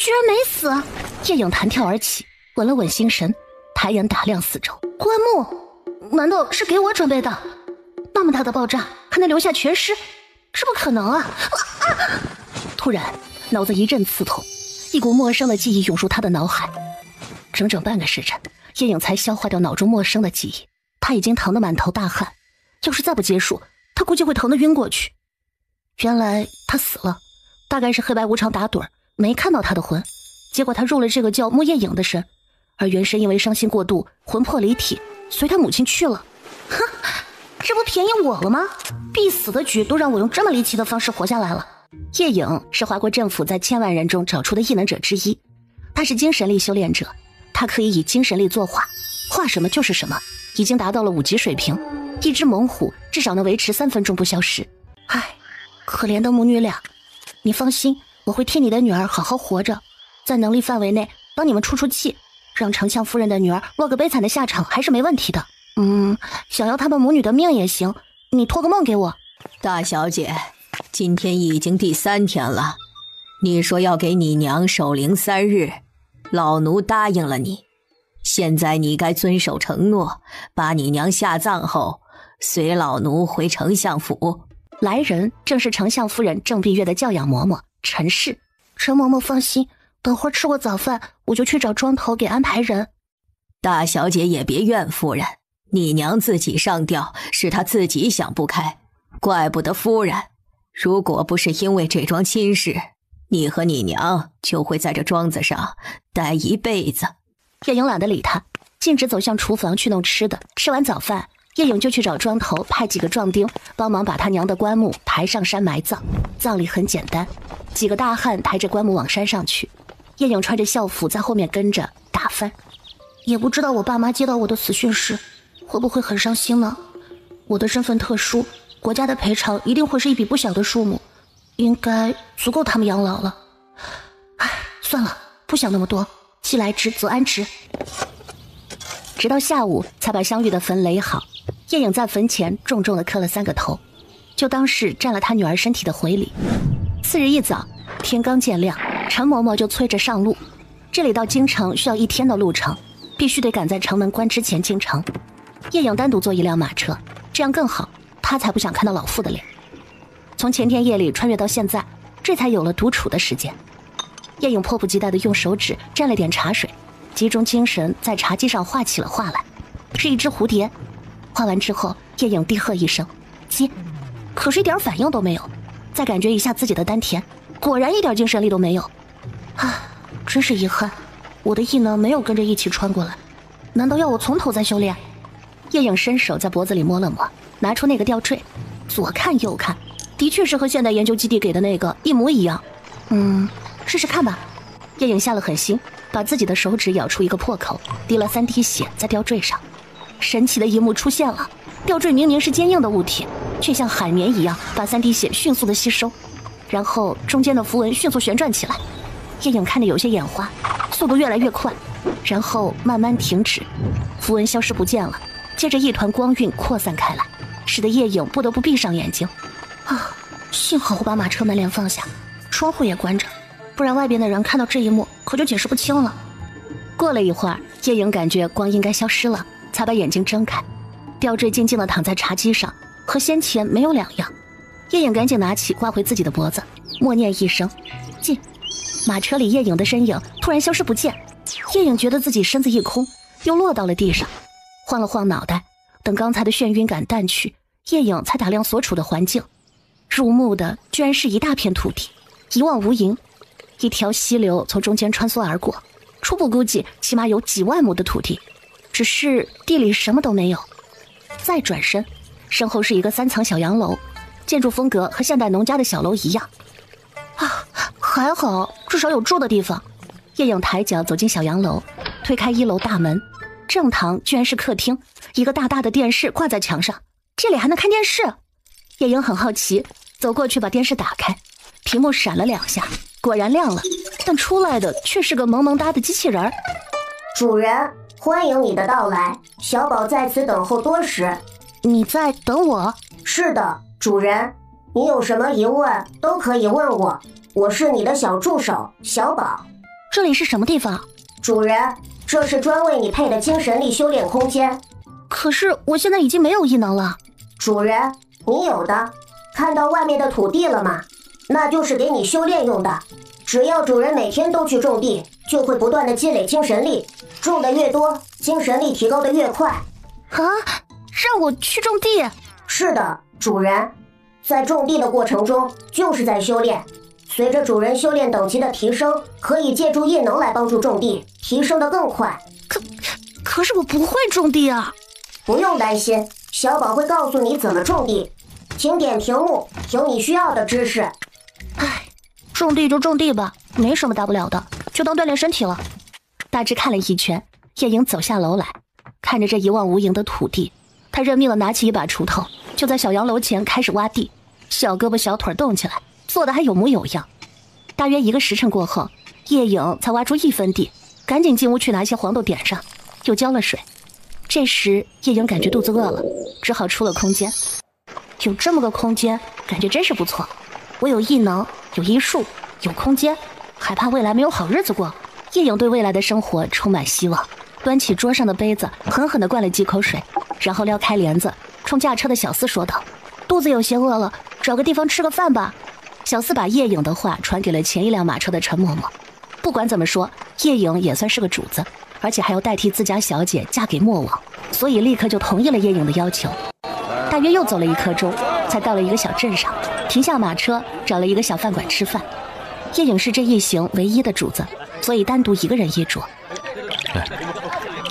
居然没死！叶影弹跳而起，稳了稳心神，抬眼打量四周。棺木，难道是给我准备的？那么大的爆炸，还能留下全尸？这不可能啊！突然，脑子一阵刺痛，一股陌生的记忆涌入他的脑海。整整半个时辰，叶影才消化掉脑中陌生的记忆。他已经疼得满头大汗，要是再不结束，他估计会疼得晕过去。原来他死了，大概是黑白无常打盹儿，没看到他的魂，结果他入了这个叫莫叶影的身，而原身因为伤心过度，魂魄离体，随他母亲去了。哼，这不便宜我了吗？必死的局都让我用这么离奇的方式活下来了。叶影是华国政府在千万人中找出的异能者之一，他是精神力修炼者，他可以以精神力作画，画什么就是什么，已经达到了5级水平。一只猛虎至少能维持3分钟不消失。唉，可怜的母女俩，你放心，我会替你的女儿好好活着，在能力范围内帮你们出出气，让丞相夫人的女儿落个悲惨的下场还是没问题的。想要他们母女的命也行，你托个梦给我。大小姐，今天已经第3天了，你说要给你娘守灵3日，老奴答应了你，现在你该遵守承诺，把你娘下葬后随老奴回丞相府。来人正是丞相夫人郑碧月的教养嬷嬷陈氏。陈嬷嬷放心，等会儿吃过早饭，我就去找庄头给安排人。大小姐也别怨夫人，你娘自己上吊，是她自己想不开，怪不得夫人。如果不是因为这桩亲事，你和你娘就会在这庄子上待一辈子。叶影懒得理他，径直走向厨房去弄吃的。吃完早饭，叶影就去找庄头派几个壮丁帮忙把他娘的棺木抬上山埋葬。葬礼很简单，几个大汉抬着棺木往山上去，叶影穿着校服在后面跟着打翻。也不知道我爸妈接到我的死讯时会不会很伤心呢？我的身份特殊，国家的赔偿一定会是一笔不小的数目，应该足够他们养老了。唉，算了，不想那么多，既来之则安之。直到下午才把香玉的坟垒好，叶影在坟前重重地磕了3个头，就当是占了他女儿身体的回礼。次日一早，天刚见亮，陈嬷嬷就催着上路。这里到京城需要1天的路程，必须得赶在城门关之前进城。叶影单独坐一辆马车，这样更好，他才不想看到老妇的脸。从前天夜里穿越到现在，这才有了独处的时间。叶影迫不及待地用手指蘸了点茶水，集中精神在茶几上画起了画来，是一只蝴蝶。画完之后，叶影低喝一声接，可是一点反应都没有。再感觉一下自己的丹田，果然一点精神力都没有。真是遗憾，我的异能没有跟着一起穿过来，难道要我从头再修炼？叶影伸手在脖子里摸了摸，拿出那个吊坠，左看右看，的确是和现代研究基地给的那个一模一样。试试看吧。叶影下了狠心，把自己的手指咬出一个破口，滴了3滴血在吊坠上。神奇的一幕出现了，吊坠明明是坚硬的物体，却像海绵一样把3滴血迅速的吸收，然后中间的符文迅速旋转起来。叶影看得有些眼花，速度越来越快，然后慢慢停止，符文消失不见了，接着一团光晕扩散开来，使得叶影不得不闭上眼睛。幸好我把马车门帘放下，窗户也关着，不然外边的人看到这一幕可就解释不清了。过了一会儿，叶影感觉光应该消失了，才把眼睛睁开。吊坠静静地躺在茶几上，和先前没有两样。叶影赶紧拿起挂回自己的脖子，默念一声进。马车里叶影的身影突然消失不见，叶影觉得自己身子一空，又落到了地上，晃了晃脑袋，等刚才的眩晕感淡去，叶影才打量所处的环境。入目的居然是一大片土地，一望无垠，一条溪流从中间穿梭而过，初步估计起码有几万亩的土地，只是地里什么都没有。再转身，身后是一个3层小洋楼，建筑风格和现代农家的小楼一样。还好，至少有住的地方。叶影抬脚走进小洋楼，推开1楼大门，正堂居然是客厅，一个大大的电视挂在墙上，这里还能看电视。叶影很好奇，走过去把电视打开，屏幕闪了2下，果然亮了，但出来的却是个萌萌哒的机器人。主人，欢迎你的到来，小宝在此等候多时。你在等我？是的，主人，你有什么疑问都可以问我，我是你的小助手小宝。这里是什么地方？主人，这是专为你配的精神力修炼空间。可是我现在已经没有异能了。主人，你有的。看到外面的土地了吗？那就是给你修炼用的。只要主人每天都去种地，就会不断的积累精神力，种的越多，精神力提高的越快。啊，让我去种地？是的，主人。在种地的过程中，就是在修炼。随着主人修炼等级的提升，可以借助异能来帮助种地，提升得更快。可是我不会种地啊。不用担心，小宝会告诉你怎么种地。请点屏幕，有你需要的知识。唉，种地就种地吧，没什么大不了的，就当锻炼身体了。大致看了一圈，叶莹走下楼来，看着这一望无垠的土地，他认命的拿起一把锄头，就在小洋楼前开始挖地，小胳膊小腿动起来，做得还有模有样。大约1个时辰过后，叶颖才挖出1分地，赶紧进屋去拿些黄豆点上，又浇了水。这时叶颖感觉肚子饿了，只好出了空间。有这么个空间，感觉真是不错。我有异能，有医术，有空间，还怕未来没有好日子过。叶颖对未来的生活充满希望，端起桌上的杯子，狠狠地灌了几口水，然后撩开帘子，冲驾车的小厮说道：“肚子有些饿了，找个地方吃个饭吧。”小厮把叶颖的话传给了前一辆马车的陈嬷嬷。不管怎么说，叶颖也算是个主子，而且还要代替自家小姐嫁给莫王，所以立刻就同意了叶颖的要求。大约又走了1刻钟，才到了一个小镇上，停下马车，找了一个小饭馆吃饭。叶颖是这一行唯一的主子，所以单独一个人一桌。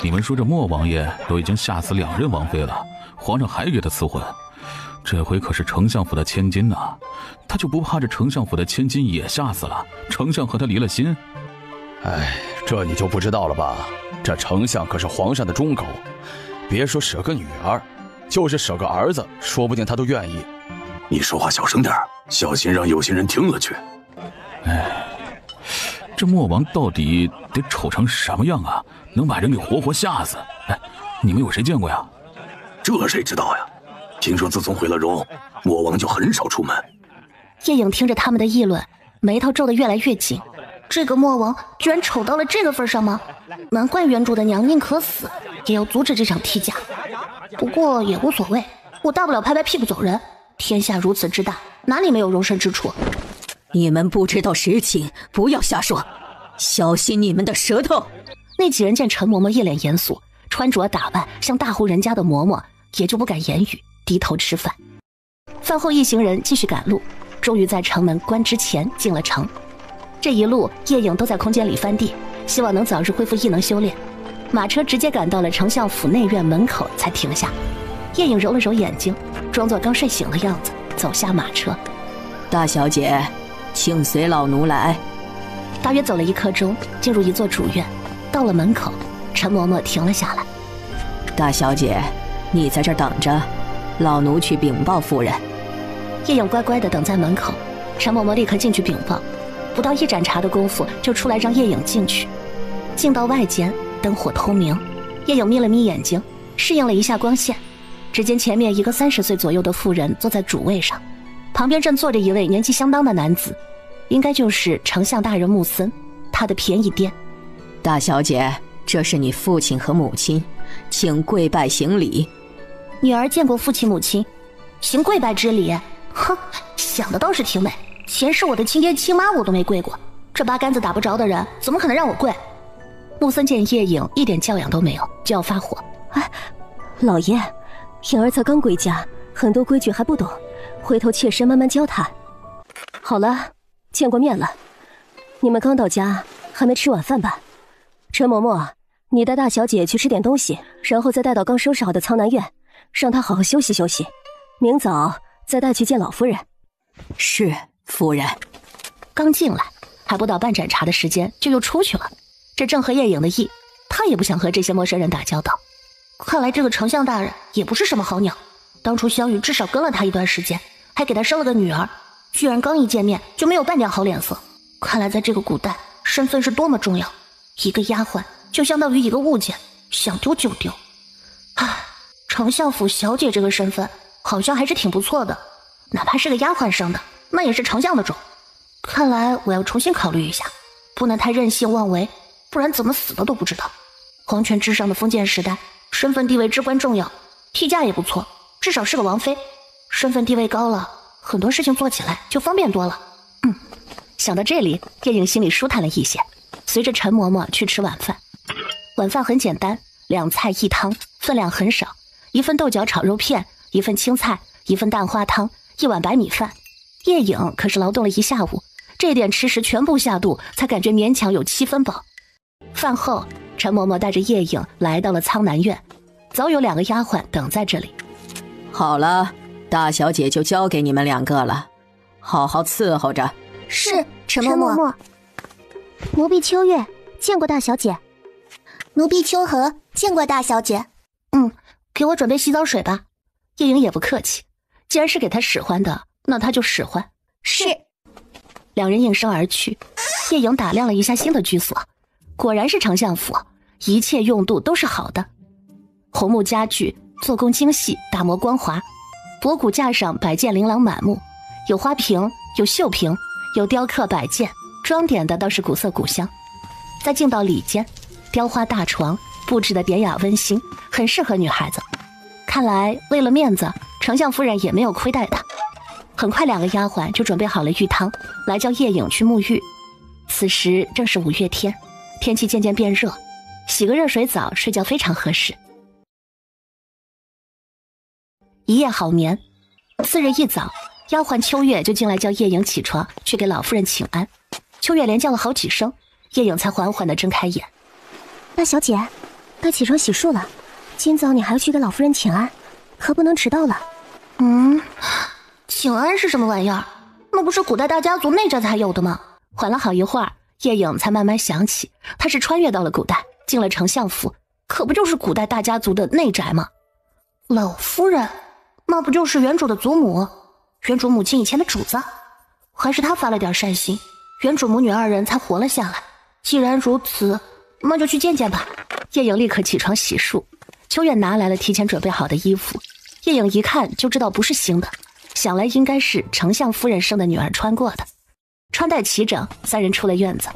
你们说这莫王爷都已经吓死2任王妃了，皇上还给他赐婚，这回可是丞相府的千金呐，他就不怕这丞相府的千金也吓死了，丞相和他离了心？这你就不知道了吧？这丞相可是皇上的忠狗，别说舍个女儿，就是舍个儿子，说不定他都愿意。你说话小声点，小心让有心人听了去。这莫王到底得丑成什么样啊，能把人给活活吓死？你们有谁见过呀？这谁知道呀？听说自从毁了容，莫王就很少出门。叶颖听着他们的议论，眉头皱得越来越紧。这个莫王居然丑到了这个份上吗？难怪原主的娘宁可死，也要阻止这场替嫁。不过也无所谓，我大不了拍拍屁股走人。天下如此之大，哪里没有容身之处？你们不知道实情，不要瞎说，小心你们的舌头。那几人见陈嬷嬷一脸严肃，穿着打扮像大户人家的嬷嬷，也就不敢言语，低头吃饭。饭后一行人继续赶路，终于在城门关之前进了城。这一路叶颖都在空间里翻地，希望能早日恢复异能修炼。马车直接赶到了丞相府内院门口才停下。叶颖揉了揉眼睛，装作刚睡醒的样子，走下马车。大小姐，请随老奴来。大约走了1刻钟，进入一座主院，到了门口，陈嬷嬷停了下来。大小姐，你在这儿等着，老奴去禀报夫人。叶颖乖乖地等在门口，陈嬷嬷立刻进去禀报。不到1盏茶的功夫，就出来让叶颖进去。进到外间，灯火通明，叶颖眯了眯眼睛，适应了一下光线。只见前面一个30岁左右的妇人坐在主位上，旁边正坐着一位年纪相当的男子，应该就是丞相大人穆森，他的便宜爹。大小姐，这是你父亲和母亲，请跪拜行礼。女儿见过父亲母亲，行跪拜之礼？哼，想的倒是挺美，前世我的亲爹亲妈我都没跪过，这八竿子打不着的人怎么可能让我跪？穆森见叶颖一点教养都没有，就要发火。老爷，颖儿才刚归家，很多规矩还不懂，回头妾身慢慢教她。好了，见过面了，你们刚到家，还没吃晚饭吧？陈嬷嬷，你带大小姐去吃点东西，然后再带到刚收拾好的苍南院，让她好好休息休息，明早再带去见老夫人。是，夫人。刚进来，还不到半盏茶的时间，就又出去了。这正合叶颖的意，他也不想和这些陌生人打交道。看来这个丞相大人也不是什么好鸟，当初香玉至少跟了他一段时间，还给他生了个女儿，居然刚一见面就没有半点好脸色。看来在这个古代，身份是多么重要，一个丫鬟就相当于一个物件，想丢就丢。丞相府小姐这个身份好像还是挺不错的，哪怕是个丫鬟生的，那也是丞相的种。看来我要重新考虑一下，不能太任性妄为，不然怎么死的都不知道。皇权至上的封建时代，身份地位至关重要，替嫁也不错，至少是个王妃。身份地位高了，很多事情做起来就方便多了。想到这里，叶颖心里舒坦了一些，随着陈嬷嬷去吃晚饭。晚饭很简单，2菜1汤，分量很少，1份豆角炒肉片，1份青菜，1份蛋花汤，1碗白米饭。叶颖可是劳动了一下午，这点吃食全部下肚，才感觉勉强有7分饱。饭后，陈嬷嬷带着叶颖来到了苍南院，早有2个丫鬟等在这里。好了，大小姐就交给你们2个了，好好伺候着。是，陈嬷嬷。奴婢秋月见过大小姐。奴婢秋荷见过大小姐。给我准备洗澡水吧。叶颖也不客气，既然是给她使唤的，那她就使唤。是。2人应声而去。叶颖打量了一下新的居所，果然是丞相府，一切用度都是好的。红木家具，做工精细，打磨光滑，博古架上摆件琳琅满目，有花瓶，有绣瓶，有雕刻摆件，装点的倒是古色古香。再进到里间，雕花大床布置的典雅温馨，很适合女孩子。看来为了面子，丞相夫人也没有亏待她。很快2个丫鬟就准备好了浴汤，来叫叶颖去沐浴。此时正是5月天，天气渐渐变热，洗个热水澡睡觉非常合适。一夜好眠。次日一早，丫鬟秋月就进来叫叶颖起床，去给老夫人请安。秋月连叫了好几声，叶颖才缓缓地睁开眼。大小姐，该起床洗漱了，今早你还要去给老夫人请安，可不能迟到了。请安是什么玩意儿？那不是古代大家族内宅才有的吗？缓了好一会儿，叶颖才慢慢想起，她是穿越到了古代，进了丞相府，可不就是古代大家族的内宅吗？老夫人，那不就是原主的祖母，原主母亲以前的主子？还是她发了点善心，原主母女2人才活了下来。既然如此，那就去见见吧。叶颖立刻起床洗漱，秋月拿来了提前准备好的衣服，叶颖一看就知道不是新的，想来应该是丞相夫人生的女儿穿过的。穿戴齐整，3人出了院子，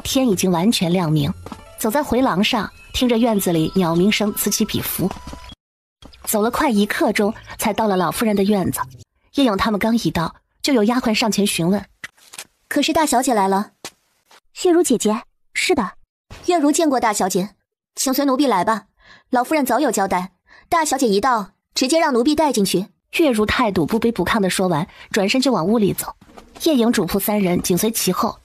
天已经完全亮明。走在回廊上，听着院子里鸟鸣声此起彼伏。走了快1刻钟，才到了老夫人的院子。叶颖他们刚一到，就有丫鬟上前询问：“可是大小姐来了？”月如姐姐，是的。月如见过大小姐，请随奴婢来吧。老夫人早有交代，大小姐一到，直接让奴婢带进去。月如态度不卑不亢地说完，转身就往屋里走。叶颖主仆3人紧随其后，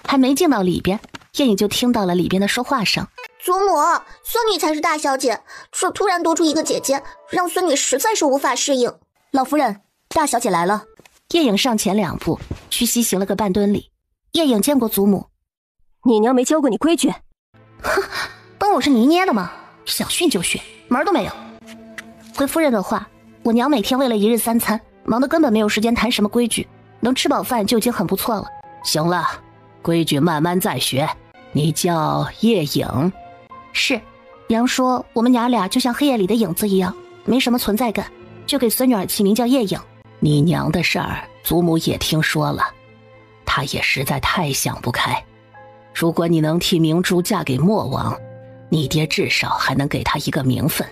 还没进到里边，叶颖就听到了里边的说话声：“祖母，孙女才是大小姐，这突然多出一个姐姐，让孙女实在是无法适应。老夫人，大小姐来了。”叶颖上前2步，屈膝行了个半蹲礼。叶颖见过祖母。你娘没教过你规矩？哼，当我是泥捏的吗？想训就训，门都没有。回夫人的话，我娘每天为了1日3餐，忙得根本没有时间谈什么规矩，能吃饱饭就已经很不错了。行了，规矩慢慢再学。你叫叶颖？是，娘说我们娘俩就像黑夜里的影子一样，没什么存在感，就给孙女儿起名叫叶颖。你娘的事儿，祖母也听说了，她也实在太想不开。如果你能替明珠嫁给莫王，你爹至少还能给她一个名分。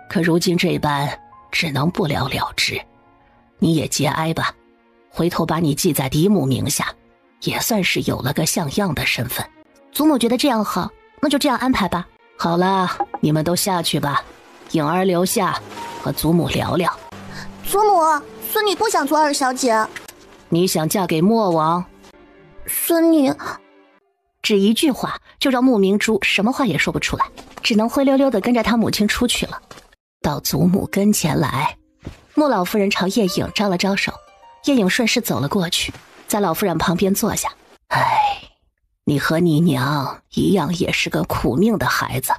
可如今这般，只能不了了之。你也节哀吧，回头把你记在嫡母名下，也算是有了个像样的身份。祖母觉得这样好，那就这样安排吧。好了，你们都下去吧，颖儿留下和祖母聊聊。祖母，孙女不想做2小姐。你想嫁给莫王？孙女只一句话就让穆明珠什么话也说不出来，只能灰溜溜地跟着她母亲出去了。到祖母跟前来。穆老夫人朝叶颖招了招手，叶颖顺势走了过去，在老夫人旁边坐下。你和你娘一样，也是个苦命的孩子。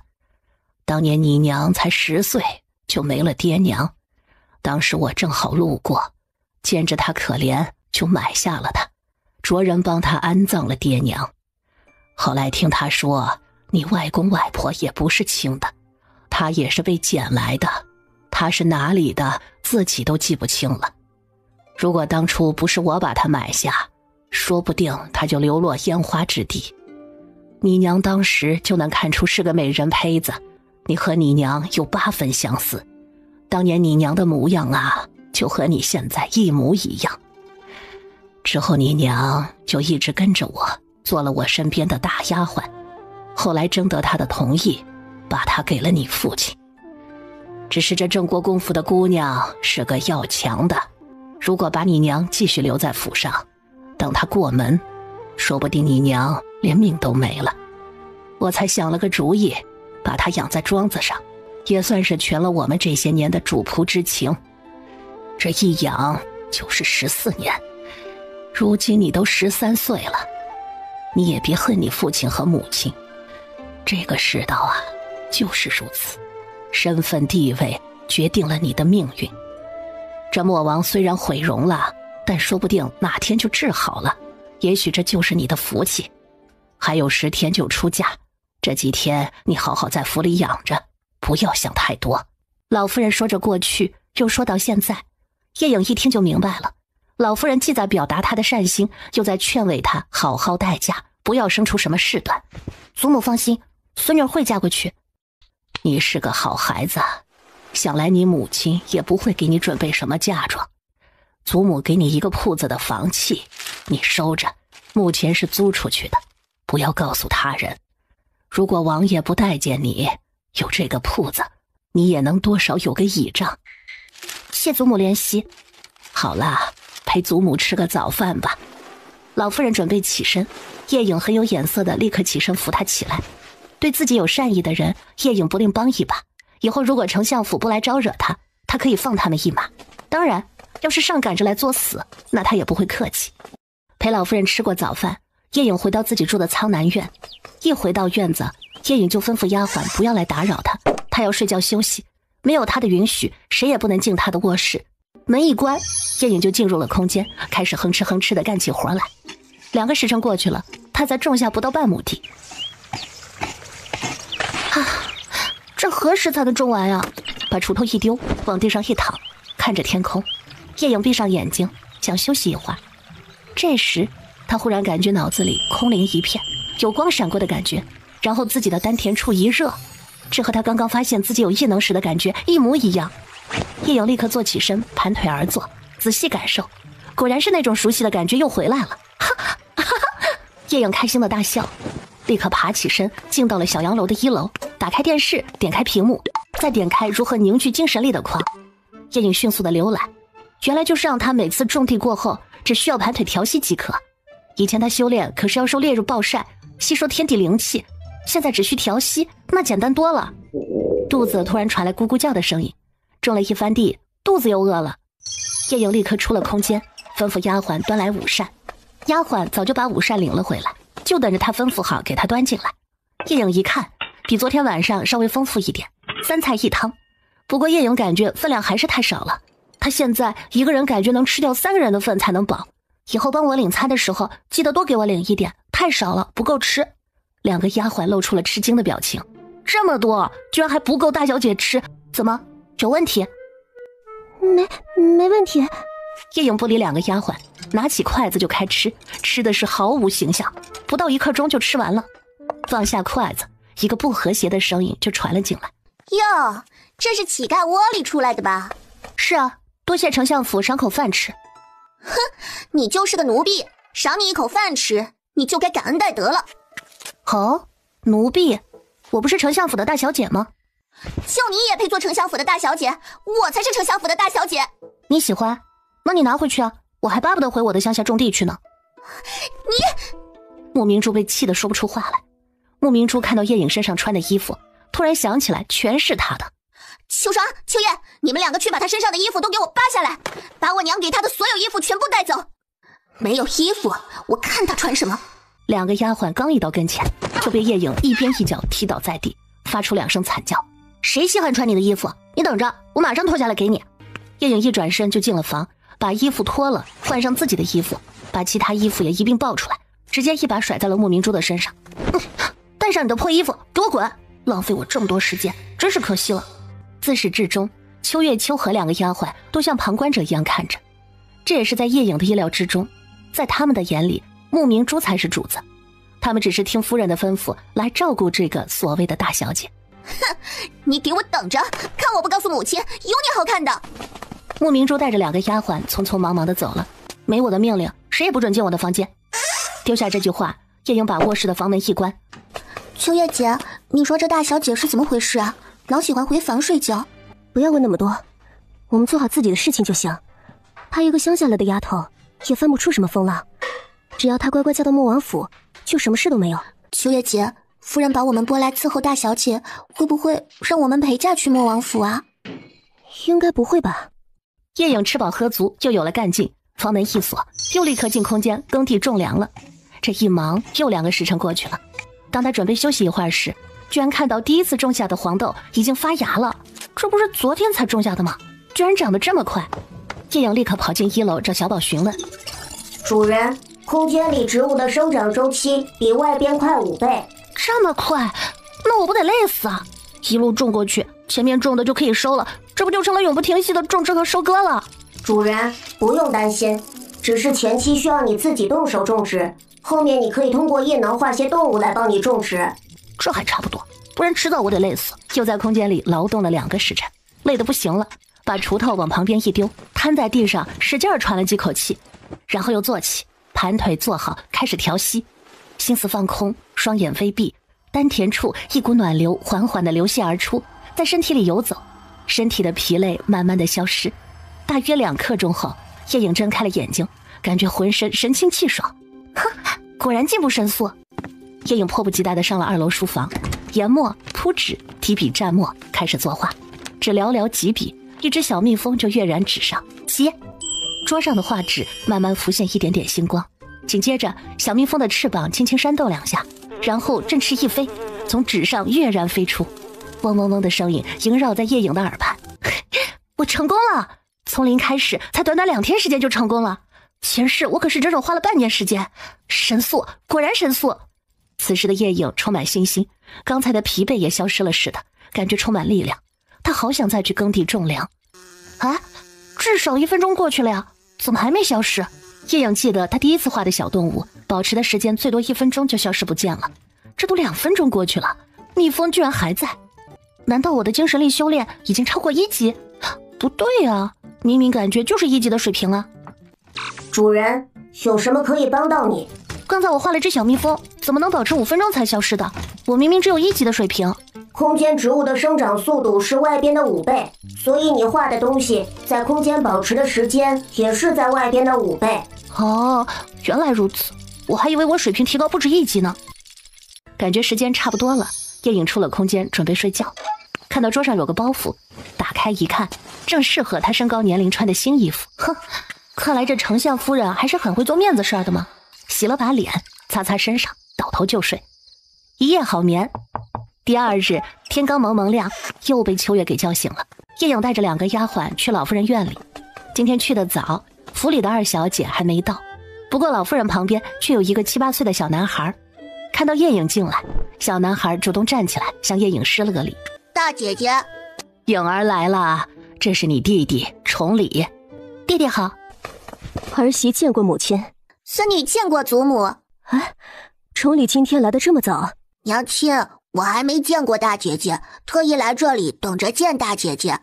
当年你娘才10岁就没了爹娘，当时我正好路过，见着她可怜，就买下了她，着人帮她安葬了爹娘。后来听她说，你外公外婆也不是亲的，她也是被捡来的，她是哪里的，自己都记不清了。如果当初不是我把她买下，说不定她就流落烟花之地。你娘当时就能看出是个美人胚子，你和你娘有8分相似，当年你娘的模样啊，就和你现在一模一样。之后你娘就一直跟着我，做了我身边的大丫鬟，后来征得她的同意，把她给了你父亲。只是这郑国公府的姑娘是个要强的，如果把你娘继续留在府上，等她过门，说不定你娘连命都没了。我才想了个主意，把她养在庄子上，也算是全了我们这些年的主仆之情。这一养就是14年，如今你都13岁了，你也别恨你父亲和母亲。这个世道啊，就是如此，身份地位决定了你的命运。这莫王虽然毁容了，但说不定哪天就治好了，也许这就是你的福气。还有10天就出嫁，这几天你好好在府里养着，不要想太多。老夫人说着过去，又说到现在。叶颖一听就明白了，老夫人既在表达她的善心，又在劝慰她好好待嫁，不要生出什么事端。祖母放心，孙女会嫁过去。你是个好孩子，想来你母亲也不会给你准备什么嫁妆。祖母给你一个铺子的房契，你收着，目前是租出去的，不要告诉他人。如果王爷不待见你，有这个铺子，你也能多少有个倚仗。谢祖母怜惜。好了，陪祖母吃个早饭吧。老夫人准备起身，叶颖很有眼色的立刻起身扶她起来。对自己有善意的人，叶颖不吝帮一把。以后如果丞相府不来招惹他，他可以放他们一马。当然，要是上赶着来作死，那他也不会客气。陪老夫人吃过早饭，叶颖回到自己住的苍南院。一回到院子，叶颖就吩咐丫鬟不要来打扰他，他要睡觉休息。没有他的允许，谁也不能进他的卧室。门一关，叶颖就进入了空间，开始哼哧哼哧地干起活来。2个时辰过去了，他才种下不到半亩地。这何时才能种完呀？把锄头一丢，往地上一躺，看着天空。叶颖闭上眼睛，想休息一会儿。这时，他忽然感觉脑子里空灵一片，有光闪过的感觉，然后自己的丹田处一热，这和他刚刚发现自己有异能时的感觉一模一样。叶颖立刻坐起身，盘腿而坐，仔细感受，果然是那种熟悉的感觉又回来了。哈哈哈哈！叶颖开心的大笑，立刻爬起身，进到了小洋楼的1楼，打开电视，点开屏幕，再点开如何凝聚精神力的框。叶颖迅速的浏览，原来就是让他每次种地过后，只需要盘腿调息即可。以前他修炼可是要受烈日暴晒，吸收天地灵气，现在只需调息，那简单多了。肚子突然传来咕咕叫的声音，种了一番地，肚子又饿了。叶颖立刻出了空间，吩咐丫鬟端来午膳。丫鬟早就把午膳领了回来，就等着他吩咐好给他端进来。叶颖一看，比昨天晚上稍微丰富一点，3菜1汤。不过叶颖感觉分量还是太少了，他现在一个人感觉能吃掉3个人的份才能饱。以后帮我领餐的时候，记得多给我领一点，太少了不够吃。2个丫鬟露出了吃惊的表情，这么多居然还不够大小姐吃，怎么有问题？没问题。叶颖不理2个丫鬟，拿起筷子就开吃，吃的是毫无形象，不到1刻钟就吃完了。放下筷子，一个不和谐的声音就传了进来。哟，这是乞丐窝里出来的吧？是啊，多谢丞相府赏口饭吃。哼，你就是个奴婢，赏你一口饭吃，你就该感恩戴德了。哦，奴婢？我不是丞相府的大小姐吗？就你也配做丞相府的大小姐？我才是丞相府的大小姐。你喜欢？那你拿回去啊，我还巴不得回我的乡下种地去呢。你……慕明珠被气得说不出话来。慕明珠看到叶颖身上穿的衣服，突然想起来全是她的。秋霜、秋叶，你们2个去把她身上的衣服都给我扒下来，把我娘给她的所有衣服全部带走。没有衣服，我看她穿什么。2个丫鬟刚一到跟前，就被叶颖一边一脚踢倒在地，发出2声惨叫。谁稀罕穿你的衣服？你等着，我马上脱下来给你。叶颖一转身就进了房，把衣服脱了，换上自己的衣服，把其他衣服也一并抱出来，直接一把甩在了慕明珠的身上。带上你的破衣服，给我滚！浪费我这么多时间，真是可惜了。自始至终，秋月、秋荷2个丫鬟都像旁观者一样看着，这也是在叶颖的意料之中。在他们的眼里，慕明珠才是主子。他们只是听夫人的吩咐来照顾这个所谓的大小姐。哼，你给我等着，看我不告诉母亲，有你好看的！穆明珠带着2个丫鬟匆匆忙忙的走了，没我的命令，谁也不准进我的房间。丢下这句话，叶颖把卧室的房门一关。秋叶姐，你说这大小姐是怎么回事啊？老喜欢回房睡觉。不要问那么多，我们做好自己的事情就行。她一个乡下来的丫头，也翻不出什么风浪。只要她乖乖嫁到莫王府，就什么事都没有。秋叶姐，夫人把我们拨来伺候大小姐，会不会让我们陪嫁去莫王府啊？应该不会吧。叶颖吃饱喝足，就有了干劲，房门一锁，又立刻进空间耕地种粮了。这一忙又2个时辰过去了。当他准备休息一会儿时，居然看到第一次种下的黄豆已经发芽了。这不是昨天才种下的吗？居然长得这么快。叶颖立刻跑进1楼找小宝询问。主人，空间里植物的生长周期比外边快5倍。这么快？那我不得累死啊！一路种过去，前面种的就可以收了，这不就成了永不停息的种植和收割了？主人，不用担心，只是前期需要你自己动手种植，后面你可以通过业能化些动物来帮你种植。这还差不多，不然迟早我得累死。又在空间里劳动了2个时辰，累得不行了，把锄头往旁边一丢，瘫在地上使劲喘了几口气，然后又坐起，盘腿坐好，开始调息，心思放空，双眼微闭，丹田处一股暖流缓缓地流泻而出，在身体里游走，身体的疲累慢慢地消失。大约2刻钟后，叶颖睁开了眼睛，感觉浑身神清气爽。哼，果然进步神速。叶颖迫不及待地上了2楼书房，研墨、铺纸、提笔蘸墨，开始作画。只寥寥几笔，一只小蜜蜂就跃然纸上。接，桌上的画纸慢慢浮现一点点星光，紧接着小蜜蜂的翅膀轻轻扇动2下，然后振翅一飞，从纸上跃然飞出。嗡嗡嗡的声音萦绕在叶颖的耳畔。我成功了！从零开始，才短短2天时间就成功了。前世我可是整整花了半年时间，神速，果然神速。此时的叶颖充满信心，刚才的疲惫也消失了似的，感觉充满力量。他好想再去耕地种粮。啊，至少1分钟过去了呀，怎么还没消失？叶颖记得他第一次画的小动物，保持的时间最多1分钟就消失不见了，这都2分钟过去了，蜜蜂居然还在。难道我的精神力修炼已经超过1级？不对啊，明明感觉就是1级的水平啊。主人，有什么可以帮到你？刚才我画了只小蜜蜂，怎么能保持5分钟才消失的？我明明只有1级的水平。空间植物的生长速度是外边的5倍，所以你画的东西在空间保持的时间也是在外边的5倍。哦，原来如此，我还以为我水平提高不止1级呢。感觉时间差不多了，叶颖出了空间准备睡觉，看到桌上有个包袱，打开一看，正适合他身高年龄穿的新衣服。哼，看来这丞相夫人还是很会做面子事儿的嘛。洗了把脸，擦擦身上，倒头就睡。一夜好眠。第2日天刚蒙蒙亮，又被秋月给叫醒了。叶颖带着2个丫鬟去老夫人院里，今天去得早，府里的2小姐还没到。不过老夫人旁边却有一个7、8岁的小男孩。看到叶颖进来，小男孩主动站起来向叶颖施了个礼。大姐姐，颖儿来了，这是你弟弟崇礼。弟弟好。儿媳见过母亲。孙女见过祖母。哎，崇礼今天来的这么早？娘亲，我还没见过大姐姐，特意来这里等着见大姐姐。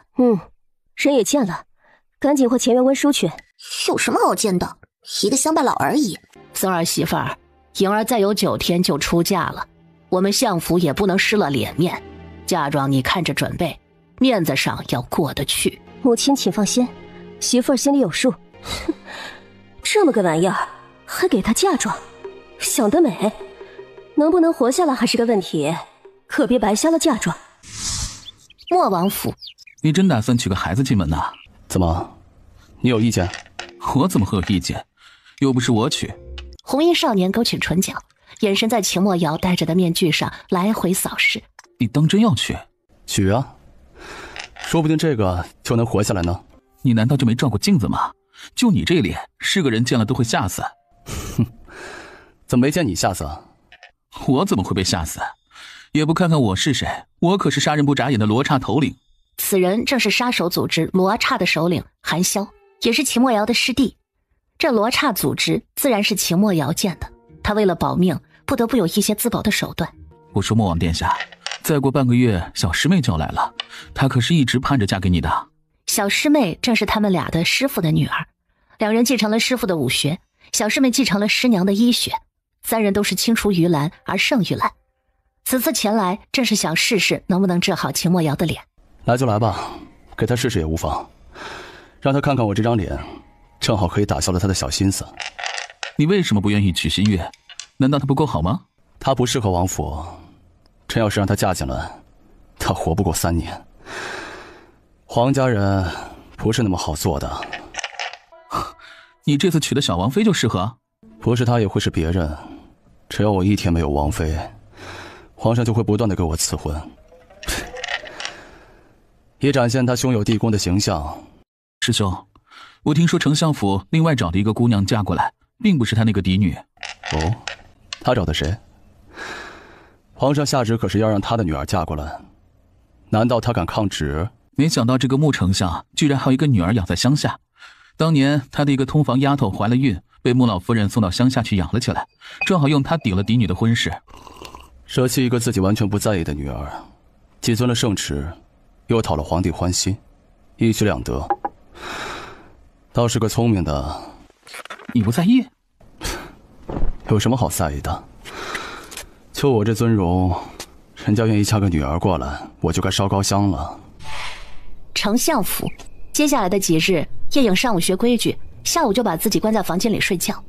人也见了，赶紧回前院温书去。有什么好见的，一个乡巴佬而已。孙儿媳妇儿，颖儿再有9天就出嫁了，我们相府也不能失了脸面，嫁妆你看着准备，面子上要过得去。母亲请放心，媳妇儿心里有数。哼，这么个玩意儿还给她嫁妆，想得美。能不能活下来还是个问题，可别白瞎了嫁妆。莫王府，你真打算娶个孩子进门呐？怎么，你有意见？我怎么会有意见？又不是我娶。红衣少年勾起唇角，眼神在秦墨瑶戴着的面具上来回扫视。你当真要娶？娶啊，说不定这个就能活下来呢。你难道就没照过镜子吗？就你这脸，是个人见了都会吓死。哼，怎么没见你吓死啊？我怎么会被吓死？也不看看我是谁，我可是杀人不眨眼的罗刹头领。此人正是杀手组织罗刹的首领韩萧，也是秦墨瑶的师弟。这罗刹组织自然是秦墨瑶建的，他为了保命，不得不有一些自保的手段。我说莫王殿下，再过半个月小师妹就要来了，她可是一直盼着嫁给你的。小师妹正是他们俩的师傅的女儿，两人继承了师傅的武学，小师妹继承了师娘的医学，三人都是青出于蓝而胜于蓝。此次前来正是想试试能不能治好秦墨瑶的脸。来就来吧，给他试试也无妨，让他看看我这张脸，正好可以打消了他的小心思。你为什么不愿意娶新月？难道她不够好吗？她不适合王府，真要是让她嫁进来，她活不过3年。皇家人不是那么好做的。你这次娶的小王妃就适合？不是她也会是别人，只要我一天没有王妃，皇上就会不断的给我赐婚，以展现他兄友弟恭的形象。师兄，我听说丞相府另外找的一个姑娘嫁过来，并不是他那个嫡女。哦，他找的谁？皇上下旨可是要让他的女儿嫁过来，难道他敢抗旨？没想到这个穆丞相居然还有一个女儿养在乡下。当年他的一个通房丫头怀了孕，被穆老夫人送到乡下去养了起来，正好用他抵了嫡女的婚事。舍弃一个自己完全不在意的女儿，既遵了圣旨，又讨了皇帝欢心，一举两得，倒是个聪明的。你不在意？有什么好在意的？就我这尊容，人家愿意嫁个女儿过来，我就该烧高香了。丞相府，接下来的几日，叶颖上午学规矩，下午就把自己关在房间里睡觉。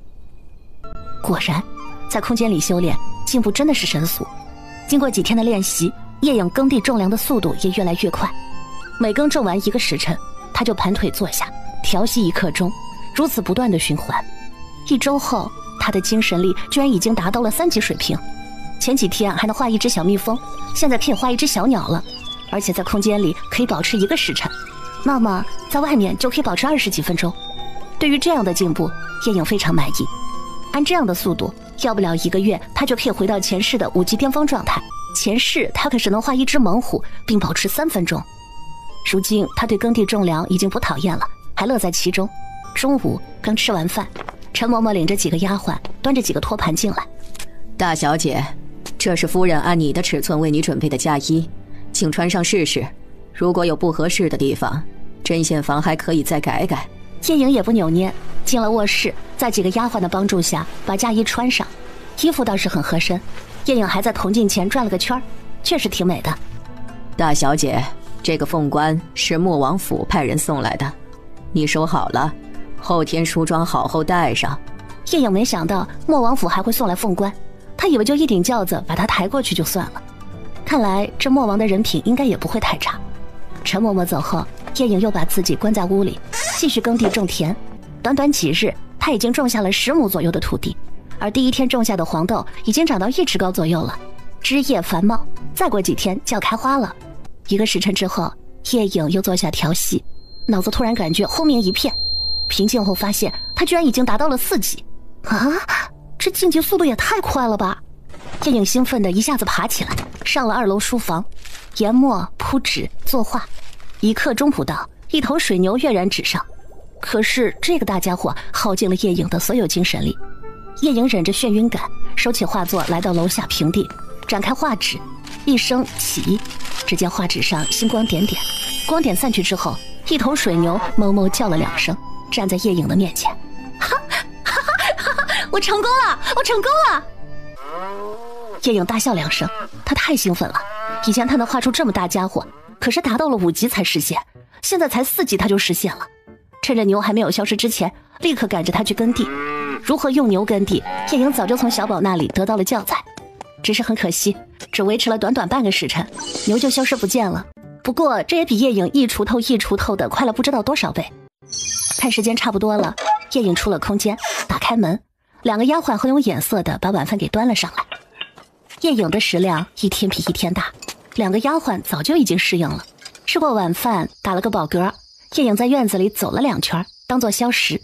果然，在空间里修炼，进步真的是神速。经过几天的练习，叶颖耕地种粮的速度也越来越快。每耕种完1个时辰，他就盘腿坐下，调息1刻钟，如此不断的循环。1周后，他的精神力居然已经达到了3级水平。前几天还能画一只小蜜蜂，现在可以画一只小鸟了，而且在空间里可以保持1个时辰，那么在外面就可以保持20几分钟。对于这样的进步，叶颖非常满意。按这样的速度，要不了1个月，他就可以回到前世的5级巅峰状态。前世他可是能画一只猛虎，并保持3分钟。如今他对耕地种粮已经不讨厌了，还乐在其中。中午刚吃完饭，陈嬷嬷领着几个丫鬟，端着几个托盘进来。大小姐，这是夫人按你的尺寸为你准备的嫁衣，请穿上试试。如果有不合适的地方，针线房还可以再改改。叶颖也不扭捏，进了卧室，在几个丫鬟的帮助下把嫁衣穿上，衣服倒是很合身。叶颖还在铜镜前转了个圈，确实挺美的。大小姐，这个凤冠是莫王府派人送来的，你收好了，后天梳妆好后戴上。叶颖没想到莫王府还会送来凤冠，他以为就一顶轿子把他抬过去就算了。看来这莫王的人品应该也不会太差。陈嬷嬷走后，叶颖又把自己关在屋里，继续耕地种田。短短几日，他已经种下了10亩左右的土地，而第一天种下的黄豆已经长到1尺高左右了，枝叶繁茂，再过几天就要开花了。1个时辰之后，叶颖又坐下调息，脑子突然感觉轰鸣一片，平静后发现他居然已经达到了4级。啊，这晋级速度也太快了吧！叶颖兴奋地一下子爬起来，上了2楼书房，研墨铺纸作画。1刻钟不到，一头水牛跃然纸上。可是这个大家伙耗尽了叶颖的所有精神力。叶颖忍着眩晕感，收起画作，来到楼下平地，展开画纸，一声起，只见画纸上星光点点，光点散去之后，一头水牛哞哞叫了2声，站在叶颖的面前。哈哈哈哈！我成功了，我成功了！叶颖大笑2声，他太兴奋了。以前他能画出这么大家伙，可是达到了5级才实现，现在才4级他就实现了。趁着牛还没有消失之前，立刻赶着他去耕地。如何用牛耕地，叶颖早就从小宝那里得到了教材，只是很可惜，只维持了短短半个时辰，牛就消失不见了。不过这也比叶颖一锄头的快了不知道多少倍。看时间差不多了，叶颖出了空间，打开门，2个丫鬟很有眼色的把晚饭给端了上来。叶颖的食量一天比一天大，2个丫鬟早就已经适应了。吃过晚饭，打了个饱嗝，叶颖在院子里走了2圈，当作消食。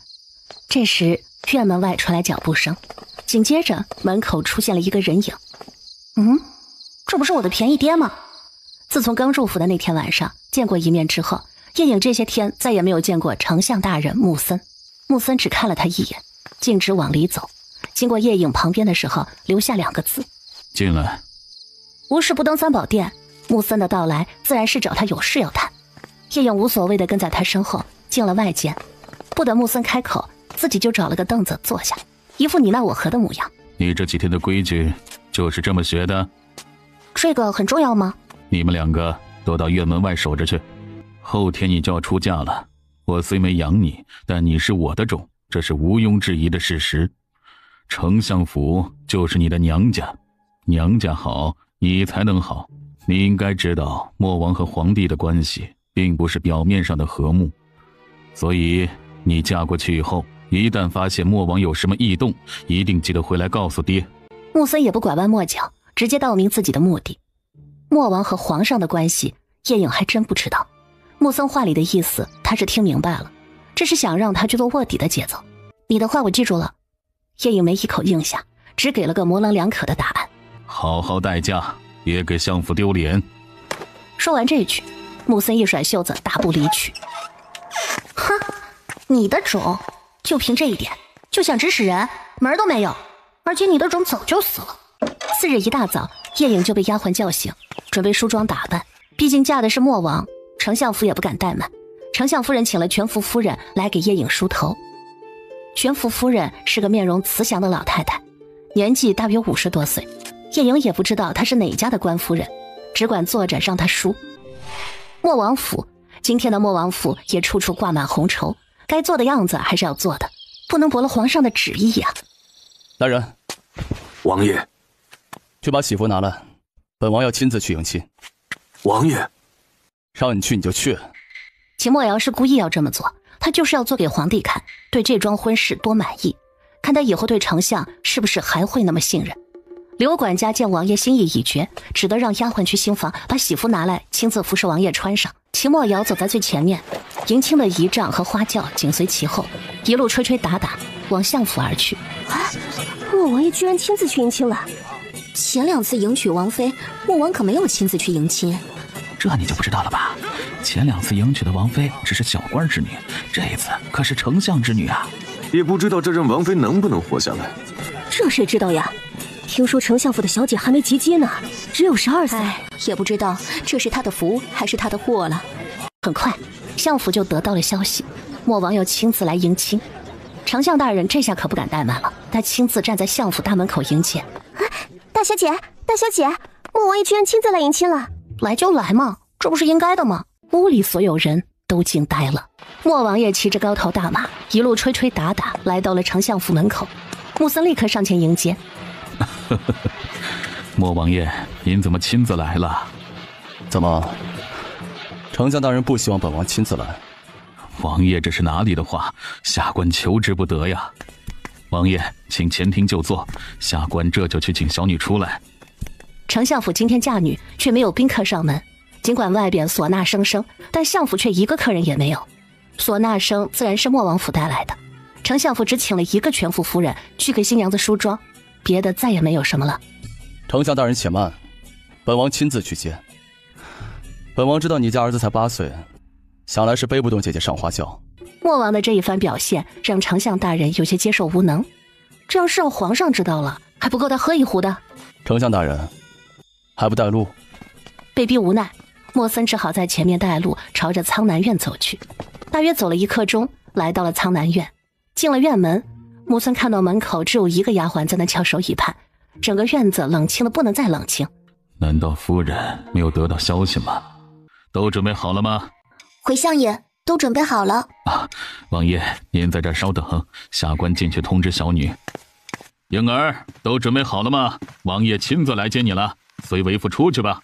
这时院门外传来脚步声，紧接着门口出现了一个人影。这不是我的便宜爹吗？自从刚入府的那天晚上见过一面之后，叶颖这些天再也没有见过丞相大人穆森。穆森只看了他一眼，径直往里走。经过叶影旁边的时候，留下2个字：进来。无事不登三宝殿，穆森的到来自然是找他有事要谈。叶影无所谓的跟在他身后进了外间，不等穆森开口，自己就找了个凳子坐下，一副你奈我何的模样。你这几天的规矩就是这么学的？这个很重要吗？你们2个都到院门外守着去，后天你就要出嫁了。我虽没养你，但你是我的种，这是毋庸置疑的事实。丞相府就是你的娘家，娘家好，你才能好。你应该知道，莫王和皇帝的关系并不是表面上的和睦，所以你嫁过去以后，一旦发现莫王有什么异动，一定记得回来告诉爹。穆森也不拐弯抹角，直接道明自己的目的。莫王和皇上的关系，叶影还真不知道。穆森话里的意思，他是听明白了，这是想让他去做卧底的节奏。你的话我记住了。叶影没一口应下，只给了个模棱两可的答案。好好待嫁，别给相府丢脸。说完这句，穆森一甩袖子，大步离去。哼，你的种就凭这一点就想指使人，门都没有，而且你的种早就死了。次日一大早，叶影就被丫鬟叫醒，准备梳妆打扮，毕竟嫁的是莫王，丞相府也不敢怠慢。丞相夫人请了全福夫人来给叶影梳头。全福夫人是个面容慈祥的老太太，年纪大约50多岁。叶影也不知道她是哪家的官夫人，只管坐着让她梳。莫王府，今天的莫王府也处处挂满红绸，该做的样子还是要做的，不能驳了皇上的旨意呀。来人，王爷，去把喜服拿来，本王要亲自去迎亲。王爷，让你去你就去。秦墨瑶是故意要这么做，他就是要做给皇帝看，对这桩婚事多满意，看他以后对丞相是不是还会那么信任。刘管家见王爷心意已决，只得让丫鬟去新房把喜服拿来，亲自服侍王爷穿上。秦墨瑶走在最前面，迎亲的仪仗和花轿紧随其后，一路吹吹打打往相府而去。莫王爷居然亲自去迎亲了。前2次迎娶王妃，莫王可没有亲自去迎亲。这你就不知道了吧？前2次迎娶的王妃只是小官之女，这一次可是丞相之女啊！也不知道这任王妃能不能活下来。这谁知道呀？听说丞相府的小姐还没及笄呢，只有12岁。也不知道这是他的福还是他的祸了。很快，相府就得到了消息，莫王要亲自来迎亲。丞相大人这下可不敢怠慢了，他亲自站在相府大门口迎接。大小姐，大小姐，莫王爷居然亲自来迎亲了。来就来嘛，这不是应该的吗？屋里所有人都惊呆了。莫王爷骑着高头大马，一路吹吹打打来到了丞相府门口。穆森立刻上前迎接。莫王爷，您怎么亲自来了？怎么，丞相大人不希望本王亲自来？王爷这是哪里的话？下官求之不得呀！王爷，请前厅就坐，下官这就去请小女出来。丞相府今天嫁女，却没有宾客上门。尽管外边唢呐声声，但相府却一个客人也没有。唢呐声自然是莫王府带来的。丞相府只请了一个全福夫人去给新娘子梳妆，别的再也没有什么了。丞相大人且慢，本王亲自去接。本王知道你家儿子才8岁，想来是背不动姐姐上花轿。莫王的这一番表现让丞相大人有些接受无能，这要是让皇上知道了，还不够他喝一壶的。丞相大人还不带路？被逼无奈，莫森只好在前面带路，朝着苍南院走去。大约走了1刻钟，来到了苍南院。进了院门，穆森看到门口只有1个丫鬟在那翘首以盼，整个院子冷清的不能再冷清。难道夫人没有得到消息吗？都准备好了吗？回相爷，都准备好了。王爷，您在这儿稍等，下官进去通知小女。婴儿，都准备好了吗？王爷亲自来接你了，随为父出去吧。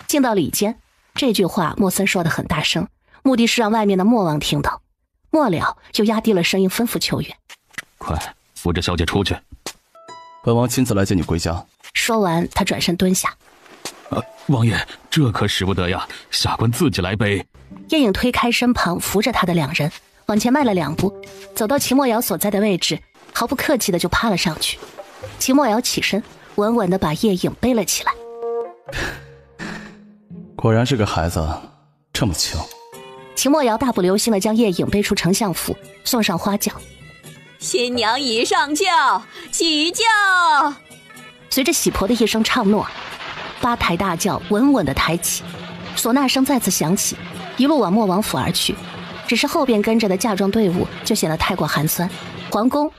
进到里间，这句话莫森说得很大声，目的是让外面的莫王听到。末了就压低了声音吩咐秋月：快扶着小姐出去。本王亲自来接你归家。说完，他转身蹲下。王爷，这可使不得呀，下官自己来背。叶影推开身旁扶着他的2人，往前迈了2步，走到秦墨瑶所在的位置，毫不客气的就趴了上去。秦墨瑶起身，稳稳的把叶影背了起来。果然是个孩子，这么轻。秦墨瑶大步流星的将叶影背出丞相府，送上花轿。新娘已上轿，起轿！随着喜婆的一声唱诺，8抬大轿稳稳地抬起，唢呐声再次响起，一路往莫王府而去。只是后边跟着的嫁妆队伍就显得太过寒酸。皇宫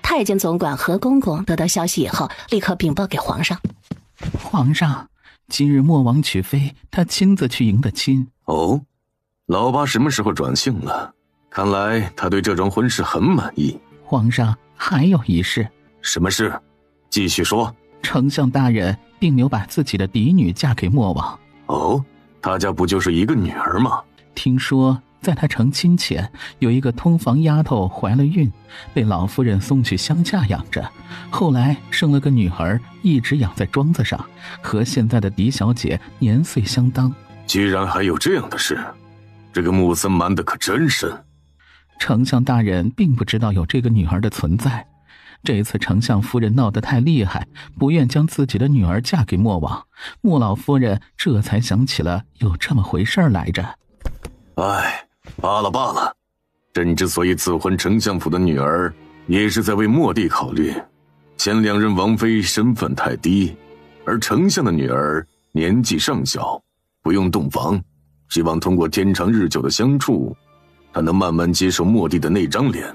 太监总管何公公得到消息以后，立刻禀报给皇上。皇上，今日莫王娶妃，他亲自去迎的亲。哦，老八什么时候转性了？看来他对这桩婚事很满意。皇上，还有一事。什么事？继续说。丞相大人并没有把自己的嫡女嫁给莫王。哦，他家不就是一个女儿吗？听说在他成亲前，有一个通房丫头怀了孕，被老夫人送去乡下养着，后来生了个女儿，一直养在庄子上，和现在的嫡小姐年岁相当。居然还有这样的事，这个穆森瞒得可真深。丞相大人并不知道有这个女儿的存在。这次丞相夫人闹得太厉害，不愿将自己的女儿嫁给莫王，穆老夫人这才想起了有这么回事来着。唉，罢了罢了，朕之所以赐婚丞相府的女儿，也是在为莫帝考虑。前2任王妃身份太低，而丞相的女儿年纪尚小，不用洞房，希望通过天长日久的相处，她能慢慢接受莫帝的那张脸。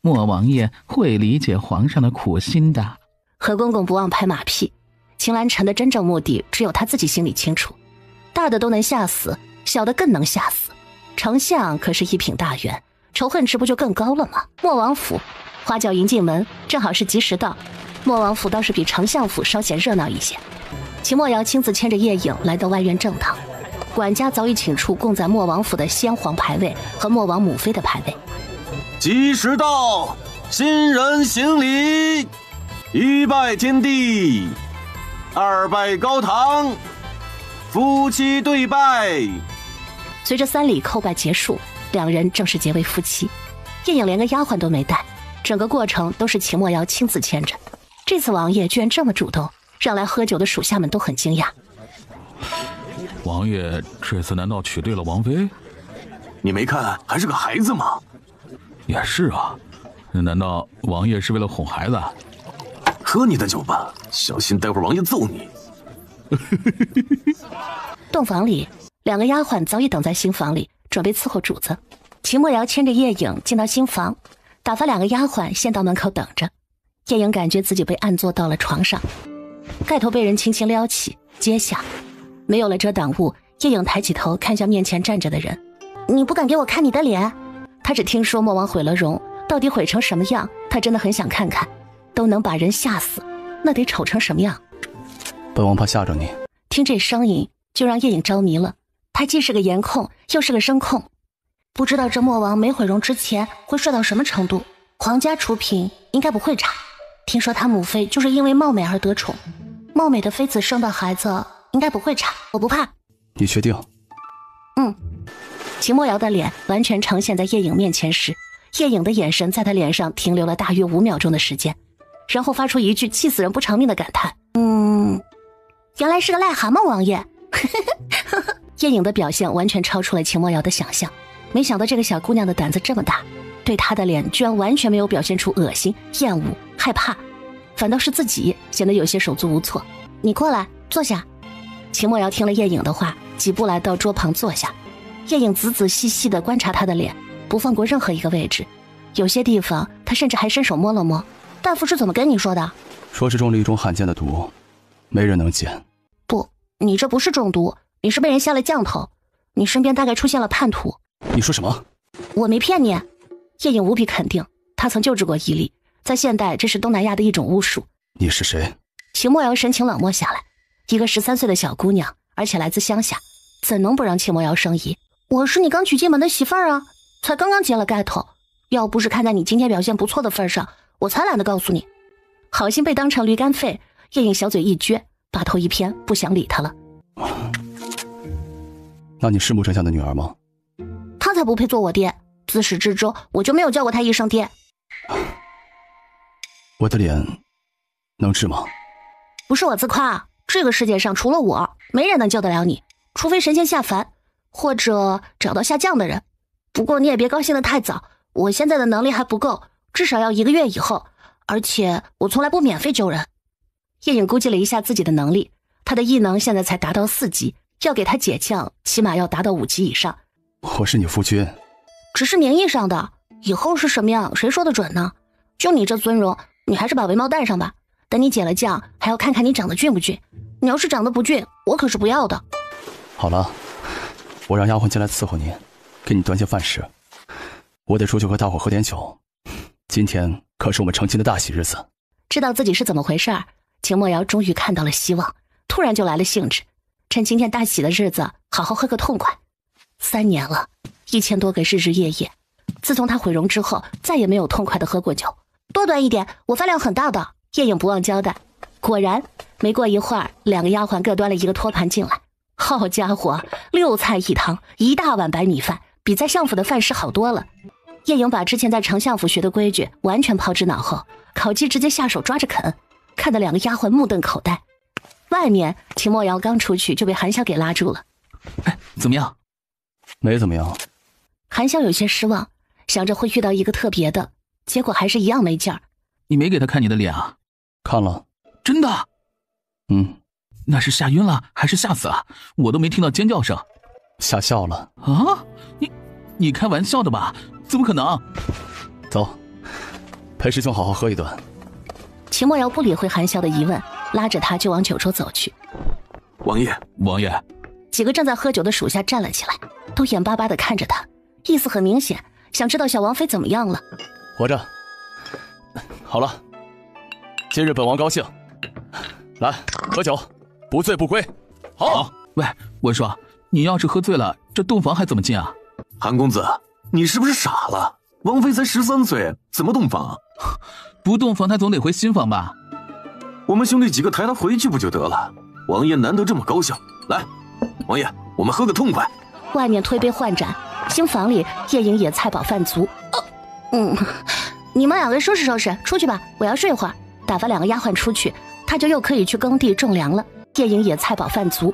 莫王爷会理解皇上的苦心的。何公公不忘拍马屁，秦兰臣的真正目的只有他自己心里清楚，大的都能吓死，小的更能吓死。丞相可是一品大员，仇恨值不就更高了吗？莫王府花轿迎进门，正好是及时到。莫王府倒是比丞相府稍显热闹一些。秦莫瑶亲自牵着叶颖来到外院正堂，管家早已请出供在莫王府的先皇牌位和莫王母妃的牌位。及时到，新人行礼，1拜天地，2拜高堂，夫妻对拜。随着3礼叩拜结束，2人正式结为夫妻。叶颖连个丫鬟都没带，整个过程都是秦莫瑶亲自牵着。这次王爷居然这么主动，让来喝酒的属下们都很惊讶。王爷这次难道娶对了王妃？你没看还是个孩子吗？也是啊，难道王爷是为了哄孩子？喝你的酒吧，小心待会儿王爷揍你。洞房里，2个丫鬟早已等在新房里，准备伺候主子。秦莫瑶牵着叶颖进到新房，打发2个丫鬟先到门口等着。叶颖感觉自己被按坐到了床上，盖头被人轻轻撩起，揭下，没有了遮挡物，叶颖抬起头看向面前站着的人。你不敢给我看你的脸？他只听说莫王毁了容，到底毁成什么样，他真的很想看看。都能把人吓死，那得丑成什么样？本王怕吓着你。听这声音就让叶颖着迷了，他既是个颜控，又是个声控，不知道这莫王没毁容之前会帅到什么程度。皇家出品应该不会差，听说他母妃就是因为貌美而得宠，貌美的妃子生的孩子应该不会差，我不怕。你确定？秦莫瑶的脸完全呈现在叶颖面前时，叶颖的眼神在他脸上停留了大约5秒钟的时间，然后发出一句气死人不偿命的感叹：原来是个癞蛤蟆王爷。叶颖的表现完全超出了秦莫瑶的想象，没想到这个小姑娘的胆子这么大，对她的脸居然完全没有表现出恶心、厌恶、害怕，反倒是自己显得有些手足无措。你过来坐下。秦莫瑶听了叶颖的话，几步来到桌旁坐下。叶颖仔仔细细地观察她的脸，不放过任何一个位置，有些地方她甚至还伸手摸了摸。大夫是怎么跟你说的？说是中了一种罕见的毒，没人能解。不，你这不是中毒，你是被人下了降头，你身边大概出现了叛徒。你说什么？我没骗你。叶颖无比肯定，他曾救治过伊利，在现代这是东南亚的一种巫术。你是谁？秦莫瑶神情冷漠下来，一个13岁的小姑娘，而且来自乡下，怎能不让秦莫瑶生疑？我是你刚娶进门的媳妇儿啊，才刚刚揭了盖头，要不是看在你今天表现不错的份上，我才懒得告诉你。好心被当成驴肝肺，叶颖小嘴一撅，把头一偏，不想理他了。那你是穆丞相的女儿吗？他才不配做我爹，自始至终我就没有叫过他一声爹。我的脸能治吗？不是我自夸，这个世界上除了我，没人能救得了你，除非神仙下凡，或者找到下降的人。不过你也别高兴得太早，我现在的能力还不够，至少要1个月以后，而且我从来不免费救人。叶颖估计了一下自己的能力，他的异能现在才达到4级，要给他解降，起码要达到5级以上。我是你夫君，只是名义上的，以后是什么样，谁说得准呢？就你这尊容，你还是把围帽戴上吧。等你解了降，还要看看你长得俊不俊。你要是长得不俊，我可是不要的。好了，我让丫鬟进来伺候您，给你端些饭食。我得出去和大伙喝点酒，今天可是我们成亲的大喜日子。知道自己是怎么回事，秦墨瑶终于看到了希望，突然就来了兴致，趁今天大喜的日子，好好喝个痛快。3年了，1000多个日日夜夜，自从他毁容之后，再也没有痛快的喝过酒。多端一点，我饭量很大的。叶颖不忘交代。果然，没过一会儿，2个丫鬟各端了1个托盘进来。好家伙，6菜1汤，1大碗白米饭，比在相府的饭食好多了。叶颖把之前在丞相府学的规矩完全抛之脑后，烤鸡直接下手抓着啃，看得2个丫鬟目瞪口呆。外面，秦墨瑶刚出去就被韩潇给拉住了。哎，怎么样？没怎么样。韩潇有些失望，想着会遇到一个特别的，结果还是一样没劲儿。你没给他看你的脸啊？看了。真的？那是吓晕了还是吓死了？我都没听到尖叫声。吓笑了。啊？你开玩笑的吧？怎么可能？走，陪师兄好好喝一顿。秦墨瑶不理会韩潇的疑问，拉着他就往酒桌走去。王爷，王爷。几个正在喝酒的属下站了起来，都眼巴巴地看着他，意思很明显，想知道小王妃怎么样了。活着。好了，今日本王高兴，来喝酒，不醉不归。好。喂，我说，你要是喝醉了，这洞房还怎么进啊？韩公子，你是不是傻了？王妃才13岁，怎么洞房？不洞房，她总得回新房吧？我们兄弟几个抬她回去不就得了？王爷难得这么高兴，来，王爷，我们喝个痛快。外面推杯换盏，新房里叶颖也菜饱饭足。你们2个收拾收拾，出去吧，我要睡会儿。打发2个丫鬟出去，他就又可以去耕地种粮了。叶颖也菜饱饭足。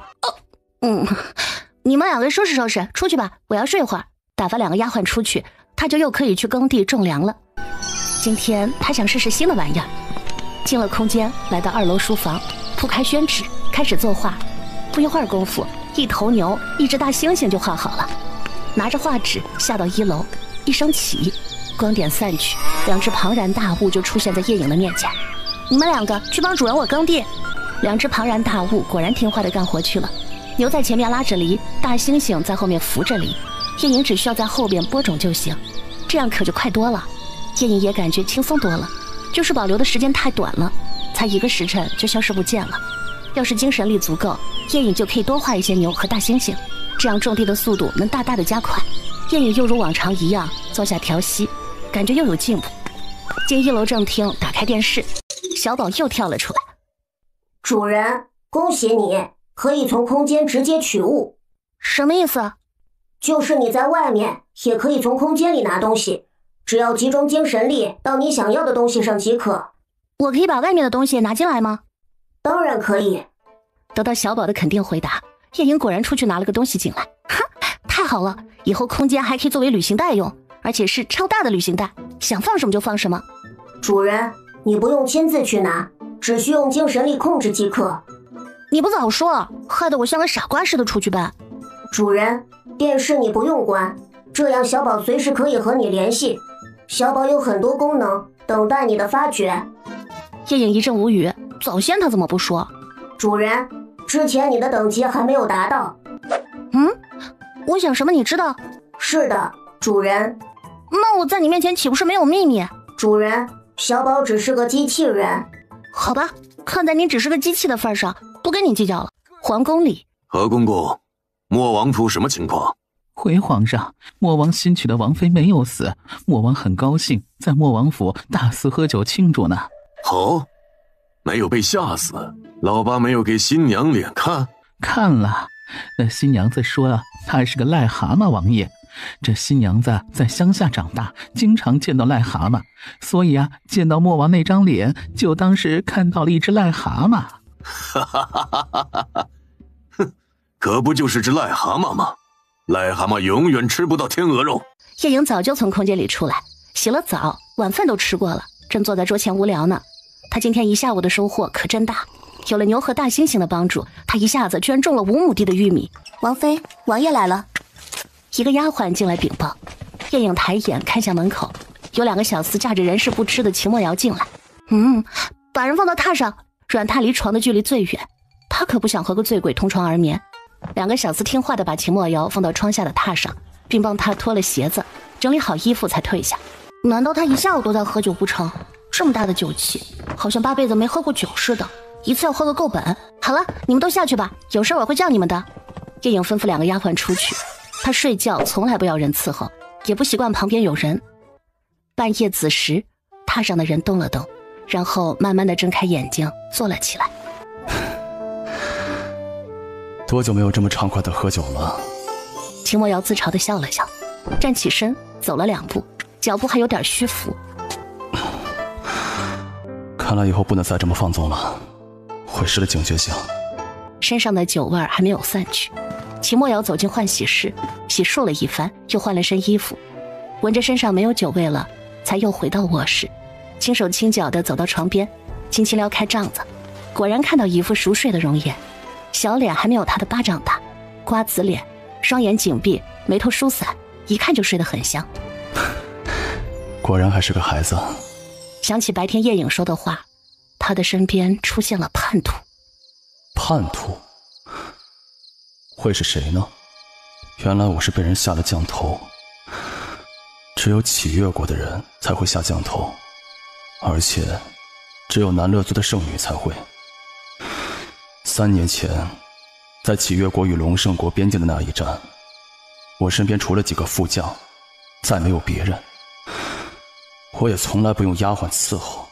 你们2个收拾收拾，出去吧，我要睡会儿。打发2个丫鬟出去，他就又可以去耕地种粮了。今天他想试试新的玩意儿。进了空间，来到2楼书房，铺开宣纸，开始作画。不一会儿功夫，1头牛1只大猩猩就画好了。拿着画纸下到1楼，一声起，光点散去，2只庞然大物就出现在叶颖的面前。你们2个去帮主人我耕地。2只庞然大物果然听话的干活去了。牛在前面拉着犁，大猩猩在后面扶着犁，叶颖只需要在后边播种就行，这样可就快多了。叶颖也感觉轻松多了，就是保留的时间太短了，才1个时辰就消失不见了。要是精神力足够，叶颖就可以多画一些牛和大猩猩，这样种地的速度能大大的加快。叶颖又如往常一样坐下调息，感觉又有进步。进1楼正厅，打开电视，小宝又跳了出来。主人，恭喜你，可以从空间直接取物。什么意思？就是你在外面也可以从空间里拿东西，只要集中精神力到你想要的东西上即可。我可以把外面的东西拿进来吗？当然可以。得到小宝的肯定回答，叶颖果然出去拿了个东西进来。太好了，以后空间还可以作为旅行袋用，而且是超大的旅行袋，想放什么就放什么。主人，你不用亲自去拿，只需用精神力控制即可。你不早说，害得我像个傻瓜似的出去搬。主人，电视你不用关，这样小宝随时可以和你联系。小宝有很多功能等待你的发掘。叶颖一阵无语，早先他怎么不说？主人，之前你的等级还没有达到。我想什么你知道？是的，主人。那我在你面前岂不是没有秘密？主人，小宝只是个机器人。好吧，看在你只是个机器的份上，不跟你计较了。皇宫里，何公公，莫王府什么情况？回皇上，莫王新娶的王妃没有死，莫王很高兴，在莫王府大肆喝酒庆祝呢。好，没有被吓死，老八没有给新娘脸看？看了，那新娘子说她是个癞蛤蟆王爷，这新娘子在乡下长大，经常见到癞蛤蟆，所以见到莫王那张脸，就当是看到了一只癞蛤蟆。哈哈哈哈哈哈！哼，可不就是只癞蛤蟆吗？癞蛤蟆永远吃不到天鹅肉。叶颖早就从空间里出来，洗了澡，晚饭都吃过了，正坐在桌前无聊呢。他今天一下午的收获可真大，有了牛和大猩猩的帮助，他一下子居然种了5亩地的玉米。王妃，王爷来了。一个丫鬟进来禀报。叶颖抬眼看向门口，有2个小厮架着人事不知的秦墨瑶进来。把人放到榻上。软榻离床的距离最远，他可不想和个醉鬼同床而眠。2个小厮听话的把秦墨瑶放到窗下的榻上，并帮他脱了鞋子，整理好衣服才退下。难道他一下午都在喝酒不成？这么大的酒气，好像8辈子没喝过酒似的，一次要喝个够本。好了，你们都下去吧，有事我会叫你们的。叶颖吩咐2个丫鬟出去。他睡觉从来不要人伺候，也不习惯旁边有人。半夜子时，榻上的人动了动，然后慢慢的睁开眼睛坐了起来。多久没有这么畅快的喝酒了？秦墨瑶自嘲的笑了笑，站起身走了2步，脚步还有点虚浮。看来以后不能再这么放纵了，会失了警觉性。身上的酒味还没有散去，秦墨瑶走进换洗室，洗漱了一番，又换了身衣服，闻着身上没有酒味了，才又回到卧室，轻手轻脚地走到床边，轻轻撩开帐子，果然看到一副熟睡的容颜，小脸还没有他的巴掌大，瓜子脸，双眼紧闭，眉头疏散，一看就睡得很香。果然还是个孩子。想起白天叶颖说的话，他的身边出现了叛徒。叛徒？会是谁呢？原来我是被人下了降头。只有启越国的人才会下降头，而且只有南乐族的圣女才会。3年前，在启越国与龙圣国边境的那一战，我身边除了几个副将，再没有别人。我也从来不用丫鬟伺候。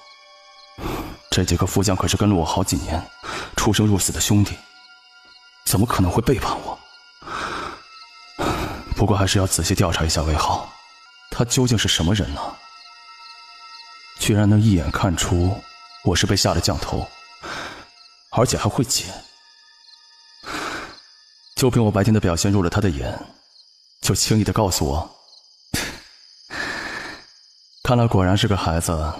这几个副将可是跟了我好几年，出生入死的兄弟，怎么可能会背叛我？不过还是要仔细调查一下为好，他究竟是什么人呢？居然能一眼看出我是被下了降头，而且还会解。就凭我白天的表现入了他的眼，就轻易地告诉我？看来果然是个孩子，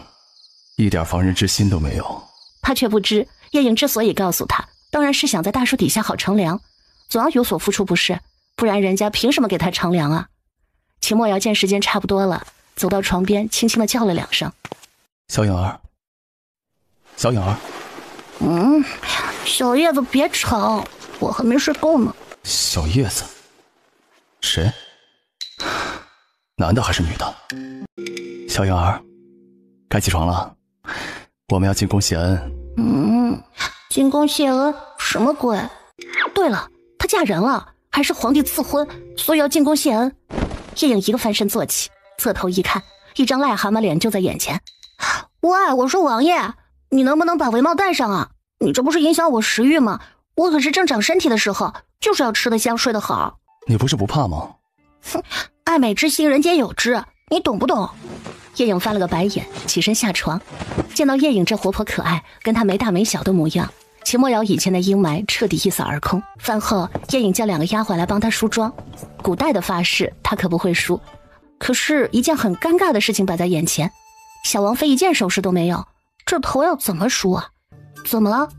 一点防人之心都没有。他却不知，叶颖之所以告诉他，当然是想在大树底下好乘凉，总要有所付出不是？不然人家凭什么给他乘凉啊？秦墨瑶见时间差不多了，走到床边，轻轻地叫了2声：“小颖儿，小颖儿。”小叶子别吵，我还没睡够呢。小叶子？谁？男的还是女的？小颖儿，该起床了，我们要进宫谢恩。进宫谢恩？什么鬼？对了，她嫁人了，还是皇帝赐婚，所以要进宫谢恩。叶颖一个翻身坐起，侧头一看，一张癞蛤蟆脸就在眼前。喂，我说王爷，你能不能把帷帽戴上啊？你这不是影响我食欲吗？我可是正长身体的时候，就是要吃得香，睡得好。你不是不怕吗？爱美之心，人皆有之，你懂不懂？叶颖翻了个白眼，起身下床。见到叶颖这活泼可爱，跟她没大没小的模样，秦墨瑶以前的阴霾彻底一扫而空。饭后，叶颖叫2个丫鬟来帮她梳妆。古代的发饰她可不会梳，可是一件很尴尬的事情摆在眼前，小王妃一件首饰都没有，这头要怎么梳啊？怎么了？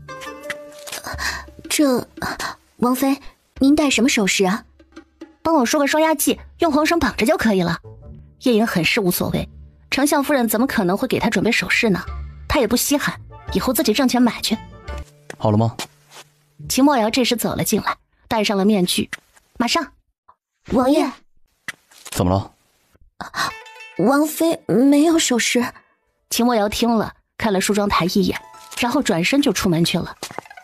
王妃，您戴什么首饰啊？帮我梳个双压髻，用红绳绑着就可以了。叶颖很是无所谓，丞相夫人怎么可能会给她准备首饰呢？她也不稀罕，以后自己挣钱买去。好了吗？秦墨瑶这时走了进来，戴上了面具。马上。王爷。怎么了？王妃没有首饰。秦墨瑶听了，看了梳妆台一眼，然后转身就出门去了。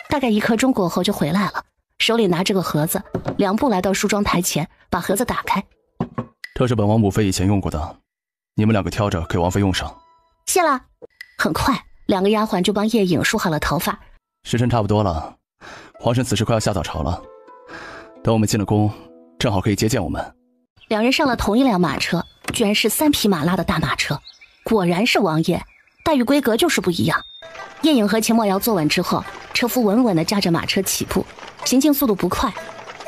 大概1刻钟过后就回来了，手里拿着个盒子，2步来到梳妆台前，把盒子打开。这是本王母妃以前用过的，你们2个挑着给王妃用上。谢了。很快2个丫鬟就帮叶颖梳好了头发。时辰差不多了，皇上此时快要下早朝了，等我们进了宫，正好可以接见我们。2人上了同一辆马车，居然是3匹马拉的大马车，果然是王爷，待遇规格就是不一样。叶颖和秦墨瑶坐稳之后，车夫稳稳地驾着马车起步，行进速度不快。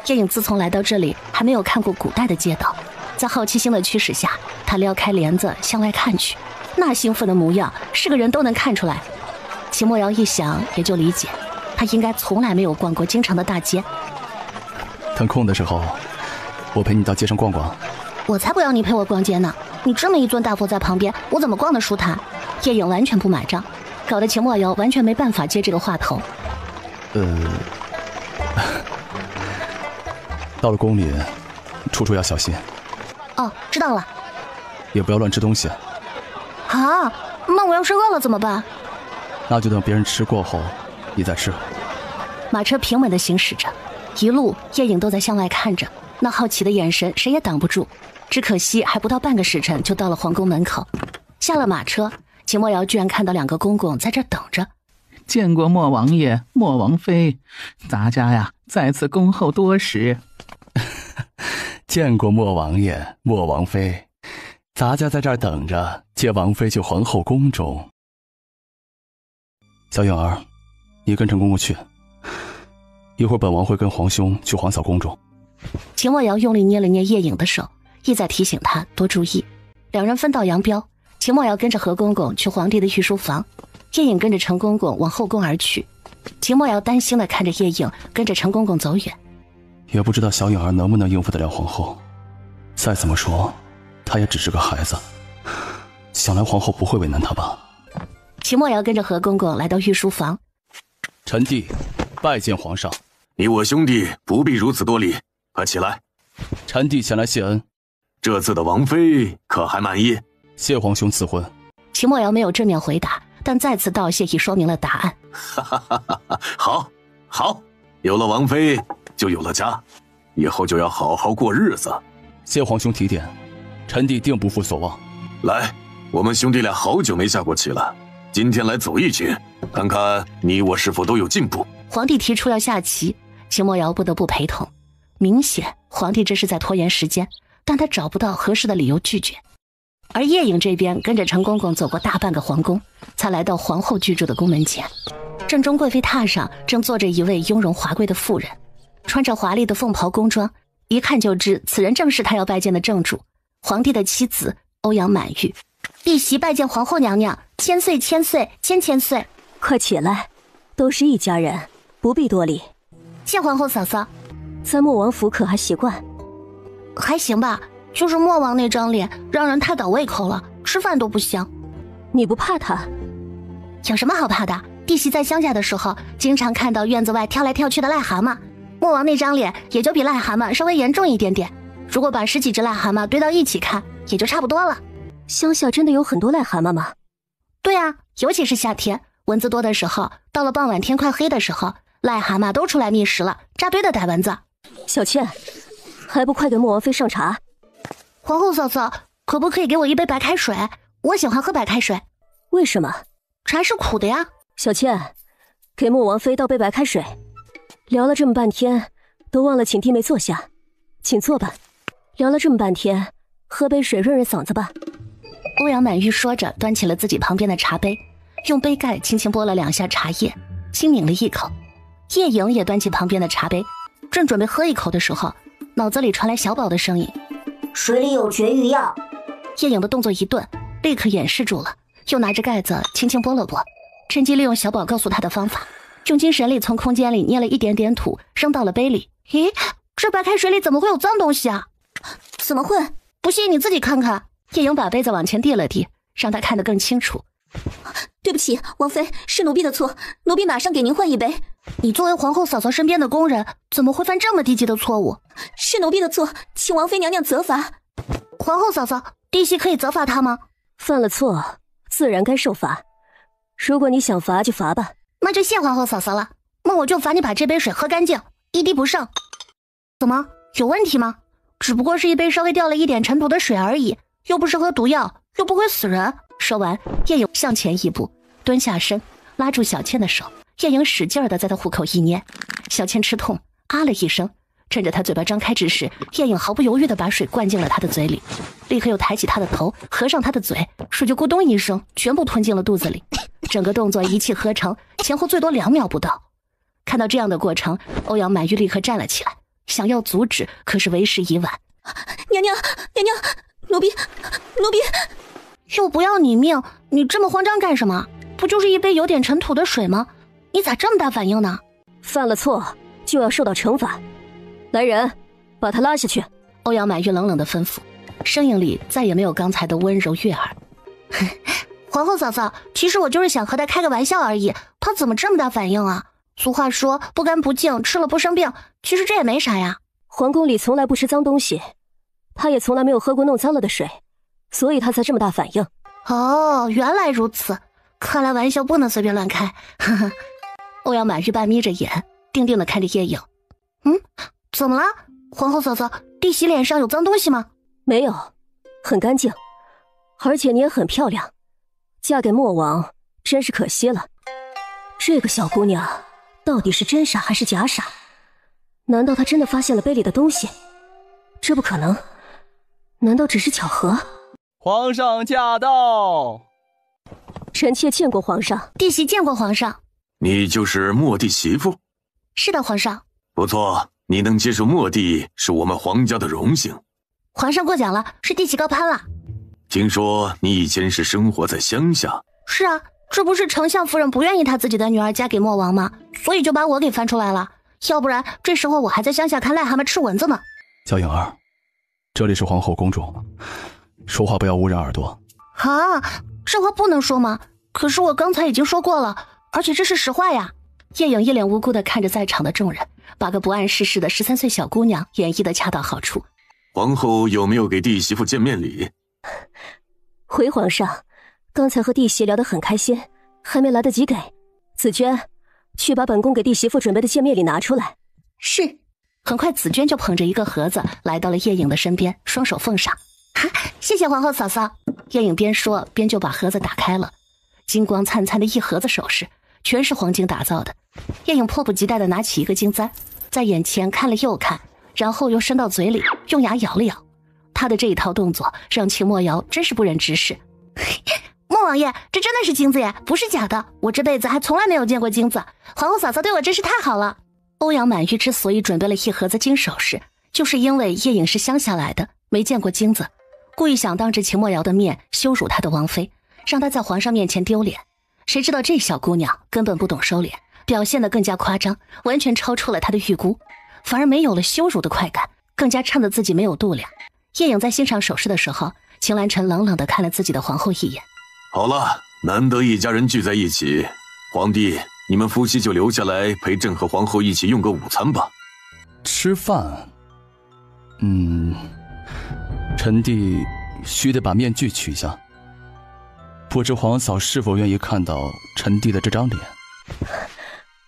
叶颖自从来到这里，还没有看过古代的街道，在好奇心的驱使下，他撩开帘子向外看去，那兴奋的模样是个人都能看出来。秦墨瑶一想也就理解，他应该从来没有逛过京城的大街。等空的时候，我陪你到街上逛逛。我才不要你陪我逛街呢！你这么一尊大佛在旁边，我怎么逛得舒坦？叶颖完全不买账，搞得秦墨瑶完全没办法接这个话头。到了宫里，处处要小心。哦，知道了。也不要乱吃东西。啊，那我要是饿了怎么办？那就等别人吃过后，你再吃。马车平稳地行驶着，一路叶颖都在向外看着，那好奇的眼神谁也挡不住。只可惜还不到半个时辰就到了皇宫门口。下了马车，秦墨瑶居然看到2个公公在这等着。见过莫王爷、莫王妃，咱家呀在此恭候多时。见过莫王爷、莫王妃，咱家在这儿等着接王妃去皇后宫中。小颖儿，你跟陈公公去，一会儿本王会跟皇兄去皇嫂宫中。秦墨瑶用力捏了捏叶颖的手，意在提醒他多注意。2人分道扬镳，秦墨瑶跟着何公公去皇帝的御书房，叶颖跟着陈公公往后宫而去。秦墨瑶担心地看着叶颖跟着陈公公走远，也不知道小颖儿能不能应付得了皇后。再怎么说，她也只是个孩子，想来皇后不会为难她吧。秦墨瑶跟着何公公来到御书房。臣弟拜见皇上。你我兄弟不必如此多礼，快起来。臣弟前来谢恩。这次的王妃可还满意？谢皇兄赐婚。秦墨瑶没有正面回答，但再次道谢已说明了答案。好，好，有了王妃就有了家，以后就要好好过日子。谢皇兄提点，臣弟定不负所望。来，我们兄弟俩好久没下过棋了，今天来走一局，看看你我是否都有进步。皇帝提出要下棋，秦墨瑶不得不陪同。明显皇帝这是在拖延时间，但他找不到合适的理由拒绝。而叶颖这边跟着陈公公走过大半个皇宫，才来到皇后居住的宫门前。正中贵妃榻上正坐着一位雍容华贵的妇人，穿着华丽的凤袍宫装，一看就知此人正是他要拜见的正主，皇帝的妻子欧阳满玉。弟媳拜见皇后娘娘，千岁千岁千千岁。快起来，都是一家人，不必多礼。谢皇后嫂嫂。在莫王府可还习惯？还行吧，就是莫王那张脸让人太倒胃口了，吃饭都不香。你不怕他？有什么好怕的？弟媳在乡下的时候，经常看到院子外跳来跳去的癞蛤蟆。莫王那张脸也就比癞蛤蟆稍微严重一点点，如果把10几只癞蛤蟆堆到一起看，也就差不多了。乡下真的有很多癞蛤蟆吗？对啊，尤其是夏天蚊子多的时候，到了傍晚天快黑的时候，癞蛤蟆都出来觅食了，扎堆的逮蚊子。小倩，还不快给莫王妃上茶？皇后嫂嫂，可不可以给我一杯白开水？我喜欢喝白开水。为什么？茶是苦的呀。小倩，给莫王妃倒杯白开水。聊了这么半天，都忘了请弟妹坐下，请坐吧。聊了这么半天，喝杯水润润嗓子吧。欧阳满玉说着，端起了自己旁边的茶杯，用杯盖轻轻拨了2下茶叶，轻抿了一口。叶颖也端起旁边的茶杯，正准备喝一口的时候，脑子里传来小宝的声音：“水里有绝育药。”叶颖的动作一顿，立刻掩饰住了，又拿着盖子轻轻拨了拨，趁机利用小宝告诉他的方法，用精神力从空间里捏了一点点土，扔到了杯里。咦，这白开水里怎么会有脏东西啊？怎么会？不信你自己看看。叶颖把杯子往前递了递，让他看得更清楚。对不起，王妃，是奴婢的错，奴婢马上给您换一杯。你作为皇后嫂嫂身边的宫人，怎么会犯这么低级的错误？是奴婢的错，请王妃娘娘责罚。皇后嫂嫂，弟媳可以责罚他吗？犯了错，自然该受罚。如果你想罚就罚吧。那就谢皇后嫂嫂了。那我就罚你把这杯水喝干净，一滴不剩。怎么，有问题吗？只不过是一杯稍微掉了一点尘土的水而已，又不是喝毒药，又不会死人。说完，叶颖向前一步，蹲下身，拉住小倩的手。叶颖使劲地在她虎口一捏，小倩吃痛，啊了一声。趁着她嘴巴张开之时，叶颖毫不犹豫地把水灌进了她的嘴里，立刻又抬起她的头，合上她的嘴，水就咕咚一声，全部吞进了肚子里。整个动作一气呵成，前后最多2秒不到。看到这样的过程，欧阳满玉立刻站了起来，想要阻止，可是为时已晚。娘娘，奴婢。又不要你命，你这么慌张干什么？不就是一杯有点尘土的水吗？你咋这么大反应呢？犯了错就要受到惩罚。来人，把他拉下去。欧阳满玉冷冷的吩咐，声音里再也没有刚才的温柔悦耳。皇后嫂嫂，其实我就是想和他开个玩笑而已，他怎么这么大反应啊？俗话说不干不净，吃了不生病，其实这也没啥呀。皇宫里从来不吃脏东西，他也从来没有喝过弄脏了的水，所以他才这么大反应。哦，原来如此，看来玩笑不能随便乱开。呵呵。欧阳满玉半眯着眼，定定地看着叶影。怎么了？皇后嫂嫂，弟媳脸上有脏东西吗？没有，很干净，而且你也很漂亮，嫁给莫王真是可惜了。这个小姑娘到底是真傻还是假傻？难道她真的发现了杯里的东西？这不可能，难道只是巧合？皇上驾到！臣妾见过皇上。弟媳见过皇上。你就是莫弟媳妇？是的，皇上。不错，你能接受莫弟是我们皇家的荣幸。皇上过奖了，是弟媳高攀了。听说你以前是生活在乡下。是啊，这不是丞相夫人不愿意她自己的女儿嫁给莫王吗？所以就把我给翻出来了，要不然这时候我还在乡下看癞蛤蟆吃蚊子呢。小颖儿，这里是皇后宫中，说话不要污染耳朵。啊，这话不能说吗？可是我刚才已经说过了，而且这是实话呀。叶颖一脸无辜地看着在场的众人，把个不谙世事的13岁小姑娘演绎得恰到好处。皇后有没有给弟媳妇见面礼？回皇上，刚才和弟媳聊得很开心，还没来得及给。紫娟，去把本宫给弟媳妇准备的见面礼拿出来。是。很快紫娟就捧着一个盒子来到了叶颖的身边，双手奉上。谢谢皇后嫂嫂。叶颖边说边就把盒子打开了，金光灿灿的一盒子首饰，全是黄金打造的。叶颖迫不及待地拿起一个金簪，在眼前看了又看，然后又伸到嘴里，用牙咬了咬。他的这一套动作让秦墨瑶真是不忍直视。莫王爷，这真的是金子耶，不是假的。我这辈子还从来没有见过金子，皇后嫂嫂对我真是太好了。欧阳满玉之所以准备了一盒子金首饰，就是因为叶颖是乡下来的，没见过金子，故意想当着秦墨瑶的面羞辱她的王妃，让她在皇上面前丢脸。谁知道这小姑娘根本不懂收敛，表现得更加夸张，完全超出了她的预估，反而没有了羞辱的快感，更加衬得自己没有度量。叶颖在欣赏首饰的时候，秦兰尘冷冷地看了自己的皇后一眼。好了，难得一家人聚在一起，皇帝，你们夫妻就留下来陪朕和皇后一起用个午餐吧。吃饭？臣弟须得把面具取下，不知皇嫂是否愿意看到臣弟的这张脸？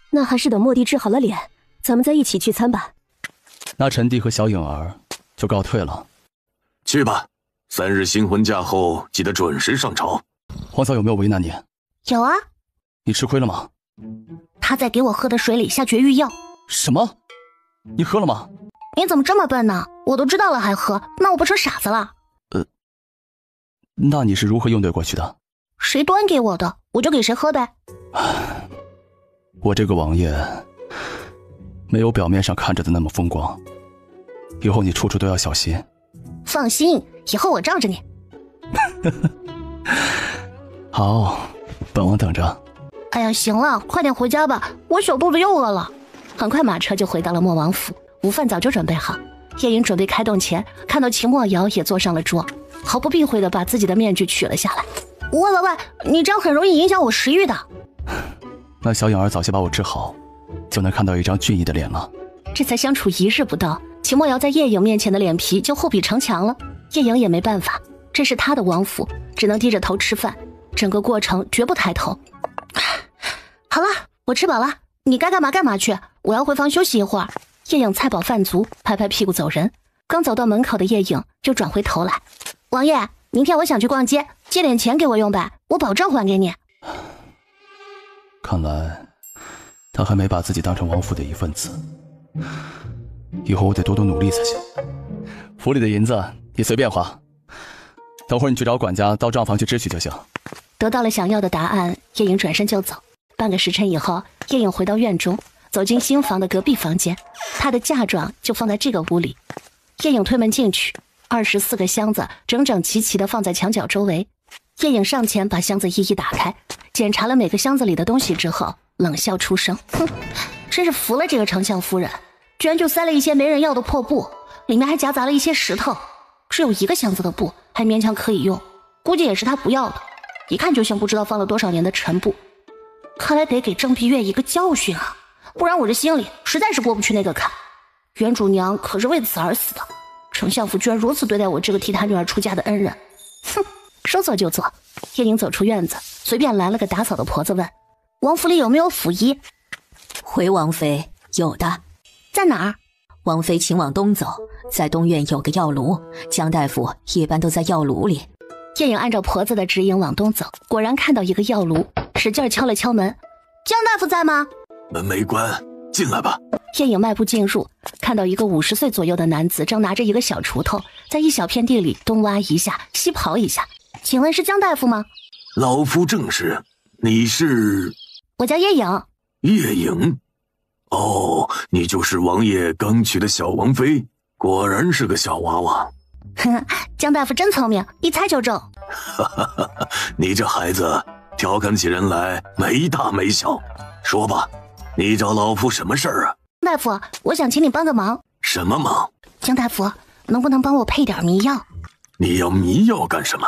那还是等莫弟治好了脸，咱们再一起聚餐吧。那臣弟和小颖儿就告退了。去吧，3日新婚嫁后记得准时上朝。皇嫂有没有为难你？有啊。你吃亏了吗？他在给我喝的水里下绝育药。什么？你喝了吗？你怎么这么笨呢？我都知道了还喝，那我不成傻子了？那你是如何应对过去的？谁端给我的，我就给谁喝呗。我这个王爷没有表面上看着的那么风光，以后你处处都要小心。放心，以后我罩着你。好，本王等着。哎呀，行了，快点回家吧，我小肚子又饿了。很快马车就回到了莫王府，午饭早就准备好。叶颖准备开动前，看到秦墨瑶也坐上了桌，毫不避讳地把自己的面具取了下来。喂，你这样很容易影响我食欲的。那小颖儿早些把我治好，就能看到一张俊逸的脸了。这才相处1日不到，秦墨瑶在叶颖面前的脸皮就厚比城墙了。叶颖也没办法，这是他的王府，只能低着头吃饭，整个过程绝不抬头。好了，我吃饱了，你该干嘛干嘛去，我要回房休息一会儿。叶颖菜饱饭足，拍拍屁股走人。刚走到门口的叶颖就转回头来：王爷，明天我想去逛街，借点钱给我用呗，我保证还给你。看来他还没把自己当成王府的一份子，以后我得多多努力才行。府里的银子你随便花，等会儿你去找管家到账房去支取就行。得到了想要的答案，叶颖转身就走。半个时辰以后，叶颖回到院中，走进新房的隔壁房间，她的嫁妆就放在这个屋里。叶颖推门进去， 24个箱子整整齐齐地放在墙角周围。叶颖上前把箱子一一打开，检查了每个箱子里的东西之后，冷笑出声：“哼，真是服了这个丞相夫人，居然就塞了一些没人要的破布，里面还夹杂了一些石头。只有一个箱子的布还勉强可以用，估计也是他不要的，一看就像不知道放了多少年的陈布。看来得给郑碧月一个教训啊，不然我这心里实在是过不去那个坎。原主娘可是为此而死的，丞相府居然如此对待我这个替他女儿出嫁的恩人，哼！”说做就做，叶颖走出院子，随便拦了个打扫的婆子问：“王府里有没有府医？”回王妃，有的。在哪儿？王妃请往东走，在东院有个药炉，江大夫一般都在药炉里。叶颖按照婆子的指引往东走，果然看到一个药炉，使劲敲了敲门：“江大夫在吗？”门没关，进来吧。叶颖迈步进入，看到一个50岁左右的男子正拿着一个小锄头，在一小片地里东挖一下西刨一下。请问是江大夫吗？老夫正是。你是？我叫叶颖。叶颖？哦，你就是王爷刚娶的小王妃，果然是个小娃娃。江大夫真聪明，一猜就中。你这孩子调侃起人来没大没小。说吧，你找老夫什么事儿啊？大夫，我想请你帮个忙。什么忙？江大夫，能不能帮我配点迷药？你要迷药干什么？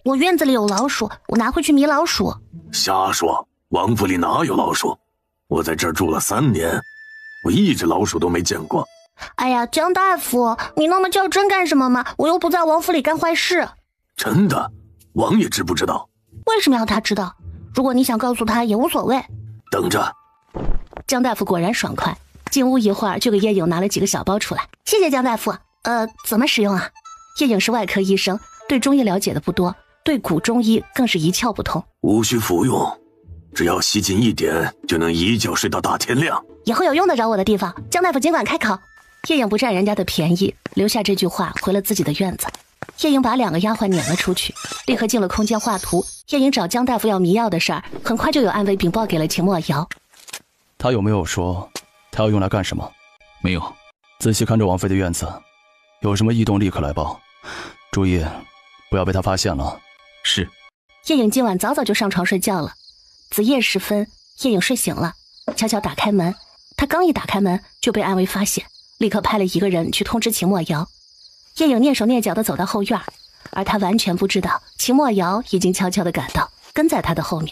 我院子里有老鼠，我拿回去迷老鼠。瞎说，王府里哪有老鼠？我在这儿住了3年，我一只老鼠都没见过。哎呀，江大夫，你那么较真干什么嘛？我又不在王府里干坏事。真的？王爷知不知道？为什么要他知道？如果你想告诉他也无所谓。等着。江大夫果然爽快，进屋一会儿就给叶颖拿了几个小包出来。谢谢江大夫。怎么使用啊？叶颖是外科医生，对中医了解的不多，对古中医更是一窍不通。无需服用，只要吸进一点，就能一觉睡到大天亮。以后有用得着我的地方，江大夫尽管开口。叶颖不占人家的便宜，留下这句话回了自己的院子。叶颖把2个丫鬟撵了出去，立刻进了空间画图。叶颖找江大夫要迷药的事儿，很快就有暗卫禀报给了秦墨瑶。他有没有说他要用来干什么？没有。仔细看着王妃的院子，有什么异动立刻来报，注意不要被他发现了。是。叶颖今晚早早就上床睡觉了。子夜时分，叶颖睡醒了，悄悄打开门。他刚一打开门，就被暗卫发现，立刻派了一个人去通知秦墨瑶。叶颖蹑手蹑脚地走到后院，而他完全不知道秦墨瑶已经悄悄地赶到，跟在他的后面。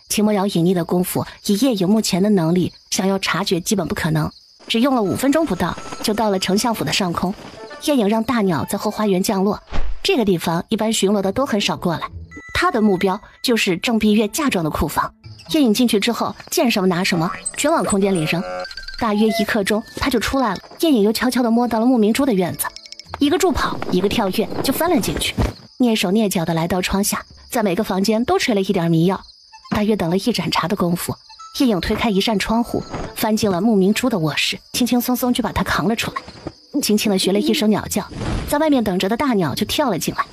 秦墨瑶隐匿的功夫，以叶颖目前的能力，想要察觉基本不可能。只用了5分钟不到，就到了丞相府的上空。叶颖让大鸟在后花园降落，这个地方一般巡逻的都很少过来。他的目标就是郑碧月嫁妆的库房。叶颖进去之后，见什么拿什么，全往空间里扔。大约1刻钟，他就出来了。叶颖又悄悄地摸到了慕明珠的院子，一个助跑，一个跳跃，就翻了进去。蹑手蹑脚地来到窗下，在每个房间都吹了一点迷药。大约等了1盏茶的功夫，叶颖推开一扇窗户，翻进了慕明珠的卧室，轻轻松松就把她扛了出来。轻轻地学了一声鸟叫，在外面等着的大鸟就跳了进来。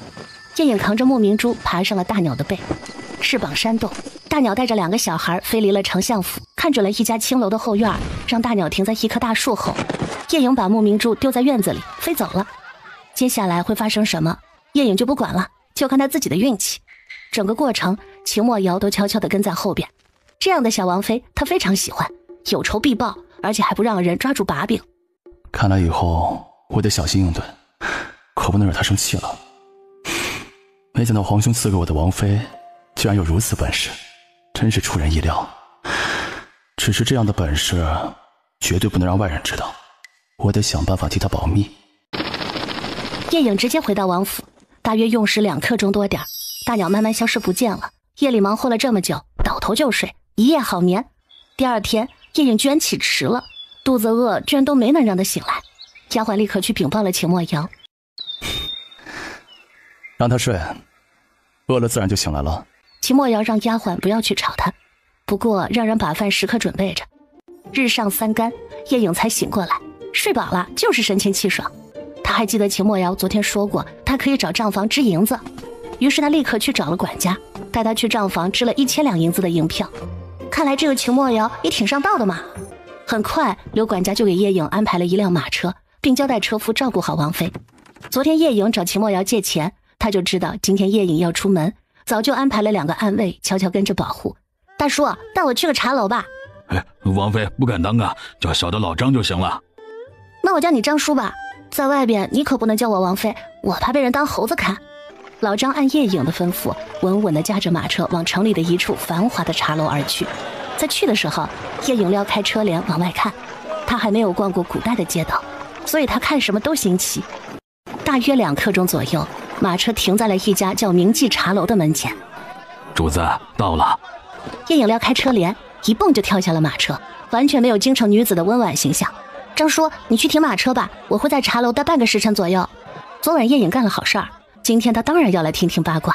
叶颖扛着慕明珠爬上了大鸟的背，翅膀扇动，大鸟带着2个小孩飞离了丞相府，看准了一家青楼的后院，让大鸟停在一棵大树后。叶颖把慕明珠丢在院子里，飞走了。接下来会发生什么，叶颖就不管了，就看他自己的运气。整个过程，秦墨瑶都悄悄地跟在后边。这样的小王妃，她非常喜欢，有仇必报，而且还不让人抓住把柄。看来以后我得小心应对，可不能惹他生气了。没想到皇兄赐给我的王妃居然有如此本事，真是出人意料。只是这样的本事绝对不能让外人知道，我得想办法替他保密。叶颖直接回到王府，大约用时2刻钟多点，大鸟慢慢消失不见了。夜里忙活了这么久，倒头就睡，一夜好眠。第2天，叶颖居然起迟了，肚子饿居然都没能让他醒来。丫鬟立刻去禀报了秦墨瑶。让他睡，饿了自然就醒来了。秦墨瑶让丫鬟不要去吵他，不过让人把饭时刻准备着。日上3竿，叶颖才醒过来，睡饱了就是神清气爽。他还记得秦墨瑶昨天说过，他可以找账房支银子，于是他立刻去找了管家，带他去账房支了1000两银子的银票。看来这个秦墨瑶也挺上道的嘛。很快，刘管家就给叶颖安排了1辆马车，并交代车夫照顾好王妃。昨天叶颖找秦墨瑶借钱，他就知道今天叶颖要出门，早就安排了2个暗卫悄悄跟着保护。大叔，带我去个茶楼吧。王妃不敢当啊，叫小的老张就行了。那我叫你张叔吧，在外边你可不能叫我王妃，我怕被人当猴子看。老张按叶颖的吩咐，稳稳地驾着马车往城里的一处繁华的茶楼而去。在去的时候，叶颖撩开车帘往外看，他还没有逛过古代的街道，所以他看什么都新奇。大约2刻钟左右，马车停在了一家叫明记茶楼的门前。主子到了。叶颖撩开车帘，一蹦就跳下了马车，完全没有京城女子的温婉形象。张叔，你去停马车吧，我会在茶楼待半个时辰左右。昨晚叶颖干了好事儿，今天他当然要来听听八卦。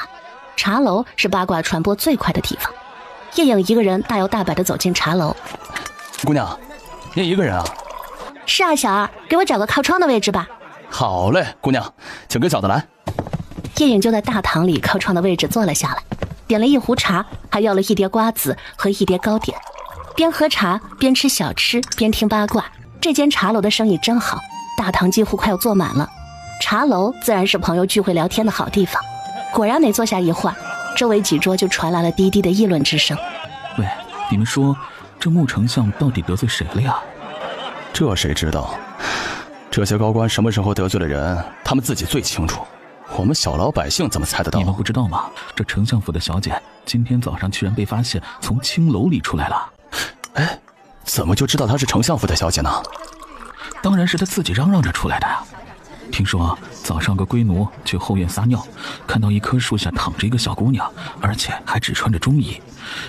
茶楼是八卦传播最快的地方。叶颖一个人大摇大摆地走进茶楼。姑娘，您一个人啊？是啊，小二，给我找个靠窗的位置吧。好嘞，姑娘，请跟小的来。叶颖就在大堂里靠窗的位置坐了下来，点了一壶茶，还要了一碟瓜子和一碟糕点。边喝茶边吃小吃边听八卦，这间茶楼的生意真好，大堂几乎快要坐满了。茶楼自然是朋友聚会聊天的好地方。果然没坐下一会儿，周围几桌就传来了低低的议论之声。喂，你们说这穆丞相到底得罪谁了呀？这谁知道？这些高官什么时候得罪了人，他们自己最清楚。我们小老百姓怎么猜得到？你们不知道吗？这丞相府的小姐今天早上居然被发现从青楼里出来了。哎，怎么就知道她是丞相府的小姐呢？当然是她自己嚷嚷着出来的呀。听说早上个龟奴去后院撒尿，看到一棵树下躺着一个小姑娘，而且还只穿着中衣。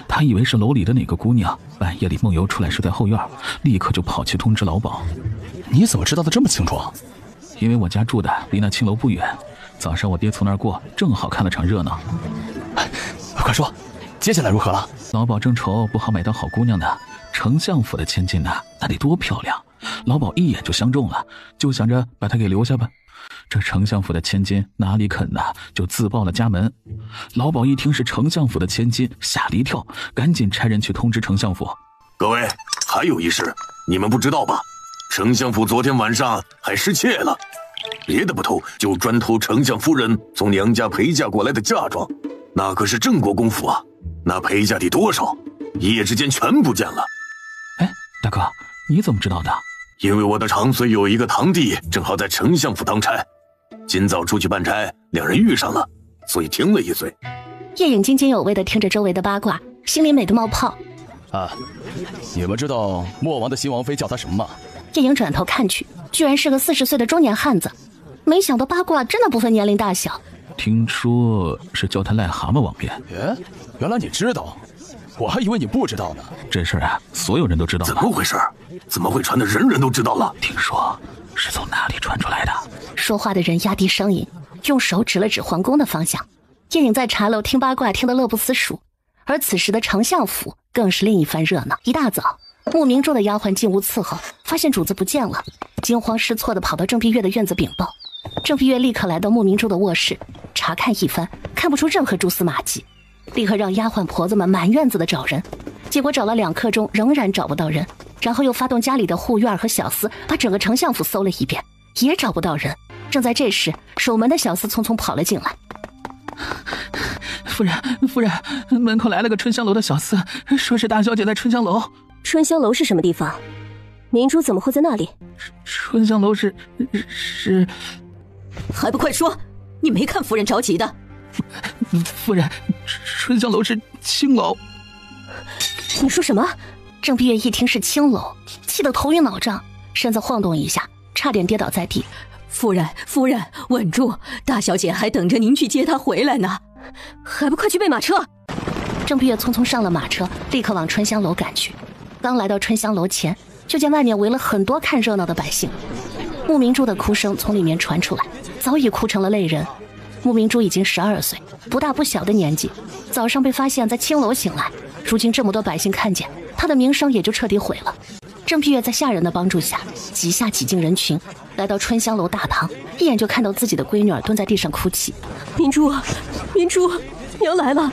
他以为是楼里的哪个姑娘半夜里梦游出来睡在后院，立刻就跑去通知老鸨。你怎么知道的这么清楚啊？因为我家住的离那青楼不远，早上我爹从那儿过，正好看了场热闹。快说，接下来如何了？老鸨正愁不好买到好姑娘呢，丞相府的千金呢，那得多漂亮。老鸨一眼就相中了，就想着把她给留下吧。这丞相府的千金哪里肯呐，就自报了家门。老鸨一听是丞相府的千金，吓了一跳，赶紧差人去通知丞相府。各位，还有一事，你们不知道吧？丞相府昨天晚上还失窃了，别的不偷，就专偷丞相夫人从娘家陪嫁过来的嫁妆，那可是郑国公府啊，那陪嫁得多少，一夜之间全不见了。哎，大哥，你怎么知道的？因为我的长孙有一个堂弟正好在丞相府当差，今早出去办差，两人遇上了，所以听了一嘴。叶颖津津有味地听着周围的八卦，心里美得冒泡。啊，你们知道莫王的新王妃叫他什么吗？叶颖转头看去，居然是个40岁的中年汉子。没想到八卦真的不分年龄大小。听说是叫他癞蛤蟆王爷。原来你知道，我还以为你不知道呢。这事儿啊，所有人都知道了。怎么回事？怎么会传得人人都知道了？听说是从哪里传出来的？说话的人压低声音，用手指了指皇宫的方向。叶颖在茶楼听八卦听得乐不思蜀，而此时的丞相府更是另一番热闹。一大早，慕明珠的丫鬟进屋伺候，发现主子不见了，惊慌失措地跑到郑碧月的院子禀报。郑碧月立刻来到慕明珠的卧室，查看一番，看不出任何蛛丝马迹，立刻让丫鬟婆子们满院子的找人。结果找了2刻钟，仍然找不到人，然后又发动家里的护院和小厮，把整个丞相府搜了一遍，也找不到人。正在这时，守门的小厮匆匆跑了进来。夫人，门口来了个春香楼的小厮，说是大小姐在春香楼。春香楼是什么地方？明珠怎么会在那里？春香楼是……还不快说！你没看夫人着急的？夫人，春香楼是青楼。你说什么？郑碧月一听是青楼，气得头晕脑胀，身子晃动一下，差点跌倒在地。夫人，稳住！大小姐还等着您去接她回来呢，还不快去备马车！郑碧月匆匆上了马车，立刻往春香楼赶去。刚来到春香楼前，就见外面围了很多看热闹的百姓。慕明珠的哭声从里面传出来，早已哭成了泪人。慕明珠已经12岁，不大不小的年纪，早上被发现在青楼醒来，如今这么多百姓看见，她的名声也就彻底毁了。郑碧月在下人的帮助下，几下挤进人群，来到春香楼大堂，一眼就看到自己的闺女儿蹲在地上哭泣。明珠，娘来了！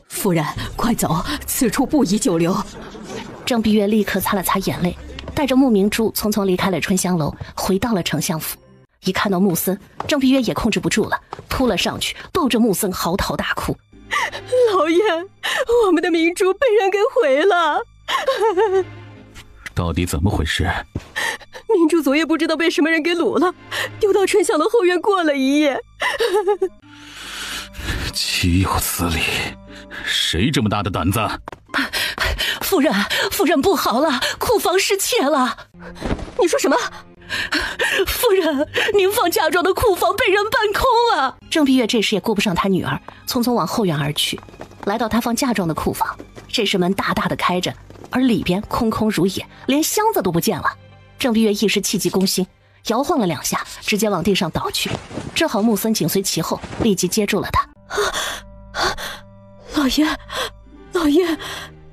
夫人，快走，此处不宜久留。郑碧月立刻擦了擦眼泪，带着慕明珠匆匆离开了春香楼，回到了丞相府。一看到穆森，郑碧月也控制不住了，扑了上去，抱着穆森嚎啕大哭。老爷，我们的明珠被人给毁了。到底怎么回事？明珠昨夜不知道被什么人给掳了，丢到丞相的后院过了一夜。岂有此理！谁这么大的胆子？夫人不好了，库房失窃了。你说什么？夫人，您放嫁妆的库房被人搬空了。郑碧月这时也顾不上她女儿，匆匆往后院而去，来到她放嫁妆的库房。这时门大大的开着，而里边空空如也，连箱子都不见了。郑碧月一时气急攻心，摇晃了2下，直接往地上倒去。正好穆森紧随其后，立即接住了他。老爷，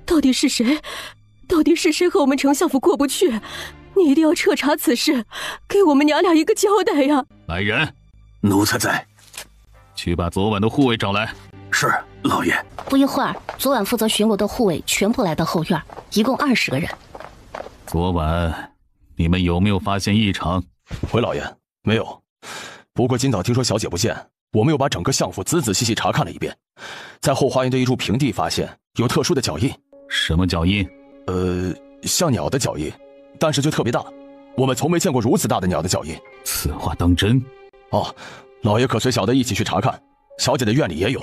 到底是谁？到底是谁和我们丞相府过不去？你一定要彻查此事，给我们娘俩一个交代呀！来人，奴才在。去把昨晚的护卫找来。是，老爷。不一会儿，昨晚负责巡逻的护卫全部来到后院，一共20个人。昨晚你们有没有发现异常？回老爷，没有。不过今早听说小姐不见，我们又把整个相府仔仔细细查看了一遍，在后花园的一处平地发现有特殊的脚印。什么脚印？像鸟的脚印，但是却特别大，我们从没见过如此大的鸟的脚印。此话当真？哦，老爷可随小的一起去查看，小姐的院里也有。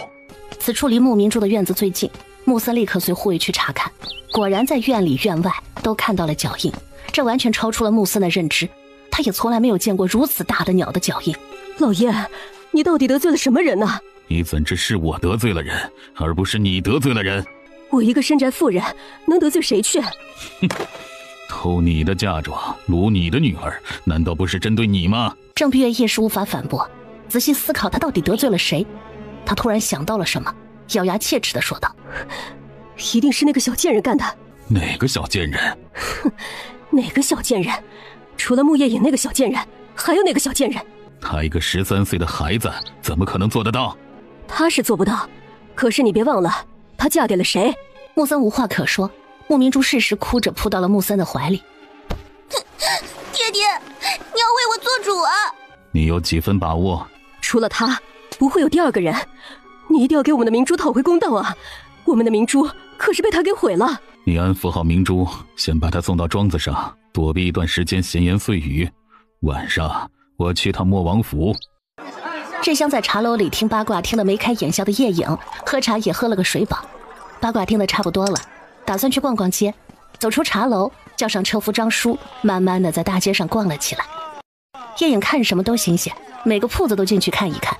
此处离穆明珠的院子最近，穆森立刻随护卫去查看，果然在院里院外都看到了脚印，这完全超出了穆森的认知，他也从来没有见过如此大的鸟的脚印。老爷，你到底得罪了什么人呢？你怎知是我得罪了人，而不是你得罪了人？我一个深宅妇人，能得罪谁去？哼，偷你的嫁妆，掳你的女儿，难道不是针对你吗？郑碧月一时无法反驳，仔细思考他到底得罪了谁。他突然想到了什么，咬牙切齿地说道：一定是那个小贱人干的。哪个小贱人？哼，哪个小贱人？除了穆夜影那个小贱人，还有哪个小贱人？他一个13岁的孩子，怎么可能做得到？他是做不到，可是你别忘了，她嫁给了谁？穆森无话可说，穆明珠适时哭着扑到了穆森的怀里。爹爹，你要为我做主啊！你有几分把握？除了他，不会有第2个人。你一定要给我们的明珠讨回公道啊！我们的明珠可是被他给毁了。你安抚好明珠，先把她送到庄子上，躲避一段时间闲言碎语。晚上我去趟莫王府。这厢在茶楼里听八卦听得眉开眼笑的叶影，喝茶也喝了个水饱。八卦听得差不多了，打算去逛逛街。走出茶楼，叫上车夫张叔，慢慢的在大街上逛了起来。叶影看什么都新鲜，每个铺子都进去看一看。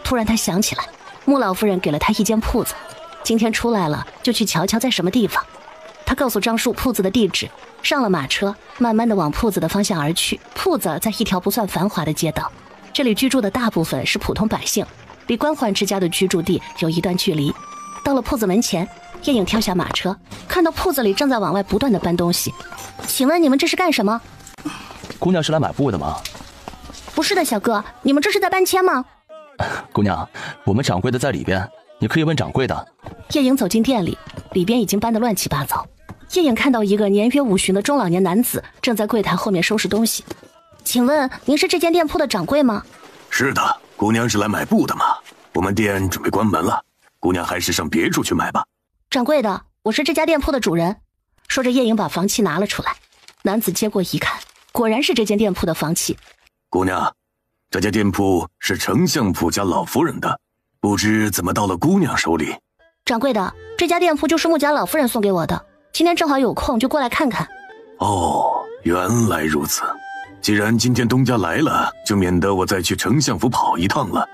突然他想起来，穆老夫人给了他一间铺子，今天出来了就去瞧瞧在什么地方。他告诉张叔铺子的地址，上了马车，慢慢的往铺子的方向而去。铺子在一条不算繁华的街道，这里居住的大部分是普通百姓，离官宦之家的居住地有一段距离。到了铺子门前，叶影跳下马车，看到铺子里正在往外不断的搬东西。请问你们这是干什么？姑娘是来买布的吗？不是的，小哥，你们这是在搬迁吗？姑娘，我们掌柜的在里边，你可以问掌柜的。叶影走进店里，里边已经搬得乱七八糟。叶影看到一个年约50的中老年男子正在柜台后面收拾东西。请问您是这间店铺的掌柜吗？是的，姑娘是来买布的吗？我们店准备关门了，姑娘还是上别处去买吧。掌柜的，我是这家店铺的主人。说着，叶影把房契拿了出来。男子接过一看，果然是这间店铺的房契。姑娘，这家店铺是丞相府家老夫人的，不知怎么到了姑娘手里。掌柜的，这家店铺就是穆家老夫人送给我的，今天正好有空就过来看看。哦，原来如此。既然今天东家来了，就免得我再去丞相府跑一趟了。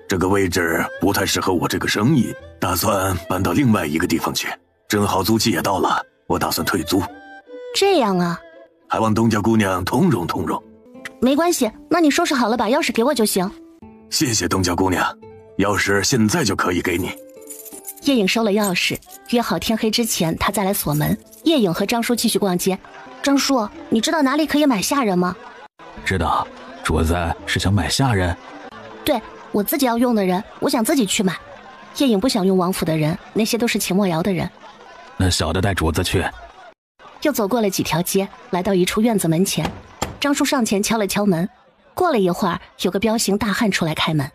这个位置不太适合我这个生意，打算搬到另外一个地方去。正好租期也到了，我打算退租。这样啊，还望东家姑娘通融通融。没关系，那你收拾好了把钥匙给我就行。谢谢东家姑娘，钥匙现在就可以给你。叶影收了钥匙，约好天黑之前他再来锁门。叶影和张叔继续逛街。张叔，你知道哪里可以买下人吗？知道，主子是想买下人。对，我自己要用的人，我想自己去买。叶影不想用王府的人，那些都是秦墨瑶的人。那小的带主子去。又走过了几条街，来到一处院子门前。张叔上前敲了敲门。过了一会儿，有个彪形大汉出来开门。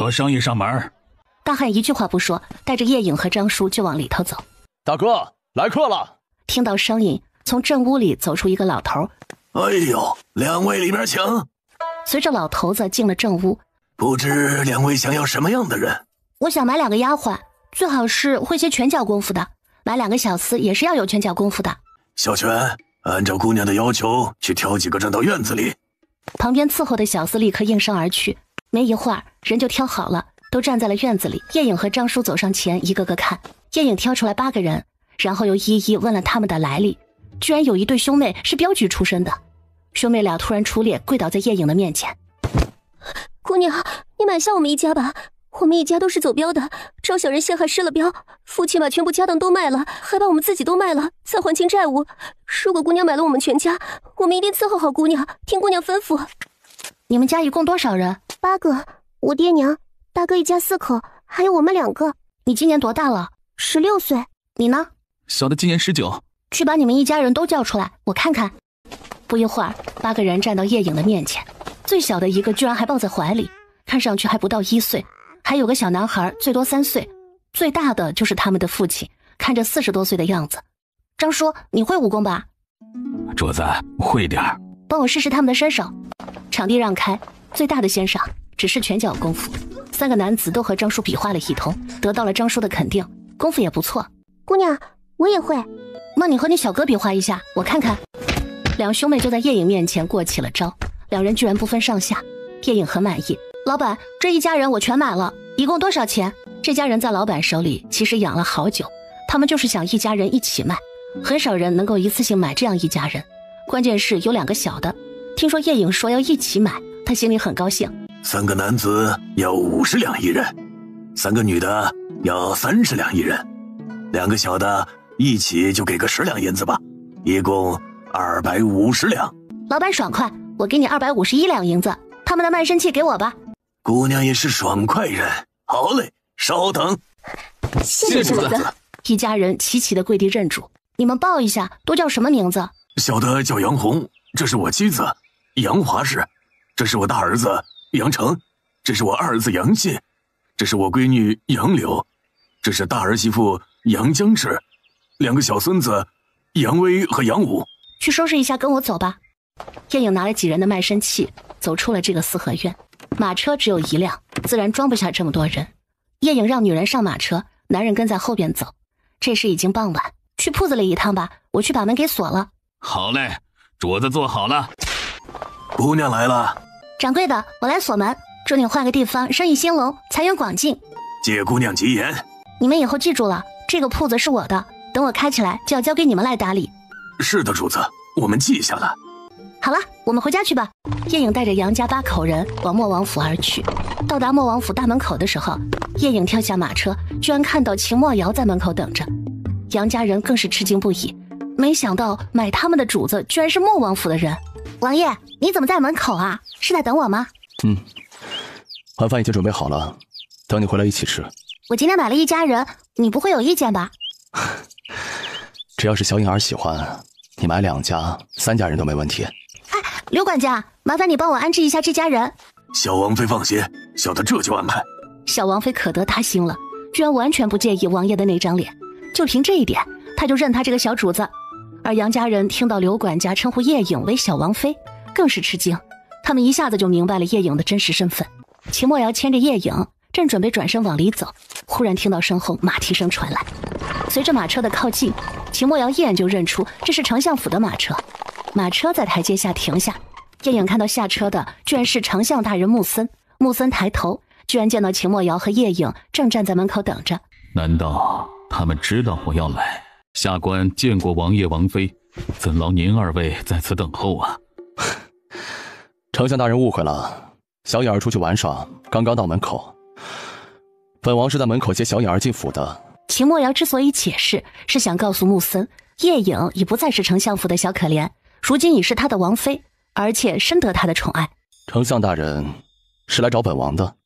有生意上门。大汉一句话不说，带着叶影和张叔就往里头走。大哥，来客了！听到声音，从正屋里走出一个老头。哎呦，两位里面请。随着老头子进了正屋，不知两位想要什么样的人？我想买2个丫鬟，最好是会些拳脚功夫的，买2个小厮也是要有拳脚功夫的。小泉，按照姑娘的要求去挑几个站到院子里。旁边伺候的小厮立刻应声而去，没一会儿人就挑好了，都站在了院子里。叶影和张叔走上前，一个个看。叶影挑出来8个人，然后又一一问了他们的来历。居然有一对兄妹是镖局出身的，兄妹俩突然出列，跪倒在叶影的面前。姑娘，你买下我们一家吧，我们一家都是走镖的，招小人陷害失了镖，父亲把全部家当都卖了，还把我们自己都卖了，再还清债务。如果姑娘买了我们全家，我们一定伺候好姑娘，听姑娘吩咐。你们家一共多少人？8个，我爹娘、大哥一家4口，还有我们2个。你今年多大了？16岁。你呢？小的今年19。去把你们一家人都叫出来，我看看。不一会儿，8个人站到叶影的面前，最小的一个居然还抱在怀里，看上去还不到1岁，还有个小男孩最多3岁，最大的就是他们的父亲，看着40多岁的样子。张叔，你会武功吧？主子会点儿。帮我试试他们的身手。场地让开，最大的先上，只是拳脚功夫。3个男子都和张叔比划了一通，得到了张叔的肯定，功夫也不错。姑娘，我也会。那你和你小哥比划一下，我看看。两兄妹就在叶影面前过起了招，两人居然不分上下。叶影很满意，老板，这一家人我全买了，一共多少钱？这家人在老板手里其实养了好久，他们就是想一家人一起卖，很少人能够一次性买这样一家人，关键是有2个小的。听说叶影说要一起买，他心里很高兴。3个男子要50两一人，3个女的要30两一人，2个小的一起就给个10两银子吧，一共250两。老板爽快，我给你251两银子，他们的卖身契给我吧。姑娘也是爽快人，好嘞，稍等。谢谢主子。一家人齐齐的跪地认主。你们报一下，都叫什么名字？小的叫杨红，这是我妻子杨华氏，这是我大儿子杨成，这是我二儿子杨信，这是我闺女杨柳，这是大儿媳妇杨江氏，2个小孙子杨威和杨武。去收拾一下，跟我走吧。叶影拿了几人的卖身契，走出了这个4合院。马车只有1辆，自然装不下这么多人。叶影让女人上马车，男人跟在后边走。这时已经傍晚，去铺子里一趟吧，我去把门给锁了。好嘞，主子做好了。姑娘来了。掌柜的，我来锁门，祝你换个地方生意兴隆，财源广进。借姑娘吉言。你们以后记住了，这个铺子是我的，等我开起来就要交给你们来打理。是的，主子，我们记下了。好了，我们回家去吧。叶影带着杨家8口人往莫王府而去。到达莫王府大门口的时候，叶影跳下马车，居然看到秦墨瑶在门口等着。杨家人更是吃惊不已，没想到买他们的主子居然是莫王府的人。王爷，你怎么在门口啊？是在等我吗？晚饭已经准备好了，等你回来一起吃。我今天买了一家人，你不会有意见吧？只要是小颖儿喜欢，你买2家、3家人都没问题。哎，刘管家，麻烦你帮我安置一下这家人。小王妃放心，小的这就安排。小王妃可得他心了，居然完全不介意王爷的那张脸，就凭这一点，他就认他这个小主子。而杨家人听到刘管家称呼叶影为小王妃，更是吃惊，他们一下子就明白了叶影的真实身份。秦墨瑶牵着叶影，正准备转身往里走，忽然听到身后马蹄声传来。随着马车的靠近，秦墨瑶一眼就认出这是丞相府的马车。马车在台阶下停下，叶影看到下车的居然是丞相大人穆森。穆森抬头，居然见到秦墨瑶和叶影正站在门口等着。难道他们知道我要来？下官见过王爷王妃，怎劳您2位在此等候啊？丞相大人误会了，小颖儿出去玩耍，刚刚到门口。本王是在门口接小颖儿进府的。秦墨瑶之所以解释，是想告诉穆森，叶影已不再是丞相府的小可怜，如今已是他的王妃，而且深得他的宠爱。丞相大人是来找本王的。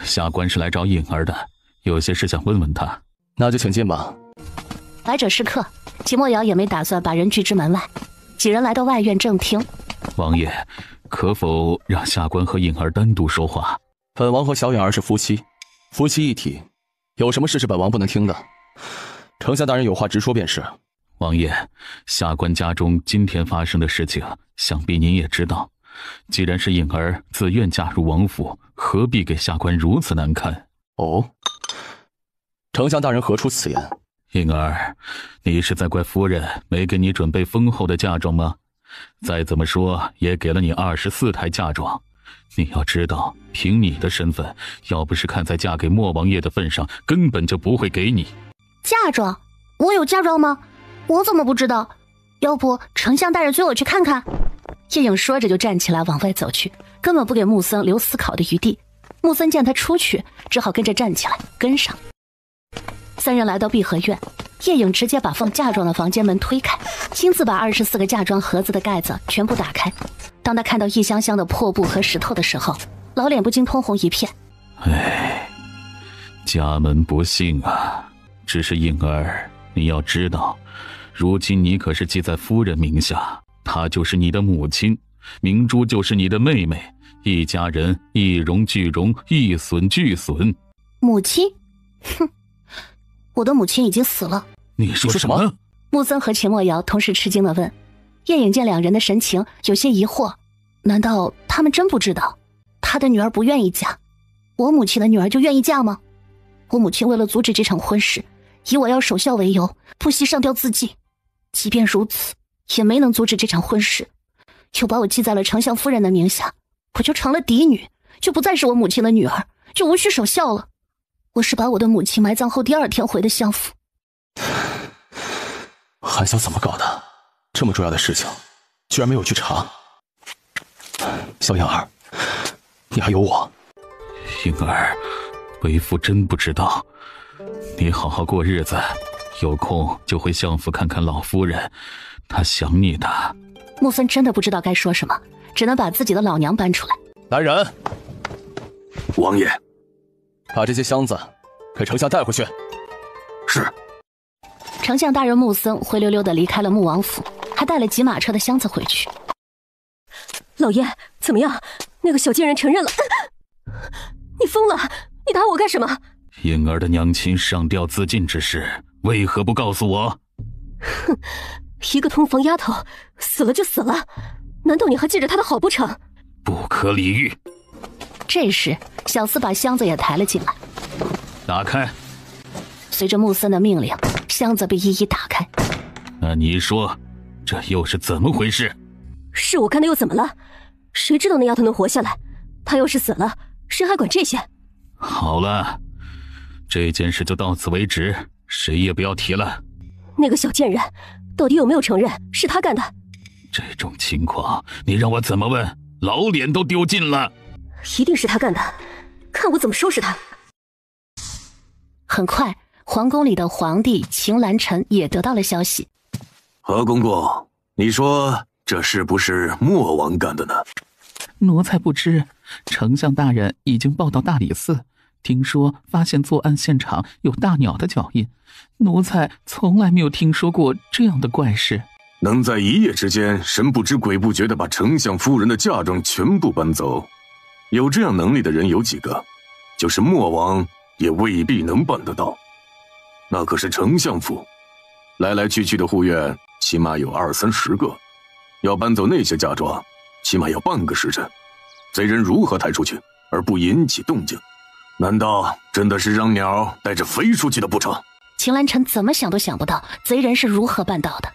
下官是来找颖儿的，有些事想问问他。那就请进吧。来者是客，秦墨瑶也没打算把人拒之门外。几人来到外院正厅，王爷，可否让下官和颖儿单独说话？本王和小颖儿是夫妻，夫妻一体，有什么事是本王不能听的？丞相大人有话直说便是。王爷，下官家中今天发生的事情，想必您也知道。既然是颖儿自愿嫁入王府，何必给下官如此难堪？哦，丞相大人何出此言？颖儿，你是在怪夫人没给你准备丰厚的嫁妆吗？再怎么说也给了你24台嫁妆。你要知道，凭你的身份，要不是看在嫁给莫王爷的份上，根本就不会给你嫁妆。我有嫁妆吗？我怎么不知道？要不丞相大人随我去看看。叶颖说着就站起来往外走去，根本不给穆森留思考的余地。穆森见他出去，只好跟着站起来跟上。三人来到碧荷院，叶颖直接把放嫁妆的房间门推开，亲自把24个嫁妆盒子的盖子全部打开。当他看到一箱箱的破布和石头的时候，老脸不禁通红一片。哎，家门不幸啊！只是颖儿，你要知道，如今你可是记在夫人名下，她就是你的母亲，明珠就是你的妹妹，一家人一荣俱荣，一损俱损。母亲？哼，我的母亲已经死了。你说什么？穆森和秦墨瑶同时吃惊地问。叶颖见两人的神情有些疑惑，难道他们真不知道他的女儿不愿意嫁，我母亲的女儿就愿意嫁吗？我母亲为了阻止这场婚事，以我要守孝为由，不惜上吊自尽。即便如此，也没能阻止这场婚事，又把我记在了丞相夫人的名下，我就成了嫡女，就不再是我母亲的女儿，就无需守孝了。我是把我的母亲埋葬后第2天回的相府。韩晓怎么搞的？这么重要的事情，居然没有去查。小颖儿，你还有我。颖儿，为父真不知道。你好好过日子，有空就回相府看看老夫人，她想你的。穆森真的不知道该说什么，只能把自己的老娘搬出来。来人！王爷，把这些箱子给丞相带回去。是。丞相大人穆森灰溜溜地离开了穆王府，还带了几马车的箱子回去。老爷，怎么样？那个小贱人承认了。你疯了？你打我干什么？颖儿的娘亲上吊自尽之事，为何不告诉我？哼，一个通房丫头，死了就死了，难道你还记着她的好不成？不可理喻。这时，小厮把箱子也抬了进来。打开。随着穆森的命令，箱子被一一打开。那你说，这又是怎么回事？是我干的又怎么了？谁知道那丫头能活下来？她要是死了，谁还管这些？好了，这件事就到此为止，谁也不要提了。那个小贱人，到底有没有承认是她干的？这种情况，你让我怎么问？老脸都丢尽了。一定是她干的，看我怎么收拾她。很快，皇宫里的皇帝秦兰臣也得到了消息。何公公，你说这是不是莫王干的呢？奴才不知，丞相大人已经报到大理寺，听说发现作案现场有大鸟的脚印，奴才从来没有听说过这样的怪事。能在一夜之间神不知鬼不觉地把丞相夫人的嫁妆全部搬走，有这样能力的人有几个？就是莫王也未必能办得到。那可是丞相府，来来去去的护院起码有20-30个，要搬走那些嫁妆，起码要半个时辰。贼人如何抬出去而不引起动静？难道真的是让鸟带着飞出去的不成？秦兰臣怎么想都想不到贼人是如何办到的。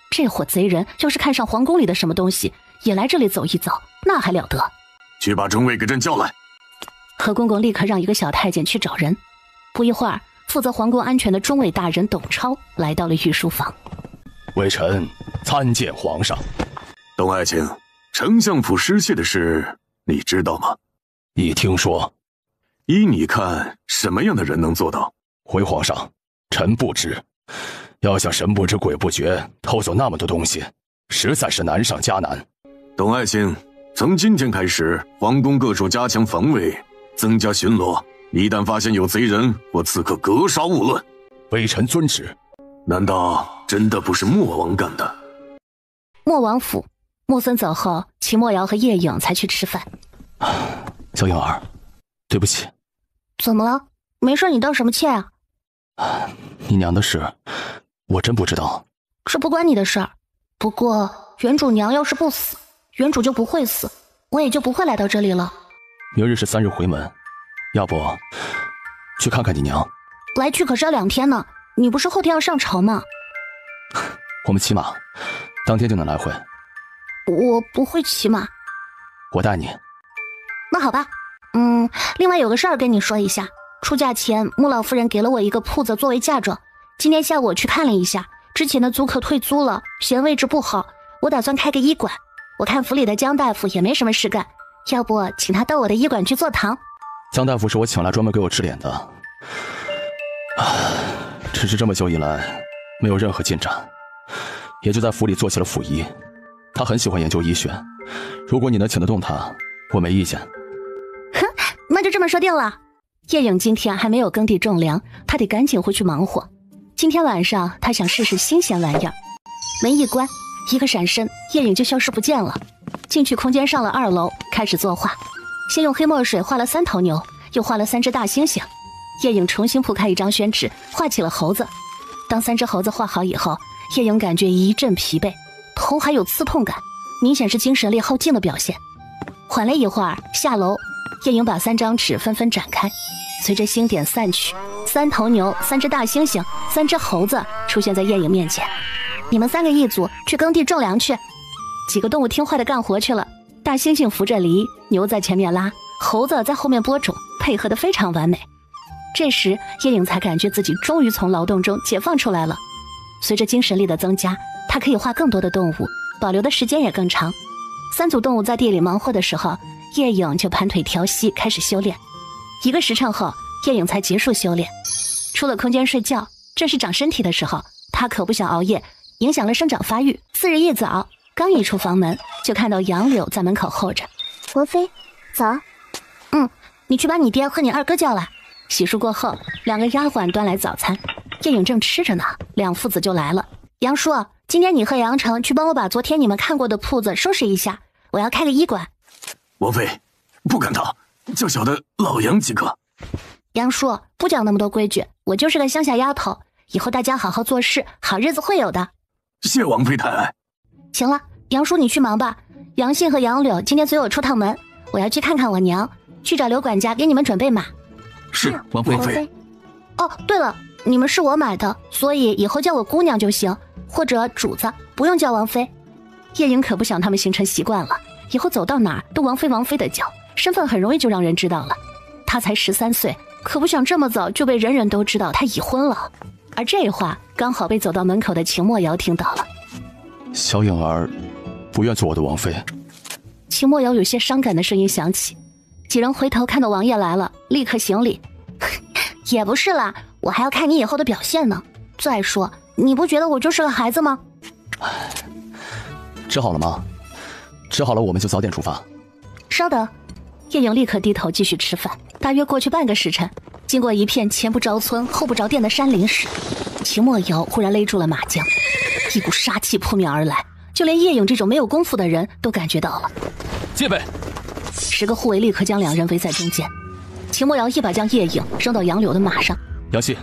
这伙贼人要是看上皇宫里的什么东西，也来这里走一遭，那还了得？去把中尉给朕叫来。何公公立刻让一个小太监去找人。不一会儿，负责皇宫安全的中尉大人董超来到了御书房。微臣参见皇上。董爱卿，丞相府失窃的事你知道吗？已听说。依你看，什么样的人能做到？回皇上，臣不知。要想神不知鬼不觉偷走那么多东西，实在是难上加难。董爱卿，从今天开始，皇宫各处加强防卫，增加巡逻，一旦发现有贼人或刺客，格杀勿论。微臣遵旨。难道真的不是莫王干的？莫王府，木森走后，秦墨瑶和叶影才去吃饭。小颖儿，对不起。怎么了？没事，你道什么歉啊？你娘的事，我真不知道。这不关你的事儿。不过原主娘要是不死，原主就不会死，我也就不会来到这里了。明日是3日回门，要不去看看你娘？来去可是要2天呢，你不是后天要上朝吗？我们骑马，当天就能来回。我不会骑马。我带你。那好吧。另外有个事儿跟你说一下，出嫁前穆老夫人给了我一个铺子作为嫁妆，今天下午我去看了一下，之前的租客退租了，嫌位置不好，我打算开个医馆。我看府里的江大夫也没什么事干，要不请他到我的医馆去坐堂。江大夫是我请来专门给我治脸的，只是这么久以来没有任何进展，也就在府里做起了府医。他很喜欢研究医学，如果你能请得动他，我没意见。哼，那就这么说定了。叶影今天还没有耕地种粮，他得赶紧回去忙活。今天晚上他想试试新鲜玩意儿。门一关，一个闪身，叶影就消失不见了。进去空间上了2楼，开始作画。先用黑墨水画了3头牛，又画了3只大猩猩。叶影重新铺开一张宣纸，画起了猴子。当3只猴子画好以后，叶影感觉一阵疲惫，头还有刺痛感，明显是精神力耗尽的表现。缓了一会儿，下楼，叶影把3张纸纷纷展开，随着星点散去，3头牛、3只大猩猩、3只猴子出现在叶影面前。你们3个一组去耕地种粮去。几个动物听话的干活去了，大猩猩扶着犁，牛在前面拉，猴子在后面播种，配合得非常完美。这时叶影才感觉自己终于从劳动中解放出来了。随着精神力的增加，他可以画更多的动物，保留的时间也更长。3组动物在地里忙活的时候，叶影就盘腿调息，开始修炼。1个时辰后，叶影才结束修炼，出了空间睡觉。这是长身体的时候，他可不想熬夜，影响了生长发育。次日一早，刚一出房门，就看到杨柳在门口候着。王妃，早。你去把你爹和你2哥叫来。洗漱过后，2个丫鬟端来早餐，叶影正吃着呢，2父子就来了。杨叔，今天你和杨成去帮我把昨天你们看过的铺子收拾一下，我要开个医馆。王妃，不敢当，叫小的老杨即可。杨叔，不讲那么多规矩，我就是个乡下丫头，以后大家好好做事，好日子会有的。谢王妃太爱。行了，杨叔你去忙吧。杨信和杨柳今天随我出趟门，我要去看看我娘，去找刘管家给你们准备马。是，王妃。哦，对了，你们是我买的，所以以后叫我姑娘就行，或者主子，不用叫王妃。叶影可不想他们形成习惯了，以后走到哪儿都王妃的叫，身份很容易就让人知道了。他才13岁，可不想这么早就被人人都知道他已婚了。而这话刚好被走到门口的秦墨瑶听到了。小颖儿不愿做我的王妃。秦墨瑶有些伤感的声音响起。几人回头看到王爷来了，立刻行礼。也不是啦，我还要看你以后的表现呢。再说，你不觉得我就是个孩子吗？吃好了吗？吃好了我们就早点出发。稍等。叶影立刻低头继续吃饭。大约过去半个时辰，经过一片前不着村后不着店的山林时，秦墨瑶忽然勒住了马缰，一股杀气扑面而来，就连叶影这种没有功夫的人都感觉到了。戒备！10个护卫立刻将2人围在中间。秦墨瑶一把将叶影扔到杨柳的马上。杨信、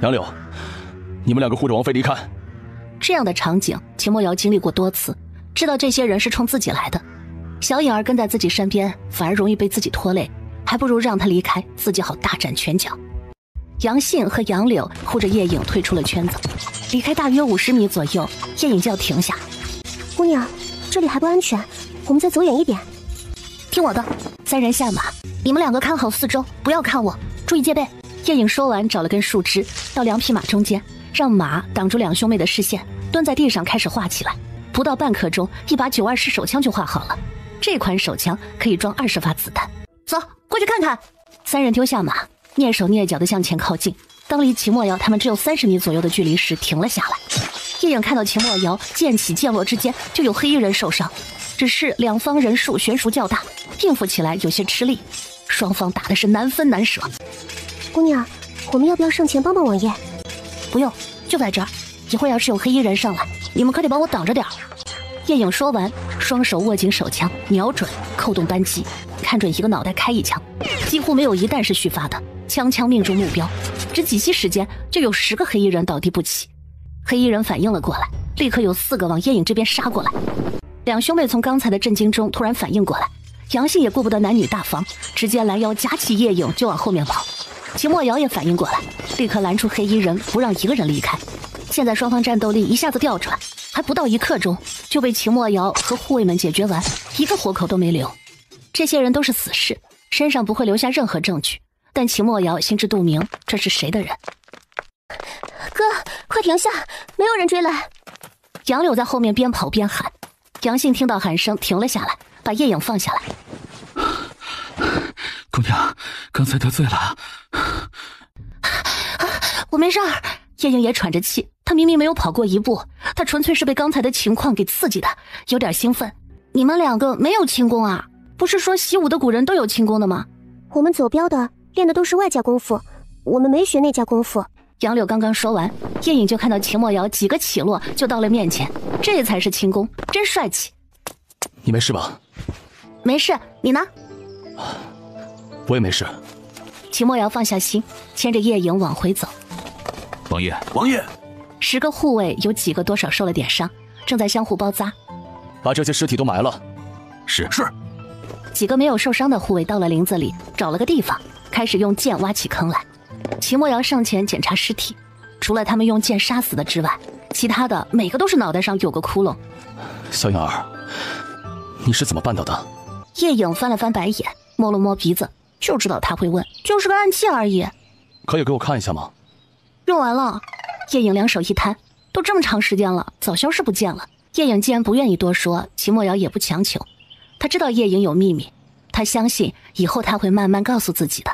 杨柳，你们2个护着王妃离开。这样的场景，秦墨瑶经历过多次，知道这些人是冲自己来的。小颖儿跟在自己身边，反而容易被自己拖累，还不如让他离开，自己好大展拳脚。杨信和杨柳护着叶影退出了圈子，离开大约50米左右，叶影就要停下。姑娘，这里还不安全，我们再走远一点。听我的，3人下马，你们2个看好四周，不要看我，注意戒备。叶影说完，找了根树枝到2匹马中间，让马挡住2兄妹的视线，蹲在地上开始画起来。不到半刻钟，一把920手枪就画好了。这款手枪可以装20发子弹。走，过去看看。3人丢下马，蹑手蹑脚地向前靠近。当离秦墨瑶他们只有30米左右的距离时，停了下来。叶影看到秦墨瑶剑起剑落之间就有黑衣人受伤，只是2方人数悬殊较大，应付起来有些吃力，双方打的是难分难舍。姑娘，我们要不要上前帮帮王爷？不用，就在这儿。一会儿要是有黑衣人上来，你们可得帮我挡着点儿。叶影说完，双手握紧手枪，瞄准，扣动扳机，看准一个脑袋开一枪，几乎没有一弹是虚发的，枪枪命中目标。只几息时间，就有10个黑衣人倒地不起。黑衣人反应了过来，立刻有4个往叶影这边杀过来。两兄妹从刚才的震惊中突然反应过来，杨信也顾不得男女大防，直接拦腰夹起叶影就往后面跑。秦墨瑶也反应过来，立刻拦住黑衣人，不让一个人离开。现在双方战斗力一下子调转，还不到1刻钟就被秦墨瑶和护卫们解决完，一个活口都没留。这些人都是死士，身上不会留下任何证据，但秦墨瑶心知肚明这是谁的人。哥，快停下，没有人追来。杨柳在后面边跑边喊。杨信听到喊声停了下来，把叶影放下来。姑娘，刚才得罪了。我没事儿。叶影也喘着气，她明明没有跑过1步，她纯粹是被刚才的情况给刺激的，有点兴奋。你们2个没有轻功啊？不是说习武的古人都有轻功的吗？我们走镖的练的都是外家功夫，我们没学那家功夫。杨柳刚刚说完，叶影就看到秦墨瑶几个起落就到了面前，这才是轻功，真帅气。你没事吧？没事，你呢？我也没事。秦墨瑶放下心，牵着叶影往回走。王爷，王爷，10个护卫有几个多少受了点伤，正在相互包扎。把这些尸体都埋了。是。几个没有受伤的护卫到了林子里，找了个地方，开始用剑挖起坑来。秦墨瑶上前检查尸体，除了他们用剑杀死的之外，其他的每个都是脑袋上有个窟窿。小影儿，你是怎么办到的？叶影翻了翻白眼，摸了摸鼻子，就知道他会问，就是个暗器而已。可以给我看一下吗？用完了。叶影两手一摊，都这么长时间了，早消失不见了。叶影既然不愿意多说，秦墨瑶也不强求。他知道叶影有秘密，他相信以后他会慢慢告诉自己的。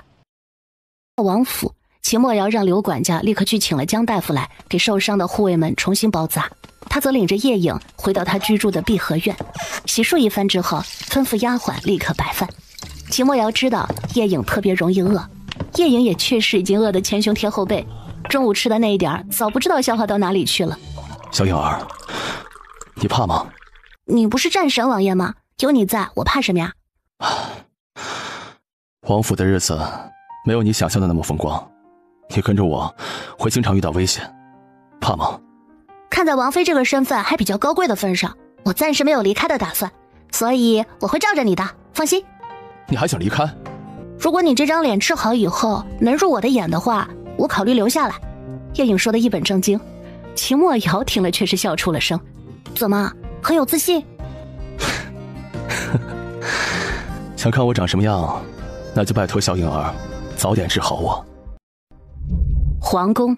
王府，秦墨瑶让刘管家立刻去请了江大夫来，给受伤的护卫们重新包扎。他则领着叶影回到他居住的碧荷院，洗漱一番之后，吩咐丫鬟立刻摆饭。秦墨瑶知道叶影特别容易饿，叶影也确实已经饿得前胸贴后背，中午吃的那一点早不知道消化到哪里去了。小影儿，你怕吗？你不是战神王爷吗？有你在，我怕什么呀？王府的日子没有你想象的那么风光，你跟着我会经常遇到危险，怕吗？看在王妃这个身份还比较高贵的份上，我暂时没有离开的打算，所以我会罩着你的，放心。你还想离开？如果你这张脸治好以后能入我的眼的话，我考虑留下来。叶影说的一本正经，秦墨瑶听了却是笑出了声。怎么，很有自信？想看我长什么样，那就拜托小影儿早点治好我。皇宫，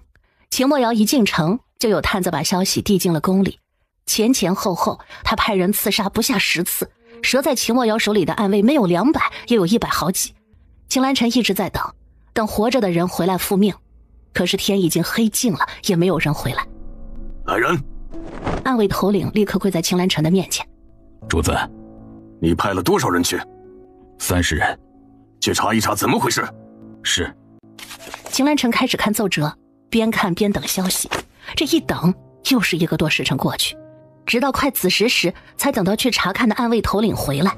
秦墨瑶一进城就有探子把消息递进了宫里，前前后后他派人刺杀不下10次，折在秦墨瑶手里的暗卫没有200也有100好几。秦兰臣一直在等活着的人回来复命，可是天已经黑尽了，也没有人回来。来人！暗卫头领立刻跪在秦兰臣的面前。主子，你派了多少人去？30人。去查一查怎么回事。是。秦兰臣开始看奏折，边看边等消息。这一等又是1个多时辰过去，直到快子时时才等到去查看的暗卫头领回来。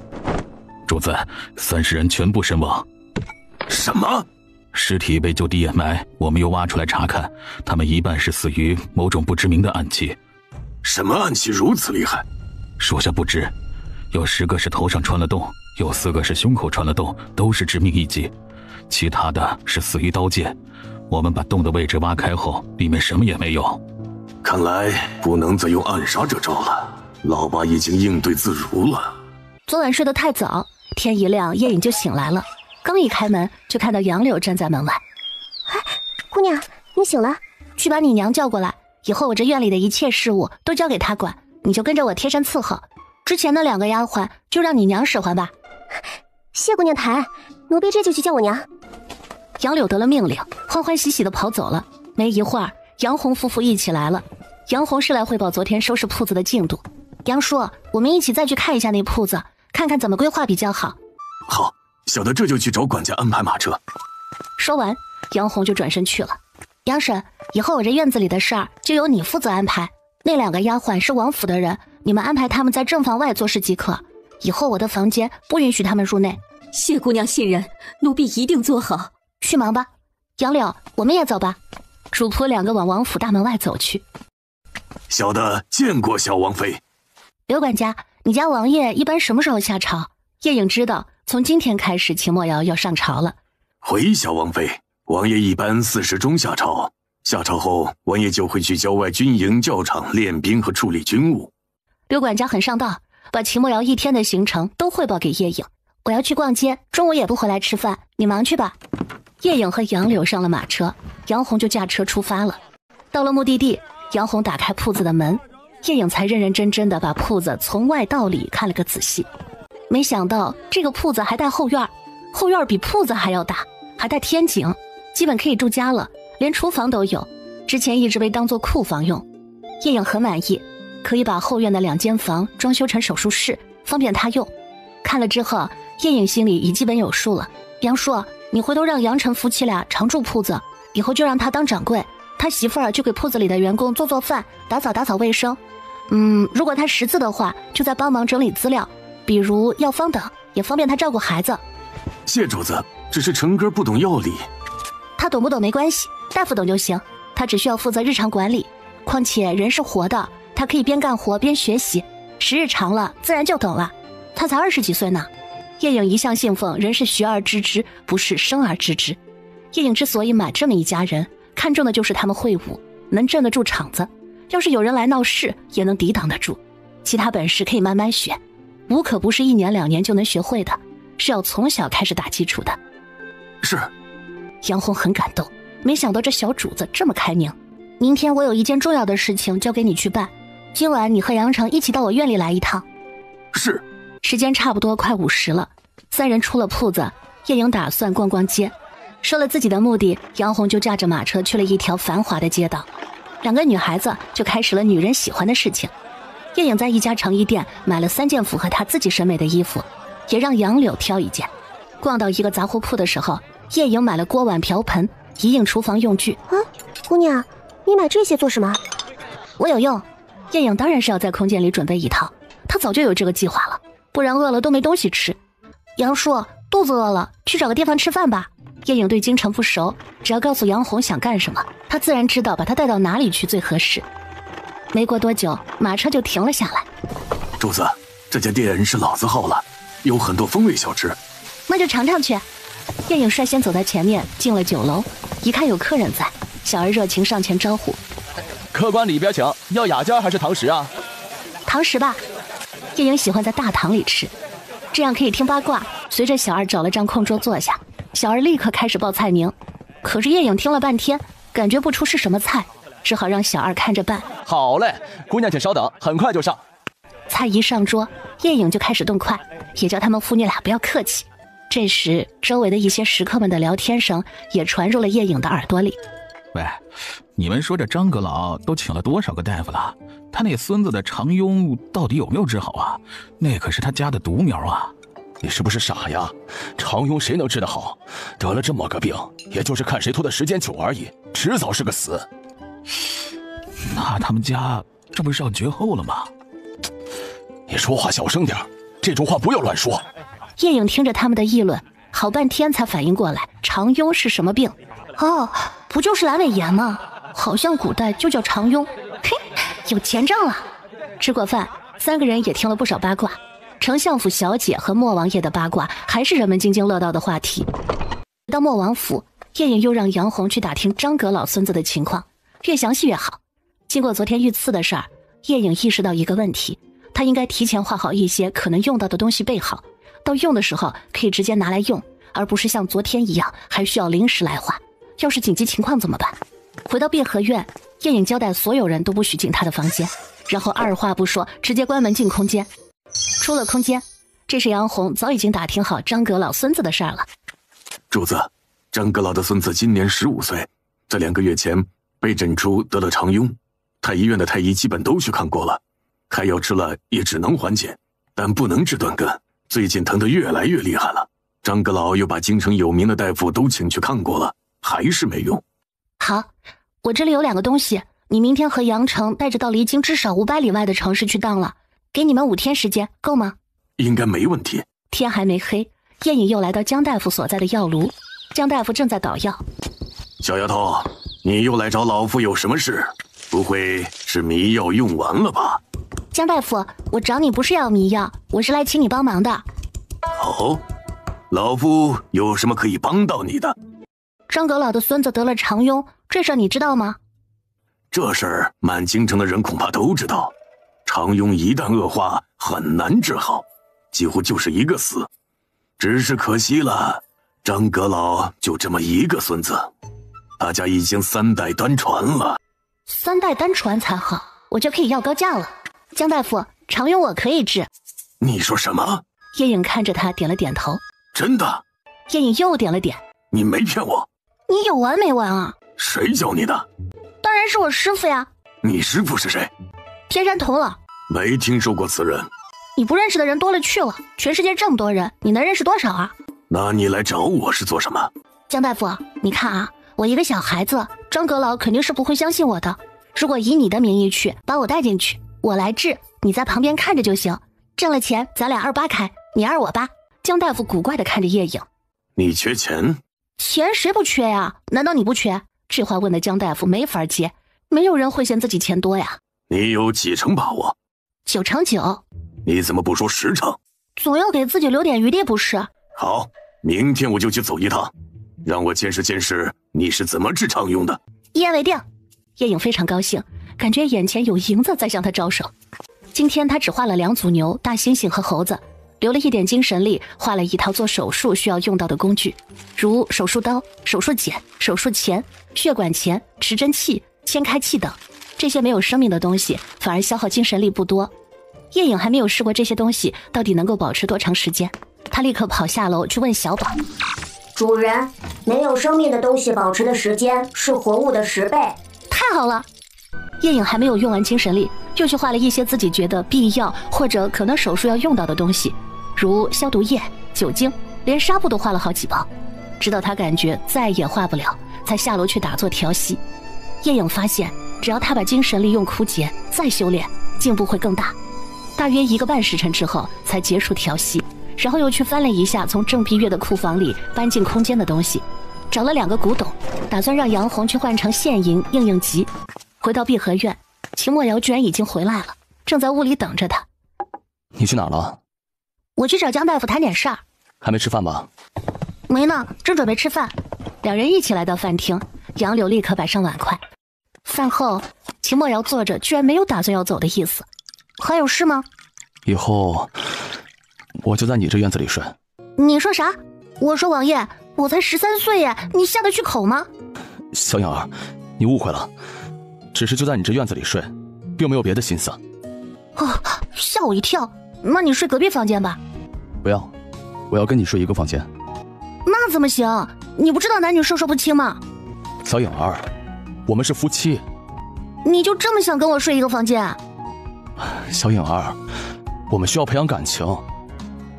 主子，30人全部身亡。什么？尸体被就地掩埋，我们又挖出来查看，他们一半是死于某种不知名的暗器。什么暗器如此厉害？属下不知，有10个是头上穿了洞，有4个是胸口穿了洞，都是致命一击，其他的是死于刀剑。我们把洞的位置挖开后，里面什么也没有。看来不能再用暗杀这招了，老八已经应对自如了。昨晚睡得太早，天一亮叶影就醒来了，刚一开门就看到杨柳站在门外。姑娘，你醒了？去把你娘叫过来，以后我这院里的一切事务都交给她管，你就跟着我贴身伺候，之前的2个丫鬟就让你娘使唤吧。谢姑娘抬，奴婢这就去叫我娘。杨柳得了命令，欢欢喜喜地跑走了。没一会儿，杨红夫妇一起来了。杨红是来汇报昨天收拾铺子的进度。杨叔，我们一起再去看一下那铺子，看看怎么规划比较好。好，小的这就去找管家安排马车。说完，杨红就转身去了。杨婶，以后我这院子里的事儿就由你负责安排。那2个丫鬟是王府的人，你们安排他们在正房外做事即可。以后我的房间不允许他们入内。谢姑娘信任，奴婢一定做好。去忙吧，杨柳，我们也走吧。主仆两个往王府大门外走去。小的见过小王妃。刘管家，你家王爷一般什么时候下朝？叶颖知道，从今天开始秦墨瑶要上朝了。回小王妃，王爷一般4时中下朝，下朝后王爷就会去郊外军营教场练兵和处理军务。刘管家很上道，把秦墨瑶一天的行程都汇报给叶颖。我要去逛街，中午也不回来吃饭，你忙去吧。叶颖和杨柳上了马车，杨红就驾车出发了。到了目的地，杨红打开铺子的门，叶颖才认认真真的把铺子从外到里看了个仔细。没想到这个铺子还带后院，后院比铺子还要大，还带天井，基本可以住家了，连厨房都有。之前一直被当作库房用。叶颖很满意，可以把后院的2间房装修成手术室，方便他用。看了之后，叶颖心里已基本有数了。杨叔，你回头让杨晨夫妻俩常住铺子，以后就让他当掌柜，他媳妇儿就给铺子里的员工做做饭，打扫卫生。如果他识字的话，就在帮忙整理资料，比如药方等，也方便他照顾孩子。谢主子，只是成哥不懂药理。他懂不懂没关系，大夫懂就行，他只需要负责日常管理。况且人是活的，他可以边干活边学习，时日长了自然就懂了。他才20几岁呢。叶颖一向信奉人是学而知之，不是生而知之。叶颖之所以买这么一家人，看重的就是他们会武，能镇得住场子，要是有人来闹事也能抵挡得住。其他本事可以慢慢学，武可不是1年2年就能学会的，是要从小开始打基础的。是。杨红很感动，没想到这小主子这么开明。明天我有一件重要的事情交给你去办，今晚你和杨成一起到我院里来一趟。是。时间差不多快5时了，3人出了铺子，叶颖打算逛逛街。说了自己的目的，杨红就驾着马车去了一条繁华的街道。2个女孩子就开始了女人喜欢的事情。叶颖在一家成衣店买了3件符合她自己审美的衣服，也让杨柳挑1件。逛到一个杂货铺的时候，叶颖买了锅碗瓢盆，一应厨房用具。姑娘，你买这些做什么？我有用。叶颖当然是要在空间里准备一套，她早就有这个计划了，不然饿了都没东西吃。杨叔，肚子饿了，去找个地方吃饭吧。叶颖对京城不熟，只要告诉杨红想干什么，他自然知道把他带到哪里去最合适。没过多久，马车就停了下来。主子，这家店是老字号了，有很多风味小吃。那就尝尝去。叶颖率先走在前面，进了酒楼，一看有客人在，小儿热情上前招呼：客官里边请，要雅间还是堂食啊？堂食吧。叶颖喜欢在大堂里吃，这样可以听八卦。随着小二找了张空桌坐下，小二立刻开始报菜名。可是叶颖听了半天，感觉不出是什么菜，只好让小二看着办。好嘞，姑娘请稍等，很快就上。菜一上桌，叶颖就开始动筷，也叫他们父女俩不要客气。这时周围的一些食客们的聊天声也传入了叶颖的耳朵里。喂，你们说这张阁老都请了多少个大夫了？他那孙子的肠痈到底有没有治好啊？那可是他家的独苗啊！你是不是傻呀？肠痈谁能治得好？得了这么个病，也就是看谁拖的时间久而已，迟早是个死。那他们家这不是要绝后了吗？你说话小声点，这种话不要乱说。叶颖听着他们的议论，好半天才反应过来肠痈是什么病。哦，不就是阑尾炎吗？好像古代就叫肠痈。嘿，有钱挣了。吃过饭，3个人也听了不少八卦。丞相府小姐和莫王爷的八卦还是人们津津乐道的话题。到莫王府，叶颖又让杨红去打听张阁老孙子的情况，越详细越好。经过昨天遇刺的事儿，叶颖意识到一个问题，他应该提前画好一些可能用到的东西备好，到用的时候可以直接拿来用，而不是像昨天一样还需要临时来画。要是紧急情况怎么办？回到汴河院，叶颖交代所有人都不许进他的房间，然后二话不说直接关门进空间。出了空间，这时杨红早已经打听好张阁老孙子的事儿了。主子，张阁老的孙子今年15岁，在2个月前被诊出得了肠痈，太医院的太医基本都去看过了，开药吃了也只能缓解，但不能治断根，最近疼得越来越厉害了。张阁老又把京城有名的大夫都请去看过了，还是没用。好，我这里有2个东西，你明天和杨成带着到离京至少500里外的城市去当了。给你们5天时间，够吗？应该没问题。天还没黑，叶颖又来到江大夫所在的药炉，江大夫正在捣药。小丫头，你又来找老夫有什么事？不会是迷药用完了吧？江大夫，我找你不是要迷药，我是来请你帮忙的。好，老夫有什么可以帮到你的？张阁老的孙子得了肠痈，这事儿你知道吗？这事儿满京城的人恐怕都知道，肠痈一旦恶化，很难治好，几乎就是一个死。只是可惜了，张阁老就这么一个孙子，他家已经3代单传了。3代单传才好，我就可以要高价了。江大夫，肠痈我可以治。你说什么？叶颖看着他点了点头。真的？叶颖又点了点。你没骗我？你有完没完啊？谁教你的？当然是我师傅呀。你师傅是谁？天山童姥。没听说过此人。你不认识的人多了去了，全世界这么多人，你能认识多少啊？那你来找我是做什么？江大夫，你看啊，我一个小孩子，张阁老肯定是不会相信我的。如果以你的名义去，把我带进去，我来治，你在旁边看着就行。挣了钱，咱俩2-8开，你2我8。江大夫古怪地看着叶颖。你缺钱？钱谁不缺呀？难道你不缺？这话问的江大夫没法接，没有人会嫌自己钱多呀。你有几成把握？9成9。你怎么不说10成？总要给自己留点余地不是？好，明天我就去走一趟，让我见识见识你是怎么治肠痈的。一言为定。叶颖非常高兴，感觉眼前有银子在向他招手。今天他只画了2组牛、大猩猩和猴子，留了一点精神力，画了一套做手术需要用到的工具，如手术刀、手术剪、手术钳、血管钳、持针器、切开器等。这些没有生命的东西反而消耗精神力不多。叶颖还没有试过这些东西到底能够保持多长时间，他立刻跑下楼去问小宝。主人，没有生命的东西保持的时间是活物的10倍。太好了。叶颖还没有用完精神力，又去画了一些自己觉得必要或者可能手术要用到的东西，如消毒液、酒精，连纱布都画了好几包。直到他感觉再也画不了，才下楼去打坐调息。叶颖发现，只要他把精神力用枯竭，再修炼，进步会更大。大约1个半时辰之后才结束调息，然后又去翻了一下从郑碧月的库房里搬进空间的东西，找了2个古董，打算让杨红去换成现银应应急。回到碧荷院，秦墨瑶居然已经回来了，正在屋里等着他。你去哪了？我去找江大夫谈点事儿。还没吃饭吧？没呢，正准备吃饭。2人一起来到饭厅，杨柳立刻摆上碗筷。饭后，秦墨瑶坐着，居然没有打算要走的意思。还有事吗？以后我就在你这院子里睡。你说啥？我说王爷，我才13岁耶，你下得去口吗？小颖儿，你误会了，只是就在你这院子里睡，并没有别的心思。哦，吓我一跳。那你睡隔壁房间吧。不要，我要跟你睡一个房间。那怎么行？你不知道男女授受不亲吗？小颖儿，我们是夫妻。你就这么想跟我睡一个房间？小颖儿，我们需要培养感情。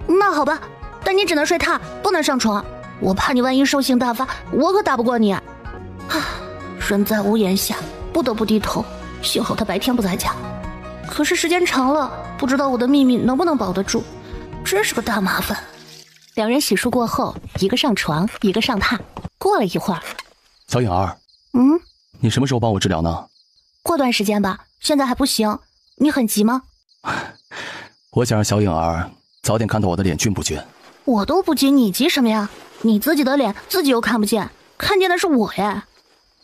那好吧，但你只能睡榻，不能上床。我怕你万一兽性大发，我可打不过你。人在屋檐下，不得不低头。幸好他白天不在家，可是时间长了，不知道我的秘密能不能保得住，真是个大麻烦。2人洗漱过后，一个上床，一个上榻。过了一会儿，小颖儿，你什么时候帮我治疗呢？过段时间吧，现在还不行。你很急吗？我想让小颖儿早点看到我的脸俊不俊。我都不急，你急什么呀？你自己的脸自己又看不见，看见的是我呀。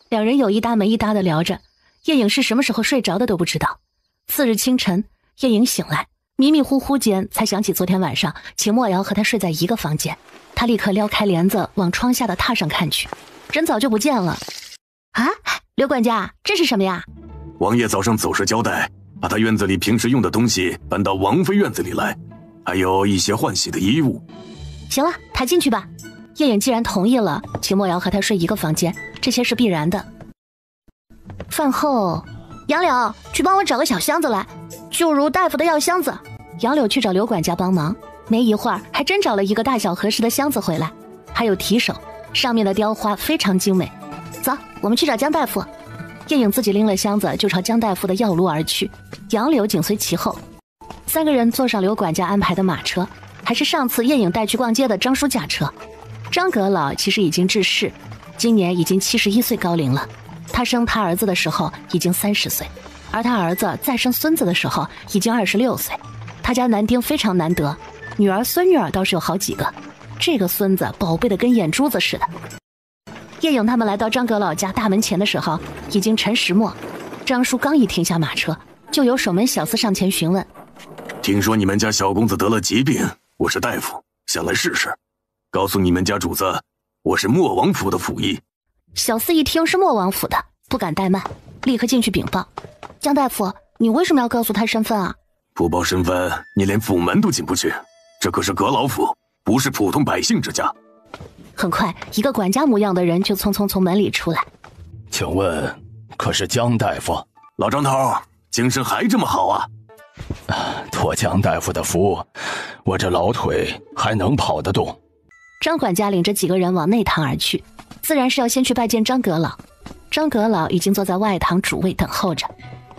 2人有一搭没一搭的聊着，叶颖是什么时候睡着的都不知道。次日清晨，叶颖醒来，迷迷糊糊间才想起昨天晚上秦墨瑶和他睡在一个房间。他立刻撩开帘子往窗下的榻上看去，人早就不见了。啊，刘管家，这是什么呀？王爷早上走时交代，把他院子里平时用的东西搬到王妃院子里来，还有一些换洗的衣物。行了，他进去吧。叶颖既然同意了秦墨瑶和他睡一个房间，这些是必然的。饭后，杨柳去帮我找个小箱子来，就如大夫的药箱子。杨柳去找刘管家帮忙，没一会儿还真找了一个大小合适的箱子回来，还有提手，上面的雕花非常精美。走，我们去找江大夫。叶颖自己拎了箱子就朝江大夫的药炉而去，杨柳紧随其后。3个人坐上刘管家安排的马车，还是上次叶颖带去逛街的张叔驾车。张阁老其实已经致仕，今年已经71岁高龄了。他生他儿子的时候已经30岁，而他儿子再生孙子的时候已经26岁。他家男丁非常难得，女儿孙女儿倒是有好几个，这个孙子宝贝的跟眼珠子似的。叶颖他们来到张阁老家大门前的时候，已经辰时末。张叔刚一停下马车，就有守门小厮上前询问：听说你们家小公子得了疾病，我是大夫，想来试试。告诉你们家主子，我是莫王府的府医。小厮一听是莫王府的，不敢怠慢，立刻进去禀报：江大夫，你为什么要告诉他身份啊？不报身份，你连府门都进不去。这可是阁老府，不是普通百姓之家。很快，一个管家模样的人就匆匆从门里出来。请问，可是江大夫？老张头，精神还这么好啊？托江大夫的福，我这老腿还能跑得动。张管家领着几个人往内堂而去，自然是要先去拜见张阁老。张阁老已经坐在外堂主位等候着，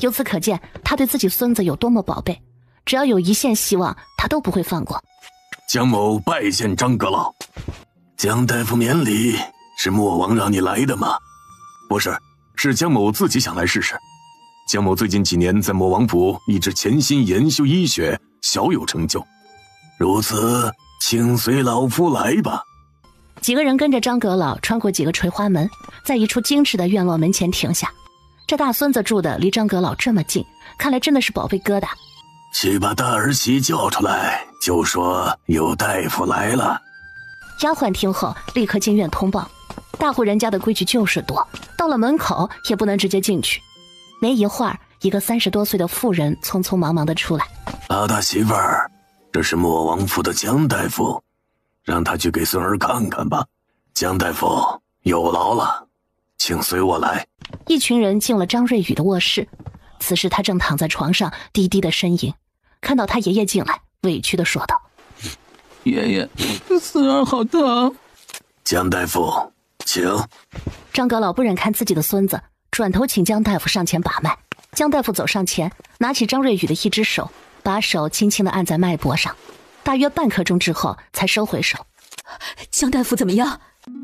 由此可见他对自己孙子有多么宝贝，只要有一线希望，他都不会放过。江某拜见张阁老。江大夫免礼，是莫王让你来的吗？不是，是江某自己想来试试。江某最近几年在莫王府一直潜心研修医学，小有成就。如此，请随老夫来吧。几个人跟着张阁老穿过几个垂花门，在一处精致的院落门前停下。这大孙子住的离张阁老这么近，看来真的是宝贝疙瘩。去把大儿媳叫出来，就说有大夫来了。丫鬟听后立刻进院通报。大户人家的规矩就是多，到了门口也不能直接进去。没一会儿，一个30多岁的妇人匆匆忙忙的出来。老大媳妇儿，这是莫王府的江大夫，让他去给孙儿看看吧。江大夫有劳了，请随我来。一群人进了张瑞宇的卧室，此时他正躺在床上低低的呻吟，看到他爷爷进来，委屈的说道：爷爷，孙儿好疼。江大夫，请。张阁老不忍看自己的孙子，转头请江大夫上前把脉。江大夫走上前，拿起张瑞宇的一只手，把手轻轻地按在脉搏上，大约半刻钟之后才收回手。江大夫怎么样？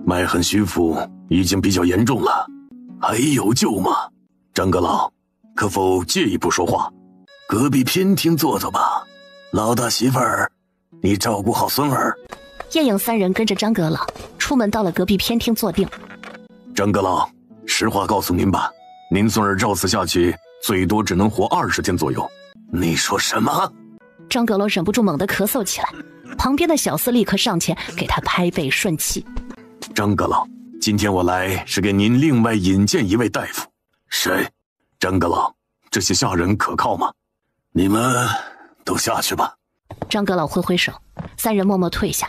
脉痕虚浮，已经比较严重了，还有救吗？张阁老，可否借一步说话？隔壁偏厅坐坐吧。老大媳妇儿，你照顾好孙儿。叶颖3人跟着张阁老出门，到了隔壁偏厅坐定。张阁老，实话告诉您吧，您孙儿照此下去，最多只能活20天左右。你说什么？张阁老忍不住猛地咳嗽起来，旁边的小厮立刻上前给他拍背顺气。张阁老，今天我来是给您另外引荐一位大夫。谁？张阁老，这些下人可靠吗？你们都下去吧。张阁老挥挥手，3人默默退下。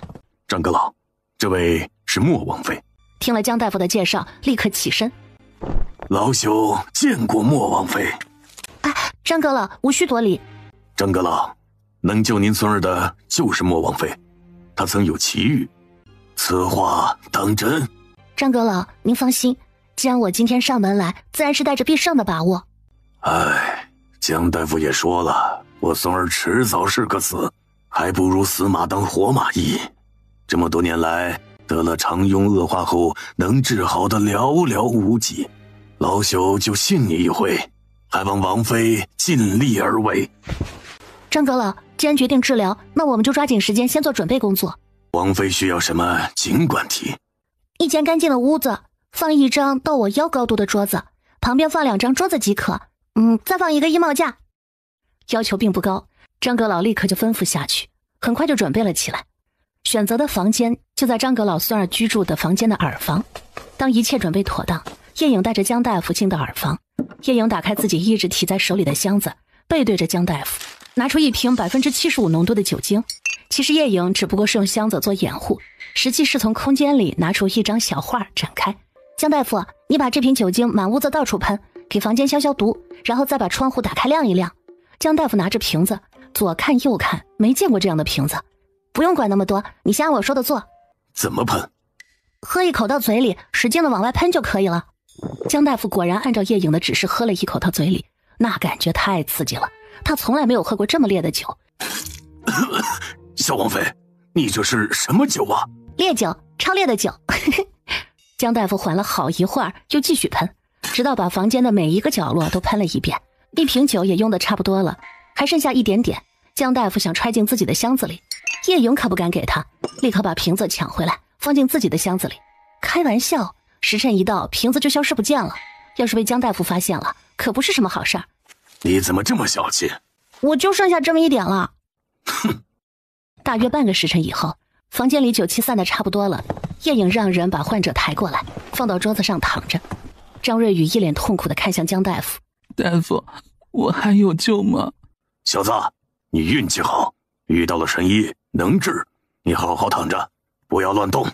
张阁老，这位是莫王妃。听了江大夫的介绍，立刻起身。老朽见过莫王妃。张阁老无需多礼。张阁老，能救您孙儿的就是莫王妃，她曾有奇遇，此话当真？张阁老您放心，既然我今天上门来，自然是带着必胜的把握。江大夫也说了，我孙儿迟早是个死，还不如死马当活马医。这么多年来，得了肠痈恶化后能治好的寥寥无几，老朽就信你一回，还望王妃尽力而为。张阁老，既然决定治疗，那我们就抓紧时间先做准备工作。王妃需要什么尽管提。一间干净的屋子，放一张到我腰高度的桌子，旁边放2张桌子即可。再放一个衣帽架。要求并不高，张阁老立刻就吩咐下去，很快就准备了起来。选择的房间就在张阁老孙儿居住的房间的耳房。当一切准备妥当，叶颖带着江大夫进到耳房。叶颖打开自己一直提在手里的箱子，背对着江大夫，拿出一瓶75%浓度的酒精。其实叶颖只不过是用箱子做掩护，实际是从空间里拿出一张小画展开。江大夫，你把这瓶酒精满屋子到处喷，给房间消消毒，然后再把窗户打开亮一亮。江大夫拿着瓶子左看右看，没见过这样的瓶子。不用管那么多，你先按我说的做。怎么喷？喝一口到嘴里，使劲的往外喷就可以了。江大夫果然按照叶颖的指示喝了一口到嘴里，那感觉太刺激了，他从来没有喝过这么烈的酒，小王妃，你这是什么酒啊？烈酒，超烈的酒。江大夫缓了好一会儿，又继续喷，直到把房间的每一个角落都喷了一遍。一瓶酒也用得差不多了，还剩下一点点。江大夫想揣进自己的箱子里，叶颖可不敢给他，立刻把瓶子抢回来，放进自己的箱子里。开玩笑，时辰一到，瓶子就消失不见了。要是被江大夫发现了，可不是什么好事儿。你怎么这么小气？我就剩下这么一点了。哼！大约半个时辰以后，房间里酒气散得差不多了，叶颖让人把患者抬过来，放到桌子上躺着。张瑞宇一脸痛苦地看向江大夫：“大夫，我还有救吗？”小子，你运气好，遇到了神医，能治。你好好躺着，不要乱动。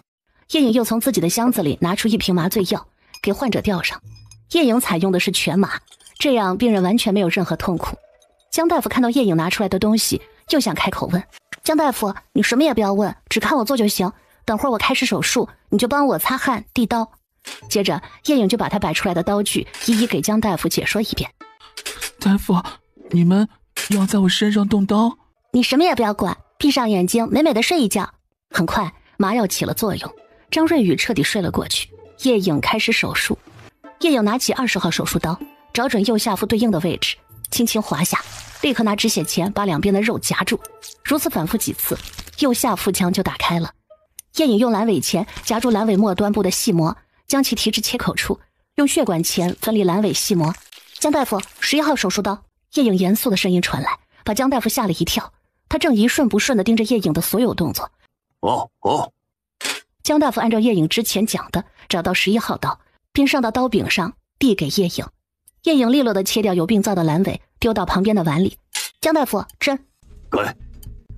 叶颖又从自己的箱子里拿出一瓶麻醉药，给患者吊上。叶颖采用的是全麻，这样病人完全没有任何痛苦。江大夫看到叶颖拿出来的东西，又想开口问：“江大夫，你什么也不要问，只看我做就行。等会儿我开始手术，你就帮我擦汗、递刀。”接着，叶颖就把他摆出来的刀具一一给江大夫解说一遍。大夫，你们要在我身上动刀？你什么也不要管，闭上眼睛，美美的睡一觉。很快，麻药起了作用，张瑞宇彻底睡了过去。叶颖开始手术。叶颖拿起20号手术刀，找准右下腹对应的位置，轻轻划下，立刻拿止血钳把两边的肉夹住。如此反复几次，右下腹腔就打开了。叶颖用阑尾钳夹住阑尾末端部的细膜，将其提至切口处，用血管钳分离阑尾细膜。江大夫，11号手术刀。叶颖严肃的声音传来，把江大夫吓了一跳。他正一顺不顺地盯着叶颖的所有动作。哦。江大夫按照叶颖之前讲的，找到11号刀，并上到刀柄上，递给叶颖。叶颖利落地切掉有病灶的阑尾，丢到旁边的碗里。江大夫，针。给。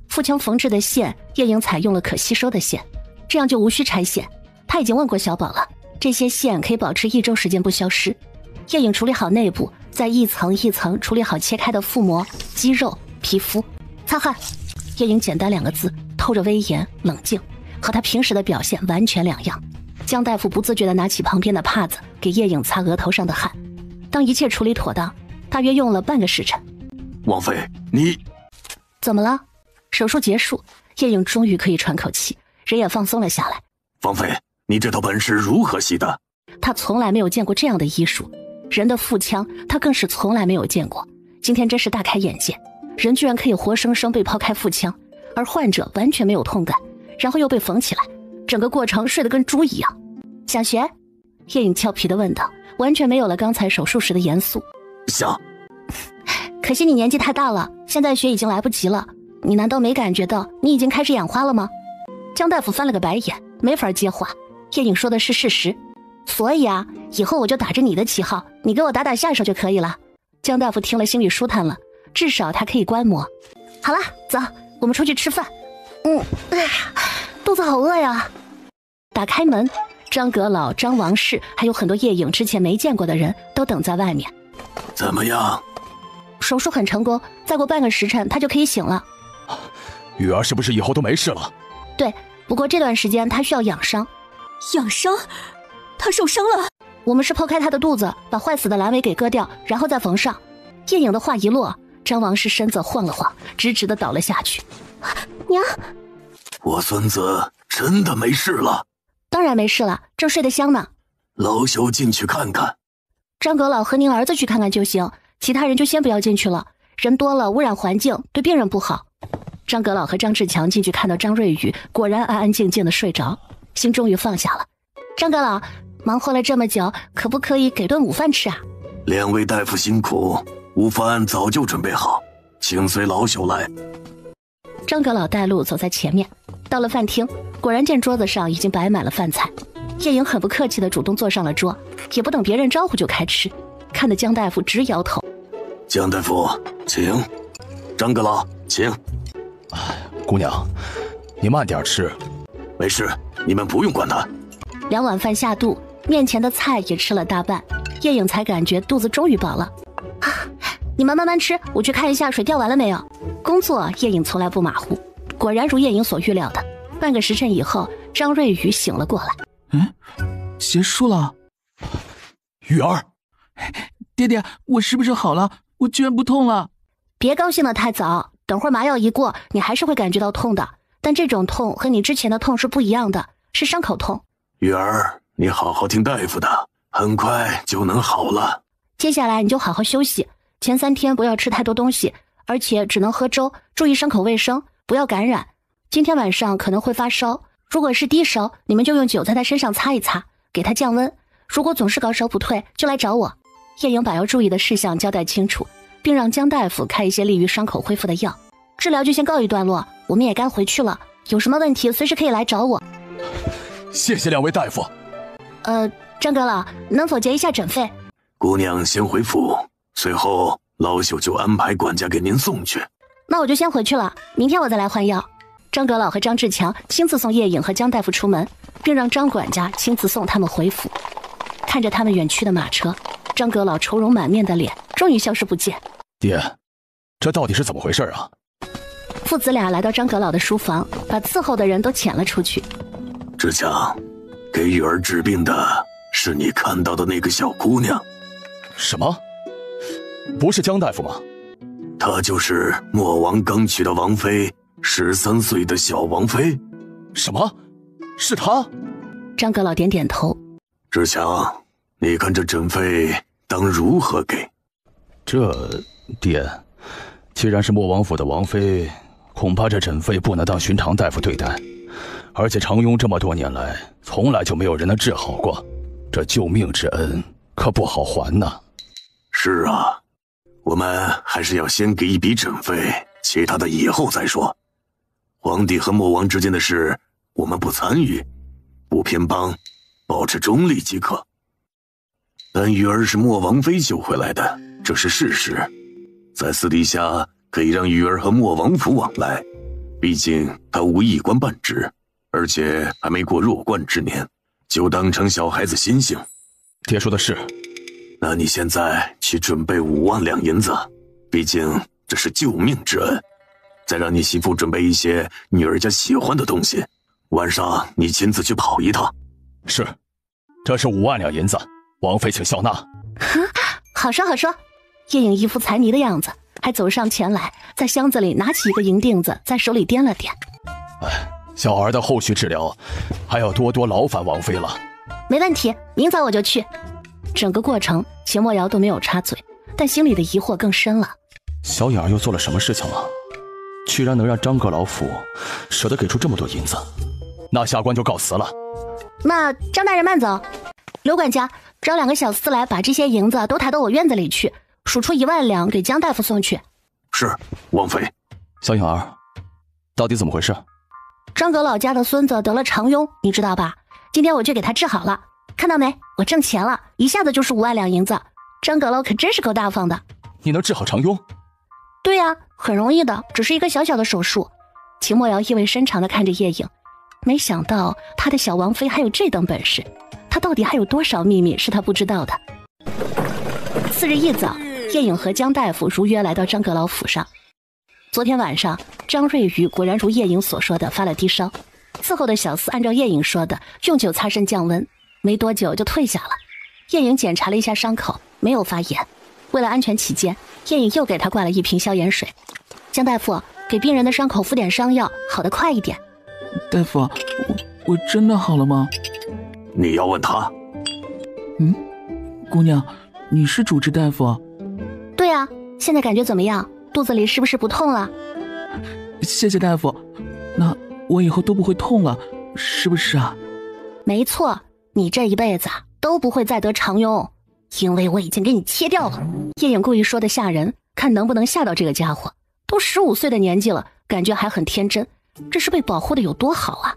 腹腔缝制的线，叶颖采用了可吸收的线，这样就无需拆线。他已经问过小宝了，这些线可以保持1周时间不消失。叶颖处理好内部，再一层一层处理好切开的腹膜、肌肉、皮肤。擦汗。叶颖简单2个字，透着威严冷静，和他平时的表现完全两样。江大夫不自觉地拿起旁边的帕子给叶颖擦额头上的汗。当一切处理妥当，大约用了半个时辰。王妃，你怎么了？手术结束，叶颖终于可以喘口气，人也放松了下来。王妃，你这套本事如何习的？他从来没有见过这样的医术，人的腹腔他更是从来没有见过。今天真是大开眼界，人居然可以活生生被剖开腹腔，而患者完全没有痛感，然后又被缝起来，整个过程睡得跟猪一样。想学？叶颖俏皮地问道，完全没有了刚才手术时的严肃。想。可惜你年纪太大了，现在学已经来不及了。你难道没感觉到你已经开始眼花了吗？江大夫翻了个白眼，没法接话。叶颖说的是事实，所以啊，以后我就打着你的旗号，你给我打打下手就可以了。江大夫听了心里舒坦了，至少他可以观摩。好了，走，我们出去吃饭。肚子好饿呀。打开门，张阁老、张王氏还有很多叶颖之前没见过的人都等在外面。怎么样？手术很成功，再过半个时辰他就可以醒了。雨儿是不是以后都没事了？对，不过这段时间他需要养伤。养伤？他受伤了？我们是剖开他的肚子，把坏死的阑尾给割掉，然后再缝上。叶颖的话一落，张王氏身子晃了晃，直直地倒了下去。娘，我孙子真的没事了？当然没事了，正睡得香呢。老朽进去看看。张阁老和您儿子去看看就行，其他人就先不要进去了，人多了污染环境，对病人不好。张阁老和张志强进去看到张瑞宇果然安安静静的睡着，心终于放下了。张阁老，忙活了这么久，可不可以给顿午饭吃啊？2位大夫辛苦，午饭早就准备好，请随老朽来。张阁老带路走在前面，到了饭厅，果然见桌子上已经摆满了饭菜。叶颖很不客气地主动坐上了桌，也不等别人招呼就开吃，看得江大夫直摇头。江大夫，请。张阁老，请。姑娘，你慢点吃。没事，你们不用管他。2碗饭下肚，面前的菜也吃了大半，叶颖才感觉肚子终于饱了。你们慢慢吃，我去看一下水调完了没有。工作叶颖从来不马虎，果然如叶颖所预料的，半个时辰以后，张瑞宇醒了过来。结束了。雨儿，爹爹，我是不是好了？我居然不痛了。别高兴得太早，等会儿麻药一过，你还是会感觉到痛的，但这种痛和你之前的痛是不一样的，是伤口痛。玉儿，你好好听大夫的，很快就能好了。接下来你就好好休息，前3天不要吃太多东西，而且只能喝粥，注意伤口卫生，不要感染。今天晚上可能会发烧，如果是低烧，你们就用酒在他身上擦一擦，给他降温。如果总是高烧不退，就来找我。叶颖把要注意的事项交代清楚，并让江大夫开一些利于伤口恢复的药。治疗就先告一段落，我们也该回去了。有什么问题随时可以来找我。谢谢2位大夫。张阁老，能否结一下诊费？姑娘先回府，随后老朽就安排管家给您送去。那我就先回去了，明天我再来换药。张阁老和张志强亲自送叶颖和江大夫出门，并让张管家亲自送他们回府。看着他们远去的马车，张阁老愁容满面的脸终于消失不见。爹，这到底是怎么回事啊？父子俩来到张阁老的书房，把伺候的人都遣了出去。志强，给玉儿治病的是你看到的那个小姑娘。什么？不是江大夫吗？她就是莫王刚娶的王妃，13岁的小王妃。什么？是她？张阁老点点头。志强，你看这诊费当如何给？爹，既然是莫王府的王妃，恐怕这诊费不能当寻常大夫对待。而且常庸这么多年来，从来就没有人能治好过，这救命之恩可不好还呐。是啊，我们还是要先给一笔诊费，其他的以后再说。皇帝和莫王之间的事，我们不参与，不偏帮，保持中立即可。但玉儿是莫王妃救回来的，这是事实。在私底下可以让玉儿和莫王府往来，毕竟她无一官半职，而且还没过弱冠之年，就当成小孩子心性。爹说的是。那你现在去准备5万两银子，毕竟这是救命之恩。再让你媳妇准备一些女儿家喜欢的东西，晚上你亲自去跑一趟。是，这是5万两银子，王妃请笑纳。好说好说。叶颖一副财迷的样子，还走上前来，在箱子里拿起一个银锭子，在手里掂了掂。小儿的后续治疗还要多劳烦王妃了。没问题，明早我就去。整个过程秦墨瑶都没有插嘴，但心里的疑惑更深了。小颖儿又做了什么事情了？居然能让张阁老府舍得给出这么多银子，那下官就告辞了。那张大人慢走。刘管家，找2个小厮来，把这些银子都抬到我院子里去，数出1万两给江大夫送去。是，王妃。小颖儿，到底怎么回事？张阁老家的孙子得了肠痈，你知道吧？今天我去给他治好了，看到没？我挣钱了，一下子就是5万两银子。张阁老可真是够大方的。你能治好肠痈？对呀，很容易的，只是一个小小的手术。秦墨瑶意味深长地看着叶颖，没想到他的小王妃还有这等本事，他到底还有多少秘密是他不知道的。次日一早，叶颖和江大夫如约来到张阁老府上。昨天晚上，张瑞宇果然如叶颖所说的发了低烧，伺候的小厮按照叶颖说的用酒擦身降温，没多久就退下了。叶颖检查了一下伤口，没有发炎。为了安全起见，叶颖又给他灌了一瓶消炎水。江大夫，给病人的伤口敷点伤药，好得快一点。大夫，我真的好了吗？你要问他。姑娘，你是主治大夫？对啊，现在感觉怎么样？肚子里是不是不痛了？谢谢大夫。那我以后都不会痛了，是不是啊？没错，你这一辈子都不会再得肠痈，因为我已经给你切掉了。叶颖故意说的吓人，看能不能吓到这个家伙。都15岁的年纪了，感觉还很天真，这是被保护的有多好啊！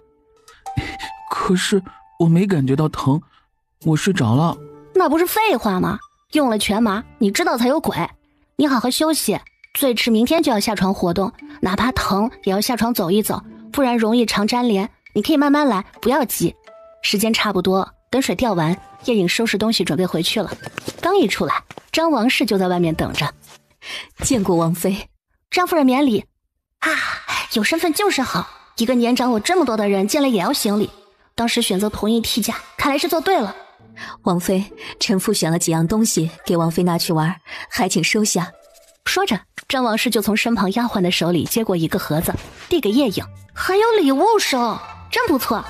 可是我没感觉到疼，我睡着了。那不是废话吗？用了全麻，你知道才有鬼。你好好休息，最迟明天就要下床活动，哪怕疼也要下床走一走，不然容易肠粘连。你可以慢慢来，不要急。时间差不多，等水调完，叶颖收拾东西准备回去了。刚一出来，张王氏就在外面等着。见过王妃。张夫人免礼。啊，有身份就是好，一个年长我这么多的人见了也要行礼。当时选择同意替嫁，看来是做对了。王妃，臣妇选了几样东西给王妃拿去玩，还请收下。说着，张王氏就从身旁丫鬟的手里接过一个盒子，递给叶颖，还有礼物收，真不错。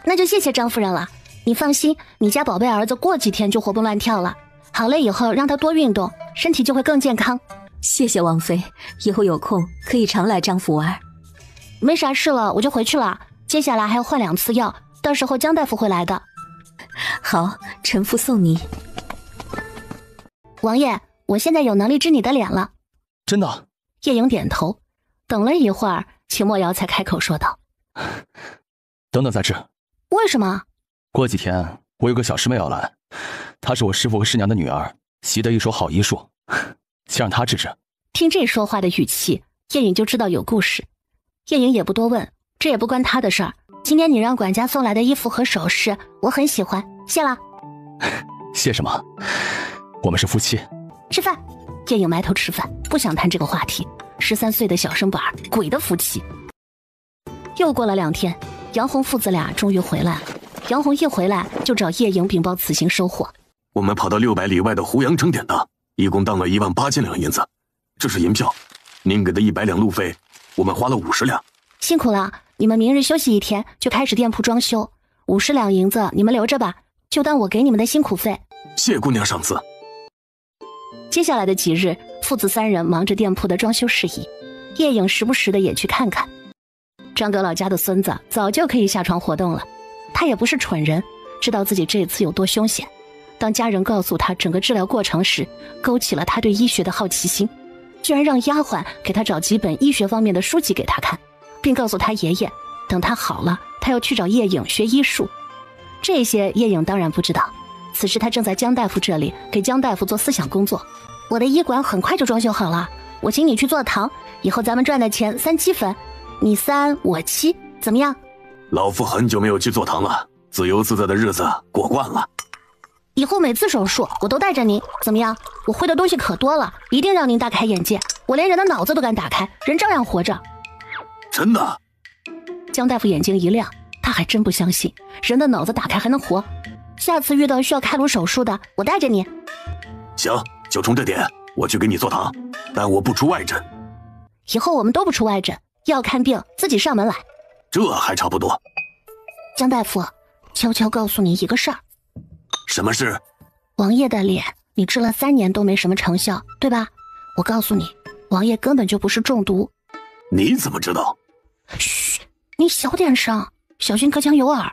那就谢谢张夫人了。你放心，你家宝贝儿子过几天就活蹦乱跳了。好了以后让他多运动，身体就会更健康。谢谢王妃，以后有空可以常来张府玩。没啥事了，我就回去了。接下来还要换2次药，到时候江大夫会来的。好，臣妇送你。王爷，我现在有能力治你的脸了。真的？叶颖点头。等了一会儿，秦墨瑶才开口说道：等等再治。为什么？过几天我有个小师妹要来，她是我师父和师娘的女儿，习得一手好医术，先让她治治。听这说话的语气，叶颖就知道有故事。叶颖也不多问，这也不关她的事儿。今天你让管家送来的衣服和首饰，我很喜欢，谢了。谢什么？我们是夫妻。吃饭。叶颖埋头吃饭，不想谈这个话题。13岁的小身板，鬼的夫妻。又过了2天，杨红父子俩终于回来了。杨红一回来就找叶颖禀报此行收获。我们跑到600里外的湖阳城典当，一共当了18000两银子，这是银票。您给的100两路费，我们花了50两。辛苦了，你们明日休息1天就开始店铺装修，50两银子你们留着吧，就当我给你们的辛苦费。谢姑娘赏赐。接下来的几日，父子3人忙着店铺的装修事宜，叶颖时不时的也去看看。张阁老家的孙子早就可以下床活动了，他也不是蠢人，知道自己这次有多凶险。当家人告诉他整个治疗过程时，勾起了他对医学的好奇心，居然让丫鬟给他找几本医学方面的书籍给他看，并告诉他爷爷，等他好了，他要去找叶颖学医术。这些叶颖当然不知道，此时他正在江大夫这里给江大夫做思想工作。我的医馆很快就装修好了，我请你去做堂，以后咱们赚的钱3七分，你3我7，怎么样？老夫很久没有去做堂了，自由自在的日子过惯了。以后每次手术我都带着您，怎么样？我会的东西可多了，一定让您大开眼界。我连人的脑子都敢打开，人照样活着。真的？江大夫眼睛一亮，他还真不相信人的脑子打开还能活。下次遇到需要开颅手术的，我带着你。行，就冲这点，我去给你做堂，但我不出外诊。以后我们都不出外诊，要看病自己上门来。这还差不多。江大夫，悄悄告诉你一个事儿。什么事？王爷的脸你治了3年都没什么成效，对吧？我告诉你，王爷根本就不是中毒。你怎么知道？嘘，你小点声，小心隔墙有耳。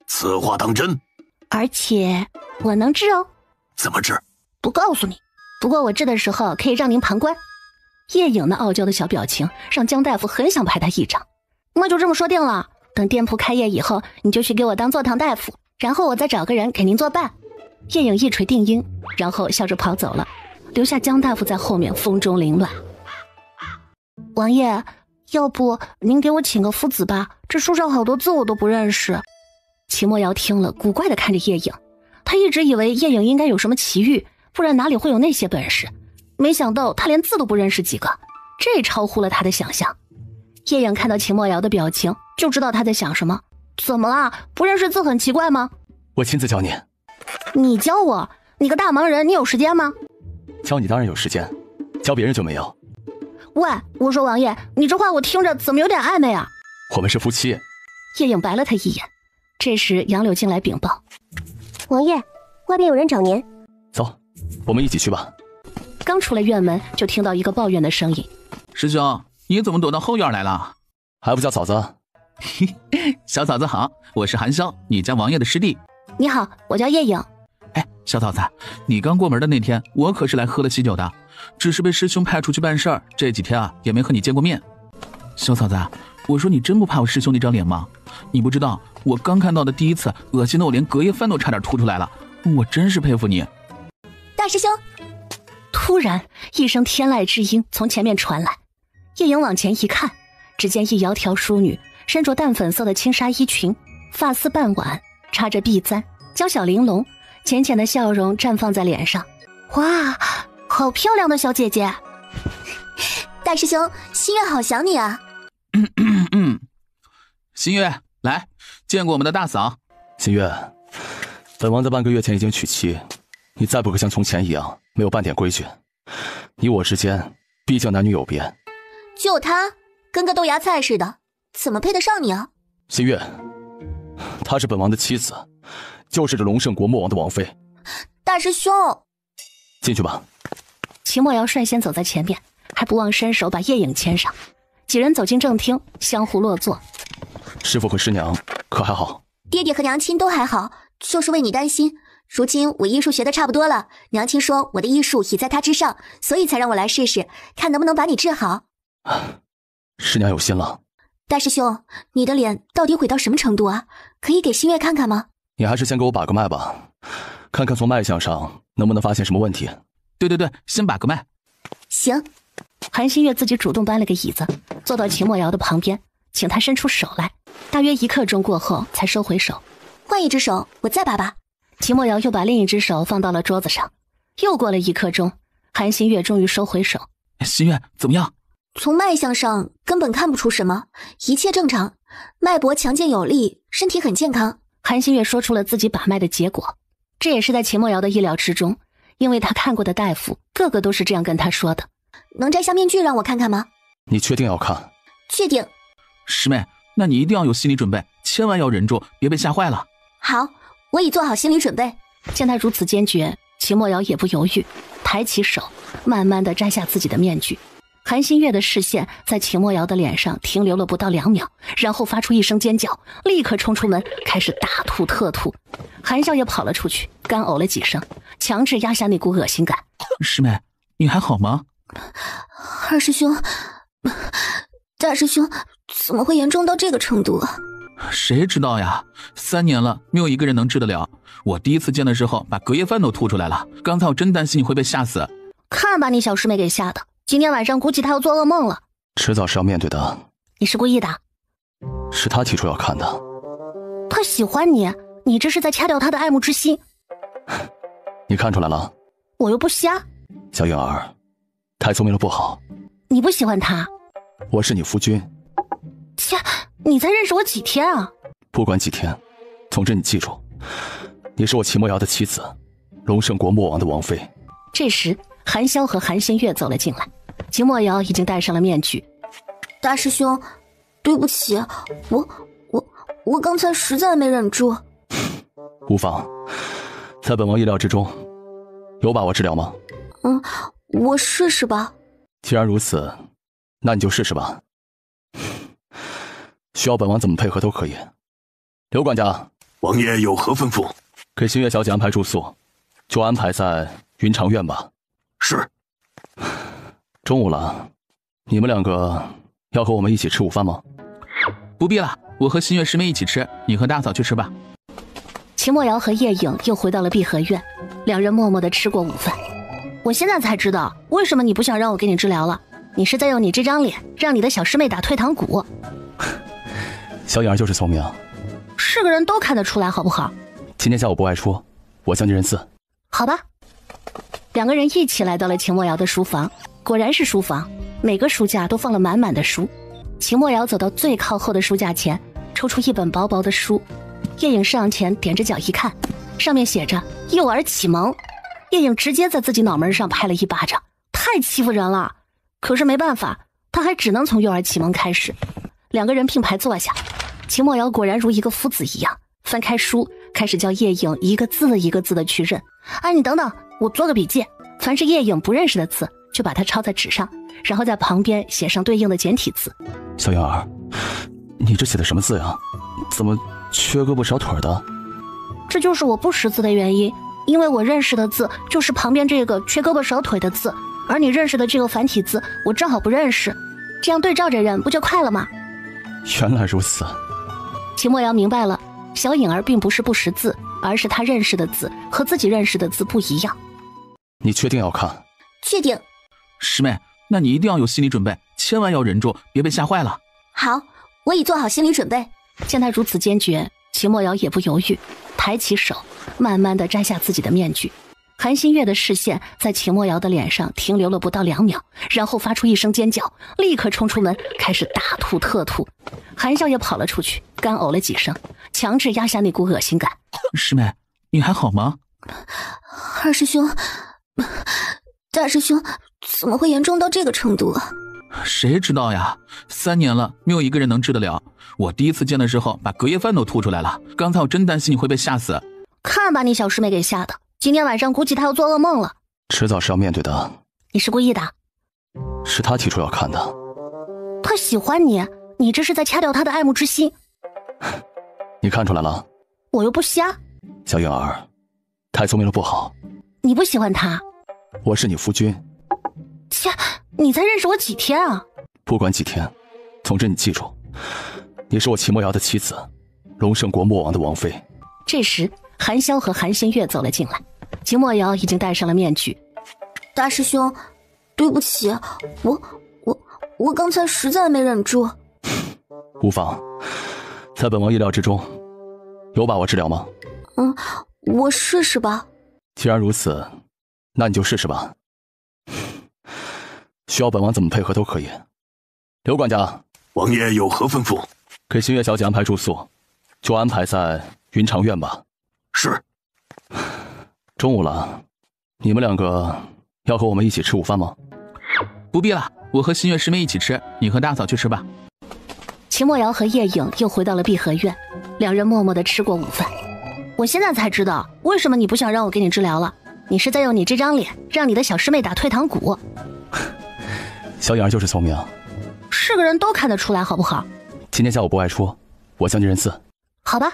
此话当真？而且我能治哦。怎么治？不告诉你，不过我治的时候可以让您旁观。叶颖那傲娇的小表情让江大夫很想拍他一掌。那就这么说定了，等店铺开业以后，你就去给我当坐堂大夫，然后我再找个人给您作伴。叶颖一锤定音，然后笑着跑走了，留下江大夫在后面风中凌乱。王爷，要不您给我请个夫子吧，这书上好多字我都不认识。齐墨瑶听了古怪地看着叶颖，他一直以为叶颖应该有什么奇遇，不然哪里会有那些本事，没想到他连字都不认识几个，这超乎了他的想象。叶颖看到秦墨瑶的表情，就知道他在想什么。怎么啦？不认识字很奇怪吗？我亲自教你。你教我？你个大忙人，你有时间吗？教你当然有时间，教别人就没有。喂，我说王爷，你这话我听着怎么有点暧昧啊？我们是夫妻。叶颖白了他一眼。这时杨柳进来禀报，王爷，外边有人找您。走，我们一起去吧。刚出了院门，就听到一个抱怨的声音：师兄，你怎么躲到后院来了？还不叫嫂子？小嫂子好，我是韩潇，你家王爷的师弟。你好，我叫叶颖。哎，小嫂子，你刚过门的那天，我可是来喝了喜酒的，只是被师兄派出去办事儿，这几天也没和你见过面。小嫂子，我说你真不怕我师兄那张脸吗？你不知道，我刚看到的第一次，恶心的我连隔夜饭都差点吐出来了，我真是佩服你。大师兄！突然一声天籁之音从前面传来，叶颖往前一看，只见一窈窕淑女身着淡粉色的轻纱衣裙，发丝半挽，插着碧簪，娇小玲珑，浅浅的笑容绽放在脸上。哇，好漂亮的小姐姐！大师兄，新月好想你啊！新月，来见过我们的大嫂。新月，本王在半个月前已经娶妻，你再不可像从前一样没有半点规矩。你我之间毕竟男女有别。就他，跟个豆芽菜似的，怎么配得上你啊？新月，她是本王的妻子，就是这龙胜国魔王的王妃。大师兄，进去吧。秦墨瑶率先走在前面，还不忘伸手把叶影牵上。几人走进正厅，相互落座。师父和师娘可还好？爹爹和娘亲都还好，就是为你担心。如今我医术学的差不多了，娘亲说我的医术已在他之上，所以才让我来试试，看能不能把你治好。师娘有心了。大师兄，你的脸到底毁到什么程度啊？可以给新月看看吗？你还是先给我把个脉吧，看看从脉象上能不能发现什么问题。对，先把个脉。行。韩新月自己主动搬了个椅子，坐到秦墨瑶的旁边，请他伸出手来。大约1刻钟过后，才收回手。换一只手，我再把把。秦墨瑶又把另一只手放到了桌子上。又过了1刻钟，韩新月终于收回手。新月怎么样？从脉象上根本看不出什么，一切正常，脉搏强健有力，身体很健康。韩新月说出了自己把脉的结果，这也是在秦墨瑶的意料之中，因为他看过的大夫个个都是这样跟他说的。能摘下面具让我看看吗？你确定要看？确定。师妹，那你一定要有心理准备，千万要忍住，别被吓坏了。好，我已做好心理准备。见他如此坚决，秦墨瑶也不犹豫，抬起手，慢慢地摘下自己的面具。韩新月的视线在秦墨瑶的脸上停留了不到2秒，然后发出一声尖叫，立刻冲出门，开始大吐特吐。韩笑也跑了出去，干呕了几声，强制压下那股恶心感。师妹，你还好吗？二师兄，大师兄，怎么会严重到这个程度啊？谁知道呀，3年了，没有一个人能治得了。我第一次见的时候，把隔夜饭都吐出来了。刚才我真担心你会被吓死。看把你小师妹给吓的，今天晚上估计她要做噩梦了。迟早是要面对的。你是故意的？是他提出要看的。他喜欢你，你这是在掐掉他的爱慕之心。你看出来了？我又不瞎。小颖儿，太聪明了不好。你不喜欢他？我是你夫君。切，你才认识我几天啊？不管几天，总之你记住，你是我秦墨瑶的妻子，龙胜国魔王的王妃。这时韩潇和韩新月走了进来，秦墨瑶已经戴上了面具。大师兄，对不起，我刚才实在没忍住。无妨，在本王意料之中。有把握治疗吗？我试试吧。既然如此，那你就试试吧。需要本王怎么配合都可以。刘管家，王爷有何吩咐？给新月小姐安排住宿，就安排在云长院吧。是。中午了，你们2个要和我们一起吃午饭吗？不必了，我和新月师妹一起吃，你和大嫂去吃吧。秦墨瑶和叶影又回到了碧荷院，2人默默地吃过午饭。我现在才知道为什么你不想让我给你治疗了，你是在用你这张脸让你的小师妹打退堂鼓。小颖儿就是聪明，是个人都看得出来好不好？今天下午不外出，我将你认字。好吧。2个人一起来到了秦墨瑶的书房，果然是书房，每个书架都放了满满的书。秦墨瑶走到最靠后的书架前，抽出一本薄薄的书。叶影上前踮着脚一看，上面写着幼儿启蒙。叶影直接在自己脑门上拍了一巴掌，太欺负人了。可是没办法，他还只能从幼儿启蒙开始。2个人并排坐下，秦墨瑶果然如一个夫子一样，翻开书，开始叫叶影一个字一个字的去认。哎，你等等，我做个笔记，凡是叶影不认识的字，就把它抄在纸上，然后在旁边写上对应的简体字。小颖儿，你这写的什么字呀？怎么缺胳膊少腿的？这就是我不识字的原因，因为我认识的字就是旁边这个缺胳膊少腿的字，而你认识的这个繁体字我正好不认识，这样对照着认不就快了吗？原来如此。秦墨瑶明白了，小颖儿并不是不识字，而是她认识的字和自己认识的字不一样。你确定要看？确定。师妹，那你一定要有心理准备，千万要忍住，别被吓坏了。好，我已做好心理准备。见他如此坚决，秦墨瑶也不犹豫，抬起手，慢慢地摘下自己的面具。韩新月的视线在秦墨瑶的脸上停留了不到2秒，然后发出一声尖叫，立刻冲出门，开始大吐特吐。韩笑也跑了出去，干呕了几声，强制压下那股恶心感。师妹，你还好吗？二师兄，大师兄怎么会严重到这个程度啊？谁知道呀，3年了，没有一个人能治得了。我第一次见的时候把隔夜饭都吐出来了，刚才我真担心你会被吓死。看把你小师妹给吓的，今天晚上估计她要做噩梦了。迟早是要面对的。你是故意的？是他提出要看的。他喜欢你，你这是在掐掉他的爱慕之心。你看出来了？我又不瞎。小颖儿，太聪明了不好。你不喜欢他？我是你夫君。切，你才认识我几天啊？不管几天，总之你记住，你是我秦墨瑶的妻子，龙胜国墨王的王妃。这时韩萧和韩新月走了进来，秦墨瑶已经戴上了面具。大师兄，对不起，我刚才实在没忍住。无妨，在本王意料之中。有把握治疗吗？我试试吧。既然如此，那你就试试吧。需要本王怎么配合都可以。刘管家，王爷有何吩咐？给新月小姐安排住宿，就安排在云长院吧。是。中午了，你们2个要和我们一起吃午饭吗？不必了，我和新月师妹一起吃，你和大嫂去吃吧。秦墨瑶和叶颖又回到了碧荷院，两人默默地吃过午饭。我现在才知道为什么你不想让我给你治疗了，你是在用你这张脸让你的小师妹打退堂鼓。小颖儿就是聪明，是个人都看得出来好不好？今天下午不外出，我将你认字。好吧。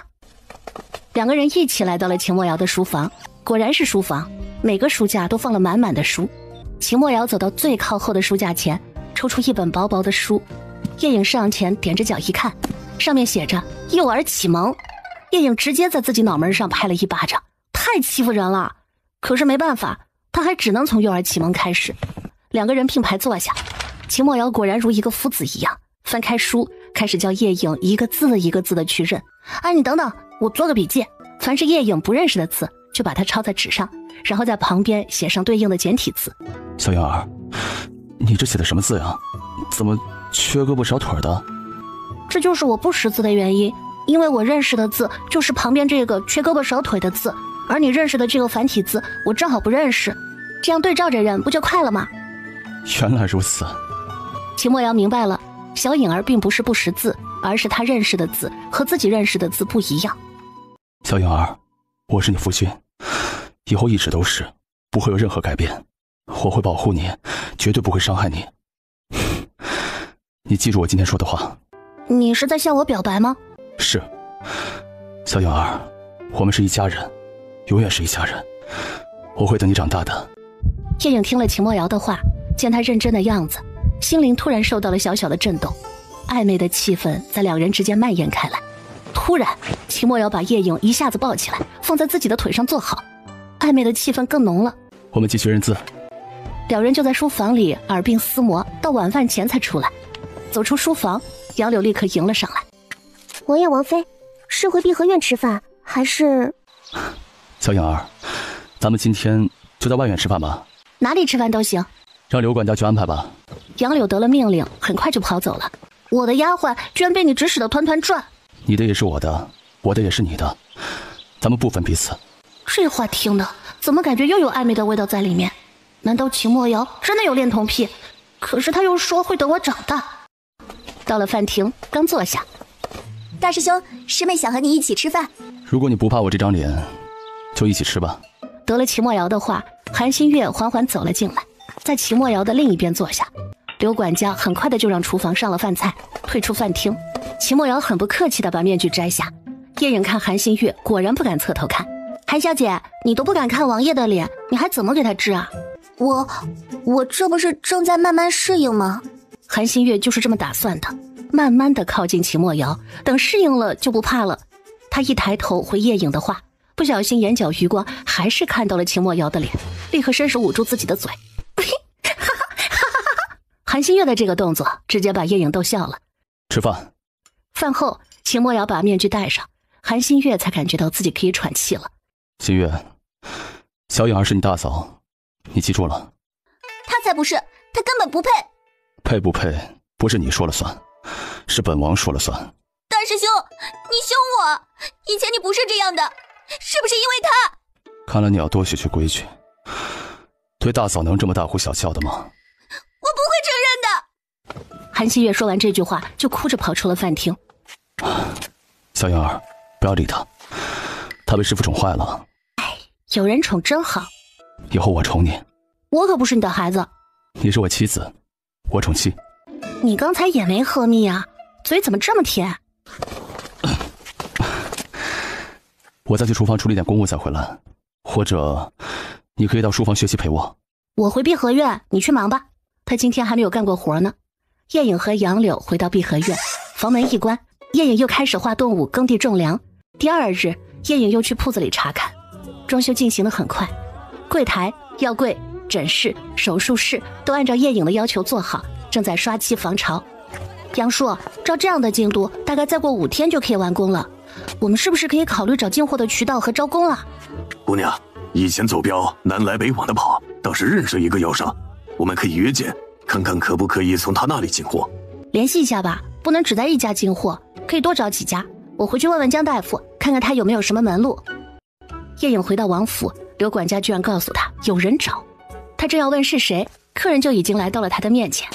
两个人一起来到了秦墨瑶的书房，果然是书房，每个书架都放了满满的书。秦墨瑶走到最靠后的书架前，抽出一本薄薄的书。叶颖上前踮着脚一看，上面写着幼儿启蒙。叶颖直接在自己脑门上拍了一巴掌，太欺负人了。可是没办法，他还只能从幼儿启蒙开始。两个人并排坐下，秦墨瑶果然如一个夫子一样，翻开书开始教叶颖一个字一个字的去认。你等等，我做个笔记，凡是叶颖不认识的字就把它抄在纸上，然后在旁边写上对应的简体字。小颖儿，你这写的什么字呀？怎么缺胳膊少腿的？这就是我不识字的原因，因为我认识的字就是旁边这个缺胳膊少腿的字，而你认识的这个繁体字我正好不认识，这样对照着认不就快了吗？原来如此。秦墨瑶明白了，小颖儿并不是不识字，而是她认识的字和自己认识的字不一样。小颖儿，我是你夫君，以后一直都是，不会有任何改变。我会保护你，绝对不会伤害你。你记住我今天说的话。你是在向我表白吗？是。小颖儿，我们是一家人，永远是一家人。我会等你长大的。叶颖听了秦墨瑶的话，见她认真的样子，心灵突然受到了小小的震动，暧昧的气氛在两人之间蔓延开来。突然，秦墨瑶把叶颖一下子抱起来，放在自己的腿上坐好，暧昧的气氛更浓了。我们继续认字。两人就在书房里耳鬓厮磨，到晚饭前才出来。走出书房，杨柳立刻迎了上来。王爷王妃，是回碧荷院吃饭，还是……小颖儿，咱们今天就在外院吃饭吧。哪里吃饭都行，让刘管家去安排吧。杨柳得了命令，很快就跑走了。我的丫鬟居然被你指使得团团转。你的也是我的，我的也是你的，咱们不分彼此。这话听的怎么感觉又有暧昧的味道在里面？难道秦墨瑶真的有恋童癖？可是他又说会等我长大。到了饭厅，刚坐下，大师兄，师妹想和你一起吃饭。如果你不怕我这张脸，就一起吃吧。得了秦墨瑶的话，韩新月缓缓走了进来，在秦墨瑶的另一边坐下。刘管家很快的就让厨房上了饭菜，退出饭厅。秦墨瑶很不客气的把面具摘下。叶颖看韩新月，果然不敢侧头看。韩小姐，你都不敢看王爷的脸，你还怎么给他治啊？我这不是正在慢慢适应吗？韩新月就是这么打算的，慢慢的靠近秦墨瑶，等适应了就不怕了。他一抬头回叶颖的话，不小心眼角余光还是看到了秦墨瑶的脸，立刻伸手捂住自己的嘴。韩新月的这个动作直接把叶颖逗笑了。吃饭。饭后，秦墨瑶把面具戴上，韩新月才感觉到自己可以喘气了。新月，小颖儿是你大嫂，你记住了。他才不是，他根本不配。配不配不是你说了算，是本王说了算。大师兄，你凶我，以前你不是这样的，是不是因为他？看来你要多学学规矩，对大嫂能这么大呼小叫的吗？我不会承认的。韩新月说完这句话，就哭着跑出了饭厅。小莹儿，不要理他，他被师傅宠坏了。哎，有人宠真好。以后我宠你。我可不是你的孩子。你是我妻子，我宠妻。你刚才也没喝蜜啊，嘴怎么这么甜？我再去厨房处理点公务再回来，或者你可以到书房学习陪我。我回碧荷院，你去忙吧。他今天还没有干过活呢。叶颖和杨柳回到碧荷院，房门一关，叶颖又开始画动物耕地种粮。第二日，叶颖又去铺子里查看，装修进行得很快，柜台、药柜、诊室、手术室都按照叶颖的要求做好，正在刷漆防潮。杨叔，照这样的进度，大概再过5天就可以完工了。我们是不是可以考虑找进货的渠道和招工了？姑娘，以前走镖南来北往的跑，倒是认识一个药商，我们可以约见，看看可不可以从他那里进货。联系一下吧，不能只在一家进货，可以多找几家。我回去问问江大夫，看看他有没有什么门路。叶颖回到王府，刘管家居然告诉他有人找，他正要问是谁，客人就已经来到了他的面前。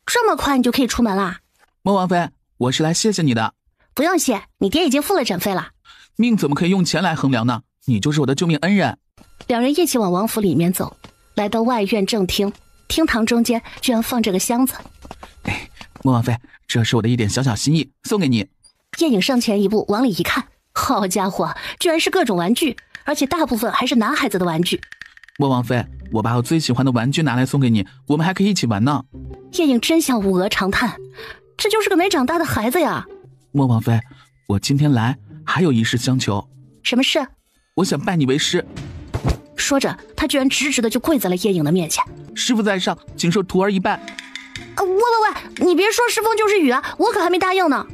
这么快你就可以出门啦？莫王妃，我是来谢谢你的。不用谢，你爹已经付了诊费了。命怎么可以用钱来衡量呢？你就是我的救命恩人。两人一起往王府里面走，来到外院正厅，厅堂中间居然放着个箱子。莫王妃，这是我的一点小小心意，送给你。叶颖上前一步，往里一看，好家伙，居然是各种玩具，而且大部分还是男孩子的玩具。莫王妃，我把我最喜欢的玩具拿来送给你，我们还可以一起玩呢。叶颖真想兀额长叹，这就是个没长大的孩子呀。莫王妃，我今天来还有一事相求。什么事？我想拜你为师。说着，他居然直直的就跪在了叶颖的面前。师傅在上，请受徒儿一拜。喂，你别说是风就是雨啊，我可还没答应呢。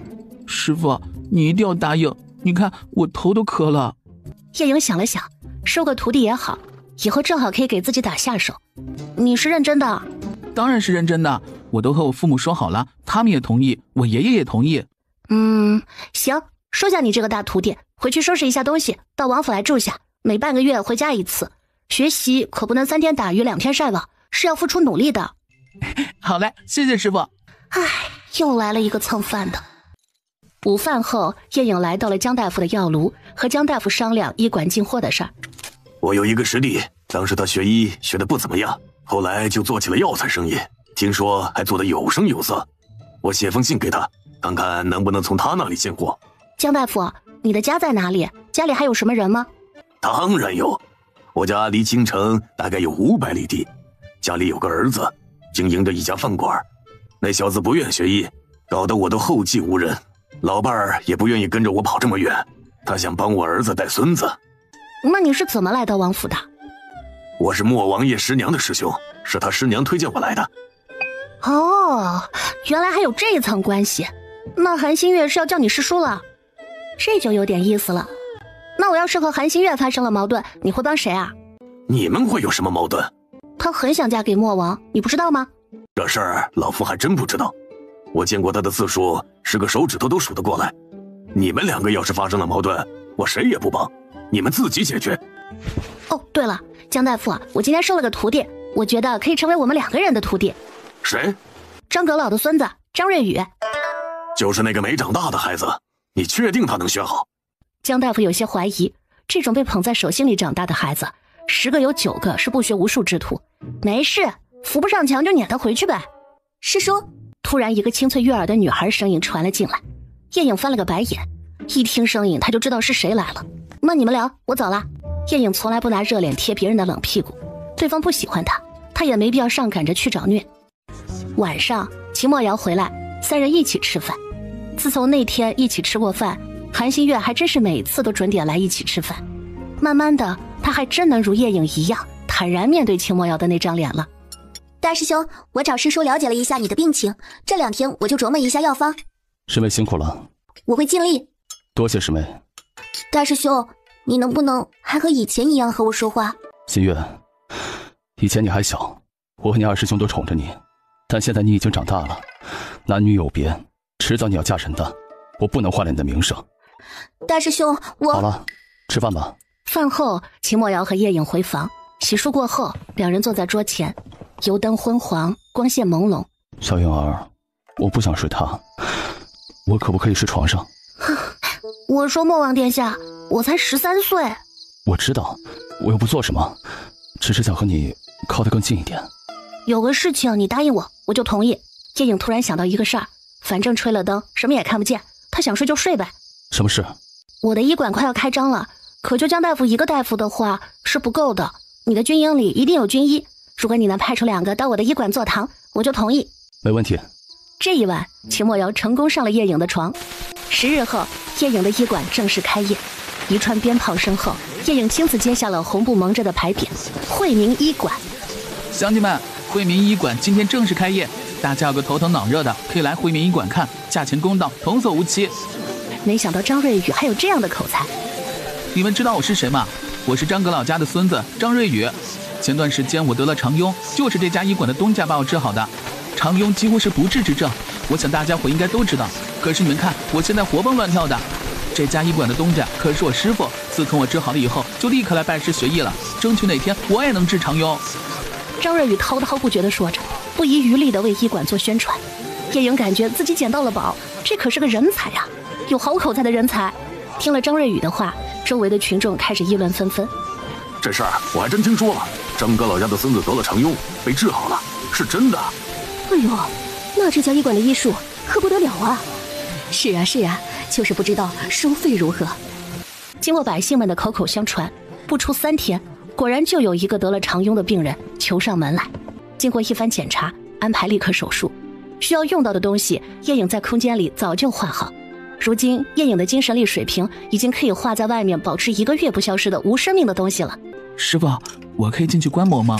师傅，你一定要答应，你看我头都磕了。叶颖想了想，收个徒弟也好，以后正好可以给自己打下手。你是认真的？当然是认真的，我都和我父母说好了，他们也同意，我爷爷也同意。行，收下你这个大徒弟，回去收拾一下东西，到王府来住下，每半个月回家一次。学习可不能3天打鱼2天晒网，是要付出努力的。好嘞，谢谢师傅。唉，又来了一个蹭饭的。午饭后，叶颖来到了江大夫的药炉，和江大夫商量医馆进货的事儿。我有一个师弟，当时他学医学得不怎么样，后来就做起了药材生意，听说还做得有声有色。我写封信给他，看看能不能从他那里进货。江大夫，你的家在哪里？家里还有什么人吗？当然有，我家离京城大概有500里地，家里有个儿子，经营着一家饭馆。那小子不愿学医，搞得我都后继无人，老伴儿也不愿意跟着我跑这么远，他想帮我儿子带孙子。那你是怎么来到王府的？我是莫王爷师娘的师兄，是他师娘推荐我来的。哦，原来还有这层关系。那韩新月是要叫你师叔了？这就有点意思了。那我要是和韩新月发生了矛盾，你会帮谁啊？你们会有什么矛盾？她很想嫁给莫王，你不知道吗？这事儿老夫还真不知道，我见过她的次数是个手指头都数得过来。你们2个要是发生了矛盾，我谁也不帮，你们自己解决。哦，对了，江大夫，我今天收了个徒弟，我觉得可以成为我们2个人的徒弟。谁？张阁老的孙子张瑞宇。就是那个没长大的孩子，你确定他能学好？江大夫有些怀疑，这种被捧在手心里长大的孩子，10个有9个是不学无术之徒。没事，扶不上墙就撵他回去呗。师叔，突然一个清脆悦耳的女孩声音传了进来，叶颖翻了个白眼，一听声音他就知道是谁来了。那你们聊，我走了。叶颖从来不拿热脸贴别人的冷屁股，对方不喜欢他也没必要上赶着去找虐。晚上秦墨瑶回来，3人一起吃饭。自从那天一起吃过饭，韩新月还真是每次都准点来一起吃饭。慢慢的，他还真能如叶颖一样坦然面对秦墨瑶的那张脸了。大师兄，我找师叔了解了一下你的病情，这2天我就琢磨一下药方。师妹辛苦了，我会尽力。多谢师妹。大师兄，你能不能还和以前一样和我说话？新月，以前你还小，我和你2师兄都宠着你，但现在你已经长大了，男女有别，迟早你要嫁人的，我不能坏了你的名声。大师兄，我……好了，吃饭吧。饭后，秦墨瑶和叶颖回房，洗漱过后，两人坐在桌前，油灯昏黄，光线朦胧。小颖儿，我不想睡榻，我可不可以睡床上？我说莫王殿下，我才13岁。我知道，我又不做什么，只是想和你靠得更近一点。有个事情你答应我，我就同意。叶颖突然想到一个事儿，反正吹了灯，什么也看不见，他想睡就睡呗。什么事？我的医馆快要开张了，可就江大夫一个大夫的话是不够的。你的军营里一定有军医，如果你能派出2个到我的医馆坐堂，我就同意。没问题。这一晚，秦墨瑶成功上了叶颖的床。10日后，叶颖的医馆正式开业。一串鞭炮声后，叶颖亲自揭下了红布蒙着的牌匾：惠民医馆。乡亲们，惠民医馆今天正式开业，大家有个头疼脑热的，可以来惠民医馆看，价钱公道，童叟无欺。没想到张瑞宇还有这样的口才。你们知道我是谁吗？我是张阁老家的孙子张瑞宇。前段时间我得了肠痈，就是这家医馆的东家把我治好的。肠痈几乎是不治之症，我想大家伙应该都知道。可是你们看，我现在活蹦乱跳的。这家医馆的东家可是我师傅，自从我治好了以后，就立刻来拜师学艺了，争取哪天我也能治肠痈。张瑞宇滔滔不绝地说着，不遗余力地为医馆做宣传。叶颖感觉自己捡到了宝，这可是个人才呀，有好口才的人才。听了张瑞宇的话，周围的群众开始议论纷纷。这事儿我还真听说了，张哥老家的孙子得了肠痈，被治好了，是真的。哎呦，那这家医馆的医术可不得了啊！是啊是啊，就是不知道收费如何。经过百姓们的口口相传，不出3天，果然就有一个得了肠痈的病人求上门来。经过一番检查，安排立刻手术。需要用到的东西，叶颖在空间里早就画好。如今叶颖的精神力水平已经可以画在外面保持1个月不消失的无生命的东西了。师傅，我可以进去观摩吗？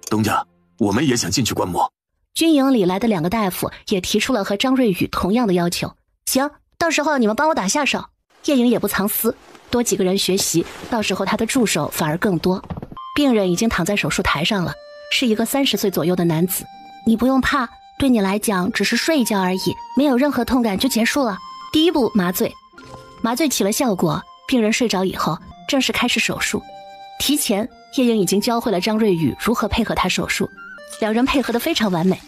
东家，我们也想进去观摩。军营里来的2个大夫也提出了和张瑞宇同样的要求。行，到时候你们帮我打下手。叶颖也不藏私，多几个人学习，到时候他的助手反而更多。病人已经躺在手术台上了，是一个30岁左右的男子。你不用怕，对你来讲只是睡一觉而已，没有任何痛感就结束了。第一步麻醉，麻醉起了效果，病人睡着以后正式开始手术。提前叶颖已经教会了张瑞宇如何配合他手术，2人配合得非常完美。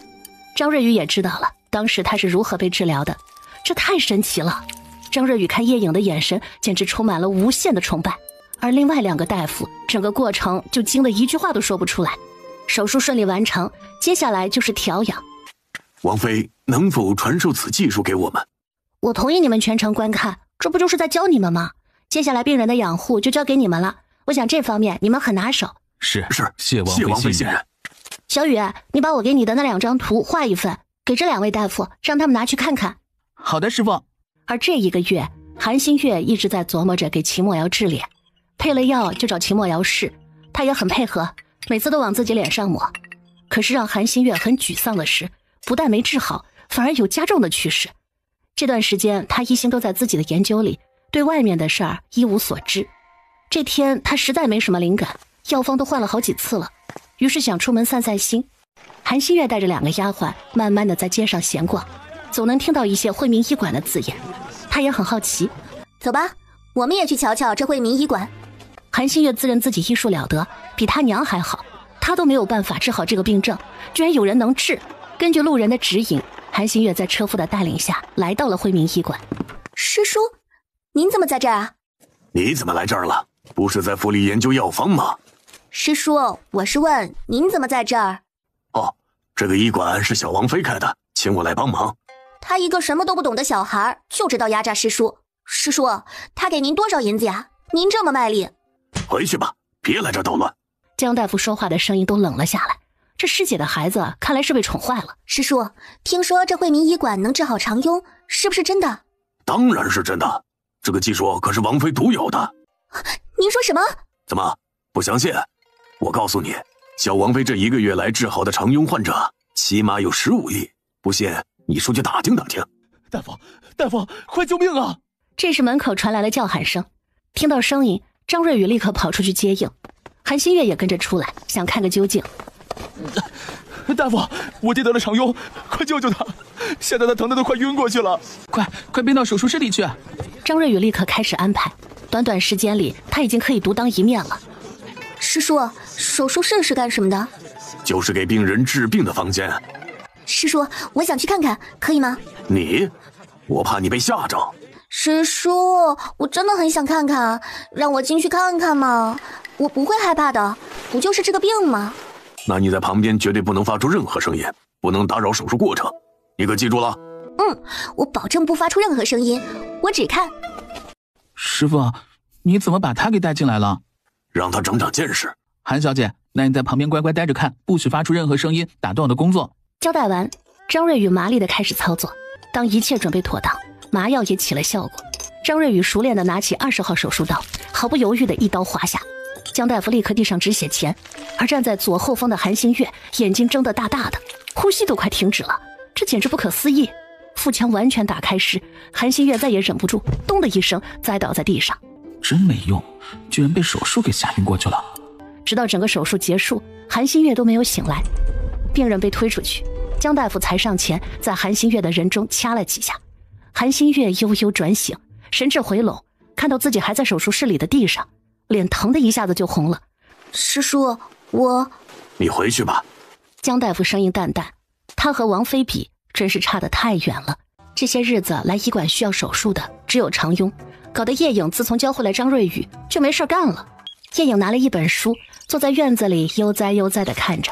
张瑞宇也知道了当时他是如何被治疗的，这太神奇了。张瑞宇看叶颖的眼神简直充满了无限的崇拜，而另外2个大夫整个过程就惊得一句话都说不出来。手术顺利完成，接下来就是调养。王妃能否传授此技术给我们？我同意你们全程观看，这不就是在教你们吗？接下来病人的养护就交给你们了，我想这方面你们很拿手。是，谢王妃信任。小雨，你把我给你的那2张图画一份，给这2位大夫，让他们拿去看看。好的，师傅。而这1个月，韩新月一直在琢磨着给秦墨瑶治脸，配了药就找秦墨瑶试，他也很配合，每次都往自己脸上抹。可是让韩新月很沮丧的是，不但没治好，反而有加重的趋势。这段时间他一心都在自己的研究里，对外面的事儿一无所知。这天他实在没什么灵感，药方都换了好几次了，于是想出门散散心。韩新月带着2个丫鬟慢慢的在街上闲逛，总能听到一些惠民医馆的字眼。他也很好奇，走吧，我们也去瞧瞧这惠民医馆。韩新月自认自己医术了得，比他娘还好，他都没有办法治好这个病症，居然有人能治。根据路人的指引，韩新月在车夫的带领下来到了惠民医馆。师叔，您怎么在这儿啊？你怎么来这儿了？不是在府里研究药方吗？师叔，我是问您怎么在这儿。哦，这个医馆是小王妃开的，请我来帮忙。他一个什么都不懂的小孩，就知道压榨师叔。师叔，他给您多少银子呀？您这么卖力。回去吧，别来这捣乱。江大夫说话的声音都冷了下来，这师姐的孩子看来是被宠坏了。师叔，听说这惠民医馆能治好肠痈，是不是真的？当然是真的，这个技术可是王妃独有的。您说什么？怎么不相信？我告诉你，小王妃这1个月来治好的肠痈患者起码有15例，不信你出去打听打听。大夫，快救命啊！这时门口传来了叫喊声，听到声音，张瑞宇立刻跑出去接应，韩新月也跟着出来，想看个究竟。大夫，我弟得了肠痈，快救救他！现在他疼得都快晕过去了。快编到手术室里去。张瑞宇立刻开始安排，短短时间里他已经可以独当一面了。师叔，手术室是干什么的？就是给病人治病的房间。师叔，我想去看看，可以吗？你，我怕你被吓着。师叔，我真的很想看看，让我进去看看嘛，我不会害怕的，不就是这个病吗？那你在旁边绝对不能发出任何声音，不能打扰手术过程，你可记住了？我保证不发出任何声音，我只看。师傅，你怎么把他给带进来了？让他长长见识。韩小姐，那你在旁边乖乖待着看，不许发出任何声音，打断我的工作。交代完，张瑞宇麻利地开始操作。当一切准备妥当，麻药也起了效果。张瑞宇熟练地拿起20号手术刀，毫不犹豫地一刀划下。江大夫立刻递上止血钳，而站在左后方的韩新月眼睛睁得大大的，呼吸都快停止了，这简直不可思议。腹腔完全打开时，韩新月再也忍不住，咚的一声栽倒在地上。真没用，居然被手术给吓晕过去了。直到整个手术结束，韩新月都没有醒来。病人被推出去，江大夫才上前在韩新月的人中掐了几下。韩新月悠悠转醒，神志回笼，看到自己还在手术室里的地上，脸疼的一下子就红了。师叔，你回去吧。江大夫声音淡淡，他和王妃比真是差得太远了。这些日子来医馆需要手术的只有常庸，搞得叶颖自从教会了张瑞宇就没事干了。叶颖拿了一本书，坐在院子里悠哉悠哉地看着。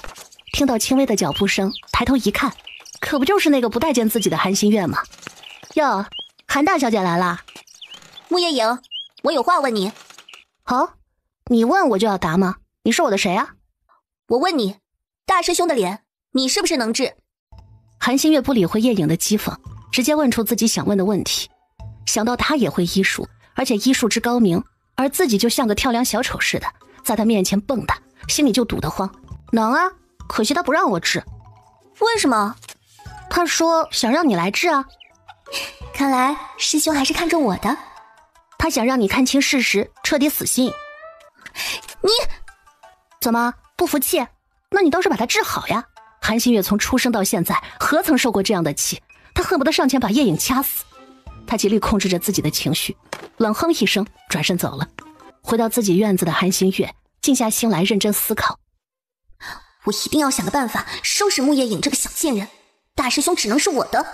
听到轻微的脚步声，抬头一看，可不就是那个不待见自己的韩新月吗？哟，韩大小姐来啦。穆叶颖，我有话问你。好，你问我就要答吗？你是我的谁啊？我问你，大师兄的脸你是不是能治？韩新月不理会叶颖的讥讽，直接问出自己想问的问题。想到他也会医术，而且医术之高明，而自己就像个跳梁小丑似的在他面前蹦跶，心里就堵得慌。能啊，可惜他不让我治。为什么？他说想让你来治啊。看来师兄还是看中我的。他想让你看清事实，彻底死心。你怎么不服气？那你倒是把他治好呀。韩新月从出生到现在何曾受过这样的气，他恨不得上前把叶颖掐死。他极力控制着自己的情绪，冷哼一声转身走了。回到自己院子的韩新月静下心来认真思考，我一定要想个办法收拾穆叶颖这个小贱人，大师兄只能是我的。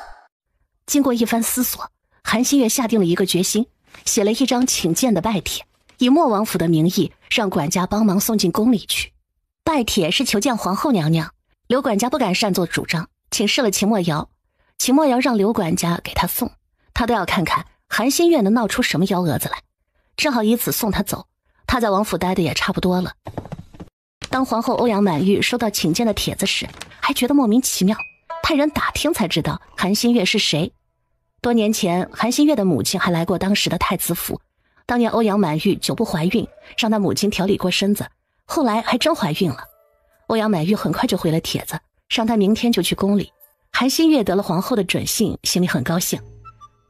经过一番思索，韩新月下定了一个决心，写了一张请见的拜帖，以莫王府的名义让管家帮忙送进宫里去。拜帖是求见皇后娘娘，刘管家不敢擅作主张，请示了秦墨瑶。秦墨瑶让刘管家给他送，他都要看看韩新月能闹出什么幺蛾子来，只好以此送他走。他在王府待的也差不多了。当皇后欧阳满玉收到请见的帖子时，还觉得莫名其妙，派人打听才知道韩新月是谁。多年前，韩新月的母亲还来过当时的太子府，当年欧阳满玉久不怀孕，让他母亲调理过身子，后来还真怀孕了。欧阳满玉很快就回了帖子，让他明天就去宫里。韩新月得了皇后的准信，心里很高兴。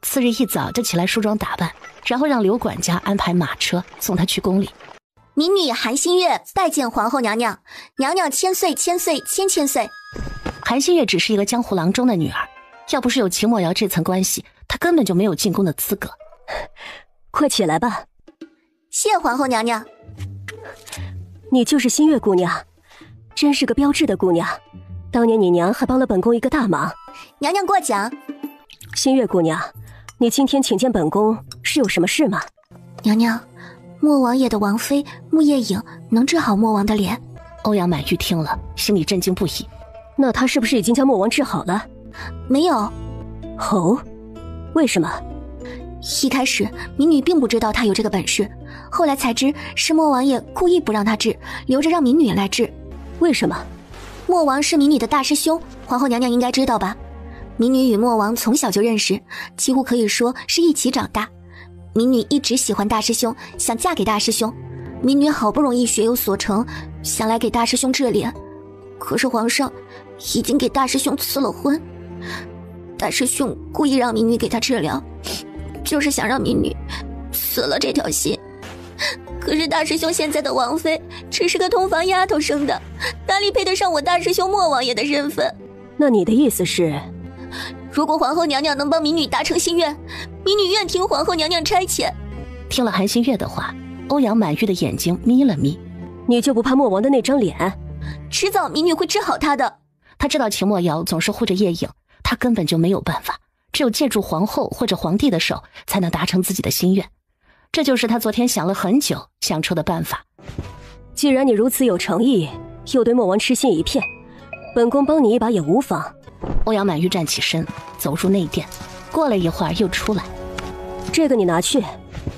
次日一早就起来梳妆打扮，然后让刘管家安排马车送她去宫里。民女韩新月拜见皇后娘娘，娘娘千岁千岁千千岁。韩新月只是一个江湖郎中的女儿，要不是有秦墨瑶这层关系，她根本就没有进宫的资格。快起来吧。谢皇后娘娘。你就是新月姑娘，真是个标致的姑娘。当年你娘还帮了本宫一个大忙。娘娘过奖。新月姑娘，你今天请见本宫是有什么事吗？娘娘，莫王爷的王妃穆叶颖能治好莫王的脸。欧阳满玉听了，心里震惊不已。那她是不是已经将莫王治好了？没有。哦，为什么？一开始民女并不知道她有这个本事，后来才知是莫王爷故意不让她治，留着让民女来治。为什么？莫王是民女的大师兄，皇后娘娘应该知道吧？民女与莫王从小就认识，几乎可以说是一起长大。民女一直喜欢大师兄，想嫁给大师兄。民女好不容易学有所成，想来给大师兄治脸，可是皇上已经给大师兄赐了婚。大师兄故意让民女给他治疗，就是想让民女死了这条心。可是大师兄现在的王妃只是个通房丫头生的，哪里配得上我大师兄莫王爷的身份？那你的意思是，如果皇后娘娘能帮民女达成心愿，民女愿听皇后娘娘差遣。听了韩新月的话，欧阳满玉的眼睛眯了眯。你就不怕莫王的那张脸？迟早民女会治好他的。他知道秦墨瑶总是护着叶影，他根本就没有办法，只有借助皇后或者皇帝的手，才能达成自己的心愿。这就是他昨天想了很久想出的办法。既然你如此有诚意，又对莫王痴心一片，本宫帮你一把也无妨。欧阳满玉站起身，走入内殿，过了一会儿又出来。这个你拿去，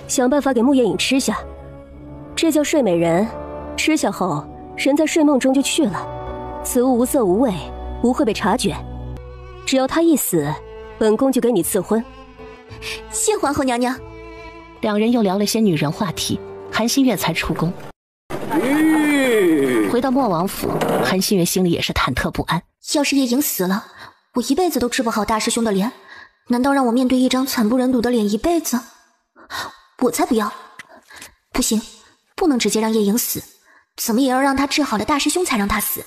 想办法给穆夜影吃下。这叫睡美人，吃下后人在睡梦中就去了，此物无色无味，不会被察觉。只要他一死，本宫就给你赐婚。谢皇后娘娘。两人又聊了些女人话题，韩新月才出宫。回到莫王府，韩新月心里也是忐忑不安。要是叶影死了，我一辈子都治不好大师兄的脸，难道让我面对一张惨不忍睹的脸一辈子？我才不要！不行，不能直接让叶影死，怎么也要让他治好了大师兄才让他死。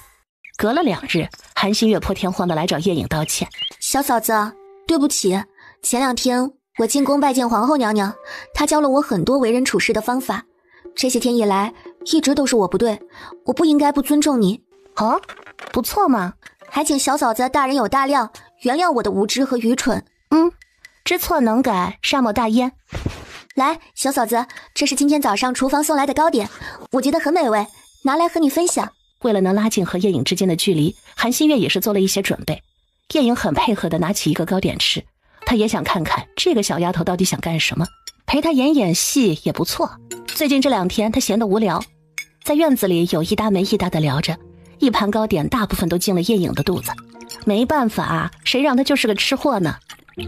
隔了2日，韩新月破天荒的来找叶影道歉。小嫂子，对不起，前2天我进宫拜见皇后娘娘，她教了我很多为人处事的方法。这些天以来，一直都是我不对，我不应该不尊重你。哦，不错嘛，还请小嫂子大人有大量，原谅我的无知和愚蠢。知错能改，善莫大焉。来，小嫂子，这是今天早上厨房送来的糕点，我觉得很美味，拿来和你分享。为了能拉近和叶影之间的距离，韩新月也是做了一些准备。叶影很配合的拿起一个糕点吃，她也想看看这个小丫头到底想干什么，陪她演戏也不错。最近这2天她闲得无聊，在院子里有一搭没一搭的聊着，一盘糕点大部分都进了叶影的肚子。没办法啊，谁让她就是个吃货呢？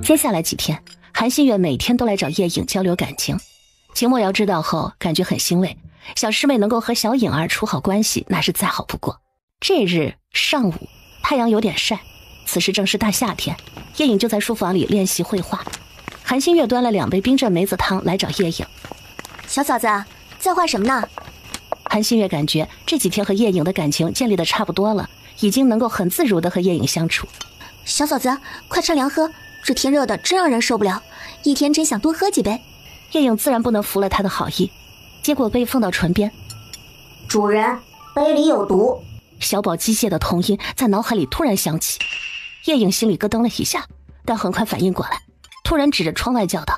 接下来几天，韩新月每天都来找叶影交流感情。秦墨瑶知道后感觉很欣慰，小师妹能够和小影儿处好关系，那是再好不过。这日上午，太阳有点晒，此时正是大夏天，叶影就在书房里练习绘画。韩新月端了2杯冰镇梅子汤来找叶影。小嫂子，在画什么呢？韩新月感觉这几天和叶影的感情建立的差不多了，已经能够很自如的和叶影相处。小嫂子，快趁凉喝，这天热的真让人受不了，一天真想多喝几杯。叶影自然不能服了他的好意，接过杯放到唇边。主人，杯里有毒。小宝机械的童音在脑海里突然响起，叶影心里咯噔了一下，但很快反应过来，突然指着窗外叫道：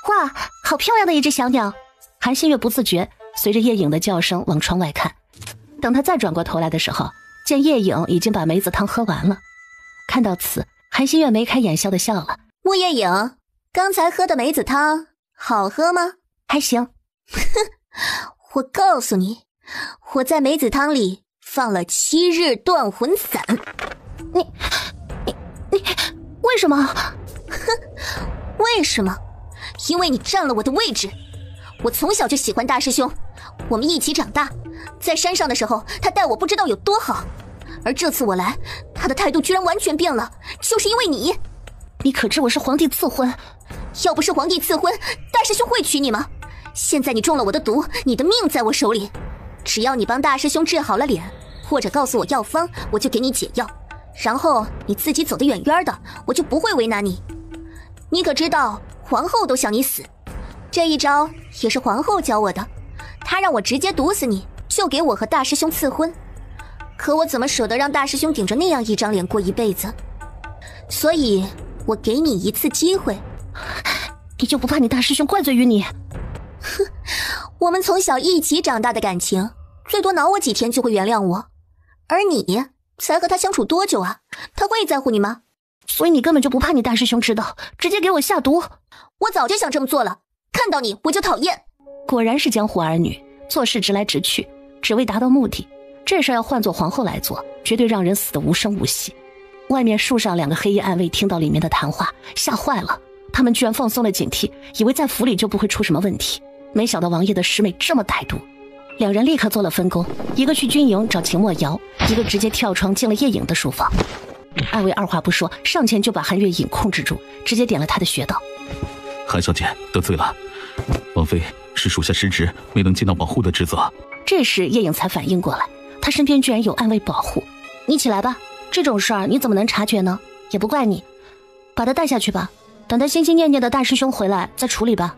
哇，好漂亮的一只小鸟。韩新月不自觉随着叶影的叫声往窗外看，等他再转过头来的时候，见叶影已经把梅子汤喝完了。看到此，韩新月眉开眼笑的笑了。穆叶影，刚才喝的梅子汤好喝吗？还行。我告诉你，我在梅子汤里放了7日断魂散。你为什么？为什么？因为你占了我的位置。我从小就喜欢大师兄，我们一起长大，在山上的时候他待我不知道有多好，而这次我来，他的态度居然完全变了，就是因为你。你可知我是皇帝赐婚？要不是皇帝赐婚，大师兄会娶你吗？现在你中了我的毒，你的命在我手里，只要你帮大师兄治好了脸，或者告诉我药方，我就给你解药，然后你自己走得远远的，我就不会为难你。你可知道皇后都想你死，这一招也是皇后教我的，她让我直接毒死你，就给我和大师兄赐婚。可我怎么舍得让大师兄顶着那样一张脸过一辈子？所以我给你一次机会。你就不怕你大师兄怪罪于你？哼，我们从小一起长大的感情，最多挠我几天就会原谅我，而你才和他相处多久啊？他会在乎你吗？所以你根本就不怕你大师兄知道，直接给我下毒。我早就想这么做了，看到你我就讨厌。果然是江湖儿女，做事直来直去，只为达到目的。这事要换做皇后来做，绝对让人死得无声无息。外面树上2个黑衣暗卫听到里面的谈话，吓坏了，他们居然放松了警惕，以为在府里就不会出什么问题，没想到王爷的师妹这么歹毒。2人立刻做了分工，一个去军营找秦墨瑶，一个直接跳窗进了叶影的书房。暗卫二话不说，上前就把韩月影控制住，直接点了他的穴道。韩小姐得罪了，王妃是属下失职，没能尽到保护的职责。这时叶影才反应过来，他身边居然有暗卫保护。你起来吧，这种事儿你怎么能察觉呢？也不怪你，把他带下去吧，等他心心念念的大师兄回来再处理吧。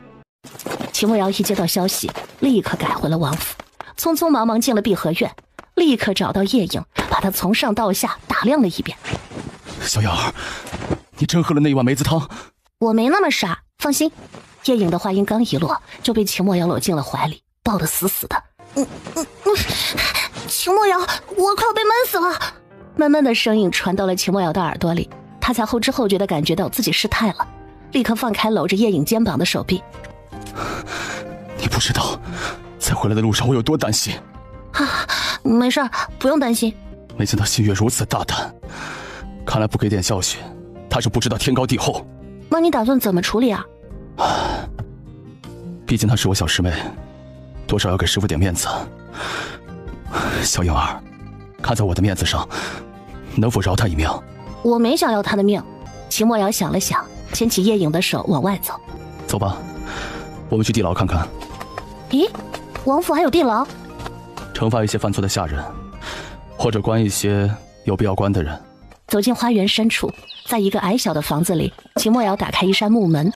秦墨瑶一接到消息，立刻改回了王府，匆匆忙忙进了碧荷院，立刻找到叶影，把他从上到下打量了一遍。小颖儿，你真喝了那一碗梅子汤？我没那么傻，放心。叶影的话音刚一落，就被秦墨瑶搂进了怀里，抱得死死的。秦墨瑶，我快要被闷死了！闷闷的声音传到了秦墨瑶的耳朵里，他才后知后觉地感觉到自己失态了，立刻放开搂着叶影肩膀的手臂。你不知道，在回来的路上我有多担心。没事，不用担心。没想到新月如此大胆，看来不给点教训，他是不知道天高地厚。那你打算怎么处理啊？毕竟她是我小师妹，多少要给师父点面子。小颖儿，看在我的面子上，能否饶她一命？我没想要她的命。秦墨瑶想了想，牵起叶影的手往外走。走吧，我们去地牢看看。咦，王府还有地牢？惩罚一些犯错的下人，或者关一些有必要关的人。走进花园深处，在一个矮小的房子里，秦墨瑶打开一扇木门，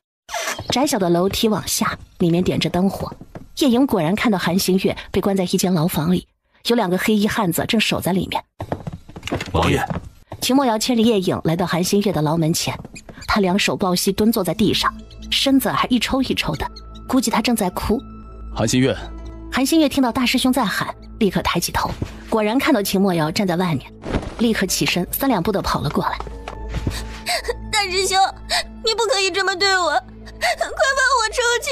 窄小的楼梯往下，里面点着灯火。叶影果然看到韩新月被关在一间牢房里，有2个黑衣汉子正守在里面。王爷，秦墨瑶牵着叶影来到韩新月的牢门前，他2手抱膝蹲坐在地上，身子还一抽一抽的，估计他正在哭。韩新月。韩新月听到大师兄在喊，立刻抬起头，果然看到秦墨瑶站在外面，立刻起身3两步的跑了过来。大师兄，你不可以这么对我，快放我出去，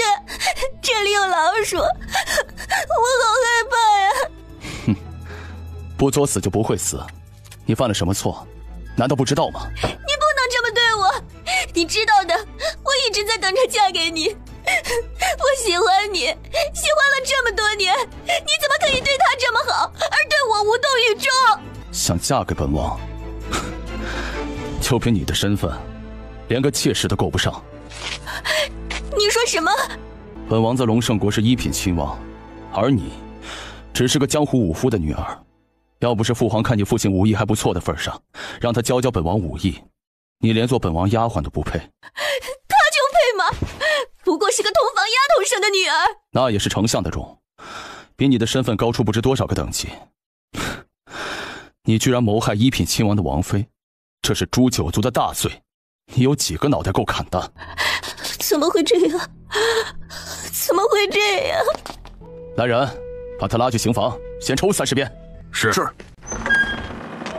这里有老鼠，我好害怕呀！哼，不作死就不会死，你犯了什么错，难道不知道吗？你不能这么对我，你知道的，我一直在等着嫁给你。我喜欢你，喜欢了这么多年，你怎么可以对他这么好，而对我无动于衷？想嫁给本王，就凭你的身份，连个妾室都够不上。你说什么？本王在龙胜国是1品亲王，而你只是个江湖武夫的女儿。要不是父皇看你父亲武艺还不错的份上，让他教教本王武艺，你连做本王丫鬟都不配。他就配吗？不过是个同房丫头生的女儿。那也是丞相的种，比你的身份高出不知多少个等级。你居然谋害1品亲王的王妃，这是诛九族的大罪，你有几个脑袋够砍的？怎么会这样？怎么会这样？来人，把他拉去刑房，先抽30鞭。是。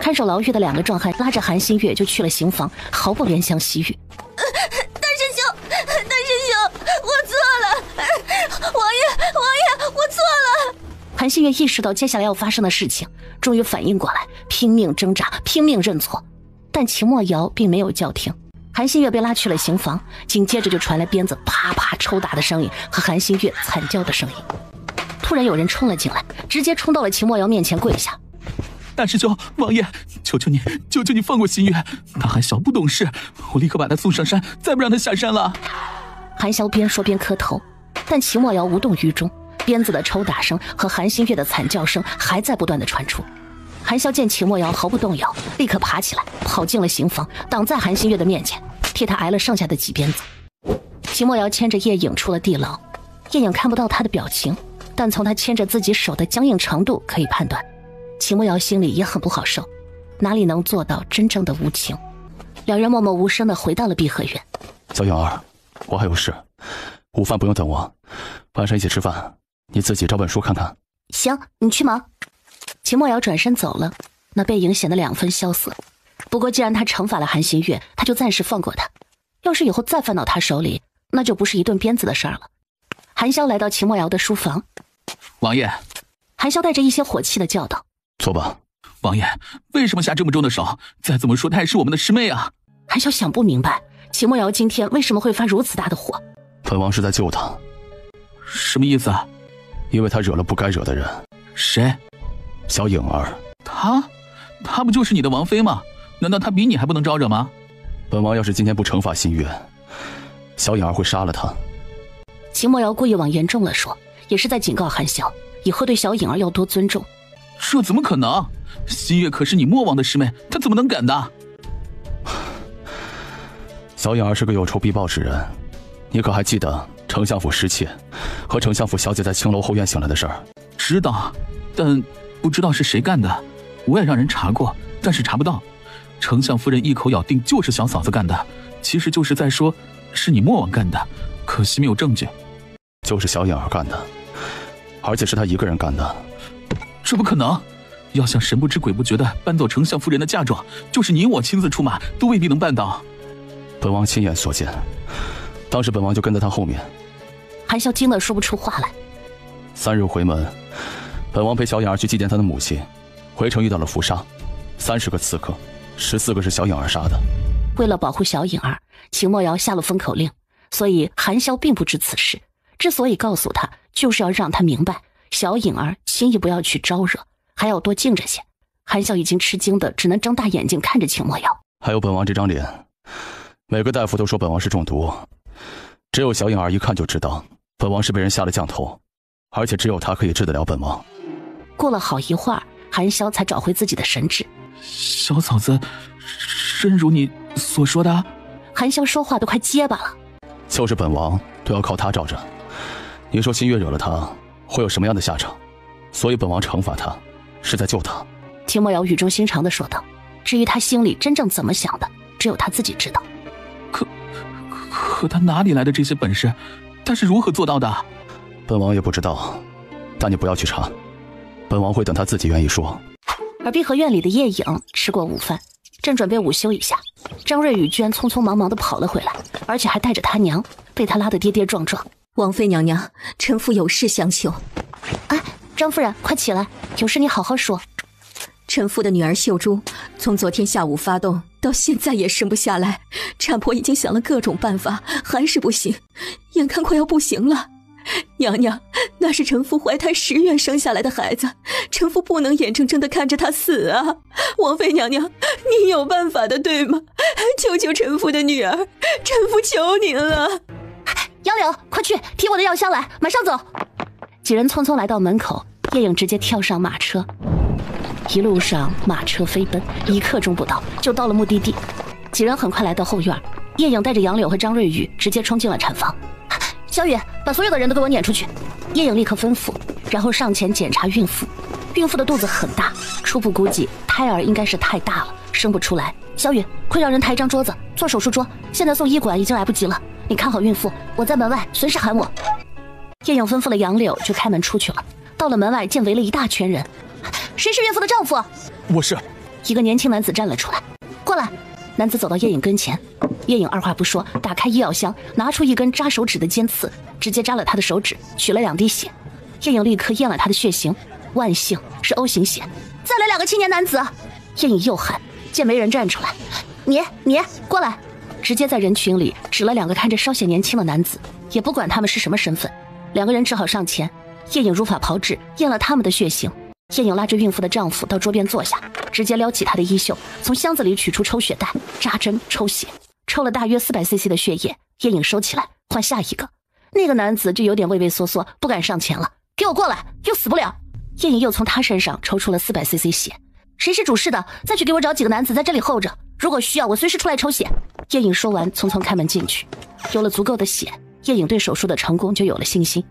看守牢狱的2个壮汉拉着韩新月就去了刑房，毫不怜香惜玉。大师兄，我错了，王爷，我错了。韩新月意识到接下来要发生的事情，终于反应过来，拼命挣扎，拼命认错。但秦墨瑶并没有叫停，韩新月被拉去了刑房，紧接着就传来鞭子啪啪抽打的声音和韩新月惨叫的声音。突然有人冲了进来，直接冲到了秦墨瑶面前跪下。大师兄，王爷，求求你放过新月，他还小不懂事，我立刻把他送上山，再不让他下山了。韩潇边说边磕头，但秦墨瑶无动于衷，鞭子的抽打声和韩新月的惨叫声还在不断的传出。韩潇见秦墨瑶毫不动摇，立刻爬起来跑进了刑房，挡在韩新月的面前，替他挨了剩下的几鞭子。秦墨瑶牵着叶影出了地牢，叶影看不到他的表情，但从他牵着自己手的僵硬程度可以判断，秦墨瑶心里也很不好受，哪里能做到真正的无情。2人默默无声地回到了碧荷院。小颖儿，我还有事，午饭不用等我，晚上一起吃饭，你自己找本书看看。行，你去忙。秦墨瑶转身走了，那背影显得2分萧瑟。不过既然他惩罚了韩新月，他就暂时放过他，要是以后再犯到他手里，那就不是一顿鞭子的事儿了。韩潇来到秦墨瑶的书房。王爷，韩潇带着一些火气的叫道。坐吧。王爷，为什么下这么重的手？再怎么说她也是我们的师妹啊。韩潇想不明白，秦墨瑶今天为什么会发如此大的火。本王是在救她。什么意思啊？因为她惹了不该惹的人。谁？小颖儿。她不就是你的王妃吗？难道她比你还不能招惹吗？本王要是今天不惩罚新月，小颖儿会杀了她。秦墨瑶故意往严重了说，也是在警告韩潇，以后对小颖儿要多尊重。这怎么可能？新月可是你莫王的师妹，她怎么能敢的？小颖儿是个有仇必报之人，你可还记得丞相府失窃和丞相府小姐在青楼后院醒来的事儿。知道，但不知道是谁干的。我也让人查过，但是查不到。丞相夫人一口咬定就是小嫂子干的，其实就是在说是你莫王干的，可惜没有证据。就是小颖儿干的，而且是她一个人干的。这不可能！要想神不知鬼不觉的搬走丞相夫人的嫁妆，就是你我亲自出马都未必能办到。本王亲眼所见，当时本王就跟在她后面。韩潇惊得说不出话来。3日回门，本王陪小颖儿去祭奠她的母亲，回城遇到了伏杀，30个刺客，14个是小颖儿杀的。为了保护小颖儿，秦墨瑶下了封口令，所以韩潇并不知此事。之所以告诉他，就是要让他明白小颖儿轻易不要去招惹，还要多静着些。韩潇已经吃惊的只能睁大眼睛看着秦墨瑶。还有本王这张脸，每个大夫都说本王是中毒，只有小颖儿一看就知道本王是被人下了降头，而且只有他可以治得了本王。过了好一会儿，韩潇才找回自己的神智。小嫂子真如你所说的？韩潇说话都快结巴了。就是本王都要靠他罩着，你说新月惹了他会有什么样的下场？所以本王惩罚他是在救他。秦墨瑶语重心长地说道。至于他心里真正怎么想的，只有他自己知道。可他哪里来的这些本事？他是如何做到的？本王也不知道，但你不要去查，本王会等他自己愿意说。而碧荷院里的叶颖吃过午饭，正准备午休一下，张瑞宇居然匆匆忙忙地跑了回来，而且还带着他娘，被他拉得跌跌撞撞。王妃娘娘，臣妇有事相求。哎，张夫人，快起来，有事你好好说。臣妇的女儿秀珠从昨天下午发动到现在也生不下来，产婆已经想了各种办法，还是不行，眼看快要不行了。娘娘，那是臣妇怀胎10月生下来的孩子，臣妇不能眼睁睁地看着他死啊！王妃娘娘，你有办法的对吗？救救臣妇的女儿，臣妇求您了。杨柳，快去提我的药箱来，马上走。几人匆匆来到门口，叶颖直接跳上马车。一路上马车飞奔，1刻钟不到就到了目的地。几人很快来到后院，叶颖带着杨柳和张瑞宇直接冲进了产房。小雨，把所有的人都给我撵出去。叶颖立刻吩咐，然后上前检查孕妇。孕妇的肚子很大，初步估计胎儿应该是太大了，生不出来。小雨，快让人抬一张桌子做手术桌，现在送医馆已经来不及了。你看好孕妇，我在门外，随时喊我。叶颖吩咐了杨柳，就开门出去了。到了门外，见围了一大圈人。谁是孕妇的丈夫？我是。一个年轻男子站了出来。过来。男子走到叶颖跟前，叶颖二话不说，打开医药箱，拿出一根扎手指的尖刺，直接扎了他的手指，取了2滴血。叶颖立刻验了他的血型，万幸是 O 型血。再来2个青年男子！叶颖又喊，见没人站出来，你过来！直接在人群里指了2个看着稍显年轻的男子，也不管他们是什么身份，2个人只好上前。叶颖如法炮制，验了他们的血型。叶颖拉着孕妇的丈夫到桌边坐下，直接撩起她的衣袖，从箱子里取出抽血袋，扎针抽血，抽了大约400cc 的血液。叶颖收起来，换下一个。那个男子就有点畏畏缩缩，不敢上前了。给我过来，又死不了。叶颖又从他身上抽出了400cc 血。谁是主事的，再去给我找几个男子在这里候着，如果需要我随时出来抽血。叶颖说完，匆匆开门进去。有了足够的血，叶颖对手术的成功就有了信心。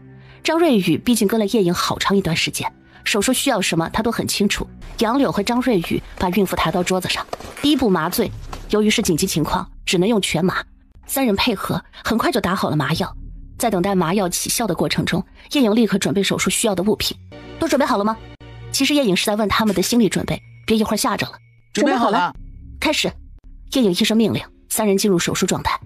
张瑞宇毕竟跟了叶颖好长一段时间，手术需要什么他都很清楚。杨柳和张瑞宇把孕妇抬到桌子上，第一步麻醉，由于是紧急情况，只能用全麻。3人配合，很快就打好了麻药。在等待麻药起效的过程中，叶颖立刻准备手术需要的物品。都准备好了吗？其实叶颖是在问他们的心理准备，别一会儿吓着了。准备好了，开始。叶颖一声命令，3人进入手术状态。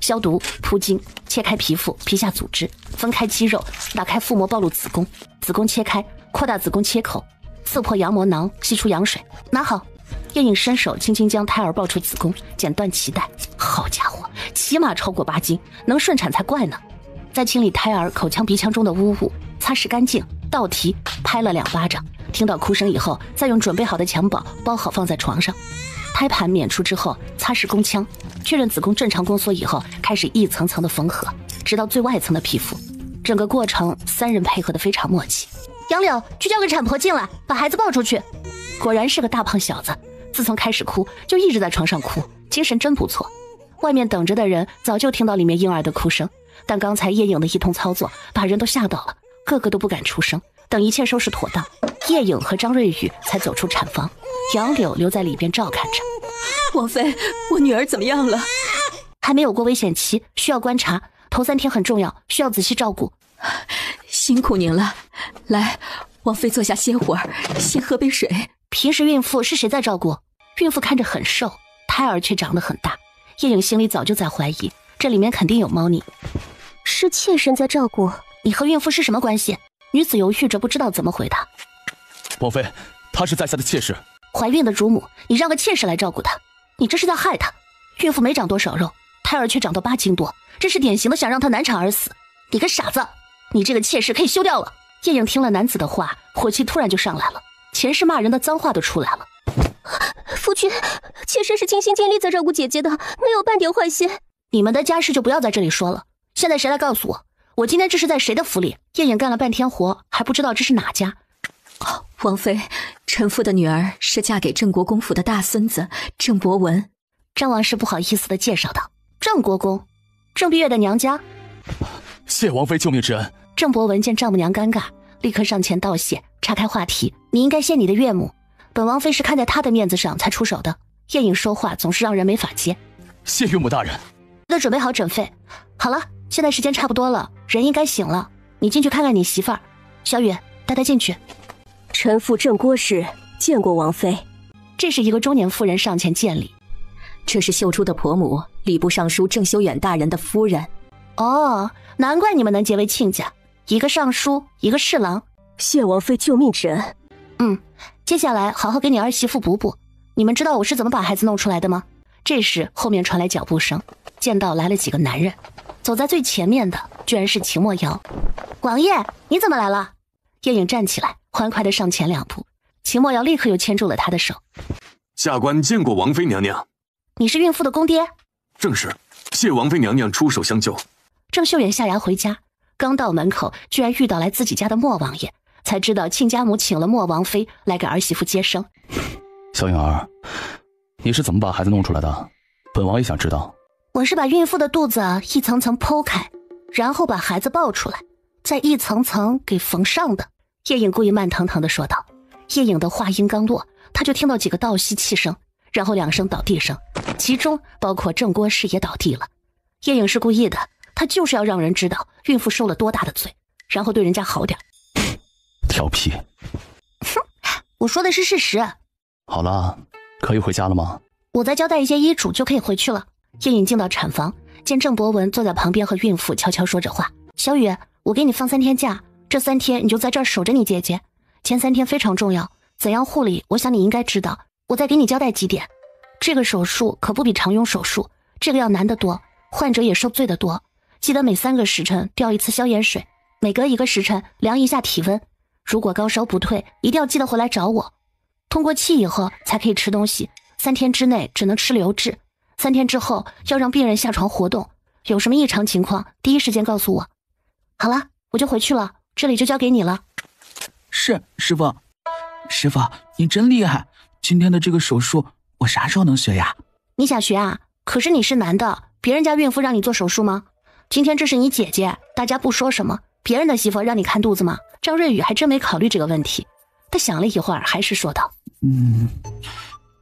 消毒、铺筋、切开皮肤、皮下组织，分开肌肉，打开腹膜暴露子宫，子宫切开，扩大子宫切口，刺破羊膜囊，吸出羊水，拿好。叶颖伸手轻轻将胎儿抱出子宫，剪断脐带。好家伙，起码超过8斤，能顺产才怪呢。再清理胎儿口腔鼻腔中的污物，擦拭干净，倒提，拍了2巴掌。听到哭声以后，再用准备好的襁褓包好放在床上。胎盘娩出之后，擦拭宫腔，确认子宫正常宫缩以后，开始一层层的缝合，直到最外层的皮肤。整个过程3人配合得非常默契。杨柳，去叫个产婆进来，把孩子抱出去。果然是个大胖小子，自从开始哭就一直在床上哭，精神真不错。外面等着的人早就听到里面婴儿的哭声，但刚才叶影的一通操作把人都吓到了，个个都不敢出声。等一切收拾妥当，叶影和张瑞宇才走出产房，杨柳留在里边照看着。王妃，我女儿怎么样了？还没有过危险期，需要观察，头3天很重要，需要仔细照顾。辛苦您了，来，王妃坐下歇会儿，先喝杯水。平时孕妇是谁在照顾？孕妇看着很瘦，胎儿却长得很大。叶影心里早就在怀疑，这里面肯定有猫腻。是妾身在照顾。你和孕妇是什么关系？女子犹豫着不知道怎么回答。王妃，她是在下的妾室。怀孕的主母，你让个妾室来照顾她，你这是在害她。孕妇没长多少肉，胎儿却长到8斤多，这是典型的想让她难产而死。你个傻子，你这个妾室可以休掉了。叶影听了男子的话，火气突然就上来了，前世骂人的脏话都出来了。夫君，妾身是尽心尽力在照顾姐姐的，没有半点坏心。你们的家事就不要在这里说了，现在谁来告诉我，我今天这是在谁的府里？叶影干了半天活，还不知道这是哪家。王妃，臣妇的女儿是嫁给郑国公府的大孙子郑伯文。张王氏不好意思地介绍道。郑国公，郑碧月的娘家。谢王妃救命之恩。郑伯文见丈母娘尴尬，立刻上前道谢，岔开话题。你应该谢你的岳母，本王妃是看在她的面子上才出手的。叶影说话总是让人没法接。谢岳母大人。都准备好诊费。好了，现在时间差不多了，人应该醒了。你进去看看你媳妇儿。小雨，带她进去。臣妇郑郭氏见过王妃。这是一个中年妇人上前见礼。这是秀珠的婆母，礼部尚书郑修远大人的夫人。哦，难怪你们能结为亲家，一个尚书，一个侍郎。谢王妃救命之恩。接下来好好给你儿媳妇补补。你们知道我是怎么把孩子弄出来的吗？这时后面传来脚步声，见到来了几个男人，走在最前面的居然是秦墨瑶。王爷，你怎么来了？叶影站起来，欢快地上前2步。秦墨瑶立刻又牵住了他的手。下官见过王妃娘娘。你是孕妇的公爹？正是，谢王妃娘娘出手相救。郑秀远下衙回家，刚到门口居然遇到来自己家的莫王爷，才知道亲家母请了莫王妃来给儿媳妇接生。小颖儿，你是怎么把孩子弄出来的？本王也想知道。我是把孕妇的肚子一层层剖开，然后把孩子抱出来，再一层层给缝上的。叶影故意慢腾腾地说道。叶影的话音刚落，他就听到几个倒吸气声，然后2声倒地声，其中包括郑郭氏也倒地了。叶影是故意的，他就是要让人知道孕妇受了多大的罪，然后对人家好点。调皮。哼，我说的是事实。好了，可以回家了吗？我再交代一些医嘱就可以回去了。叶影进到产房，见郑伯文坐在旁边和孕妇悄悄说着话。小雨，我给你放3天假，这3天你就在这儿守着你姐姐。前3天非常重要，怎样护理，我想你应该知道。我再给你交代几点。这个手术可不比常用手术，这个要难得多，患者也受罪得多。记得每3个时辰吊一次消炎水，每隔1个时辰量一下体温。如果高烧不退，一定要记得回来找我。通过气以后才可以吃东西，3天之内只能吃流质，3天之后要让病人下床活动。有什么异常情况，第一时间告诉我。好了，我就回去了，这里就交给你了。是，师傅。师傅，你真厉害！今天的这个手术，我啥时候能学呀？你想学啊？可是你是男的，别人家孕妇让你做手术吗？今天这是你姐姐，大家不说什么，别人的媳妇让你看肚子吗？张瑞宇还真没考虑这个问题，他想了一会儿，还是说道：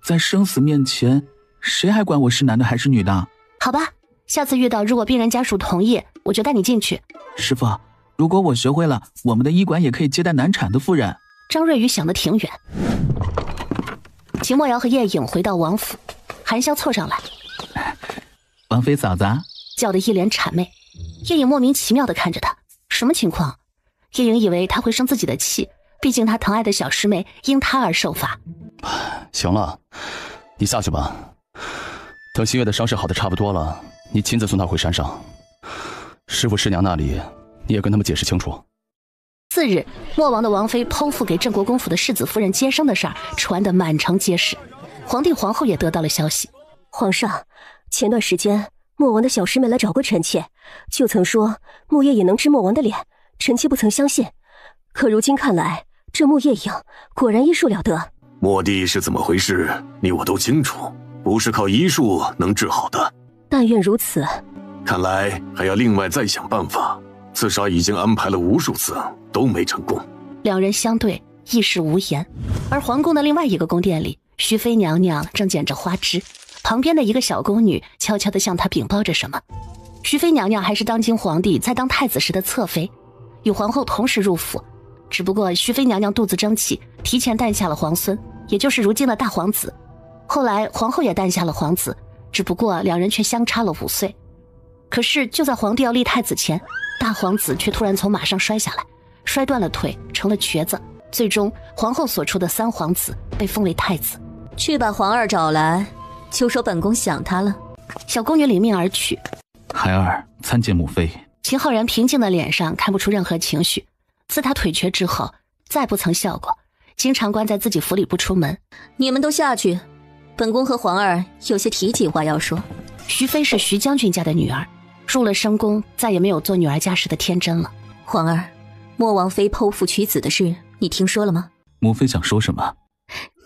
在生死面前，谁还管我是男的还是女的？好吧，下次遇到如果病人家属同意，我就带你进去。师傅，如果我学会了，我们的医馆也可以接待难产的妇人。张瑞宇想得挺远。秦墨瑶和叶影回到王府，韩潇凑上来：王妃嫂子，叫得一脸谄媚。叶影莫名其妙地看着他，什么情况？叶影以为他会生自己的气，毕竟他疼爱的小师妹因他而受罚。行了，你下去吧，等新月的伤势好的差不多了，你亲自送她回山上。师父师娘那里你也跟他们解释清楚。次日，莫王的王妃剖腹给郑国公府的世子夫人接生的事儿传得满城皆是，皇帝皇后也得到了消息。皇上，前段时间莫王的小师妹来找过臣妾，就曾说木叶也能治莫王的脸，臣妾不曾相信。可如今看来，这木叶影果然医术了得。莫帝是怎么回事，你我都清楚，不是靠医术能治好的。但愿如此。看来还要另外再想办法。刺杀已经安排了无数次，都没成功。两人相对，一时无言。而皇宫的另外一个宫殿里，徐妃娘娘正剪着花枝，旁边的一个小宫女悄悄地向她禀报着什么。徐妃娘娘还是当今皇帝在当太子时的侧妃，与皇后同时入府，只不过徐妃娘娘肚子争气，提前诞下了皇孙，也就是如今的大皇子。后来皇后也诞下了皇子，只不过两人却相差了5岁。可是就在皇帝要立太子前，大皇子却突然从马上摔下来，摔断了腿，成了瘸子。最终皇后所出的3皇子被封为太子。去把皇儿找来，就说本宫想他了。小宫女领命而去。孩儿参见母妃。秦浩然平静的脸上看不出任何情绪。自他腿瘸之后，再不曾笑过，经常关在自己府里不出门。你们都下去，本宫和皇儿有些体己话要说。徐妃是徐将军家的女儿，入了深宫，再也没有做女儿家时的天真了。皇儿，莫王妃剖腹取子的事，你听说了吗？母妃想说什么？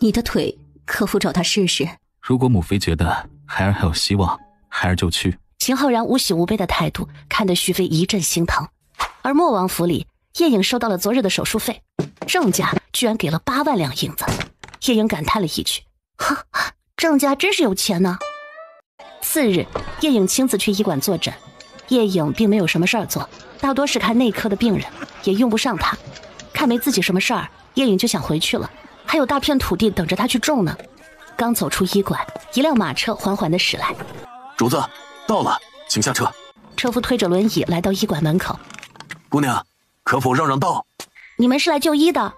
你的腿可否找他试试？如果母妃觉得孩儿还有希望，孩儿就去。秦浩然无喜无悲的态度，看得徐妃一阵心疼。而莫王府里，叶颖收到了昨日的手术费，郑家居然给了8万两银子。叶颖感叹了一句：“呵，郑家真是有钱呢。”次日，叶颖亲自去医馆坐诊。叶颖并没有什么事儿做，大多是看内科的病人，也用不上他。看没自己什么事儿，叶颖就想回去了，还有大片土地等着他去种呢。刚走出医馆，一辆马车缓缓地驶来。主子，到了，请下车。车夫推着轮椅来到医馆门口。姑娘，可否让道？你们是来就医的？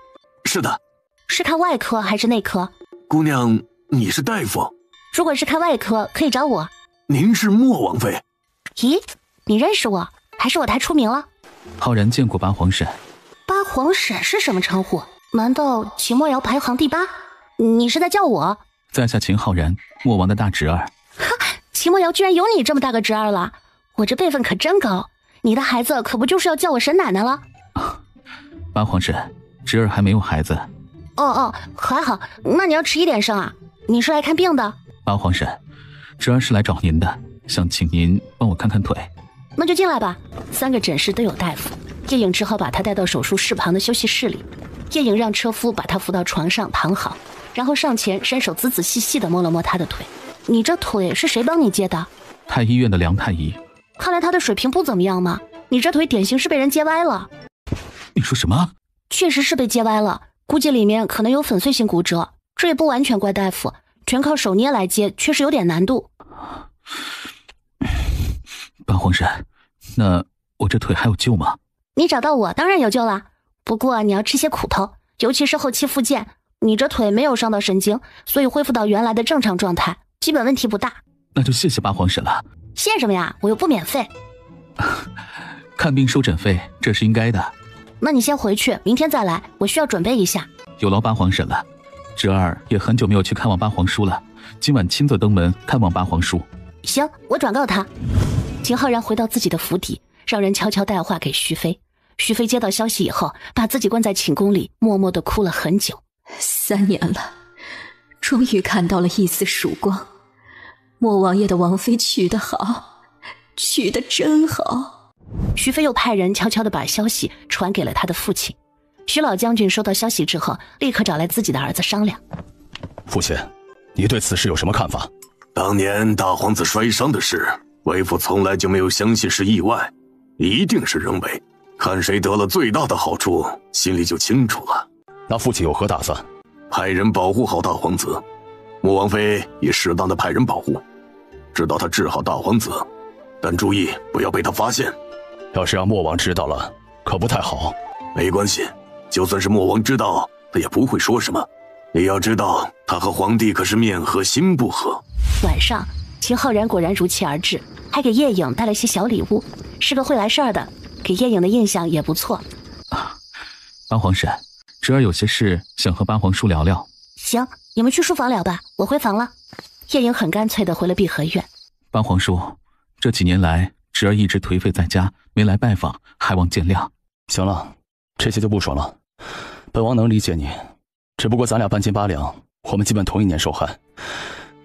是的。是看外科还是内科？姑娘，你是大夫？如果是看外科，可以找我。您是莫王妃？咦，你认识我？还是我太出名了？浩然见过八皇婶。八皇婶是什么称呼？难道秦墨瑶排行第8？你是在叫我？在下秦浩然，莫王的大侄儿。哈，秦墨瑶居然有你这么大个侄儿了，我这辈分可真高。你的孩子可不就是要叫我婶奶奶了？八皇婶，侄儿还没有孩子。哦，还好，那你要迟一点生啊。你是来看病的？八皇婶，侄儿是来找您的，想请您帮我看看腿。那就进来吧。3个诊室都有大夫，叶颖只好把他带到手术室旁的休息室里。叶颖让车夫把他扶到床上躺好，然后上前伸手仔仔细细地摸了摸他的腿。你这腿是谁帮你接的？太医院的梁太医。看来他的水平不怎么样嘛。你这腿典型是被人接歪了。你说什么？确实是被接歪了，估计里面可能有粉碎性骨折。这也不完全怪大夫，全靠手捏来接，确实有点难度。八皇婶，那我这腿还有救吗？你找到我当然有救啦，不过你要吃些苦头，尤其是后期复健。你这腿没有伤到神经，所以恢复到原来的正常状态，基本问题不大。那就谢谢八皇婶了。谢什么呀，我又不免费。看病收诊费，这是应该的。那你先回去，明天再来，我需要准备一下。有劳八皇婶了，侄儿也很久没有去看望八皇叔了，今晚亲自登门看望八皇叔。行，我转告他。秦浩然回到自己的府邸，让人悄悄带话给徐妃。徐妃接到消息以后，把自己关在寝宫里，默默地哭了很久。3年了，终于看到了一丝曙光。莫王爷的王妃娶得好，娶得真好。徐妃又派人悄悄地把消息传给了他的父亲。徐老将军收到消息之后，立刻找来自己的儿子商量。父亲，你对此事有什么看法？当年大皇子摔伤的事，为父从来就没有相信是意外，一定是人为。看谁得了最大的好处，心里就清楚了。那父亲有何打算？派人保护好大皇子，莫王妃也适当的派人保护，直到他治好大皇子，但注意不要被他发现。要是让莫王知道了，可不太好。没关系，就算是莫王知道，他也不会说什么。你要知道，他和皇帝可是面和心不和。晚上，秦浩然果然如期而至，还给叶颖带了些小礼物，是个会来事儿的，给叶颖的印象也不错。八皇婶，侄儿有些事想和八皇叔聊聊。行，你们去书房聊吧，我回房了。叶颖很干脆地回了碧荷院。八皇叔，这几年来，侄儿一直颓废在家，没来拜访，还望见谅。行了，这些就不说了。本王能理解你，只不过咱俩半斤八两，我们基本同一年受害。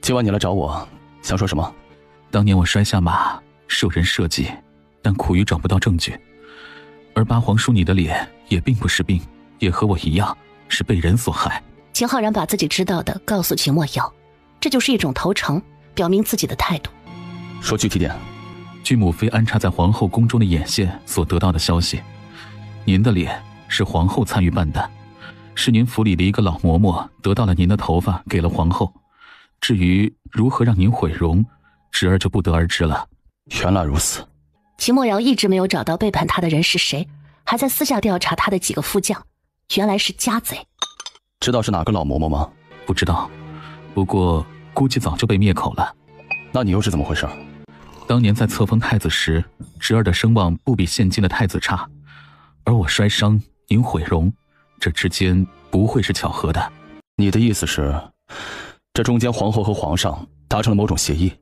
今晚你来找我，想说什么？当年我摔下马，受人设计，但苦于找不到证据。而八皇叔你的脸也并不是病，也和我一样是被人所害。秦浩然把自己知道的告诉秦墨瑶，这就是一种投诚，表明自己的态度。说具体点。据母妃安插在皇后宫中的眼线所得到的消息，您的脸是皇后参与办的，是您府里的一个老嬷嬷得到了您的头发给了皇后，至于如何让您毁容，侄儿就不得而知了。原来如此。秦墨瑶一直没有找到背叛他的人是谁，还在私下调查他的几个副将，原来是家贼。知道是哪个老嬷嬷吗？不知道，不过估计早就被灭口了。那你又是怎么回事？当年在册封太子时，侄儿的声望不比现今的太子差，而我摔伤，您毁容，这之间不会是巧合的。你的意思是，这中间皇后和皇上达成了某种协议？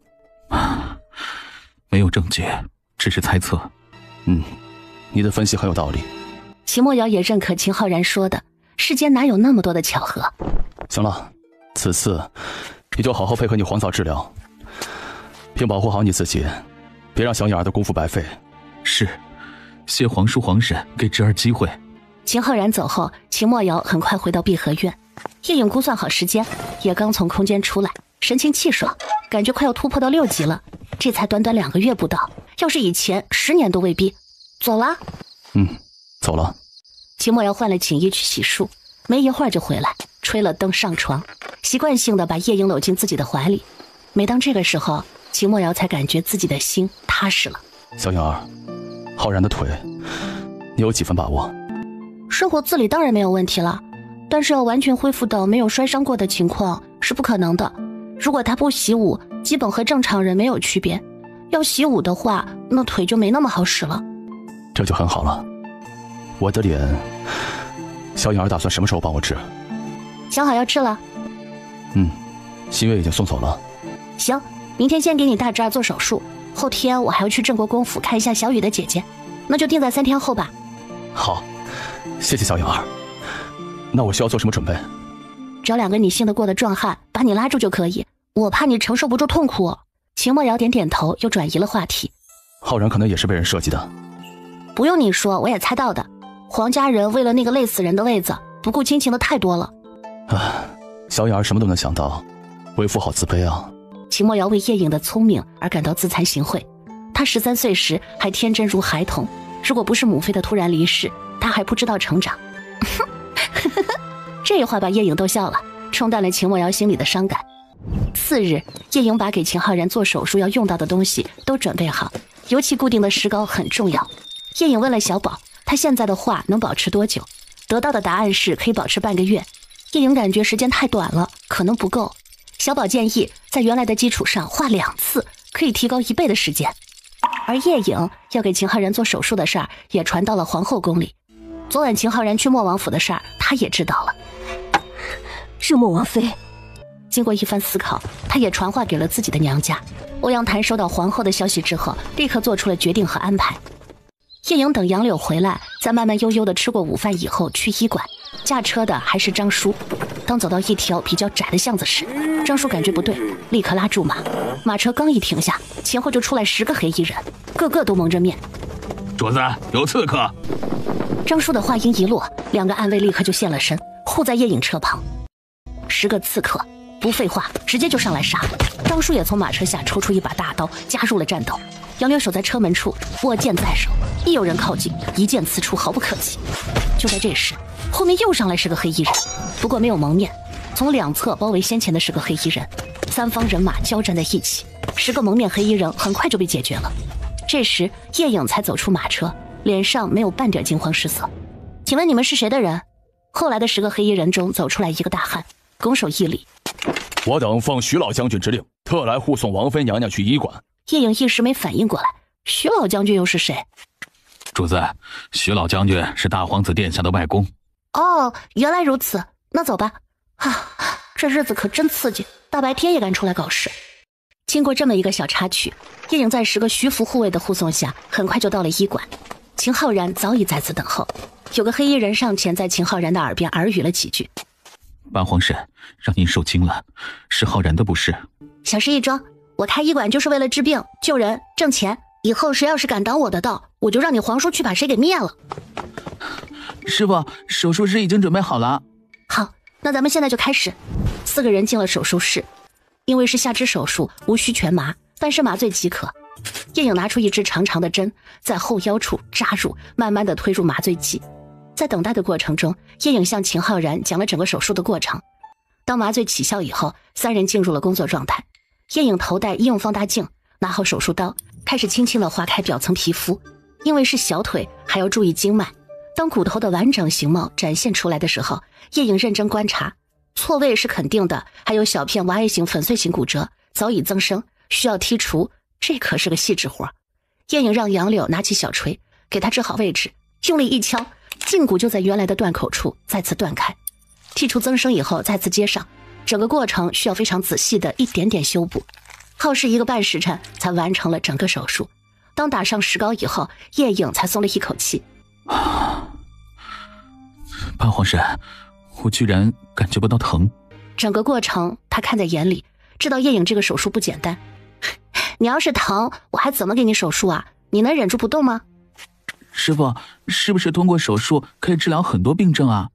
没有证据，只是猜测。你的分析很有道理。秦墨瑶也认可秦浩然说的，世间哪有那么多的巧合。行了，此次你就好好配合你皇嫂治疗，并保护好你自己，别让小颖儿的功夫白费。是，谢皇叔皇婶给侄儿机会。秦浩然走后，秦墨瑶很快回到碧荷院。叶颖估算好时间，也刚从空间出来，神情气爽，感觉快要突破到6级了。这才短短2个月不到，要是以前10年都未必。走了？走了。秦墨瑶换了寝衣去洗漱，没一会儿就回来，吹了灯上床，习惯性的把叶颖搂进自己的怀里。每当这个时候，秦墨瑶才感觉自己的心踏实了。小颖儿，浩然的腿，你有几分把握？生活自理当然没有问题了，但是要完全恢复到没有摔伤过的情况是不可能的。如果他不习武，基本和正常人没有区别。要习武的话，那腿就没那么好使了。这就很好了。我的脸，小颖儿打算什么时候帮我治？想好要治了。新月已经送走了。行，明天先给你大侄儿做手术，后天我还要去郑国公府看一下小雨的姐姐，那就定在3天后吧。好，谢谢小颖儿。那我需要做什么准备？找2个你信得过的壮汉把你拉住就可以，我怕你承受不住痛苦。秦墨瑶点点头，又转移了话题。浩然可能也是被人设计的。不用你说，我也猜到的。皇家人为了那个累死人的位子，不顾亲情的太多了。小颖儿什么都能想到，为父好自卑啊。秦墨瑶为叶颖的聪明而感到自惭形秽。她13岁时还天真如孩童，如果不是母妃的突然离世，她还不知道成长。这话把叶颖逗笑了，冲淡了秦墨瑶心里的伤感。次日，叶颖把给秦浩然做手术要用到的东西都准备好，尤其固定的石膏很重要。叶颖问了小宝，他现在的画能保持多久？得到的答案是可以保持半个月。叶颖感觉时间太短了，可能不够。小宝建议在原来的基础上画2次，可以提高1倍的时间。而叶颖要给秦浩然做手术的事儿也传到了皇后宫里。昨晚秦浩然去莫王府的事儿，他也知道了。是莫王妃。经过一番思考，他也传话给了自己的娘家。欧阳谭收到皇后的消息之后，立刻做出了决定和安排。叶颖等杨柳回来，在慢慢悠悠地吃过午饭以后去医馆，驾车的还是张叔。当走到一条比较窄的巷子时，张叔感觉不对，立刻拉住马。马车刚一停下，前后就出来10个黑衣人，个个都蒙着面。主子，有刺客！张叔的话音一落，2个暗卫立刻就现了身，护在叶颖车旁。10个刺客不废话，直接就上来杀。张叔也从马车下抽出一把大刀，加入了战斗。杨柳守在车门处，握剑在手，一有人靠近，一剑刺出，毫不客气。就在这时，后面又上来10个黑衣人，不过没有蒙面，从2侧包围先前的10个黑衣人，3方人马交战在一起，10个蒙面黑衣人很快就被解决了。这时叶颖才走出马车，脸上没有半点惊慌失色。请问你们是谁的人？后来的10个黑衣人中走出来一个大汉，拱手一礼。我等奉徐老将军之令，特来护送王妃娘娘去医馆。叶颖一时没反应过来，徐老将军又是谁？主子，徐老将军是大皇子殿下的外公。哦，原来如此，那走吧。这日子可真刺激，大白天也敢出来搞事。经过这么一个小插曲，叶颖在10个徐服护卫的护送下，很快就到了医馆。秦浩然早已在此等候，有个黑衣人上前在秦浩然的耳边耳语了几句。八皇婶，让您受惊了，是浩然的不是。小事一桩，我开医馆就是为了治病、救人、挣钱，以后谁要是敢挡我的道，我就让你皇叔去把谁给灭了。师傅，手术室已经准备好了。好，那咱们现在就开始。4个人进了手术室，因为是下肢手术，无需全麻，半身麻醉即可。叶颖拿出一支长长的针，在后腰处扎入，慢慢的推入麻醉剂。在等待的过程中，叶颖向秦浩然讲了整个手术的过程。当麻醉起效以后，3人进入了工作状态。叶颖头戴医用放大镜，拿好手术刀，开始轻轻地划开表层皮肤。因为是小腿，还要注意经脉。当骨头的完整形貌展现出来的时候，叶颖认真观察，错位是肯定的，还有小片 Y 型粉碎性骨折早已增生，需要剔除，这可是个细致活。叶颖让杨柳拿起小锤，给他治好位置，用力一敲，胫骨就在原来的断口处再次断开，剔除增生以后再次接上，整个过程需要非常仔细的一点点修补，耗时1个半时辰才完成了整个手术。当打上石膏以后，叶颖才松了一口气。八皇神，我居然感觉不到疼。整个过程他看在眼里，知道叶颖这个手术不简单。你要是疼，我还怎么给你手术啊？你能忍住不动吗？师傅，是不是通过手术可以治疗很多病症啊？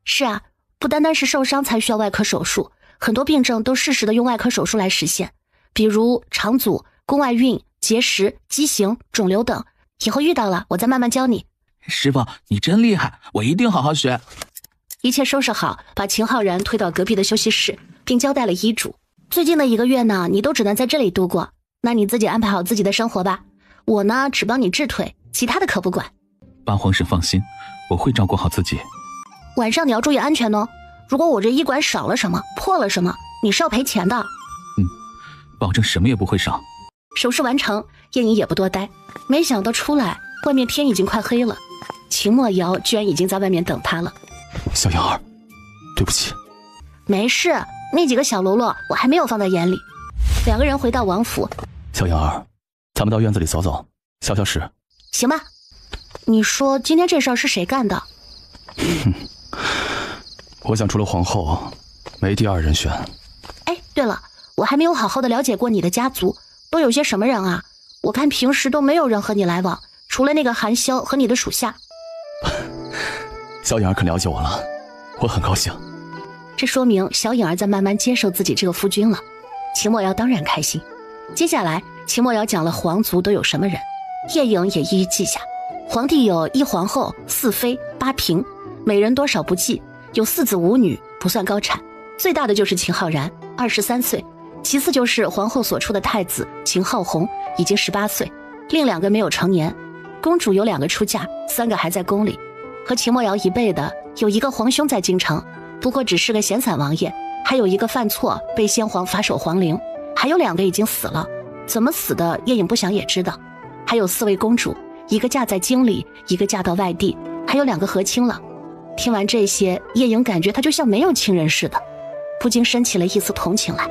是啊，不单单是受伤才需要外科手术，很多病症都适时的用外科手术来实现，比如肠阻、宫外孕、结石、畸形、肿瘤等。以后遇到了，我再慢慢教你。师傅，你真厉害，我一定好好学。一切收拾好，把秦浩然推到隔壁的休息室，并交代了医嘱。最近的1个月呢，你都只能在这里度过，那你自己安排好自己的生活吧。我呢，只帮你治腿，其他的可不管。八皇神放心，我会照顾好自己。晚上你要注意安全哦，如果我这医馆少了什么，破了什么，你是要赔钱的。保证什么也不会少。手术完成，叶颖也不多待，没想到出来，外面天已经快黑了。秦墨瑶居然已经在外面等他了。小杨儿，对不起。没事，那几个小喽啰我还没有放在眼里。2个人回到王府。小杨儿，咱们到院子里走走，消消食。行吧。你说今天这事儿是谁干的？我想除了皇后，没第2人选。哎，对了，我还没有好好的了解过你的家族，都有些什么人啊？我看平时都没有人和你来往，除了那个韩萧和你的属下。小颖儿肯了解我了，我很高兴。这说明小颖儿在慢慢接受自己这个夫君了。秦墨瑶当然开心。接下来秦墨瑶讲了皇族都有什么人，叶颖也一一记下。皇帝有1皇后、4妃、8嫔，每人多少不计，有4子5女，不算高产。最大的就是秦浩然，23岁，其次就是皇后所出的太子秦浩宏，已经18岁，另2个没有成年。公主有2个出嫁，3个还在宫里。和秦墨瑶一辈的有1个皇兄在京城，不过只是个闲散王爷，还有1个犯错被先皇罚守皇陵，还有2个已经死了，怎么死的叶颖不想也知道。还有4位公主，1个嫁在京里，1个嫁到外地，还有2个和亲了。听完这些，叶颖感觉她就像没有亲人似的，不禁升起了一丝同情来。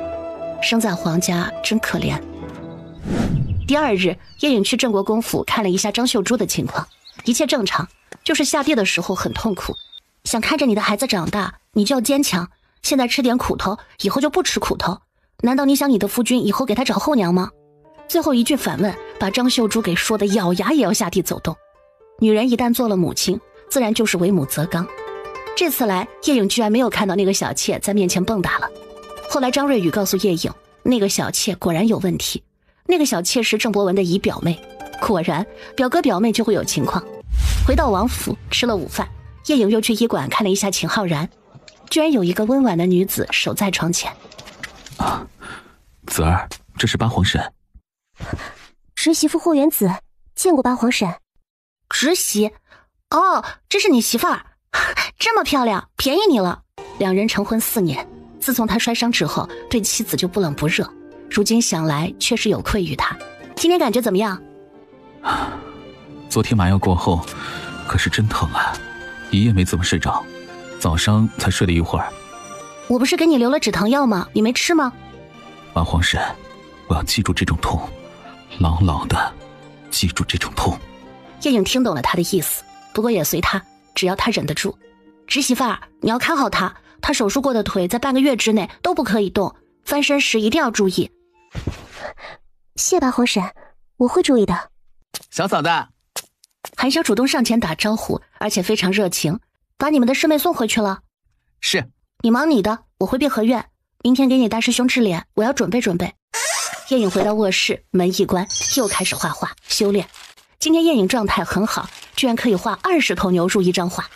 生在皇家真可怜。第2日，叶颖去郑国公府看了一下张秀珠的情况，一切正常，就是下地的时候很痛苦。想看着你的孩子长大，你就要坚强，现在吃点苦头，以后就不吃苦头。难道你想你的夫君以后给他找后娘吗？最后一句反问，把张秀珠给说的咬牙也要下地走动。女人一旦做了母亲，自然就是为母则刚。这次来，叶颖居然没有看到那个小妾在面前蹦跶了。后来张瑞宇告诉叶颖，那个小妾果然有问题。那个小妾是郑博文的姨表妹，果然表哥表妹就会有情况。回到王府吃了午饭，叶颖又去医馆看了一下秦浩然，居然有1个温婉的女子守在床前。子儿，这是八皇婶。侄媳妇霍元子，见过八皇婶。侄媳？哦，这是你媳妇儿，这么漂亮，便宜你了。2人成婚4年，自从他摔伤之后，对妻子就不冷不热。如今想来，确实有愧于他。今天感觉怎么样？昨天麻药过后，可是真疼啊，一夜没怎么睡着，早上才睡了一会儿。我不是给你留了止疼药吗？你没吃吗？八皇婶，我要记住这种痛，牢牢的记住这种痛。叶颖听懂了他的意思，不过也随他，只要他忍得住。侄媳妇儿，你要看好他，他手术过的腿在半个月之内都不可以动，翻身时一定要注意。谢八皇婶，我会注意的。小嫂子。韩潇主动上前打招呼，而且非常热情，把你们的师妹送回去了。是。你忙你的，我回碧荷院，明天给你大师兄治脸，我要准备准备。叶颖回到卧室，门一关，又开始画画修炼。今天叶颖状态很好，居然可以画20头牛入一张画。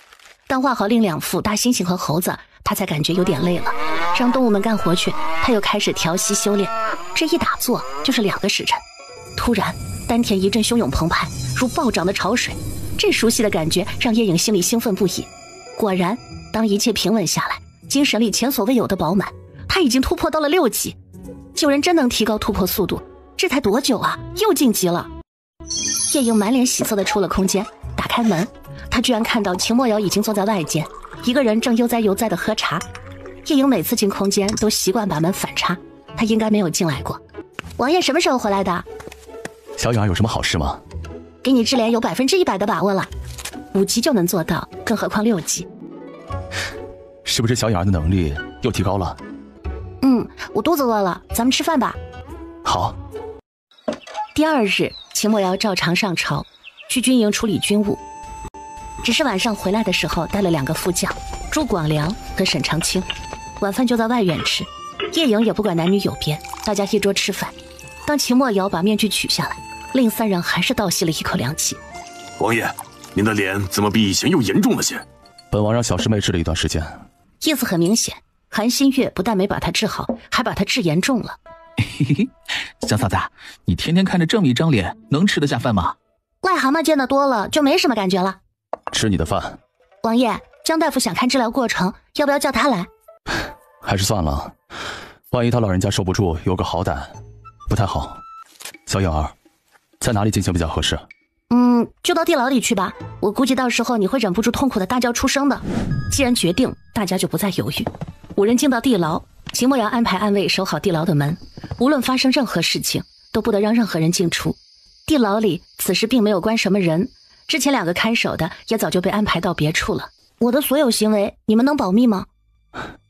当画好另2幅大猩猩和猴子，他才感觉有点累了，让动物们干活去，他又开始调息修炼。这一打坐就是2个时辰。突然丹田一阵汹涌澎湃，如暴涨的潮水，这熟悉的感觉让叶颖心里兴奋不已。果然，当一切平稳下来，精神力前所未有的饱满，他已经突破到了6级。救人真能提高突破速度，这才多久啊，又晋级了。叶颖满脸喜色地出了空间，打开门，他居然看到秦墨瑶已经坐在外间，一个人正悠哉悠哉地喝茶。叶颖每次进空间都习惯把门反插，他应该没有进来过。王爷什么时候回来的？小颖儿有什么好事吗？给你治脸有100%的把握了，5级就能做到，更何况6级。是不是小颖儿的能力又提高了？我肚子饿了，咱们吃饭吧。好。第2日，秦墨瑶照常上朝，去军营处理军务。只是晚上回来的时候带了2个副将，朱广良和沈长清。晚饭就在外院吃，叶颖也不管男女有别，大家一桌吃饭。当秦墨瑶把面具取下来，另3人还是倒吸了一口凉气。王爷，您的脸怎么比以前又严重了些？本王让小师妹治了一段时间。意思很明显，韩新月不但没把她治好，还把她治严重了。小嫂子，你天天看着这么一张脸，能吃得下饭吗？癞蛤蟆见得多了，就没什么感觉了。吃你的饭。王爷，江大夫想看治疗过程，要不要叫他来？还是算了，万一他老人家受不住，有个好歹，不太好。小颖儿，在哪里进行比较合适？就到地牢里去吧，我估计到时候你会忍不住痛苦的大叫出声的。既然决定，大家就不再犹豫。5人进到地牢，秦墨瑶安排暗卫守好地牢的门，无论发生任何事情，都不得让任何人进出。地牢里此时并没有关什么人，之前2个看守的也早就被安排到别处了。我的所有行为，你们能保密吗？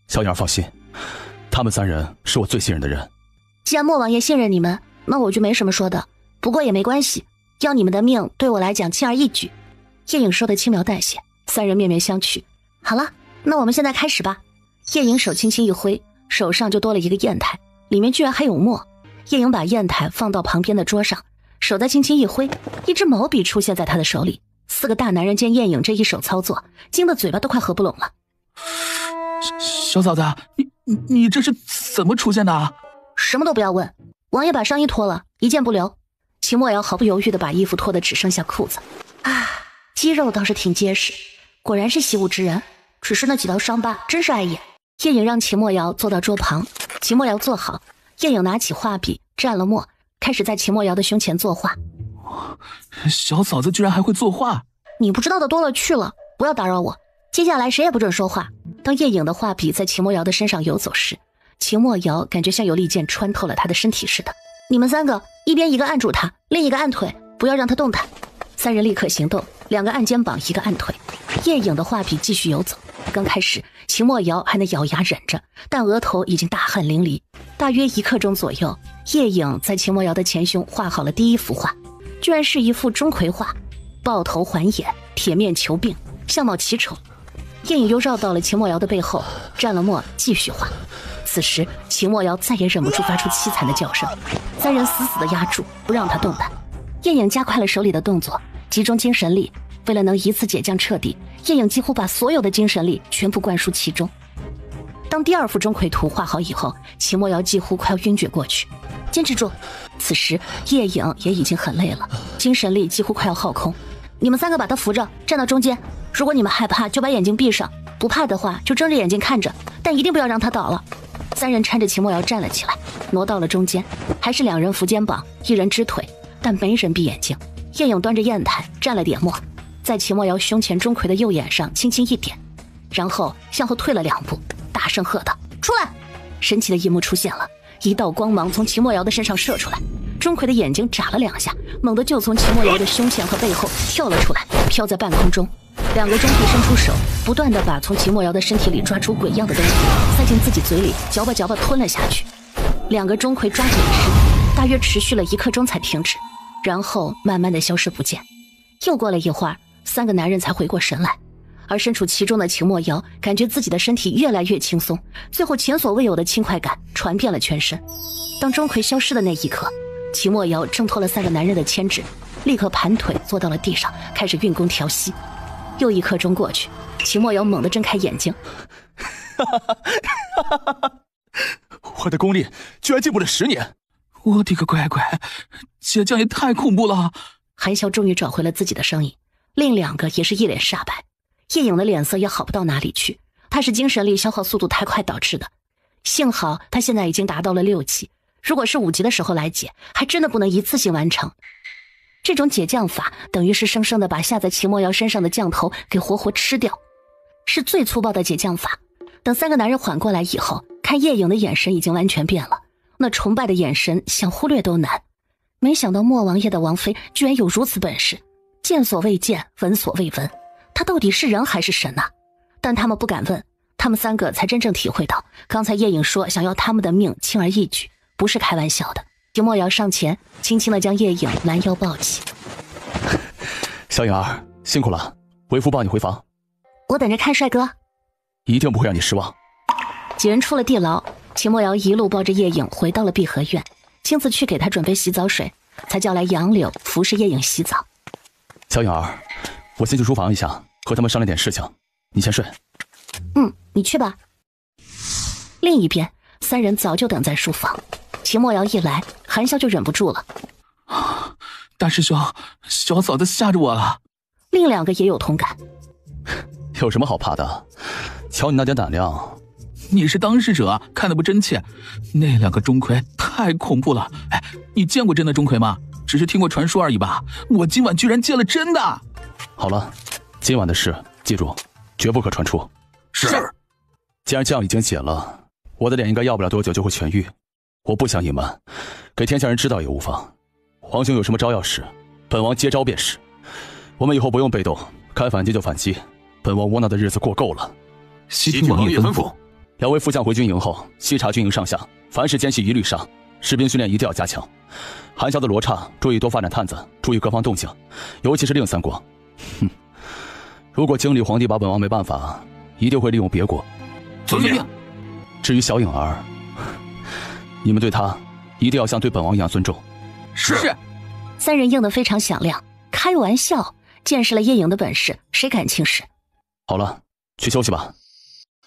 小颖儿放心，他们3人是我最信任的人。既然莫王爷信任你们，那我就没什么说的。不过也没关系，要你们的命对我来讲轻而易举。叶颖说的轻描淡写，3人面面相觑。好了，那我们现在开始吧。叶颖手轻轻一挥，手上就多了一个砚台，里面居然还有墨。叶颖把砚台放到旁边的桌上，手再轻轻一挥，一支毛笔出现在他的手里。4个大男人见叶颖这一手操作，惊得嘴巴都快合不拢了。小嫂子，你这是怎么出现的啊？什么都不要问，王爷把上衣脱了，一件不留。秦墨瑶毫不犹豫地把衣服脱得只剩下裤子。肌肉倒是挺结实，果然是习武之人，只是那几道伤疤真是碍眼。叶颖让秦墨瑶坐到桌旁，秦墨瑶坐好，叶颖拿起画笔蘸了墨，开始在秦墨瑶的胸前作画。小嫂子居然还会作画？你不知道的多了去了，不要打扰我。接下来谁也不准说话。当叶颖的画笔在秦墨瑶的身上游走时，秦墨瑶感觉像有利剑穿透了他的身体似的。你们3个一边一个按住他，另一个按腿，不要让他动弹。3人立刻行动，2个按肩膀，1个按腿。叶颖的画笔继续游走。刚开始秦墨瑶还能咬牙忍着，但额头已经大汗淋漓。大约1刻钟左右，叶颖在秦墨瑶的前胸画好了第1幅画，居然是一幅钟馗画，豹头环眼，铁面裘鬓，相貌奇丑。叶颖又绕到了秦墨瑶的背后，蘸了墨继续画。此时秦墨瑶再也忍不住发出凄惨的叫声，3人死死地压住，不让他动弹。叶颖加快了手里的动作，集中精神力，为了能一次解降彻底，叶颖几乎把所有的精神力全部灌输其中。当第2幅钟馗图画好以后，秦墨瑶几乎快要晕厥过去。坚持住！此时叶颖也已经很累了，精神力几乎快要耗空。你们3个把他扶着，站到中间。如果你们害怕，就把眼睛闭上；不怕的话，就睁着眼睛看着，但一定不要让他倒了。3人搀着秦墨瑶站了起来，挪到了中间，还是2人扶肩膀，1人支腿，但没人闭眼睛。叶颖端着砚台蘸了点墨，在秦墨瑶胸前钟馗的右眼上轻轻一点，然后向后退了2步，大声喝道：“出来！”神奇的一幕出现了，一道光芒从秦墨瑶的身上射出来，钟馗的眼睛眨了2下，猛地就从秦墨瑶的胸前和背后跳了出来，飘在半空中。2个钟馗伸出手，不断地把从秦墨瑶的身体里抓出鬼样的东西塞进自己嘴里，嚼吧嚼吧吞了下去。2个钟馗抓紧了时间，大约持续了1刻钟才停止。然后慢慢的消失不见。又过了一会儿，3个男人才回过神来，而身处其中的秦墨瑶感觉自己的身体越来越轻松，最后前所未有的轻快感传遍了全身。当钟馗消失的那一刻，秦墨瑶挣脱了3个男人的牵制，立刻盘腿坐到了地上，开始运功调息。又1刻钟过去，秦墨瑶猛地睁开眼睛，我的功力居然进步了10年！我的个乖乖，姐酱也太恐怖了！韩潇终于找回了自己的声音，另2个也是一脸煞白。叶颖的脸色也好不到哪里去，她是精神力消耗速度太快导致的。幸好她现在已经达到了6级，如果是5级的时候来解，还真的不能一次性完成。这种解酱法等于是生生的把下在秦墨瑶身上的酱头给活活吃掉，是最粗暴的解酱法。等3个男人缓过来以后，看叶颖的眼神已经完全变了，那崇拜的眼神想忽略都难。没想到莫王爷的王妃居然有如此本事，见所未见，闻所未闻，她到底是人还是神啊？但他们不敢问，他们3个才真正体会到，刚才叶颖说想要他们的命轻而易举，不是开玩笑的。秦墨瑶上前轻轻地将叶颖拦腰抱起。小颖儿辛苦了，为夫抱你回房。我等着看帅哥，一定不会让你失望。几人出了地牢，秦墨瑶一路抱着叶颖回到了碧荷院，亲自去给她准备洗澡水，才叫来杨柳服侍叶颖洗澡。小颖儿，我先去书房一下，和他们商量点事情，你先睡。你去吧。另一边，3人早就等在书房。秦墨瑶一来，韩潇就忍不住了。大师兄，小嫂子吓着我了。另2个也有同感。有什么好怕的？瞧你那点胆量。你是当事者，看得不真切。那2个钟馗太恐怖了。哎，你见过真的钟馗吗？只是听过传说而已吧。我今晚居然见了真的。好了，今晚的事记住，绝不可传出。是。既然酱已经解了，我的脸应该要不了多久就会痊愈。我不想隐瞒，给天下人知道也无妨。皇兄有什么招要使，本王接招便是。我们以后不用被动，该反击就反击。本王窝囊的日子过够了。悉听王爷吩咐。 2位副将回军营后，细查军营上下，凡是奸细一律杀。士兵训练一定要加强。韩萧的罗刹，注意多发展探子，注意各方动静，尤其是令3国。如果经历皇帝把本王没办法，一定会利用别国。遵命。至于小颖儿，你们对她一定要像对本王一样尊重。是。3人应得非常响亮。开玩笑，见识了叶颖的本事，谁敢轻视？好了，去休息吧。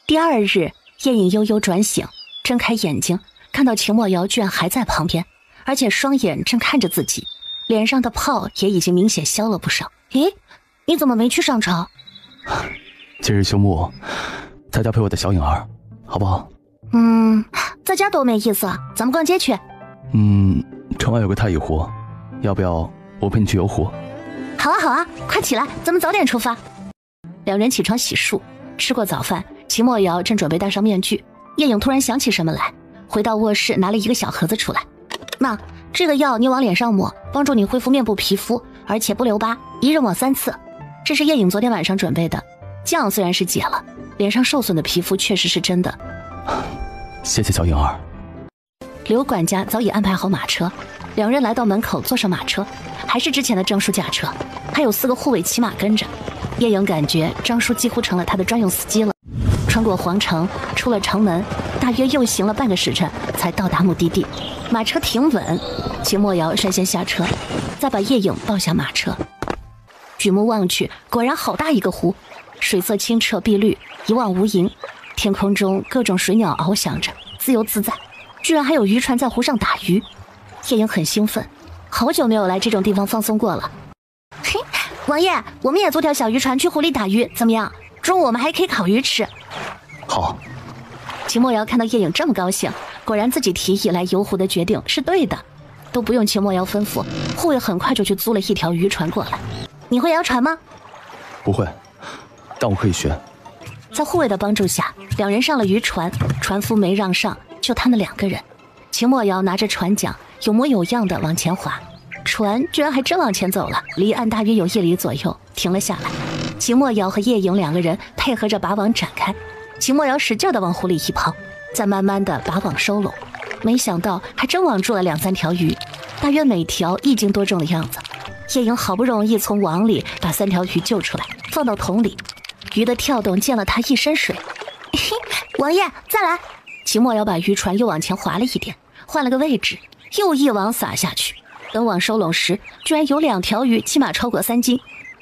第2日，叶颖悠悠转醒，睁开眼睛，看到秦墨瑶居然还在旁边，而且双眼正看着自己，脸上的泡也已经明显消了不少。咦，你怎么没去上朝？今日休沐，在家陪我的小颖儿，好不好？在家多没意思，咱们逛街去。城外有个太乙湖，要不要我陪你去游湖？好啊好啊，快起来，咱们早点出发。2人起床洗漱，吃过早饭，秦墨瑶正准备戴上面具，叶颖突然想起什么来，回到卧室拿了一个小盒子出来。妈，这个药你往脸上抹，帮助你恢复面部皮肤，而且不留疤，1日抹3次。这是叶颖昨天晚上准备的，酱虽然是解了，脸上受损的皮肤确实是真的。谢谢小颖儿。刘管家早已安排好马车，2人来到门口，坐上马车，还是之前的张叔驾车，还有4个护卫骑马跟着。叶颖感觉张叔几乎成了他的专用司机了。穿过皇城，出了城门，大约又行了半个时辰，才到达目的地。马车停稳，秦墨瑶率先下车，再把叶颖抱下马车。举目望去，果然好大一个湖，水色清澈碧绿，一望无垠。天空中各种水鸟翱翔着，自由自在，居然还有渔船在湖上打鱼。叶颖很兴奋，好久没有来这种地方放松过了。嘿，王爷，我们也坐条小渔船去湖里打鱼，怎么样？中午我们还可以烤鱼吃。好。秦墨瑶看到叶颖这么高兴，果然自己提议来游湖的决定是对的，都不用秦墨瑶吩咐，护卫很快就去租了一条渔船过来。你会摇船吗？不会，但我可以学。在护卫的帮助下，2人上了渔船，船夫没让上，就他们2个人。秦墨瑶拿着船桨，有模有样的往前划，船居然还真往前走了，离岸大约有1里左右，停了下来。秦墨瑶和叶颖2个人配合着把网展开，秦墨瑶使劲地往湖里一抛，再慢慢地把网收拢，没想到还真网住了2、3条鱼。大约每条1斤多重的样子。叶颖好不容易从网里把3条鱼救出来，放到桶里。鱼的跳动溅了他一身水。嘿，王爷，再来！秦墨瑶把渔船又往前划了一点，换了个位置，又一网撒下去。等网收拢时，居然有2条鱼，起码超过3斤。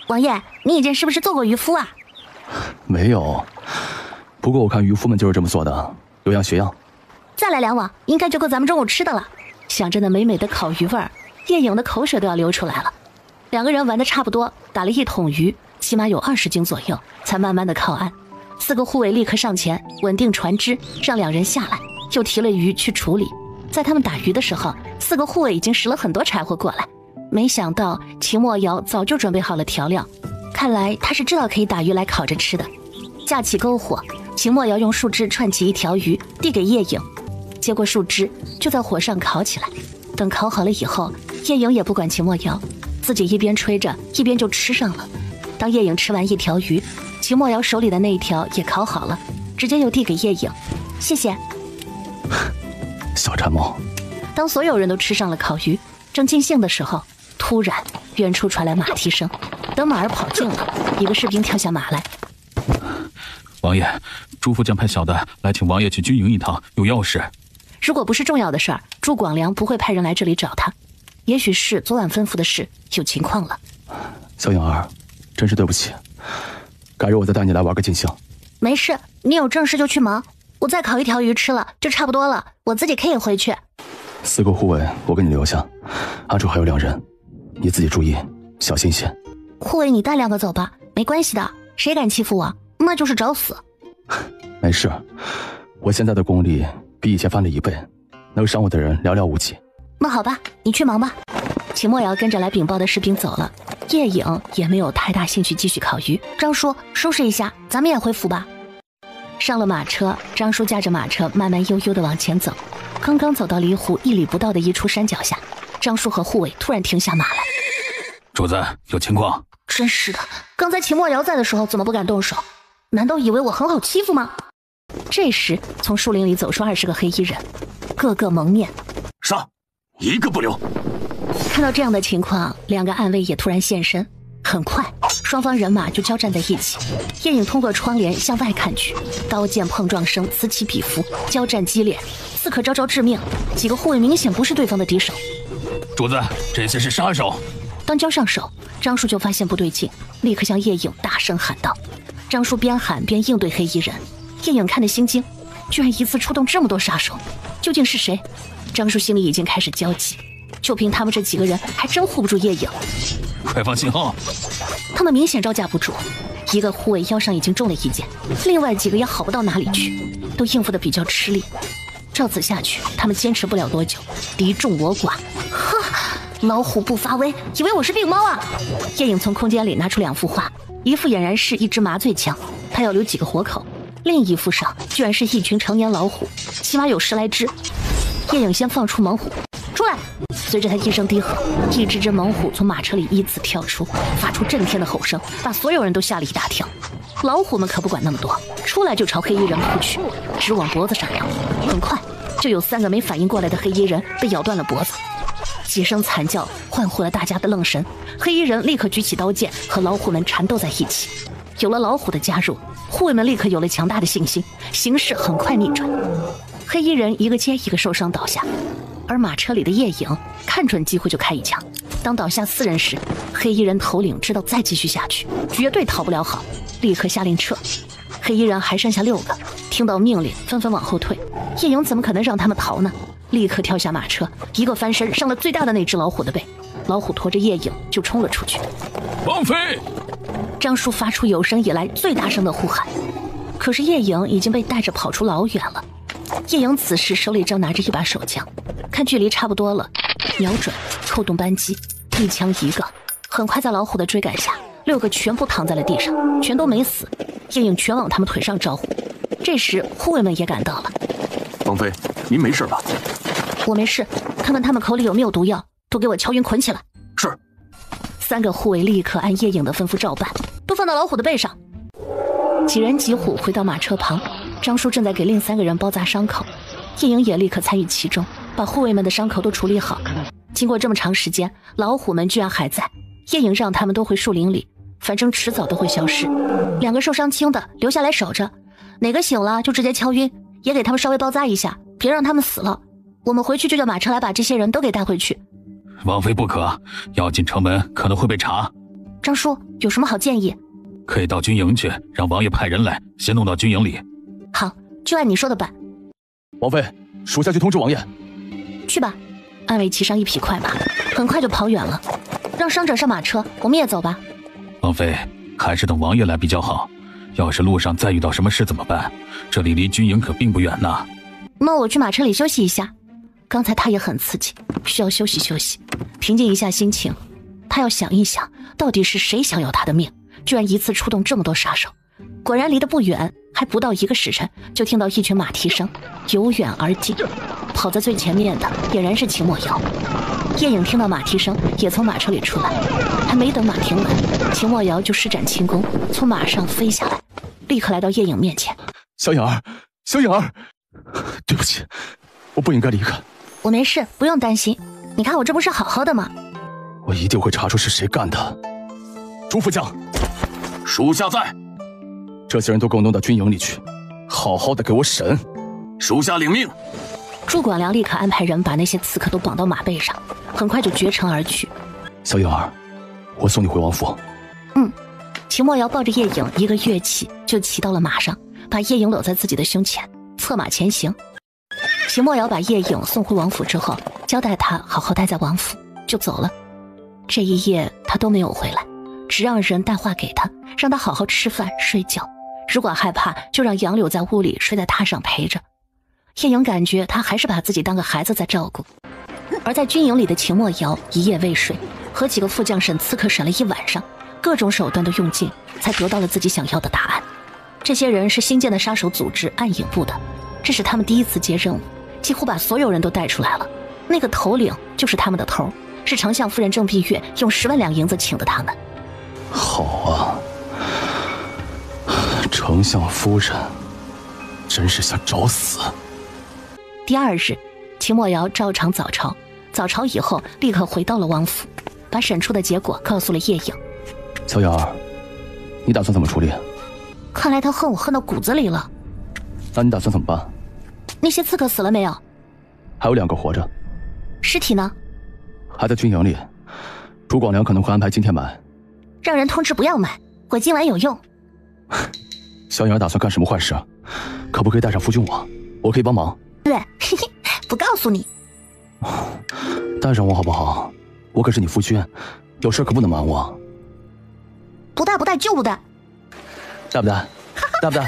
王爷，你以前是不是做过渔夫啊？没有，不过我看渔夫们就是这么做的，有样学样。再来2网，应该就够咱们中午吃的了。想着那美美的烤鱼味儿，叶颖的口水都要流出来了。2个人玩的差不多，打了1桶鱼，起码有20斤左右，才慢慢的靠岸。4个护卫立刻上前稳定船只，让2人下来，又提了鱼去处理。在他们打鱼的时候，4个护卫已经拾了很多柴火过来。没想到秦墨瑶早就准备好了调料，看来他是知道可以打鱼来烤着吃的。架起篝火，秦墨瑶用树枝串起1条鱼，递给叶颖，接过树枝就在火上烤起来。等烤好了以后，叶颖也不管秦墨瑶，自己一边吹着一边就吃上了。当叶颖吃完1条鱼，秦墨瑶手里的那1条也烤好了，直接又递给叶颖，谢谢。小馋猫。当所有人都吃上了烤鱼，正尽兴的时候，突然远处传来马蹄声。等马儿跑近了，一个士兵跳下马来。王爷，朱副将派小的来请王爷去军营一趟，有要事。如果不是重要的事儿，朱广良不会派人来这里找他。也许是昨晚吩咐的事有情况了。小颖儿，真是对不起，改日我再带你来玩个尽兴。没事，你有正事就去忙，我再烤1条鱼吃了就差不多了，我自己可以回去。4个护卫我给你留下，暗处还有2人，你自己注意，小心些。护卫你带2个走吧，没关系的，谁敢欺负我，那就是找死。没事，我现在的功力比以前翻了1倍，能伤我的人寥寥无几。那好吧，你去忙吧。秦墨瑶跟着来禀报的士兵走了，叶颖也没有太大兴趣继续烤鱼。张叔，收拾一下，咱们也回府吧。上了马车，张叔驾着马车慢慢悠悠地往前走。刚刚走到离湖1里不到的一处山脚下，张叔和护卫突然停下马来。主子，有情况。真是的，刚才秦墨瑶在的时候怎么不敢动手？难道以为我很好欺负吗？这时从树林里走出20个黑衣人，个个蒙面。杀，一个不留。看到这样的情况，2个暗卫也突然现身。很快双方人马就交战在一起。叶颖通过窗帘向外看去，刀剑碰撞声此起彼伏，交战激烈，似可招招致命。几个护卫明显不是对方的敌手。主子，这些是杀手。当交上手，张叔就发现不对劲，立刻向叶颖大声喊道。张叔边喊边应对黑衣人。叶颖看得心惊，居然一次出动这么多杀手，究竟是谁？张叔心里已经开始焦急，就凭他们这几个人还真护不住叶颖。快放信号！他们明显招架不住，一个护卫腰上已经中了1箭，另外几个也好不到哪里去，都应付得比较吃力。照此下去，他们坚持不了多久，敌众我寡。呵，老虎不发威，以为我是病猫啊！叶颖从空间里拿出2幅画，一幅俨然是一支麻醉枪，他要留几个活口；另一幅上居然是一群成年老虎，起码有10来只。叶颖先放出猛虎，出来！随着他一声低喝，一只只猛虎从马车里依次跳出，发出震天的吼声，把所有人都吓了一大跳。老虎们可不管那么多，出来就朝黑衣人扑去，直往脖子上咬。很快就有3个没反应过来的黑衣人被咬断了脖子。几声惨叫唤回了大家的愣神，黑衣人立刻举起刀剑和老虎们缠斗在一起。有了老虎的加入，护卫们立刻有了强大的信心，形势很快逆转。黑衣人一个接一个受伤倒下，而马车里的叶颖看准机会就开一枪。当倒下4人时，黑衣人头领知道再继续下去绝对讨不了好，立刻下令撤。黑衣人还剩下6个，听到命令纷纷往后退。叶颖怎么可能让他们逃呢？立刻跳下马车，一个翻身上了最大的那只老虎的背，老虎驮着叶颖就冲了出去。王妃！张叔发出有生以来最大声的呼喊，可是叶颖已经被带着跑出老远了。叶颖此时手里正拿着一把手枪，看距离差不多了，瞄准，扣动扳机，一枪一个。很快在老虎的追赶下，6个全部躺在了地上，全都没死。叶颖全往他们腿上招呼。这时护卫们也赶到了。王妃，您没事吧？我没事，看看他们口里有没有毒药，都给我敲晕捆起来。是。3个护卫立刻按叶颖的吩咐照办，都放到老虎的背上。几人几虎回到马车旁，张叔正在给另3个人包扎伤口，叶颖也立刻参与其中，把护卫们的伤口都处理好。经过这么长时间，老虎们居然还在。叶影让他们都回树林里，反正迟早都会消失。2个受伤轻的留下来守着，哪个醒了就直接敲晕，也给他们稍微包扎一下，别让他们死了。我们回去就叫马车来把这些人都给带回去。王妃不可，要进城门可能会被查。张叔有什么好建议？可以到军营去，让王爷派人来，先弄到军营里。好，就按你说的办。王妃，属下去通知王爷。去吧。安伟骑上一匹快马，很快就跑远了。让伤者上马车，我们也走吧。王妃，还是等王爷来比较好。要是路上再遇到什么事怎么办？这里离军营可并不远呐。那我去马车里休息一下。刚才他也很刺激，需要休息休息，平静一下心情。他要想一想，到底是谁想要他的命，居然一次出动这么多杀手。果然离得不远，还不到1个时辰，就听到一群马蹄声由远而近。跑在最前面的俨然是秦墨瑶。叶影听到马蹄声，也从马车里出来，还没等马停稳，秦墨瑶就施展轻功，从马上飞下来，立刻来到叶影面前。小影儿，小影儿，对不起，我不应该离开。我没事，不用担心。你看我这不是好好的吗？我一定会查出是谁干的。朱副将，属下在。这些人都给我弄到军营里去，好好的给我审。属下领命。朱广良立刻安排人把那些刺客都绑到马背上，很快就绝尘而去。小影儿，我送你回王府。秦墨瑶抱着叶影一个跃起就骑到了马上，把叶影搂在自己的胸前，策马前行。秦墨瑶把叶影送回王府之后，交代他好好待在王府，就走了。这一夜他都没有回来，只让人带话给他，让他好好吃饭睡觉，如果害怕就让杨柳在屋里睡在榻上陪着。叶影感觉他还是把自己当个孩子在照顾。而在军营里的秦墨瑶一夜未睡，和几个副将审刺客审了一晚上，各种手段都用尽，才得到了自己想要的答案。这些人是新建的杀手组织暗影部的，这是他们第一次接任务，几乎把所有人都带出来了。那个头领就是他们的头，是丞相夫人郑碧月用10万两银子请的他们。好啊，丞相夫人真是想找死。第2日，秦墨瑶照常早朝，早朝以后立刻回到了王府，把审出的结果告诉了叶影。小影儿，你打算怎么处理？看来他恨我恨到骨子里了。那你打算怎么办？那些刺客死了没有？还有2个活着。尸体呢？还在军营里。朱广良可能会安排今天买。让人通知不要买，我今晚有用。小影儿打算干什么坏事？可不可以带上夫君我可以帮忙。对，嘿嘿，不告诉你。带上我好不好？我可是你夫君，有事可不能瞒我。不带就不带。带不带？带不带？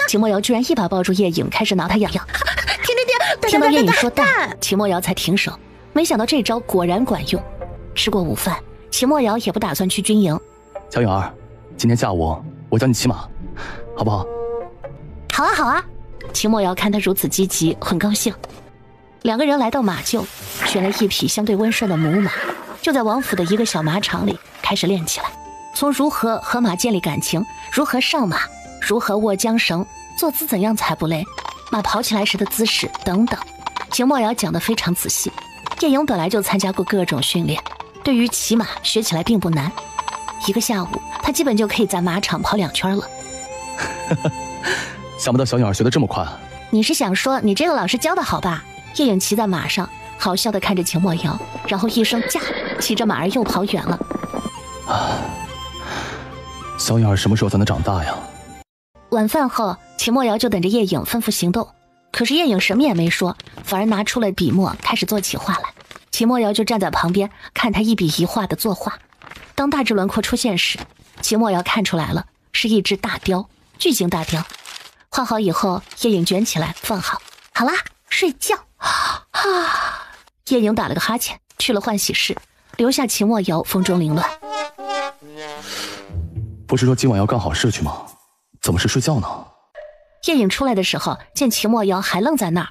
秦墨瑶居然一把抱住叶影，开始挠他痒痒。听到叶影说带，秦墨瑶才停手。没想到这招果然管用。吃过午饭，秦墨瑶也不打算去军营。小影儿，今天下午我教你骑马，好不好？好啊好啊。秦墨瑶看他如此积极，很高兴。2个人来到马厩，选了一匹相对温顺的母马，就在王府的一个小马场里开始练起来。从如何和马建立感情，如何上马，如何握缰绳，坐姿怎样才不累，马跑起来时的姿势等等，秦墨瑶讲得非常仔细。叶影本来就参加过各种训练，对于骑马学起来并不难。1个下午，他基本就可以在马场跑2圈了。想不到小影儿学得这么快。你是想说你这个老师教的好吧？叶影骑在马上，好笑地看着秦墨瑶，然后一声驾，骑着马儿又跑远了。小影儿什么时候才能长大呀？晚饭后，秦墨瑶就等着叶影吩咐行动，可是叶影什么也没说，反而拿出了笔墨开始做起画来。秦墨瑶就站在旁边看他一笔一画的作画。当大致轮廓出现时，秦墨瑶看出来了，是一只大雕，巨型大雕。画好以后，叶影卷起来放好，好啦，睡觉。叶影打了个哈欠，去了换洗室，留下秦墨瑶风中凌乱。不是说今晚要干好事去吗？怎么是睡觉呢？叶影出来的时候，见秦墨瑶还愣在那儿。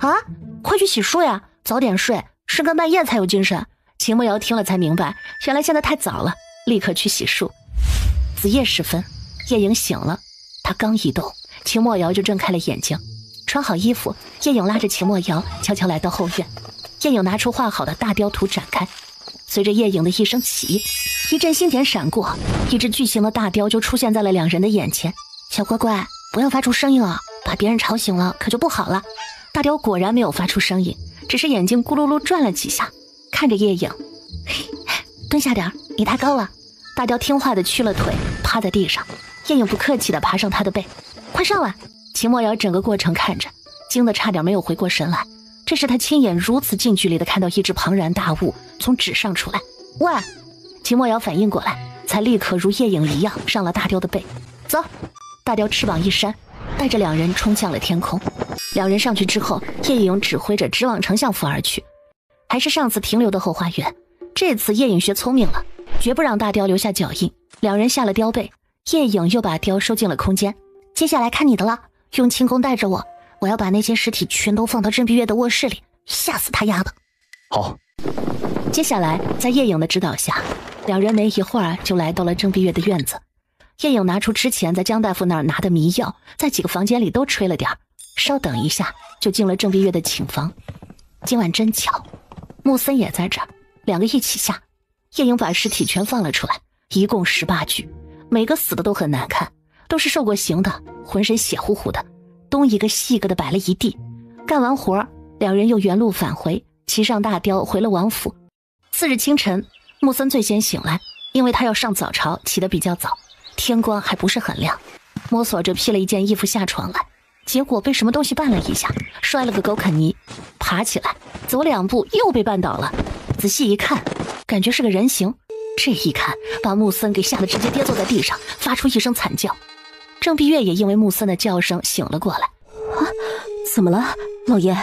啊，快去洗漱呀，早点睡，深更半夜才有精神。秦墨瑶听了才明白，原来现在太早了，立刻去洗漱。子夜时分，叶影醒了，她刚一动，秦墨瑶就睁开了眼睛。穿好衣服，叶影拉着秦墨瑶悄悄来到后院。叶影拿出画好的大雕图展开，随着叶影的一声起义，一阵星点闪过，一只巨型的大雕就出现在了两人的眼前。小乖乖，不要发出声音啊，把别人吵醒了可就不好了。大雕果然没有发出声音，只是眼睛咕噜噜转了几下，看着叶影，蹲下点，你太高了。大雕听话的屈了腿，趴在地上。叶影不客气的爬上他的背，快上来。秦墨瑶整个过程看着，惊得差点没有回过神来。这是他亲眼如此近距离的看到一只庞然大物从纸上出来。喂！秦墨瑶反应过来，才立刻如叶影一样上了大雕的背。走！大雕翅膀一扇，带着两人冲向了天空。两人上去之后，叶影指挥着直往丞相府而去，还是上次停留的后花园。这次叶影学聪明了，绝不让大雕留下脚印。两人下了雕背，叶影又把雕收进了空间。接下来看你的了，用轻功带着我，我要把那些尸体全都放到郑碧月的卧室里，吓死他丫的。好。接下来在叶影的指导下，两人没一会儿就来到了郑碧月的院子。叶影拿出之前在江大夫那儿拿的迷药，在几个房间里都吹了点，稍等一下就进了郑碧月的寝房。今晚真巧，穆森也在这儿，两个一起下。叶影把尸体全放了出来，一共18具，每个死的都很难看，都是受过刑的，浑身血乎乎的，东一个西一个的摆了一地。干完活，两人又原路返回，骑上大雕回了王府。次日清晨，穆森最先醒来，因为他要上早朝，起得比较早，天光还不是很亮，摸索着披了一件衣服下床来，结果被什么东西绊了一下，摔了个狗啃泥，爬起来走2步又被绊倒了，仔细一看，感觉是个人形。这一看把穆森给吓得直接跌坐在地上，发出一声惨叫。郑碧月也因为穆森的叫声醒了过来。啊，怎么了，老爷？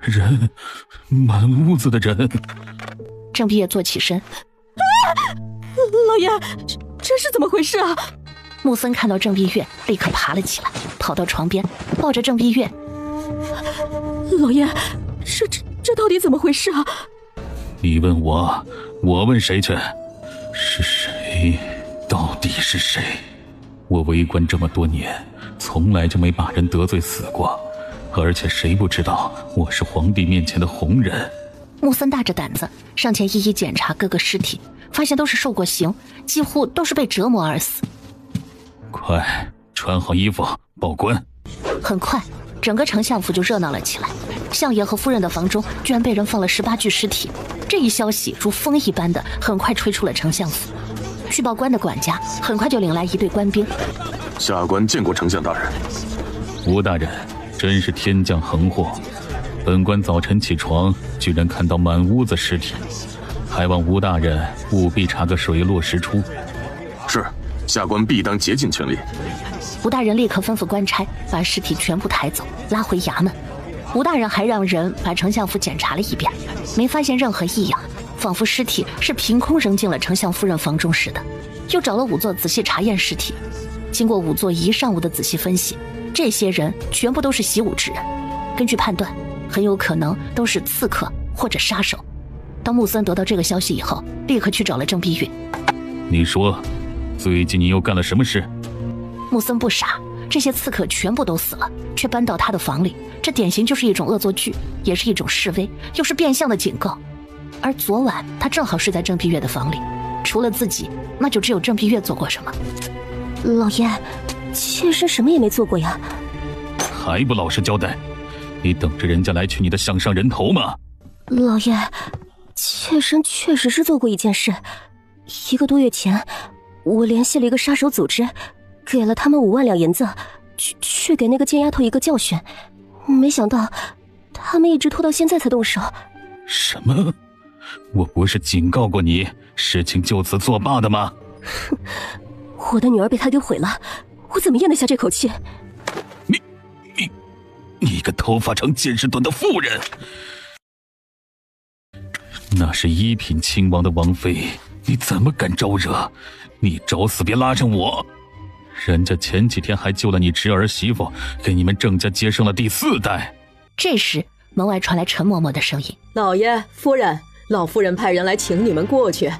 人，满屋子的人。郑碧月坐起身。老爷，这是怎么回事啊？穆森看到郑碧月，立刻爬了起来，跑到床边，抱着郑碧月。老爷，这到底怎么回事啊？你问我，我问谁去？是谁？到底是谁？我为官这么多年，从来就没把人得罪死过，而且谁不知道我是皇帝面前的红人？穆森大着胆子上前一一检查各个尸体，发现都是受过刑，几乎都是被折磨而死。快穿好衣服，报官！很快，整个丞相府就热闹了起来。相爷和夫人的房中居然被人放了18具尸体，这一消息如风一般的很快吹出了丞相府。去报官的管家很快就领来一队官兵。下官见过丞相大人。吴大人真是天降横祸，本官早晨起床，居然看到满屋子尸体，还望吴大人务必查个水落石出。是，下官必当竭尽全力。吴大人立刻吩咐官差把尸体全部抬走，拉回衙门。吴大人还让人把丞相府检查了一遍，没发现任何异样，仿佛尸体是凭空扔进了丞相夫人房中似的。又找了仵作仔细查验尸体，经过仵作1上午的仔细分析，这些人全部都是习武之人，根据判断，很有可能都是刺客或者杀手。当穆森得到这个消息以后，立刻去找了郑碧月。你说，最近你又干了什么事？穆森不傻，这些刺客全部都死了，却搬到他的房里，这典型就是一种恶作剧，也是一种示威，又是变相的警告。而昨晚他正好睡在郑碧月的房里，除了自己，那就只有郑碧月做过什么。老爷，妾身什么也没做过呀。还不老实交代？你等着人家来取你的项上人头吗？老爷，妾身确实是做过一件事。1个多月前，我联系了一个杀手组织，给了他们5万两银子，去给那个贱丫头一个教训。没想到，他们一直拖到现在才动手。什么？我不是警告过你，事情就此作罢的吗？哼，我的女儿被他给毁了，我怎么咽得下这口气？你个头发长见识短的妇人！那是1品亲王的王妃，你怎么敢招惹？你找死别拉上我！人家前几天还救了你侄儿媳妇，给你们郑家接生了第4代。这时门外传来陈嬷嬷的声音：老爷夫人，老夫人派人来请你们过去。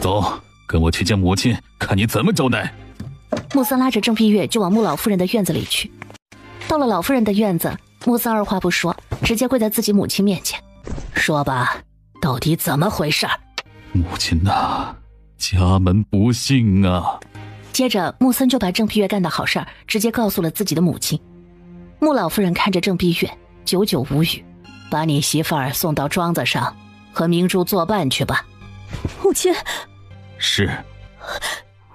走，跟我去见母亲，看你怎么交代。穆森拉着郑碧月就往穆老夫人的院子里去。到了老夫人的院子，穆森二话不说，直接跪在自己母亲面前，说吧，到底怎么回事？母亲呐，家门不幸啊！接着，穆森就把郑碧月干的好事儿直接告诉了自己的母亲。穆老夫人看着郑碧月，久久无语，把你媳妇儿送到庄子上，和明珠作伴去吧。母亲，是，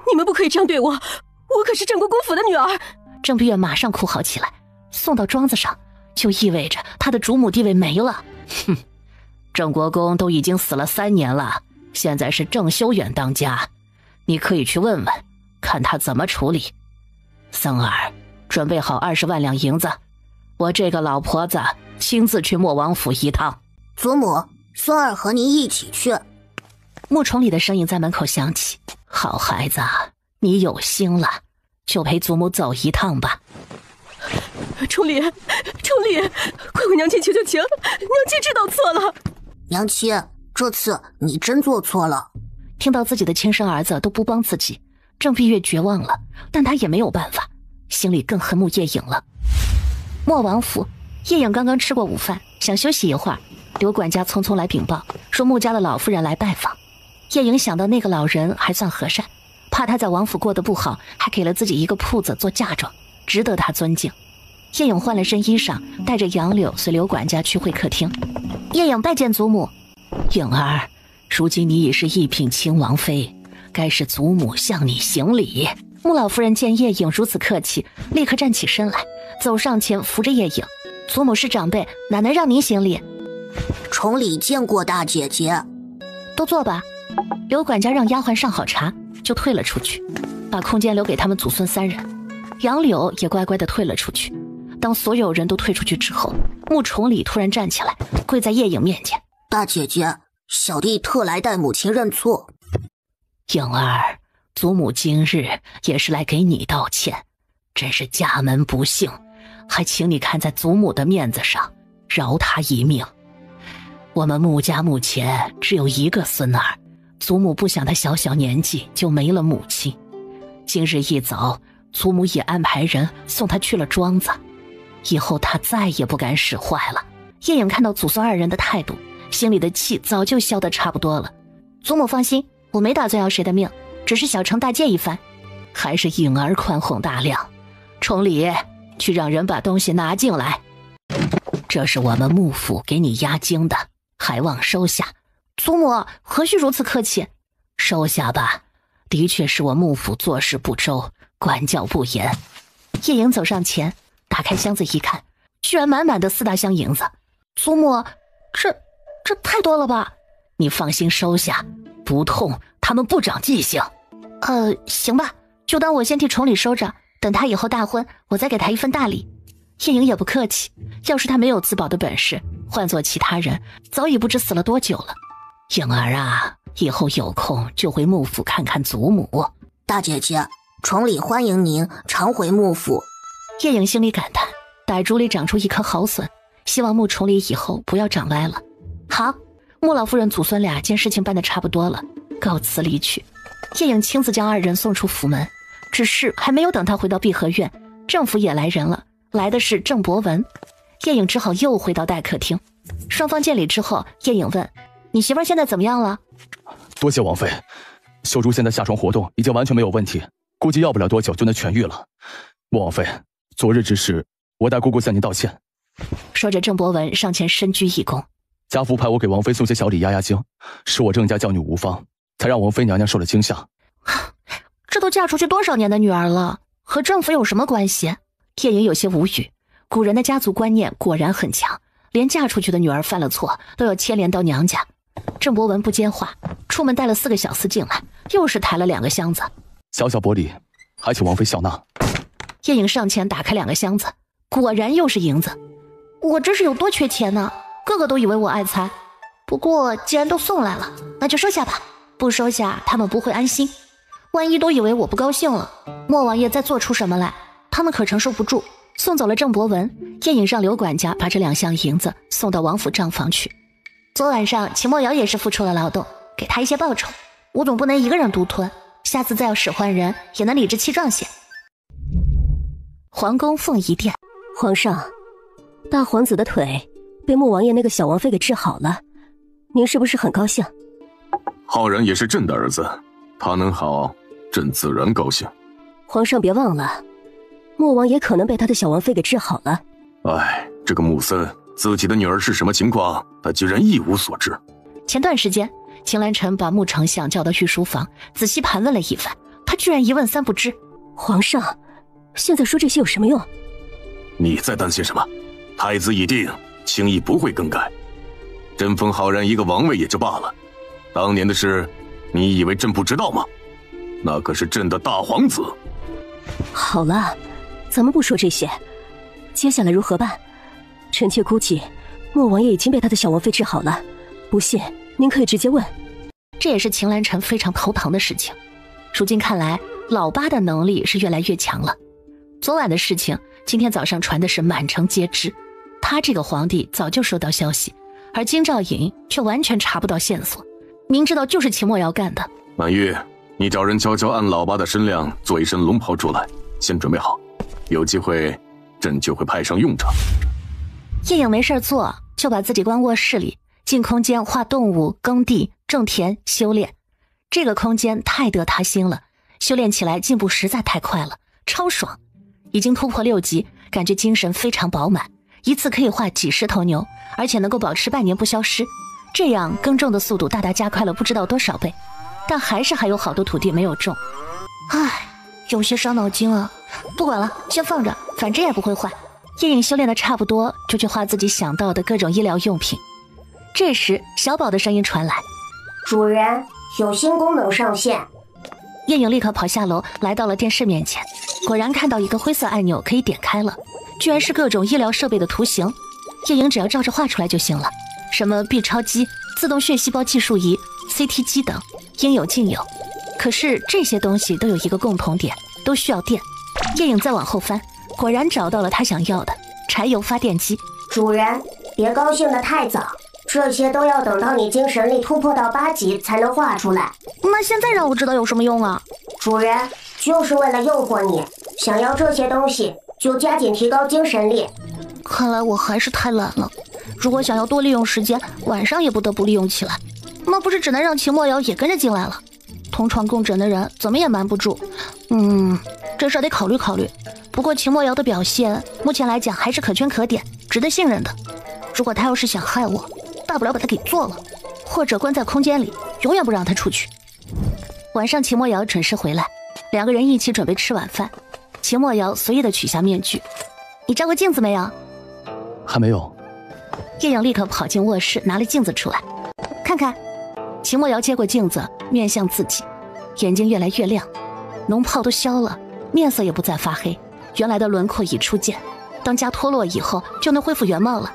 你们不可以这样对我，我可是郑国公府的女儿。郑碧月马上哭嚎起来，送到庄子上，就意味着她的主母地位没了。哼，郑国公都已经死了3年了，现在是郑修远当家，你可以去问问，看他怎么处理。森儿，准备好20万两银子，我这个老婆子亲自去莫王府一趟。祖母，孙儿和您一起去。穆崇礼的声音在门口响起。好孩子，你有心了，就陪祖母走一趟吧。崇礼，快为娘亲求求情，娘亲知道错了。娘亲，这次你真做错了。听到自己的亲生儿子都不帮自己，郑碧月绝望了，但他也没有办法，心里更恨穆叶影了。莫王府，叶影刚刚吃过午饭，想休息一会儿，刘管家匆匆来禀报，说穆家的老夫人来拜访。叶影想到那个老人还算和善，怕他在王府过得不好，还给了自己一个铺子做嫁妆，值得他尊敬。叶影换了身衣裳，带着杨柳随刘管家去会客厅。叶影拜见祖母。影儿，如今你已是一品亲王妃，该是祖母向你行礼。穆老夫人见叶影如此客气，立刻站起身来，走上前扶着叶影。祖母是长辈，哪能让您行礼？崇礼见过大姐姐。都坐吧。刘管家让丫鬟上好茶，就退了出去，把空间留给他们祖孙3人。杨柳也乖乖地退了出去。当所有人都退出去之后，穆崇礼突然站起来，跪在叶影面前。大姐姐，小弟特来代母亲认错。影儿，祖母今日也是来给你道歉，真是家门不幸，还请你看在祖母的面子上，饶她一命。我们穆家目前只有1个孙儿，祖母不想他小小年纪就没了母亲。今日一早，祖母也安排人送他去了庄子，以后他再也不敢使坏了。叶影看到祖孙2人的态度，心里的气早就消得差不多了。祖母放心，我没打算要谁的命，只是小惩大戒一番。还是影儿宽宏大量。崇礼，去让人把东西拿进来。这是我们穆府给你押金的，还望收下。祖母何须如此客气？收下吧，的确是我穆府做事不周，管教不严。叶影走上前，打开箱子一看，居然满满的4大箱银子。祖母，这太多了吧？你放心收下，不痛他们不长记性。行吧，就当我先替崇礼收着，等他以后大婚，我再给他一份大礼。叶影也不客气，要是他没有自保的本事，换做其他人早已不知死了多久了。影儿啊，以后有空就回穆府看看祖母。大姐姐，崇礼欢迎您常回穆府。叶影心里感叹，傣竹里长出一棵好笋，希望穆崇礼以后不要长歪了。好，穆老夫人祖孙俩见事情办得差不多了，告辞离去。叶影亲自将2人送出府门，只是还没有等他回到碧荷院，郑府也来人了，来的是郑博文。叶影只好又回到待客厅。双方见礼之后，叶影问：你媳妇儿现在怎么样了？多谢王妃，秀珠现在下床活动已经完全没有问题，估计要不了多久就能痊愈了。莫王妃，昨日之事，我代姑姑向您道歉。说着，郑博文上前深鞠一躬。家父派我给王妃送些小礼压压惊，是我郑家教女无方，才让王妃娘娘受了惊吓。这都嫁出去多少年的女儿了，和政府有什么关系？叶影有些无语。古人的家族观念果然很强，连嫁出去的女儿犯了错都要牵连到娘家。郑博文不接话，出门带了4个小厮进来，又是抬了2个箱子。小小薄礼，还请王妃笑纳。叶影上前打开2个箱子，果然又是银子。我这是有多缺钱呢？个个都以为我爱财。不过既然都送来了，那就收下吧。不收下，他们不会安心。万一都以为我不高兴了，莫王爷再做出什么来，他们可承受不住。送走了郑博文，叶影让刘管家把这2箱银子送到王府账房去。昨晚上秦墨瑶也是付出了劳动，给他一些报酬，我总不能一个人独吞，下次再要使唤人也能理直气壮些。皇宫凤仪殿，皇上，大皇子的腿被莫王爷那个小王妃给治好了，您是不是很高兴？浩然也是朕的儿子，他能好，朕自然高兴。皇上别忘了，莫王爷可能被他的小王妃给治好了。哎，这个穆森，自己的女儿是什么情况，他居然一无所知。前段时间，秦兰臣把穆丞相叫到御书房，仔细盘问了一番，他居然一问三不知。皇上，现在说这些有什么用？你在担心什么？太子已定，轻易不会更改。朕封浩然一个王位也就罢了，当年的事，你以为朕不知道吗？那可是朕的大皇子。好了，咱们不说这些，接下来如何办？臣妾估计，莫王爷已经被他的小王妃治好了，不信您可以直接问。这也是秦兰臣非常头疼的事情。如今看来，老八的能力是越来越强了。昨晚的事情，今天早上传的是满城皆知。他这个皇帝早就收到消息，而京兆尹却完全查不到线索，明知道就是秦墨瑶干的。满玉，你找人悄悄按老八的身量做一身龙袍出来，先准备好，有机会朕就会派上用场。叶颖没事做，就把自己关卧室里，进空间画动物、耕地、种田、修炼。这个空间太得他心了，修炼起来进步实在太快了，超爽。已经突破6级，感觉精神非常饱满，一次可以画几10头牛，而且能够保持半年不消失，这样耕种的速度大大加快了不知道多少倍。但还有好多土地没有种，唉，有些伤脑筋啊。不管了，先放着，反正也不会坏。叶颖修炼的差不多，就去画自己想到的各种医疗用品。这时小宝的声音传来，主人，有新功能上线。叶颖立刻跑下楼，来到了电视面前，果然看到一个灰色按钮可以点开了，居然是各种医疗设备的图形。叶颖只要照着画出来就行了，什么 B 超机、自动血细胞计数仪、CT 机等，应有尽有。可是这些东西都有一个共同点，都需要电。叶颖再往后翻，果然找到了他想要的柴油发电机。主人，别高兴得太早，这些都要等到你精神力突破到8级才能画出来。那现在让我知道有什么用啊？主人，就是为了诱惑你，想要这些东西就加紧提高精神力。看来我还是太懒了，如果想要多利用时间，晚上也不得不利用起来，那不是只能让秦墨瑶也跟着进来了？同床共枕的人怎么也瞒不住。这事得考虑考虑。不过秦墨瑶的表现目前来讲还是可圈可点，值得信任的。如果他要是想害我，大不了把他给做了，或者关在空间里，永远不让他出去。晚上秦墨瑶准时回来，两个人一起准备吃晚饭。秦墨瑶随意的取下面具，你照过镜子没有？还没有。叶颖立刻跑进卧室，拿了镜子出来，看看。秦墨瑶接过镜子，面向自己，眼睛越来越亮，脓泡都消了，面色也不再发黑，原来的轮廓已初见。当痂脱落以后，就能恢复原貌了。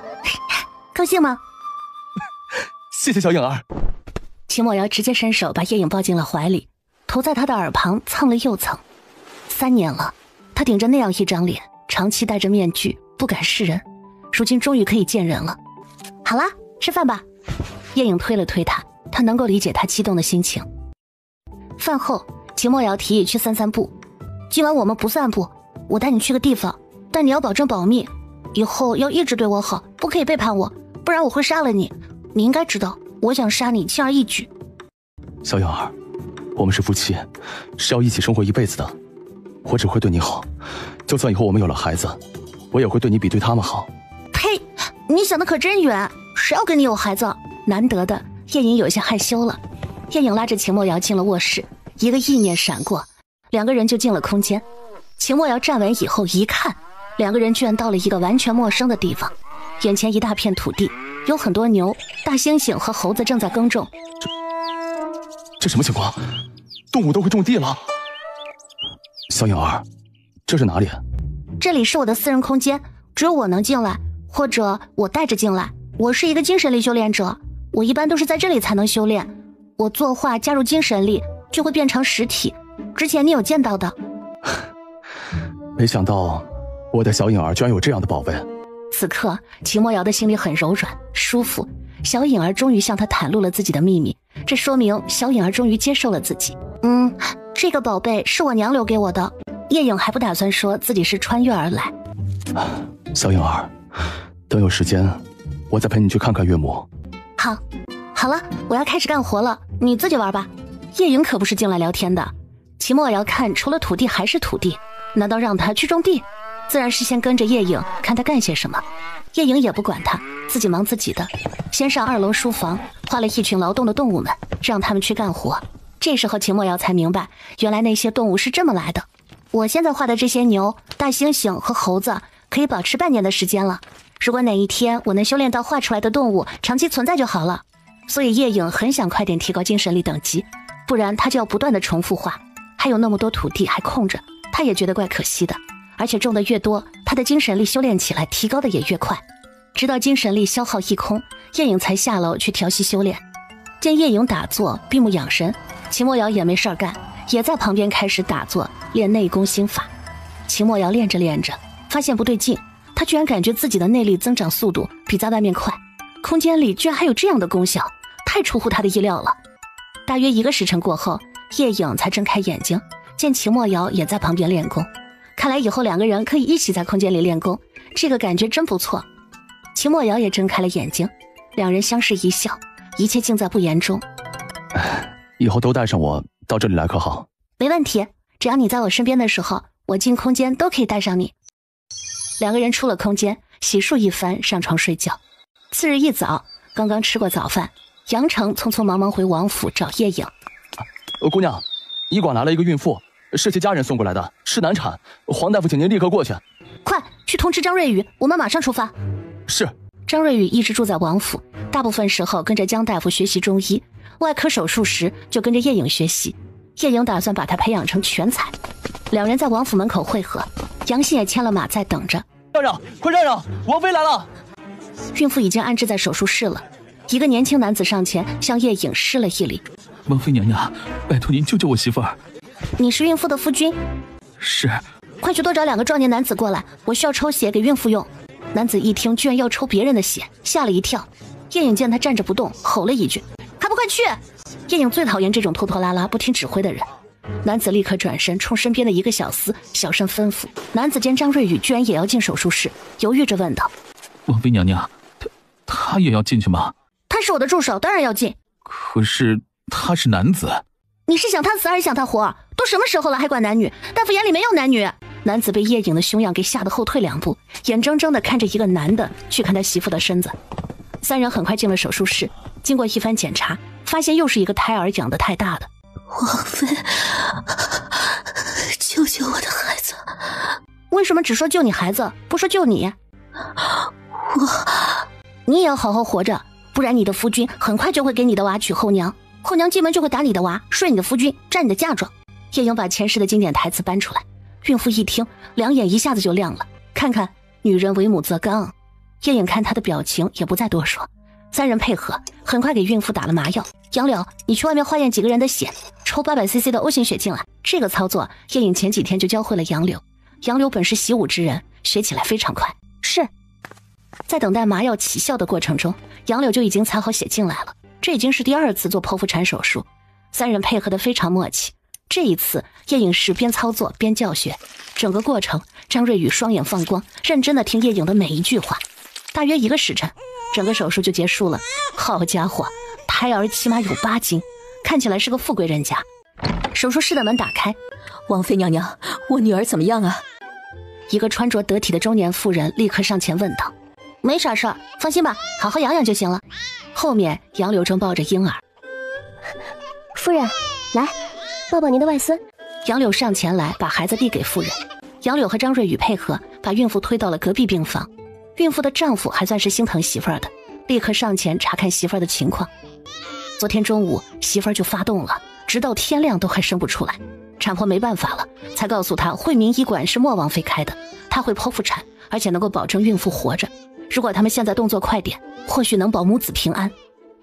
高兴吗？谢谢小颖儿。秦墨瑶直接伸手把叶颖抱进了怀里，头在他的耳旁蹭了又蹭。3年了，他顶着那样一张脸，长期戴着面具，不敢示人，如今终于可以见人了。好啦，吃饭吧。叶颖推了推他，他能够理解他激动的心情。饭后，秦墨瑶提议去散散步。今晚我们不散步，我带你去个地方，但你要保证保密，以后要一直对我好，不可以背叛我，不然我会杀了你。你应该知道，我想杀你轻而易举。小颖儿，我们是夫妻，是要一起生活一辈子的。我只会对你好，就算以后我们有了孩子，我也会对你比对他们好。呸！你想的可真远，谁要跟你有孩子？难得的，叶颖有些害羞了。叶颖拉着秦墨瑶进了卧室，一个意念闪过，两个人就进了空间。秦墨瑶站稳以后一看，两个人居然到了一个完全陌生的地方，眼前一大片土地，有很多牛、大猩猩和猴子正在耕种。这什么情况？动物都会种地了？小颖儿，这是哪里？这里是我的私人空间，只有我能进来，或者我带着进来。我是一个精神力修炼者，我一般都是在这里才能修炼。我作画加入精神力，就会变成实体。之前你有见到的。没想到我的小颖儿居然有这样的宝贝。此刻秦墨瑶的心里很柔软舒服，小颖儿终于向他袒露了自己的秘密，这说明小颖儿终于接受了自己。这个宝贝是我娘留给我的。叶颖还不打算说自己是穿越而来。小颖儿，等有时间我再陪你去看看岳母。好，好了，我要开始干活了，你自己玩吧。叶颖可不是进来聊天的，齐墨瑶看除了土地还是土地，难道让他去种地？自然是先跟着叶颖看他干些什么。叶颖也不管他，自己忙自己的，先上2楼书房画了一群劳动的动物们，让他们去干活。这时候秦墨瑶才明白，原来那些动物是这么来的。我现在画的这些牛、大猩猩和猴子可以保持半年的时间了，如果哪一天我能修炼到画出来的动物长期存在就好了。所以叶颖很想快点提高精神力等级，不然他就要不断的重复画，还有那么多土地还空着，他也觉得怪可惜的。而且种的越多，他的精神力修炼起来提高的也越快。直到精神力消耗一空，叶颖才下楼去调息修炼。见叶颖打坐闭目养神，秦墨瑶也没事儿干，也在旁边开始打坐练内功心法。秦墨瑶练着练着发现不对劲，他居然感觉自己的内力增长速度比在外面快，空间里居然还有这样的功效，太出乎他的意料了。大约1个时辰过后，叶颖才睁开眼睛，见秦墨瑶也在旁边练功。看来以后2个人可以一起在空间里练功，这个感觉真不错。秦墨瑶也睁开了眼睛，两人相视一笑，一切尽在不言中。以后都带上我到这里来可好？没问题，只要你在我身边的时候，我进空间都可以带上你。2个人出了空间，洗漱一番，上床睡觉。次日一早，刚刚吃过早饭，杨成匆匆忙忙回王府找叶颖。姑娘，医馆来了一个孕妇，是其家人送过来的，是难产，黄大夫请您立刻过去。快去通知张瑞宇，我们马上出发。是。张瑞宇一直住在王府，大部分时候跟着江大夫学习中医，外科手术时就跟着叶颖学习。叶颖打算把他培养成全才。2人在王府门口会合，杨信也牵了马在等着。让让，快让让，王妃来了！孕妇已经安置在手术室了，一个年轻男子上前向叶颖施了一礼。王妃娘娘，拜托您救救我媳妇儿。你是孕妇的夫君？是。快去多找2个壮年男子过来，我需要抽血给孕妇用。男子一听居然要抽别人的血，吓了一跳。叶颖见他站着不动，吼了一句：还不快去！叶颖最讨厌这种拖拖拉拉不听指挥的人。男子立刻转身冲身边的一个小厮小声吩咐。男子见张瑞宇居然也要进手术室，犹豫着问道：王妃娘娘，他也要进去吗？他是我的助手，当然要进。可是他是男子。你是想他死还是想他活？都什么时候了还管男女？大夫眼里没有男女。男子被叶颖的凶样给吓得后退2步，眼睁睁地看着一个男的去看他媳妇的身子。3人很快进了手术室，经过一番检查，发现又是一个胎儿养得太大的。王妃，救救我的孩子！为什么只说救你孩子，不说救你？你也要好好活着，不然你的夫君很快就会给你的娃娶后娘，后娘进门就会打你的娃，睡你的夫君，占你的嫁妆。叶颖把前世的经典台词搬出来，孕妇一听，2眼一下子就亮了。看看女人为母则刚。叶颖看她的表情也不再多说。3人配合，很快给孕妇打了麻药。杨柳，你去外面化验几个人的血，抽800cc 的 O 型血进来。这个操作叶颖前几天就教会了杨柳。杨柳本是习武之人，学起来非常快。是。在等待麻药起效的过程中，杨柳就已经采好血进来了。这已经是第2次做剖腹产手术，3人配合得非常默契。这一次叶颖是边操作边教学，整个过程张瑞宇双眼放光，认真地听叶颖的每一句话。大约1个时辰，整个手术就结束了。好家伙，胎儿起码有8斤，看起来是个富贵人家。手术室的门打开，王妃娘娘，我女儿怎么样啊？一个穿着得体的中年妇人立刻上前问道。没啥事儿，放心吧，好好养养就行了。后面杨柳正抱着婴儿。夫人，来抱抱您的外孙。杨柳上前来把孩子递给妇人。杨柳和张瑞宇配合，把孕妇推到了隔壁病房。孕妇的丈夫还算是心疼媳妇儿的，立刻上前查看媳妇儿的情况。昨天中午媳妇儿就发动了，直到天亮都还生不出来。产婆没办法了，才告诉她惠民医馆是莫王妃开的，她会剖腹产，而且能够保证孕妇活着。如果他们现在动作快点，或许能保母子平安。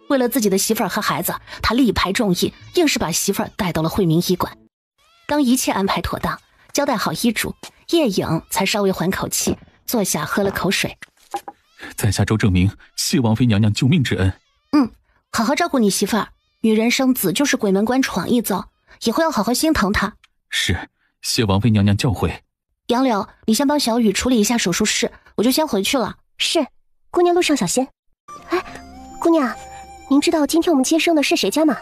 为了自己的媳妇儿和孩子，他力排众议，硬是把媳妇儿带到了惠民医馆。当一切安排妥当，交代好医嘱，叶颖才稍微缓口气，坐下喝了口水。在下周正明，谢王妃娘娘救命之恩。好好照顾你媳妇儿，女人生子就是鬼门关闯一遭，以后要好好心疼她。是，谢王妃娘娘教诲。杨柳，你先帮小雨处理一下手术室，我就先回去了。是，姑娘路上小心。哎，姑娘，您知道今天我们接生的是谁家吗？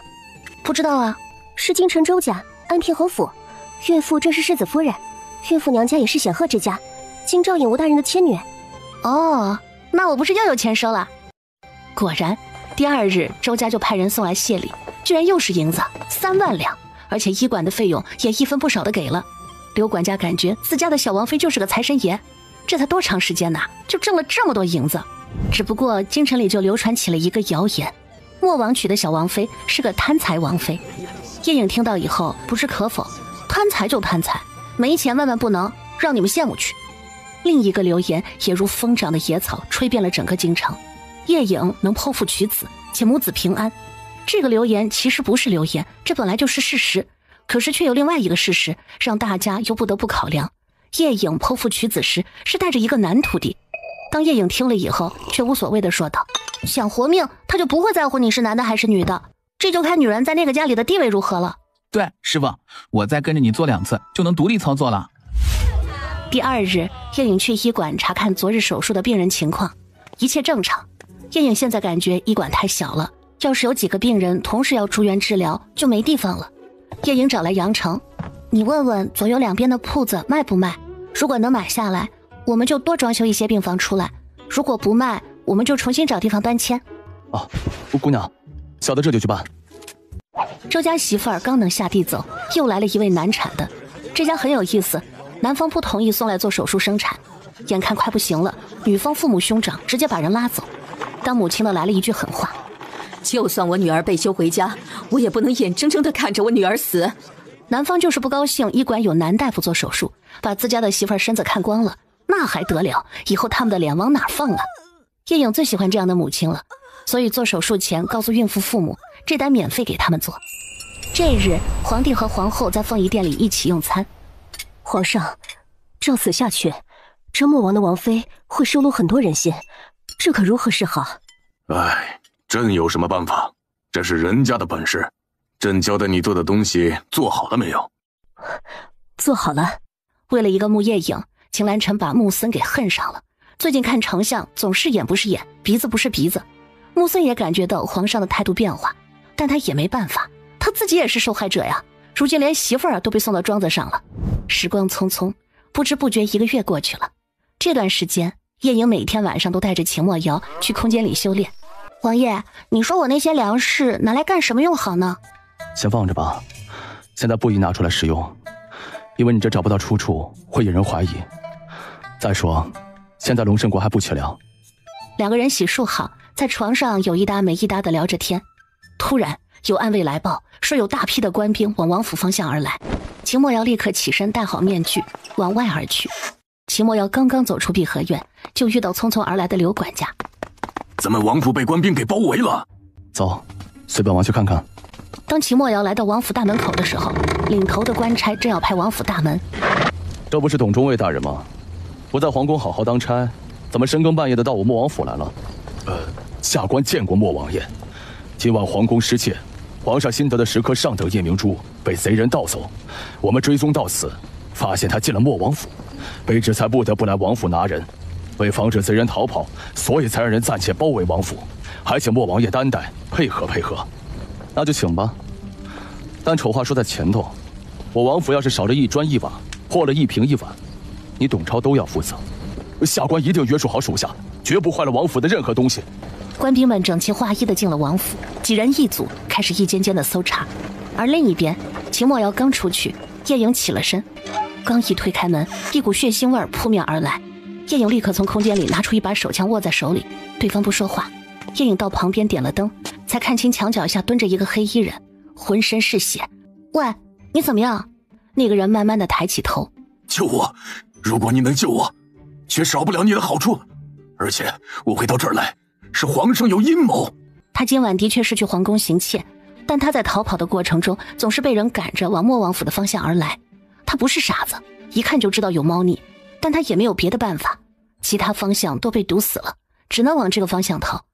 不知道啊。是京城周家安平侯府，岳父正是世子夫人，岳父娘家也是显赫之家，京兆尹吴大人的亲女。哦，那我不是又有钱收了？果然，第二日周家就派人送来谢礼，居然又是银子3万两，而且医馆的费用也一分不少的给了。刘管家感觉自家的小王妃就是个财神爷，这才多长时间呐，就挣了这么多银子。只不过京城里就流传起了一个谣言，莫王娶的小王妃是个贪财王妃。叶颖听到以后不置可否，贪财就贪财，没钱万万不能让你们羡慕去。另一个流言也如疯长的野草，吹遍了整个京城。叶颖能剖腹取子，且母子平安。这个流言其实不是流言，这本来就是事实。可是却有另外一个事实，让大家又不得不考量。叶颖剖腹取子时是带着一个男徒弟。当叶颖听了以后，却无所谓地说道：“想活命，他就不会在乎你是男的还是女的，这就看女人在那个家里的地位如何了。”对，师傅，我再跟着你做2次，就能独立操作了。第二日，叶颖去医馆查看昨日手术的病人情况，一切正常。叶颖现在感觉医馆太小了，要是有几个病人同时要住院治疗，就没地方了。叶颖找来杨成，你问问左右两边的铺子卖不卖，如果能买下来，我们就多装修一些病房出来，如果不卖，我们就重新找地方搬迁。啊，姑娘，小的这就去办。周家媳妇儿刚能下地走，又来了一位难产的。这家很有意思，男方不同意送来做手术生产，眼看快不行了，女方父母兄长直接把人拉走。当母亲的来了一句狠话：就算我女儿被休回家，我也不能眼睁睁地看着我女儿死。男方就是不高兴医馆有男大夫做手术，把自家的媳妇儿身子看光了，那还得了，以后他们的脸往哪放啊？叶颖最喜欢这样的母亲了，所以做手术前告诉孕妇父母，这单免费给他们做。这日，皇帝和皇后在凤仪殿里一起用餐。皇上，照此下去，这莫王的王妃会收录很多人心，这可如何是好？哎，朕有什么办法？这是人家的本事。朕交代你做的东西做好了没有？做好了。为了一个穆叶颖，秦兰臣把穆森给恨上了。最近看丞相总是眼不是眼，鼻子不是鼻子。穆森也感觉到皇上的态度变化，但他也没办法，他自己也是受害者呀。如今连媳妇儿都被送到庄子上了。时光匆匆，不知不觉1个月过去了。这段时间，叶颖每天晚上都带着秦墨瑶去空间里修炼。王爷，你说我那些粮食拿来干什么用好呢？先放着吧，现在不宜拿出来使用，因为你这找不到出处，会引人怀疑。再说，现在龙胜国还不缺粮。2个人洗漱好，在床上有一搭没一搭的聊着天。突然有暗卫来报，说有大批的官兵往王府方向而来。秦墨瑶立刻起身，戴好面具，往外而去。秦墨瑶刚刚走出碧荷院，就遇到匆匆而来的刘管家。咱们王府被官兵给包围了。走，随本王去看看。当秦墨瑶来到王府大门口的时候，领头的官差正要拍王府大门。这不是董中尉大人吗？不在皇宫好好当差，怎么深更半夜的到我莫王府来了？下官见过莫王爷。今晚皇宫失窃，皇上新得的10颗上等夜明珠被贼人盗走，我们追踪到此，发现他进了莫王府，卑职才不得不来王府拿人。为防止贼人逃跑，所以才让人暂且包围王府，还请莫王爷担待，配合配合。那就请吧。但丑话说在前头，我王府要是少了1砖1瓦，破了1瓶1碗，你董超都要负责。下官一定约束好属下，绝不坏了王府的任何东西。官兵们整齐划一地进了王府，几人一组，开始一间间的搜查。而另一边，秦墨瑶刚出去，叶颖起了身，刚一推开门，一股血腥味扑面而来。叶颖立刻从空间里拿出一把手枪握在手里，对方不说话。叶颖到旁边点了灯，才看清墙角下蹲着一个黑衣人，浑身是血。喂，你怎么样？那个人慢慢地抬起头。救我！如果你能救我，却少不了你的好处。而且我会到这儿来，是皇上有阴谋。他今晚的确是去皇宫行窃，但他在逃跑的过程中总是被人赶着往莫王府的方向而来。他不是傻子，一看就知道有猫腻，但他也没有别的办法，其他方向都被堵死了，只能往这个方向逃。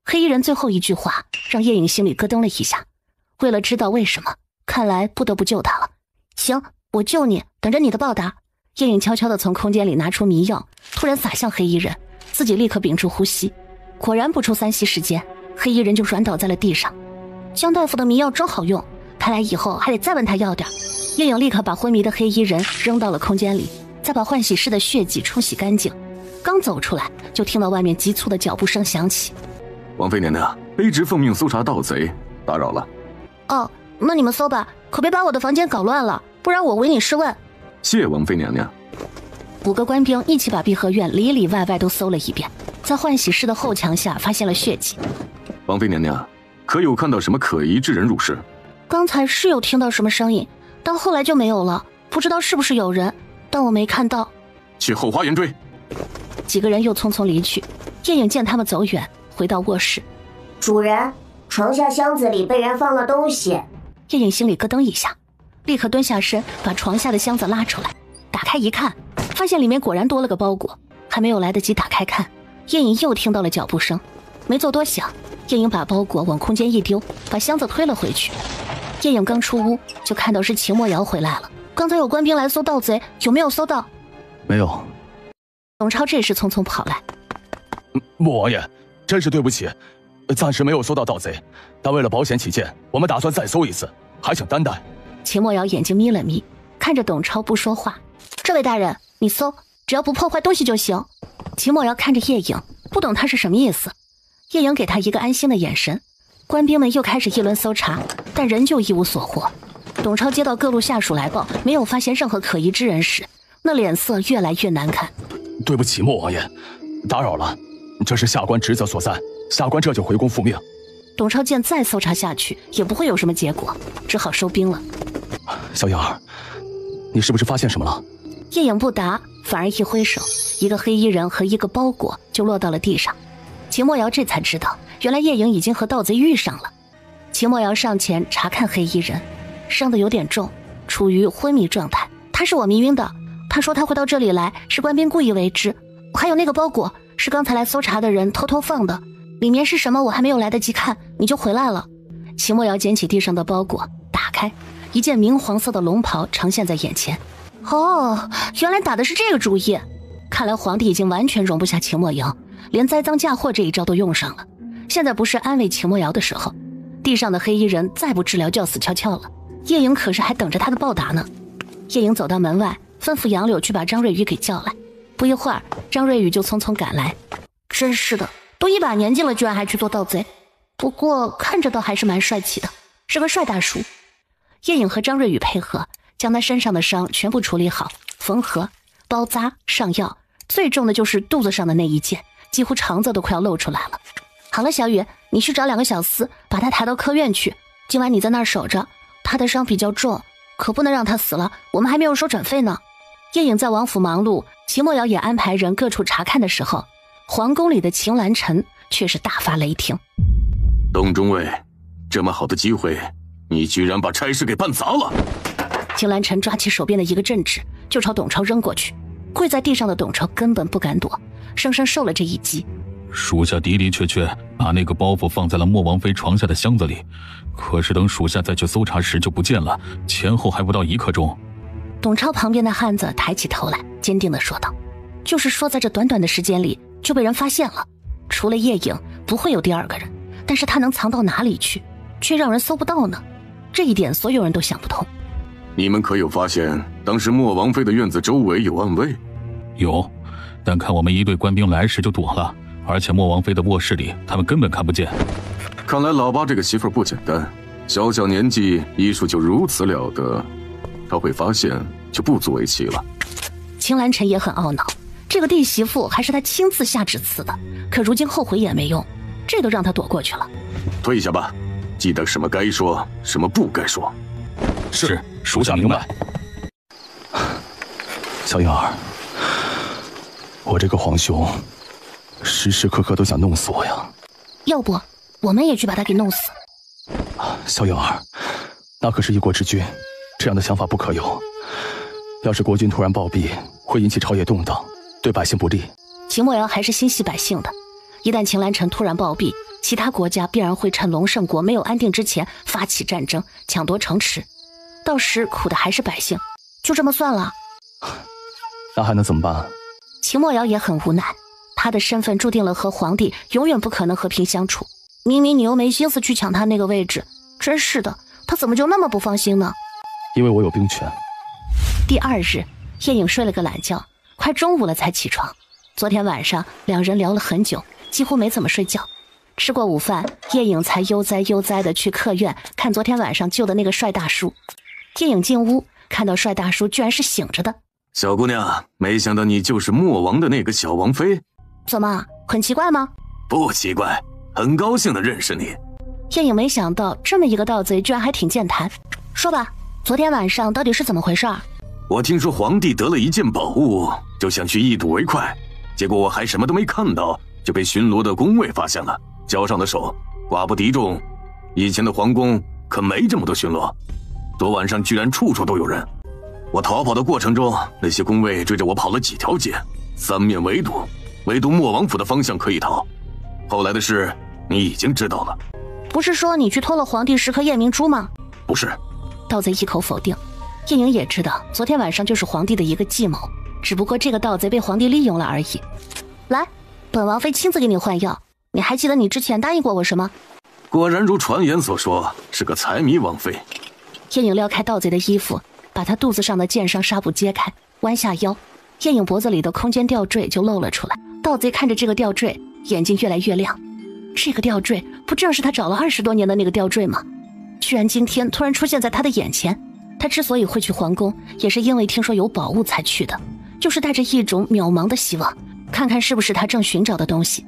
黑衣人最后一句话让叶颖心里咯噔了一下，为了知道为什么，看来不得不救他了。行，我救你，等着你的报答。叶颖悄悄地从空间里拿出迷药，突然洒向黑衣人，自己立刻屏住呼吸。果然不出3息时间，黑衣人就软倒在了地上。江大夫的迷药真好用，看来以后还得再问他要点。叶影立刻把昏迷的黑衣人扔到了空间里，再把换洗室的血迹冲洗干净。刚走出来，就听到外面急促的脚步声响起。王妃娘娘，卑职奉命搜查盗贼，打扰了。哦，那你们搜吧，可别把我的房间搞乱了，不然我唯你是问。谢王妃娘娘。5个官兵一起把碧荷院里里外外都搜了一遍，在换洗室的后墙下发现了血迹。王妃娘娘，可有看到什么可疑之人入室？刚才是有听到什么声音，但后来就没有了，不知道是不是有人，但我没看到。去后花园追。几个人又匆匆离去。叶影见他们走远，回到卧室。主人，床下箱子里被人放了东西。叶影心里咯噔一下，立刻蹲下身把床下的箱子拉出来，打开一看，发现里面果然多了个包裹。还没有来得及打开看，叶影又听到了脚步声，没做多想，叶影把包裹往空间一丢，把箱子推了回去。叶影刚出屋，就看到是秦墨瑶回来了。刚才有官兵来搜盗贼，有没有搜到？没有。董超这时匆匆跑来。莫王爷，真是对不起，暂时没有搜到盗贼，但为了保险起见，我们打算再搜一次，还请担待。秦墨瑶眼睛眯了眯，看着董超不说话。这位大人，你搜，只要不破坏东西就行。秦墨瑶看着叶影，不懂他是什么意思。叶影给他一个安心的眼神。官兵们又开始一轮搜查，但仍旧一无所获。董超接到各路下属来报，没有发现任何可疑之人时，那脸色越来越难看。对不起，莫王爷，打扰了，这是下官职责所在，下官这就回宫复命。董超见再搜查下去也不会有什么结果，只好收兵了。小影儿，你是不是发现什么了？叶影不答，反而一挥手，一个黑衣人和一个包裹就落到了地上。秦墨瑶这才知道，原来叶影已经和盗贼遇上了。秦墨瑶上前查看黑衣人，伤得有点重，处于昏迷状态。他是我迷晕的，他说他会到这里来是官兵故意为之。还有那个包裹是刚才来搜查的人偷偷放的，里面是什么我还没有来得及看，你就回来了。秦墨瑶捡起地上的包裹，打开，一件明黄色的龙袍呈现在眼前。哦，原来打的是这个主意。看来皇帝已经完全容不下秦墨瑶，连栽赃嫁祸这一招都用上了。现在不是安慰秦墨瑶的时候。地上的黑衣人再不治疗就要死翘翘了，叶影可是还等着他的报答呢。叶影走到门外，吩咐杨柳去把张瑞宇给叫来。不一会儿，张瑞宇就匆匆赶来。真是的，都一把年纪了，居然还去做盗贼。不过看着倒还是蛮帅气的，是个帅大叔。叶影和张瑞宇配合，将他身上的伤全部处理好，缝合、包扎、上药，最重的就是肚子上的那一件，几乎肠子都快要露出来了。好了，小雨，你去找2个小厮，把他抬到科院去。今晚你在那儿守着，他的伤比较重，可不能让他死了，我们还没有收转费呢。叶影在王府忙碌，秦墨瑶也安排人各处查看的时候，皇宫里的秦兰臣却是大发雷霆。董中尉，这么好的机会，你居然把差事给办砸了！秦兰臣抓起手边的一个镇纸，就朝董超扔过去。跪在地上的董超根本不敢躲，生生受了这一击。属下的的确确把那个包袱放在了莫王妃床下的箱子里，可是等属下再去搜查时就不见了，前后还不到1刻钟。董超旁边的汉子抬起头来，坚定地说道：“就是说，在这短短的时间里就被人发现了，除了叶影，不会有第2个人。但是他能藏到哪里去，却让人搜不到呢？这一点所有人都想不通。你们可有发现，当时莫王妃的院子周围有暗卫？有，但看我们一队官兵来时就躲了。而且莫王妃的卧室里，他们根本看不见。看来老八这个媳妇儿不简单，小小年纪医术就如此了得，他会发现就不足为奇了。秦兰臣也很懊恼，这个弟媳妇还是他亲自下旨赐的，可如今后悔也没用，这都让他躲过去了。退下吧，记得什么该说，什么不该说。是，属下明白。小影儿，我这个皇兄时时刻刻都想弄死我呀！要不我们也去把他给弄死？小影儿，那可是一国之君，这样的想法不可有。要是国君突然暴毙，会引起朝野动荡，对百姓不利。秦墨瑶还是心系百姓的，一旦秦兰臣突然暴毙，其他国家必然会趁隆盛国没有安定之前发起战争，抢夺城池，到时苦的还是百姓。就这么算了。那还能怎么办？秦墨瑶也很无奈。他的身份注定了和皇帝永远不可能和平相处。明明你又没心思去抢他那个位置，真是的，他怎么就那么不放心呢？因为我有兵权。第二日，叶颖睡了个懒觉，快中午了才起床。昨天晚上两人聊了很久，几乎没怎么睡觉。吃过午饭，叶颖才悠哉的去客院看昨天晚上救的那个帅大叔。叶颖进屋，看到帅大叔居然是醒着的。小姑娘，没想到你就是莫王的那个小王妃。怎么，很奇怪吗？不奇怪，很高兴的认识你。叶颖没想到这么一个盗贼居然还挺健谈。说吧，昨天晚上到底是怎么回事？我听说皇帝得了一件宝物，就想去一睹为快，结果我还什么都没看到，就被巡逻的宫卫发现了，交上的手，寡不敌众。以前的皇宫可没这么多巡逻，昨晚上居然处处都有人。我逃跑的过程中，那些宫卫追着我跑了几条街，三面围堵，唯独莫王府的方向可以逃。后来的事你已经知道了。不是说你去偷了皇帝10颗夜明珠吗？不是。盗贼一口否定。叶颖也知道昨天晚上就是皇帝的一个计谋，只不过这个盗贼被皇帝利用了而已。来，本王妃亲自给你换药，你还记得你之前答应过我什么？果然如传言所说，是个财迷王妃。叶颖撩开盗贼的衣服，把他肚子上的箭伤纱布揭开，弯下腰，叶颖脖子里的空间吊坠就露了出来。盗贼看着这个吊坠，眼睛越来越亮。这个吊坠不正是他找了20多年的那个吊坠吗？居然今天突然出现在他的眼前。他之所以会去皇宫，也是因为听说有宝物才去的，就是带着一种渺茫的希望，看看是不是他正寻找的东西。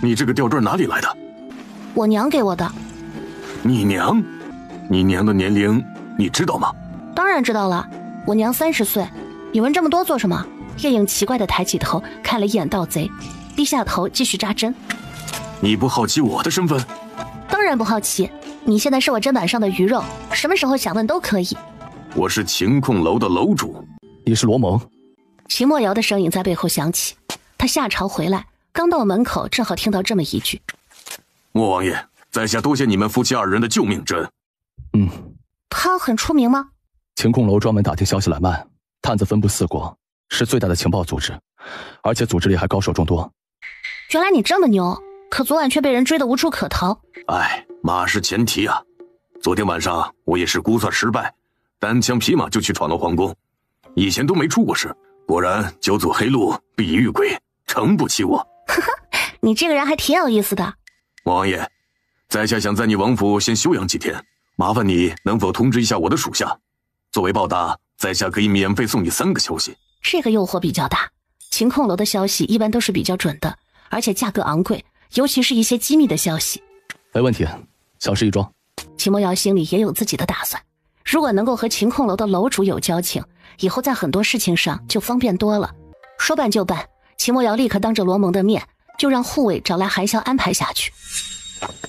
你这个吊坠哪里来的？我娘给我的。你娘？你娘的年龄你知道吗？当然知道了，我娘30岁。你问这么多做什么？叶颖奇怪地抬起头看了一眼盗贼，低下头继续扎针。你不好奇我的身份？当然不好奇，你现在是我砧板上的鱼肉，什么时候想问都可以。我是晴空楼的楼主。你是罗蒙？秦墨瑶的声音在背后响起。他下朝回来，刚到门口，正好听到这么一句：莫王爷，在下多谢你们夫妻2人的救命之恩。他很出名吗？晴空楼专门打听消息来卖，探子分布4国，是最大的情报组织，而且组织里还高手众多。原来你这么牛，可昨晚却被人追得无处可逃。马是前提啊。昨天晚上我也是估算失败，单枪匹马就去闯了皇宫，以前都没出过事，果然久走黑路必遇鬼，诚不欺我。呵呵，你这个人还挺有意思的。莫王爷，在下想在你王府先休养几天，麻烦你能否通知一下我的属下，作为报答，在下可以免费送你3个消息。这个诱惑比较大，晴空楼的消息一般都是比较准的，而且价格昂贵，尤其是一些机密的消息。没问题，小事一桩。秦墨瑶心里也有自己的打算，如果能够和晴空楼的楼主有交情，以后在很多事情上就方便多了。说办就办，秦墨瑶立刻当着罗蒙的面就让护卫找来韩香安排下去。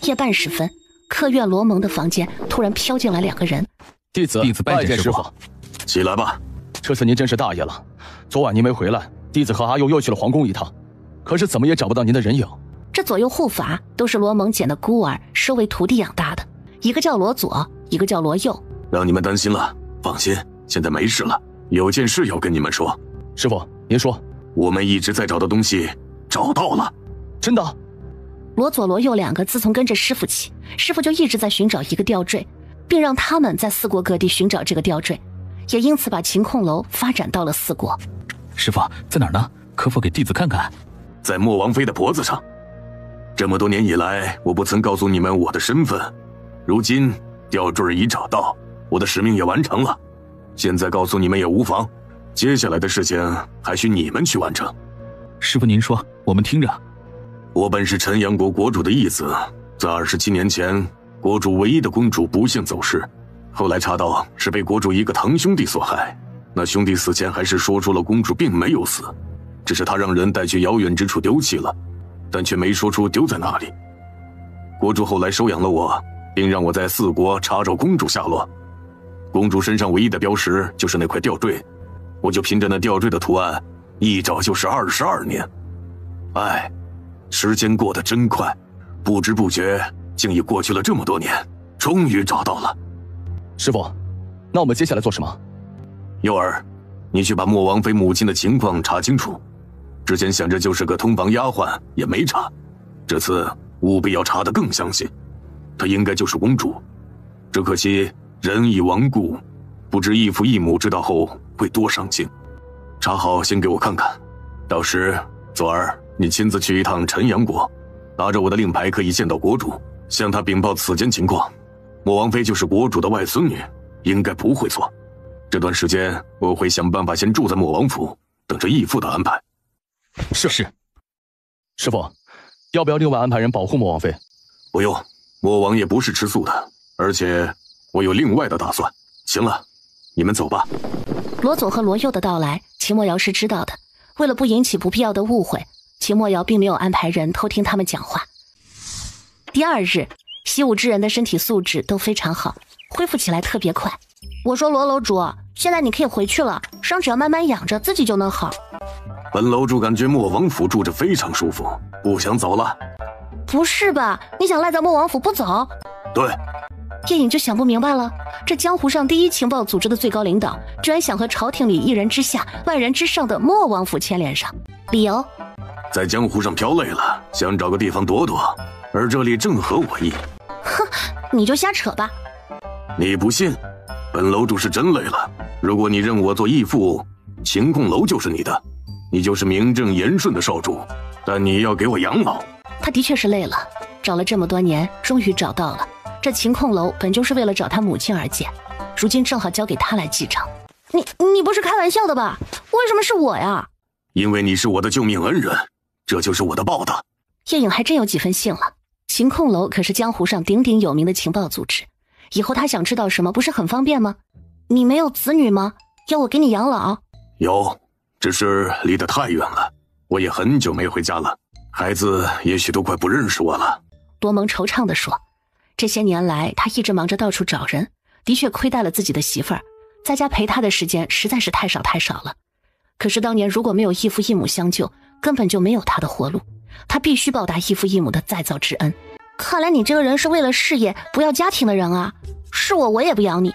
夜半时分，客院罗蒙的房间突然飘进来2个人。弟子拜见师傅。起来吧。这次您真是大爷了，昨晚您没回来，弟子和阿佑又去了皇宫一趟，可是怎么也找不到您的人影。这左右护法都是罗蒙捡的孤儿收为徒弟养大的，一个叫罗左，一个叫罗右。让你们担心了，放心，现在没事了。有件事要跟你们说。师傅，您说。我们一直在找的东西找到了。真的？罗左罗右2个自从跟着师傅起，师傅就一直在寻找一个吊坠，并让他们在4国各地寻找这个吊坠，也因此把晴空楼发展到了4国。师傅在哪儿呢？可否给弟子看看？在莫王妃的脖子上。这么多年以来，我不曾告诉你们我的身份，如今吊坠已找到，我的使命也完成了，现在告诉你们也无妨，接下来的事情还需你们去完成。师傅您说，我们听着。我本是陈阳国国主的义子，在27年前，国主唯一的公主不幸走失，后来查到是被国主一个堂兄弟所害，那兄弟死前还是说出了公主并没有死，只是他让人带去遥远之处丢弃了，但却没说出丢在哪里。国主后来收养了我，并让我在4国查找公主下落。公主身上唯一的标识就是那块吊坠，我就凭着那吊坠的图案，一找就是22年。时间过得真快，不知不觉竟已过去了这么多年，终于找到了。师傅，那我们接下来做什么？幼儿，你去把莫王妃母亲的情况查清楚，之前想着就是个通房丫鬟也没查，这次务必要查得更详细。她应该就是公主，只可惜人已亡故，不知义父义母知道后会多伤心。查好先给我看看，到时左儿你亲自去一趟陈阳国，拿着我的令牌可以见到国主，向他禀报此间情况。莫王妃就是国主的外孙女，应该不会错。这段时间我会想办法先住在莫王府，等着义父的安排。是。师父，要不要另外安排人保护莫王妃？不用，莫王爷不是吃素的，而且我有另外的打算。行了，你们走吧。罗总和罗佑的到来，秦墨瑶是知道的。为了不引起不必要的误会，秦墨瑶并没有安排人偷听他们讲话。第二日，习武之人的身体素质都非常好，恢复起来特别快。我说罗楼主，现在你可以回去了，伤只要慢慢养着，自己就能好。本楼主感觉莫王府住着非常舒服，不想走了。不是吧？你想赖在莫王府不走？对。叶颖就想不明白了，这江湖上第一情报组织的最高领导，居然想和朝廷里一人之下、万人之上的莫王府牵连上，理由？在江湖上飘累了，想找个地方躲躲，而这里正合我意。哼，你就瞎扯吧。你不信？本楼主是真累了。如果你认我做义父，晴空楼就是你的，你就是名正言顺的少主，但你要给我养老。他的确是累了，找了这么多年，终于找到了。这晴空楼本就是为了找他母亲而建，如今正好交给他来继承。你不是开玩笑的吧？为什么是我呀？因为你是我的救命恩人，这就是我的报答。叶颖还真有几分信了。晴空楼可是江湖上鼎鼎有名的情报组织，以后他想知道什么不是很方便吗？你没有子女吗？要我给你养老？有，只是离得太远了，我也很久没回家了，孩子也许都快不认识我了。多蒙惆怅地说，这些年来他一直忙着到处找人，的确亏待了自己的媳妇儿，在家陪他的时间实在是太少了。可是当年如果没有义父义母相救，根本就没有他的活路，他必须报答义父义母的再造之恩。看来你这个人是为了事业不要家庭的人啊，是我也不养你。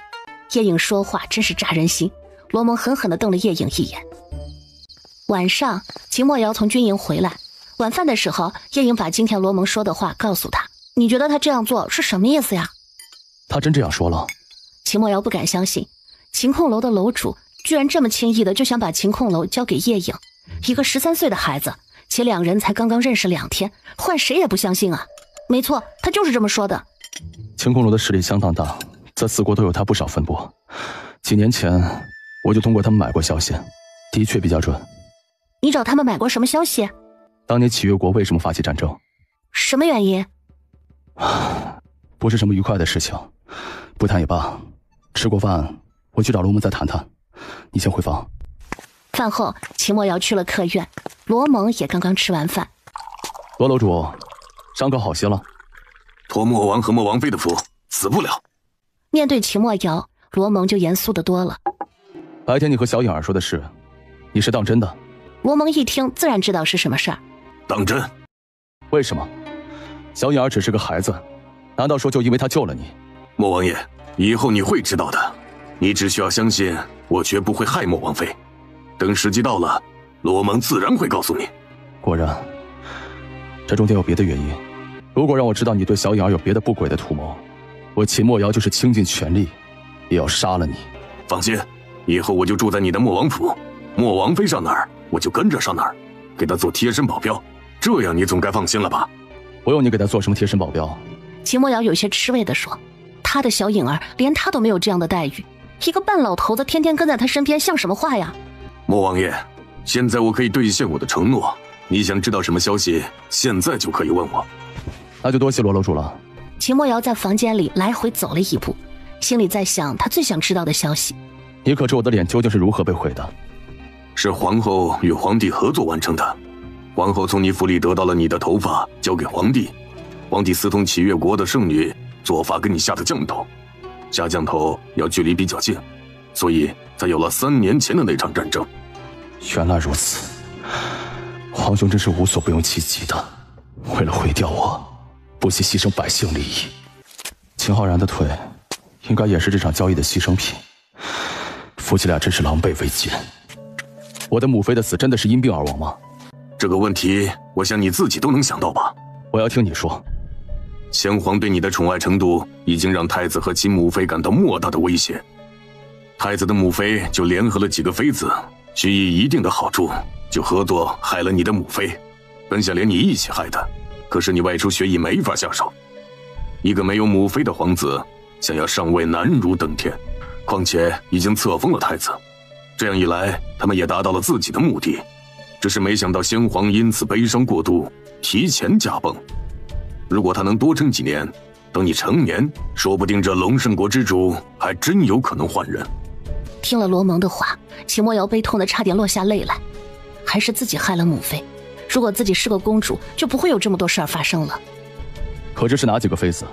叶颖说话真是扎人心，罗蒙狠狠地瞪了叶颖一眼。晚上秦墨瑶从军营回来，晚饭的时候，叶颖把今天罗蒙说的话告诉他。你觉得他这样做是什么意思呀？他真这样说了？秦墨瑶不敢相信，晴空楼的楼主居然这么轻易的就想把晴空楼交给叶颖，一个13岁的孩子，且两人才刚刚认识2天，换谁也不相信啊。没错，他就是这么说的。晴空楼的势力相当大，在4国都有他不少分部。几年前我就通过他们买过消息，的确比较准。你找他们买过什么消息？当年启越国为什么发起战争？什么原因？不是什么愉快的事情，不谈也罢。吃过饭，我去找罗蒙再谈谈。你先回房。饭后，秦墨瑶去了客院，罗蒙也刚刚吃完饭。罗楼主，伤可好些了？托莫王和莫王妃的福，死不了。面对秦墨瑶，罗蒙就严肃得多了。白天你和小颖儿说的事，你是当真的？罗蒙一听，自然知道是什么事儿。当真？为什么？小颖儿只是个孩子，难道说就因为她救了你？莫王爷，以后你会知道的。你只需要相信我绝不会害莫王妃。等时机到了，罗蒙自然会告诉你。果然，这中间有别的原因。如果让我知道你对小颖儿有别的不轨的图谋，我秦墨瑶就是倾尽全力也要杀了你。放心，以后我就住在你的莫王府，莫王妃上哪儿我就跟着上哪儿，给她做贴身保镖，这样你总该放心了吧？不用你给她做什么贴身保镖。秦墨瑶有些吃味地说，他的小颖儿连他都没有这样的待遇，一个半老头子天天跟在他身边像什么话呀？莫王爷，现在我可以兑现我的承诺，你想知道什么消息，现在就可以问我。那就多谢罗楼主了。秦墨瑶在房间里来回走了一步，心里在想他最想知道的消息。你可知我的脸究竟是如何被毁的？是皇后与皇帝合作完成的。皇后从你府里得到了你的头发，交给皇帝。皇帝私通启越国的圣女，做法给你下的降头。下降头要距离比较近，所以才有了3年前的那场战争。原来如此，皇兄真是无所不用其极的，为了毁掉我，不惜牺牲百姓利益。秦浩然的腿，应该也是这场交易的牺牲品。夫妻俩真是狼狈为奸。我的母妃的死真的是因病而亡吗？这个问题，我想你自己都能想到吧？我要听你说。先皇对你的宠爱程度，已经让太子和其母妃感到莫大的威胁。太子的母妃就联合了几个妃子，许以一定的好处，就合作害了你的母妃。本想连你一起害的，可是你外出学艺没法下手。一个没有母妃的皇子，想要上位难如登天。况且已经册封了太子，这样一来，他们也达到了自己的目的。只是没想到先皇因此悲伤过度，提前驾崩。如果他能多撑几年，等你成年，说不定这龙胜国之主还真有可能换人。听了罗蒙的话，秦墨瑶悲痛的差点落下泪来。还是自己害了母妃，如果自己是个公主，就不会有这么多事儿发生了。可这是哪几个妃子？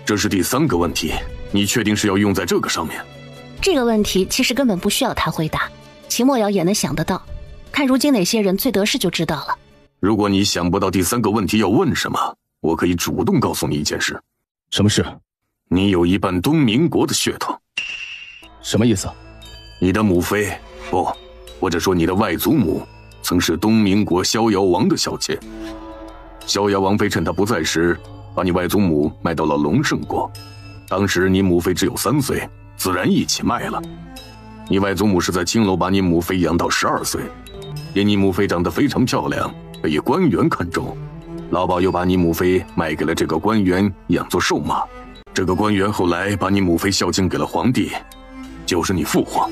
这是第3个问题，你确定是要用在这个上面？这个问题其实根本不需要他回答，秦墨瑶也能想得到。看如今哪些人最得势就知道了。如果你想不到第3个问题要问什么，我可以主动告诉你一件事。什么事？你有一半东明国的血统。什么意思？你的母妃，不，或者说你的外祖母，曾是东明国逍遥王的小妾。逍遥王妃趁他不在时，把你外祖母卖到了龙胜国。当时你母妃只有3岁，自然一起卖了。你外祖母是在青楼把你母妃养到12岁，因你母妃长得非常漂亮，被官员看中。老鸨又把你母妃卖给了这个官员养作兽马，这个官员后来把你母妃孝敬给了皇帝，就是你父皇。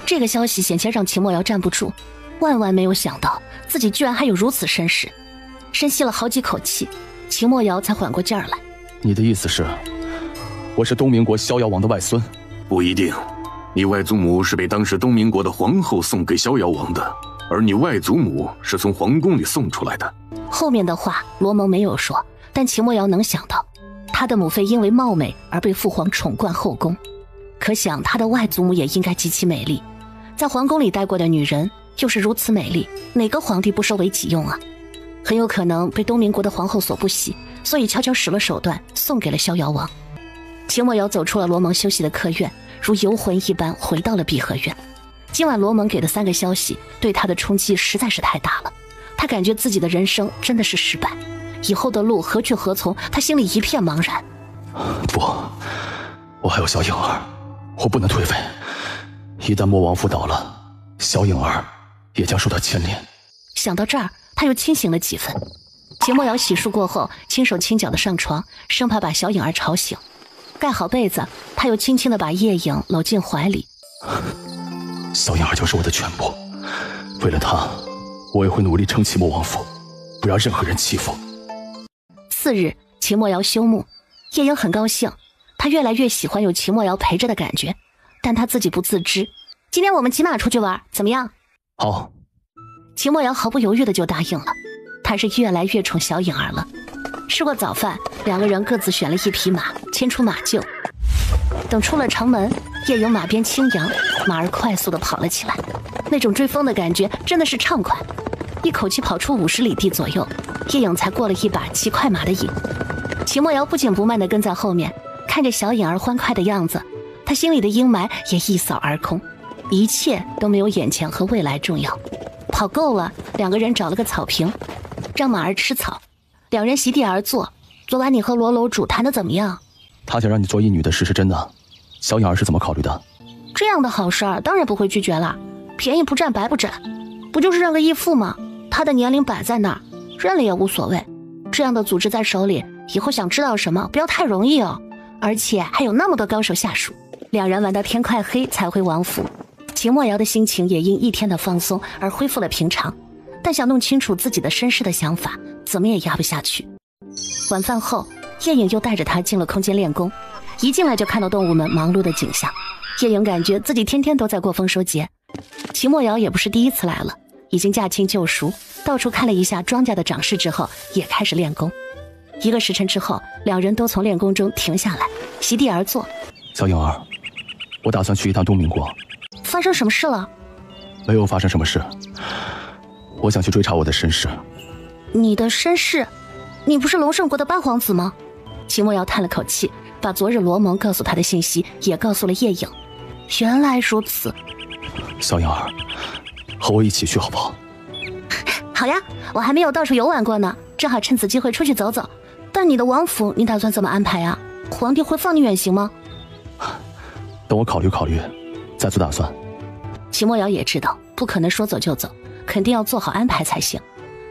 这个消息险些让秦墨瑶站不住，万万没有想到自己居然还有如此身世。深吸了好几口气，秦墨瑶才缓过劲儿来。你的意思是，我是东明国逍遥王的外孙？不一定，你外祖母是被当时东明国的皇后送给逍遥王的，而你外祖母是从皇宫里送出来的。后面的话罗蒙没有说，但秦墨瑶能想到，他的母妃因为貌美而被父皇宠冠后宫，可想他的外祖母也应该极其美丽。在皇宫里待过的女人又是如此美丽，哪个皇帝不收为己用啊？很有可能被东明国的皇后所不喜，所以悄悄使了手段送给了逍遥王。秦墨瑶走出了罗蒙休息的客院，如游魂一般回到了碧荷院。今晚罗蒙给的3个消息对他的冲击实在是太大了，他感觉自己的人生真的是失败，以后的路何去何从，他心里一片茫然。不，我还有小颖儿，我不能颓废。一旦莫王府倒了，小颖儿也将受到牵连。想到这儿，他又清醒了几分。秦墨瑶洗漱过后，轻手轻脚的上床，生怕把小颖儿吵醒。盖好被子，他又轻轻地把叶颖搂进怀里。小颖儿就是我的全部，为了她，我也会努力撑起莫王府，不让任何人欺负。次日，秦墨瑶休沐，叶颖很高兴，她越来越喜欢有秦墨瑶陪着的感觉，但她自己不自知。今天我们骑马出去玩，怎么样？好。秦墨瑶毫不犹豫的就答应了，她是越来越宠小颖儿了。吃过早饭，2个人各自选了1匹马，牵出马厩。等出了城门，叶颖马鞭轻扬，马儿快速地跑了起来，那种追风的感觉真的是畅快。一口气跑出50里地左右，叶颖才过了一把骑快马的瘾。秦墨瑶不紧不慢地跟在后面，看着小颖儿欢快的样子，她心里的阴霾也一扫而空，一切都没有眼前和未来重要。跑够了，2个人找了个草坪，让马儿吃草。2人席地而坐。昨晚你和罗楼主谈的怎么样？他想让你做义女的事是真的，小颖儿是怎么考虑的？这样的好事儿当然不会拒绝了，便宜不占白不占，不就是认个义父吗？他的年龄摆在那儿，认了也无所谓。这样的组织在手里，以后想知道什么不要太容易哦，而且还有那么多高手下属。2人玩到天快黑才回王府。秦墨瑶的心情也因一天的放松而恢复了平常，但想弄清楚自己的身世的想法怎么也压不下去。晚饭后，叶颖又带着他进了空间练功，一进来就看到动物们忙碌的景象，叶颖感觉自己天天都在过丰收节。秦墨瑶也不是第一次来了，已经驾轻就熟，到处看了一下庄稼的长势之后，也开始练功。1个时辰之后，2人都从练功中停下来，席地而坐。小颖儿，我打算去一趟东明国。发生什么事了？没有发生什么事，我想去追查我的身世。你的身世？你不是龙胜国的8皇子吗？秦墨瑶叹了口气，把昨日罗蒙告诉他的信息也告诉了叶颖。原来如此。小颖儿，和我一起去好不好？好。好呀，我还没有到处游玩过呢，正好趁此机会出去走走。但你的王府你打算怎么安排呀？皇帝会放你远行吗？等我考虑考虑，再做打算。齐墨瑶也知道不可能说走就走，肯定要做好安排才行。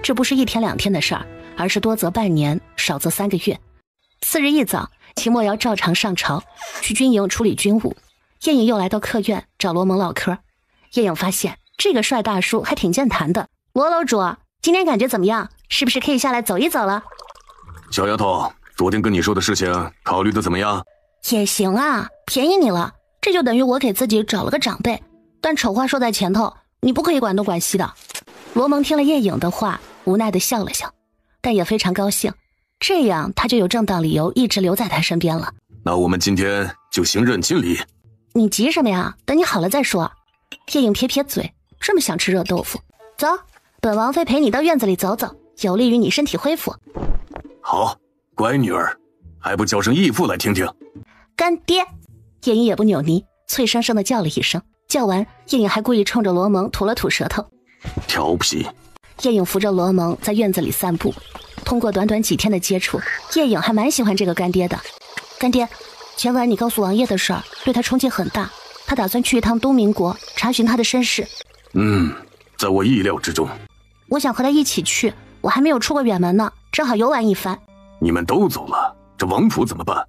这不是1天2天的事儿，而是多则半年，少则3个月。次日一早，齐墨瑶照常上朝，去军营处理军务。叶颖又来到客院找罗蒙唠嗑。叶颖发现这个帅大叔还挺健谈的。罗楼主，今天感觉怎么样？是不是可以下来走一走了？小丫头，昨天跟你说的事情考虑的怎么样？也行啊，便宜你了，这就等于我给自己找了个长辈。但丑话说在前头，你不可以管东管西的。罗蒙听了叶颖的话，无奈地笑了笑，但也非常高兴，这样他就有正当理由一直留在他身边了。那我们今天就行认亲礼。你急什么呀？等你好了再说。叶颖撇撇嘴，这么想吃热豆腐，走，本王妃陪你到院子里走走，有利于你身体恢复。好，乖女儿，还不叫声义父来听听？干爹！叶颖也不扭捏，脆生生地叫了一声。叫完，叶颖还故意冲着罗蒙吐了吐舌头。调皮。叶颖扶着罗蒙在院子里散步。通过短短几天的接触，叶颖还蛮喜欢这个干爹的。干爹，前晚你告诉王爷的事儿对他冲击很大，他打算去一趟东明国查询他的身世。在我意料之中。我想和他一起去，我还没有出过远门呢，正好游玩一番。你们都走了，这王府怎么办？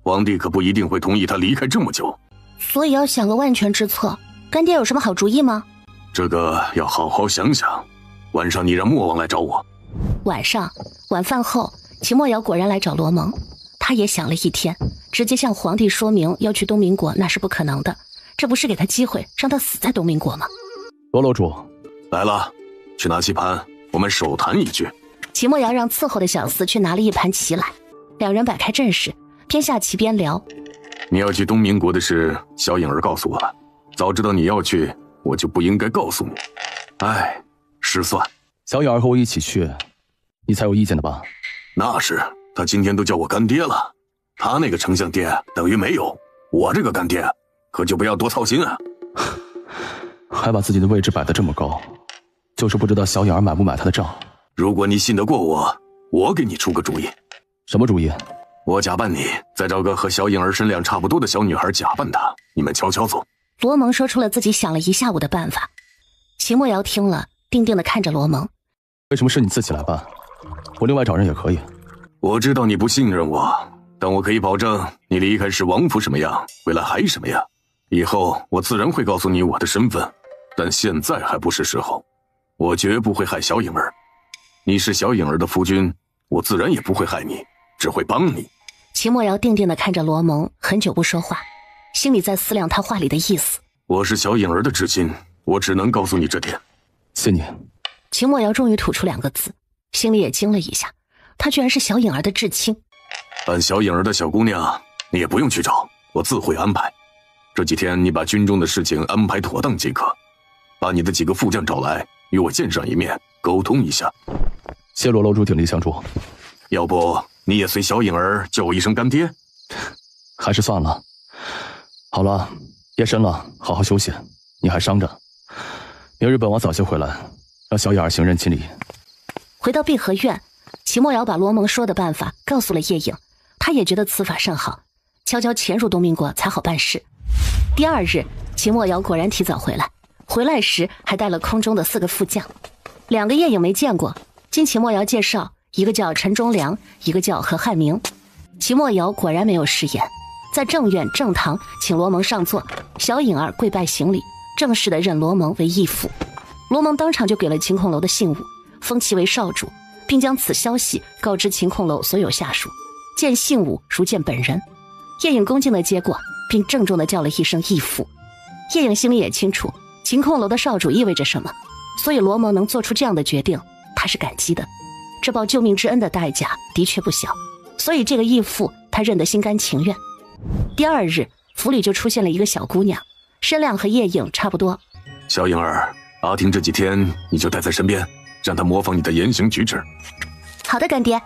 皇帝可不一定会同意他离开这么久，所以要想个万全之策。干爹有什么好主意吗？这个要好好想想。晚上你让莫王来找我。晚上晚饭后，齐墨瑶果然来找罗蒙。他也想了一天，直接向皇帝说明要去东明国那是不可能的，这不是给他机会让他死在东明国吗？罗楼主来了，去拿棋盘，我们手谈一局。齐墨瑶让伺候的小厮去拿了一盘棋来，两人摆开阵势，边下棋边聊。你要去东明国的事，小颖儿告诉我了，早知道你要去，我就不应该告诉你。哎，失算。小颖儿和我一起去，你才有意见的吧？那是，他今天都叫我干爹了。他那个丞相爹等于没有，我这个干爹可就不要多操心啊。还把自己的位置摆得这么高，就是不知道小颖儿买不买他的账。如果你信得过我，我给你出个主意。什么主意？我假扮你，再找个和小颖儿身量差不多的小女孩假扮她，你们悄悄走。罗蒙说出了自己想了一下午的办法。齐墨瑶听了，定定地看着罗蒙。为什么是你自己来办？我另外找人也可以。我知道你不信任我，但我可以保证你离开时王府什么样，回来还什么样。以后我自然会告诉你我的身份，但现在还不是时候。我绝不会害小颖儿。你是小颖儿的夫君，我自然也不会害你，只会帮你。齐墨瑶定定地看着罗蒙，很久不说话，心里在思量他话里的意思。我是小颖儿的至亲，我只能告诉你这点。谢你。齐墨瑶终于吐出2个字，心里也惊了一下，他居然是小颖儿的至亲。但小颖儿的小姑娘你也不用去找，我自会安排。这几天你把军中的事情安排妥当即可，把你的几个副将找来，与我见上一面，沟通一下。谢罗楼主鼎力相助。要不你也随小颖儿叫我一声干爹？还是算了。好了，夜深了，好好休息，你还伤着。明日本王早些回来，让小颖儿行认亲礼。回到碧荷院，齐墨瑶把罗蒙说的办法告诉了叶颖，他也觉得此法甚好，悄悄潜入东明国才好办事。第2日，齐墨瑶果然提早回来，回来时还带了空中的4个副将，2个叶颖没见过，经齐墨瑶介绍，一个叫陈忠良，一个叫何汉明。齐墨瑶果然没有食言，在正院正堂请罗蒙上座，小颖儿跪拜行礼，正式的认罗蒙为义父。罗蒙当场就给了晴空楼的信物，封其为少主，并将此消息告知晴空楼所有下属，见信物如见本人。叶颖恭敬地接过，并郑重地叫了一声义父。叶颖心里也清楚晴空楼的少主意味着什么，所以罗蒙能做出这样的决定，他是感激的。这报救命之恩的代价的确不小，所以这个义父他认得心甘情愿。第2日，府里就出现了一个小姑娘，身量和叶颖差不多。小颖儿，阿婷这几天你就带在身边，让她模仿你的言行举止。好的，干爹。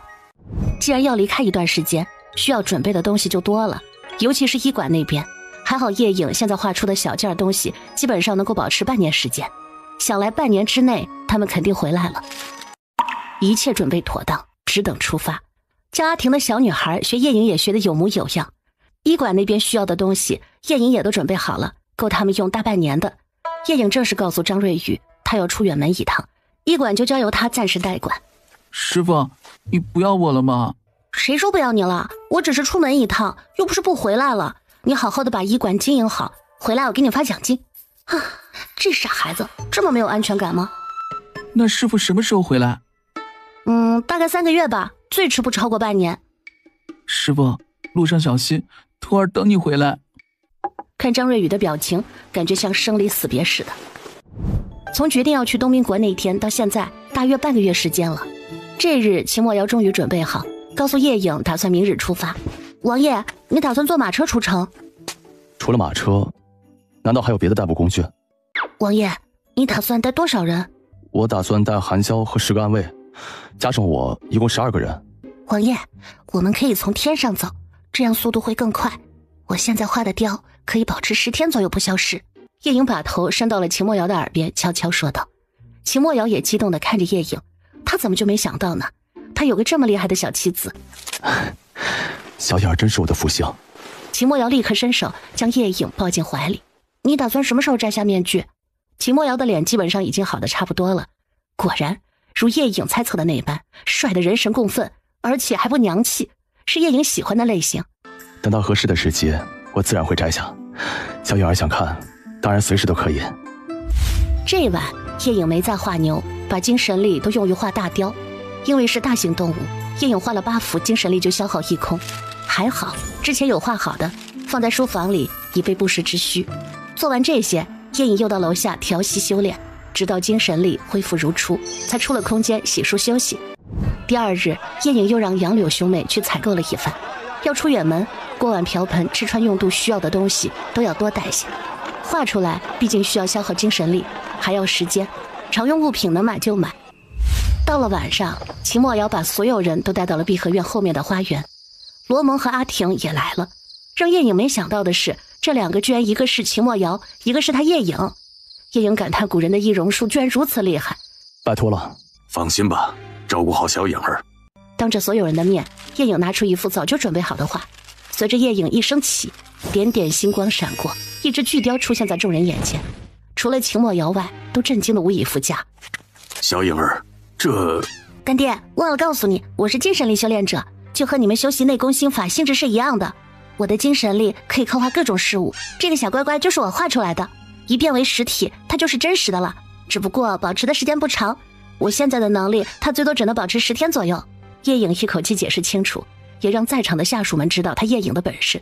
既然要离开一段时间，需要准备的东西就多了，尤其是医馆那边。还好叶颖现在画出的小件东西基本上能够保持半年时间，想来半年之内他们肯定回来了。一切准备妥当，只等出发。叫阿婷的小女孩学叶颖也学得有模有样。医馆那边需要的东西，叶颖也都准备好了，够他们用大半年的。叶颖正式告诉张瑞宇，他要出远门一趟，医馆就交由他暂时代管。师傅，你不要我了吗？谁说不要你了？我只是出门一趟，又不是不回来了。你好好的把医馆经营好，回来我给你发奖金。啊，这傻孩子这么没有安全感吗？那师傅什么时候回来？大概3个月吧，最迟不超过半年。师傅，路上小心，徒儿等你回来。看张瑞宇的表情，感觉像生离死别似的。从决定要去东宾国那天到现在，大约半个月时间了。这日，秦墨瑶终于准备好，告诉叶颖打算明日出发。王爷，你打算坐马车出城？除了马车，难道还有别的代步工具？王爷，你打算带多少人？我打算带韩潇和10个暗卫，加上我一共12个人。王爷，我们可以从天上走，这样速度会更快。我现在画的雕可以保持10天左右不消失。叶颖把头伸到了秦墨瑶的耳边，悄悄说道。秦墨瑶也激动地看着叶颖，他怎么就没想到呢？他有个这么厉害的小妻子。小颖儿真是我的福星。秦墨瑶立刻伸手将叶颖抱进怀里。你打算什么时候摘下面具？秦墨瑶的脸基本上已经好的差不多了，果然如叶颖猜测的那般，帅得人神共愤，而且还不娘气，是叶颖喜欢的类型。等到合适的时机，我自然会摘下。小颖儿想看，当然随时都可以。这晚叶颖没再画牛，把精神力都用于画大雕。因为是大型动物，叶颖画了8幅，精神力就消耗一空。还好之前有画好的，放在书房里以备不时之需。做完这些，叶颖又到楼下调息修炼，直到精神力恢复如初，才出了空间洗漱休息。第2日，叶颖又让杨柳兄妹去采购了一番。要出远门，锅碗瓢盆、吃穿用度需要的东西都要多带些。画出来毕竟需要消耗精神力，还要时间，常用物品能买就买。到了晚上，秦墨瑶把所有人都带到了碧荷院后面的花园。罗蒙和阿婷也来了。让叶颖没想到的是，这2个居然一个是秦墨瑶，一个是他叶颖。叶颖感叹古人的易容术居然如此厉害。拜托了。放心吧，照顾好小颖儿。当着所有人的面，叶颖拿出一幅早就准备好的画。随着叶颖一声起，点点星光闪过，一只巨雕出现在众人眼前。除了秦墨瑶外，都震惊的无以复加。小颖儿，这……干爹，忘了告诉你，我是精神力修炼者，就和你们修习内功心法性质是一样的。我的精神力可以刻画各种事物，这个小乖乖就是我画出来的，一变为实体，它就是真实的了。只不过保持的时间不长，我现在的能力，它最多只能保持10天左右。叶颖一口气解释清楚，也让在场的下属们知道他叶颖的本事。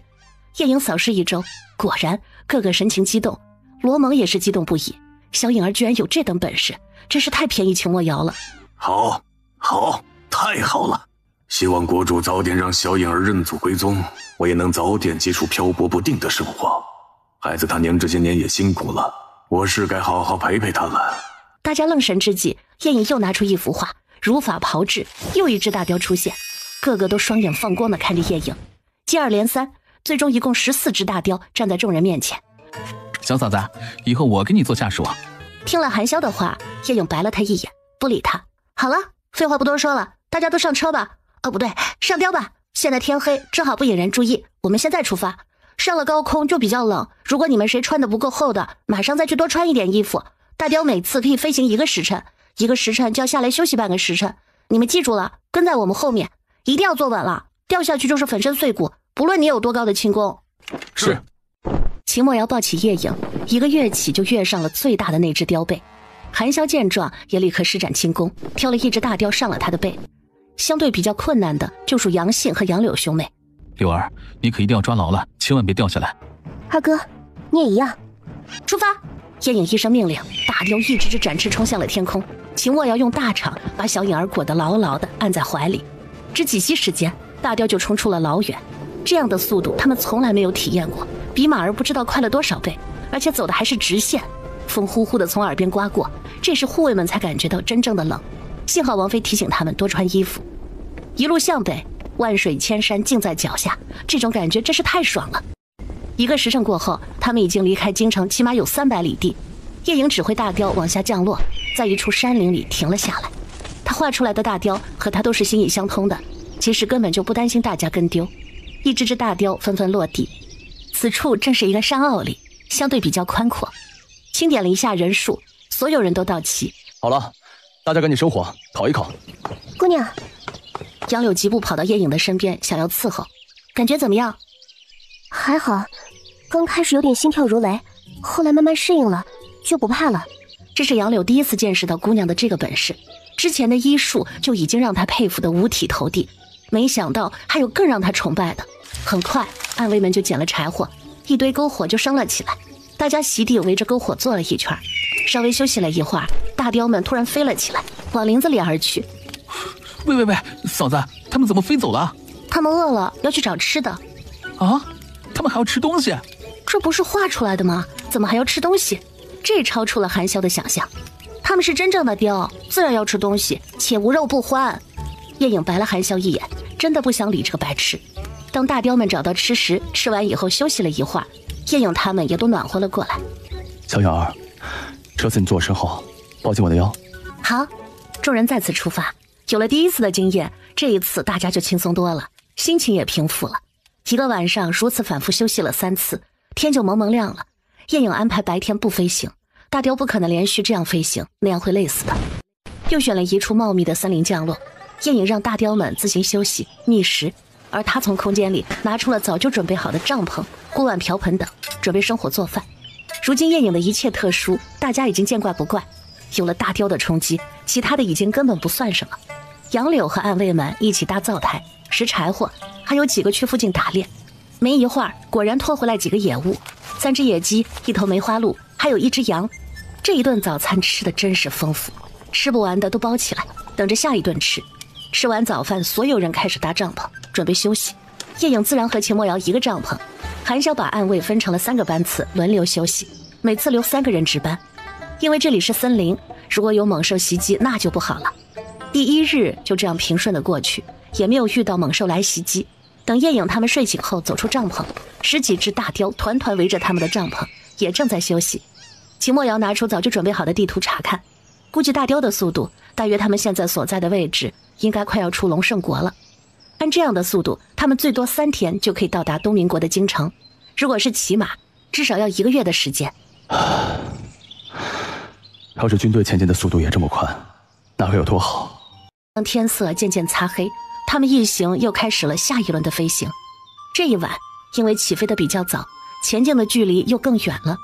叶颖扫视一周，果然个个神情激动，罗蒙也是激动不已。小颖儿居然有这等本事，真是太便宜秦墨瑶了。好，太好了！希望国主早点让小颖儿认祖归宗，我也能早点结束漂泊不定的生活。孩子他娘这些年也辛苦了，我是该好好陪陪他了。大家愣神之际，叶颖又拿出一幅画，如法炮制，又一只大雕出现，个个都双眼放光地看着叶颖。接二连三，最终一共14只大雕站在众人面前。小嫂子，以后我给你做下属。听了韩潇的话，叶颖白了他一眼，不理他。好了，废话不多说了，大家都上车吧。哦，不对，上雕吧。现在天黑，正好不引人注意，我们现在出发。上了高空就比较冷，如果你们谁穿的不够厚的，马上再去多穿一点衣服。大雕每次可以飞行1个时辰，1个时辰就要下来休息半个时辰。你们记住了，跟在我们后面，一定要坐稳了，掉下去就是粉身碎骨，不论你有多高的轻功。是。秦墨瑶抱起叶颖，一个跃起就跃上了最大的那只雕背。韩潇见状也立刻施展轻功，挑了一只大雕上了他的背。相对比较困难的就属杨信和杨柳兄妹。柳儿，你可一定要抓牢了，千万别掉下来。二哥，你也一样。出发！叶颖一声命令，大雕一只只展翅冲向了天空。秦墨瑶用大掌把小颖儿裹得牢牢地按在怀里。只几息时间，大雕就冲出了老远。这样的速度他们从来没有体验过，比马儿不知道快了多少倍，而且走的还是直线。风呼呼地从耳边刮过，这时护卫们才感觉到真正的冷。幸好王妃提醒他们多穿衣服。一路向北，万水千山尽在脚下，这种感觉真是太爽了。1个时辰过后，他们已经离开京城起码有300里地。叶颖指挥大雕往下降落，在一处山林里停了下来。他画出来的大雕和他都是心意相通的，其实根本就不担心大家跟丢。一只只大雕纷纷落地，此处正是一个山坳里，相对比较宽阔。清点了一下人数，所有人都到齐。好了，大家赶紧生火，烤一烤。姑娘，杨柳疾步跑到叶影的身边，想要伺候。感觉怎么样？还好，刚开始有点心跳如雷，后来慢慢适应了，就不怕了。这是杨柳第一次见识到姑娘的这个本事，之前的医术就已经让她佩服得五体投地，没想到还有更让她崇拜的。很快，暗卫们就捡了柴火，一堆篝火就升了起来。大家席地围着篝火坐了一圈，稍微休息了一会儿，大雕们突然飞了起来，往林子里而去。喂，嫂子，他们怎么飞走了？他们饿了，要去找吃的。啊？他们还要吃东西？这不是画出来的吗？怎么还要吃东西？这超出了韩潇的想象。他们是真正的雕，自然要吃东西，且无肉不欢。叶影白了韩潇一眼，真的不想理这个白痴。当大雕们找到吃食，吃完以后休息了一会儿，叶影他们也都暖和了过来。小影儿，这次你坐我身后，抱紧我的腰。好，众人再次出发。有了第一次的经验，这一次大家就轻松多了，心情也平复了。一个晚上如此反复休息了3次，天就蒙蒙亮了。叶影安排白天不飞行，大雕不可能连续这样飞行，那样会累死的。又选了一处茂密的森林降落，叶影让大雕们自行休息觅食，而他从空间里拿出了早就准备好的帐篷、锅碗瓢盆等，准备生火做饭。如今叶影的一切特殊，大家已经见怪不怪。有了大雕的冲击，其他的已经根本不算什么。杨柳和暗卫们一起搭灶台、拾柴火，还有几个去附近打猎。没一会儿，果然拖回来几个野物，3只野鸡、1头梅花鹿，还有1只羊。这一顿早餐吃的真是丰富，吃不完的都包起来，等着下一顿吃。吃完早饭，所有人开始搭帐篷，准备休息。叶影自然和秦墨瑶一个帐篷，韩潇把暗卫分成了3个班次，轮流休息，每次留3个人值班。因为这里是森林，如果有猛兽袭击，那就不好了。第1日就这样平顺的过去，也没有遇到猛兽来袭击。等叶影他们睡醒后走出帐篷，10几只大雕团团围着他们的帐篷，也正在休息。秦墨瑶拿出早就准备好的地图查看，估计大雕的速度大约他们现在所在的位置应该快要出龙胜国了。按这样的速度，他们最多3天就可以到达东明国的京城，如果是骑马，至少要1个月的时间。要是军队前进的速度也这么快，那该有多好。当天色渐渐擦黑，他们一行又开始了下一轮的飞行。这一晚因为起飞的比较早，前进的距离又更远了。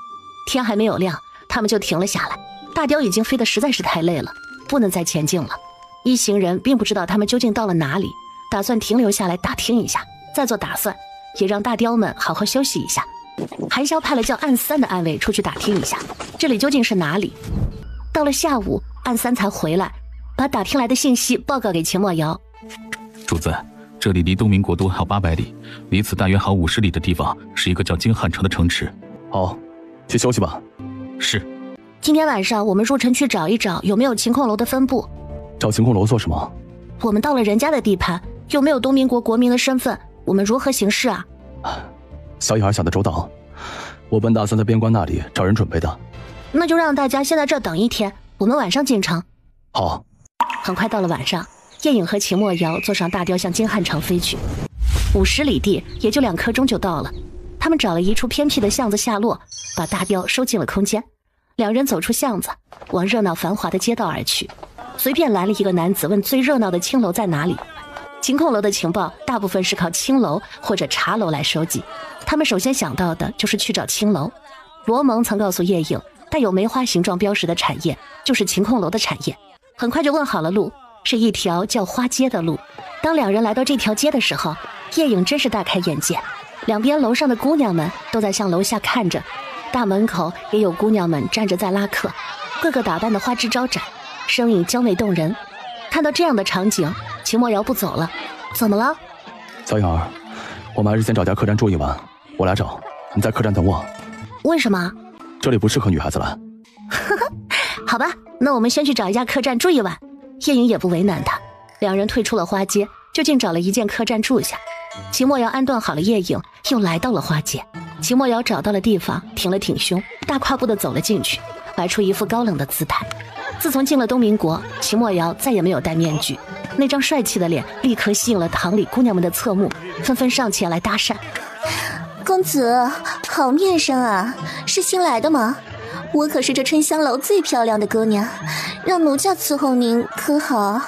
天还没有亮，他们就停了下来。大雕已经飞得实在是太累了，不能再前进了。一行人并不知道他们究竟到了哪里，打算停留下来打听一下，再做打算，也让大雕们好好休息一下。韩潇派了叫暗3的暗卫出去打听一下，这里究竟是哪里。到了下午，暗3才回来，把打听来的信息报告给秦墨瑶。主子，这里离东明国都还有800里，离此大约还有50里的地方是一个叫金汉城的城池。好，去休息吧。是。今天晚上我们入城去找一找有没有晴空楼的分部。找晴空楼做什么？我们到了人家的地盘，又没有东明国国民的身份，我们如何行事啊？小影儿想得周到，我本打算在边关那里找人准备的。那就让大家先在这儿等1天，我们晚上进城。好。很快到了晚上，叶影和秦墨瑶坐上大雕向金汉城飞去。50里地也就2刻钟就到了。他们找了一处偏僻的巷子下落，把大雕收进了空间。2人走出巷子，往热闹繁华的街道而去。随便拦了一个男子问最热闹的青楼在哪里。晴空楼的情报大部分是靠青楼或者茶楼来收集，他们首先想到的就是去找青楼。罗蒙曾告诉叶影，带有梅花形状标识的产业就是晴空楼的产业。很快就问好了路，是一条叫花街的路。当2人来到这条街的时候，叶影真是大开眼界，两边楼上的姑娘们都在向楼下看着，大门口也有姑娘们站着在拉客，个个打扮得花枝招展，声音娇媚动人。看到这样的场景，秦墨瑶不走了。怎么了？小影儿，我们还是先找家客栈住一晚，我来找你，在客栈等我。为什么？这里不适合女孩子来。好吧，那我们先去找一家客栈住一晚。叶影也不为难他，2人退出了花街，就近找了一间客栈住下。秦墨瑶安顿好了叶影，又来到了花街。秦墨瑶找到了地方，挺了挺胸，大跨步的走了进去，摆出一副高冷的姿态。自从进了东明国，秦墨瑶再也没有戴面具，那张帅气的脸立刻吸引了堂里姑娘们的侧目，纷纷上前来搭讪。公子，好面生啊，是新来的吗？我可是这春香楼最漂亮的姑娘，让奴家伺候您可好？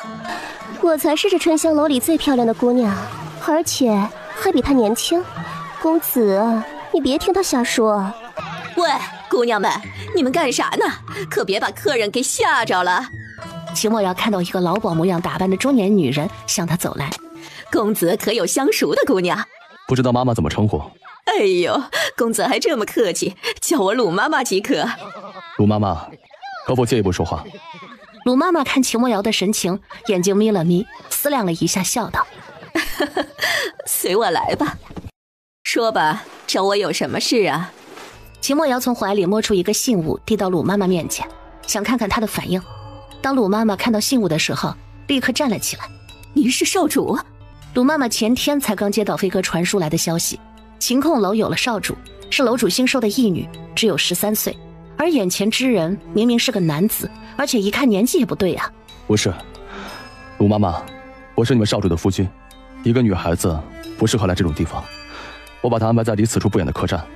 我才是这春香楼里最漂亮的姑娘，而且还比她年轻。公子，你别听她瞎说。喂，姑娘们，你们干啥呢？可别把客人给吓着了。秦墨瑶看到一个老鸨模样打扮的中年女人向她走来。公子可有相熟的姑娘？不知道妈妈怎么称呼？哎呦，公子还这么客气，叫我鲁妈妈即可。鲁妈妈，可否借一步说话？鲁妈妈看秦墨瑶的神情，眼睛眯了眯，思量了一下，笑道：随我来吧。说吧，找我有什么事啊？秦墨瑶从怀里摸出一个信物，递到鲁妈妈面前，想看看她的反应。当鲁妈妈看到信物的时候，立刻站了起来。您是少主？鲁妈妈前天才刚接到飞鸽传书来的消息，晴空楼有了少主，是楼主新收的义女，只有13岁，而眼前之人明明是个男子，而且一看年纪也不对啊。不是，鲁妈妈，我是你们少主的夫君，一个女孩子不适合来这种地方，我把她安排在离此处不远的客栈。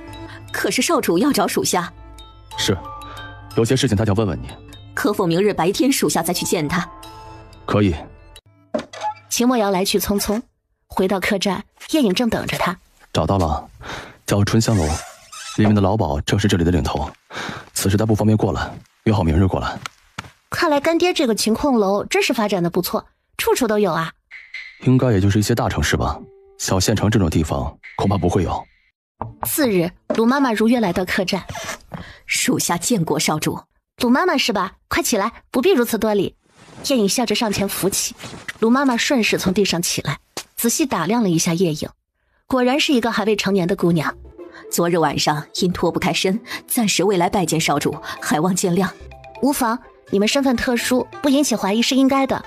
可是少主要找属下。是，有些事情他想问问你。可否明日白天属下再去见他？可以。秦墨瑶来去匆匆，回到客栈，叶颖正等着他。找到了，叫春香楼，里面的老鸨正是这里的领头，此时他不方便过来，约好明日过来。看来干爹这个晴空楼真是发展的不错，处处都有啊。应该也就是一些大城市吧，小县城这种地方恐怕不会有。次日，鲁妈妈如约来到客栈。属下见过少主。鲁妈妈是吧？快起来，不必如此多礼。叶颖笑着上前扶起，鲁妈妈顺势从地上起来，仔细打量了一下叶颖，果然是一个还未成年的姑娘。昨日晚上因脱不开身，暂时未来拜见少主，还望见谅。无妨，你们身份特殊，不引起怀疑是应该的。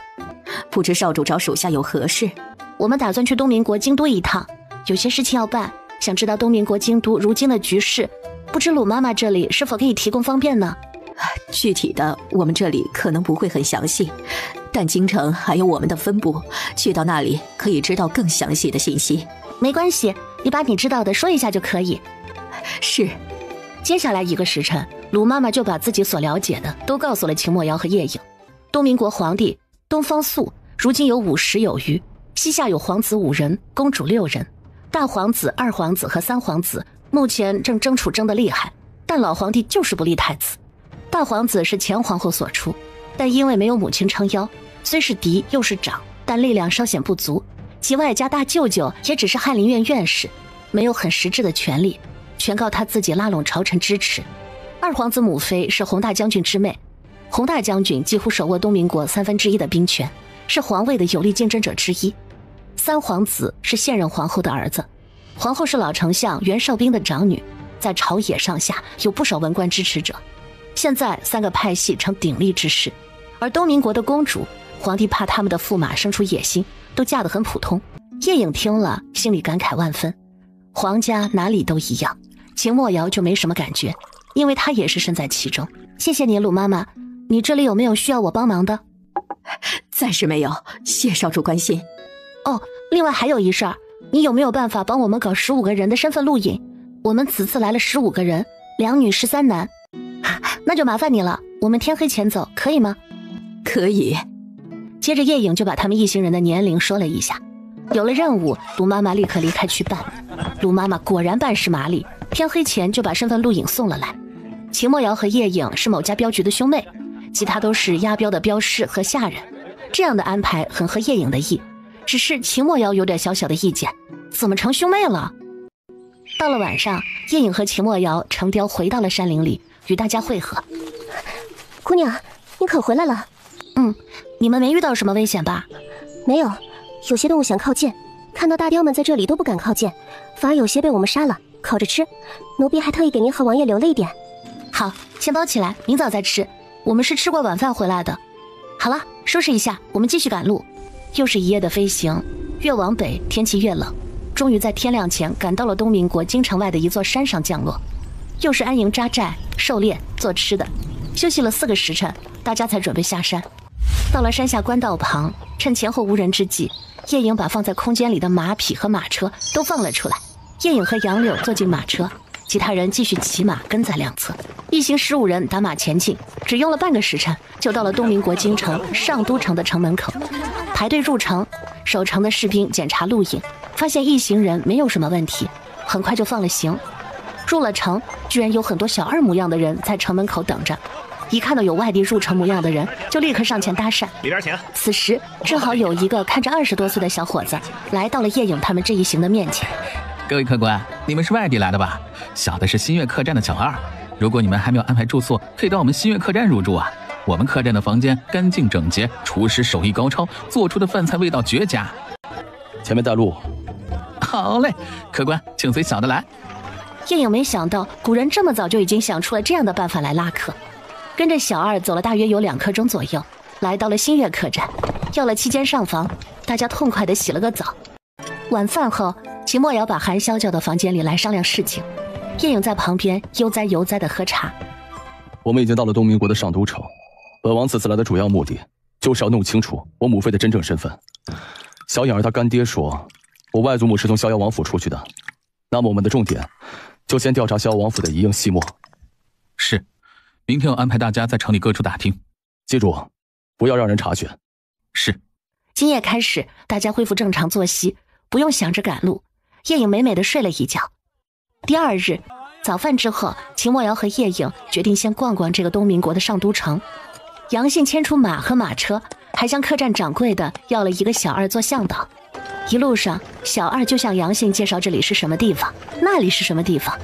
不知少主找属下有何事？我们打算去东明国京都一趟，有些事情要办，想知道东明国京都如今的局势，不知鲁妈妈这里是否可以提供方便呢？具体的我们这里可能不会很详细，但京城还有我们的分部，去到那里可以知道更详细的信息。没关系，你把你知道的说一下就可以。是。接下来1个时辰，鲁妈妈就把自己所了解的都告诉了秦墨瑶和叶颖。东明国皇帝东方朔如今有50有余，膝下有皇子5人，公主6人，大皇子、二皇子和三皇子目前正争得厉害，但老皇帝就是不立太子。大皇子是前皇后所出，但因为没有母亲撑腰，虽是嫡又是长，但力量稍显不足，其外加大舅舅也只是翰林院院士，没有很实质的权力，全靠他自己拉拢朝臣支持。二皇子母妃是洪大将军之妹，洪大将军几乎手握东明国1/3的兵权，是皇位的有力竞争者之一。三皇子是现任皇后的儿子，皇后是老丞相袁绍兵的长女，在朝野上下有不少文官支持者。现在3个派系成鼎立之势，而东明国的公主，皇帝怕他们的驸马生出野心，都嫁得很普通。叶颖听了，心里感慨万分。皇家哪里都一样，秦墨瑶就没什么感觉，因为她也是身在其中。谢谢你，鲁妈妈，你这里有没有需要我帮忙的？暂时没有，谢少主关心。哦，另外还有一事儿，你有没有办法帮我们搞15个人的身份录影？我们此次来了15个人，2女13男。那就麻烦你了，我们天黑前走，可以吗？可以。接着叶颖就把他们一行人的年龄说了一下。有了任务，鲁妈妈立刻离开去办。鲁妈妈果然办事麻利，天黑前就把身份录影送了来。秦墨瑶和叶颖是某家镖局的兄妹，其他都是押镖的镖师和下人。这样的安排很合叶颖的意，只是秦墨瑶有点小小的意见，怎么成兄妹了？到了晚上，叶颖和秦墨瑶乘雕回到了山林里，与大家会合。姑娘，你可回来了？你们没遇到什么危险吧？没有，有些动物想靠近，看到大雕们在这里都不敢靠近，反而有些被我们杀了，烤着吃。奴婢还特意给您和王爷留了一点。好，先包起来，明早再吃。我们是吃过晚饭回来的。好了，收拾一下，我们继续赶路。又是一夜的飞行，越往北天气越冷，终于在天亮前赶到了东明国京城外的一座山上降落。又是安营扎寨、狩猎、做吃的，休息了4个时辰，大家才准备下山。到了山下官道旁，趁前后无人之际，叶颖把放在空间里的马匹和马车都放了出来。叶颖和杨柳坐进马车，其他人继续骑马跟在两侧，一行15人打马前进，只用了半个时辰就到了东民国京城上都城的城门口。排队入城，守城的士兵检查路引，发现一行人没有什么问题，很快就放了行。入了城，居然有很多小二模样的人在城门口等着，一看到有外地入城模样的人，就立刻上前搭讪。里边请。此时正好有一个看着20多岁的小伙子来到了叶颖他们这一行的面前。各位客官，你们是外地来的吧？小的是新月客栈的小二，如果你们还没有安排住宿，可以到我们新月客栈入住啊。我们客栈的房间干净整洁，厨师手艺高超，做出的饭菜味道绝佳。前面带路。好嘞，客官，请随小的来。叶颖没想到古人这么早就已经想出了这样的办法来拉客，跟着小二走了大约有2刻钟左右，来到了新月客栈，要了7间上房，大家痛快地洗了个澡。晚饭后，秦墨瑶把韩潇叫到房间里来商量事情，叶颖在旁边悠哉悠哉地喝茶。我们已经到了东民国的上都城，本王此次来的主要目的就是要弄清楚我母妃的真正身份。小颖儿她干爹说我外祖母是从逍遥王府出去的，那么我们的重点就先调查逍遥王府的一应细末。是，明天我安排大家在城里各处打听，记住不要让人察觉。是。今夜开始，大家恢复正常作息，不用想着赶路。叶颖美美地睡了一觉。第2日早饭之后，秦墨瑶和叶颖决定先逛逛这个东民国的上都城。杨信牵出马和马车，还向客栈掌柜的要了一个小二做向导。一路上，小二就向杨信介绍这里是什么地方，那里是什么地方。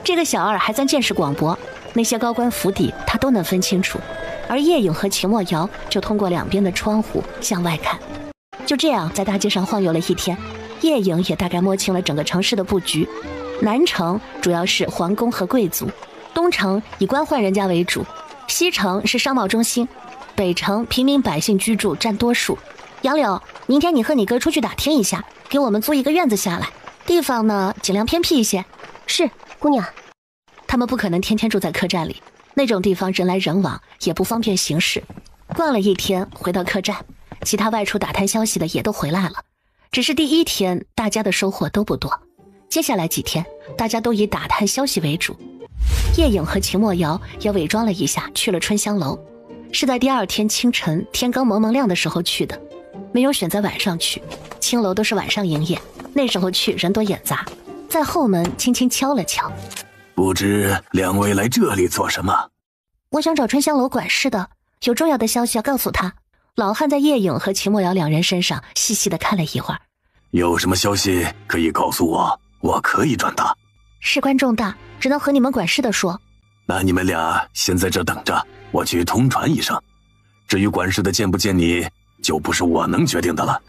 这个小二还算见识广博，那些高官府邸他都能分清楚。而叶颖和秦墨瑶就通过两边的窗户向外看。就这样，在大街上晃悠了一天，叶颖也大概摸清了整个城市的布局。南城主要是皇宫和贵族，东城以官宦人家为主，西城是商贸中心，北城平民百姓居住占多数。杨柳，明天你和你哥出去打听一下，给我们租一个院子下来，地方呢尽量偏僻一些。是，姑娘。他们不可能天天住在客栈里，那种地方人来人往，也不方便行事。逛了一天，回到客栈，其他外出打探消息的也都回来了。只是第1天，大家的收获都不多。接下来几天，大家都以打探消息为主。叶颖和秦墨瑶也伪装了一下，去了春香楼，是在第2天清晨天刚蒙蒙亮的时候去的，没有选在晚上去。青楼都是晚上营业，那时候去人多眼杂。在后门轻轻敲了敲，不知两位来这里做什么？我想找春香楼管事的，有重要的消息要告诉他。老汉在叶颖和秦墨瑶两人身上细细地看了一会儿。有什么消息可以告诉我，我可以转达。事关重大，只能和你们管事的说。那你们俩先在这等着，我去通传一声。至于管事的见不见你，就不是我能决定的了。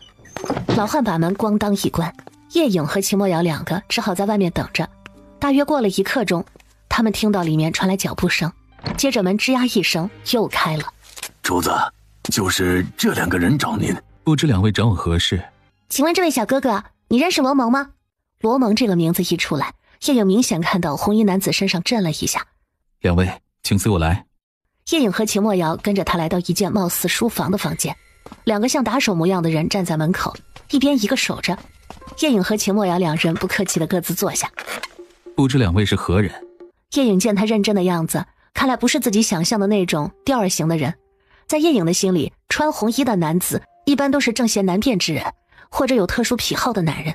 老汉把门咣当一关，叶颖和秦墨瑶两个只好在外面等着。大约过了1刻钟，他们听到里面传来脚步声，接着门吱呀一声又开了。主子，就是这2个人找您。不知两位找我何事？请问这位小哥哥，你认识罗蒙吗？罗蒙这个名字一出来，叶颖明显看到红衣男子身上震了一下。两位，请随我来。叶颖和秦墨瑶跟着他来到一间貌似书房的房间，2个像打手模样的人站在门口，一边一个守着。叶颖和秦墨瑶2人不客气的各自坐下。不知两位是何人？叶颖见他认真的样子，看来不是自己想象的那种吊儿型的人。在叶颖的心里，穿红衣的男子一般都是正邪难辨之人，或者有特殊癖好的男人。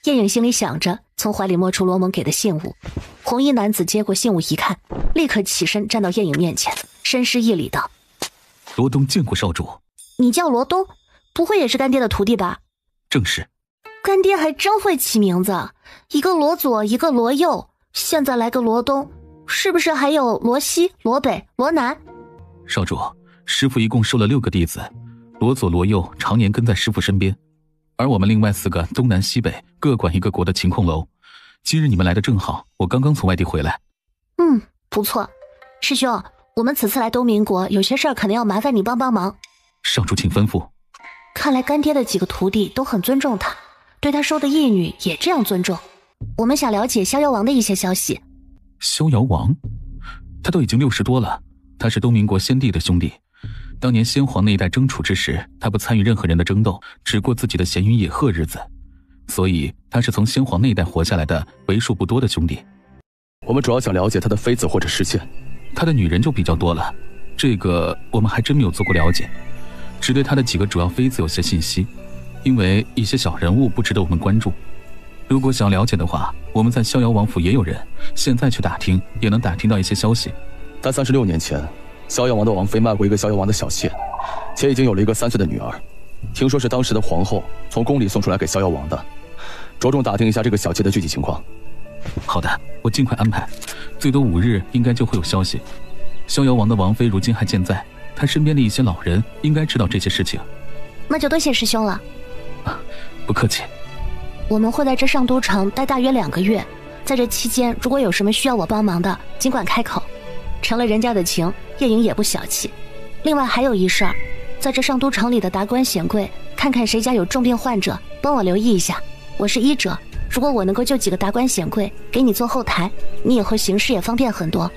叶颖心里想着，从怀里摸出罗蒙给的信物。红衣男子接过信物一看，立刻起身站到叶颖面前，深施一礼道：罗东见过少主。你叫罗东，不会也是干爹的徒弟吧？正是。干爹还真会起名字，一个罗左，一个罗右，现在来个罗东，是不是还有罗西、罗北、罗南？少主，师父一共收了6个弟子，罗左罗右常年跟在师父身边，而我们另外4个东南西北各管一个国的晴空楼。今日你们来的正好，我刚刚从外地回来。不错。师兄，我们此次来东民国，有些事儿可能要麻烦你帮帮忙。少主请吩咐。看来干爹的几个徒弟都很尊重他，对他收的义女也这样尊重。我们想了解逍遥王的一些消息。逍遥王？他都已经60多了，他是东民国先帝的兄弟，当年先皇那一代争储之时，他不参与任何人的争斗，只过自己的闲云野鹤日子，所以他是从先皇那一代活下来的为数不多的兄弟。我们主要想了解他的妃子或者侍妾，他的女人就比较多了，这个我们还真没有做过了解，只对他的几个主要妃子有些信息，因为一些小人物不值得我们关注。如果想了解的话，我们在逍遥王府也有人，现在去打听也能打听到一些消息。在36年前，逍遥王的王妃卖过一个逍遥王的小妾，且已经有了一个3岁的女儿，听说是当时的皇后从宫里送出来给逍遥王的。着重打听一下这个小妾的具体情况。好的，我尽快安排，最多5日应该就会有消息。逍遥王的王妃如今还健在，他身边的一些老人应该知道这些事情。那就多谢师兄了。不客气。我们会在这上都城待大约2个月，在这期间如果有什么需要我帮忙的，尽管开口。成了人家的情，叶莹也不小气。另外还有一事儿，在这上都城里的达官显贵，看看谁家有重病患者，帮我留意一下。我是医者，如果我能够救几个达官显贵给你做后台，你以后行事也方便很多。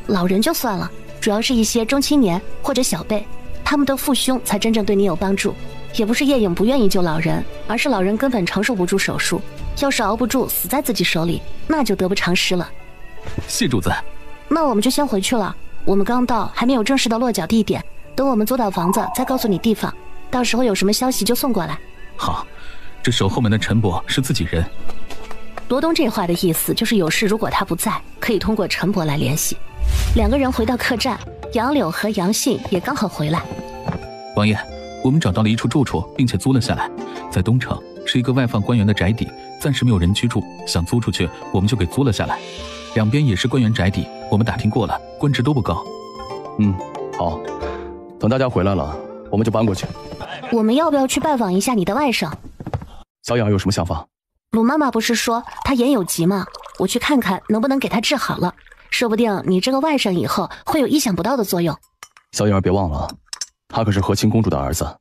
老人就算了，主要是一些中青年或者小辈，他们的父兄才真正对你有帮助。也不是叶颖不愿意救老人，而是老人根本承受不住手术，要是熬不住死在自己手里，那就得不偿失了。谢主子。那我们就先回去了，我们刚到，还没有正式的落脚地点，等我们租到房子再告诉你地方，到时候有什么消息就送过来。好，这守后门的陈伯是自己人。罗东这话的意思就是有事如果他不在，可以通过陈伯来联系。2个人回到客栈，杨柳和杨信也刚好回来。王爷，我们找到了一处住处，并且租了下来，在东城，是一个外放官员的宅邸，暂时没有人居住，想租出去我们就给租了下来。两边也是官员宅邸，我们打听过了，官职都不高。好，等大家回来了，我们就搬过去。我们要不要去拜访一下你的外甥？小雅有什么想法？鲁妈妈不是说她眼有疾吗？我去看看能不能给她治好了，说不定你这个外甥以后会有意想不到的作用。小雅别忘了，他可是和亲公主的儿子，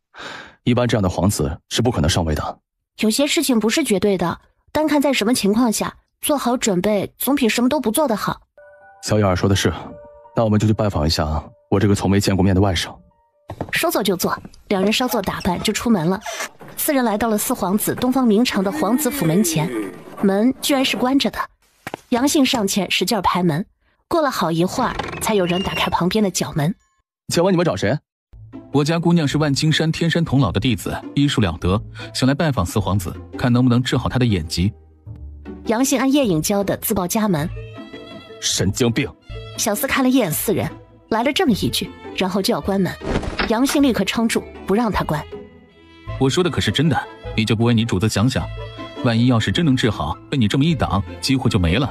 一般这样的皇子是不可能上位的。有些事情不是绝对的，单看在什么情况下，做好准备总比什么都不做的好。小雅说的是，那我们就去拜访一下我这个从没见过面的外甥。说做就做，2人稍作打扮就出门了。4人来到了4皇子东方明城的皇子府门前，门居然是关着的。杨信上前使劲拍门，过了好一会儿，才有人打开旁边的角门。请问你们找谁？我家姑娘是万金山天山童姥的弟子，医术了得，想来拜访4皇子，看能不能治好他的眼疾。杨信按叶颖教的自报家门。神经病！小厮看了一眼4人，来了这么一句，然后就要关门。杨信立刻撑住，不让他关。我说的可是真的，你就不为你主子想想，万一要是真能治好，被你这么一挡，几乎就没了。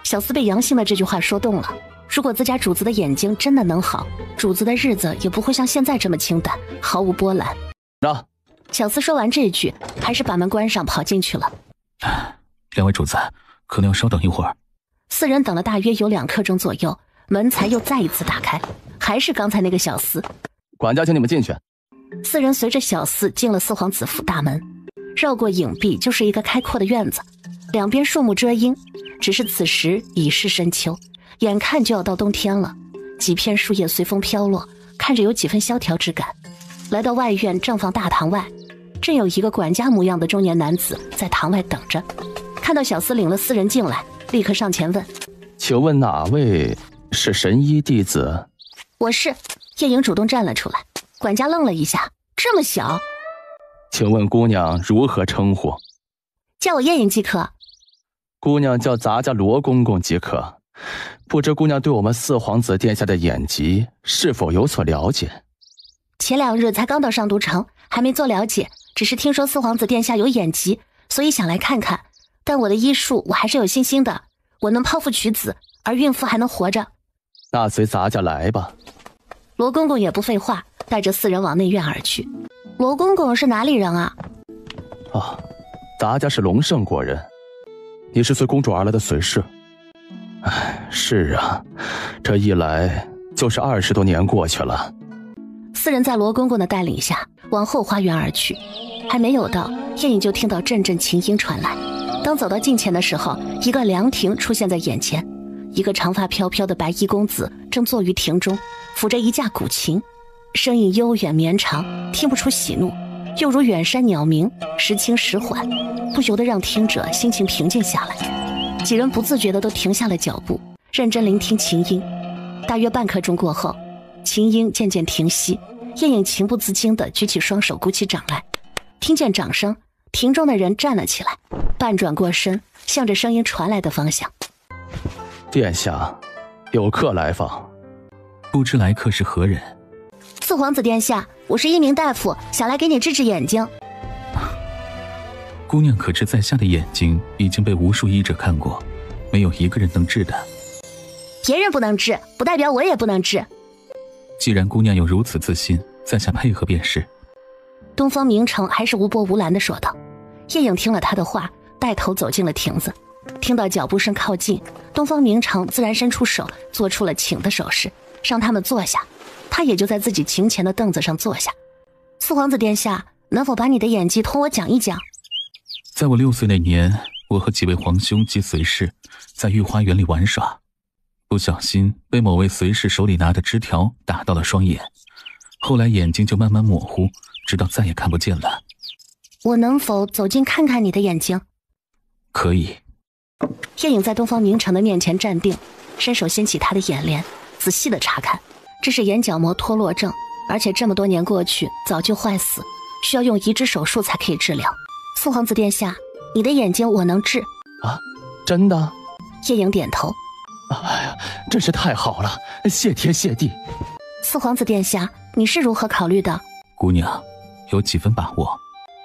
小厮被杨信的这句话说动了，如果自家主子的眼睛真的能好，主子的日子也不会像现在这么清淡，毫无波澜。小厮说完这句，还是把门关上，跑进去了。2位主子，可能要稍等一会儿。 4人等了大约有2刻钟左右，门才又再一次打开，还是刚才那个小厮。管家，请你们进去。 4人随着小厮进了4皇子府大门，绕过影壁就是一个开阔的院子，两边树木遮阴，只是此时已是深秋，眼看就要到冬天了，几片树叶随风飘落，看着有几分萧条之感。来到外院正房大堂外，正有一个管家模样的中年男子在堂外等着，看到小厮领了4人进来，立刻上前问：“请问哪位是神医弟子？”我是。叶莹主动站了出来。管家愣了一下，这么小？请问姑娘如何称呼？叫我叶莹即可。姑娘叫咱家罗公公即可。不知姑娘对我们4皇子殿下的眼疾是否有所了解？前2日才刚到上都城，还没做了解，只是听说4皇子殿下有眼疾，所以想来看看。但我的医术我还是有信心的，我能剖腹取子，而孕妇还能活着。那随咱家来吧。罗公公也不废话，带着4人往内院而去。罗公公是哪里人啊？啊，咱家是龙胜国人。你是随公主而来的随侍？哎，是啊，这一来就是20多年过去了。4人在罗公公的带领下往后花园而去，还没有到，叶颖就听到阵阵琴音传来。当走到近前的时候，一个凉亭出现在眼前，一个长发飘飘的白衣公子正坐于亭中，抚着一架古琴。声音悠远绵长，听不出喜怒，又如远山鸟鸣，时轻时缓，不由得让听者心情平静下来。几人不自觉的都停下了脚步，认真聆听琴音。大约半刻钟过后，琴音渐渐停息，叶影情不自禁地举起双手，鼓起掌来。听见掌声，庭中的人站了起来，半转过身，向着声音传来的方向。殿下，有客来访。不知来客是何人？四皇子殿下，我是一名大夫，想来给你治治眼睛。姑娘可知在下的眼睛已经被无数医者看过，没有一个人能治的。别人不能治，不代表我也不能治。既然姑娘有如此自信，在下配合便是。东方明城还是无波无澜地说道。叶影听了他的话，带头走进了亭子。听到脚步声靠近，东方明城自然伸出手，做出了请的手势，让他们坐下。他也就在自己琴前的凳子上坐下。四皇子殿下，能否把你的演技同我讲一讲？在我6岁那年，我和几位皇兄及随侍在御花园里玩耍，不小心被某位随侍手里拿的枝条打到了双眼，后来眼睛就慢慢模糊，直到再也看不见了。我能否走近看看你的眼睛？可以。叶影在东方明城的面前站定，伸手掀起他的眼帘，仔细的查看。这是眼角膜脱落症，而且这么多年过去，早就坏死，需要用移植手术才可以治疗。四皇子殿下，你的眼睛我能治。啊，真的？叶影点头。哎呀，真是太好了，谢天谢地。四皇子殿下，你是如何考虑的？姑娘，有几分把握？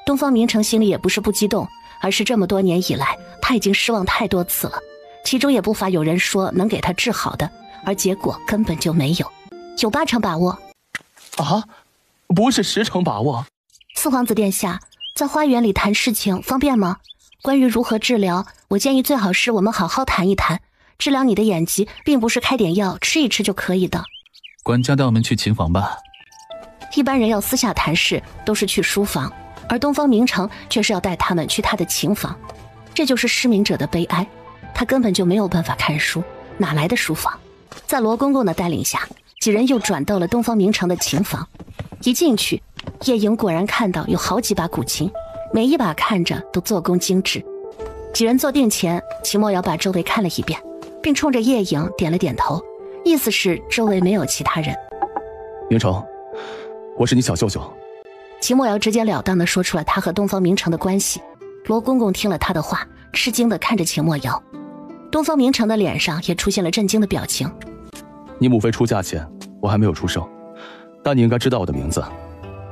东方明城心里也不是不激动，而是这么多年以来，他已经失望太多次了，其中也不乏有人说能给他治好的，而结果根本就没有。有8成把握。啊，不是10成把握。四皇子殿下，在花园里谈事情方便吗？关于如何治疗，我建议最好是我们好好谈一谈。治疗你的眼疾，并不是开点药吃一吃就可以的。管家带我们去琴房吧。一般人要私下谈事，都是去书房，而东方明城却是要带他们去他的琴房。这就是失明者的悲哀，他根本就没有办法看书，哪来的书房？在罗公公的带领下，几人又转到了东方明城的琴房。一进去，叶莹果然看到有好几把古琴，每一把看着都做工精致。几人坐定前，秦墨瑶把周围看了一遍，并冲着叶莹点了点头，意思是周围没有其他人。明城，我是你小舅舅。秦墨瑶直截了当地说出了他和东方明城的关系。罗公公听了他的话，吃惊地看着秦墨瑶。东方明城的脸上也出现了震惊的表情。你母妃出嫁前，我还没有出生，但你应该知道我的名字，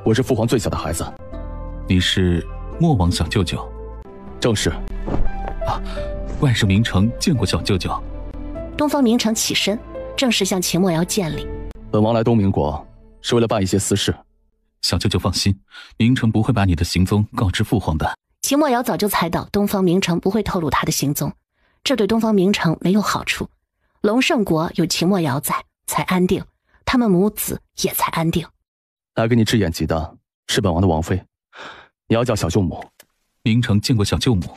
我是父皇最小的孩子。你是莫王小舅舅？正是。啊，外甥明城见过小舅舅。东方明城起身，正式向秦墨瑶见礼。本王来东明国是为了办一些私事。小舅舅放心，明城不会把你的行踪告知父皇的。秦墨瑶早就猜到东方明城不会透露他的行踪，这对东方明城没有好处。龙胜国有秦墨瑶在，才安定，他们母子也才安定。来给你治眼疾的是本王的王妃，你要叫小舅母。明城见过小舅母。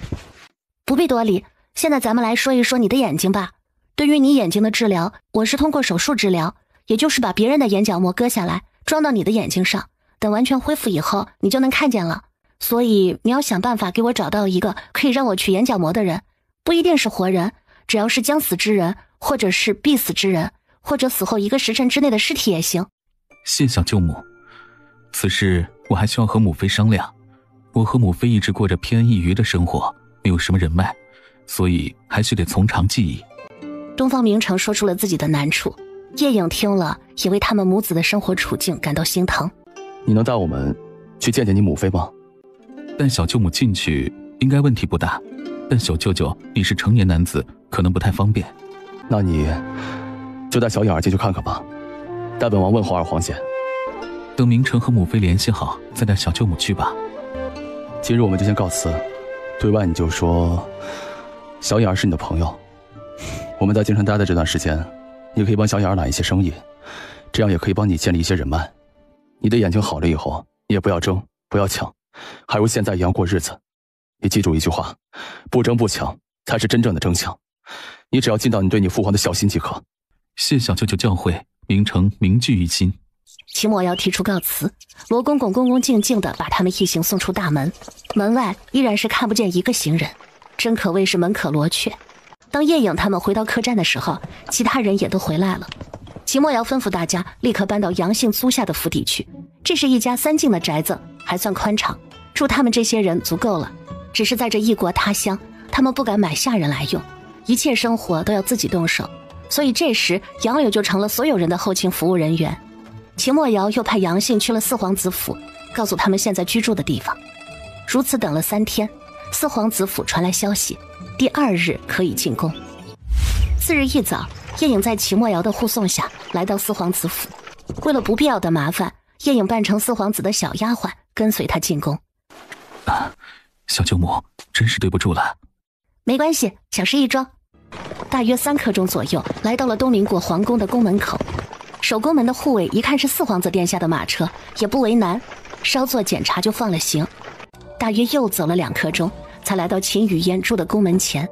不必多礼，现在咱们来说一说你的眼睛吧。对于你眼睛的治疗，我是通过手术治疗，也就是把别人的眼角膜割下来，装到你的眼睛上，等完全恢复以后，你就能看见了。所以你要想办法给我找到一个可以让我取眼角膜的人，不一定是活人，只要是将死之人，或者是必死之人，或者死后1个时辰之内的尸体也行。谢小舅母，此事我还需要和母妃商量。我和母妃一直过着偏安一隅的生活，没有什么人脉，所以还需得从长计议。东方明城说出了自己的难处，叶影听了也为他们母子的生活处境感到心疼。你能带我们去见见你母妃吗？带小舅母进去应该问题不大，但小舅舅你是成年男子，可能不太方便。那你就带小眼儿进去看看吧，代本王问候二皇姐。等明城和母妃联系好，再带小舅母去吧。今日我们就先告辞，对外你就说小眼儿是你的朋友。我们在京城待的这段时间，你可以帮小眼儿揽一些生意，这样也可以帮你建立一些人脉。你的眼睛好了以后，你也不要争，不要抢，还如现在一样过日子。你记住一句话，不争不抢才是真正的争抢。你只要尽到你对你父皇的孝心即可。谢小舅舅教诲，明城铭记于心。秦墨瑶提出告辞，罗公公恭恭敬敬地把他们一行送出大门。门外依然是看不见一个行人，真可谓是门可罗雀。当叶影他们回到客栈的时候，其他人也都回来了。秦墨瑶吩咐大家立刻搬到杨姓租下的府邸去，这是一家3进的宅子，还算宽敞，住他们这些人足够了。只是在这异国他乡，他们不敢买下人来用，一切生活都要自己动手，所以这时杨柳就成了所有人的后勤服务人员。秦墨瑶又派杨信去了四皇子府，告诉他们现在居住的地方。如此等了3天，四皇子府传来消息，第2日可以进宫。次日一早，叶影在秦墨瑶的护送下来到四皇子府。为了不必要的麻烦，叶影扮成四皇子的小丫鬟跟随他进宫。小舅母，真是对不住了。没关系，小事一桩。大约3刻钟左右，来到了东明国皇宫的宫门口。守宫门的护卫一看是四皇子殿下的马车，也不为难，稍作检查就放了行。大约又走了2刻钟，才来到秦雨嫣住的宫门前。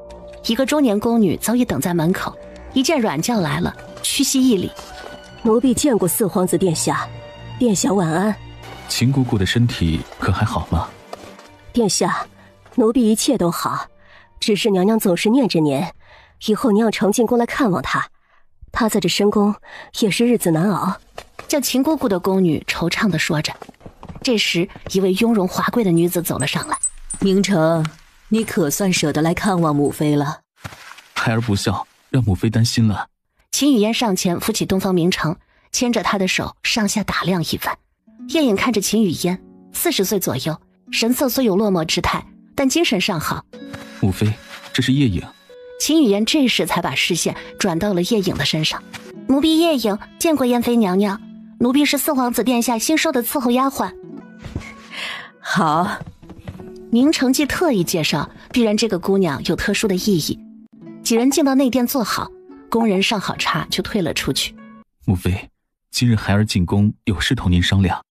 一个中年宫女早已等在门口，一见阮教来了，屈膝一礼：“奴婢见过四皇子殿下，殿下晚安。”秦姑姑的身体可还好吗？殿下，奴婢一切都好，只是娘娘总是念着您，以后您要常进宫来看望她。她在这深宫也是日子难熬。叫秦姑姑的宫女惆怅地说着。这时，一位雍容华贵的女子走了上来：“明成，你可算舍得来看望母妃了。”孩儿不孝，让母妃担心了。秦雨嫣上前扶起东方明成，牵着她的手上下打量一番。叶影看着秦雨嫣，40岁左右，神色虽有落寞之态，但精神尚好。母妃，这是叶影。秦雨嫣这时才把视线转到了叶影的身上。奴婢叶影见过燕妃娘娘，奴婢是四皇子殿下新收的伺候丫鬟。好。明成既特意介绍，必然这个姑娘有特殊的意义。几人进到内殿坐好，宫人上好茶就退了出去。母妃，今日孩儿进宫有事同您商量。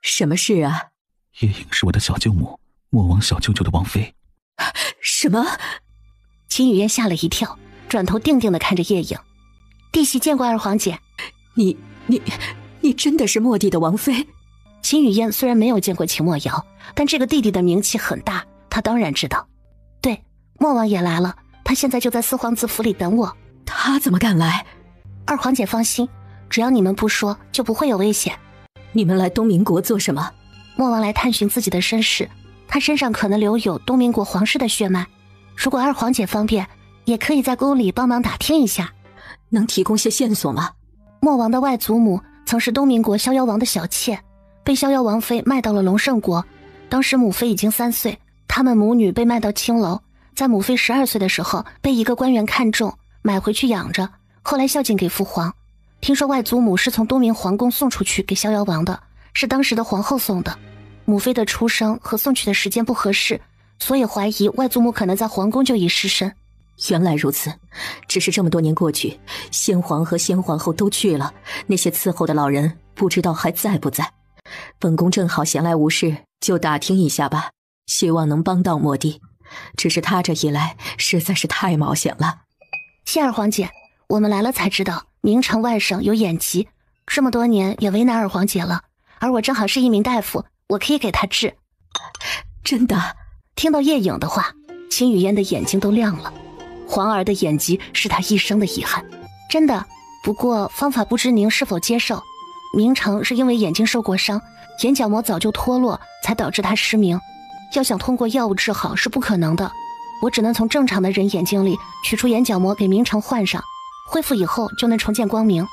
什么事啊？叶影是我的小舅母，莫王小舅舅的王妃。什么？秦雨嫣吓了一跳，转头定定地看着叶影：“弟媳见过二皇姐。”你真的是莫弟的王妃？秦雨嫣虽然没有见过秦墨瑶，但这个弟弟的名气很大，她当然知道。对，莫王也来了，他现在就在四皇子府里等我。他怎么敢来？二皇姐放心，只要你们不说，就不会有危险。你们来东明国做什么？莫王来探寻自己的身世，他身上可能留有东明国皇室的血脉。如果二皇姐方便，也可以在宫里帮忙打听一下。能提供些线索吗？莫王的外祖母曾是东明国逍遥王的小妾，被逍遥王妃卖到了龙胜国。当时母妃已经3岁，他们母女被卖到青楼，在母妃12岁的时候被一个官员看中，买回去养着，后来孝敬给父皇。听说外祖母是从东明皇宫送出去给逍遥王的，是当时的皇后送的。母妃的出生和送去的时间不合适，所以怀疑外祖母可能在皇宫就已失身。原来如此，只是这么多年过去，先皇和先皇后都去了，那些伺候的老人不知道还在不在。本宫正好闲来无事，就打听一下吧，希望能帮到莫弟。只是他这一来实在是太冒险了。谢二皇姐，我们来了才知道明成外甥有眼疾，这么多年也为难二皇姐了，而我正好是一名大夫，我可以给他治。真的？听到叶影的话，秦雨嫣的眼睛都亮了。皇儿的眼疾是他一生的遗憾。真的，不过方法不知您是否接受。明成是因为眼睛受过伤，眼角膜早就脱落，才导致他失明。要想通过药物治好是不可能的，我只能从正常的人眼睛里取出眼角膜给明成换上，恢复以后就能重见光明。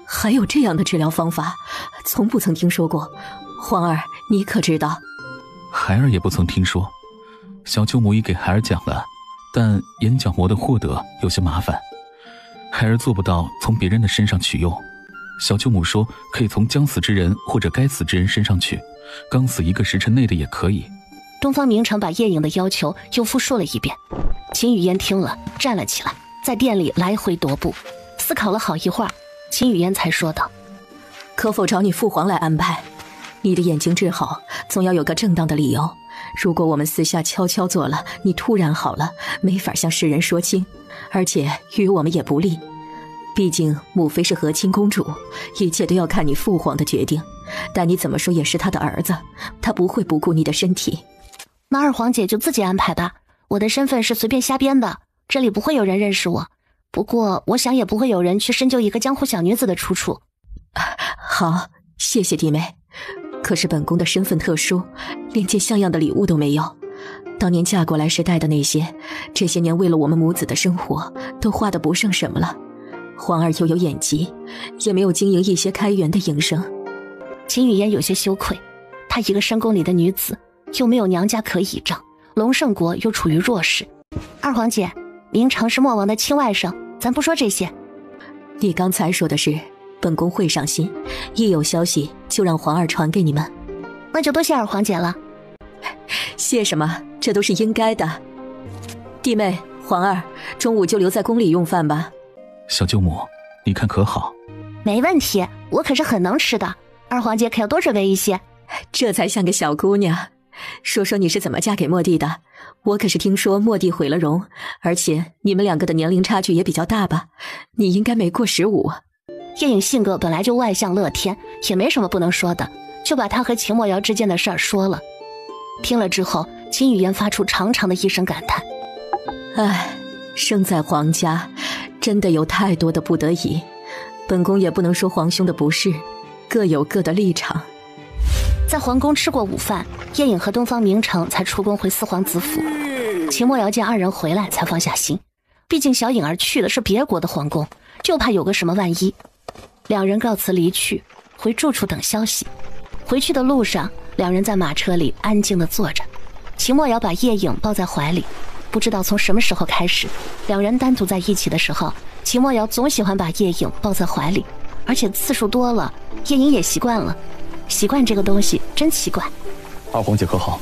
还有这样的治疗方法，从不曾听说过。皇儿，你可知道？孩儿也不曾听说。小舅母已给孩儿讲了，但眼角膜的获得有些麻烦，孩儿做不到从别人的身上取用。小舅母说可以从将死之人或者该死之人身上取，刚死1个时辰内的也可以。东方明成把叶影的要求又复述了一遍。秦雨嫣听了，站了起来，在店里来回踱步，思考了好一会儿，秦雨嫣才说道：“可否找你父皇来安排？你的眼睛治好，总要有个正当的理由。如果我们私下悄悄做了，你突然好了，没法向世人说清，而且于我们也不利。毕竟母妃是和亲公主，一切都要看你父皇的决定。但你怎么说也是他的儿子，他不会不顾你的身体。那二皇姐就自己安排吧，我的身份是随便瞎编的，这里不会有人认识我。不过我想也不会有人去深究一个江湖小女子的出处。好，谢谢弟妹。可是本宫的身份特殊，连件像样的礼物都没有。当年嫁过来时带的那些，这些年为了我们母子的生活，都花得不剩什么了。皇儿又有眼疾，也没有经营一些开源的营生。秦雨嫣有些羞愧，她一个深宫里的女子，又没有娘家可倚仗，龙胜国又处于弱势。二皇姐，明成是莫王的亲外甥，咱不说这些。你刚才说的是本宫会上心，一有消息就让皇儿传给你们。那就多谢二皇姐了。谢什么，这都是应该的。弟妹，皇儿，中午就留在宫里用饭吧。小舅母，你看可好？没问题，我可是很能吃的。二皇姐可要多准备一些。这才像个小姑娘。说说你是怎么嫁给莫帝的？我可是听说莫帝毁了容，而且你们两个的年龄差距也比较大吧？你应该没过15。叶颖性格本来就外向乐天，也没什么不能说的，就把她和秦墨瑶之间的事儿说了。听了之后，秦雨嫣发出长长的一声感叹：唉，生在皇家，真的有太多的不得已。本宫也不能说皇兄的不是，各有各的立场。在皇宫吃过午饭，叶颖和东方明城才出宫回四皇子府。秦墨瑶见二人回来，才放下心，毕竟小颖儿去的是别国的皇宫，就怕有个什么万一。两人告辞离去，回住处等消息。回去的路上，两人在马车里安静地坐着。秦墨瑶把叶颖抱在怀里，不知道从什么时候开始，两人单独在一起的时候，秦墨瑶总喜欢把叶颖抱在怀里，而且次数多了，叶颖也习惯了。习惯这个东西真奇怪。二皇姐可好？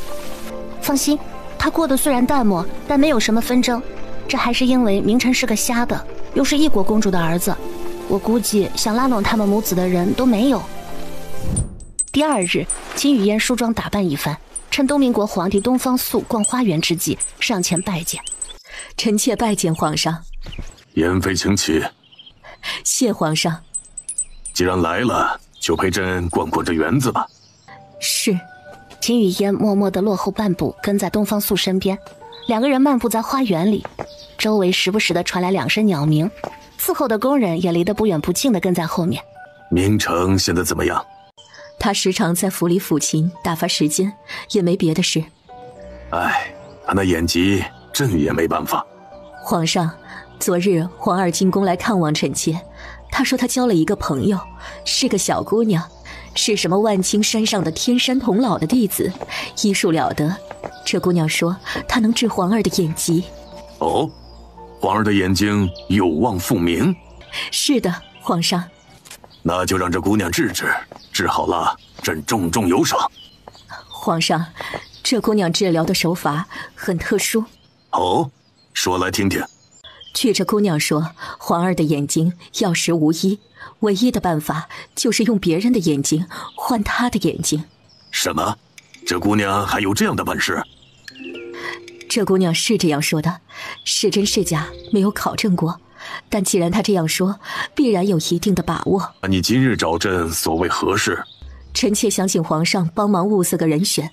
放心，她过得虽然淡漠，但没有什么纷争。这还是因为明琛是个瞎的，又是一国公主的儿子，我估计想拉拢他们母子的人都没有。第二日，秦雨嫣梳妆打扮一番，趁东明国皇帝东方朔逛花园之际，上前拜见。臣妾拜见皇上。妍妃请起。谢皇上。既然来了，就陪朕逛逛这园子吧。是。秦雨嫣默默地落后半步，跟在东方朔身边。两个人漫步在花园里，周围时不时地传来两声鸟鸣，伺候的工人也离得不远不近地跟在后面。明成现在怎么样？他时常在府里抚琴打发时间，也没别的事。哎，他那眼疾，朕也没办法。皇上，昨日皇儿进宫来看望臣妾，他说他交了一个朋友，是个小姑娘，是什么万青山上的天山童姥的弟子，医术了得。这姑娘说她能治皇儿的眼疾。哦，皇儿的眼睛有望复明？是的，皇上。那就让这姑娘治治，治好了，朕重重有赏。皇上，这姑娘治疗的手法很特殊。哦，说来听听。据这姑娘说，皇儿的眼睛药石无医，唯一的办法就是用别人的眼睛换她的眼睛。什么？这姑娘还有这样的本事？这姑娘是这样说的，是真是假没有考证过，但既然她这样说，必然有一定的把握。你今日找朕所谓何事？臣妾想请皇上帮忙物色个人选。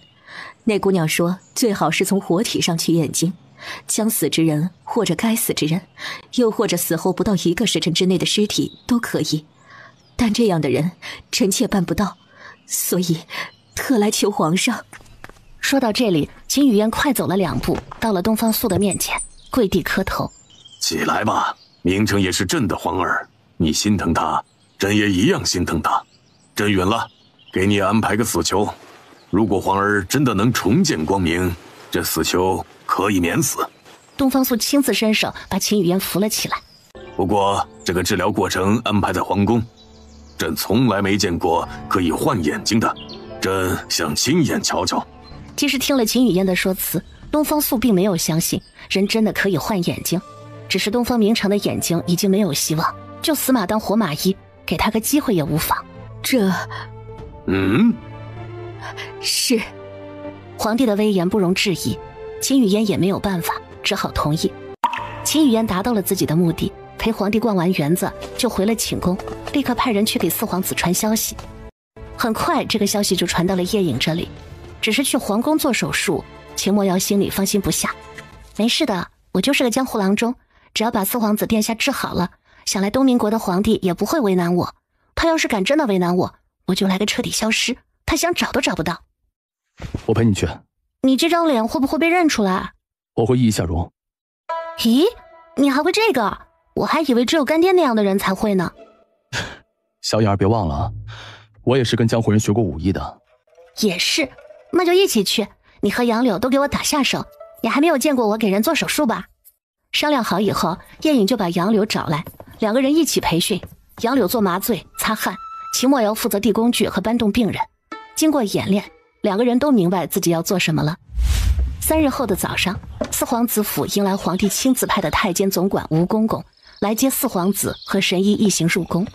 那姑娘说最好是从活体上取眼睛，将死之人或者该死之人，又或者死后不到1个时辰之内的尸体都可以，但这样的人臣妾办不到，所以特来求皇上。说到这里，秦雨嫣快走了2步，到了东方朔的面前，跪地磕头。起来吧，明成也是朕的皇儿，你心疼他，朕也一样心疼他。朕允了，给你安排个死囚，如果皇儿真的能重见光明，这死囚可以免死。东方朔亲自伸手把秦雨嫣扶了起来。不过这个治疗过程安排在皇宫，朕从来没见过可以换眼睛的，朕想亲眼瞧瞧。其实听了秦雨嫣的说辞，东方朔并没有相信人真的可以换眼睛，只是东方明成的眼睛已经没有希望，就死马当活马医，给他个机会也无妨。这是皇帝的威严不容置疑，秦雨嫣也没有办法，只好同意。秦雨嫣达到了自己的目的，陪皇帝逛完园子，就回了寝宫，立刻派人去给四皇子传消息。很快，这个消息就传到了叶颖这里。只是去皇宫做手术，秦墨瑶心里放心不下。没事的，我就是个江湖郎中，只要把四皇子殿下治好了，想来东明国的皇帝也不会为难我。他要是敢真的为难我，我就来个彻底消失，他想找都找不到。我陪你去。你这张脸会不会被认出来？我会易一下容。咦，你还会这个？我还以为只有干爹那样的人才会呢。小颖儿别忘了啊，我也是跟江湖人学过武艺的。也是，那就一起去。你和杨柳都给我打下手，你还没有见过我给人做手术吧？商量好以后，叶颖就把杨柳找来，两个人一起培训。杨柳做麻醉、擦汗，秦墨瑶负责递工具和搬动病人。经过演练，两个人都明白自己要做什么了。3日后的早上，四皇子府迎来皇帝亲自派的太监总管吴公公来接四皇子和神医一行入宫。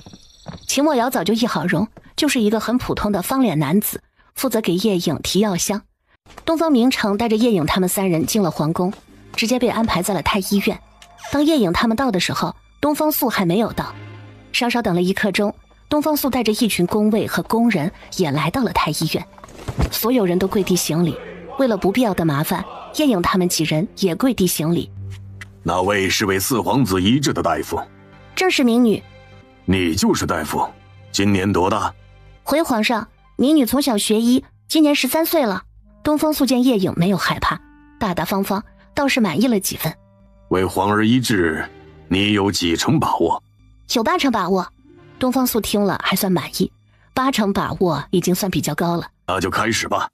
秦墨瑶早就易好容，就是一个很普通的方脸男子，负责给叶颖提药箱。东方明城带着叶颖他们3人进了皇宫，直接被安排在了太医院。当叶颖他们到的时候，东方素还没有到。稍稍等了1刻钟，东方素带着一群宫卫和宫人也来到了太医院。所有人都跪地行礼，为了不必要的麻烦，叶颖他们几人也跪地行礼。那位是为四皇子医治的大夫？正是民女。你就是大夫？今年多大？回皇上，民女从小学医，今年13岁了。东方素见叶颖没有害怕，大大方方，倒是满意了几分。为皇儿医治，你有几成把握？有8成把握。东方素听了还算满意，8成把握已经算比较高了。那就开始吧。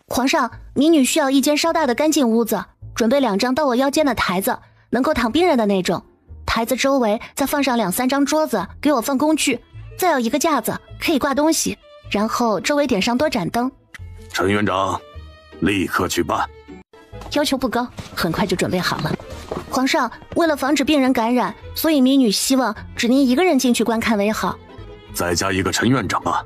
皇上，民女需要一间稍大的干净屋子，准备2张到我腰间的台子，能够躺病人的那种。台子周围再放上2、3张桌子，给我放工具，再有一个架子可以挂东西，然后周围点上多盏灯。陈院长，立刻去办。要求不高，很快就准备好了。皇上，为了防止病人感染，所以民女希望只您一个人进去观看为好。再加一个陈院长吧。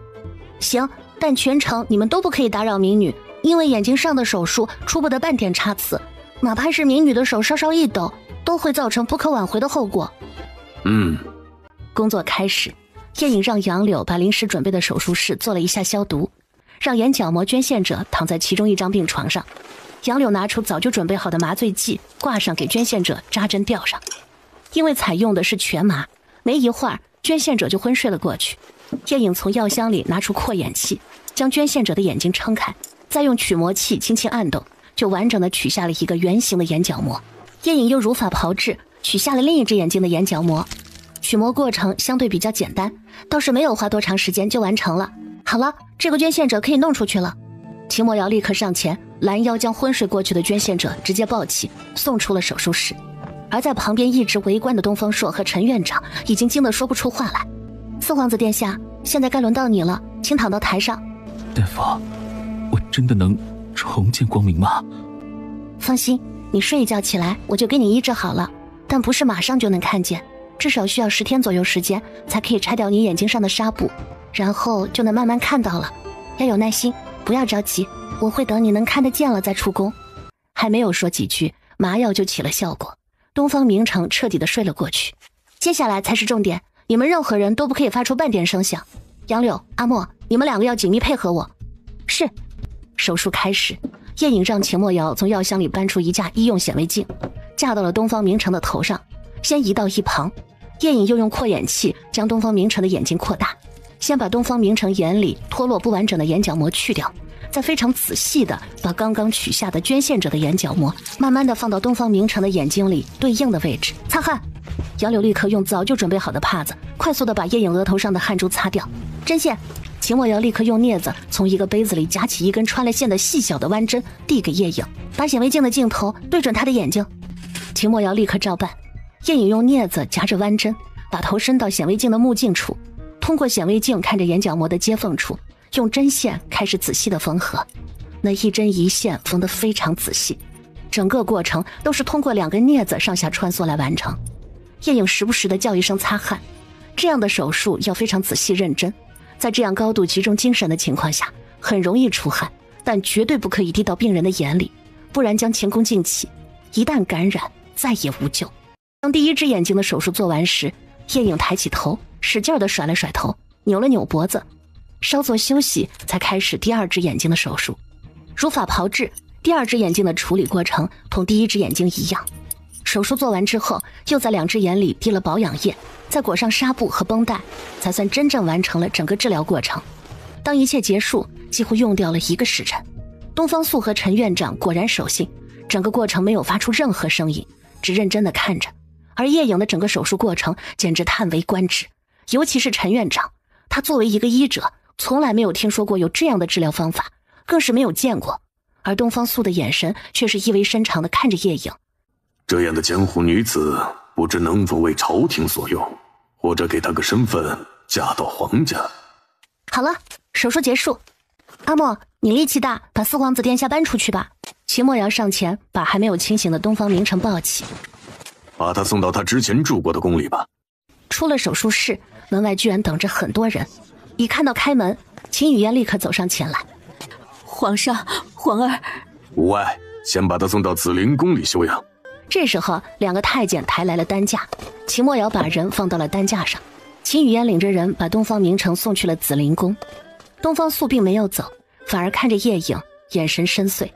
行，但全程你们都不可以打扰民女，因为眼睛上的手术出不得半点差错，哪怕是民女的手稍稍一抖，都会造成不可挽回的后果。工作开始，叶颖让杨柳把临时准备的手术室做了一下消毒，让眼角膜捐献者躺在其中一张病床上。杨柳拿出早就准备好的麻醉剂，挂上给捐献者扎针吊上。因为采用的是全麻，没一会儿捐献者就昏睡了过去。叶颖从药箱里拿出扩眼器，将捐献者的眼睛撑开，再用取膜器轻轻按动，就完整的取下了一个圆形的眼角膜。叶颖又如法炮制，取下了另一只眼睛的眼角膜。取膜过程相对比较简单，倒是没有花多长时间就完成了。好了，这个捐献者可以弄出去了。秦墨瑶立刻上前拦腰，将昏睡过去的捐献者直接抱起，送出了手术室。而在旁边一直围观的东方朔和陈院长已经惊得说不出话来。四皇子殿下，现在该轮到你了，请躺到台上。大夫，我真的能重见光明吗？放心，你睡一觉起来，我就给你医治好了，但不是马上就能看见，至少需要10天左右时间才可以拆掉你眼睛上的纱布，然后就能慢慢看到了。要有耐心，不要着急，我会等你能看得见了再出宫。还没有说几句，麻药就起了效果，东方明城彻底的睡了过去。接下来才是重点，你们任何人都不可以发出半点声响。杨柳、阿莫，你们2个要紧密配合我。是。手术开始，叶颖让秦墨瑶从药箱里搬出一架医用显微镜，架到了东方明城的头上，先移到一旁。叶颖又用扩眼器将东方明城的眼睛扩大，先把东方明城眼里脱落不完整的眼角膜去掉，再非常仔细的把刚刚取下的捐献者的眼角膜慢慢的放到东方明城的眼睛里对应的位置。擦汗。杨柳立刻用早就准备好的帕子快速的把叶颖额头上的汗珠擦掉。针线。秦墨瑶立刻用镊子从一个杯子里夹起一根穿了线的细小的弯针，递给叶颖，把显微镜的镜头对准他的眼睛。秦墨瑶立刻照办。叶颖用镊子夹着弯针，把头伸到显微镜的目镜处，通过显微镜看着眼角膜的接缝处，用针线开始仔细的缝合。那一针一线缝得非常仔细，整个过程都是通过2根镊子上下穿梭来完成。叶颖时不时的叫一声擦汗，这样的手术要非常仔细认真，在这样高度集中精神的情况下，很容易出汗，但绝对不可以滴到病人的眼里，不然将前功尽弃，一旦感染，再也无救。当第一只眼睛的手术做完时，叶颖抬起头，使劲地甩了甩头，扭了扭脖子，稍作休息，才开始第二只眼睛的手术。如法炮制，第二只眼睛的处理过程同第一只眼睛一样。手术做完之后，又在两只眼里滴了保养液，再裹上纱布和绷带，才算真正完成了整个治疗过程。当一切结束，几乎用掉了1个时辰。东方素和陈院长果然守信，整个过程没有发出任何声音，只认真地看着。而叶颖的整个手术过程简直叹为观止，尤其是陈院长，他作为一个医者，从来没有听说过有这样的治疗方法，更是没有见过。而东方素的眼神却是意味深长地看着叶颖。这样的江湖女子，不知能否为朝廷所用，或者给她个身份，嫁到皇家。好了，手术结束。阿莫，你力气大，把四皇子殿下搬出去吧。秦墨瑶上前把还没有清醒的东方明城抱起，把他送到他之前住过的宫里吧。出了手术室，门外居然等着很多人。一看到开门，秦雨嫣立刻走上前来。皇上，皇儿，无碍，先把他送到紫灵宫里休养。这时候2个太监抬来了担架，秦墨瑶把人放到了担架上，秦雨嫣领着人把东方明城送去了紫灵宫。东方素并没有走，反而看着叶颖，眼神深邃。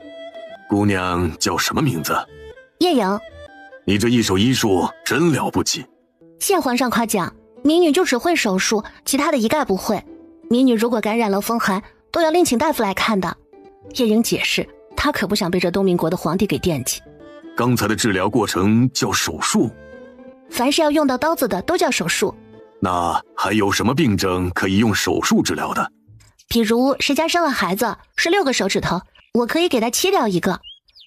姑娘叫什么名字？叶颖。你这一手医术真了不起。谢皇上夸奖，民女就只会手术，其他的一概不会。民女如果感染了风寒，都要另请大夫来看的。叶颖解释，她可不想被这东明国的皇帝给惦记。刚才的治疗过程叫手术？凡是要用到刀子的都叫手术。那还有什么病症可以用手术治疗的？比如谁家生了孩子是6个手指头，我可以给他切掉1个。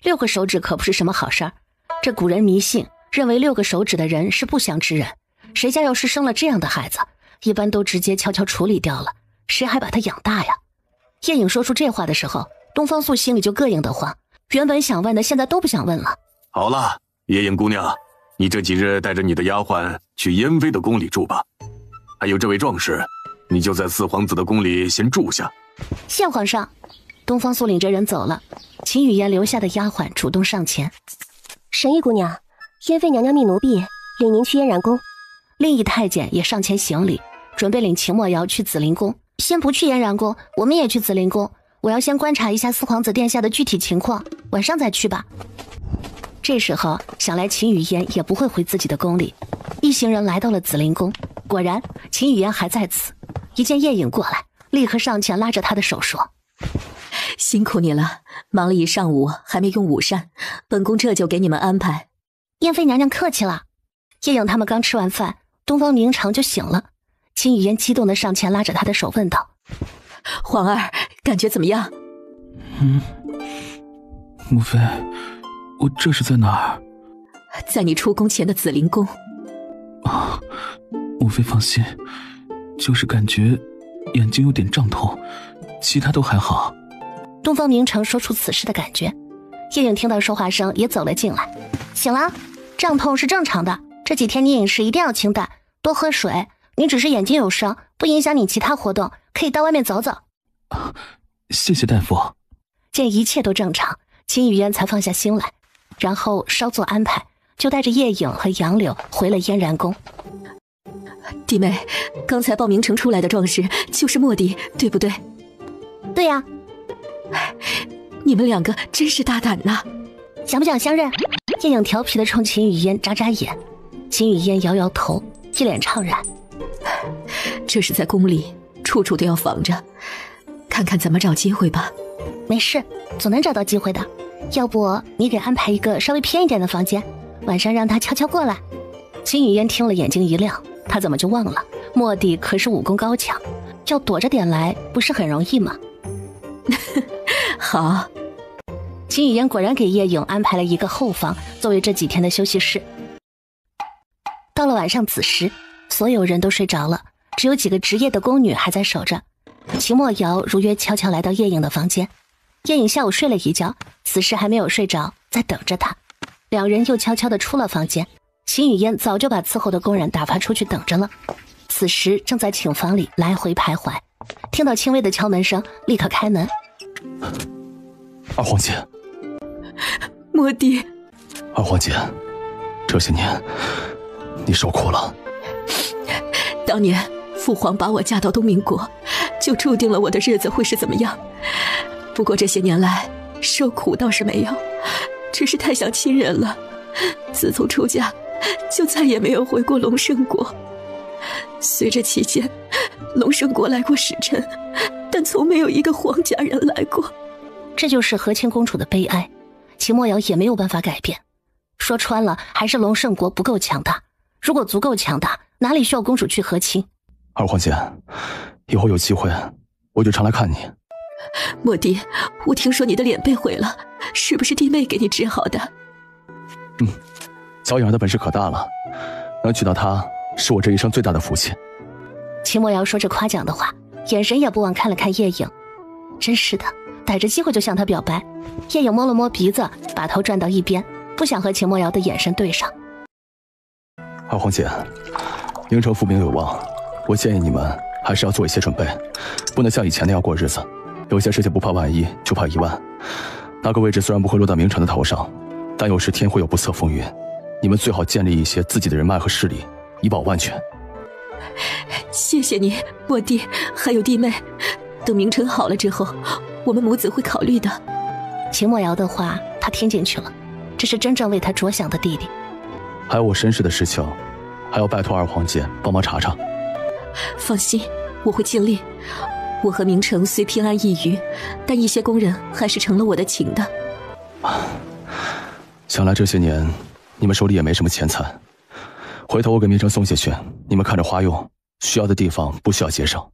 6个手指可不是什么好事儿，这古人迷信，认为6个手指的人是不祥之人。谁家要是生了这样的孩子，一般都直接悄悄处理掉了，谁还把他养大呀？叶颖说出这话的时候，东方素心里就膈应得慌，原本想问的现在都不想问了。好了，叶颖姑娘，你这几日带着你的丫鬟去燕妃的宫里住吧。还有这位壮士，你就在四皇子的宫里先住下。谢皇上。东方素领着人走了，秦雨嫣留下的丫鬟主动上前。神医姑娘，燕妃娘娘命奴婢领您去嫣然宫。另一太监也上前行礼，准备领秦墨瑶去紫灵宫。先不去嫣然宫，我们也去紫灵宫。我要先观察一下四皇子殿下的具体情况，晚上再去吧。这时候想来秦雨嫣也不会回自己的宫里，一行人来到了紫灵宫。果然秦雨嫣还在此，一见叶颖过来，立刻上前拉着他的手说：辛苦你了，忙了一上午还没用午膳，本宫这就给你们安排。燕妃娘娘客气了。叶颖他们刚吃完饭，东方明城就醒了。秦雨嫣激动地上前拉着他的手问道：皇儿，感觉怎么样？母妃，我这是在哪儿？在你出宫前的紫灵宫。啊，母妃放心，就是感觉眼睛有点胀痛，其他都还好。东方明城说出此事的感觉。叶颖听到说话声也走了进来。醒了，胀痛是正常的，这几天你饮食一定要清淡，多喝水。你只是眼睛有伤，不影响你其他活动，可以到外面走走。谢谢大夫。见一切都正常，秦雨嫣才放下心来，然后稍作安排，就带着叶颖和杨柳回了嫣然宫。弟妹，刚才报名城出来的壮士就是莫迪，对不对？对呀。你们2个真是大胆呐！想不想相认？叶颖调皮地冲秦雨嫣眨眨眼。秦雨嫣摇摇头，一脸怅然。这是在宫里，处处都要防着，看看怎么找机会吧。没事，总能找到机会的。要不你给安排一个稍微偏一点的房间，晚上让他悄悄过来。秦雨嫣听了眼睛一亮，他怎么就忘了莫迪可是武功高强，要躲着点来不是很容易吗？好。秦雨嫣果然给叶颖安排了一个后房作为这几天的休息室。到了晚上子时，所有人都睡着了，只有几个职业的宫女还在守着。秦墨瑶如约悄悄来到叶颖的房间。叶颖下午睡了一觉，此时还没有睡着，在等着他。2人又悄悄地出了房间。秦雨嫣早就把伺候的工人打发出去等着了，此时正在寝房里来回徘徊，听到轻微的敲门声，立刻开门。二皇姐。莫迪。二皇姐，这些年你受苦了。当年父皇把我嫁到东明国，就注定了我的日子会是怎么样。不过这些年来，受苦倒是没有，只是太想亲人了。自从出嫁，就再也没有回过龙胜国。虽这期间，龙胜国来过使臣，但从没有一个皇家人来过。这就是和亲公主的悲哀，秦墨瑶也没有办法改变。说穿了，还是龙胜国不够强大。如果足够强大，哪里需要公主去和亲？二皇姐，以后有机会，我就常来看你。莫弟，我听说你的脸被毁了，是不是弟妹给你治好的？小颖儿的本事可大了，能娶到她，是我这一生最大的福气。秦墨瑶说着夸奖的话，眼神也不忘看了看叶颖。真是的，逮着机会就向她表白。叶颖摸了摸鼻子，把头转到一边，不想和秦墨瑶的眼神对上。二皇姐，明城复明有望，我建议你们还是要做一些准备，不能像以前那样过日子。有些事情不怕万一，就怕一万。那个位置虽然不会落到明城的头上，但有时天会有不测风云，你们最好建立一些自己的人脉和势力，以保万全。谢谢你，莫弟，还有弟妹。等明城好了之后，我们母子会考虑的。秦墨瑶的话他听进去了，这是真正为他着想的弟弟。还有我身世的事情，还要拜托二皇姐帮忙查查。放心，我会尽力。我和明城虽偏安一隅，但一些工人还是成了我的情的。想来这些年你们手里也没什么钱财，回头我给明城送些去，你们看着花用，需要的地方不需要节省。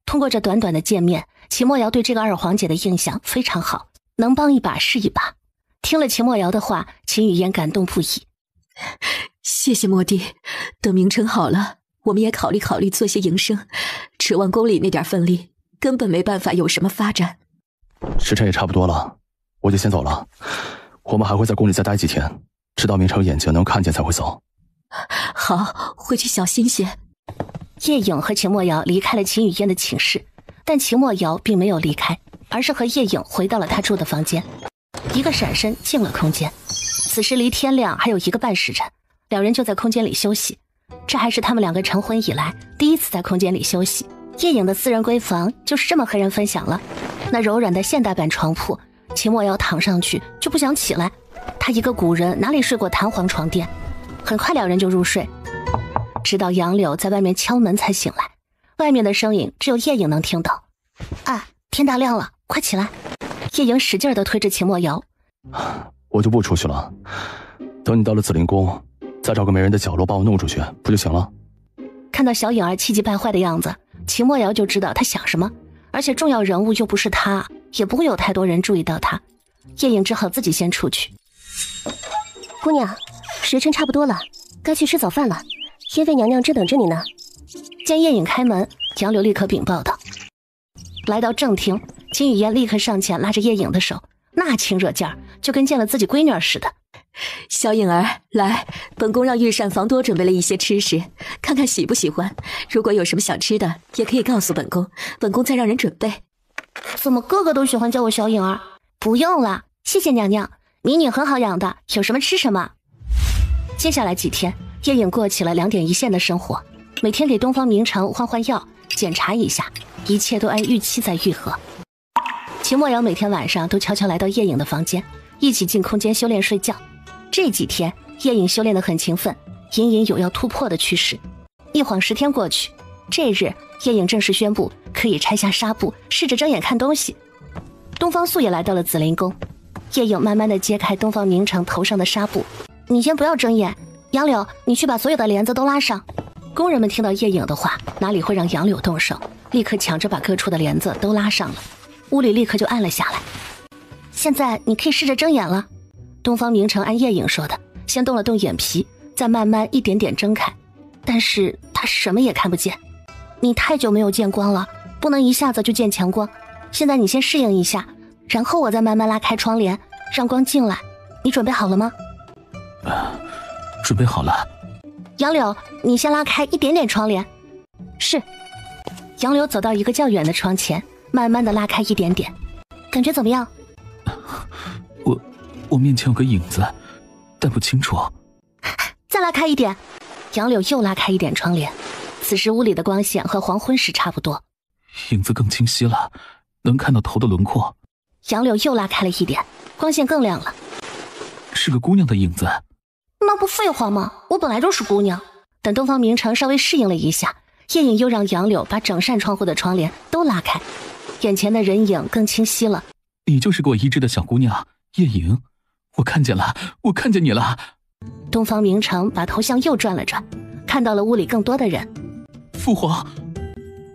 通过这短短的见面，秦墨瑶对这个二皇姐的印象非常好，能帮一把是一把。听了秦墨瑶的话，秦雨嫣感动不已。谢谢莫弟，等明城好了，我们也考虑做些营生，指望宫里那点份力，根本没办法有什么发展。时辰也差不多了，我就先走了。我们还会在宫里再待几天，直到明城眼睛能看见才会走。好，回去小心些。叶颖和秦墨瑶离开了秦雨嫣的寝室，但秦墨瑶并没有离开，而是和叶颖回到了她住的房间。一个闪身进了空间，此时离天亮还有1个半时辰，两人就在空间里休息。这还是他们2个成婚以来第一次在空间里休息。叶颖的私人闺房就是这么和人分享了。那柔软的现代版床铺，秦墨瑶躺上去就不想起来。她一个古人哪里睡过弹簧床垫？很快两人就入睡，直到杨柳在外面敲门才醒来。外面的声音只有叶颖能听到。啊，天大亮了，快起来！叶颖使劲地推着秦墨瑶。我就不出去了，等你到了紫灵宫，再找个没人的角落把我弄出去，不就行了？看到小颖儿气急败坏的样子，秦墨瑶就知道她想什么，而且重要人物又不是她，也不会有太多人注意到她。叶颖只好自己先出去。姑娘，时辰差不多了，该去吃早饭了，燕妃娘娘正等着你呢。见叶颖开门，杨柳立刻禀报道。来到正厅，秦雨嫣立刻上前拉着叶颖的手，那亲热劲儿就跟见了自己闺女似的。小颖儿，来，本宫让御膳房多准备了一些吃食，看看喜不喜欢。如果有什么想吃的，也可以告诉本宫，本宫再让人准备。怎么个个都喜欢叫我小颖儿？不用了，谢谢娘娘，民女很好养的，有什么吃什么。接下来几天，叶颖过起了2点一线的生活，每天给东方明城换药，检查一下，一切都按预期在愈合。秦墨瑶每天晚上都悄悄来到叶颖的房间，一起进空间修炼睡觉。这几天叶颖修炼得很勤奋，隐隐有要突破的趋势。一晃10天过去，这日叶颖正式宣布可以拆下纱布，试着睁眼看东西。东方素也来到了紫灵宫，叶颖慢慢地揭开东方明城头上的纱布。你先不要睁眼，杨柳，你去把所有的帘子都拉上。工人们听到叶颖的话，哪里会让杨柳动手，立刻抢着把各处的帘子都拉上了，屋里立刻就暗了下来。现在你可以试着睁眼了。东方明城按叶颖说的，先动了动眼皮，再慢慢一点点睁开，但是他什么也看不见。你太久没有见光了，不能一下子就见强光，现在你先适应一下，然后我再慢慢拉开窗帘，让光进来。你准备好了吗？准备好了。杨柳，你先拉开一点点窗帘。是。杨柳走到一个较远的窗前，慢慢的拉开一点点。感觉怎么样？我面前有个影子，但不清楚。再拉开一点。杨柳又拉开一点窗帘，此时屋里的光线和黄昏时差不多，影子更清晰了，能看到头的轮廓。杨柳又拉开了一点，光线更亮了，是个姑娘的影子。那不废话吗？我本来就是姑娘。等东方明城稍微适应了一下，叶影又让杨柳把整扇窗户的窗帘都拉开，眼前的人影更清晰了。你就是给我医治的小姑娘叶影，我看见了，我看见你了。东方明城把头向右转了转，看到了屋里更多的人。父皇。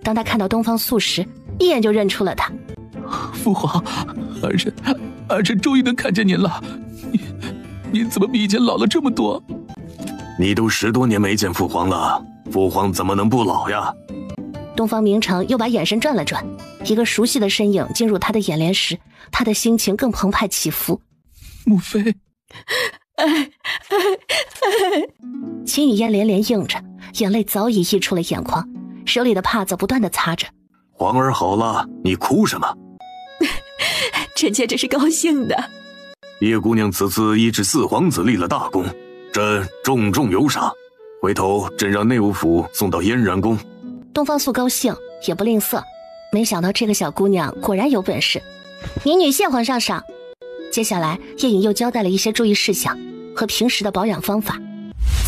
当他看到东方素时，一眼就认出了他。父皇，儿臣终于能看见您了。您怎么比以前老了这么多？你都10多年没见父皇了，父皇怎么能不老呀？东方明城又把眼神转了转，一个熟悉的身影进入他的眼帘时，他的心情更澎湃起伏。母妃。秦雨嫣连连应着，眼泪早已溢出了眼眶，手里的帕子不断地擦着。皇儿好了，你哭什么？臣妾只是高兴的。叶姑娘此次医治4皇子立了大功，朕重重有赏。回头朕让内务府送到嫣然宫。东方素高兴，也不吝啬。没想到这个小姑娘果然有本事。民女谢皇上赏。接下来叶颖又交代了一些注意事项和平时的保养方法。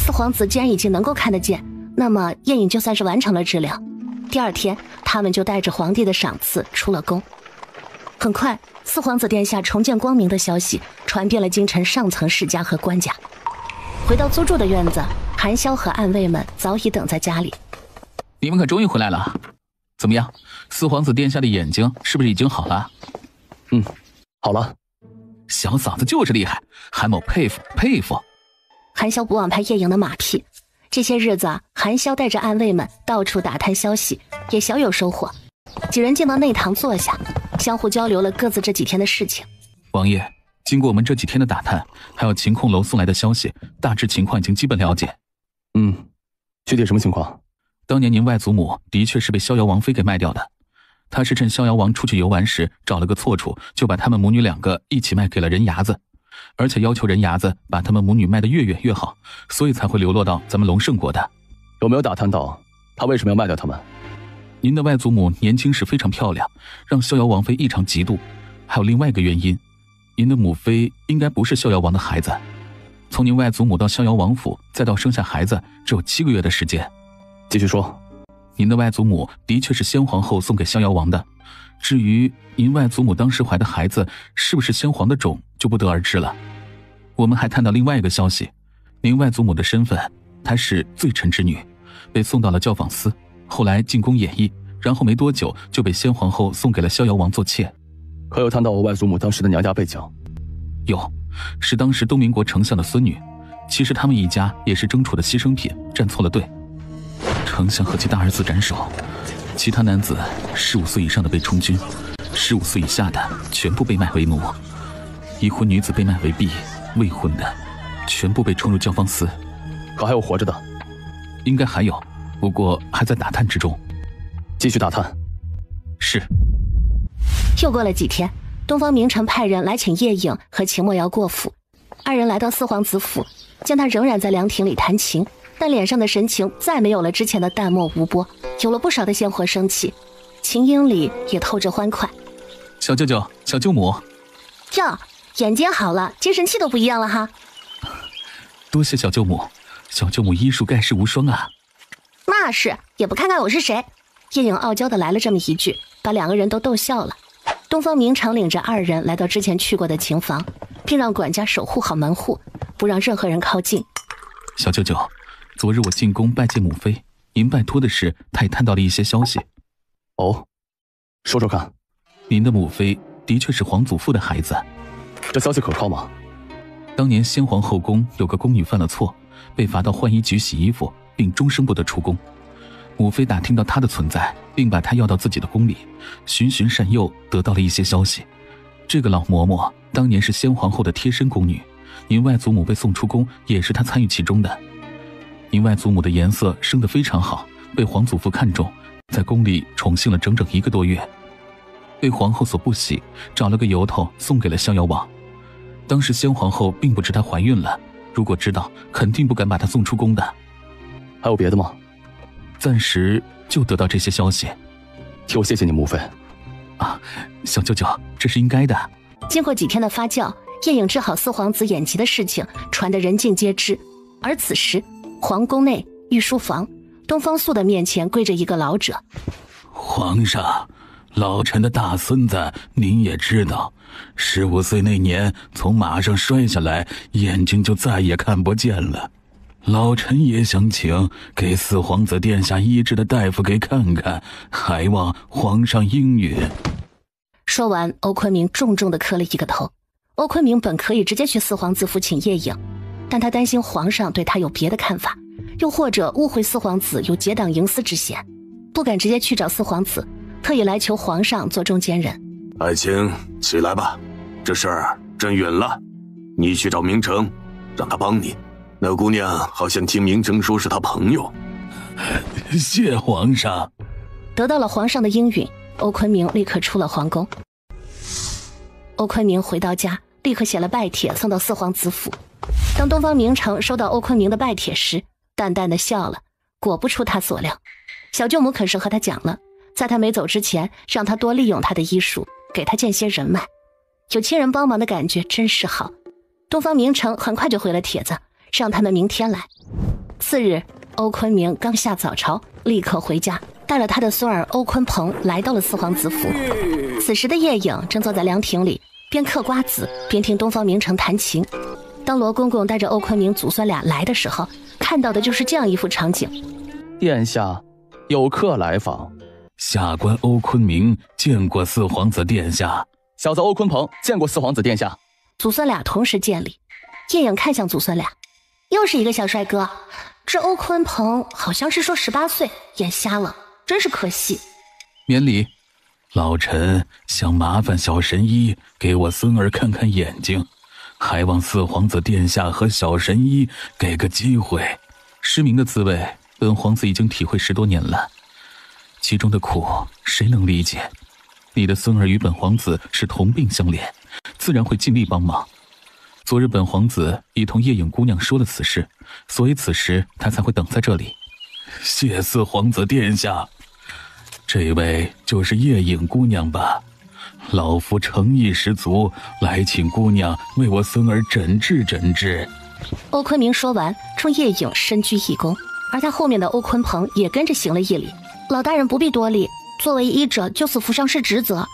4皇子既然已经能够看得见，那么叶颖就算是完成了治疗。第2天，他们就带着皇帝的赏赐出了宫。很快，4皇子殿下重见光明的消息传遍了京城上层世家和官家。回到租住的院子，韩萧和暗卫们早已等在家里。你们可终于回来了，怎么样？4皇子殿下的眼睛是不是已经好了？好了。小嫂子就是厉害，韩某佩服佩服。韩萧不忘拍叶颖的马屁。这些日子，韩萧带着暗卫们到处打探消息，也小有收获。几人进到内堂坐下，相互交流了各自这几天的事情。王爷，经过我们这几天的打探，还有晴空楼送来的消息，大致情况已经基本了解。具体什么情况？当年您外祖母的确是被逍遥王妃给卖掉的，她是趁逍遥王出去游玩时找了个错处，就把他们母女2个一起卖给了人牙子，而且要求人牙子把他们母女卖得越远越好，所以才会流落到咱们龙胜国的。有没有打探到他为什么要卖掉他们？您的外祖母年轻时非常漂亮，让逍遥王妃异常嫉妒。还有另外一个原因，您的母妃应该不是逍遥王的孩子。从您外祖母到逍遥王府，再到生下孩子，只有7个月的时间。继续说。您的外祖母的确是先皇后送给逍遥王的，至于您外祖母当时怀的孩子是不是先皇的种，就不得而知了。我们还探到另外一个消息，您外祖母的身份，她是罪臣之女，被送到了教坊司，后来进宫演艺，然后没多久就被先皇后送给了逍遥王做妾。可有探到我外祖母当时的娘家背景？有，是当时东明国丞相的孙女，其实他们一家也是争储的牺牲品，站错了队。丞相和其大儿子斩首，其他男子15岁以上的被充军，15岁以下的全部被卖为奴，已婚女子被卖为婢，未婚的全部被冲入教坊司。可还有活着的？应该还有，不过还在打探之中。继续打探。是。又过了几天，东方明城派人来请叶颖和秦墨瑶过府。2人来到4皇子府，见他仍然在凉亭里弹琴，但脸上的神情再没有了之前的淡漠无波，有了不少的鲜活生气，琴音里也透着欢快。小舅舅，小舅母。哟，眼睛好了，精神气都不一样了哈。多谢小舅母，小舅母医术盖世无双啊。那是，也不看看我是谁。叶颖傲娇的来了这么一句，把2个人都逗笑了。东方明城领着2人来到之前去过的琴房，并让管家守护好门户，不让任何人靠近。小舅舅，昨日我进宫拜见母妃，您拜托的事，她也探到了一些消息。哦，说说看。您的母妃的确是皇祖父的孩子。这消息可靠吗？当年先皇后宫有个宫女犯了错，被罚到浣衣局洗衣服，并终生不得出宫。母妃打听到她的存在，并把她要到自己的宫里，循循善诱，得到了一些消息。这个老嬷嬷当年是先皇后的贴身宫女，您外祖母被送出宫也是她参与其中的。您外祖母的颜色生得非常好，被皇祖父看中，在宫里宠幸了整整1个多月，被皇后所不喜，找了个由头送给了逍遥王。当时先皇后并不知她怀孕了，如果知道，肯定不敢把她送出宫的。还有别的吗？暂时就得到这些消息。替我谢谢你，母妃。啊，小舅舅，这是应该的。经过几天的发酵，叶颖治好四皇子眼疾的事情传得人尽皆知。而此时，皇宫内御书房，东方朔的面前跪着一个老者。皇上，老臣的大孙子您也知道，15岁那年从马上摔下来，眼睛就再也看不见了。老臣也想请给四皇子殿下医治的大夫给看看，还望皇上应允。说完，欧坤明重重地磕了一个头。欧坤明本可以直接去四皇子府请叶颖，但他担心皇上对他有别的看法，又或者误会四皇子有结党营私之嫌，不敢直接去找四皇子，特意来求皇上做中间人。爱卿，起来吧，这事儿真远了。你去找明成，让他帮你。那姑娘好像听明成说是他朋友。谢皇上。得到了皇上的应允，欧坤明立刻出了皇宫。欧坤明回到家，立刻写了拜帖送到四皇子府。当东方明成收到欧坤明的拜帖时，淡淡的笑了。果不出他所料，小舅母可是和他讲了，在他没走之前，让他多利用他的医术，给他建些人脉。有亲人帮忙的感觉真是好。东方明成很快就回了帖子，让他们明天来。次日，欧坤明刚下早朝，立刻回家，带了他的孙儿欧坤鹏来到了四皇子府。此时的叶颖正坐在凉亭里，边嗑瓜子边听东方明成弹琴。当罗公公带着欧坤明祖孙俩来的时候，看到的就是这样一幅场景。殿下，有客来访。下官欧坤明见过四皇子殿下。小子欧坤鹏见过四皇子殿下。祖孙俩同时见礼。叶颖看向祖孙俩，又是一个小帅哥。这欧坤鹏好像是说18岁，眼瞎了，真是可惜。免礼。老臣想麻烦小神医给我孙儿看看眼睛，还望四皇子殿下和小神医给个机会。失明的滋味，本皇子已经体会10多年了，其中的苦谁能理解？你的孙儿与本皇子是同病相怜，自然会尽力帮忙。昨日本皇子已同叶颖姑娘说了此事，所以此时他才会等在这里。谢四皇子殿下。这位就是叶颖姑娘吧？老夫诚意十足，来请姑娘为我孙儿诊治诊治。欧坤明说完，冲叶颖深鞠一躬，而他后面的欧坤鹏也跟着行了一礼。老大人不必多礼，作为医者，救死扶伤是职责。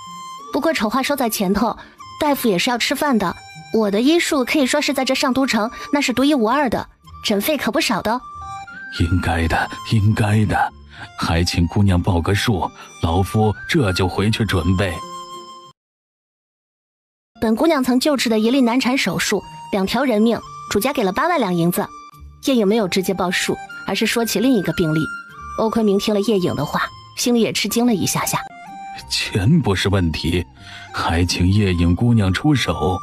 不过丑话说在前头，大夫也是要吃饭的。我的医术可以说是在这上都城那是独一无二的，诊费可不少的。应该的，应该的。还请姑娘报个数，老夫这就回去准备。本姑娘曾救治的一例难产手术，2条人命，主家给了8万两银子。叶颖没有直接报数，而是说起另一个病例。欧坤明听了叶颖的话，心里也吃惊了一下下。钱不是问题，还请叶颖姑娘出手。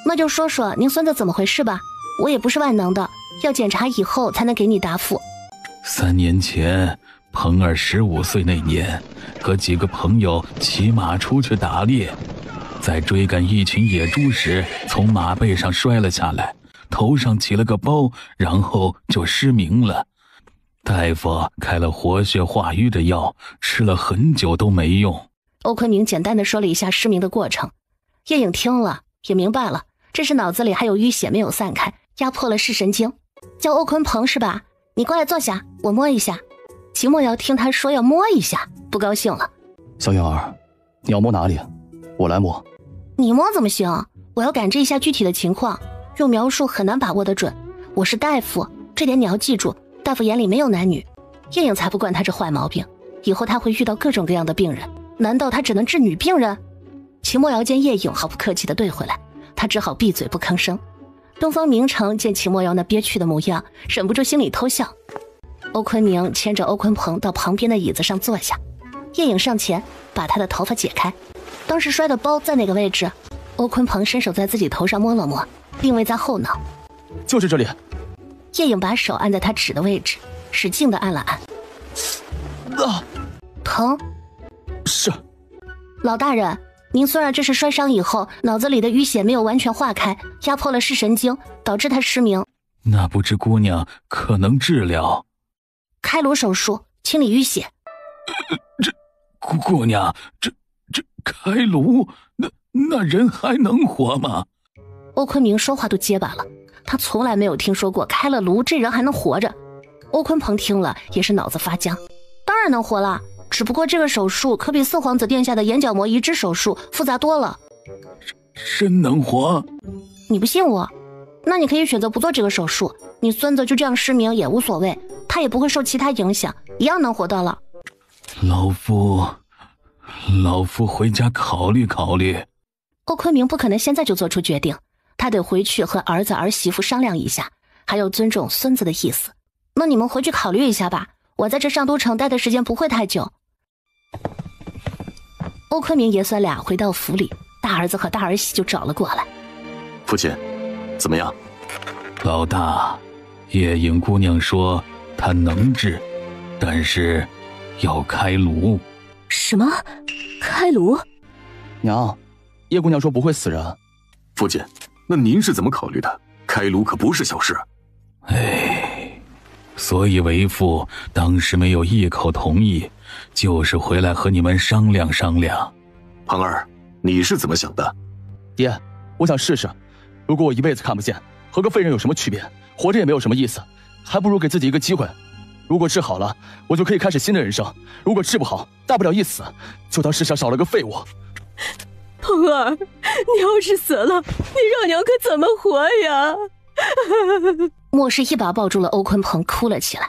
那就说说您孙子怎么回事吧，我也不是万能的，要检查以后才能给你答复。3年前，鹏儿15岁那年，和几个朋友骑马出去打猎，在追赶一群野猪时，从马背上摔了下来，头上起了个包，然后就失明了。大夫开了活血化瘀的药，吃了很久都没用。欧坤明简单的说了一下失明的过程，叶颖听了也明白了，这是脑子里还有淤血没有散开，压迫了视神经。叫欧坤鹏是吧？你过来坐下，我摸一下。秦墨瑶听他说要摸一下，不高兴了。小颖儿，你要摸哪里？我来摸。你摸怎么行？我要感知一下具体的情况，用描述很难把握得准。我是大夫，这点你要记住，大夫眼里没有男女。叶颖才不惯他这坏毛病，以后他会遇到各种各样的病人，难道他只能治女病人？秦墨瑶见叶颖毫不客气地对回来，他只好闭嘴不吭声。东方明成见秦墨瑶那憋屈的模样，忍不住心里偷笑。欧坤明牵着欧坤鹏到旁边的椅子上坐下，叶颖上前把他的头发解开。当时摔的包在哪个位置？欧坤鹏伸手在自己头上摸了摸，定位在后脑。就是这里。叶颖把手按在他指的位置，使劲地按了按。疼？是。老大人，您孙儿这是摔伤以后，脑子里的淤血没有完全化开，压迫了视神经，导致他失明。那不知姑娘可能治疗？开颅手术，清理淤血。这姑娘，这开颅，那人还能活吗？欧坤明说话都结巴了，他从来没有听说过开了颅这人还能活着。欧坤鹏听了也是脑子发僵，当然能活了，只不过这个手术可比四皇子殿下的眼角膜移植手术复杂多了。真能活？你不信我？那你可以选择不做这个手术，你孙子就这样失明也无所谓，他也不会受其他影响，一样能活到了。老夫回家考虑考虑。欧坤明不可能现在就做出决定，他得回去和儿子儿媳妇商量一下，还要尊重孙子的意思。那你们回去考虑一下吧，我在这上都城待的时间不会太久。欧坤明爷孙俩回到府里，大儿子和大儿媳就找了过来。父亲，怎么样？老大，叶影姑娘说她能治，但是要开颅。什么？开颅？娘，叶姑娘说不会死人。父亲，那您是怎么考虑的？开颅可不是小事。所以为父当时没有一口同意，就是回来和你们商量商量。庞儿，你是怎么想的？爹，我想试试，如果我一辈子看不见，和个废人有什么区别？活着也没有什么意思，还不如给自己一个机会。如果治好了，我就可以开始新的人生；如果治不好，大不了一死，就当世上少了个废物。鹏儿，你要是死了，你让娘可怎么活呀？莫氏一把抱住了欧坤鹏，哭了起来。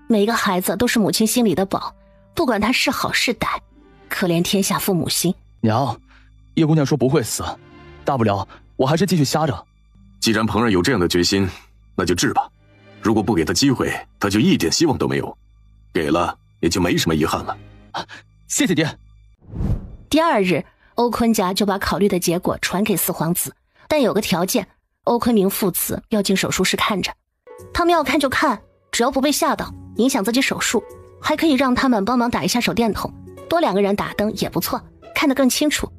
每个孩子都是母亲心里的宝，不管他是好是歹，可怜天下父母心。娘，叶姑娘说不会死，大不了我还是继续瞎着。既然鹏儿有这样的决心，那就治吧。如果不给他机会，他就一点希望都没有；给了，也就没什么遗憾了。谢谢爹。第二日，欧坤家就把考虑的结果传给四皇子，但有个条件，欧坤明父子要进手术室看着。他们要看就看，只要不被吓到，影响自己手术，还可以让他们帮忙打一下手电筒，多2个人打灯也不错，看得更清楚。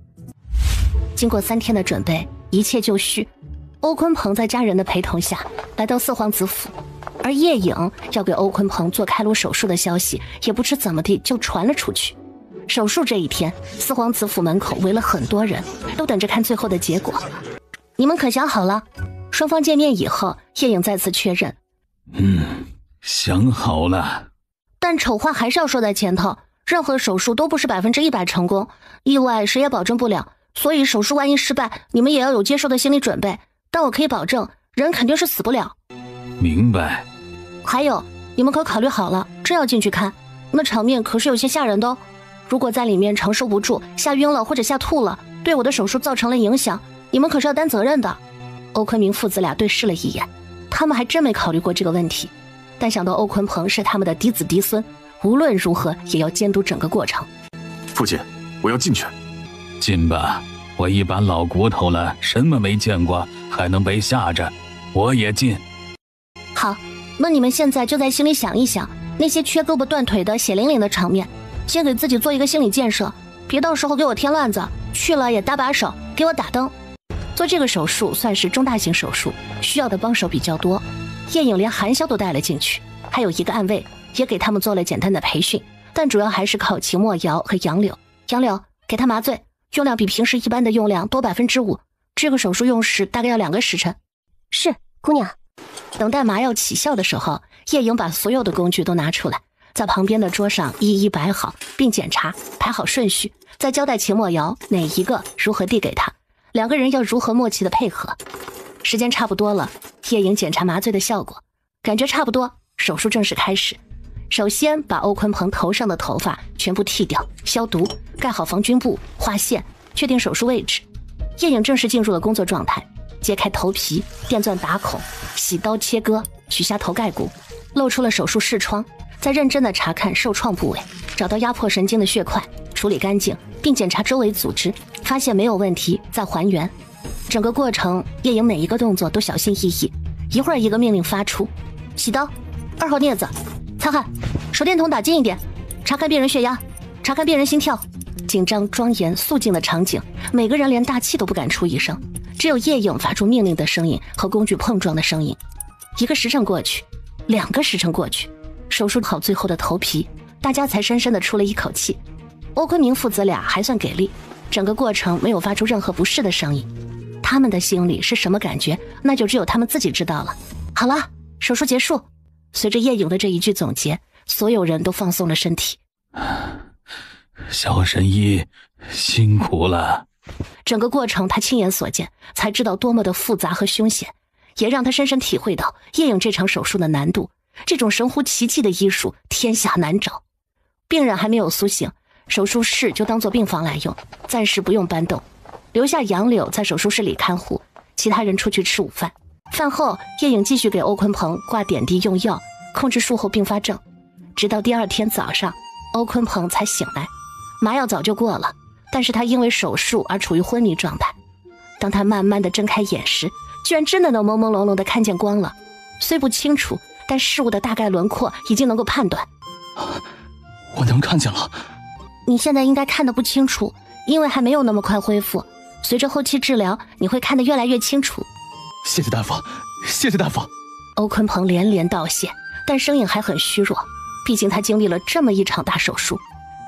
经过3天的准备，一切就绪。欧坤鹏在家人的陪同下来到四皇子府，而叶颖要给欧坤鹏做开颅手术的消息也不知怎么地就传了出去。手术这一天，四皇子府门口围了很多人，都等着看最后的结果。你们可想好了？双方见面以后，叶颖再次确认。想好了。但丑话还是要说在前头，任何手术都不是100%成功，意外谁也保证不了，所以手术万一失败，你们也要有接受的心理准备。但我可以保证，人肯定是死不了。明白。还有，你们可考虑好了，真要进去看，那场面可是有些吓人的哦。如果在里面承受不住，吓晕了或者吓吐了，对我的手术造成了影响，你们可是要担责任的。欧坤明父子俩对视了一眼，他们还真没考虑过这个问题，但想到欧坤鹏是他们的嫡子嫡孙，无论如何也要监督整个过程。父亲，我要进去。进吧，我一把老骨头了，什么没见过，还能被吓着？我也进。好，那你们现在就在心里想一想，那些缺胳膊断腿的血淋淋的场面，先给自己做一个心理建设，别到时候给我添乱子，去了也搭把手，给我打灯。做这个手术算是中大型手术，需要的帮手比较多，叶颖连韩潇都带了进去，还有一个暗卫也给他们做了简单的培训，但主要还是靠秦墨瑶和杨柳。杨柳，给他麻醉，用量比平时一般的用量多5%，这个手术用时大概要2个时辰。是，姑娘。等待麻药起效的时候，叶颖把所有的工具都拿出来，在旁边的桌上一一摆好，并检查排好顺序，再交代秦墨瑶哪一个如何递给他，2个人要如何默契的配合。时间差不多了，叶颖检查麻醉的效果，感觉差不多，手术正式开始。首先把欧坤鹏头上的头发全部剃掉，消毒，盖好防菌布，划线，确定手术位置。叶颖正式进入了工作状态，揭开头皮，电钻打孔，洗刀切割，取下头盖骨，露出了手术视窗，再认真的查看受创部位，找到压迫神经的血块，处理干净，并检查周围组织，发现没有问题再还原。整个过程叶颖每一个动作都小心翼翼，一会儿一个命令发出，洗刀，2号镊子，擦汗，手电筒打近一点，查看病人血压，查看病人心跳。紧张庄严肃静的场景，每个人连大气都不敢出一声，只有叶颖发出命令的声音和工具碰撞的声音。1个时辰过去，2个时辰过去手术好最后的头皮，大家才深深的出了一口气。欧坤明父子俩还算给力，整个过程没有发出任何不适的声音。他们的心里是什么感觉，那就只有他们自己知道了。好了，手术结束。随着叶颖的这一句总结，所有人都放松了身体。小神医辛苦了。整个过程他亲眼所见，才知道多么的复杂和凶险，也让他深深体会到叶颖这场手术的难度。这种神乎其技的医术，天下难找。病人还没有苏醒，手术室就当作病房来用，暂时不用搬动，留下杨柳在手术室里看护，其他人出去吃午饭。饭后，叶颖继续给欧坤鹏挂点滴用药，控制术后并发症，直到第二天早上，欧坤鹏才醒来。麻药早就过了，但是他因为手术而处于昏迷状态。当他慢慢的睁开眼时，居然真的能朦朦胧胧的看见光了，虽不清楚，但事物的大概轮廓已经能够判断。我能看见了。你现在应该看得不清楚，因为还没有那么快恢复，随着后期治疗，你会看得越来越清楚。谢谢大夫，谢谢大夫。欧坤鹏连连道谢，但声音还很虚弱，毕竟他经历了这么一场大手术。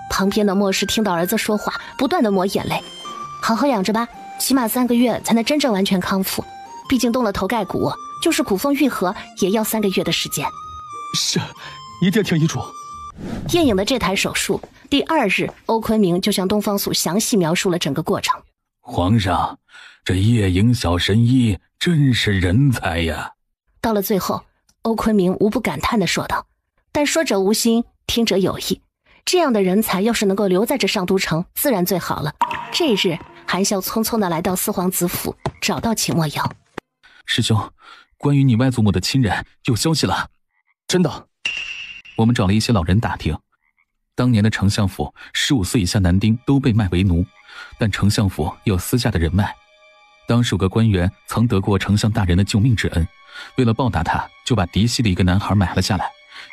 旁边的莫氏听到儿子说话，不断的抹眼泪。好好养着吧，起码3个月才能真正完全康复，毕竟动了头盖骨，就是骨缝愈合也要3个月的时间。是，一定听医嘱。叶颖的这台手术，第2日，欧坤明就向东方朔详细描述了整个过程。皇上，这叶颖小神医真是人才呀！到了最后，欧坤明无不感叹地说道：“但说者无心，听者有意。这样的人才要是能够留在这上都城，自然最好了。”这日，韩笑匆匆地来到四皇子府，找到秦墨瑶。师兄，关于你外祖母的亲人有消息了。真的？我们找了一些老人打听，当年的丞相府15岁以下男丁都被卖为奴，但丞相府有私下的人脉。当时有个官员曾得过丞相大人的救命之恩，为了报答他，就把嫡系的一个男孩买了下来，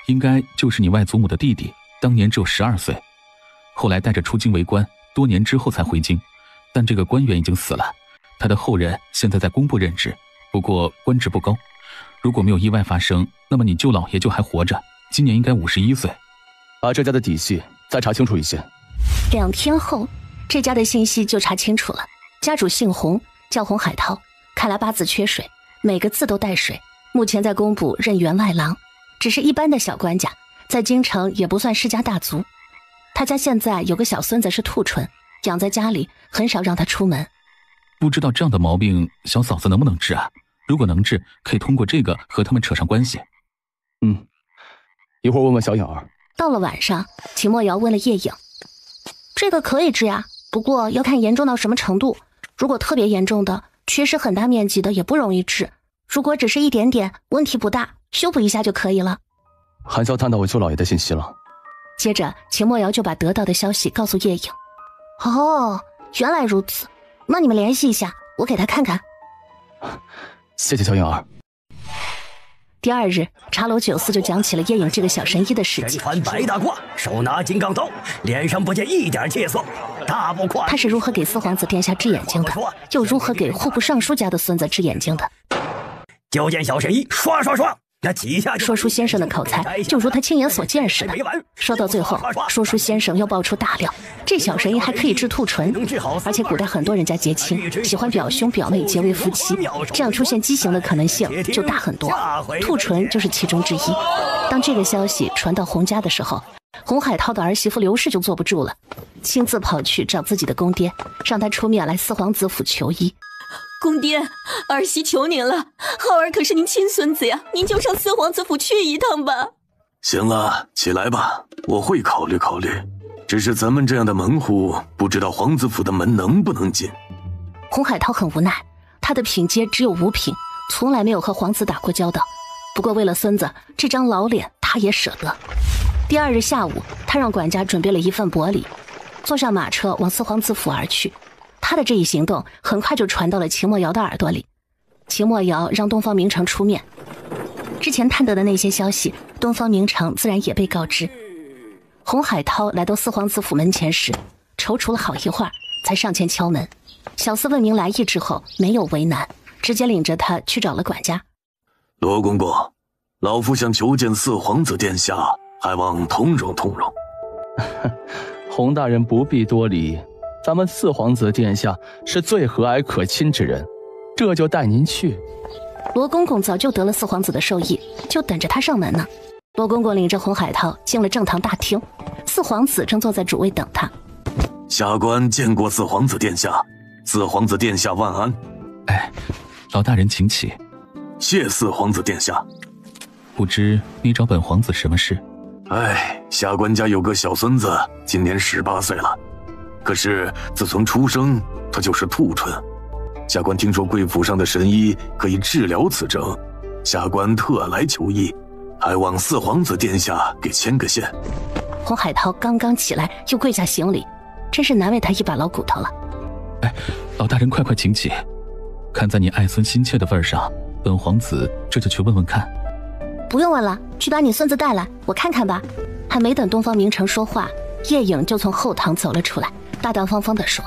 应该就是你外祖母的弟弟，当年只有12岁，后来带着出京为官，多年之后才回京，但这个官员已经死了，他的后人现在在工部任职，不过官职不高。如果没有意外发生，那么你舅老爷就还活着，今年应该51岁。把这家的底细再查清楚一些。2天后，这家的信息就查清楚了。家主姓洪，叫洪海涛，看来八字缺水，每个字都带水。目前在工部任员外郎，只是一般的小官家，在京城也不算世家大族。他家现在有个小孙子是兔唇，养在家里，很少让他出门。不知道这样的毛病小嫂子能不能治啊？如果能治，可以通过这个和他们扯上关系。一会儿问问小颖儿。到了晚上，秦墨瑶问了叶颖：“这个可以治呀，不过要看严重到什么程度。如果特别严重的，缺失很大面积的也不容易治。如果只是一点点，问题不大，修补一下就可以了。”韩笑探到我舅老爷的信息了。接着，秦墨瑶就把得到的消息告诉叶颖。哦，原来如此，那你们联系一下，我给他看看。谢谢小颖儿。第2日，茶楼酒肆就讲起了叶颖这个小神医的事迹。身穿白大褂，手拿金刚刀，脸上不见一点怯色，大不宽。他是如何给四皇子殿下治眼睛的，又如何给户部尚书家的孙子治眼睛的？就见小神医刷刷刷，那几下说书先生的口才就如他亲眼所见似的。说到最后，说书先生又爆出大料，这小神医还可以治兔唇，而且古代很多人家结亲喜欢表兄表妹结为夫妻，这样出现畸形的可能性就大很多，兔唇就是其中之一。当这个消息传到洪家的时候，洪海涛的儿媳妇刘氏就坐不住了，亲自跑去找自己的公爹，让他出面来四皇子府求医。公爹，儿媳求您了，浩儿可是您亲孙子呀，您就上四皇子府去一趟吧。行了，起来吧，我会考虑考虑。只是咱们这样的门户，不知道皇子府的门能不能进。洪海涛很无奈，他的品阶只有5品，从来没有和皇子打过交道。不过为了孙子，这张老脸他也舍得。第2日下午，他让管家准备了一份薄礼，坐上马车往四皇子府而去。他的这一行动很快就传到了秦墨瑶的耳朵里。秦墨瑶让东方明城出面，之前探得的那些消息，东方明城自然也被告知。洪海涛来到四皇子府门前时，踌躇了好一会儿，才上前敲门。小厮问明来意之后，没有为难，直接领着他去找了管家。罗公公，老夫想求见四皇子殿下，还望通融通融。洪大人不必多礼，咱们四皇子殿下是最和蔼可亲之人，这就带您去。罗公公早就得了四皇子的授意，就等着他上门呢。罗公公领着洪海涛进了正堂大厅，四皇子正坐在主位等他。下官见过四皇子殿下，四皇子殿下万安。哎，老大人请起。谢四皇子殿下。不知你找本皇子什么事？哎，下官家有个小孙子，今年18岁了，可是自从出生他就是兔唇。下官听说贵府上的神医可以治疗此症，下官特来求医，还望四皇子殿下给牵个线。洪海涛刚刚起来就跪下行礼，真是难为他一把老骨头了。哎，老大人快快请起，看在你爱孙心切的份上，本皇子这就去问问看。不用问了，去把你孙子带来，我看看吧。还没等东方明城说话，叶颖就从后堂走了出来，大大方方地说：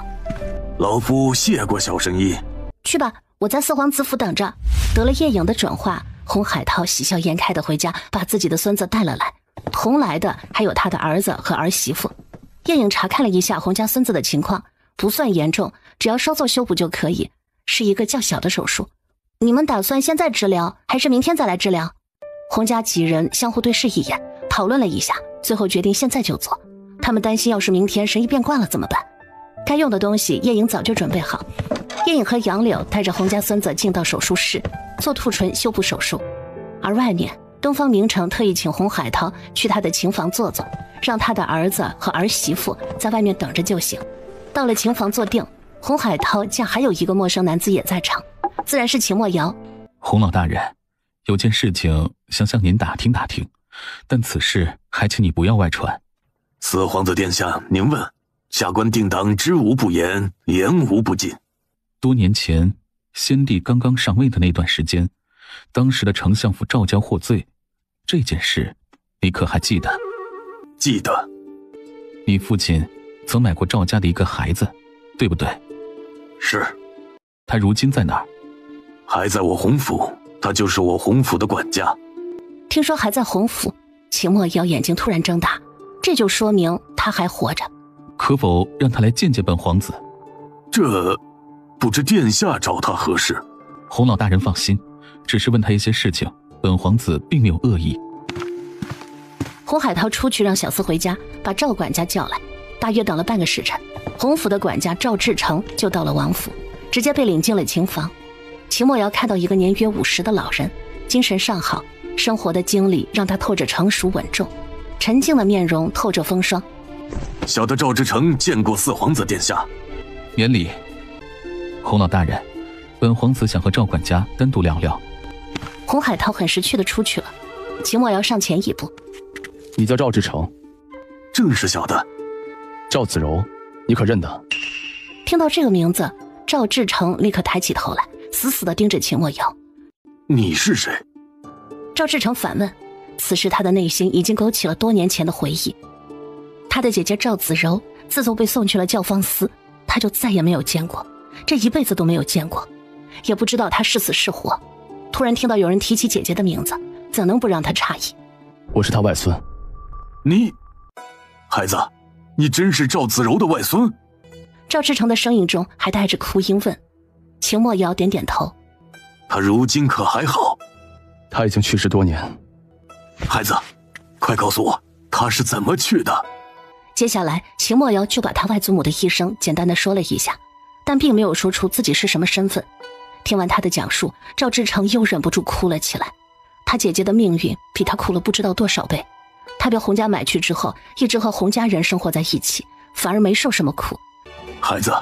老夫谢过小神医。去吧，我在四皇子府等着。得了叶颖的准话，洪海涛喜笑颜开地回家，把自己的孙子带了来。同来的还有他的儿子和儿媳妇。叶颖查看了一下洪家孙子的情况，不算严重，只要稍作修补就可以，是一个较小的手术。你们打算现在治疗，还是明天再来治疗？洪家几人相互对视一眼，讨论了一下，最后决定现在就做。他们担心要是明天神医变卦了怎么办？该用的东西叶颖早就准备好。叶颖和杨柳带着洪家孙子进到手术室，做兔唇修补手术。而外面东方明城特意请洪海涛去他的琴房坐坐，让他的儿子和儿媳妇在外面等着就行。到了琴房坐定，洪海涛见还有一个陌生男子也在场，自然是秦墨瑶。洪老大人，有件事情想向您打听打听，但此事还请你不要外传。四皇子殿下，您问，下官定当知无不言，言无不尽。多年前先帝刚刚上位的那段时间，当时的丞相府赵家获罪，这件事你可还记得？记得。你父亲曾买过赵家的一个孩子，对不对？是。他如今在哪儿？还在我洪府，他就是我洪府的管家。听说还在洪府，秦墨瑶眼睛突然睁大，这就说明他还活着。可否让他来见见本皇子？这不知殿下找他何事？洪老大人放心，只是问他一些事情，本皇子并没有恶意。洪海涛出去让小厮回家，把赵管家叫来。大约等了半个时辰，洪府的管家赵志成就到了王府，直接被领进了琴房。秦墨瑶看到一个年约50的老人，精神尚好，生活的经历让他透着成熟稳重，沉静的面容透着风霜。小的赵志成见过四皇子殿下。免礼。洪老大人，本皇子想和赵管家单独聊聊。洪海涛很识趣的出去了。秦墨瑶上前一步：你叫赵志成？正是小的。赵子柔，你可认得？听到这个名字，赵志成立刻抬起头来，死死地盯着秦墨瑶。你是谁？赵志成反问。此时他的内心已经勾起了多年前的回忆。他的姐姐赵子柔自从被送去了教坊司，他就再也没有见过，这一辈子都没有见过，也不知道他是死是活。突然听到有人提起姐姐的名字，怎能不让他诧异？我是他外孙。你，孩子，你真是赵子柔的外孙？赵志成的声音中还带着哭音问。秦墨瑶点点头。他如今可还好？他已经去世多年。孩子，快告诉我他是怎么去的。接下来秦墨瑶就把他外祖母的一生简单的说了一下，但并没有说出自己是什么身份。听完他的讲述，赵志成又忍不住哭了起来。他姐姐的命运比他苦了不知道多少倍，他被洪家买去之后，一直和洪家人生活在一起，反而没受什么苦。孩子，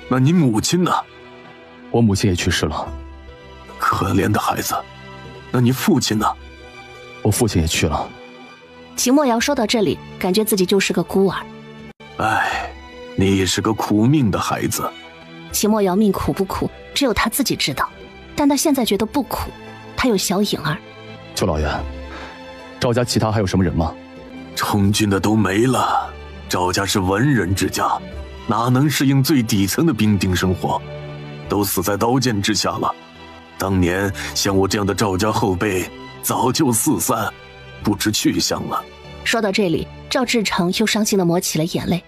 那你母亲呢？我母亲也去世了。可怜的孩子。那你父亲呢？我父亲也去了。秦墨瑶说到这里，感觉自己就是个孤儿。哎，你也是个苦命的孩子。秦墨瑶命苦不苦，只有他自己知道，但他现在觉得不苦。他有小颖儿。舅老爷，赵家其他还有什么人吗？充军的都没了。赵家是文人之家，哪能适应最底层的兵丁生活，都死在刀剑之下了。当年像我这样的赵家后辈，早就四散，不知去向了。说到这里，赵志成又伤心地抹起了眼泪。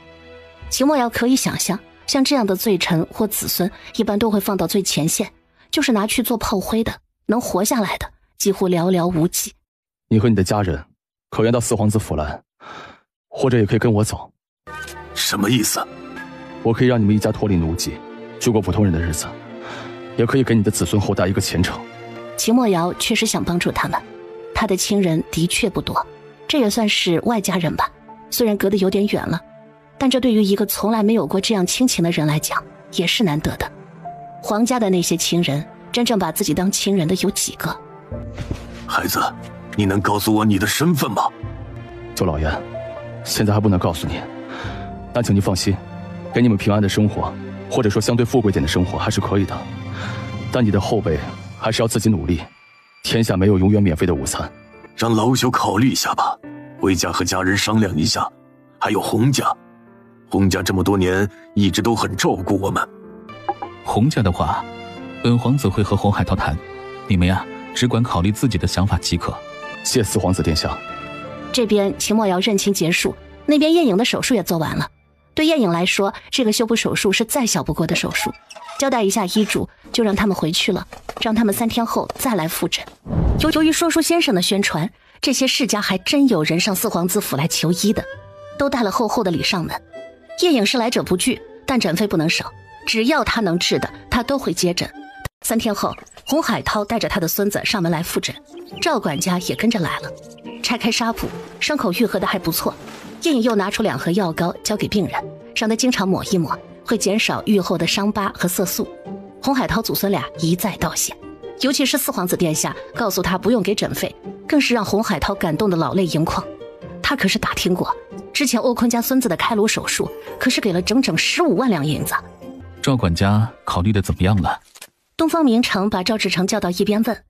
秦墨瑶可以想象，像这样的罪臣或子孙，一般都会放到最前线，就是拿去做炮灰的，能活下来的几乎寥寥无几。你和你的家人可愿到四皇子府来，或者也可以跟我走。什么意思？我可以让你们一家脱离奴籍，住过普通人的日子，也可以给你的子孙后代一个前程。秦墨瑶确实想帮助他们，他的亲人的确不多，这也算是外家人吧，虽然隔得有点远了，但这对于一个从来没有过这样亲情的人来讲也是难得的。皇家的那些亲人，真正把自己当亲人的有几个？孩子，你能告诉我你的身份吗？周老爷，现在还不能告诉你，但请您放心，给你们平安的生活，或者说相对富贵点的生活还是可以的，但你的后辈还是要自己努力，天下没有永远免费的午餐。让老朽考虑一下吧，回家和家人商量一下。还有洪家，洪家这么多年一直都很照顾我们。洪家的话，本皇子会和洪海涛谈，你们呀，只管考虑自己的想法即可。谢四皇子殿下。这边秦墨瑶认亲结束，那边叶颖的手术也做完了。对叶颖来说，这个修补手术是再小不过的手术，交代一下医嘱，就让他们回去了，让他们3天后再来复诊。由于说书先生的宣传，这些世家还真有人上四皇子府来求医的，都带了厚厚的礼上门。叶颖是来者不拒，但诊费不能少，只要他能治的，他都会接诊。3天后，洪海涛带着他的孙子上门来复诊，赵管家也跟着来了。拆开纱布，伤口愈合的还不错。叶颖又拿出2盒药膏交给病人，让他经常抹一抹，会减少愈后的伤疤和色素。洪海涛祖孙俩一再道谢，尤其是四皇子殿下告诉他不用给诊费，更是让洪海涛感动的老泪盈眶。他可是打听过，之前欧坤家孙子的开颅手术可是给了整整15万两银子。赵管家考虑的怎么样了？东方明城把赵志成叫到一边问：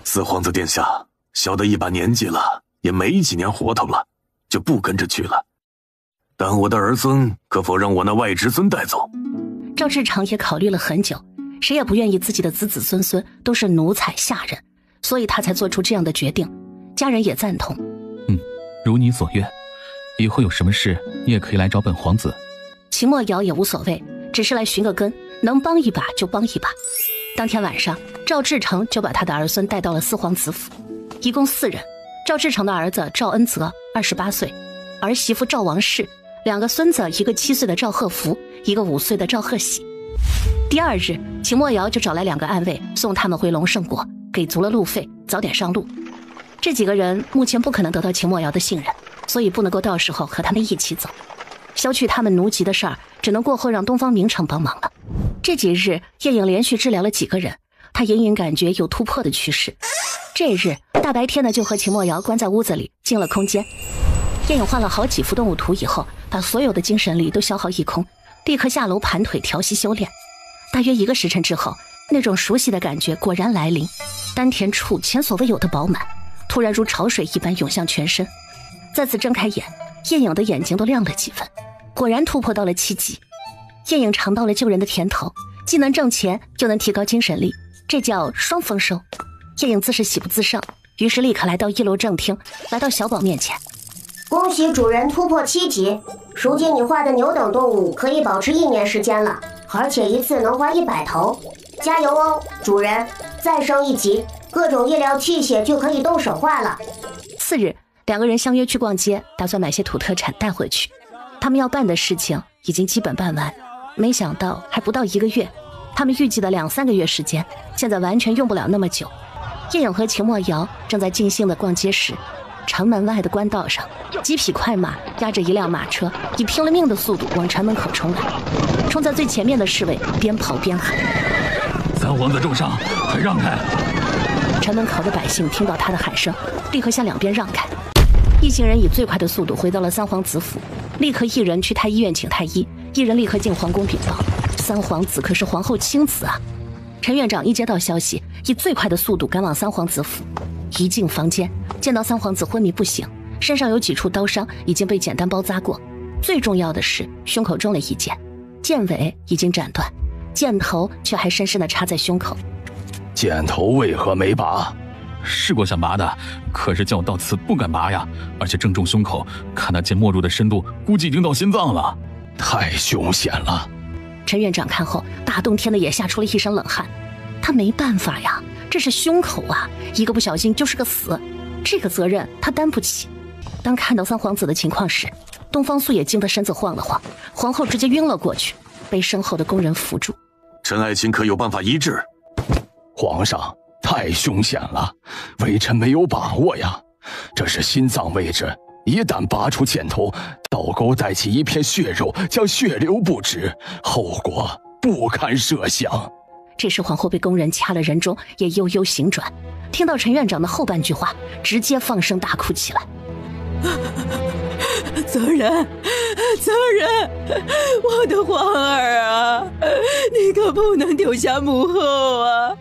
四皇子殿下，小的一把年纪了，也没几年活头了，就不跟着去了。但我的儿孙可否让我那外侄孙带走？赵志成也考虑了很久，谁也不愿意自己的子子孙孙都是奴才下人，所以他才做出这样的决定。家人也赞同。如你所愿，以后有什么事你也可以来找本皇子。秦墨瑶也无所谓，只是来寻个根，能帮一把就帮一把。当天晚上，赵志成就把他的儿孙带到了四皇子府，一共4人。赵志成的儿子赵恩泽28岁，儿媳妇赵王氏，2个孙子，一个7岁的赵鹤福，一个5岁的赵鹤喜。第2日，秦墨瑶就找来2个暗卫送他们回龙胜国，给足了路费，早点上路。这几个人目前不可能得到秦墨瑶的信任，所以不能够到时候和他们一起走。消去他们奴籍的事儿，只能过后让东方明城帮忙了。这几日，叶颖连续治疗了几个人，他隐隐感觉有突破的趋势。这日大白天的就和秦墨瑶关在屋子里进了空间。叶颖换了好几幅动物图以后，把所有的精神力都消耗一空，立刻下楼盘腿调息修炼。大约1个时辰之后，那种熟悉的感觉果然来临，丹田处前所未有的饱满，突然如潮水一般涌向全身。再次睁开眼，叶颖的眼睛都亮了几分，果然突破到了7级。叶颖尝到了救人的甜头，既能挣钱又能提高精神力，这叫双丰收。叶颖自是喜不自胜，于是立刻来到1楼正厅，来到小宝面前。恭喜主人突破7级，如今你画的牛等动物可以保持1年时间了，而且一次能画100头，加油哦，主人！再升1级，各种医疗器械就可以动手画了。4日，2个人相约去逛街，打算买些土特产带回去。他们要办的事情已经基本办完，没想到还不到1个月，他们预计的2-3个月时间，现在完全用不了那么久。叶颖和秦墨瑶正在尽兴地逛街时，城门外的官道上，几匹快马压着一辆马车，以拼了命的速度往城门口冲来。冲在最前面的侍卫边跑边喊：三皇子重伤，快让开！城门口的百姓听到他的喊声，立刻向2边让开。一行人以最快的速度回到了三皇子府，立刻1人去太医院请太医，1人立刻进皇宫禀报：三皇子可是皇后亲子啊！陈院长一接到消息，以最快的速度赶往三皇子府。一进房间，见到三皇子昏迷不醒，身上有几处刀伤已经被简单包扎过，最重要的是胸口中了1箭，箭尾已经斩断，箭头却还深深地插在胸口。箭头为何没拔？试过想拔的，可是叫我到此不敢拔呀，而且正中胸口，看那剑没入的深度，估计已经到心脏了，太凶险了。陈院长看后，大冬天的也吓出了一身冷汗。他没办法呀，这是胸口啊，一个不小心就是个死，这个责任他担不起。当看到三皇子的情况时，东方素也惊得身子晃了晃，皇后直接晕了过去，被身后的工人扶住。陈爱卿可有办法医治？皇上，太凶险了，微臣没有把握呀。这是心脏位置，一旦拔出箭头，倒钩带起一片血肉，将血流不止，后果不堪设想。这时皇后被工人掐了人中，也悠悠醒转，听到陈院长的后半句话，直接放声大哭起来。泽人，我的皇儿啊，你可不能丢下母后啊！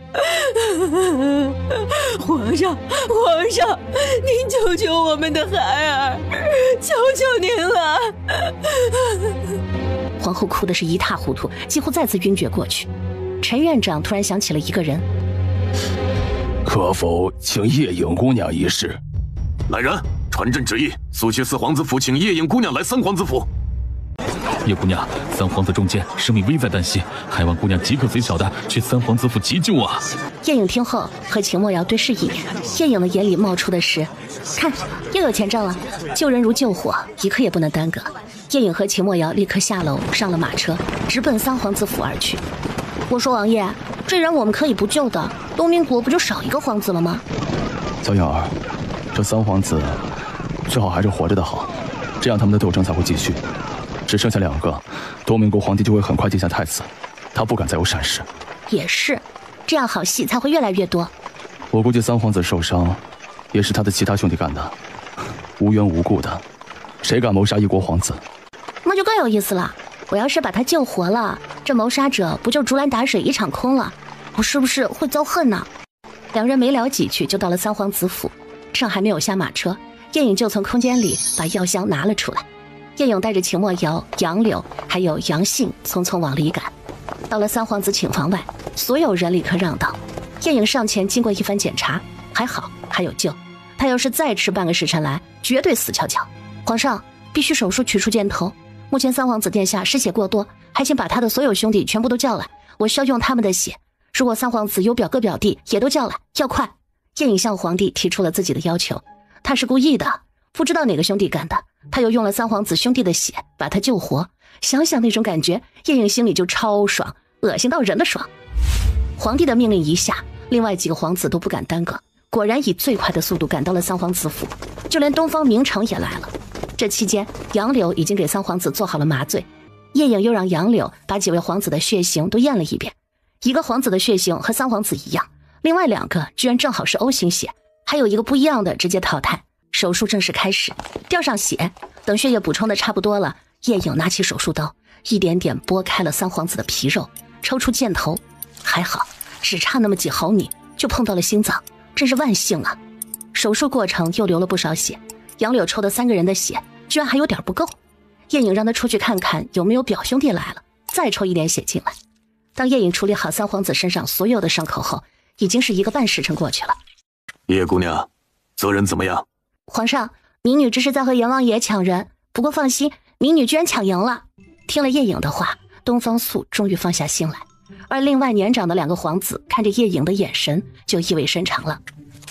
皇上，您救救我们的孩儿，求求您了！皇后哭的是一塌糊涂，几乎再次晕厥过去。陈院长突然想起了一个人，可否请叶影姑娘一试？来人，传朕旨意，速去四皇子府，请叶影姑娘来三皇子府。叶姑娘，三皇子中箭，生命危在旦夕，还望姑娘即刻随小的去三皇子府急救啊！叶影听后和秦墨瑶对视一眼，叶影的眼里冒出的是，看，又有钱挣了，救人如救火，一刻也不能耽搁。叶影和秦墨瑶立刻下楼，上了马车，直奔三皇子府而去。我说王爷，这人我们可以不救的，东明国不就少一个皇子了吗？小影儿，这三皇子最好还是活着的好，这样他们的斗争才会继续。只剩下2个，东明国皇帝就会很快定下太子，他不敢再有闪失。也是，这样好戏才会越来越多。我估计三皇子受伤，也是他的其他兄弟干的，无缘无故的，谁敢谋杀一国皇子？那就更有意思了。我要是把他救活了，这谋杀者不就竹篮打水一场空了？我是不是会遭恨呢？两人没聊几句就到了三皇子府，尚还没有下马车，叶影就从空间里把药箱拿了出来。叶影带着秦墨瑶、杨柳还有杨信匆匆往里赶。到了三皇子寝房外，所有人立刻让道。叶影上前经过一番检查，还好还有救，他要是再迟半个时辰来，绝对死翘翘。皇上，必须手术取出箭头。目前三皇子殿下失血过多，还请把他的所有兄弟全部都叫来，我需要用他们的血。如果三皇子有表哥表弟也都叫来，要快。叶影向皇帝提出了自己的要求，他是故意的，不知道哪个兄弟干的，他又用了三皇子兄弟的血把他救活。想想那种感觉，叶影心里就超爽，恶心到人的爽。皇帝的命令一下，另外几个皇子都不敢耽搁，果然以最快的速度赶到了三皇子府，就连东方明城也来了。这期间，杨柳已经给三皇子做好了麻醉，叶影又让杨柳把几位皇子的血型都验了一遍，一个皇子的血型和三皇子一样，另外2个居然正好是 O 型血，还有一个不一样的直接淘汰。手术正式开始，吊上血，等血液补充的差不多了，叶影拿起手术刀，一点点剥开了三皇子的皮肉，抽出箭头，还好只差那么几毫米就碰到了心脏，真是万幸啊！手术过程又流了不少血，杨柳抽的3个人的血居然还有点不够，叶影让他出去看看有没有表兄弟来了，再抽一点血进来。当叶影处理好三皇子身上所有的伤口后，已经是1个半时辰过去了。叶姑娘，责人怎么样？皇上，民女这是在和阎王爷抢人，不过放心，民女居然抢赢了。听了叶影的话，东方素终于放下心来，而另外年长的2个皇子看着叶影的眼神就意味深长了。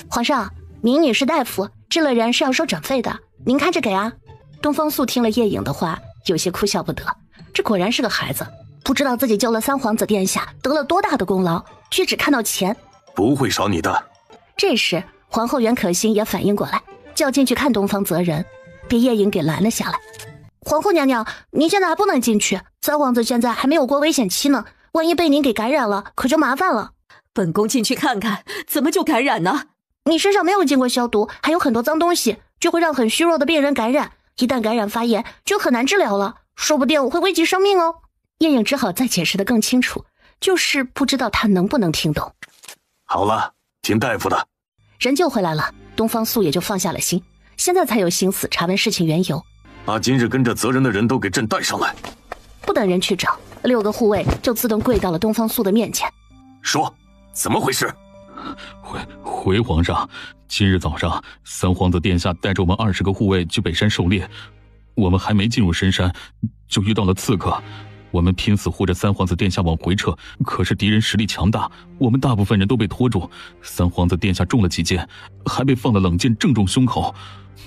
皇上，民女是大夫，治了人是要收诊费的，您看着给啊。东方素听了叶影的话，有些哭笑不得，这果然是个孩子，不知道自己救了三皇子殿下得了多大的功劳，却只看到钱，不会少你的。这时皇后袁可欣也反应过来，就要进去看东方泽人，被叶影给拦了下来。皇后娘娘，您现在还不能进去，三皇子现在还没有过危险期呢，万一被您给感染了，可就麻烦了。本宫进去看看，怎么就感染呢？你身上没有经过消毒，还有很多脏东西，就会让很虚弱的病人感染，一旦感染发炎就很难治疗了，说不定会危及生命哦。叶影只好再解释得更清楚，就是不知道他能不能听懂。好了，听大夫的。人救回来了，东方素也就放下了心，现在才有心思查问事情缘由。把今日跟着责人的人都给朕带上来。不等人去找，6个护卫就自动跪到了东方素的面前。说，怎么回事？回皇上，今日早上三皇子殿下带着我们20个护卫去北山狩猎，我们还没进入深山，就遇到了刺客。我们拼死护着三皇子殿下往回撤，可是敌人实力强大，我们大部分人都被拖住。三皇子殿下中了几箭，还被放了冷箭正中胸口。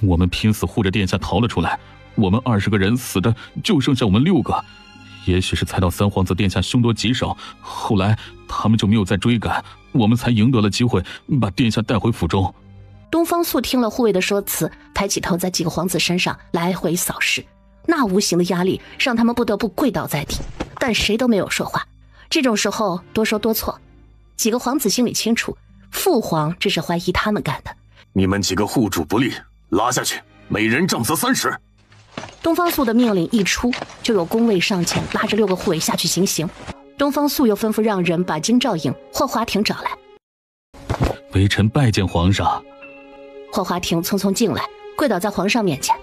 我们拼死护着殿下逃了出来，我们20个人死的就剩下我们6个。也许是猜到三皇子殿下凶多吉少，后来他们就没有再追赶，我们才赢得了机会把殿下带回府中。东方朔听了护卫的说辞，抬起头在几个皇子身上来回扫视，那无形的压力让他们不得不跪倒在地，但谁都没有说话。这种时候多说多错，几个皇子心里清楚，父皇这是怀疑他们干的。你们几个护主不力，拉下去，每人杖责30。东方朔的命令一出，就有宫卫上前拉着6个护卫下去行刑。东方朔又吩咐让人把京兆尹霍华庭找来。微臣拜见皇上。霍华庭匆匆进来，跪倒在皇上面前。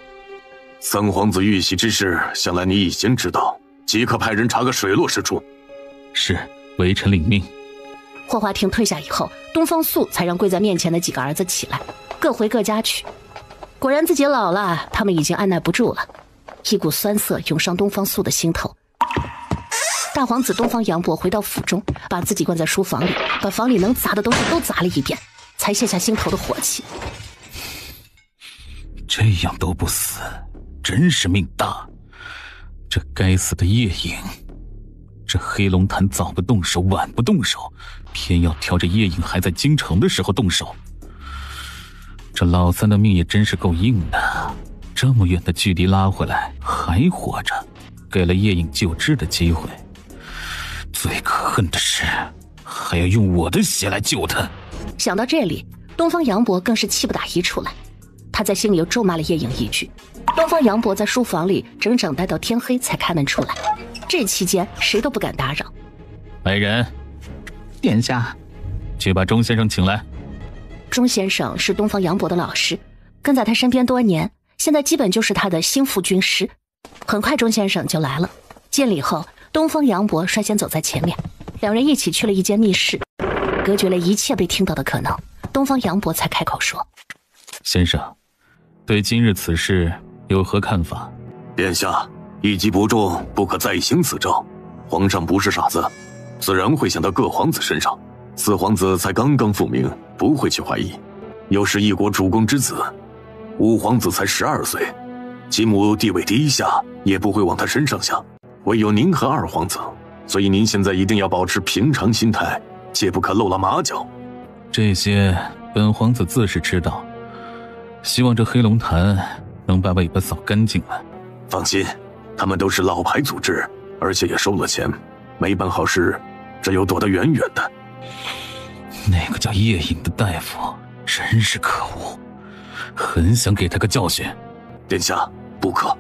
三皇子遇袭之事，想来你已经知道，即刻派人查个水落石出。是，微臣领命。霍华庭退下以后，东方朔才让跪在面前的几个儿子起来，各回各家去。果然自己老了，他们已经按耐不住了，一股酸涩涌上东方朔的心头。大皇子东方杨博回到府中，把自己关在书房里，把房里能砸的东西都砸了一遍，才卸下心头的火气。这样都不死，真是命大。这该死的叶影，这黑龙潭早不动手晚不动手，偏要挑着叶影还在京城的时候动手。这老三的命也真是够硬的，这么远的距离拉回来还活着，给了叶影救治的机会。最可恨的是还要用我的血来救他。想到这里，东方杨博更是气不打一处来，他在心里又咒骂了叶影一句。东方杨博在书房里整整待到天黑才开门出来，这期间谁都不敢打扰。来人，殿下，去把钟先生请来。钟先生是东方杨博的老师，跟在他身边多年，现在基本就是他的心腹军师。很快钟先生就来了，见礼后，东方杨博率先走在前面，两人一起去了一间密室，隔绝了一切被听到的可能。东方杨博才开口说：先生，对今日此事有何看法？殿下，一击不中，不可再行此招。皇上不是傻子，自然会想到各皇子身上。四皇子才刚刚复明，不会去怀疑。又是一国主公之子，五皇子才12岁，其母地位低下，也不会往他身上想。唯有您和二皇子，所以您现在一定要保持平常心态，切不可露了马脚。这些本皇子自是知道，希望这黑龙潭能把尾巴扫干净了。放心，他们都是老牌组织，而且也收了钱，没办好事，只有躲得远远的。那个叫叶影的大夫真是可恶，很想给他个教训。殿下，不可，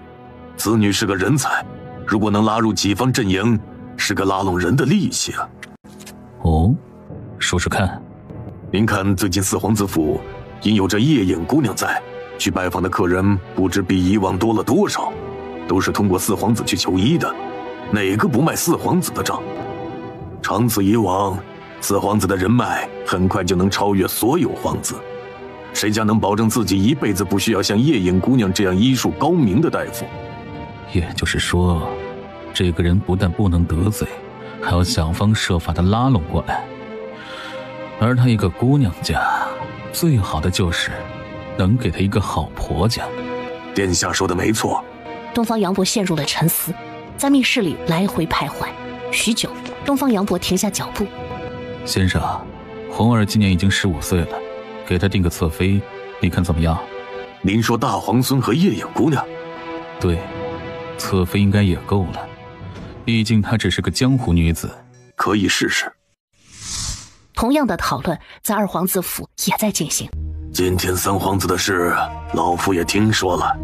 此女是个人才，如果能拉入己方阵营，是个拉拢人的利器啊。哦，说说看。您看最近四皇子府因有这叶影姑娘在，去拜访的客人不知比以往多了多少，都是通过四皇子去求医的，哪个不卖四皇子的账？长此以往，四皇子的人脉很快就能超越所有皇子。谁家能保证自己一辈子不需要像叶影姑娘这样医术高明的大夫？也就是说，这个人不但不能得罪，还要想方设法的拉拢过来。而她一个姑娘家，最好的就是能给她一个好婆家。殿下说的没错。东方杨博陷入了沉思，在密室里来回徘徊许久。东方杨博停下脚步。先生，红儿今年已经15岁了，给她定个侧妃，你看怎么样？您说大皇孙和叶影姑娘？对，侧妃应该也够了，毕竟她只是个江湖女子。可以试试。同样的讨论在二皇子府也在进行。今天三皇子的事，老夫也听说了。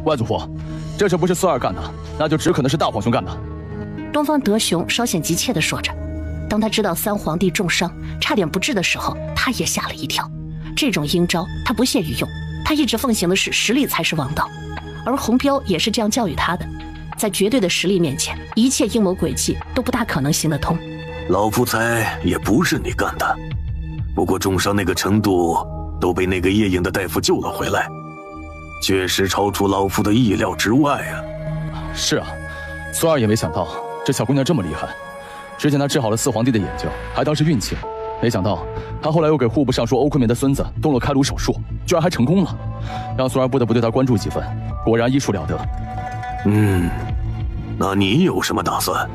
外祖父，这事不是孙儿干的，那就只可能是大皇兄干的。东方德雄稍显急切地说着。当他知道三皇帝重伤，差点不治的时候，他也吓了一跳。这种阴招他不屑于用，他一直奉行的是实力才是王道，而洪彪也是这样教育他的。在绝对的实力面前，一切阴谋诡计都不大可能行得通。老夫猜也不是你干的，不过重伤那个程度都被那个夜影的大夫救了回来，确实超出老夫的意料之外啊。是啊，孙二也没想到这小姑娘这么厉害。之前她治好了四皇帝的眼睛，还当是运气，没想到她后来又给户部尚书欧坤眠的孙子动了开颅手术，居然还成功了，让孙儿不得不对她关注几分。果然医术了得。那你有什么打算？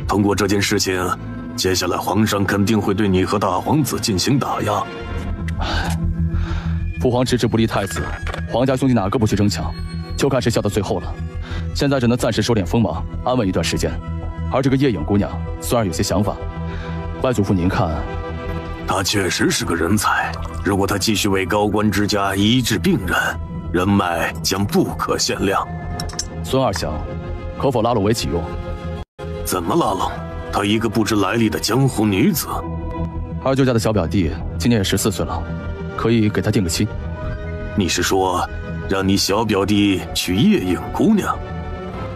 通过这件事情，接下来皇上肯定会对你和大皇子进行打压。父皇迟迟不立太子，皇家兄弟哪个不去争抢，就看谁笑到最后了。现在只能暂时收敛锋芒，安稳一段时间。而这个夜影姑娘，孙儿有些想法。外祖父您看，她确实是个人才，如果她继续为高官之家医治病人，人脉将不可限量。孙儿想，可否拉拢为己用？怎么拉拢？她一个不知来历的江湖女子。二舅家的小表弟今年也14岁了，可以给他定个亲。你是说，让你小表弟娶夜影姑娘？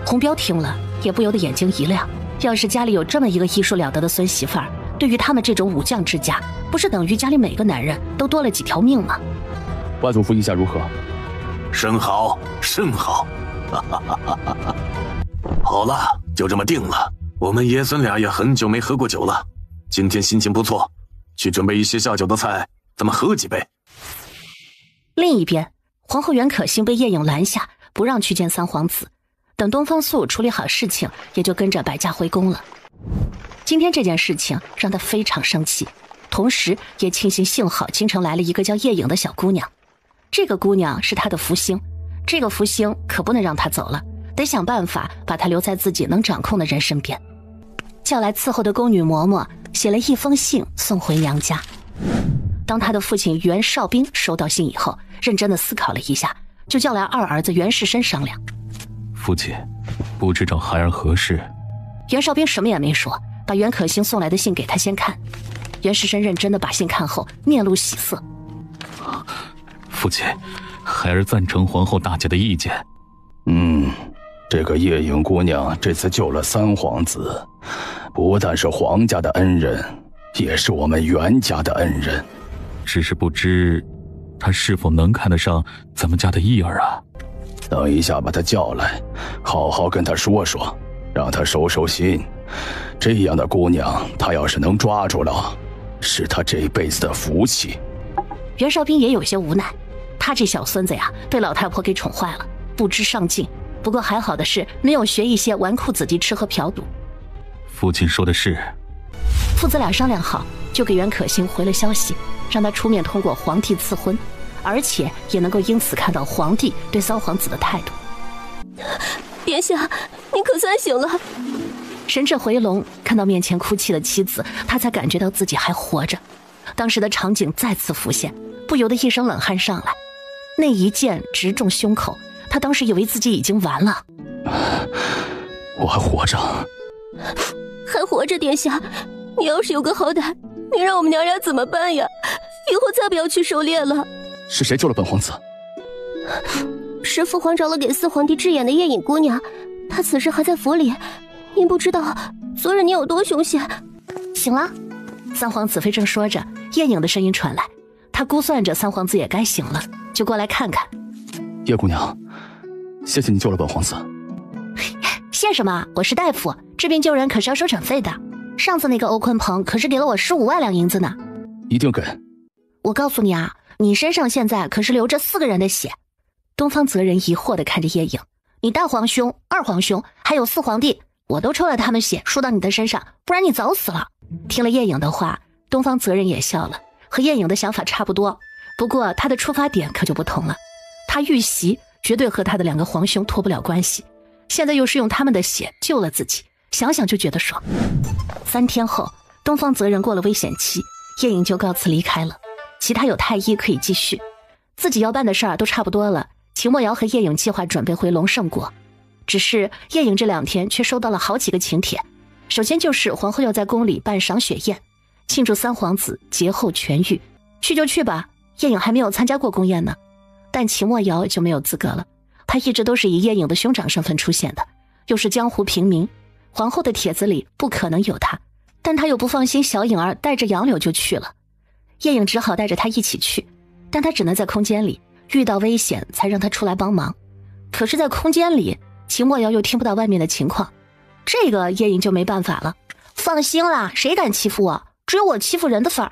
红标听了也不由得眼睛一亮。要是家里有这么一个医术了得的孙媳妇儿，对于他们这种武将之家，不是等于家里每个男人都多了几条命吗？外祖父意下如何？甚好，甚好。好了，就这么定了。我们爷孙俩也很久没喝过酒了，今天心情不错，去准备一些下酒的菜，咱们喝几杯。另一边，皇后袁可欣被叶颖拦下，不让去见三皇子。等东方素处理好事情，也就跟着摆驾回宫了。今天这件事情让他非常生气，同时也庆幸好京城来了一个叫叶颖的小姑娘。这个姑娘是他的福星，这个福星可不能让他走了，得想办法把她留在自己能掌控的人身边。叫来伺候的宫女嬷嬷，写了一封信送回娘家。当他的父亲袁绍斌收到信以后，认真的思考了一下，就叫来二儿子袁世深商量。父亲，不知找孩儿何事？袁绍斌什么也没说，把袁可欣送来的信给他先看。袁世深认真的把信看后，面露喜色。父亲，孩儿赞成皇后大姐的意见。这个夜影姑娘这次救了三皇子，不但是皇家的恩人，也是我们袁家的恩人。只是不知她是否能看得上咱们家的义儿啊？等一下把她叫来，好好跟她说说，让她收收心。这样的姑娘，她要是能抓住了，是她这辈子的福气。袁绍斌也有些无奈，他这小孙子呀，被老太婆给宠坏了，不知上进。不过还好的是，没有学一些纨绔子弟吃喝嫖赌。父亲说的是。父子俩商量好，就给袁可欣回了消息，让他出面通过皇帝赐婚，而且也能够因此看到皇帝对三皇子的态度。殿下，您可算醒了。神志回笼，看到面前哭泣的妻子，他才感觉到自己还活着。当时的场景再次浮现，不由得一身冷汗上来。那一剑直中胸口，他当时以为自己已经完了。我还活着。还活着，殿下，你要是有个好歹，你让我们娘俩怎么办呀？以后再不要去狩猎了。是谁救了本皇子？是父皇找了给四皇帝治眼的夜影姑娘，她此时还在府里。您不知道昨日你有多凶险。醒了。三皇子妃正说着，夜影的声音传来，他估算着三皇子也该醒了，就过来看看。叶姑娘，谢谢你救了本皇子。谢什么？我是大夫，治病救人可是要收诊费的。上次那个欧坤鹏可是给了我15万两银子呢。一定给。我告诉你啊，你身上现在可是流着4个人的血。东方泽人疑惑地看着夜影，你大皇兄、二皇兄还有4皇帝，我都抽了他们血输到你的身上，不然你早死了。听了夜影的话，东方泽人也笑了，和夜影的想法差不多，不过他的出发点可就不同了。他遇袭绝对和他的2个皇兄脱不了关系，现在又是用他们的血救了自己，想想就觉得爽。3天后，东方泽人过了危险期，夜影就告辞离开了。其他有太医可以继续，自己要办的事儿都差不多了。秦墨瑶和夜影计划准备回龙胜国，只是夜影这2天却收到了好几个请帖。首先就是皇后要在宫里办赏雪宴，庆祝三皇子节后痊愈。去就去吧，夜影还没有参加过宫宴呢。但秦墨瑶就没有资格了，他一直都是以夜影的兄长身份出现的，又是江湖平民，皇后的帖子里不可能有他，但他又不放心小影儿带着杨柳就去了。叶颖只好带着他一起去，但他只能在空间里，遇到危险才让他出来帮忙。可是在空间里，秦墨瑶又听不到外面的情况，这个叶颖就没办法了。放心啦，谁敢欺负我？只有我欺负人的份儿。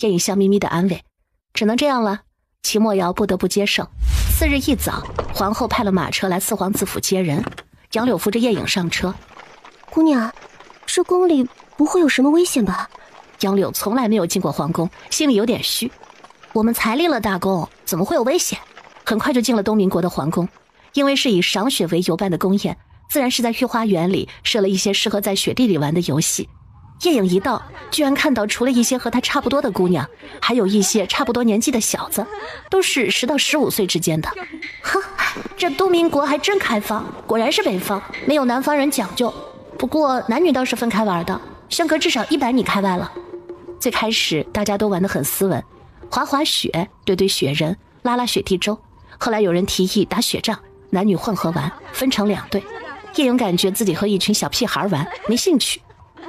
叶颖笑眯眯的安慰。只能这样了，秦墨瑶不得不接受。次日一早，皇后派了马车来四皇子府接人，杨柳扶着叶颖上车。姑娘，这宫里不会有什么危险吧？杨柳从来没有进过皇宫，心里有点虚。我们才立了大功，怎么会有危险？很快就进了东明国的皇宫，因为是以赏雪为游办的宫宴，自然是在御花园里设了一些适合在雪地里玩的游戏。叶颖一到，居然看到除了一些和她差不多的姑娘，还有一些差不多年纪的小子，都是10到15岁之间的。哼，这东明国还真开放，果然是北方，没有南方人讲究。不过男女倒是分开玩的，相隔至少100米开外了。最开始大家都玩得很斯文，滑滑雪，堆雪人，拉雪地周。后来有人提议打雪仗，男女混合玩，分成2队。叶颖感觉自己和一群小屁孩玩，没兴趣。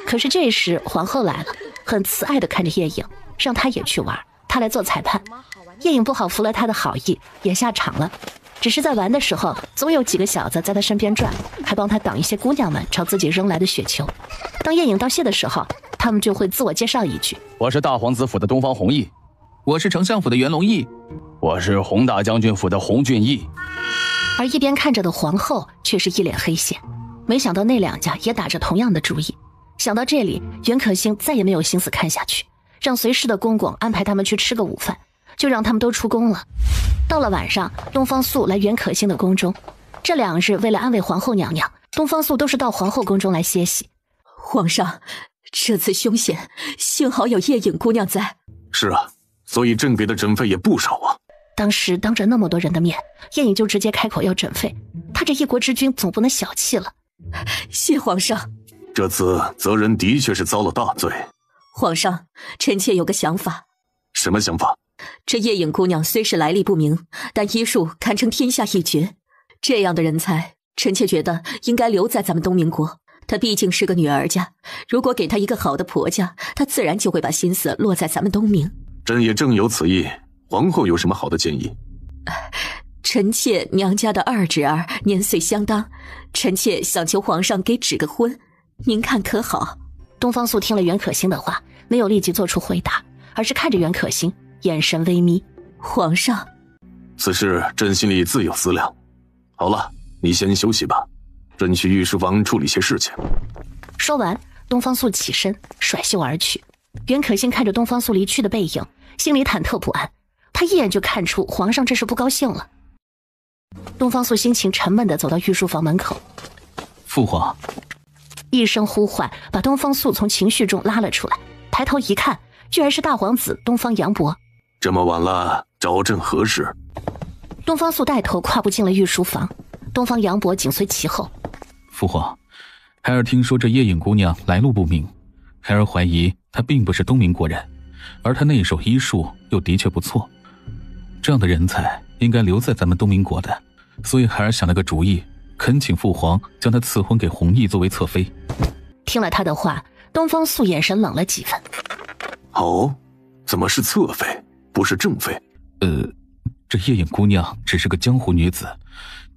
可是这时皇后来了，很慈爱地看着叶颖，让她也去玩，她来做裁判。叶颖不好服了她的好意，也下场了。只是在玩的时候，总有几个小子在她身边转，还帮她挡一些姑娘们朝自己扔来的雪球。当叶颖道谢的时候，他们就会自我介绍一句：我是大皇子府的东方弘毅，我是丞相府的袁龙义，我是洪大将军府的洪俊义。而一边看着的皇后却是一脸黑线，没想到那2家也打着同样的主意。想到这里，袁可欣再也没有心思看下去，让随侍的公公安排他们去吃个午饭，就让他们都出宫了。到了晚上，东方素来袁可欣的宫中，这2日为了安慰皇后娘娘，东方素都是到皇后宫中来歇息。皇上，这次凶险，幸好有叶颖姑娘在。是啊，所以朕给的诊费也不少啊。当时当着那么多人的面，叶颖就直接开口要诊费，他这一国之君总不能小气了。谢皇上。这次责人的确是遭了大罪。皇上，臣妾有个想法。什么想法？这叶颖姑娘虽是来历不明，但医术堪称天下一绝。这样的人才，臣妾觉得应该留在咱们东明国。她毕竟是个女儿家，如果给她一个好的婆家，她自然就会把心思落在咱们东明。朕也正有此意，皇后有什么好的建议？臣妾娘家的2侄儿年岁相当，臣妾想求皇上给指个婚，您看可好？东方素听了袁可欣的话，没有立即做出回答，而是看着袁可欣，眼神微眯。皇上，此事朕心里自有思量。好了，你先休息吧，朕去御书房处理些事情。说完，东方素起身甩袖而去。袁可欣看着东方素离去的背影，心里忐忑不安。他一眼就看出皇上这是不高兴了。东方素心情沉闷地走到御书房门口。父皇。一声呼唤把东方素从情绪中拉了出来，抬头一看，居然是大皇子东方杨博。这么晚了，找朕何事？东方素带头跨步进了御书房，东方杨博紧随其后。父皇，孩儿听说这叶颖姑娘来路不明，孩儿怀疑她并不是东明国人，而她那手医术又的确不错，这样的人才应该留在咱们东明国的，所以孩儿想了个主意，恳请父皇将她赐婚给弘毅作为侧妃。听了他的话，东方素眼神冷了几分。哦，怎么是侧妃，不是正妃？这叶颖姑娘只是个江湖女子，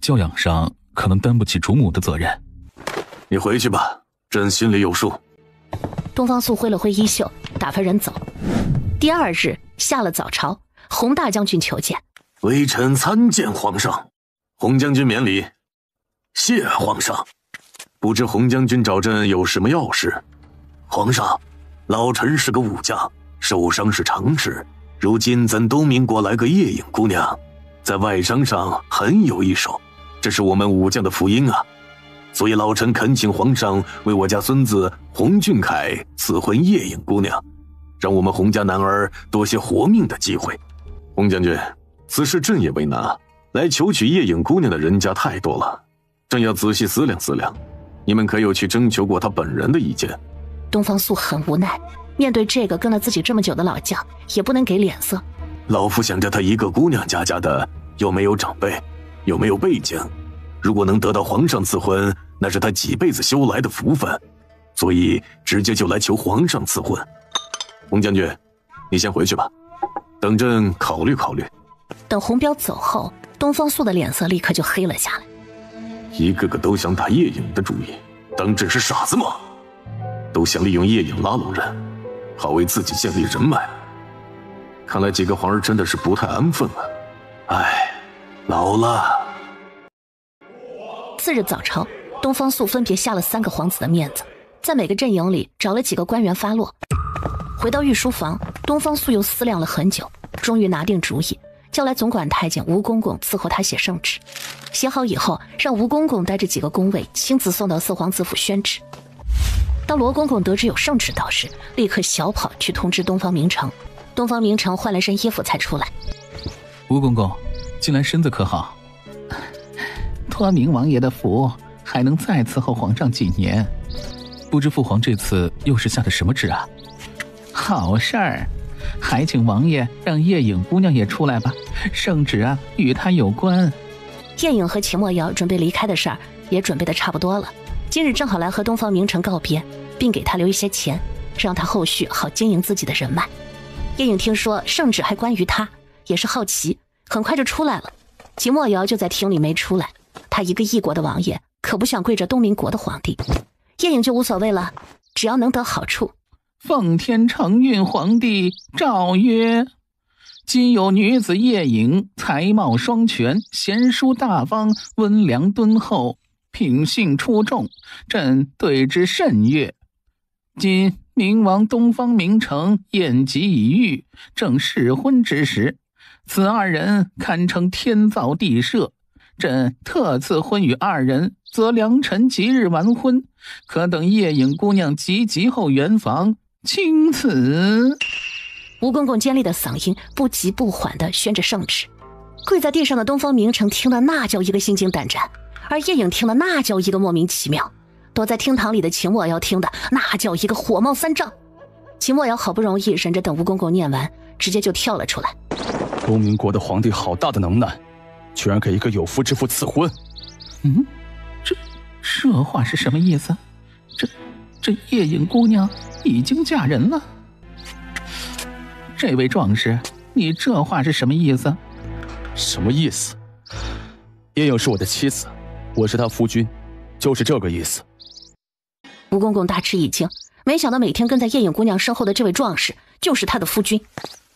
教养上可能担不起主母的责任。你回去吧，朕心里有数。东方素挥了挥衣袖，打发人走。第2日下了早朝，洪大将军求见。微臣参见皇上。洪将军免礼。谢皇上。不知洪将军找朕有什么要事？皇上，老臣是个武将，受伤是常事，如今咱东明国来个叶颖姑娘，在外伤上很有一手，这是我们武将的福音啊！所以老臣恳请皇上为我家孙子洪俊凯赐婚叶颖姑娘，让我们洪家男儿多些活命的机会。洪将军，此事朕也为难，来求娶叶颖姑娘的人家太多了，朕要仔细思量思量。你们可有去征求过他本人的意见？东方素很无奈，面对这个跟了自己这么久的老将，也不能给脸色。老夫想着他一个姑娘家的，又没有长辈，又没有背景，如果能得到皇上赐婚，那是他几辈子修来的福分，所以直接就来求皇上赐婚。洪将军，你先回去吧，等朕考虑考虑。等红标走后，东方素的脸色立刻就黑了下来。一个个都想打叶影的主意，当朕是傻子吗？都想利用叶影拉拢人，好为自己建立人脉。看来几个皇儿真的是不太安分了。唉，老了。次日早朝，东方素分别下了3个皇子的面子，在每个阵营里找了几个官员发落。回到御书房，东方素又思量了很久，终于拿定主意，叫来总管太监吴公公伺候他写圣旨。写好以后，让吴公公带着几个宫卫亲自送到四皇子府宣旨。当罗公公得知有圣旨到时，立刻小跑去通知东方明城。东方明城换了身衣服才出来。吴公公，近来身子可好？托明王爷的福，还能再伺候皇上几年。不知父皇这次又是下的什么旨啊？好事儿，还请王爷让叶影姑娘也出来吧，圣旨啊与她有关。叶影和秦墨瑶准备离开的事儿也准备的差不多了，今日正好来和东方明城告别，并给他留一些钱，让他后续好经营自己的人脉。叶影听说圣旨还关于他，也是好奇，很快就出来了。秦墨瑶就在厅里没出来，他一个异国的王爷，可不想跪着东明国的皇帝。叶影就无所谓了，只要能得好处。奉天承运皇帝诏曰：今有女子叶影，才貌双全，贤淑大方，温良敦厚，品性出众，朕对之甚悦。今明王东方明城宴集已遇，正适婚之时，此2人堪称天造地设。朕特赐婚与2人，则良辰吉日完婚，可等叶影姑娘及后圆房，钦此。吴公公尖利的嗓音不急不缓地宣着圣旨。跪在地上的东方明城听了那叫一个心惊胆战，而叶影听了那叫一个莫名其妙。躲在厅堂里的秦墨瑶听的那叫一个火冒三丈。秦墨瑶好不容易忍着等吴公公念完，直接就跳了出来。东明国的皇帝好大的能耐，居然给一个有夫之妇赐婚。这话是什么意思？这叶影姑娘已经嫁人了。这位壮士，你这话是什么意思？什么意思？叶影是我的妻子，我是她夫君，就是这个意思。吴公公大吃一惊，没想到每天跟在叶影姑娘身后的这位壮士就是他的夫君。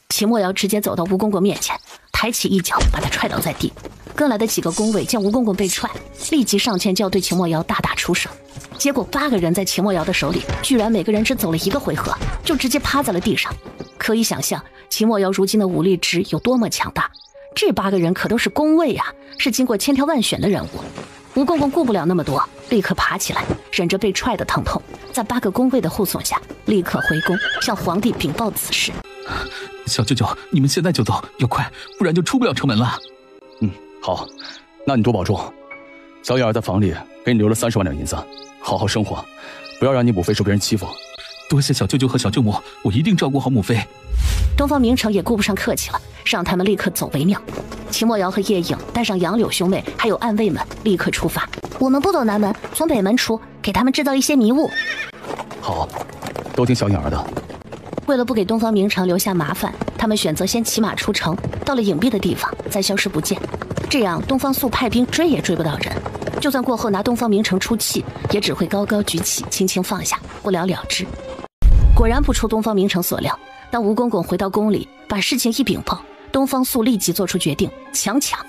秦墨瑶直接走到吴公公面前，抬起一脚把他踹倒在地。跟来的几个宫卫见吴公公被踹，立即上前就要对秦墨瑶大打出手。结果8个人在秦墨瑶的手里，居然每个人只走了1个回合，就直接趴在了地上。可以想象秦墨瑶如今的武力值有多么强大。这8个人可都是宫卫啊，是经过千挑万选的人物。吴公公顾不了那么多，立刻爬起来，忍着被踹的疼痛，在8个宫卫的护送下，立刻回宫向皇帝禀报此事。小舅舅，你们现在就走，要快，不然就出不了城门了。好，那你多保重。小眼儿在房里给你留了30万两银子，好好生活，不要让你母妃受别人欺负。多谢小舅舅和小舅母，我一定照顾好母妃。东方明城也顾不上客气了，让他们立刻走为妙。秦墨瑶和叶影带上杨柳兄妹还有暗卫们立刻出发。我们不走南门，从北门出，给他们制造一些迷雾。好，都听小眼儿的。为了不给东方明城留下麻烦，他们选择先骑马出城，到了隐蔽的地方再消失不见。这样东方素派兵追也追不到人，就算过后拿东方明城出气，也只会高高举起，轻轻放下，不了了之。果然不出东方明城所料，当吴公公回到宫里，把事情一禀报，东方素立即做出决定，强抢，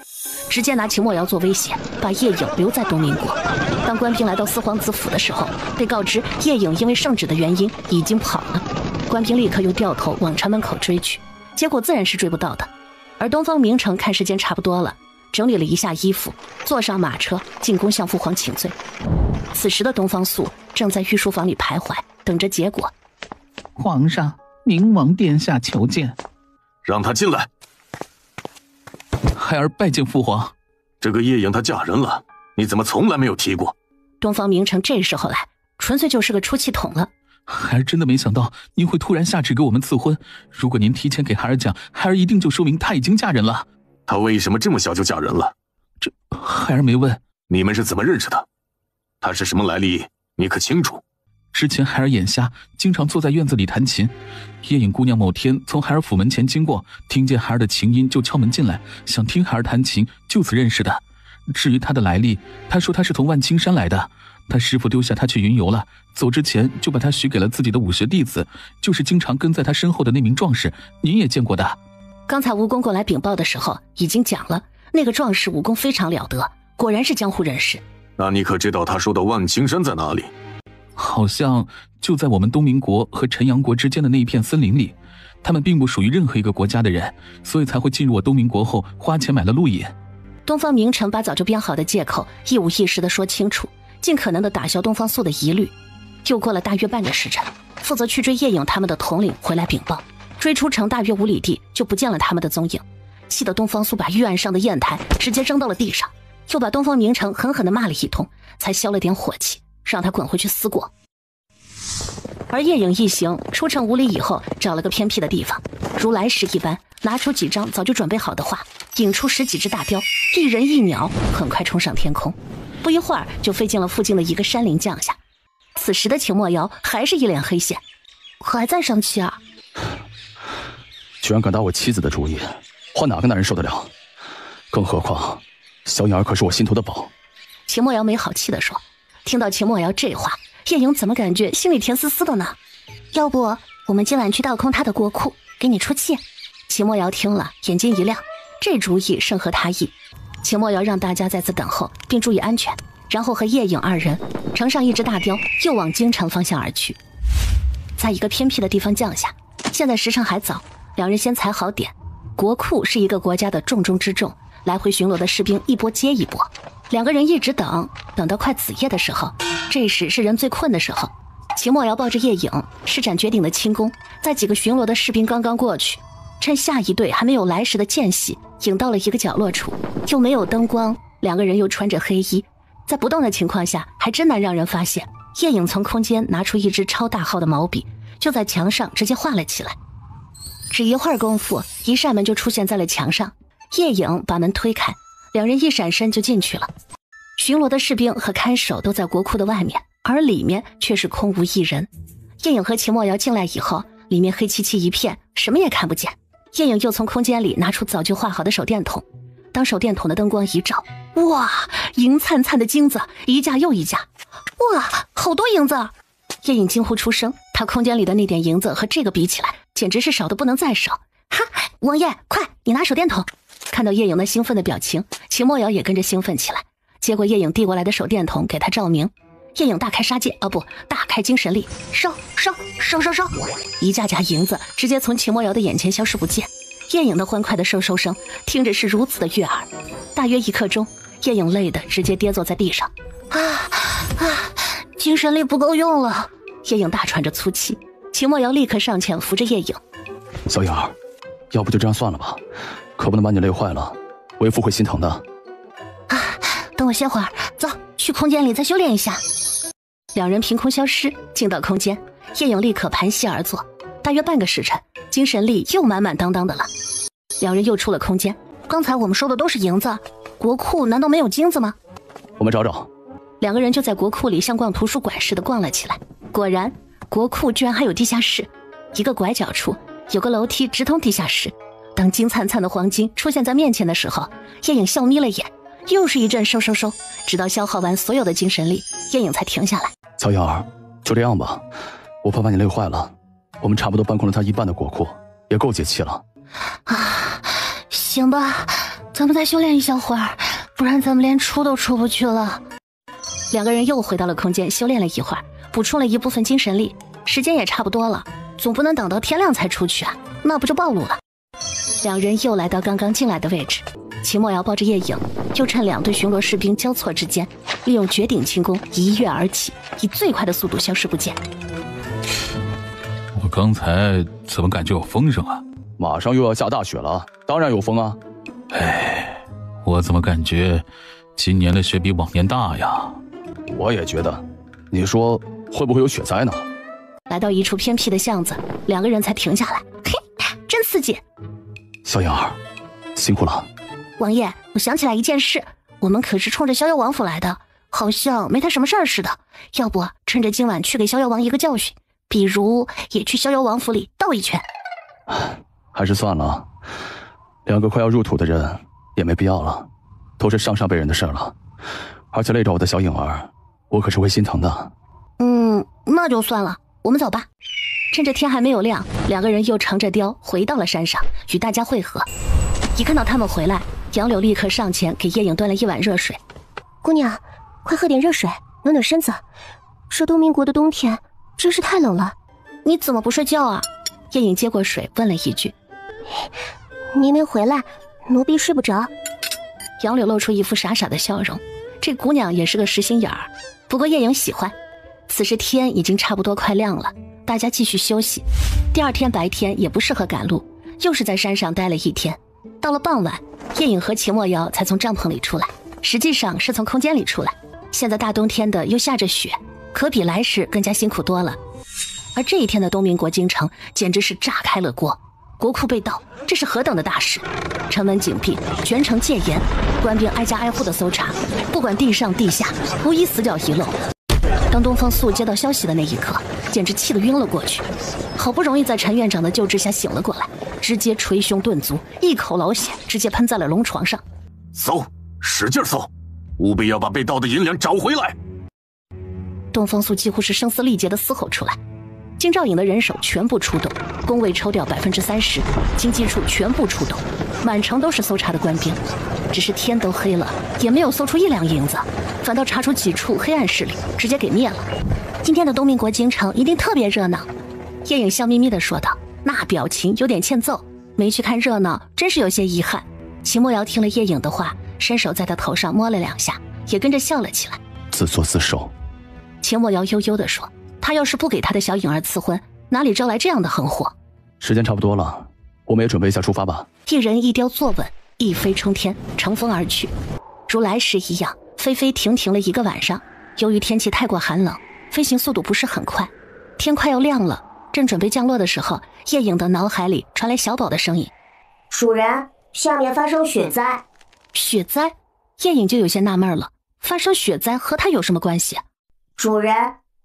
直接拿秦墨瑶做威胁，把叶影留在东明国。当官兵来到四皇子府的时候，被告知叶影因为圣旨的原因已经跑了，官兵立刻又掉头往城门口追去，结果自然是追不到的。而东方明城看时间差不多了，整理了一下衣服，坐上马车进宫向父皇请罪。此时的东方素正在御书房里徘徊，等着结果。皇上，明王殿下求见。让他进来。孩儿拜见父皇。这个叶影她嫁人了，你怎么从来没有提过？东方明城这时候来，纯粹就是个出气筒了。孩儿真的没想到您会突然下旨给我们赐婚，如果您提前给孩儿讲，孩儿一定就说明她已经嫁人了。她为什么这么小就嫁人了？这孩儿没问。你们是怎么认识的？她是什么来历？你可清楚？之前孩儿眼瞎，经常坐在院子里弹琴。夜影姑娘某天从孩儿府门前经过，听见孩儿的琴音，就敲门进来，想听孩儿弹琴，就此认识的。至于他的来历，他说他是从万青山来的，他师父丢下他去云游了，走之前就把他许给了自己的武学弟子，就是经常跟在他身后的那名壮士，您也见过的。刚才吴公过来禀报的时候已经讲了，那个壮士武功非常了得，果然是江湖人士。那你可知道他说的万青山在哪里？好像就在我们东明国和陈阳国之间的那一片森林里，他们并不属于任何一个国家的人，所以才会进入我东明国后花钱买了路引。东方明城把早就编好的借口一五一十地说清楚，尽可能地打消东方素的疑虑。又过了大约半个时辰，负责去追叶影他们的统领回来禀报，追出城大约5里地就不见了他们的踪影，气得东方素把玉案上的砚台直接扔到了地上，又把东方明城狠狠地骂了一通，才消了点火气，让他滚回去思过。而叶影一行出城5里以后，找了个偏僻的地方，如来时一般，拿出几张早就准备好的画，引出10几只大雕，一人一鸟，很快冲上天空，不一会儿就飞进了附近的一个山林降下。此时的秦墨瑶还是一脸黑线，还在生气啊！居然敢打我妻子的主意，换哪个男人受得了？更何况小影儿可是我心头的宝。秦墨瑶没好气地说。听到秦墨瑶这话，叶影怎么感觉心里甜丝丝的呢？要不我们今晚去盗空他的国库，给你出气？秦墨瑶听了眼睛一亮，这主意甚合他意。秦墨瑶让大家在此等候，并注意安全，然后和叶影2人乘上一只大雕，又往京城方向而去。在一个偏僻的地方降下，现在时辰还早，两人先踩好点。国库是一个国家的重中之重，来回巡逻的士兵一波接一波，两个人一直等到快子夜的时候，这时是人最困的时候。秦墨瑶抱着叶影施展绝顶的轻功，在几个巡逻的士兵刚刚过去，趁下一队还没有来时的间隙，引到了一个角落处，又没有灯光，两个人又穿着黑衣，在不动的情况下还真难让人发现。叶影从空间拿出一支超大号的毛笔，就在墙上直接画了起来。只一会儿功夫，一扇门就出现在了墙上，叶影把门推开，两人一闪身就进去了。巡逻的士兵和看守都在国库的外面，而里面却是空无一人。叶影和秦墨瑶进来以后，里面黑漆漆一片，什么也看不见。叶影又从空间里拿出早就画好的手电筒，当手电筒的灯光一照，哇，银灿灿的金子一架又一架，哇，好多银子！叶影惊呼出声，他空间里的那点银子和这个比起来，简直是少得不能再少。哈，王爷，快，你拿手电筒！看到叶影那兴奋的表情，秦墨瑶也跟着兴奋起来，接过叶影递过来的手电筒给他照明。叶影大开杀戒，大开精神力，烧，一架架银子直接从秦墨瑶的眼前消失不见。叶影的欢快的收声听着是如此的悦耳。大约1刻钟，叶影累得直接跌坐在地上，精神力不够用了。叶影大喘着粗气，秦墨瑶立刻上前扶着叶影。小影儿，要不就这样算了吧，可不能把你累坏了，为父会心疼的。等我歇会儿，走，去空间里再修炼一下。两人凭空消失，进到空间，叶影立刻盘膝而坐。大约半个时辰，精神力又满满当当的了。两人又出了空间。刚才我们收的都是银子，国库难道没有金子吗？我们找找。两个人就在国库里像逛图书馆似的逛了起来。果然，国库居然还有地下室，一个拐角处有个楼梯直通地下室。当金灿灿的黄金出现在面前的时候，叶影笑眯了眼，又是一阵收，直到消耗完所有的精神力，叶影才停下来。小影儿，就这样吧，我怕把你累坏了。我们差不多搬空了他一半的国库，也够解气了。行吧，咱们再修炼一小会儿，不然咱们连出都出不去了。两个人又回到了空间，修炼了一会儿，补充了一部分精神力，时间也差不多了，总不能等到天亮才出去啊，那不就暴露了。两人又来到刚刚进来的位置，秦墨瑶抱着叶影，就趁2队巡逻士兵交错之间，利用绝顶轻功一跃而起，以最快的速度消失不见。我刚才怎么感觉有风声啊？马上又要下大雪了，当然有风啊。我怎么感觉今年的雪比往年大呀？我也觉得，你说会不会有雪灾呢？来到一处偏僻的巷子，两个人才停下来。嘿，真刺激！小影儿，辛苦了。王爷，我想起来一件事，我们可是冲着逍遥王府来的，好像没他什么事儿似的。要不趁着今晚去给逍遥王一个教训，比如也去逍遥王府里斗一拳。还是算了，两个快要入土的人也没必要了，都是上辈人的事了，而且累着我的小影儿，我可是会心疼的。那就算了，我们走吧。趁着天还没有亮，两个人又乘着雕回到了山上，与大家会合。一看到他们回来，杨柳立刻上前给叶影端了一碗热水。姑娘，快喝点热水，暖暖身子。这东明国的冬天真是太冷了。你怎么不睡觉啊？叶影接过水问了一句。您没回来，奴婢睡不着。杨柳露出一副傻傻的笑容，这姑娘也是个实心眼儿，不过叶影喜欢。此时天已经差不多快亮了，大家继续休息。第二天白天也不适合赶路，又是在山上待了一天。到了傍晚，叶影和秦墨瑶才从帐篷里出来，实际上是从空间里出来。现在大冬天的又下着雪，可比来时更加辛苦多了。而这一天的东明国京城简直是炸开了锅，国库被盗，这是何等的大事！城门紧闭，全城戒严，官兵挨家挨户的搜查，不管地上地下，无一死角遗漏。当东方素接到消息的那一刻，简直气得晕了过去。好不容易在陈院长的救治下醒了过来，直接捶胸顿足，一口老血直接喷在了龙床上。搜，使劲搜，务必要把被盗的银两找回来！东方素几乎是声嘶力竭地嘶吼出来。京兆尹的人手全部出动，工位抽调30%，经济处全部出动，满城都是搜查的官兵。只是天都黑了，也没有搜出1两银子，反倒查出几处黑暗势力，直接给灭了。今天的东明国京城一定特别热闹。叶影笑眯眯地说道，那表情有点欠揍，没去看热闹，真是有些遗憾。秦墨瑶听了叶影的话，伸手在他头上摸了2下，也跟着笑了起来。自作自受。秦墨瑶悠悠地说，他要是不给他的小影儿赐婚，哪里招来这样的横祸？时间差不多了，我们也准备一下出发吧。一人一雕坐稳，一飞冲天，乘风而去，如来时一样，飞飞停停了1个晚上。由于天气太过寒冷，飞行速度不是很快。天快要亮了，正准备降落的时候，叶影的脑海里传来小宝的声音：“主人，下面发生雪灾。”雪灾？叶影就有些纳闷了，发生雪灾和他有什么关系？主人，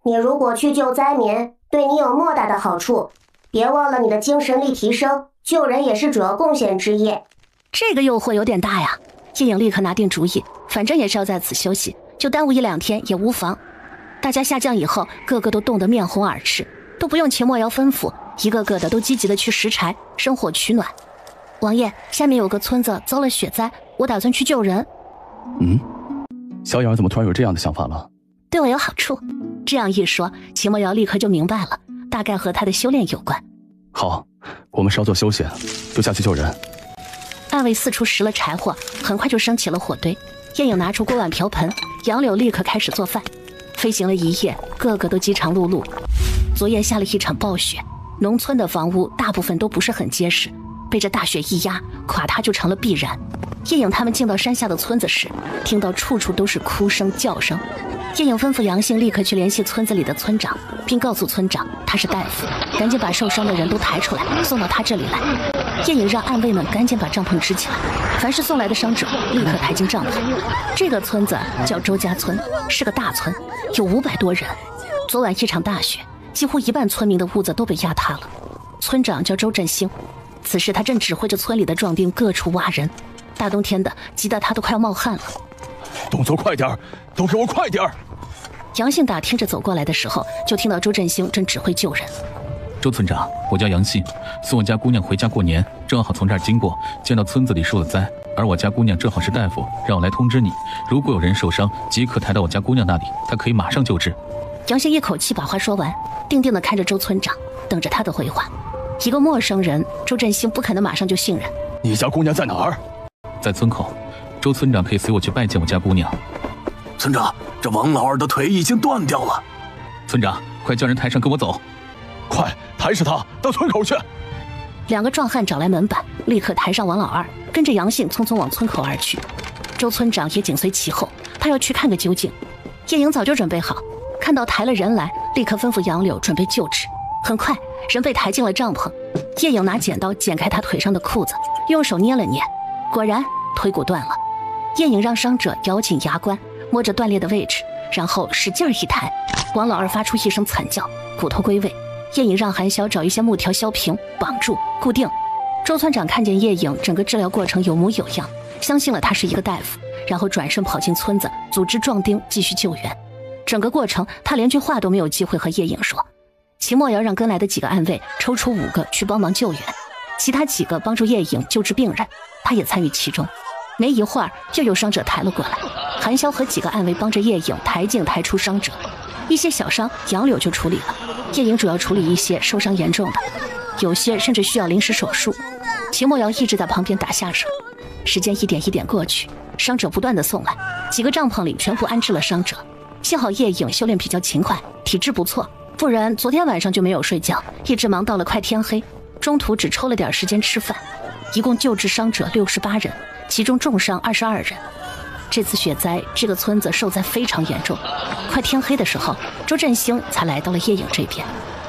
你如果去救灾民，对你有莫大的好处。别忘了你的精神力提升，救人也是主要贡献之一。这个诱惑有点大呀。叶影立刻拿定主意，反正也是要在此休息，就耽误1两天也无妨。大家下降以后，个个都冻得面红耳赤，都不用秦墨瑶吩咐，一个个的都积极的去拾柴生火取暖。王爷，下面有个村子遭了雪灾，我打算去救人。小影儿怎么突然有这样的想法了？对我有好处。这样一说，秦墨瑶立刻就明白了，大概和他的修炼有关。好，我们稍作休息，就下去救人。暗卫四处拾了柴火，很快就升起了火堆。叶影拿出锅碗瓢盆，杨柳立刻开始做饭。飞行了一夜，个个都饥肠辘辘。昨夜下了一场暴雪，农村的房屋大部分都不是很结实，被这大雪一压，垮塌就成了必然。叶影他们进到山下的村子时，听到处处都是哭声叫声。叶影吩咐杨信立刻去联系村子里的村长，并告诉村长他是大夫，赶紧把受伤的人都抬出来送到他这里来。叶影让暗卫们赶紧把帐篷支起来，凡是送来的伤者立刻抬进帐篷。这个村子叫周家村，是个大村，有500多人。昨晚一场大雪，几乎1半村民的屋子都被压塌了。村长叫周振兴，此时他正指挥着村里的壮丁各处挖人。大冬天的，急得他都快要冒汗了。动作快点，都给我快点！杨信打听着走过来的时候，就听到周振兴正指挥救人。周村长，我叫杨信，送我家姑娘回家过年，正好从这儿经过，见到村子里受了灾，而我家姑娘正好是大夫，让我来通知你，如果有人受伤，即刻抬到我家姑娘那里，她可以马上救治。杨信一口气把话说完，定定地看着周村长，等着他的回话。一个陌生人，周振兴不可能马上就信任。你家姑娘在哪儿？在村口，周村长可以随我去拜见我家姑娘。村长，这王老二的腿已经断掉了。村长，快叫人抬上跟我走。快抬着他到村口去。2个壮汉找来门板，立刻抬上王老二，跟着杨信匆匆往村口而去。周村长也紧随其后，他要去看个究竟。叶影早就准备好，看到抬了人来，立刻吩咐杨柳准备救治。很快，人被抬进了帐篷。叶影拿剪刀剪开他腿上的裤子，用手捏了捏，果然腿骨断了。叶影让伤者咬紧牙关，摸着断裂的位置，然后使劲一抬。王老二发出一声惨叫，骨头归位。叶颖让韩潇找一些木条削平，绑住固定。周村长看见叶颖整个治疗过程有模有样，相信了他是一个大夫，然后转身跑进村子，组织壮丁继续救援。整个过程他连句话都没有机会和叶颖说。秦墨瑶让跟来的几个暗卫抽出5个去帮忙救援，其他几个帮助叶颖救治病人，他也参与其中。没一会儿，又有伤者抬了过来，韩潇和几个暗卫帮着叶颖抬进抬出伤者，一些小伤杨柳就处理了，叶颖主要处理一些受伤严重的，有些甚至需要临时手术。秦墨瑶一直在旁边打下手。时间一点一点过去，伤者不断的送来，几个帐篷里全部安置了伤者。幸好叶颖修炼比较勤快，体质不错，不然昨天晚上就没有睡觉，一直忙到了快天黑，中途只抽了点时间吃饭。一共救治伤者68人，其中重伤22人。这次雪灾，这个村子受灾非常严重。快天黑的时候，周振兴才来到了叶颖这边。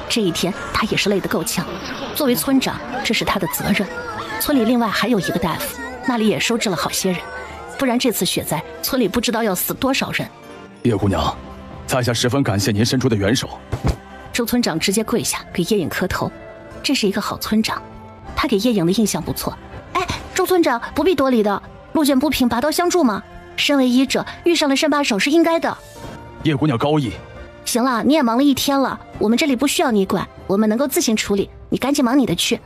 这一天他也是累得够呛，作为村长，这是他的责任。村里另外还有一个大夫，那里也收治了好些人，不然这次雪灾，村里不知道要死多少人。叶姑娘，在下十分感谢您伸出的援手。周村长直接跪下给叶颖磕头，这是一个好村长，他给叶颖的印象不错。哎，周村长不必多礼的，路见不平拔刀相助嘛，身为医者遇上了善罢手是应该的。叶姑娘高义。行了，你也忙了一天了，我们这里不需要你管，我们能够自行处理，你赶紧忙你的去。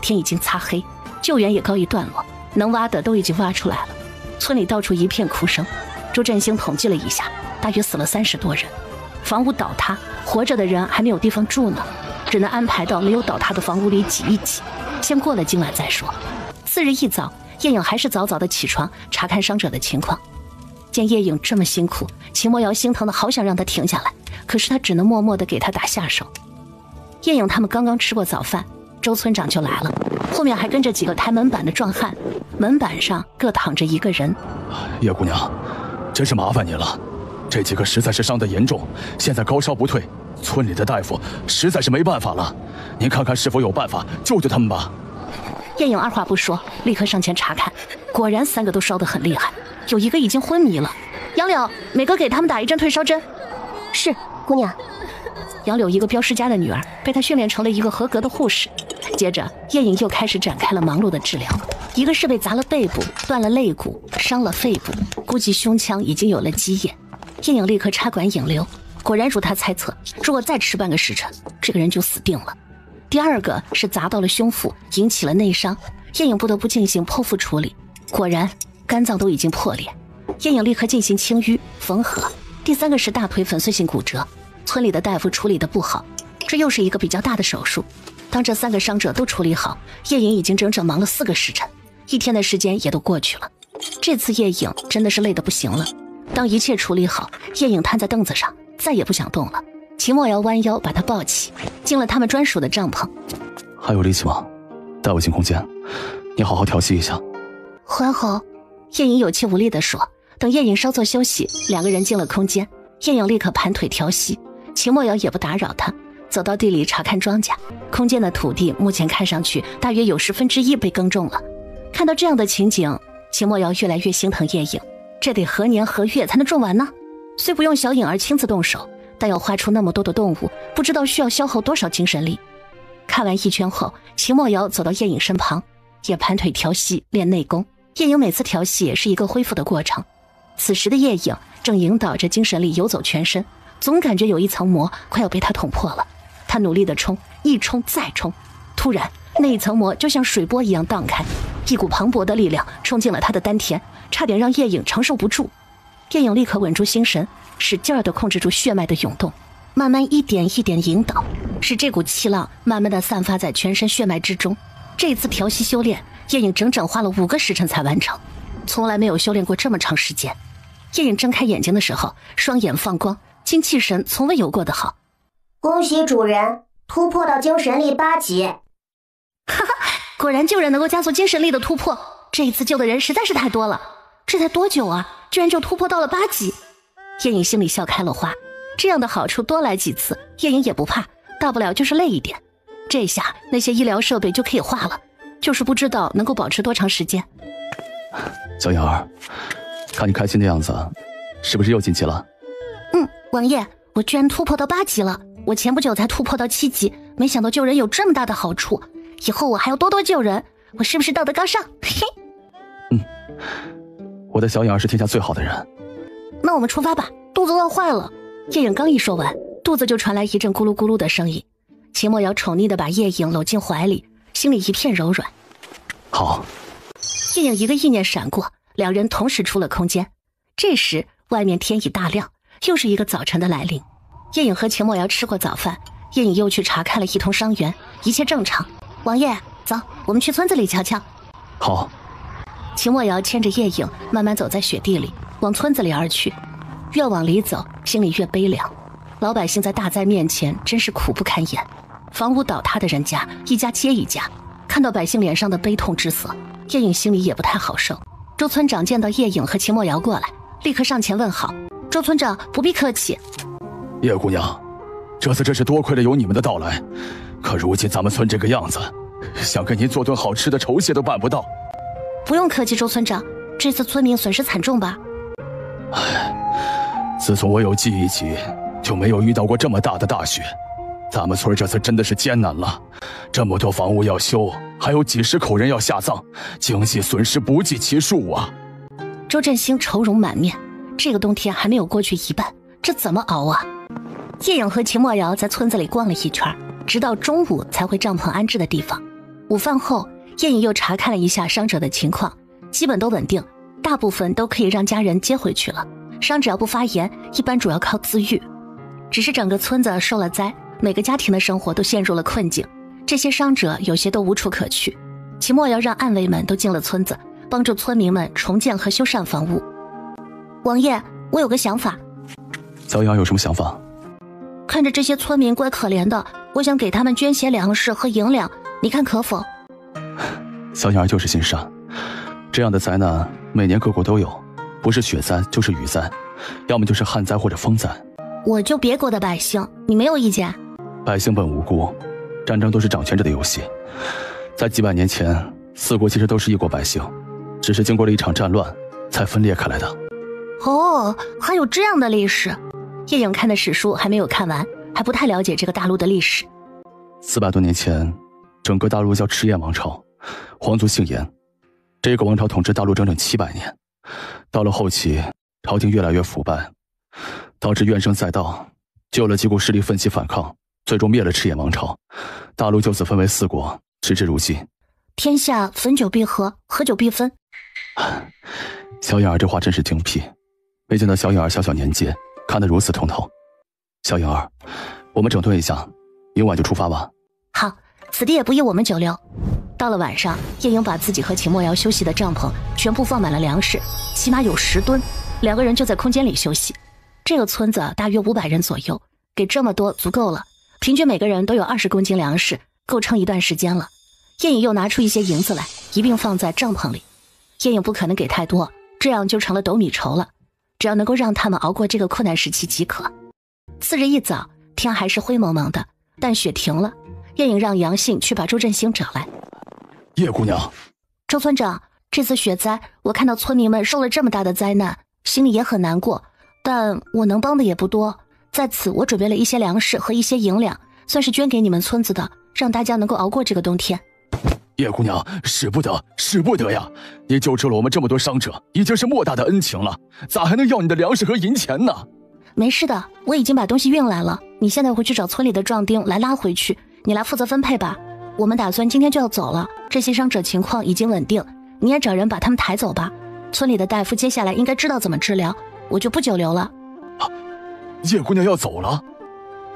天已经擦黑，救援也告一段落，能挖的都已经挖出来了，村里到处一片哭声。周振兴统计了一下，大约死了30多人，房屋倒塌，活着的人还没有地方住呢，只能安排到没有倒塌的房屋里挤一挤，先过了今晚再说。次日一早，叶颖还是早早的起床查看伤者的情况。见叶颖这么辛苦，秦墨瑶心疼的好想让他停下来，可是他只能默默的给他打下手。叶颖他们刚刚吃过早饭，周村长就来了，后面还跟着几个抬门板的壮汉，门板上各躺着一个人。叶姑娘，真是麻烦你了，这几个实在是伤得严重，现在高烧不退，村里的大夫实在是没办法了，您看看是否有办法救救他们吧。叶颖二话不说，立刻上前查看，果然3个都烧得很厉害，有一个已经昏迷了。杨柳，每个给他们打1针退烧针。是，姑娘。杨柳一个镖师家的女儿，被他训练成了一个合格的护士。接着，叶颖又开始展开了忙碌的治疗。一个是被砸了背部，断了肋骨，伤了肺部，估计胸腔已经有了积液。叶颖立刻插管引流，果然如他猜测，如果再迟半个时辰，这个人就死定了。第二个是砸到了胸腹，引起了内伤，叶颖不得不进行剖腹处理，果然肝脏都已经破裂，叶颖立刻进行清淤缝合。第3个是大腿粉碎性骨折，村里的大夫处理的不好，这又是一个比较大的手术。当这3个伤者都处理好，叶颖已经整整忙了4个时辰，1天的时间也都过去了。这次叶颖真的是累得不行了。当一切处理好，叶颖瘫在凳子上，再也不想动了。秦墨瑶弯腰把他抱起，进了他们专属的帐篷。还有力气吗？带我进空间，你好好调息一下。还好，叶颖有气无力地说。等叶颖稍作休息，2个人进了空间，叶颖立刻盘腿调息，秦墨瑶也不打扰他，走到地里查看庄稼。空间的土地目前看上去大约有1/10被耕种了。看到这样的情景，秦墨瑶越来越心疼叶颖，这得何年何月才能种完呢？虽不用小颖儿亲自动手，但要画出那么多的动物，不知道需要消耗多少精神力。看完一圈后，秦墨瑶走到叶颖身旁，也盘腿调息练内功。叶颖每次调息也是一个恢复的过程。此时的叶颖正引导着精神力游走全身，总感觉有一层膜快要被他捅破了。他努力地冲，一冲再冲，突然那一层膜就像水波一样荡开，一股磅礴的力量冲进了他的丹田，差点让叶颖承受不住。叶颖立刻稳住心神，使劲儿地控制住血脉的涌动，慢慢一点一点引导，使这股气浪慢慢地散发在全身血脉之中。这次调息修炼，叶颖整整花了5个时辰才完成，从来没有修炼过这么长时间。叶颖睁开眼睛的时候，双眼放光，精气神从未有过的好。恭喜主人突破到精神力8级。哈哈，果然救人能够加速精神力的突破，这一次救的人实在是太多了。这才多久啊，居然就突破到了8级。叶颖心里笑开了花，这样的好处多来几次，叶颖也不怕，大不了就是累一点。这下那些医疗设备就可以化了，就是不知道能够保持多长时间。小颖儿，看你开心的样子，是不是又晋级了？王爷，我居然突破到8级了！我前不久才突破到7级，没想到救人有这么大的好处，以后我还要多多救人，我是不是道德高尚？嘿。我的小影儿是天下最好的人。那我们出发吧，肚子饿坏了。叶影刚一说完，肚子就传来一阵咕噜咕噜的声音。秦墨瑶宠溺地把叶影搂进怀里，心里一片柔软。好。叶影一个意念闪过，两人同时出了空间。这时外面天已大亮，又是一个早晨的来临。叶影和秦墨瑶吃过早饭，叶影又去查看了一通伤员，一切正常。王爷，走，我们去村子里瞧瞧。好。秦墨瑶牵着叶影慢慢走在雪地里，往村子里而去。越往里走，心里越悲凉。老百姓在大灾面前真是苦不堪言，房屋倒塌的人家一家接一家，看到百姓脸上的悲痛之色，叶影心里也不太好受。周村长见到叶影和秦墨瑶过来，立刻上前问好。周村长不必客气。叶姑娘，这次真是多亏了有你们的到来，可如今咱们村这个样子，想给您做顿好吃的酬谢都办不到。不用客气，周村长，这次村民损失惨重吧？自从我有记忆起，就没有遇到过这么大的大雪。咱们村这次真的是艰难了，这么多房屋要修，还有几十口人要下葬，经济损失不计其数啊！周振兴愁容满面，这个冬天还没有过去一半，这怎么熬啊？叶影和秦墨瑶在村子里逛了一圈，直到中午才回帐篷安置的地方。午饭后，叶影又查看了一下伤者的情况，基本都稳定，大部分都可以让家人接回去了。伤只要不发炎，一般主要靠自愈。只是整个村子受了灾，每个家庭的生活都陷入了困境，这些伤者有些都无处可去。秦墨瑶让暗卫们都进了村子，帮助村民们重建和修缮房屋。王爷，我有个想法。小影儿有什么想法？看着这些村民怪可怜的，我想给他们捐些粮食和银两，你看可否？小影儿就是心善，这样的灾难每年各国都有，不是雪灾就是雨灾，要么就是旱灾或者风灾。我就别国的百姓，你没有意见？百姓本无辜，战争都是掌权者的游戏。在几百年前，四国其实都是一国百姓，只是经过了一场战乱才分裂开来的。哦，还有这样的历史。叶影看的史书还没有看完，还不太了解这个大陆的历史。400多年前，整个大陆叫赤焰王朝，皇族姓严。这个王朝统治大陆整整700年，到了后期，朝廷越来越腐败，导致怨声载道，就有了几股势力奋起反抗，最终灭了赤焰王朝，大陆就此分为4国，直至如今。天下分久必合，合久必分。小影儿这话真是精辟，没见到小影儿小小年纪看得如此通透。小影儿，我们整顿一下，明晚就出发吧。好，此地也不宜我们久留。到了晚上，叶影把自己和秦墨瑶休息的帐篷全部放满了粮食，起码有10吨，两个人就在空间里休息。这个村子大约500人左右，给这么多足够了，平均每个人都有20公斤粮食，够撑一段时间了。叶影又拿出一些银子来，一并放在帐篷里。叶影不可能给太多，这样就成了斗米仇了。只要能够让他们熬过这个困难时期即可。次日一早，天还是灰蒙蒙的，但雪停了。叶影让杨信去把周振兴找来。叶姑娘，周村长，这次雪灾，我看到村民们受了这么大的灾难，心里也很难过，但我能帮的也不多。在此，我准备了一些粮食和一些银两，算是捐给你们村子的，让大家能够熬过这个冬天。叶姑娘，使不得，使不得呀！你救治了我们这么多伤者，已经是莫大的恩情了，咋还能要你的粮食和银钱呢？没事的，我已经把东西运来了，你现在回去找村里的壮丁来拉回去，你来负责分配吧。我们打算今天就要走了，这些伤者情况已经稳定，你也找人把他们抬走吧。村里的大夫接下来应该知道怎么治疗，我就不久留了。叶姑娘要走了？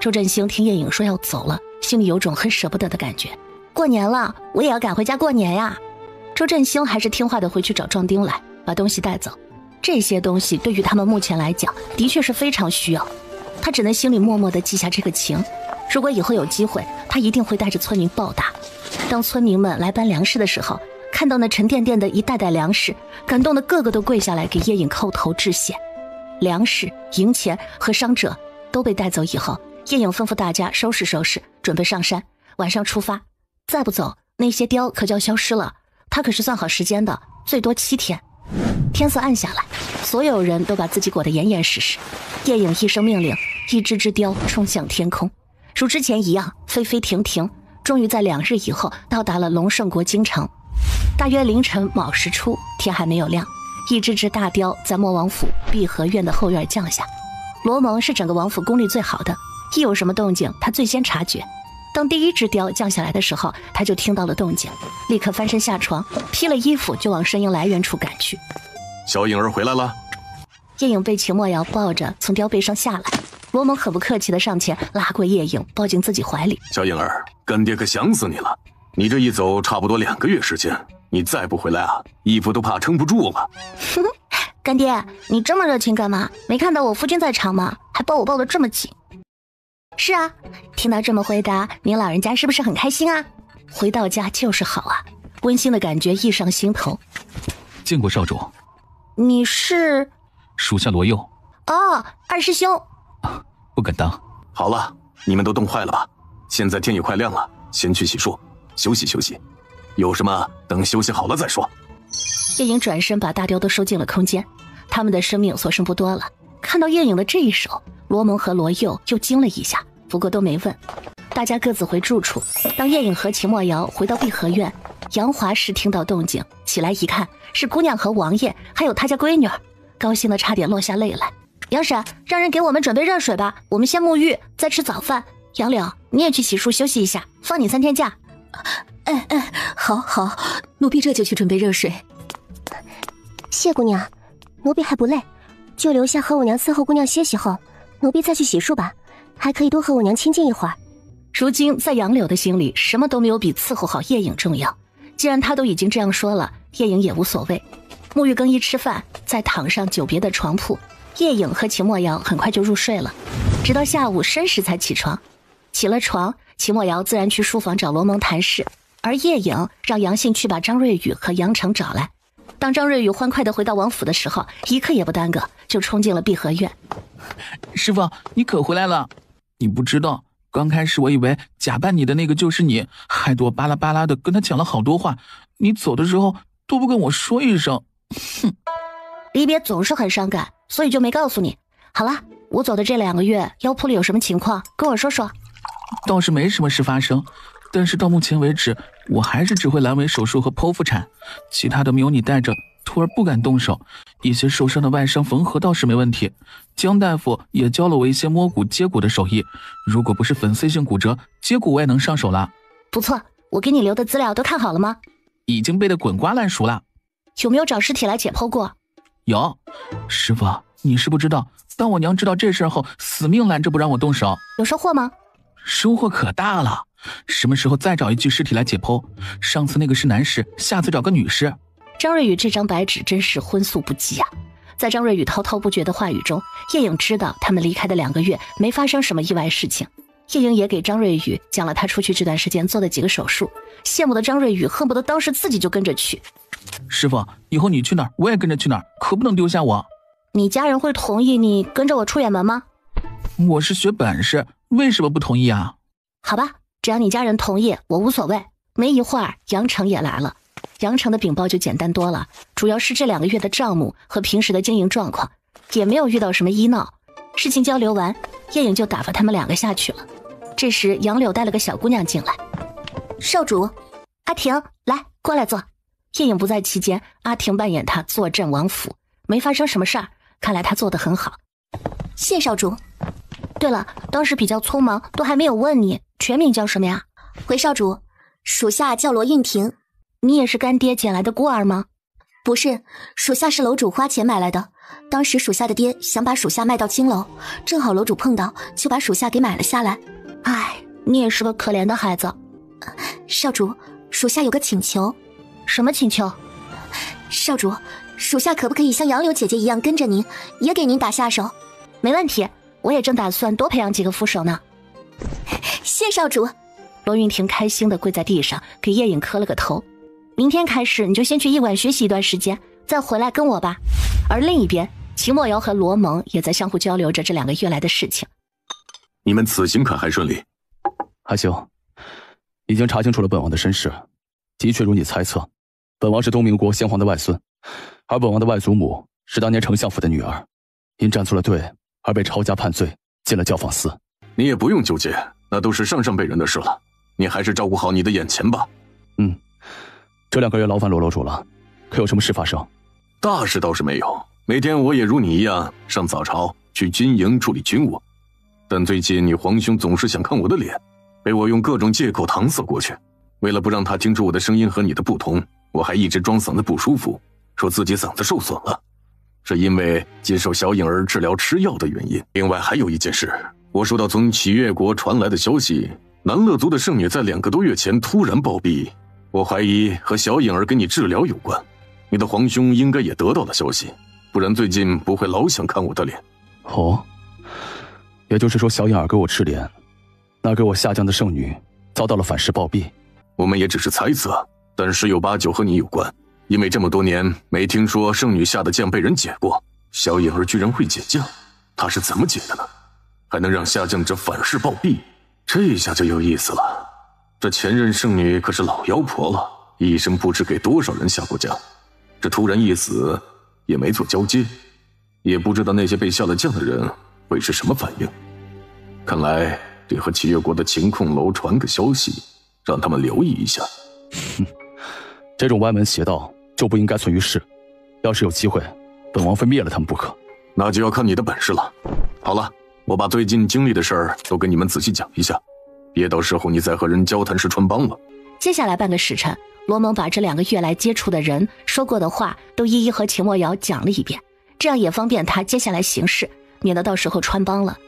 周振兴听叶影说要走了，心里有种很舍不得的感觉。过年了，我也要赶回家过年呀。周振兴还是听话的回去找壮丁来，把东西带走。这些东西对于他们目前来讲，的确是非常需要。他只能心里默默地记下这个情。如果以后有机会，他一定会带着村民报答。当村民们来搬粮食的时候，看到那沉甸甸的一袋袋粮食，感动的个个都跪下来给叶影叩头致谢。粮食、银钱和伤者都被带走以后，叶影吩咐大家收拾收拾，准备上山，晚上出发。再不走，那些貂可就要消失了。他可是算好时间的，最多7天。天色暗下来，所有人都把自己裹得严严实实。夜影一声命令，一只只雕冲向天空，如之前一样飞飞停停，终于在2日以后到达了龙胜国京城。大约凌晨卯时初，天还没有亮，一只只大雕在莫王府碧荷院的后院降下。罗蒙是整个王府功力最好的，一有什么动静他最先察觉。当第一只雕降下来的时候，他就听到了动静，立刻翻身下床，披了衣服就往声音来源处赶去。小影儿回来了。叶影被秦墨瑶抱着从雕背上下来，罗蒙很不客气地上前拉过叶影，抱进自己怀里。小影儿，干爹可想死你了！你这一走差不多2个月时间，你再不回来啊，衣服都怕撑不住了。干爹，你这么热情干嘛？没看到我夫君在场吗？还抱我抱得这么紧。是啊，听到这么回答，您老人家是不是很开心啊？回到家就是好啊，温馨的感觉溢上心头。见过少主。你是？属下罗佑。哦，二师兄。不敢当。好了，你们都冻坏了吧？现在天也快亮了，先去洗漱，休息休息。有什么等休息好了再说。叶影转身把大雕都收进了空间，他们的生命所剩不多了。看到叶影的这一手，罗蒙和罗佑又惊了一下，不过都没问。大家各自回住处。当叶影和秦墨瑶回到碧荷院，杨华氏听到动静，起来一看，是姑娘和王爷，还有他家闺女，高兴的差点落下泪来。杨婶，让人给我们准备热水吧，我们先沐浴，再吃早饭。杨柳，你也去洗漱休息一下，放你3天假。好，奴婢这就去准备热水。谢姑娘，奴婢还不累，就留下和我娘伺候姑娘歇息后，奴婢再去洗漱吧，还可以多和我娘亲近一会儿。如今在杨柳的心里，什么都没有比伺候好叶影重要。既然他都已经这样说了，叶影也无所谓。沐浴更衣吃饭，再躺上久别的床铺，叶影和秦墨瑶很快就入睡了，直到下午申时才起床。起了床，秦墨瑶自然去书房找罗蒙谈事，而叶影让杨信去把张瑞宇和杨成找来。当张瑞宇欢快地回到王府的时候，一刻也不耽搁，就冲进了碧荷院。师傅，你可回来了！你不知道，刚开始我以为假扮你的那个就是你，害得我巴拉巴拉的跟他讲了好多话，你走的时候都不跟我说一声。哼，离别总是很伤感，所以就没告诉你。好了，我走的这2个月，腰铺里有什么情况，跟我说说。倒是没什么事发生，但是到目前为止，我还是只会阑尾手术和剖腹产，其他的没有你带着，徒儿不敢动手。一些受伤的外伤缝合倒是没问题，江大夫也教了我一些摸骨接骨的手艺，如果不是粉碎性骨折，接骨我也能上手了。不错，我给你留的资料都看好了吗？已经背得滚瓜烂熟了。有没有找尸体来解剖过？有。师傅，你是不知道，当我娘知道这事后，死命拦着不让我动手。有收获吗？收获可大了，什么时候再找一具尸体来解剖？上次那个是男尸，下次找个女尸。张瑞宇这张白纸真是荤素不忌啊！在张瑞宇滔滔不绝的话语中，叶影知道他们离开的2个月没发生什么意外事情。叶影也给张瑞宇讲了他出去这段时间做的几个手术，羡慕的张瑞宇恨不得当时自己就跟着去。师傅，以后你去哪儿，我也跟着去哪儿，可不能丢下我。你家人会同意你跟着我出远门吗？我是学本事，为什么不同意啊？好吧，只要你家人同意，我无所谓。没一会儿，杨成也来了。杨成的禀报就简单多了，主要是这2个月的账目和平时的经营状况，也没有遇到什么医闹。事情交流完，叶影就打发他们2个下去了。这时，杨柳带了个小姑娘进来。少主，阿婷，来，过来坐。叶影不在期间，阿婷扮演她坐镇王府，没发生什么事儿，看来她做得很好。谢少主。对了，当时比较匆忙，都还没有问你全名叫什么呀？回少主，属下叫罗运婷。你也是干爹捡来的孤儿吗？不是，属下是楼主花钱买来的。当时属下的爹想把属下卖到青楼，正好楼主碰到，就把属下给买了下来。唉，你也是个可怜的孩子。少主，属下有个请求。什么请求？少主，属下可不可以像杨柳姐姐一样跟着您，也给您打下手？没问题，我也正打算多培养几个副手呢。谢少主。罗云婷开心地跪在地上，给叶影磕了个头。明天开始，你就先去驿馆学习一段时间，再回来跟我吧。而另一边，秦墨瑶和罗蒙也在相互交流着这2个月来的事情。你们此行可还顺利？还行，已经查清楚了本王的身世，的确如你猜测，本王是东明国先皇的外孙，而本王的外祖母是当年丞相府的女儿，因站错了队而被抄家判罪，进了教坊司。你也不用纠结，那都是上辈人的事了，你还是照顾好你的眼前吧。这2个月劳烦罗楼主了，可有什么事发生？大事倒是没有，每天我也如你一样上早朝去军营处理军务，但最近你皇兄总是想看我的脸，被我用各种借口搪塞过去。为了不让他听出我的声音和你的不同，我还一直装嗓子不舒服，说自己嗓子受损了，是因为接受小影儿治疗吃药的原因。另外还有一件事，我收到从启越国传来的消息，南乐族的圣女在2个多月前突然暴毙，我怀疑和小影儿给你治疗有关。你的皇兄应该也得到了消息，不然最近不会老想看我的脸。哦，也就是说小影儿给我治脸，那给我下降的圣女遭到了反噬暴毙。我们也只是猜测，但十有八九和你有关，因为这么多年没听说圣女下的降被人解过，小影儿居然会解降，她是怎么解的呢？还能让下降者反噬暴毙，这下就有意思了。这前任圣女可是老妖婆了，一生不知给多少人下过降，这突然一死也没做交接，也不知道那些被下了降的人会是什么反应。看来得和启越国的晴空楼传个消息，让他们留意一下。这种歪门邪道就不应该存于世，要是有机会，本王非灭了他们不可。那就要看你的本事了。好了，我把最近经历的事儿都跟你们仔细讲一下，别到时候你再和人交谈时穿帮了。接下来半个时辰，罗蒙把这2个月来接触的人说过的话都一一和秦墨瑶讲了一遍，这样也方便他接下来行事，免得到时候穿帮了。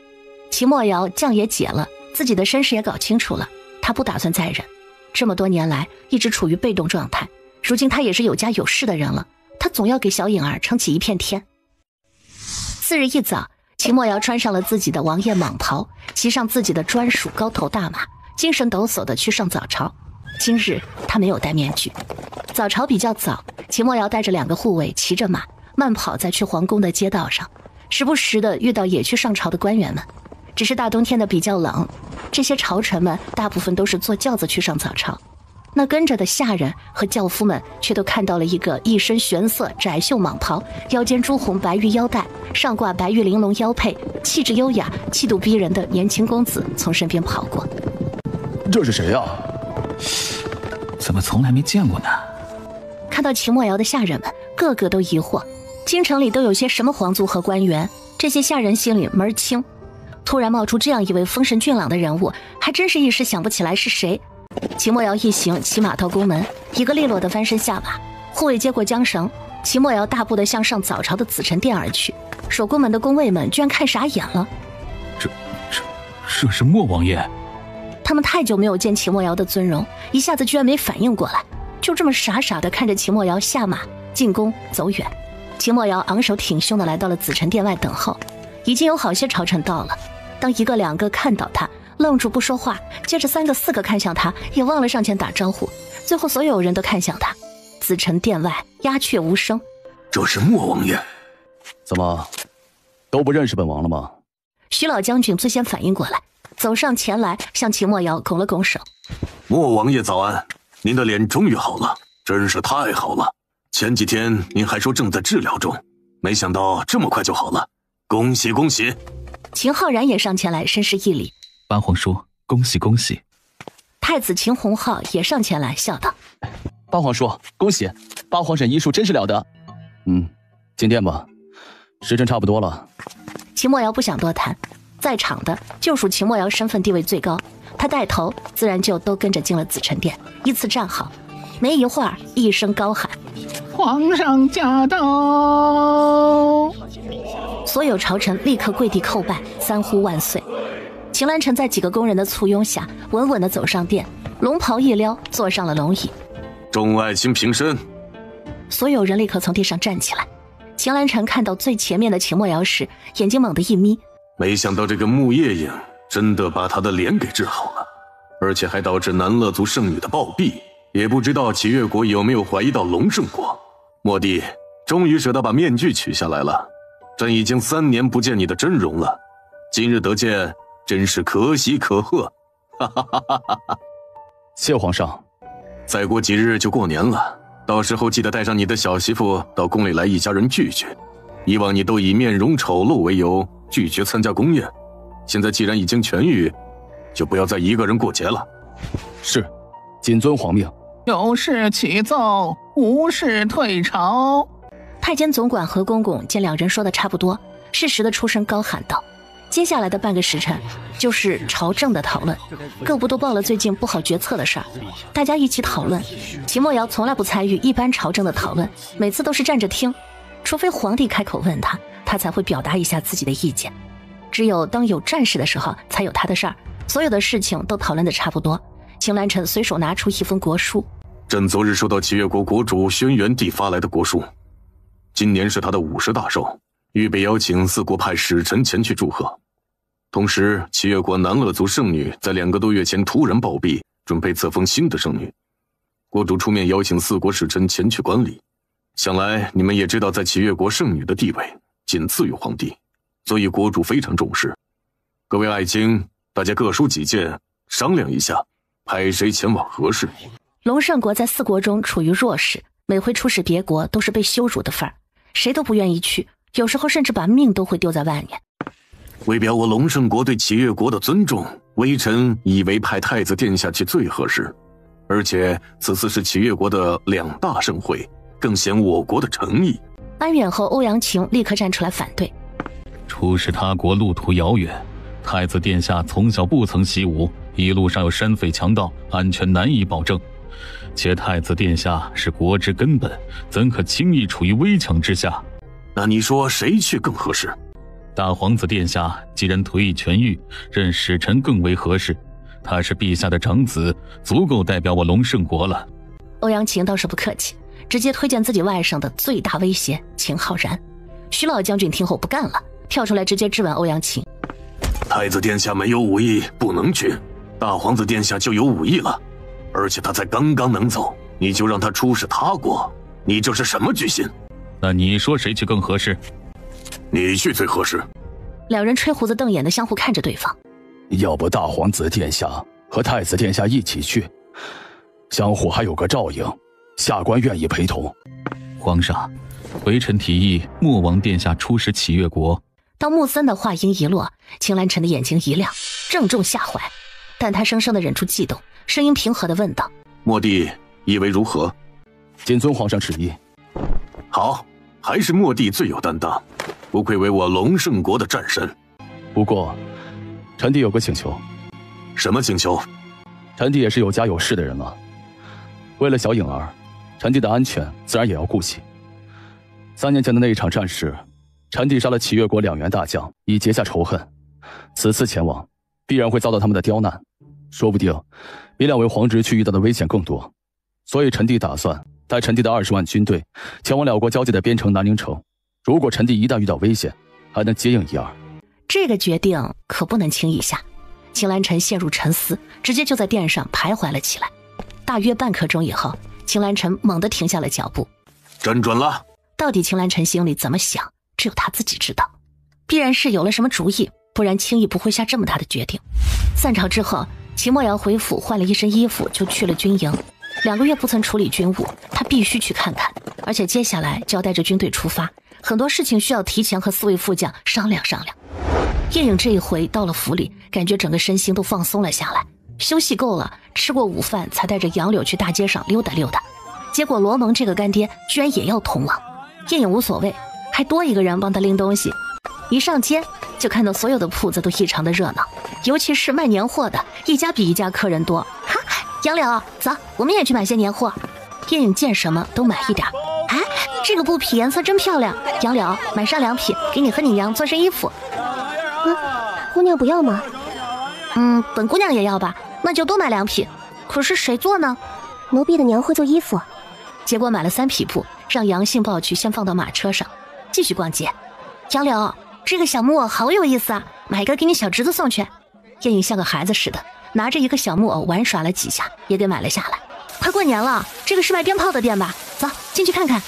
秦墨瑶降也解了，自己的身世也搞清楚了，他不打算再忍。这么多年来一直处于被动状态，如今他也是有家有室的人了，他总要给小影儿撑起一片天。次日一早，秦墨瑶穿上了自己的王爷蟒袍，骑上自己的专属高头大马，精神抖擞地去上早朝。今日他没有戴面具。早朝比较早，秦墨瑶带着2个护卫骑着马慢跑在去皇宫的街道上，时不时的遇到也去上朝的官员们。只是大冬天的比较冷，这些朝臣们大部分都是坐轿子去上早朝，那跟着的下人和轿夫们却都看到了一个一身玄色窄袖蟒袍，腰间朱红白玉腰带，上挂白玉玲珑腰佩，气质优雅气度逼人的年轻公子从身边跑过。这是谁呀？怎么从来没见过呢？看到秦墨瑶的下人们个个都疑惑，京城里都有些什么皇族和官员，这些下人心里门儿清。突然冒出这样一位风神俊朗的人物，还真是一时想不起来是谁。秦墨瑶一行骑马到宫门，一个利落的翻身下马，护卫接过缰绳，秦墨瑶大步地向上早朝的紫宸殿而去。守宫门的宫卫们居然看傻眼了，这是莫王爷。他们太久没有见秦墨瑶的尊容，一下子居然没反应过来，就这么傻傻地看着秦墨瑶下马进宫走远。秦墨瑶昂首挺胸地来到了紫宸殿外等候，已经有好些朝臣到了。当1个2个看到他愣住不说话，接着3个4个看向他，也忘了上前打招呼，最后所有人都看向他。紫宸殿外鸦雀无声。这是莫王爷。怎么都不认识本王了吗？徐老将军最先反应过来，走上前来向秦墨瑶拱了拱手。莫王爷早安，您的脸终于好了，真是太好了。前几天您还说正在治疗中，没想到这么快就好了，恭喜恭喜。秦浩然也上前来深施一礼。八皇叔，恭喜恭喜。太子秦洪浩也上前来笑道：八皇叔恭喜，八皇婶医术真是了得。进殿吧，时辰差不多了。秦墨瑶不想多谈，在场的就属秦墨瑶身份地位最高，他带头自然就都跟着进了紫宸殿，依次站好。没一会儿，一声高喊：皇上驾到！所有朝臣立刻跪地叩拜，3呼万岁。秦兰臣在几个宫人的簇拥下，稳稳地走上殿，龙袍一撩，坐上了龙椅。众爱卿平身。所有人立刻从地上站起来。秦兰臣看到最前面的秦墨瑶时，眼睛猛地一眯，没想到这个穆夜影真的把他的脸给治好了，而且还导致南乐族圣女的暴毙。也不知道启越国有没有怀疑到龙圣国。谟帝终于舍得把面具取下来了，朕已经3年不见你的真容了，今日得见，真是可喜可贺。哈哈哈哈哈！谢皇上。再过几日就过年了，到时候记得带上你的小媳妇到宫里来，一家人聚聚。以往你都以面容丑陋为由拒绝参加宫宴，现在既然已经痊愈，就不要再一个人过节了。是，谨遵皇命。有事启奏，无事退朝。太监总管何公公见两人说的差不多，适时的出声高喊道：“接下来的半个时辰就是朝政的讨论，各部都报了最近不好决策的事儿，大家一起讨论。秦墨瑶从来不参与一般朝政的讨论，每次都是站着听，除非皇帝开口问他，他才会表达一下自己的意见。只有当有战事的时候，才有他的事儿。所有的事情都讨论的差不多。”秦兰臣随手拿出一封国书，朕昨日收到齐越国国主轩辕帝发来的国书，今年是他的50大寿，预备邀请4国派使臣前去祝贺。同时，齐越国南勒族圣女在2个多月前突然暴毙，准备册封新的圣女。国主出面邀请4国使臣前去观礼。想来你们也知道，在齐越国圣女的地位仅次于皇帝，所以国主非常重视。各位爱卿，大家各抒己见，商量一下，派谁前往何事？龙胜国在4国中处于弱势，每回出使别国都是被羞辱的份儿，谁都不愿意去，有时候甚至把命都会丢在外面。为表我龙胜国对齐越国的尊重，微臣以为派太子殿下去最合适。而且此次是齐越国的2大盛会，更显我国的诚意。安远和欧阳晴立刻站出来反对。出使他国路途遥远，太子殿下从小不曾习武，一路上有山匪强盗，安全难以保证。且太子殿下是国之根本，怎可轻易处于危墙之下？那你说谁去更合适？大皇子殿下既然腿已痊愈，任使臣更为合适。他是陛下的长子，足够代表我龙胜国了。欧阳晴倒是不客气，直接推荐自己外甥的最大威胁秦浩然。徐老将军听后不干了，跳出来直接质问欧阳晴：太子殿下没有武艺，不能去，大皇子殿下就有武艺了，而且他才刚刚能走，你就让他出使他国，你这是什么居心？那你说谁去更合适？你去最合适。两人吹胡子瞪眼的相互看着对方。要不大皇子殿下和太子殿下一起去，相互还有个照应，下官愿意陪同。皇上，微臣提议莫王殿下出使齐越国。当穆森的话音一落，秦兰臣的眼睛一亮，正中下怀，但他生生的忍住悸动，声音平和的问道：末帝以为如何？谨遵皇上旨意。好，还是末帝最有担当，不愧为我龙胜国的战神。不过臣弟有个请求。什么请求？臣弟也是有家有室的人嘛，为了小颖儿，臣弟的安全自然也要顾及。3年前的那一场战事，臣弟杀了齐越国2员大将，以结下仇恨。此次前往，必然会遭到他们的刁难，说不定比2位皇侄去遇到的危险更多。所以臣弟打算带臣弟的20万军队前往2国交界的边城南宁城，如果臣弟一旦遇到危险，还能接应一二。这个决定可不能轻易下。秦兰臣陷入沉思，直接就在殿上徘徊了起来。大约半刻钟以后，秦兰臣猛地停下了脚步。朕准了。到底秦兰臣心里怎么想，只有他自己知道，必然是有了什么主意，不然轻易不会下这么大的决定。散朝之后，秦墨瑶回府换了一身衣服就去了军营。2个月不曾处理军务，他必须去看看，而且接下来就要带着军队出发，很多事情需要提前和4位副将商量商量。叶颖这一回到了府里，感觉整个身心都放松了下来，休息够了，吃过午饭才带着杨柳去大街上溜达溜达。结果罗蒙这个干爹居然也要同往，叶颖无所谓，还多一个人帮他拎东西。一上街就看到所有的铺子都异常的热闹，尤其是卖年货的，一家比一家客人多。哈，杨柳，走，我们也去买些年货。叶颖见什么都买一点。哎，这个布匹颜色真漂亮，杨柳，买上2匹，给你和你娘做身衣服。姑娘不要吗？本姑娘也要吧，那就多买2匹。可是谁做呢？奴婢的娘会做衣服。结果买了3匹布，让杨信抱去，先放到马车上，继续逛街。杨柳，这个小木偶好有意思啊，买一个给你小侄子送去。叶颖像个孩子似的，拿着一个小木偶玩耍了几下，也给买了下来。快过年了，这个是卖鞭炮的店吧？走，进去看看。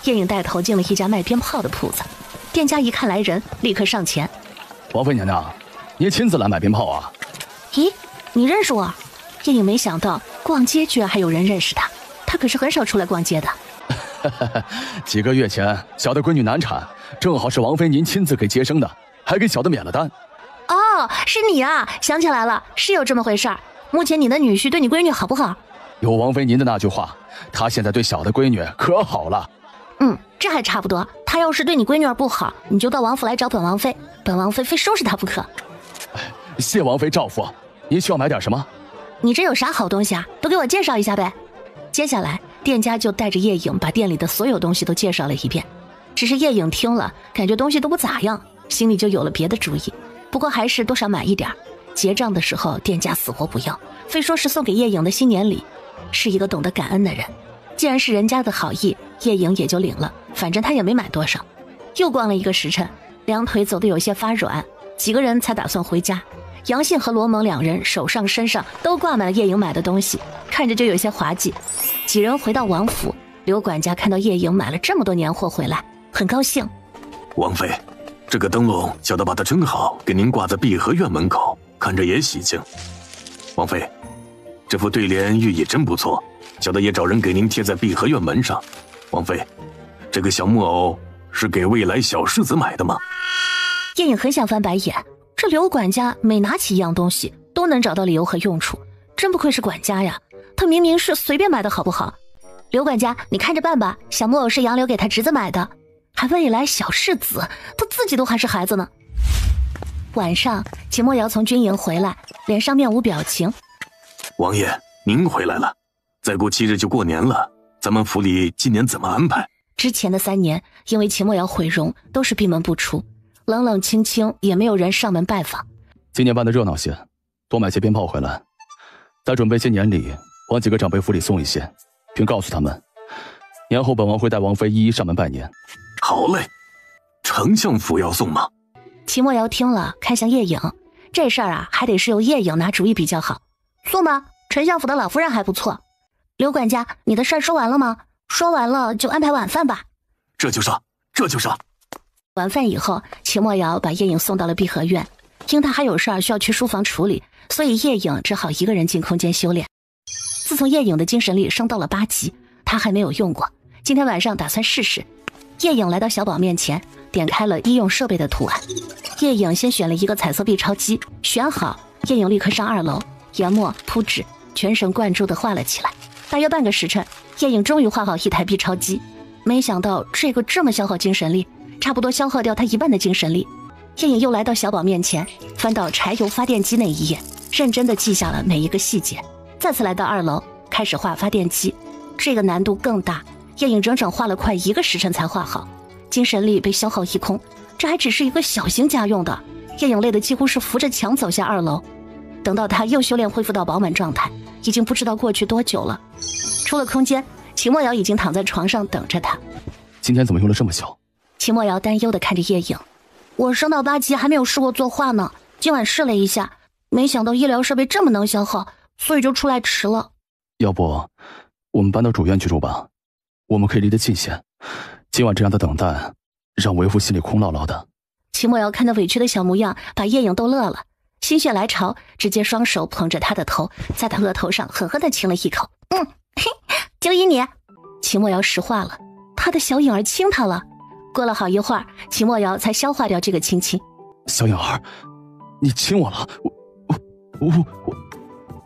叶颖带头进了一家卖鞭炮的铺子，店家一看来人，立刻上前。王妃娘娘，你亲自来买鞭炮啊？咦，你认识我？叶颖没想到逛街居然还有人认识他，他可是很少出来逛街的。几个月前，小的闺女难产，正好是王妃您亲自给接生的，还给小的免了单。哦，是你啊，想起来了，是有这么回事儿。目前你的女婿对你闺女好不好？有王妃您的那句话，他现在对小的闺女可好了。这还差不多。他要是对你闺女儿不好，你就到王府来找本王妃，本王妃非收拾他不可。谢王妃照拂。您需要买点什么？你这有啥好东西啊？都给我介绍一下呗。接下来，店家就带着叶颖把店里的所有东西都介绍了一遍。只是叶颖听了，感觉东西都不咋样，心里就有了别的主意。不过还是多少买一点。结账的时候，店家死活不要，非说是送给叶颖的新年礼。是一个懂得感恩的人，既然是人家的好意，叶颖也就领了，反正他也没买多少。又逛了一个时辰，两腿走得有些发软，几个人才打算回家。杨信和罗蒙两人手上身上都挂满了叶颖买的东西，看着就有些滑稽。几人回到王府，刘管家看到叶颖买了这么多年货回来，很高兴。王妃，这个灯笼小的把它蒸好，给您挂在碧荷院门口，看着也喜庆。王妃，这副对联寓意真不错，小的也找人给您贴在碧荷院门上。王妃，这个小木偶是给未来小世子买的吗？叶颖很想翻白眼，这刘管家每拿起一样东西都能找到理由和用处，真不愧是管家呀，他明明是随便买的好不好？刘管家，你看着办吧，小木偶是杨柳给他侄子买的，还未来小世子，他自己都还是孩子呢。晚上，秦墨瑶从军营回来，脸上面无表情。王爷，您回来了，再过7日就过年了，咱们府里今年怎么安排？之前的3年，因为秦墨瑶毁容，都是闭门不出，冷冷清清，也没有人上门拜访。今年办得热闹些，多买些鞭炮回来，再准备些年礼，往几个长辈府里送一些，并告诉他们，年后本王会带王妃一一上门拜年。好嘞，丞相府要送吗？秦墨瑶听了，看向叶颖，这事儿啊，还得是由叶颖拿主意比较好。送吧，丞相府的老夫人还不错。刘管家，你的事儿说完了吗？说完了就安排晚饭吧。这就上。晚饭以后，秦墨瑶把叶颖送到了碧荷院，因他还有事儿需要去书房处理，所以叶颖只好一个人进空间修炼。自从叶颖的精神力升到了8级，他还没有用过，今天晚上打算试试。叶颖来到小宝面前，点开了医用设备的图案。叶颖先选了一个彩色 B 超机，选好，叶颖立刻上2楼，研墨铺纸，全神贯注地画了起来。大约半个时辰，叶颖终于画好一台 B 超机。没想到这个这么消耗精神力，差不多消耗掉他1半的精神力。叶颖又来到小宝面前，翻到柴油发电机那一页，认真地记下了每一个细节。再次来到2楼，开始画发电机，这个难度更大。叶颖整整画了快1个时辰才画好，精神力被消耗一空。这还只是一个小型家用的，叶颖累得几乎是扶着墙走下2楼。等到他又修炼恢复到饱满状态，已经不知道过去多久了。出了空间，秦墨瑶已经躺在床上等着他。今天怎么用了这么久？秦墨瑶担忧地看着叶颖，我升到8级还没有试过作画呢，今晚试了一下，没想到医疗设备这么能消耗，所以就出来迟了。要不我们搬到主院去住吧，我们可以离得近些。今晚这样的等待让为父心里空落落的。秦墨瑶看他委屈的小模样，把叶颖逗乐了，心血来潮，直接双手捧着他的头，在他额头上狠狠地亲了一口。就依你。秦墨瑶石化了，他的小颖儿亲他了。过了好一会儿，秦墨瑶才消化掉这个亲亲。小颖儿，你亲我了？我。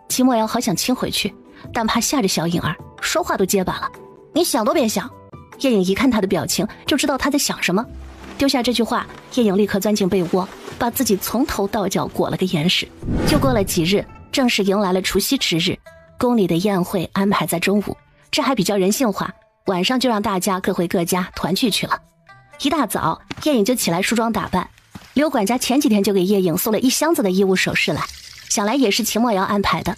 秦墨瑶好想亲回去，但怕吓着小颖儿，说话都结巴了。你想都别想。叶颖一看他的表情，就知道他在想什么。丢下这句话，叶颖立刻钻进被窝，把自己从头到脚裹了个严实。又过了几日，正式迎来了除夕之日，宫里的宴会安排在中午，这还比较人性化，晚上就让大家各回各家团聚去了。一大早，叶颖就起来梳妆打扮。刘管家前几天就给叶颖送了1箱子的衣物首饰来，想来也是秦墨瑶安排的。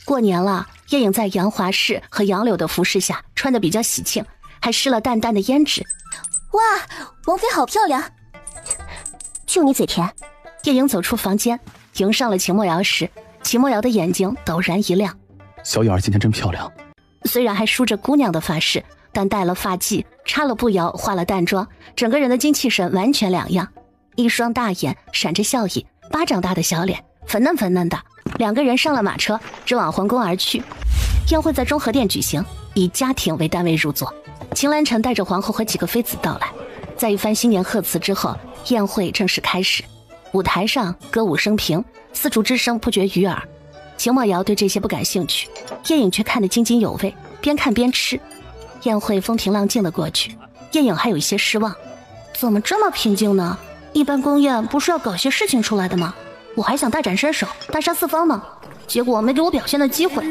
过年了，叶颖在杨华氏和杨柳的服侍下穿得比较喜庆，还施了淡淡的胭脂。哇，王妃好漂亮！就你嘴甜。叶颖走出房间，迎上了秦墨瑶时，秦墨瑶的眼睛陡然一亮。小颖儿今天真漂亮。虽然还梳着姑娘的发饰，但戴了发髻，插了步摇，化了淡妆，整个人的精气神完全两样。一双大眼闪着笑意，巴掌大的小脸，粉嫩粉嫩的。两个人上了马车，直往皇宫而去。宴会在中和殿举行，以家庭为单位入座。秦兰城带着皇后和几个妃子到来，在一番新年贺词之后，宴会正式开始。舞台上歌舞升平，丝竹之声不绝于耳。秦墨瑶对这些不感兴趣，叶颖却看得津津有味，边看边吃。宴会风平浪静的过去，叶颖还有一些失望，怎么这么平静呢？一般宫宴不是要搞些事情出来的吗？我还想大展身手，大杀四方呢，结果没给我表现的机会。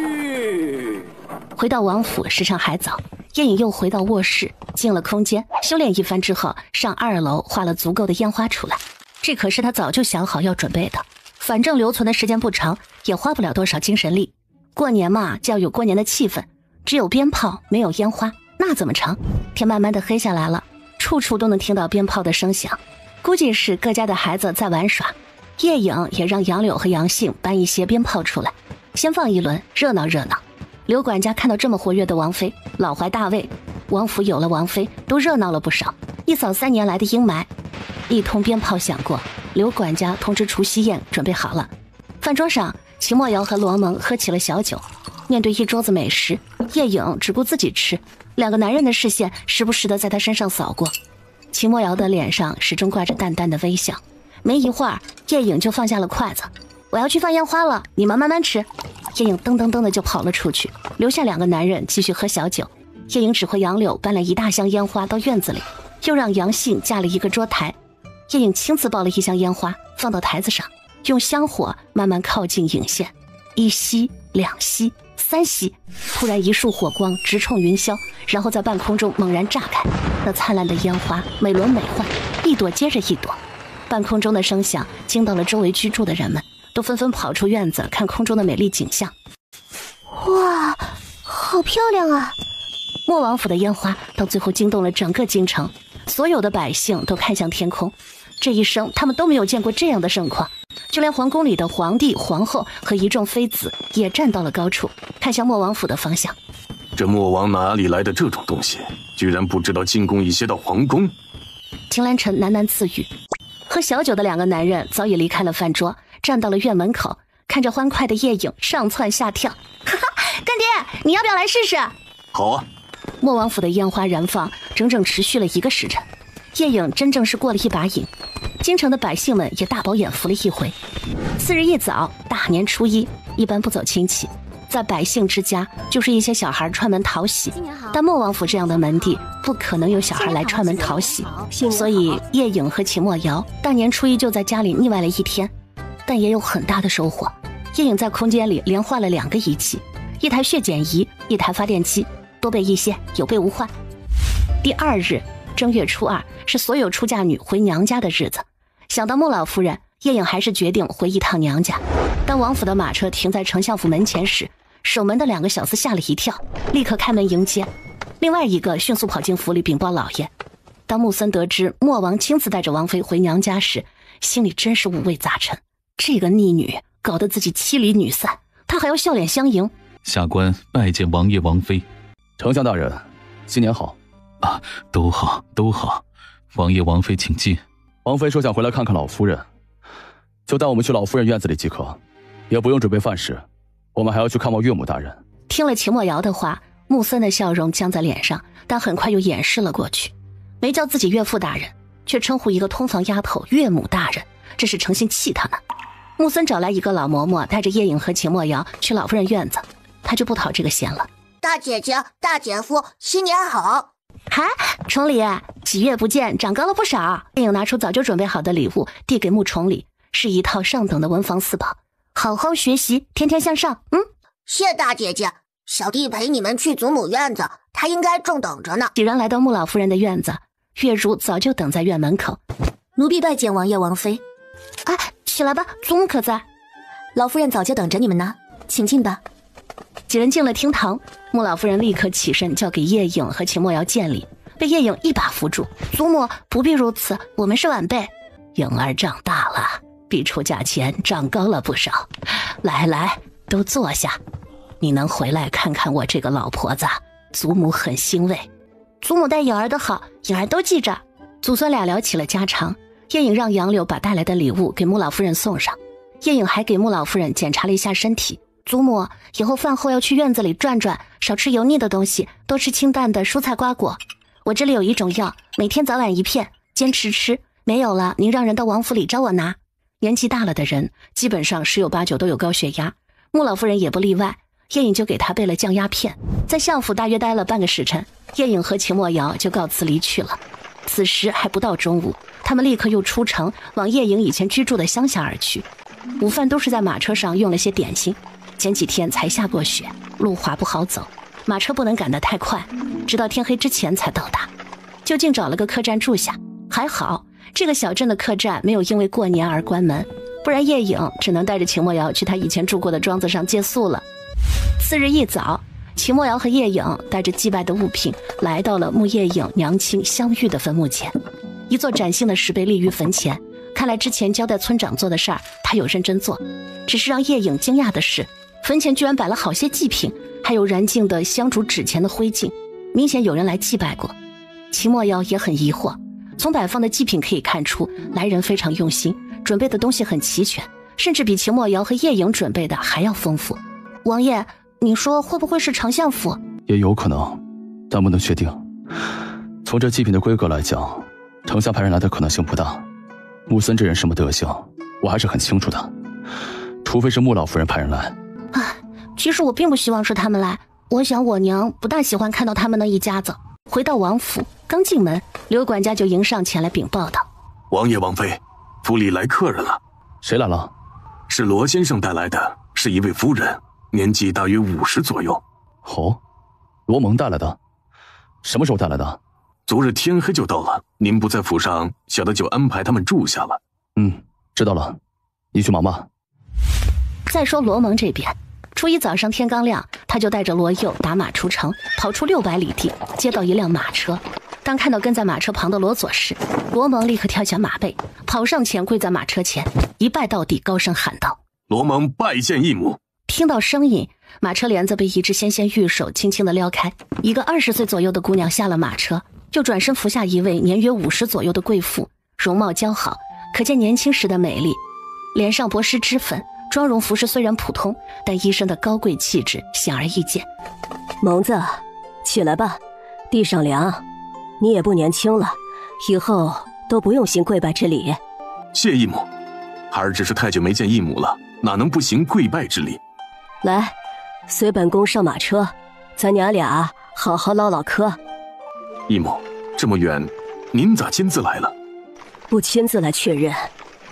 回到王府时辰还早，叶颖又回到卧室，进了空间修炼一番之后，上2楼画了足够的烟花出来。这可是他早就想好要准备的，反正留存的时间不长，也花不了多少精神力。过年嘛，就要有过年的气氛，只有鞭炮没有烟花，那怎么成？天慢慢的黑下来了，处处都能听到鞭炮的声响，估计是各家的孩子在玩耍。叶颖也让杨柳和杨杏搬一些鞭炮出来，先放一轮，热闹热闹。刘管家看到这么活跃的王妃，老怀大慰，王府有了王妃，都热闹了不少，一扫3年来的阴霾。一通鞭炮响过，刘管家通知除夕宴准备好了。饭桌上，秦墨瑶和罗蒙喝起了小酒，面对一桌子美食，叶颖只顾自己吃，2个男人的视线时不时地在他身上扫过。秦墨瑶的脸上始终挂着淡淡的微笑。没一会儿，叶颖就放下了筷子，我要去放烟花了，你们慢慢吃。叶颖噔噔噔的就跑了出去，留下2个男人继续喝小酒。叶颖指挥杨柳搬了一大箱烟花到院子里，又让杨杏架了一个桌台。叶颖亲自抱了一箱烟花放到台子上，用香火慢慢靠近引线，1吸2吸3吸，突然一束火光直冲云霄，然后在半空中猛然炸开，那灿烂的烟花美轮美奂，一朵接着一朵。半空中的声响惊到了周围居住的人们，都纷纷跑出院子看空中的美丽景象。哇，好漂亮啊！莫王府的烟花到最后惊动了整个京城，所有的百姓都看向天空。这一生他们都没有见过这样的盛况，就连皇宫里的皇帝、皇后和一众妃子也站到了高处，看向莫王府的方向。这莫王哪里来的这种东西？居然不知道进贡一些到皇宫。秦兰臣喃喃自语。喝小酒的2个男人早已离开了饭桌，站到了院门口，看着欢快的叶颖上蹿下跳。哈哈，干爹，你要不要来试试？好啊。莫王府的烟花燃放整整持续了1个时辰，叶颖真正是过了一把瘾。京城的百姓们也大饱眼福了一回。次日一早，大年初1，一般不走亲戚，在百姓之家就是一些小孩串门讨喜，但莫王府这样的门第不可能有小孩来串门讨喜，所以叶颖和秦墨瑶大年初1就在家里腻歪了1天，但也有很大的收获。叶颖在空间里连换了2个仪器，一台血检仪，一台发电机，多备一些，有备无患。第2日，正月初2，是所有出嫁女回娘家的日子。想到穆老夫人，叶颖还是决定回一趟娘家。当王府的马车停在丞相府门前时，守门的2个小厮吓了一跳，立刻开门迎接。另外一个迅速跑进府里禀报老爷。当穆森得知莫王亲自带着王妃回娘家时，心里真是五味杂陈。这个逆女搞得自己妻离女散，他还要笑脸相迎。下官拜见王爷王妃。丞相大人，新年好。啊，都好都好。王爷王妃请进。王妃说想回来看看老夫人，就带我们去老夫人院子里即可，也不用准备饭食，我们还要去看望岳母大人。听了秦墨瑶的话，穆森的笑容僵在脸上，但很快又掩饰了过去。没叫自己岳父大人，却称呼一个通房丫头岳母大人，这是诚心气他呢。穆森找来一个老嬷嬷，带着叶颖和秦墨瑶去老夫人院子，他就不讨这个嫌了。大姐姐、大姐夫，新年好！嗨，崇礼，几月不见，长高了不少。叶颖拿出早就准备好的礼物，递给穆崇礼，是一套上等的文房4宝，好好学习，天天向上。谢大姐姐，小弟陪你们去祖母院子，她应该正等着呢。几人来到穆老夫人的院子，月如早就等在院门口。奴婢拜见王爷王妃。哎，起来吧，祖母可在？老夫人早就等着你们呢，请进吧。几人进了厅堂，穆老夫人立刻起身叫给叶颖和秦墨瑶见礼，被叶颖一把扶住。祖母不必如此，我们是晚辈。颖儿长大了，比出嫁前长高了不少。来来，都坐下。你能回来看看我这个老婆子，祖母很欣慰。祖母待颖儿的好，颖儿都记着。祖孙俩聊起了家常，叶颖让杨柳把带来的礼物给穆老夫人送上，叶颖还给穆老夫人检查了一下身体，祖母，以后饭后要去院子里转转，少吃油腻的东西，多吃清淡的蔬菜瓜果。我这里有一种药，每天早晚1片，坚持吃。没有了，您让人到王府里找我拿。年纪大了的人，基本上10有8九都有高血压，穆老夫人也不例外。叶颖就给她备了降压片。在相府大约待了半个时辰，叶颖和秦墨瑶就告辞离去了。此时还不到中午，他们立刻又出城，往叶颖以前居住的乡下而去。午饭都是在马车上用了些点心。前几天才下过雪，路滑不好走，马车不能赶得太快，直到天黑之前才到达。就近找了个客栈住下，还好这个小镇的客栈没有因为过年而关门，不然叶颖只能带着秦墨瑶去他以前住过的庄子上借宿了。次日一早，秦墨瑶和叶颖带着祭拜的物品来到了穆叶颖娘亲香玉的坟墓前，一座崭新的石碑立于坟前。看来之前交代村长做的事儿，他有认真做。只是让叶颖惊讶的是，坟前居然摆了好些祭品，还有燃尽的香烛纸钱的灰烬，明显有人来祭拜过。秦墨瑶也很疑惑，从摆放的祭品可以看出来人非常用心，准备的东西很齐全，甚至比秦墨瑶和叶颖准备的还要丰富。王爷，你说会不会是丞相府？也有可能，但不能确定。从这祭品的规格来讲，丞相派人来的可能性不大。穆森这人什么德行，我还是很清楚的，除非是穆老夫人派人来。其实我并不希望是他们来，我想我娘不大喜欢看到他们那一家子。回到王府，刚进门，刘管家就迎上前来禀报道：王爷王妃，府里来客人了。谁来了？是罗先生带来的，是一位夫人，年纪大约50左右。哦，罗蒙带来的？什么时候带来的？昨日天黑就到了，您不在府上，小的就安排他们住下了。知道了，你去忙吧。再说罗蒙这边，初一早上天刚亮，他就带着罗佑打马出城，跑出600里地，接到一辆马车。当看到跟在马车旁的罗佐时，罗蒙立刻跳下马背，跑上前跪在马车前，一拜到地，高声喊道：罗蒙拜见义母。听到声音，马车帘子被一只纤纤玉手轻轻地撩开，一个20岁左右的姑娘下了马车，就转身扶下一位年约50左右的贵妇，容貌姣好，可见年轻时的美丽，脸上薄施脂粉，妆容服饰虽然普通，但一身的高贵气质显而易见。蒙子，起来吧，地上凉，你也不年轻了，以后都不用行跪拜之礼。谢义母，孩儿只是太久没见义母了，哪能不行跪拜之礼？来，随本宫上马车，咱娘俩好好唠唠嗑。义母，这么远，您咋亲自来了？不亲自来确认，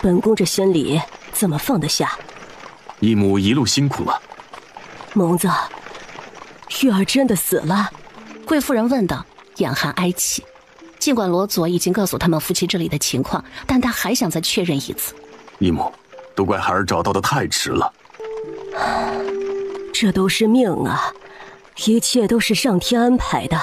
本宫这心里怎么放得下？义母一路辛苦了。蒙子，玉儿真的死了？贵夫人问道，眼含哀戚。尽管罗佐已经告诉他们夫妻这里的情况，但他还想再确认一次。义母，都怪孩儿找到的太迟了。这都是命啊，一切都是上天安排的。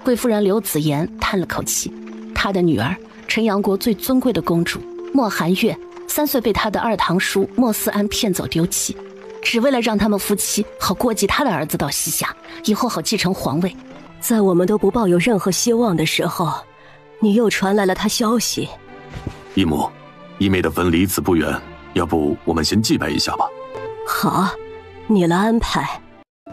贵夫人刘子言叹了口气，她的女儿陈阳国最尊贵的公主莫寒月3岁被她的二堂叔莫思安骗走丢弃，只为了让他们夫妻好过继他的儿子到西夏，以后好继承皇位。在我们都不抱有任何希望的时候，你又传来了他消息。义母，义妹的坟离此不远，要不我们先祭拜一下吧。好，你来安排。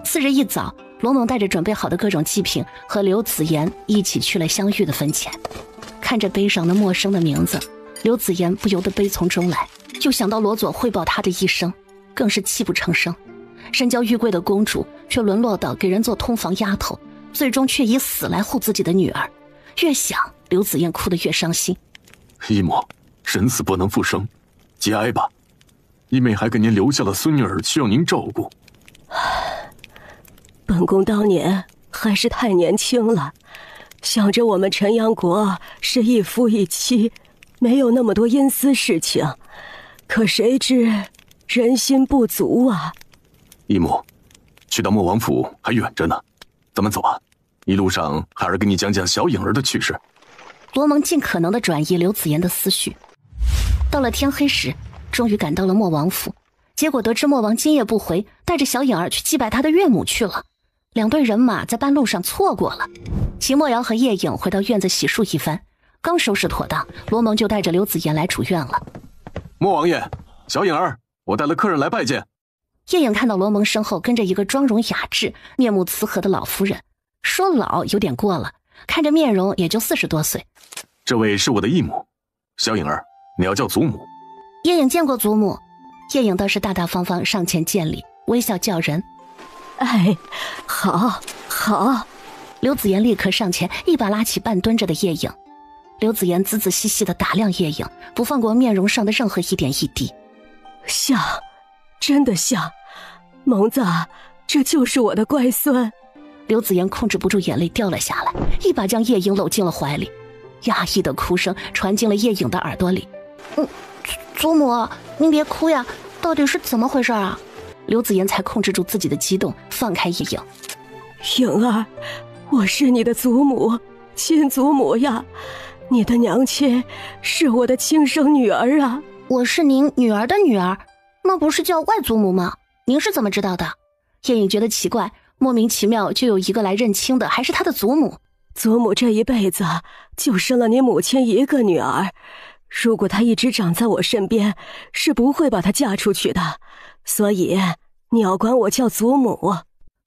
次日一早，罗蒙带着准备好的各种祭品和刘子言一起去了香玉的坟前。看着碑上那陌生的名字，刘子言不由得悲从中来，就想到罗佐汇报他的一生，更是泣不成声。身娇玉贵的公主却沦落到给人做通房丫头，最终却以死来护自己的女儿。越想，刘子燕哭得越伤心。义母，人死不能复生，节哀吧。义妹还给您留下了孙女儿，需要您照顾。本宫当年还是太年轻了，想着我们陈阳国是一夫一妻，没有那么多阴私事情，可谁知人心不足啊。义母，去到莫王府还远着呢，咱们走啊。一路上孩儿给你讲讲小颖儿的趣事。罗蒙尽可能地转移刘子言的思绪。到了天黑时，终于赶到了莫王府，结果得知莫王今夜不回，带着小颖儿去祭拜他的岳母去了。2队人马在半路上错过了。秦墨瑶和叶颖回到院子洗漱一番，刚收拾妥当，罗蒙就带着刘子言来主院了。莫王爷，小颖儿，我带了客人来拜见。叶颖看到罗蒙身后跟着一个妆容雅致、面目慈和的老夫人，说老有点过了，看着面容也就40多岁。这位是我的义母，小颖儿，你要叫祖母。叶颖见过祖母，叶颖倒是大大方方上前见礼，微笑叫人。哎，好，好。刘子言立刻上前，一把拉起半蹲着的叶颖。刘子言仔仔细细地打量叶颖，不放过面容上的任何一点一滴。像，真的像，蒙子，这就是我的乖孙。刘子言控制不住眼泪掉了下来，一把将叶颖搂进了怀里，压抑的哭声传进了叶颖的耳朵里。祖母，您别哭呀，到底是怎么回事啊？刘子言才控制住自己的激动，放开叶颖。颖儿，我是你的祖母，亲祖母呀，你的娘亲是我的亲生女儿啊。我是您女儿的女儿，那不是叫外祖母吗？您是怎么知道的？叶颖觉得奇怪，莫名其妙就有一个来认亲的，还是她的祖母。祖母这一辈子就生了你母亲一个女儿，如果她一直长在我身边，是不会把她嫁出去的，所以你要管我叫祖母。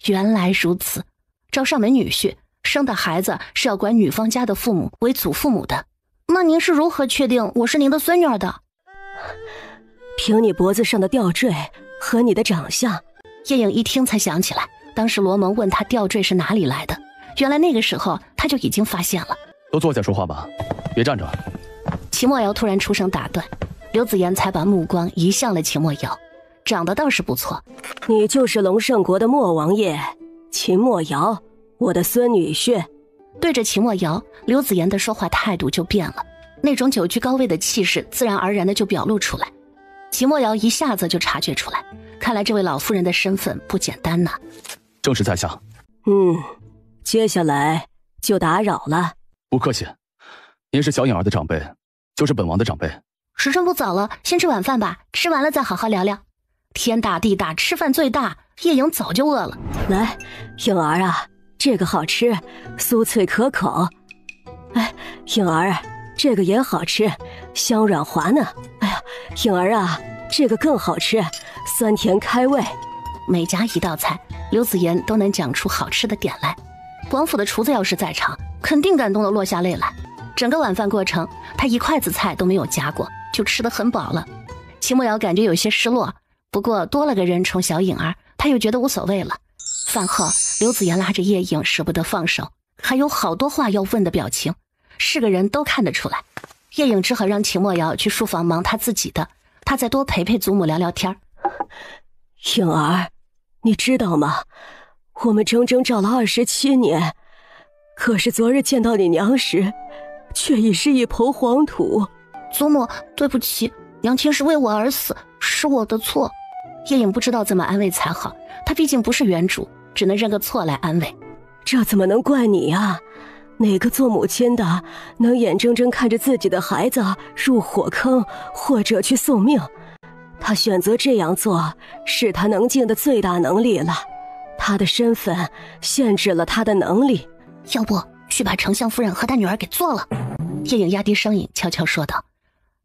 原来如此，找上门女婿，生的孩子是要管女方家的父母为祖父母的。那您是如何确定我是您的孙女儿的？凭你脖子上的吊坠和你的长相。叶颖一听才想起来，当时罗蒙问他吊坠是哪里来的，原来那个时候他就已经发现了。都坐下说话吧，别站着。秦墨瑶突然出声打断，刘子言才把目光移向了秦墨瑶，长得倒是不错。你就是龙胜国的莫王爷秦墨瑶，我的孙女婿。对着秦墨瑶，刘子言的说话态度就变了，那种久居高位的气势自然而然的就表露出来。秦墨瑶一下子就察觉出来，看来这位老夫人的身份不简单呐。正是在下。接下来就打扰了。不客气，您是小颖儿的长辈，就是本王的长辈。时辰不早了，先吃晚饭吧，吃完了再好好聊聊。天大地大，吃饭最大，叶颖早就饿了。来，颖儿啊，这个好吃，酥脆可口。哎，颖儿，这个也好吃，香软滑嫩。哎呀，颖儿啊，这个更好吃，酸甜开胃。每家一道菜，刘子言都能讲出好吃的点来。王府的厨子要是在场，肯定感动得落下泪来。整个晚饭过程，他一筷子菜都没有夹过，就吃得很饱了。秦墨瑶感觉有些失落，不过多了个人宠小颖儿，他又觉得无所谓了。饭后，刘子言拉着叶颖舍不得放手，还有好多话要问的表情，是个人都看得出来。叶颖只好让秦墨瑶去书房忙他自己的，他再多陪陪祖母聊聊天。颖儿，你知道吗？我们整整找了27年，可是昨日见到你娘时，却已是一抔黄土。祖母，对不起，娘亲是为我而死，是我的错。叶颖不知道怎么安慰才好，她毕竟不是原主，只能认个错来安慰。这怎么能怪你啊？哪个做母亲的能眼睁睁看着自己的孩子入火坑，或者去送命？他选择这样做，是他能尽的最大能力了。他的身份限制了他的能力。要不去把丞相夫人和他女儿给做了？叶颖压低声音悄悄说道。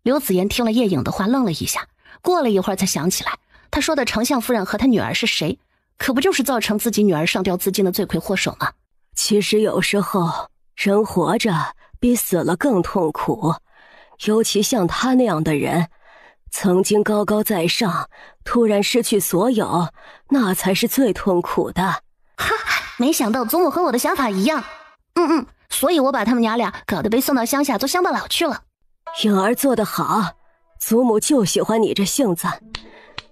刘子言听了叶颖的话愣了一下，过了一会儿才想起来，他说的丞相夫人和他女儿是谁？可不就是造成自己女儿上吊自尽的罪魁祸首吗？其实有时候人活着比死了更痛苦，尤其像他那样的人，曾经高高在上，突然失去所有，那才是最痛苦的。哈，没想到祖母和我的想法一样。所以我把他们娘俩搞得被送到乡下做乡巴佬去了。颖儿做得好，祖母就喜欢你这性子。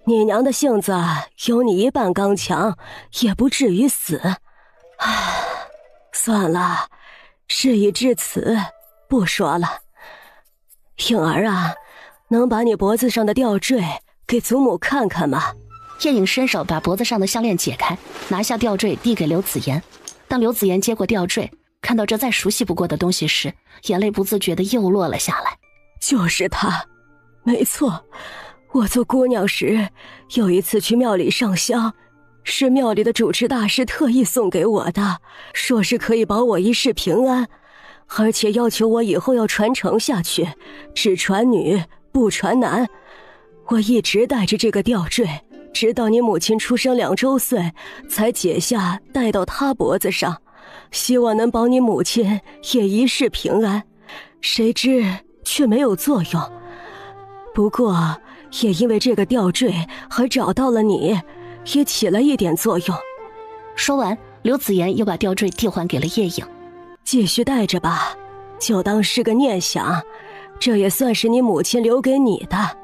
你娘的性子有你一半刚强，也不至于死。唉，算了，事已至此，不说了。颖儿啊，能把你脖子上的吊坠给祖母看看吗？叶颖伸手把脖子上的项链解开，拿下吊坠递给刘子言。当刘子言接过吊坠，看到这再熟悉不过的东西时，眼泪不自觉地又落了下来。就是他，没错。我做姑娘时，有一次去庙里上香，是庙里的主持大师特意送给我的，说是可以保我一世平安，而且要求我以后要传承下去，只传女不传男。我一直带着这个吊坠，直到你母亲出生2周岁，才解下戴到她脖子上，希望能保你母亲也一世平安。谁知却没有作用。不过也因为这个吊坠而找到了你，也起了一点作用。说完，刘子言又把吊坠递还给了叶影。继续带着吧，就当是个念想，这也算是你母亲留给你的。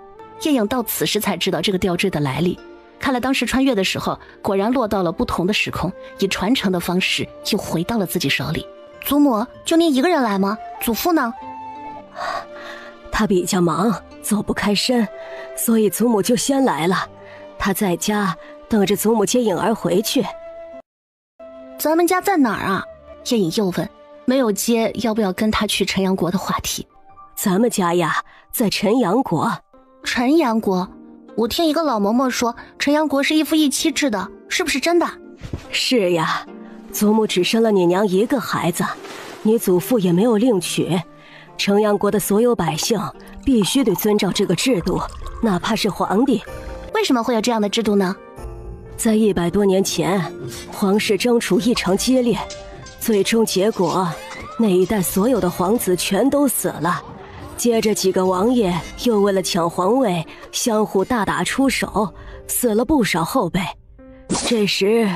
叶影到此时才知道这个吊坠的来历，看来当时穿越的时候果然落到了不同的时空，以传承的方式又回到了自己手里。祖母，就您一个人来吗？祖父呢？他比较忙，走不开身，所以祖母就先来了。他在家等着祖母接颖儿回去。咱们家在哪儿啊？叶颖又问，没有接要不要跟他去陈阳国的话题。咱们家呀，在陈阳国。陈阳国？我听一个老嬷嬷说，陈阳国是一夫一妻制的，是不是真的？是呀，祖母只生了你娘一个孩子，你祖父也没有另娶。城阳国的所有百姓必须得遵照这个制度，哪怕是皇帝。为什么会有这样的制度呢？在100多年前，皇室争储异常激烈，最终结果那一代所有的皇子全都死了。接着几个王爷又为了抢皇位相互大打出手，死了不少后辈。这时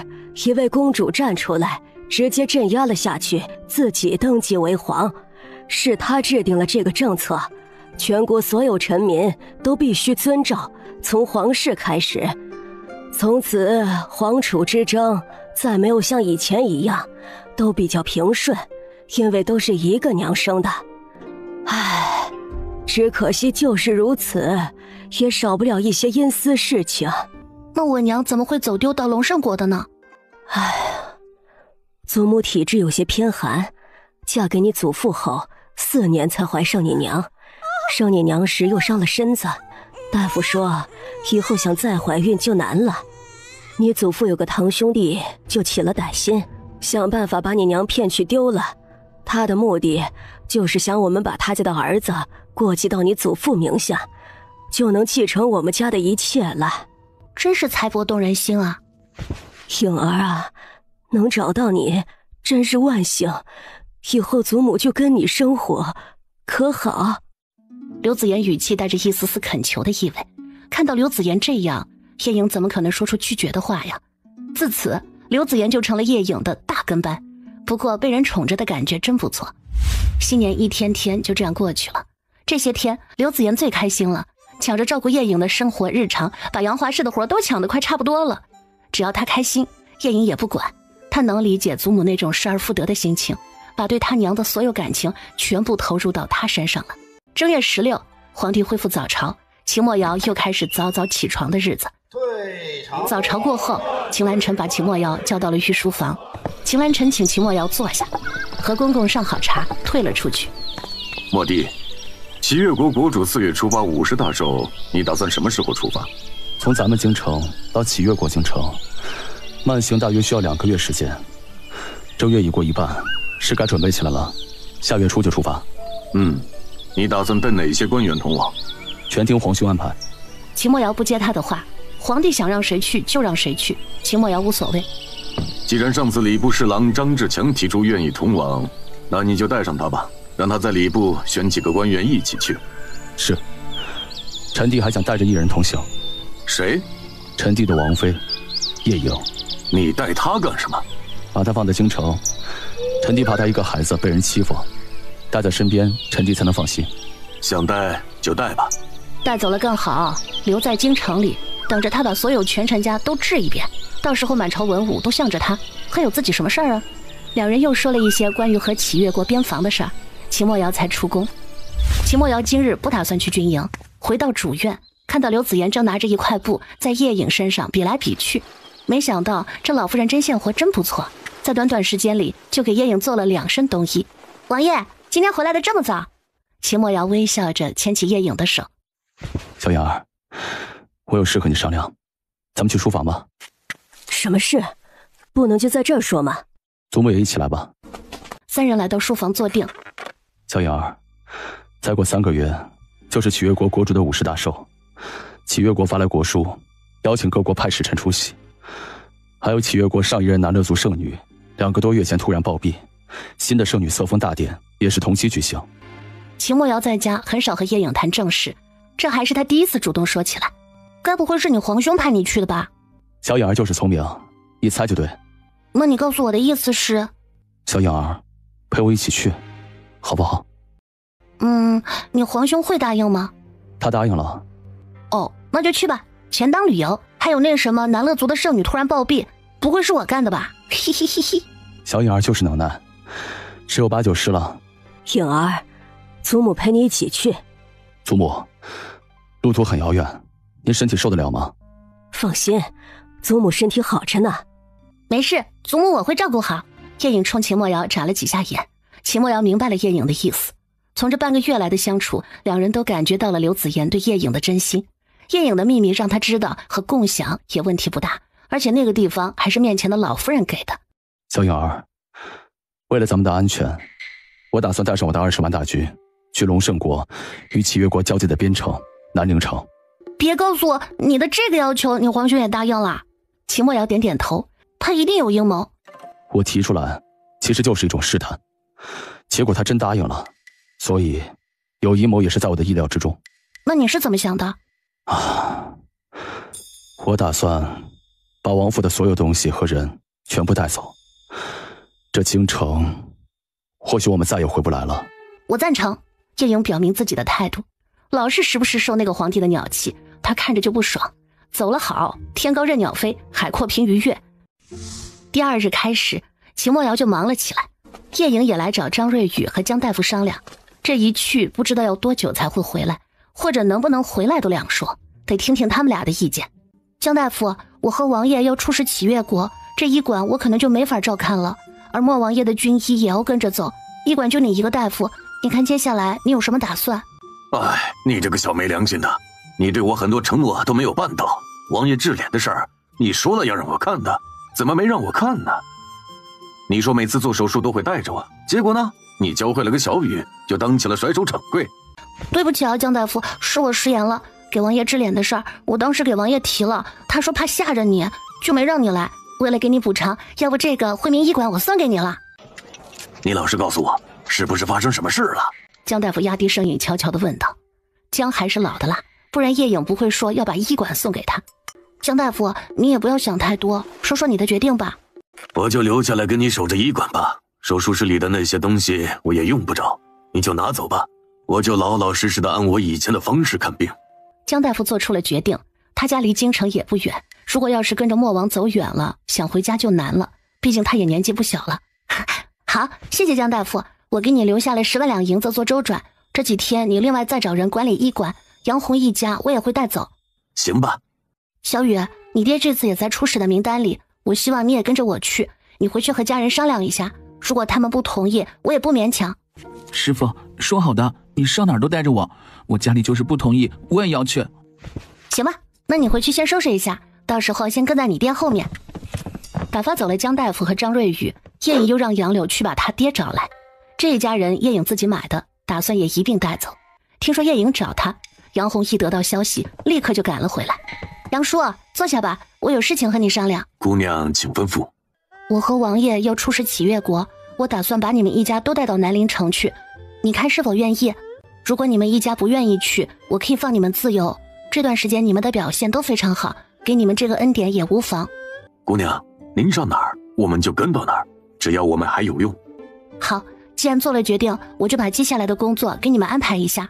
一位公主站出来，直接镇压了下去，自己登基为皇。是他制定了这个政策，全国所有臣民都必须遵照，从皇室开始。从此皇储之争再没有像以前一样，都比较平顺，因为都是一个娘生的。唉，只可惜就是如此，也少不了一些阴私事情。那我娘怎么会走丢到龙胜国的呢？唉，祖母体质有些偏寒，嫁给你祖父后4年才怀上你娘，生你娘时又伤了身子，大夫说以后想再怀孕就难了。你祖父有个堂兄弟就起了歹心，想办法把你娘骗去丢了。他的目的就是想我们把他家的儿子过继到你祖父名下，就能继承我们家的一切了。真是财帛动人心啊！颖儿啊，能找到你真是万幸，以后祖母就跟你生活，可好？刘子言语气带着一丝丝恳求的意味。看到刘子言这样，叶颖怎么可能说出拒绝的话呀？自此，刘子言就成了叶颖的大跟班。不过被人宠着的感觉真不错。新年一天天就这样过去了。这些天，刘子言最开心了，抢着照顾叶颖的生活日常，把杨华氏的活都抢得快差不多了。只要他开心，叶颖也不管。他能理解祖母那种失而复得的心情，把对他娘的所有感情全部投入到他身上了。正月16，皇帝恢复早朝，秦墨瑶又开始早早起床的日子。早朝过后，秦兰臣把秦墨瑶叫到了御书房。秦兰臣请秦墨瑶坐下，何公公上好茶，退了出去。莫弟，齐越国国主4月出发50大寿，你打算什么时候出发？从咱们京城到齐越国京城，慢行大约需要2个月时间。正月已过一半，是该准备起来了。下月初就出发。你打算带哪些官员同往？全听皇兄安排。秦墨瑶不接他的话，皇帝想让谁去就让谁去，秦墨瑶无所谓。既然上次礼部侍郎张志强提出愿意同往，那你就带上他吧，让他在礼部选几个官员一起去。是。臣弟还想带着一人同行。谁？臣弟的王妃叶颖。你带她干什么？把她放在京城，臣弟怕她一个孩子被人欺负，带在身边，臣弟才能放心。想带就带吧。带走了更好，留在京城里，等着他把所有权臣家都治一遍，到时候满朝文武都向着他，还有自己什么事儿啊？两人又说了一些关于和齐越国边防的事儿，秦墨瑶才出宫。秦墨瑶今日不打算去军营，回到主院，看到刘子言正拿着一块布在叶颖身上比来比去，没想到这老夫人针线活真不错，在短短时间里就给叶颖做了2身冬衣。王爷，今天回来的这么早？秦墨瑶微笑着牵起叶颖的手。小燕儿，我有事和你商量，咱们去书房吧。什么事？不能就在这儿说吗？祖母也一起来吧。3人来到书房坐定。小燕儿，再过3个月就是齐越国国主的50大寿，齐越国发来国书，邀请各国派使臣出席。还有启越国上一任南勒族圣女2个多月前突然暴毙，新的圣女册封大典也是同期举行。秦墨瑶在家很少和叶颖谈正事，这还是他第一次主动说起来。该不会是你皇兄派你去的吧？小颖儿就是聪明，一猜就对。那你告诉我的意思是？小颖儿，陪我一起去，好不好？你皇兄会答应吗？他答应了。哦，那就去吧，钱当旅游。还有那什么南勒族的圣女突然暴毙，不会是我干的吧？嘿嘿嘿嘿。小颖儿就是能耐，只有8、9失了。颖儿，祖母陪你一起去。祖母，路途很遥远，您身体受得了吗？放心，祖母身体好着呢。没事，祖母我会照顾好。叶颖冲秦墨瑶眨了几下眼，秦墨瑶明白了叶颖的意思。从这半个月来的相处，两人都感觉到了刘子言对叶颖的真心。叶颖的秘密让他知道和共享也问题不大，而且那个地方还是面前的老夫人给的。小颖儿，为了咱们的安全，我打算带上我的20万大军去龙胜国与启越国交界的边城南陵城。别告诉我你的这个要求你皇兄也答应了。秦墨瑶点点头，他一定有阴谋。我提出来其实就是一种试探，结果他真答应了，所以有阴谋也是在我的意料之中。那你是怎么想的？我打算把王府的所有东西和人全部带走，这京城或许我们再也回不来了。我赞成。叶颖表明自己的态度，老是时不时受那个皇帝的鸟气，他看着就不爽。走了好，天高任鸟飞，海阔凭鱼跃。第2日开始，秦墨瑶就忙了起来。叶颖也来找张瑞宇和江大夫商量，这一去不知道要多久才会回来，或者能不能回来都两说，得听听他们俩的意见。江大夫，我和王爷要出使启越国，这医馆我可能就没法照看了，而莫王爷的军医也要跟着走，医馆就你一个大夫，你看接下来你有什么打算？哎，你这个小没良心的，你对我很多承诺都没有办到。王爷治脸的事儿，你说了要让我看的，怎么没让我看呢？你说每次做手术都会带着我，结果呢，你教会了个小雨，就当起了甩手掌柜。对不起啊，江大夫，是我食言了。给王爷治脸的事儿，我当时给王爷提了，他说怕吓着你，就没让你来。为了给你补偿，要不这个惠民医馆我送给你了。你老实告诉我，是不是发生什么事了？江大夫压低声音悄悄地问道。江还是老的辣，不然叶颖不会说要把医馆送给他。江大夫，你也不要想太多，说说你的决定吧。我就留下来跟你守着医馆吧，手术室里的那些东西我也用不着，你就拿走吧，我就老老实实的按我以前的方式看病。江大夫做出了决定，他家离京城也不远，如果要是跟着莫王走远了，想回家就难了，毕竟他也年纪不小了。好，谢谢江大夫，我给你留下了10万两银子做周转，这几天你另外再找人管理医馆，杨红一家我也会带走。行吧。小雨，你爹这次也在出使的名单里，我希望你也跟着我去，你回去和家人商量一下，如果他们不同意，我也不勉强。师傅，说好的，你上哪儿都带着我，我家里就是不同意，我也要去。行吧，那你回去先收拾一下，到时候先跟在你爹后面。打发走了江大夫和张瑞宇，叶颖又让杨柳去把他爹找来。这一家人叶颖自己买的，打算也一并带走。听说叶颖找他，杨红一得到消息，立刻就赶了回来。杨叔，坐下吧，我有事情和你商量。姑娘请吩咐。我和王爷要出使启越国，我打算把你们一家都带到南陵城去，你看是否愿意？如果你们一家不愿意去，我可以放你们自由，这段时间你们的表现都非常好，给你们这个恩典也无妨。姑娘，您上哪儿我们就跟到哪儿，只要我们还有用。好，既然做了决定，我就把接下来的工作给你们安排一下。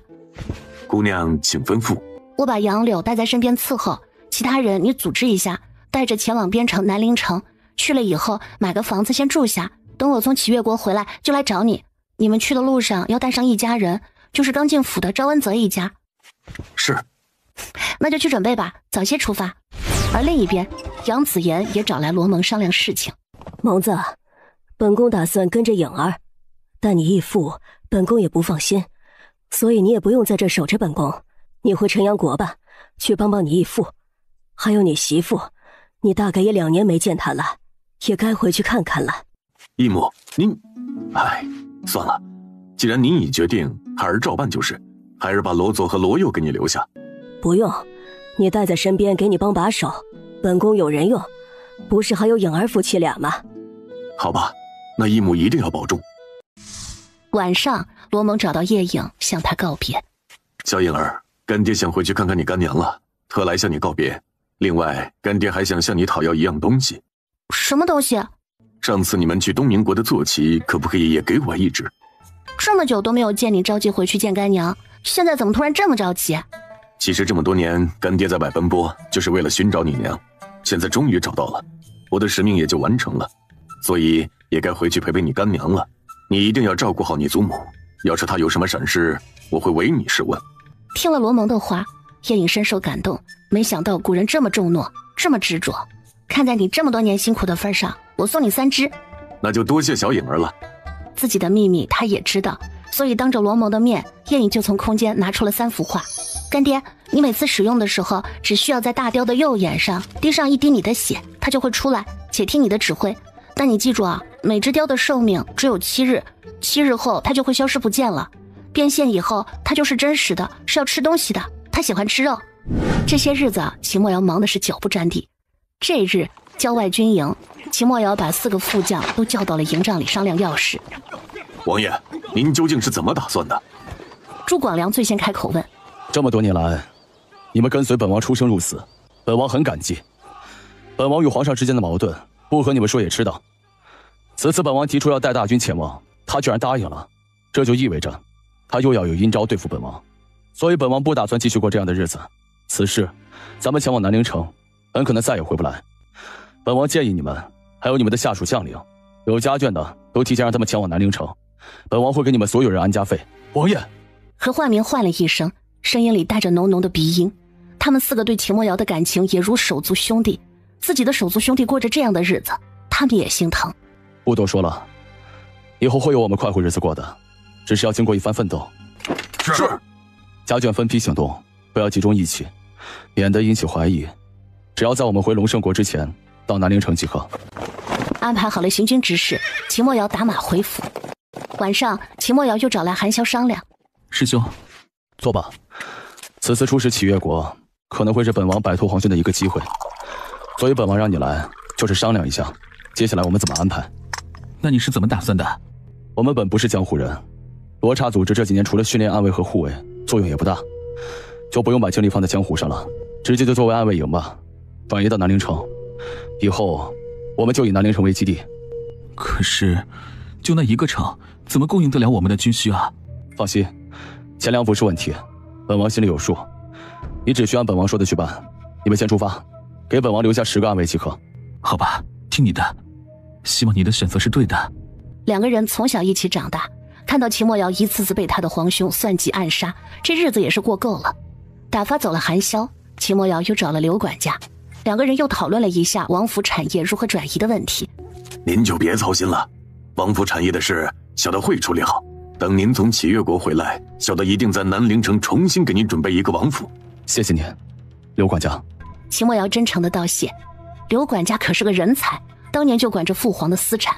姑娘请吩咐。我把杨柳带在身边伺候，其他人你组织一下，带着前往边城南陵城，去了以后买个房子先住下，等我从启越国回来就来找你。你们去的路上要带上一家人，就是刚进府的赵恩泽一家。是。那就去准备吧，早些出发。而另一边，杨子言也找来罗蒙商量事情。蒙子，本宫打算跟着颖儿，但你义父，本宫也不放心，所以你也不用在这守着本宫，你回陈阳国吧，去帮帮你义父。还有你媳妇，你大概也2年没见她了，也该回去看看了。义母，您，算了，既然您已决定，孩儿照办就是，孩儿把罗佐和罗佑给你留下。不用，你带在身边给你帮把手，本宫有人用，不是还有颖儿夫妻俩吗？好吧，那义母一定要保重。晚上，罗蒙找到叶颖，向她告别。小颖儿，干爹想回去看看你干娘了，特来向你告别。另外，干爹还想向你讨要一样东西。什么东西？上次你们去东明国的坐骑，可不可以也给我一只？这么久都没有见你着急回去见干娘，现在怎么突然这么着急？其实这么多年，干爹在外奔波，就是为了寻找你娘。现在终于找到了，我的使命也就完成了，所以也该回去陪陪你干娘了。你一定要照顾好你祖母，要是她有什么闪失，我会唯你是问。听了罗蒙的话，叶颖深受感动，没想到古人这么重诺，这么执着。看在你这么多年辛苦的份上，我送你3只。那就多谢小颖儿了。自己的秘密他也知道，所以当着罗蒙的面，叶颖就从空间拿出了3幅画。干爹，你每次使用的时候，只需要在大雕的右眼上滴上1滴你的血，它就会出来，且听你的指挥。但你记住啊，每只雕的寿命只有7日，7日后它就会消失不见了。变现以后，它就是真实的，是要吃东西的。它喜欢吃肉。这些日子，齐莫瑶忙的是脚不沾地。这日，郊外军营，齐莫瑶把4个副将都叫到了营帐里商量要事。王爷，您究竟是怎么打算的？朱广良最先开口问。这么多年来，你们跟随本王出生入死，本王很感激。本王与皇上之间的矛盾，不和你们说也知道。此次本王提出要带大军前往，他居然答应了，这就意味着他又要有阴招对付本王，所以本王不打算继续过这样的日子。此事，咱们前往南陵城，很可能再也回不来。本王建议你们，还有你们的下属将领，有家眷的都提前让他们前往南陵城，本王会给你们所有人安家费。王爷，何化明唤了一声，声音里带着浓浓的鼻音。他们4个对秦莫瑶的感情也如手足兄弟，自己的手足兄弟过着这样的日子，他们也心疼。不多说了，以后会有我们快活日子过的，只是要经过一番奋斗。是。家眷分批行动，不要集中一起，免得引起怀疑。只要在我们回龙胜国之前到南陵城即可。安排好了行军之事，秦莫瑶打马回府。晚上，秦莫瑶又找来韩萧商量。师兄，坐吧。此次出使启越国，可能会是本王摆脱皇军的一个机会，所以本王让你来，就是商量一下，接下来我们怎么安排。那你是怎么打算的？我们本不是江湖人，罗刹组织这几年除了训练暗卫和护卫，作用也不大，就不用把精力放在江湖上了，直接就作为暗卫营吧，转移到南陵城。以后我们就以南陵城为基地。可是，就那一个城，怎么供应得了我们的军需啊？放心，钱粮不是问题，本王心里有数。你只需按本王说的去办。你们先出发，给本王留下10个暗卫即可。好吧，听你的。希望你的选择是对的。2个人从小一起长大，看到秦莫瑶一次次被他的皇兄算计暗杀，这日子也是过够了。打发走了韩萧，秦莫瑶又找了刘管家，2个人又讨论了一下王府产业如何转移的问题。您就别操心了，王府产业的事，小的会处理好。等您从启越国回来，小的一定在南陵城重新给您准备一个王府。谢谢您，刘管家。秦莫瑶真诚的道谢。刘管家可是个人才，当年就管着父皇的私产，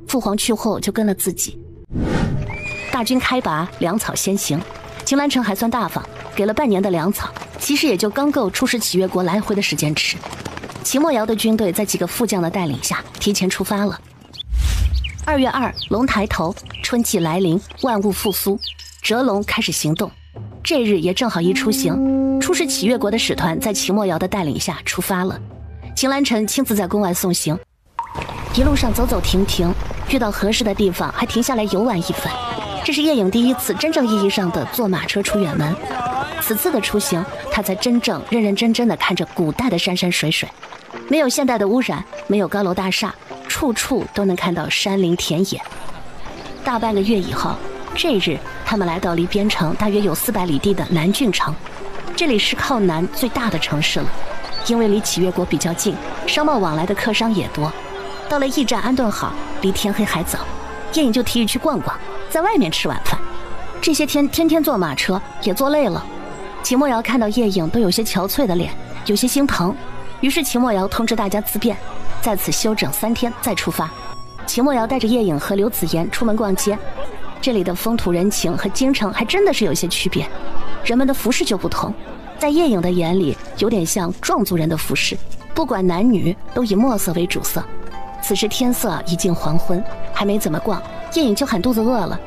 父皇去后就跟了自己。大军开拔，粮草先行。秦兰城还算大方，给了半年的粮草，其实也就刚够出使启越国来回的时间吃。秦莫瑶的军队在几个副将的带领下提前出发了。2月2，龙抬头，春季来临，万物复苏，折龙开始行动。这日也正好一出行，出使启越国的使团在秦莫瑶的带领下出发了。秦兰臣亲自在宫外送行，一路上走走停停，遇到合适的地方还停下来游玩一番。这是叶颖第一次真正意义上的坐马车出远门。此次的出行，他才真正认认真真的看着古代的山山水水，没有现代的污染，没有高楼大厦，处处都能看到山林田野。大半个月以后，这日他们来到离边城大约有400里地的南郡城，这里是靠南最大的城市了。因为离启越国比较近，商贸往来的客商也多。到了驿站安顿好，离天黑还早，叶颖就提议去逛逛，在外面吃晚饭。这些天天天坐马车也坐累了，秦莫瑶看到叶颖都有些憔悴的脸，有些心疼，于是秦莫瑶通知大家自便，在此休整3天再出发。秦莫瑶带着叶颖和刘子言出门逛街，这里的风土人情和京城还真的是有些区别，人们的服饰就不同。在叶颖的眼里有点像壮族人的服饰，不管男女都以墨色为主色。此时天色已近黄昏，还没怎么逛，叶颖就喊肚子饿了。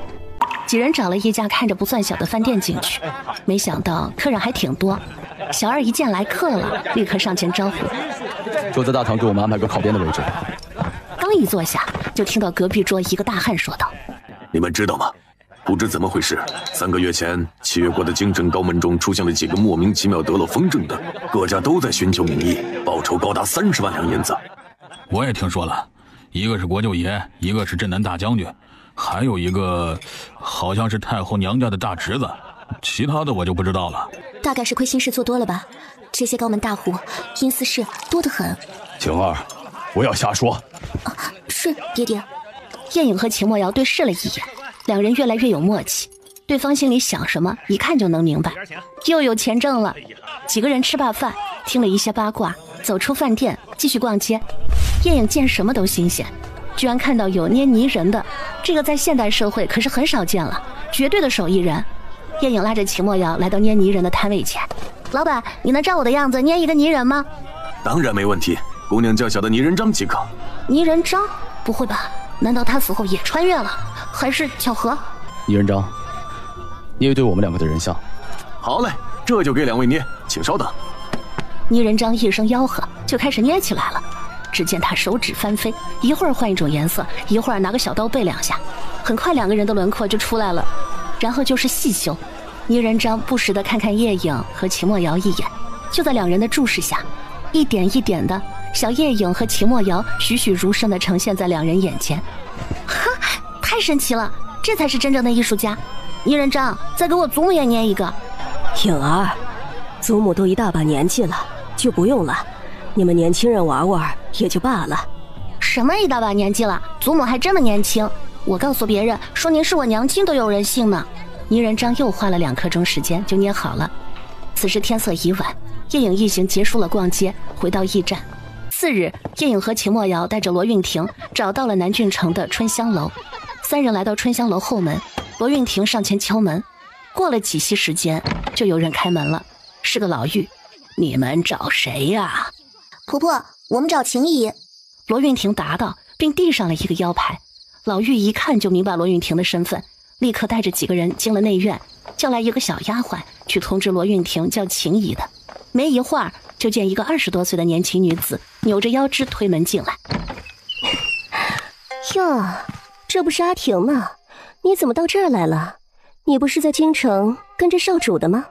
几人找了一家看着不算小的饭店进去，没想到客人还挺多。小二一见来客了，立刻上前招呼：“就在大堂给我们安排个靠边的位置。”刚一坐下，就听到隔壁桌一个大汉说道：“你们知道吗？不知怎么回事，3个月前七月国的京城高门中出现了几个莫名其妙得了风症的，各家都在寻求名医，报酬高达30万两银子。”我也听说了，一个是国舅爷，一个是镇南大将军，还有一个好像是太后娘家的大侄子，其他的我就不知道了。大概是亏心事做多了吧，这些高门大户阴私事多得很。晴儿，不要瞎说。是爹爹。叶颖和秦墨瑶对视了一眼，两人越来越有默契，对方心里想什么一看就能明白，又有钱挣了。几个人吃罢饭，听了一些八卦，走出饭店继续逛街。叶颖见什么都新鲜，居然看到有捏泥人的，这个在现代社会可是很少见了，绝对的手艺人。叶颖拉着秦墨瑶来到捏泥人的摊位前：“老板，你能照我的样子捏一个泥人吗？”“当然没问题，姑娘较小的泥人章即可。”“泥人章？不会吧？难道他死后也穿越了？还是巧合？”“泥人章，捏对我们2个的人像。”“好嘞，这就给2位捏，请稍等。”泥人章一声吆喝，就开始捏起来了。只见他手指翻飞，一会儿换一种颜色，一会儿拿个小刀背2下，很快2个人的轮廓就出来了。然后就是细修。泥人章不时地看看叶颖和秦墨瑶一眼，就在2人的注视下，一点一点的，小叶颖和秦墨瑶栩栩如生地呈现在2人眼前。哈，太神奇了，这才是真正的艺术家。泥人章，再给我祖母也捏一个。颖儿，祖母都一大把年纪了，就不用了。你们年轻人玩玩也就罢了。什么一大把年纪了？祖母还这么年轻？我告诉别人说您是我娘亲都有人信呢。泥人章又花了2刻钟时间就捏好了。此时天色已晚，叶颖一行结束了逛街，回到驿站。次日，叶颖和秦墨瑶带着罗运婷找到了南郡城的春香楼。3人来到春香楼后门，罗运婷上前敲门。过了几息时间，就有人开门了，是个老妪。“你们找谁呀？”“婆婆，我们找秦姨。”罗运婷答道，并递上了一个腰牌。老妪一看就明白罗运婷的身份，立刻带着几个人进了内院，叫来一个小丫鬟去通知罗运婷叫秦姨的。没一会儿，就见一个20多岁的年轻女子扭着腰肢推门进来。“哟，这不是阿婷吗？你怎么到这儿来了？你不是在京城跟着少主的吗？”“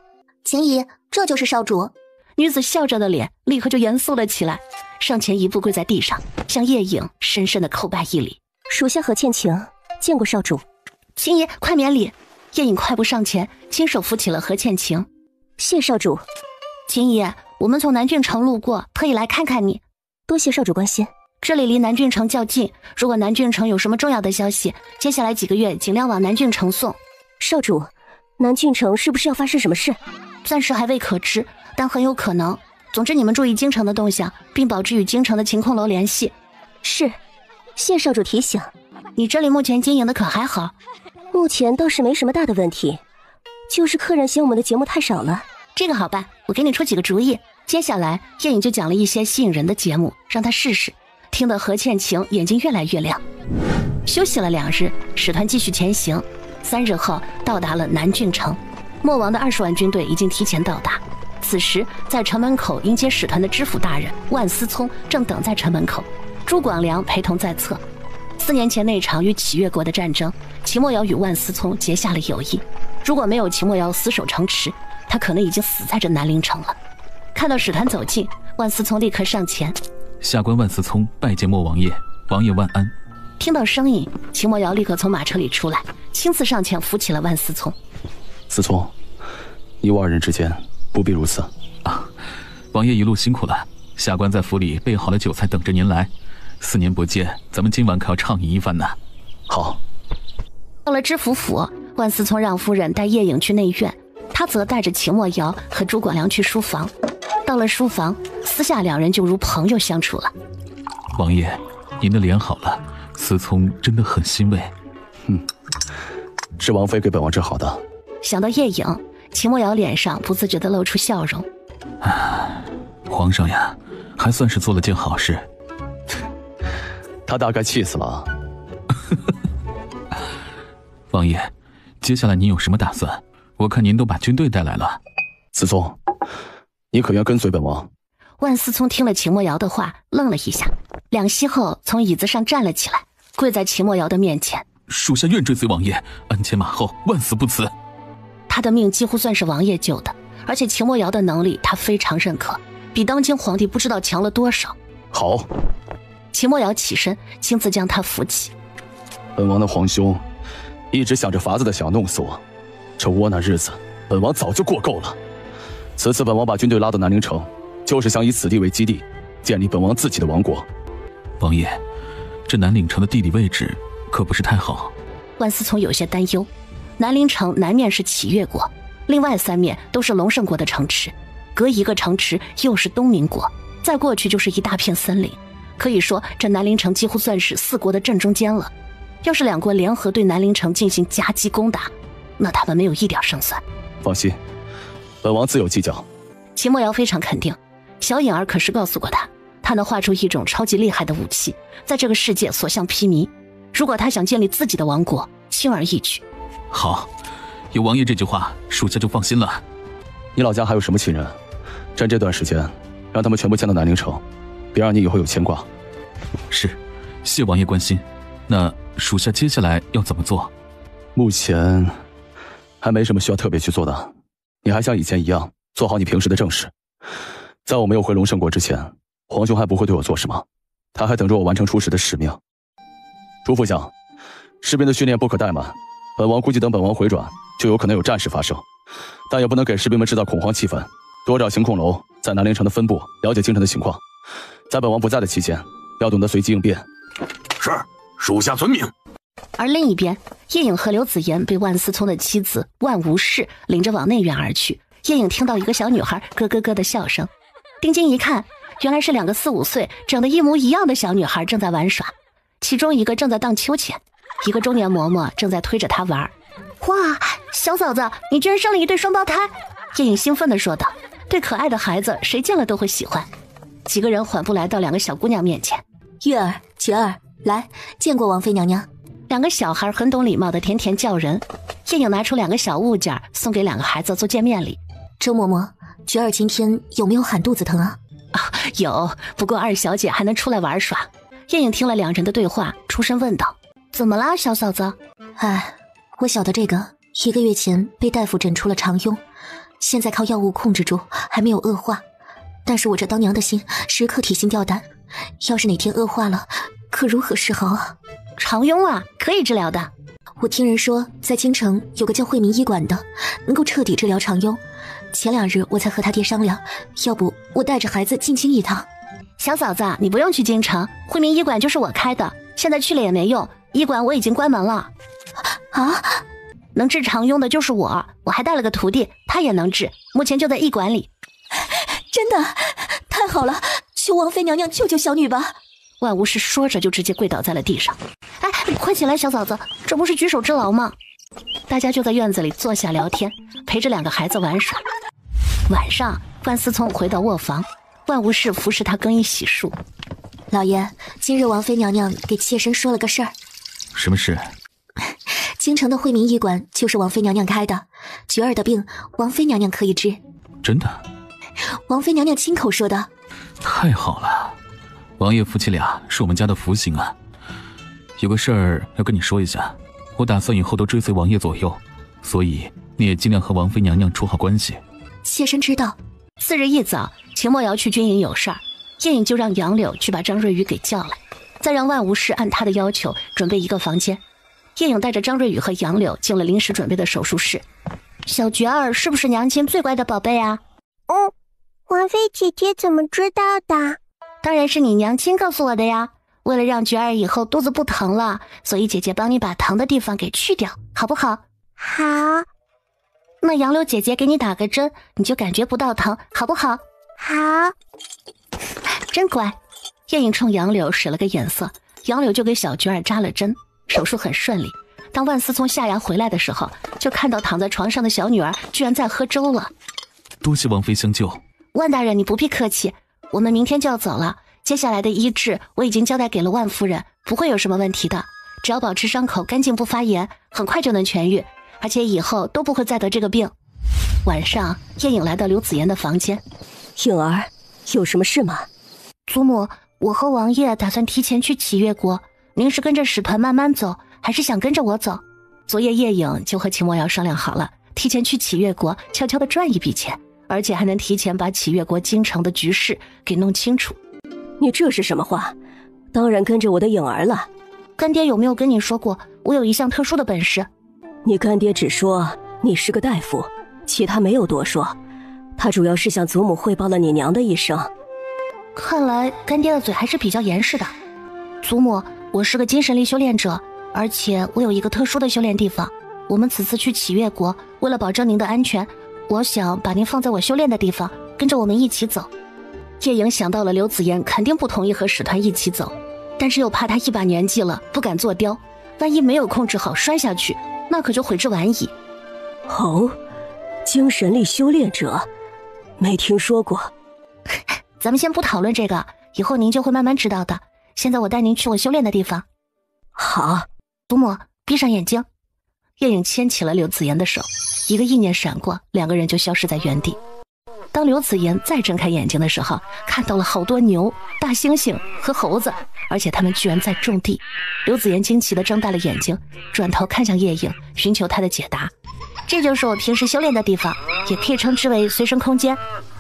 秦姨，这就是少主。”女子笑着的脸立刻就严肃了起来，上前一步跪在地上，向叶颖深深的叩拜一礼。“属下何倩晴，见过少主。”“秦姨快免礼。”叶颖快步上前，亲手扶起了何倩晴。“谢少主。”“秦姨，我们从南郡城路过，特意来看看你。”“多谢少主关心。”“这里离南郡城较近，如果南郡城有什么重要的消息，接下来几个月尽量往南郡城送。”“少主，南郡城是不是要发生什么事？”“暂时还未可知，但很有可能。总之你们注意京城的动向，并保持与京城的晴空楼联系。”“是，谢少主提醒。”“你这里目前经营的可还好？”“目前倒是没什么大的问题，就是客人嫌我们的节目太少了。”“这个好办，我给你出几个主意。”接下来叶颖就讲了一些吸引人的节目，让他试试，听得何倩晴眼睛越来越亮。休息了2日，使团继续前行。3日后到达了南郡城，莫王的20万军队已经提前到达。此时在城门口迎接使团的知府大人万思聪正等在城门口，朱广良陪同在侧。4年前那场与启越国的战争，秦墨瑶与万思聪结下了友谊，如果没有秦墨瑶死守城池，他可能已经死在这南陵城了。看到使团走近，万思聪立刻上前：“下官万思聪拜见莫王爷，王爷万安。”听到声音，秦墨瑶立刻从马车里出来，亲自上前扶起了万思聪。“思聪，你我2人之间不必如此啊！王爷一路辛苦了，下官在府里备好了酒菜等着您来。4年不见，咱们今晚可要畅饮一番呢。”“好。”到了知府府，万思聪让夫人带叶颖去内院，他则带着秦墨瑶和朱广良去书房。到了书房，私下2人就如朋友相处了。“王爷，您的脸好了，思聪真的很欣慰。”“是王妃给本王治好的。”想到叶颖，秦墨瑶脸上不自觉地露出笑容。皇上呀，还算是做了件好事。他大概气死了。王爷，接下来您有什么打算？我看您都把军队带来了。思聪，你可愿跟随本王？万思聪听了秦墨瑶的话，愣了一下，两息后从椅子上站了起来，跪在秦墨瑶的面前。属下愿追随王爷，鞍前马后，万死不辞。他的命几乎算是王爷救的，而且秦墨瑶的能力他非常认可，比当今皇帝不知道强了多少。好。秦墨瑶起身，亲自将他扶起。本王的皇兄一直想着法子的想要弄死我，这窝囊日子本王早就过够了。此次本王把军队拉到南陵城，就是想以此地为基地，建立本王自己的王国。王爷，这南陵城的地理位置可不是太好。万思聪有些担忧，南陵城南面是启越国，另外3面都是隆盛国的城池，隔一个城池又是东明国，再过去就是一大片森林。可以说这南陵城几乎算是4国的正中间了。要是2国联合对南陵城进行夹击攻打，那他们没有一点胜算。放心，本王自有计较。秦墨瑶非常肯定，小颖儿可是告诉过他，他能画出一种超级厉害的武器，在这个世界所向披靡。如果他想建立自己的王国，轻而易举。好，有王爷这句话，属下就放心了。你老家还有什么亲人？趁这段时间，让他们全部迁到南陵城，别让你以后有牵挂。是，谢王爷关心。那属下接下来要怎么做？目前还没什么需要特别去做的，你还像以前一样做好你平时的正事。在我没有回隆盛国之前，皇兄还不会对我做什么，他还等着我完成出使的使命。朱副将，士兵的训练不可怠慢，本王估计等本王回转，就有可能有战事发生，但也不能给士兵们制造恐慌气氛，多找行控楼在南陵城的分部，了解京城的情况，在本王不在的期间，要懂得随机应变。是，属下遵命。而另一边，叶颖和刘子言被万思聪的妻子万无事领着往内院而去。叶颖听到一个小女孩咯咯咯的笑声，定睛一看，原来是2个4、5岁长得一模一样的小女孩正在玩耍，其中一个正在荡秋千，一个中年嬷嬷正在推着她玩。哇，小嫂子，你居然生了一对双胞胎！叶颖兴奋地说道。对可爱的孩子，谁见了都会喜欢。几个人缓步来到2个小姑娘面前。月儿、菊儿，来，见过王妃娘娘。2个小孩很懂礼貌的甜甜叫人。叶颖拿出2个小物件送给2个孩子做见面礼。周嬷嬷，菊儿今天有没有喊肚子疼啊？有，不过2小姐还能出来玩耍。叶颖听了2人的对话，出声问道：怎么啦，小嫂子？哎，我晓得这个1个月前被大夫诊出了肠痈，现在靠药物控制住，还没有恶化。但是我这当娘的心时刻提心吊胆，要是哪天恶化了，可如何是好啊？肠痈啊，可以治疗的。我听人说，在京城有个叫惠民医馆的，能够彻底治疗肠痈。前2日我才和他爹商量，要不我带着孩子进京一趟。小嫂子，你不用去京城，惠民医馆就是我开的，现在去了也没用，医馆我已经关门了。啊？能治肠痈的就是我还带了个徒弟，他也能治，目前就在医馆里。真的？太好了，求王妃娘娘救救小女吧。万无事说着就直接跪倒在了地上。哎，快起来，小嫂子，这不是举手之劳吗？大家就在院子里坐下聊天，陪着2个孩子玩耍。晚上，万思聪回到卧房，万无事服侍他更衣洗漱。老爷，今日王妃娘娘给妾身说了个事儿。什么事？京城的惠民医馆就是王妃娘娘开的，菊儿的病，王妃娘娘可以治。真的？王妃娘娘亲口说的。太好了，王爷夫妻俩是我们家的福星啊。有个事儿要跟你说一下，我打算以后都追随王爷左右，所以你也尽量和王妃娘娘处好关系。妾身知道。次日一早，秦墨瑶去军营有事儿，叶颖就让杨柳去把张瑞宇给叫来，再让万无事按他的要求准备一个房间。叶颖带着张瑞宇和杨柳进了临时准备的手术室。小菊儿是不是娘亲最乖的宝贝啊？王妃姐姐怎么知道的？当然是你娘亲告诉我的呀。为了让菊儿以后肚子不疼了，所以姐姐帮你把疼的地方给去掉，好不好？好。那杨柳姐姐给你打个针，你就感觉不到疼，好不好？好。真乖。叶颖冲杨柳使了个眼色，杨柳就给小菊儿扎了针，手术很顺利。当万斯从下衙回来的时候，就看到躺在床上的小女儿居然在喝粥了。多谢王妃相救。万大人，你不必客气，我们明天就要走了，接下来的医治我已经交代给了万夫人，不会有什么问题的，只要保持伤口干净不发炎，很快就能痊愈，而且以后都不会再得这个病。晚上，叶颖来到刘子言的房间。颖儿，有什么事吗？祖母，我和王爷打算提前去启月国，您是跟着使团慢慢走，还是想跟着我走？昨夜叶颖就和秦墨瑶商量好了，提前去启月国悄悄地赚一笔钱，而且还能提前把启月国京城的局势给弄清楚。你这是什么话？当然跟着我的颖儿了。干爹有没有跟你说过我有一项特殊的本事？你干爹只说你是个大夫，其他没有多说，他主要是向祖母汇报了你娘的一生。看来干爹的嘴还是比较严实的。祖母，我是个精神力修炼者，而且我有一个特殊的修炼地方。我们此次去启月国，为了保证您的安全，我想把您放在我修炼的地方，跟着我们一起走。叶颖想到了刘子言肯定不同意和使团一起走，但是又怕他一把年纪了，不敢做雕，万一没有控制好摔下去，那可就悔之晚矣。哦，精神力修炼者，没听说过。咱们先不讨论这个，以后您就会慢慢知道的。现在我带您去我修炼的地方。好，祖母，闭上眼睛。叶颖牵起了刘子言的手，一个意念闪过，两个人就消失在原地。当刘子言再睁开眼睛的时候，看到了好多牛、大猩猩和猴子，而且他们居然在种地。刘子言惊奇地睁大了眼睛，转头看向叶颖，寻求他的解答。这就是我平时修炼的地方，也可以称之为随身空间，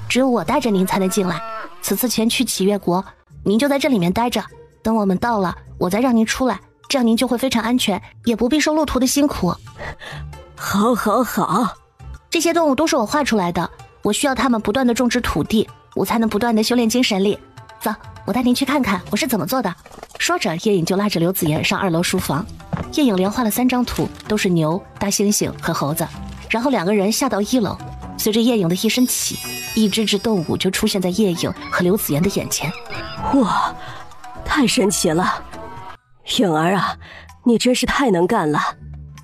只有我带着您才能进来。此次前去启月国，您就在这里面待着，等我们到了，我再让您出来，这样您就会非常安全，也不必受路途的辛苦。好好好，这些动物都是我画出来的，我需要它们不断的种植土地，我才能不断的修炼精神力。走，我带您去看看我是怎么做的。说着，叶颖就拉着刘子言上2楼书房。叶颖连画了3张图，都是牛、大猩猩和猴子，然后两个人下到1楼。随着叶颖的一声起，一只只动物就出现在叶颖和刘子言的眼前。哇，太神奇了！颖儿啊，你真是太能干了。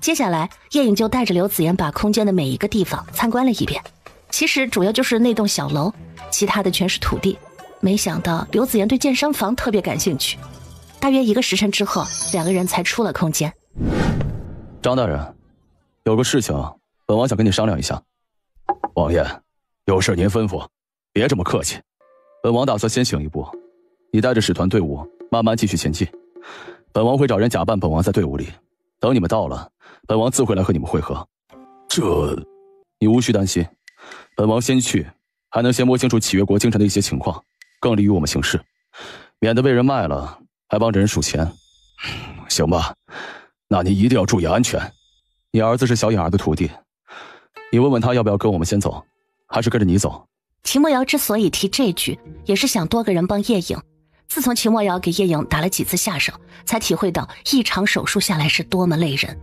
接下来，叶颖就带着刘子言把空间的每一个地方参观了一遍。其实主要就是那栋小楼，其他的全是土地。没想到刘子言对健身房特别感兴趣。大约1个时辰之后，两个人才出了空间。张大人，有个事情，本王想跟你商量一下。王爷，有事您吩咐，别这么客气。本王打算先行一步，你带着使团队伍慢慢继续前进。本王会找人假扮本王在队伍里，等你们到了，本王自会来和你们会合。你无需担心，本王先去，还能先摸清楚启月国京城的一些情况，更利于我们行事，免得被人卖了，还帮着人数钱。行吧，那你一定要注意安全。你儿子是小颖儿的徒弟，你问问他要不要跟我们先走，还是跟着你走。秦墨瑶之所以提这句，也是想多个人帮叶颖。自从秦墨瑶给叶颖打了几次下手，才体会到一场手术下来是多么累人。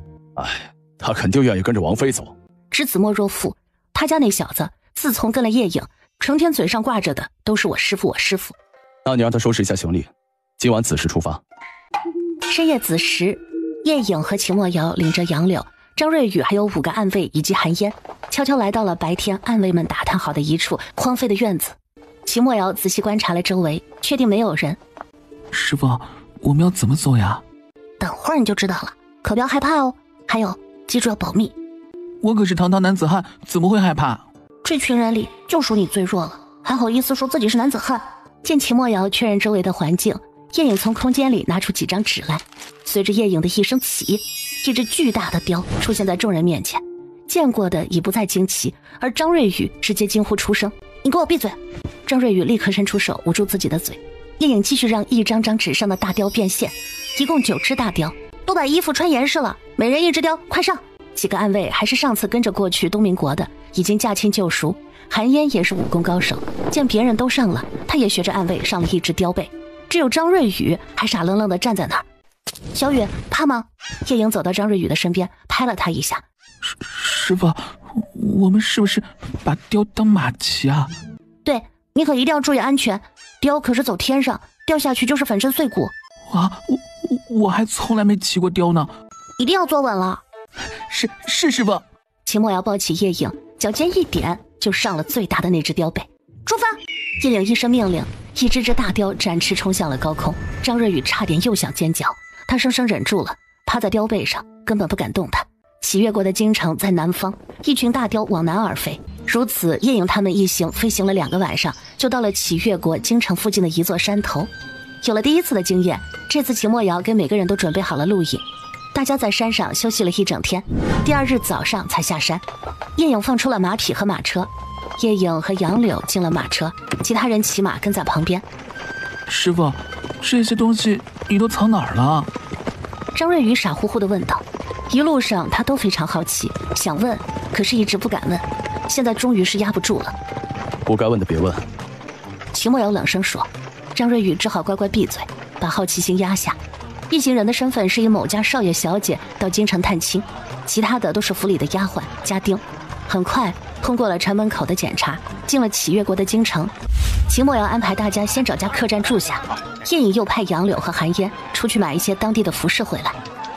他肯定愿意跟着王妃走。知子莫若父，他家那小子自从跟了叶颖，成天嘴上挂着的都是我师父我师父。那你让他收拾一下行李，今晚子时出发。深夜子时，叶颖和秦墨瑶领着杨柳、张瑞宇还有5个暗卫以及韩嫣，悄悄来到了白天暗卫们打探好的一处荒废的院子。秦墨瑶仔细观察了周围，确定没有人。师父，我们要怎么走呀？等会儿你就知道了，可不要害怕哦。还有，记住要保密。我可是堂堂男子汉，怎么会害怕？这群人里就属你最弱了，还好意思说自己是男子汉。见秦墨瑶确认周围的环境，叶颖从空间里拿出几张纸来，随着叶颖的一声起，一只巨大的雕出现在众人面前。见过的已不再惊奇，而张瑞宇直接惊呼出声：“你给我闭嘴！”张瑞宇立刻伸出手捂住自己的嘴。叶颖继续让一张张纸上的大雕变现，一共9只大雕，都把衣服穿严实了，每人1只雕，快上！几个暗卫还是上次跟着过去东明国的，已经驾轻就熟。韩嫣也是武功高手，见别人都上了，他也学着暗卫上了1只雕背。只有张瑞宇还傻愣愣地站在那儿。小雨，怕吗？叶颖走到张瑞宇的身边，拍了他一下。师父，我们是不是把雕当马骑啊？对，你可一定要注意安全，雕可是走天上，掉下去就是粉身碎骨。啊，我还从来没骑过雕呢。一定要坐稳了。是师傅。秦墨瑶抱起叶影，脚尖一点就上了最大的那只雕背。出发！叶影一声命令，一只大雕展翅冲向了高空。张瑞宇差点又想尖叫，他生生忍住了，趴在雕背上，根本不敢动弹。启越国的京城在南方，一群大雕往南而飞。如此，叶影他们一行飞行了2个晚上，就到了启越国京城附近的一座山头。有了第一次的经验，这次秦墨瑶给每个人都准备好了露营。大家在山上休息了一整天，第2日早上才下山。叶影放出了马匹和马车，叶影和杨柳进了马车，其他人骑马跟在旁边。师傅，这些东西你都藏哪儿了？张瑞宇傻乎乎地问道。一路上他都非常好奇，想问，可是一直不敢问，现在终于是压不住了。不该问的别问。秦墨瑶冷声说。张瑞宇只好乖乖闭嘴，把好奇心压下。一行人的身份是以某家少爷小姐到京城探亲，其他的都是府里的丫鬟家丁。很快通过了城门口的检查，进了启越国的京城。秦墨瑶安排大家先找家客栈住下，叶颖又派杨柳和韩嫣出去买一些当地的服饰回来。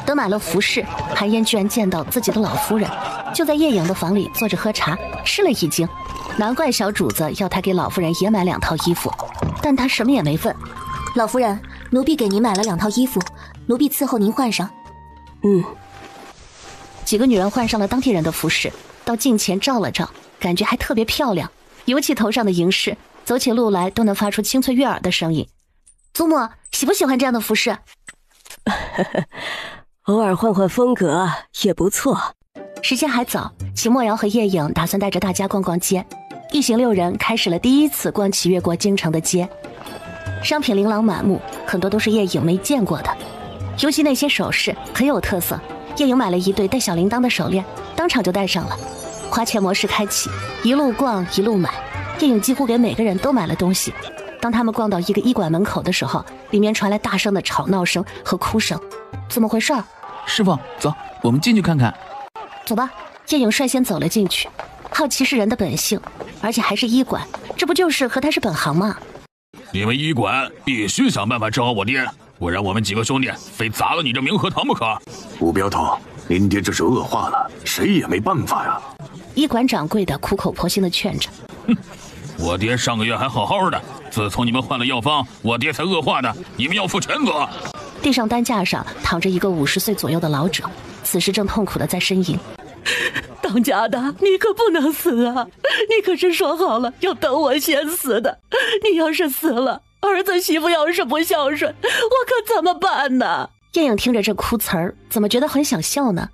等买了服饰，韩嫣居然见到自己的老夫人，就在叶颖的房里坐着喝茶，吃了一惊。难怪小主子要他给老夫人也买2套衣服，但他什么也没问。老夫人，奴婢给您买了2套衣服，奴婢伺候您换上。几个女人换上了当地人的服饰，到镜前照了照，感觉还特别漂亮，尤其头上的银饰，走起路来都能发出清脆悦耳的声音。祖母喜不喜欢这样的服饰？偶尔换换风格也不错。时间还早，秦墨瑶和叶颖打算带着大家逛逛街。一行6人开始了第一次逛启越国京城的街，商品琳琅满目，很多都是叶颖没见过的，尤其那些首饰很有特色。叶颖买了一对带小铃铛的手链，当场就戴上了。花钱模式开启，一路逛一路买，叶颖几乎给每个人都买了东西。当他们逛到一个医馆门口的时候，里面传来大声的吵闹声和哭声。怎么回事？师傅，走，我们进去看看。走吧。叶颖率先走了进去。好奇是人的本性，而且还是医馆，这不就是和他是本行吗？你们医馆必须想办法治好我爹，不然我们几个兄弟非砸了你这明和堂不可。吴镖头，您爹这是恶化了，谁也没办法呀。医馆掌柜的苦口婆心地劝着。我爹上个月还好好的，自从你们换了药方，我爹才恶化的，你们要负全责。地上担架上躺着一个50岁左右的老者，此时正痛苦地在呻吟。当家的，你可不能死啊！你可是说好了要等我先死的，你要是死了，儿子媳妇要是不孝顺，我可怎么办呢？叶颖听着这哭词儿，怎么觉得很想笑呢？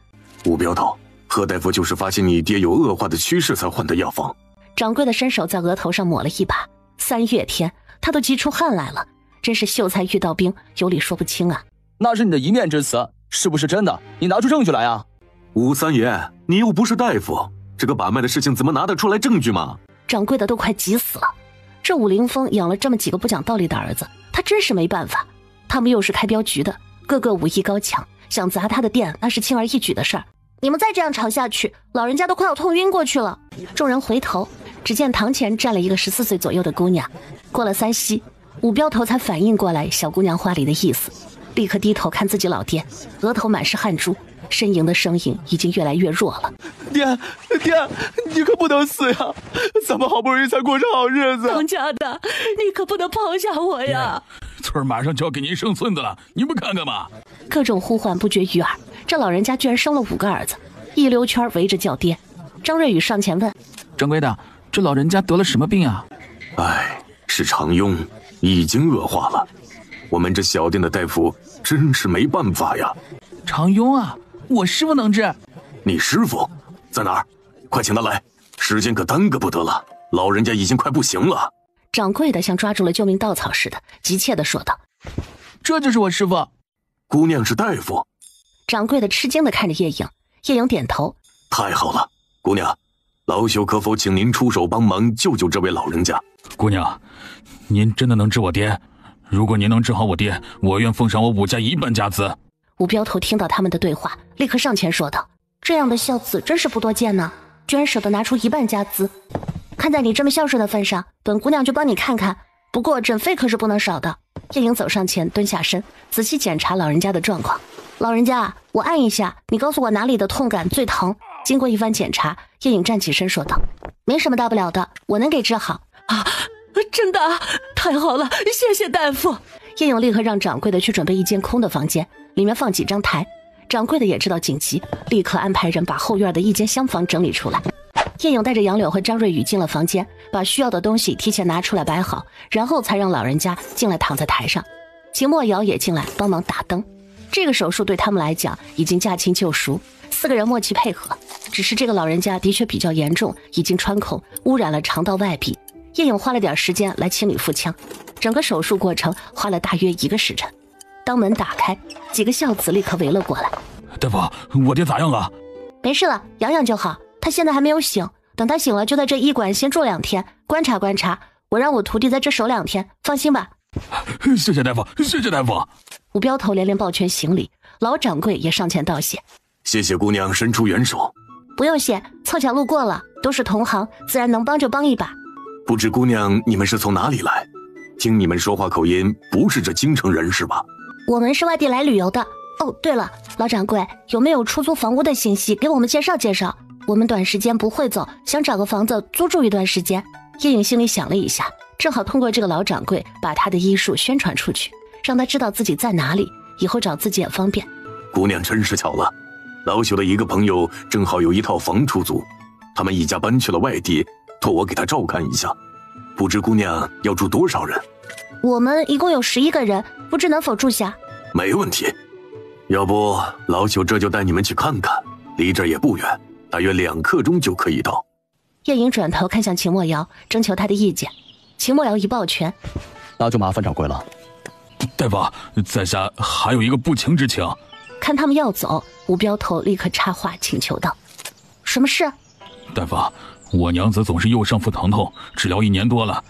吴镖头，贺大夫就是发现你爹有恶化的趋势才换的药方。掌柜的伸手在额头上抹了一把，3月天他都急出汗来了，真是秀才遇到兵，有理说不清啊。那是你的一面之词，是不是真的？你拿出证据来啊！吴三爷，你又不是大夫，这个把脉的事情怎么拿得出来证据吗？掌柜的都快急死了，这武凌风养了这么几个不讲道理的儿子，他真是没办法。他们又是开镖局的，个个武艺高强，想砸他的店那是轻而易举的事儿。你们再这样吵下去，老人家都快要痛晕过去了。众人回头，只见堂前站了一个14岁左右的姑娘。过了3息，武镖头才反应过来小姑娘话里的意思，立刻低头看自己老爹，额头满是汗珠，呻吟的声音已经越来越弱了。爹，你可不能死呀！咱们好不容易才过上好日子。当家的，你可不能抛下我呀！村马上就要给您生孙子了，你不看看吗？各种呼唤不绝于耳，这老人家居然生了5个儿子，一溜圈围着叫爹。张瑞宇上前问：掌柜的，这老人家得了什么病啊？是肠痈，已经恶化了。我们这小店的大夫真是没办法呀。肠痈啊，我师傅能治。你师傅在哪儿？快请他来，时间可耽搁不得了，老人家已经快不行了。掌柜的像抓住了救命稻草似的，急切地说道：这就是我师傅。姑娘是大夫。掌柜的吃惊地看着叶颖，叶颖点头：太好了，姑娘，老朽可否请您出手帮忙救救这位老人家？姑娘，您真的能治我爹？如果您能治好我爹，我愿奉上我武家1半家资。武镖头听到他们的对话，立刻上前说道：这样的孝子真是不多见呢，居然舍得拿出1半家资。看在你这么孝顺的份上，本姑娘就帮你看看，不过诊费可是不能少的。叶颖走上前，蹲下身，仔细检查老人家的状况。老人家，我按一下，你告诉我哪里的痛感最疼。经过一番检查，叶颖站起身说道：“没什么大不了的，我能给治好。”啊，真的？太好了，谢谢大夫。叶颖立刻让掌柜的去准备一间空的房间，里面放几张台。掌柜的也知道紧急，立刻安排人把后院的一间厢房整理出来。叶颖带着杨柳和张瑞宇进了房间，把需要的东西提前拿出来摆好，然后才让老人家进来躺在台上。秦墨瑶也进来帮忙打灯。这个手术对他们来讲已经驾轻就熟，4个人默契配合。只是这个老人家的确比较严重，已经穿孔，污染了肠道外壁。叶颖花了点时间来清理腹腔，整个手术过程花了大约1个时辰。当门打开，几个孝子立刻围了过来。大夫，我爹咋样了？没事了，养养就好。他现在还没有醒，等他醒了就在这医馆先住2天，观察观察。我让我徒弟在这守2天，放心吧。谢谢大夫，谢谢大夫。吴镖头连连抱拳行礼，老掌柜也上前道谢。谢谢姑娘伸出援手。不用谢，凑巧路过了，都是同行，自然能帮就帮一把。不知姑娘你们是从哪里来？听你们说话口音，不是这京城人是吧？我们是外地来旅游的。哦，对了，老掌柜，有没有出租房屋的信息给我们介绍介绍？我们短时间不会走，想找个房子租住一段时间。叶颖心里想了一下，正好通过这个老掌柜把他的医术宣传出去，让他知道自己在哪里，以后找自己也方便。姑娘真是巧了，老朽的一个朋友正好有一套房出租，他们一家搬去了外地，托我给他照看一下。不知姑娘要住多少人？我们一共有11个人，不知能否住下？没问题，要不老朽这就带你们去看看，离这儿也不远，大约2刻钟就可以到。叶颖转头看向秦墨瑶，征求他的意见。秦墨瑶一抱拳：那就麻烦掌柜了。大夫，在下还有一个不情之请。看他们要走，吴镖头立刻插话请求道：什么事？大夫，我娘子总是右上腹疼痛，治疗1年多了，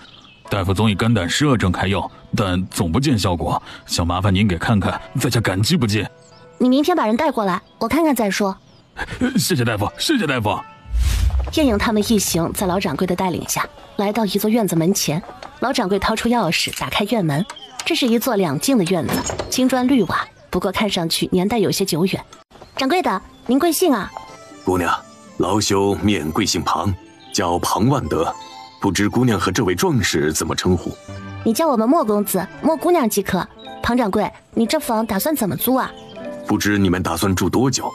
大夫总以肝胆湿热症开药，但总不见效果，想麻烦您给看看，在下感激不尽。你明天把人带过来，我看看再说。谢谢大夫，谢谢大夫。叶颖他们一行在老掌柜的带领下来到一座院子门前，老掌柜掏出钥匙打开院门。这是一座2进的院子，青砖绿瓦，不过看上去年代有些久远。掌柜的，您贵姓啊？姑娘，老朽免贵姓庞，叫庞万德，不知姑娘和这位壮士怎么称呼？你叫我们莫公子、莫姑娘即可。庞掌柜，你这房打算怎么租啊？不知你们打算住多久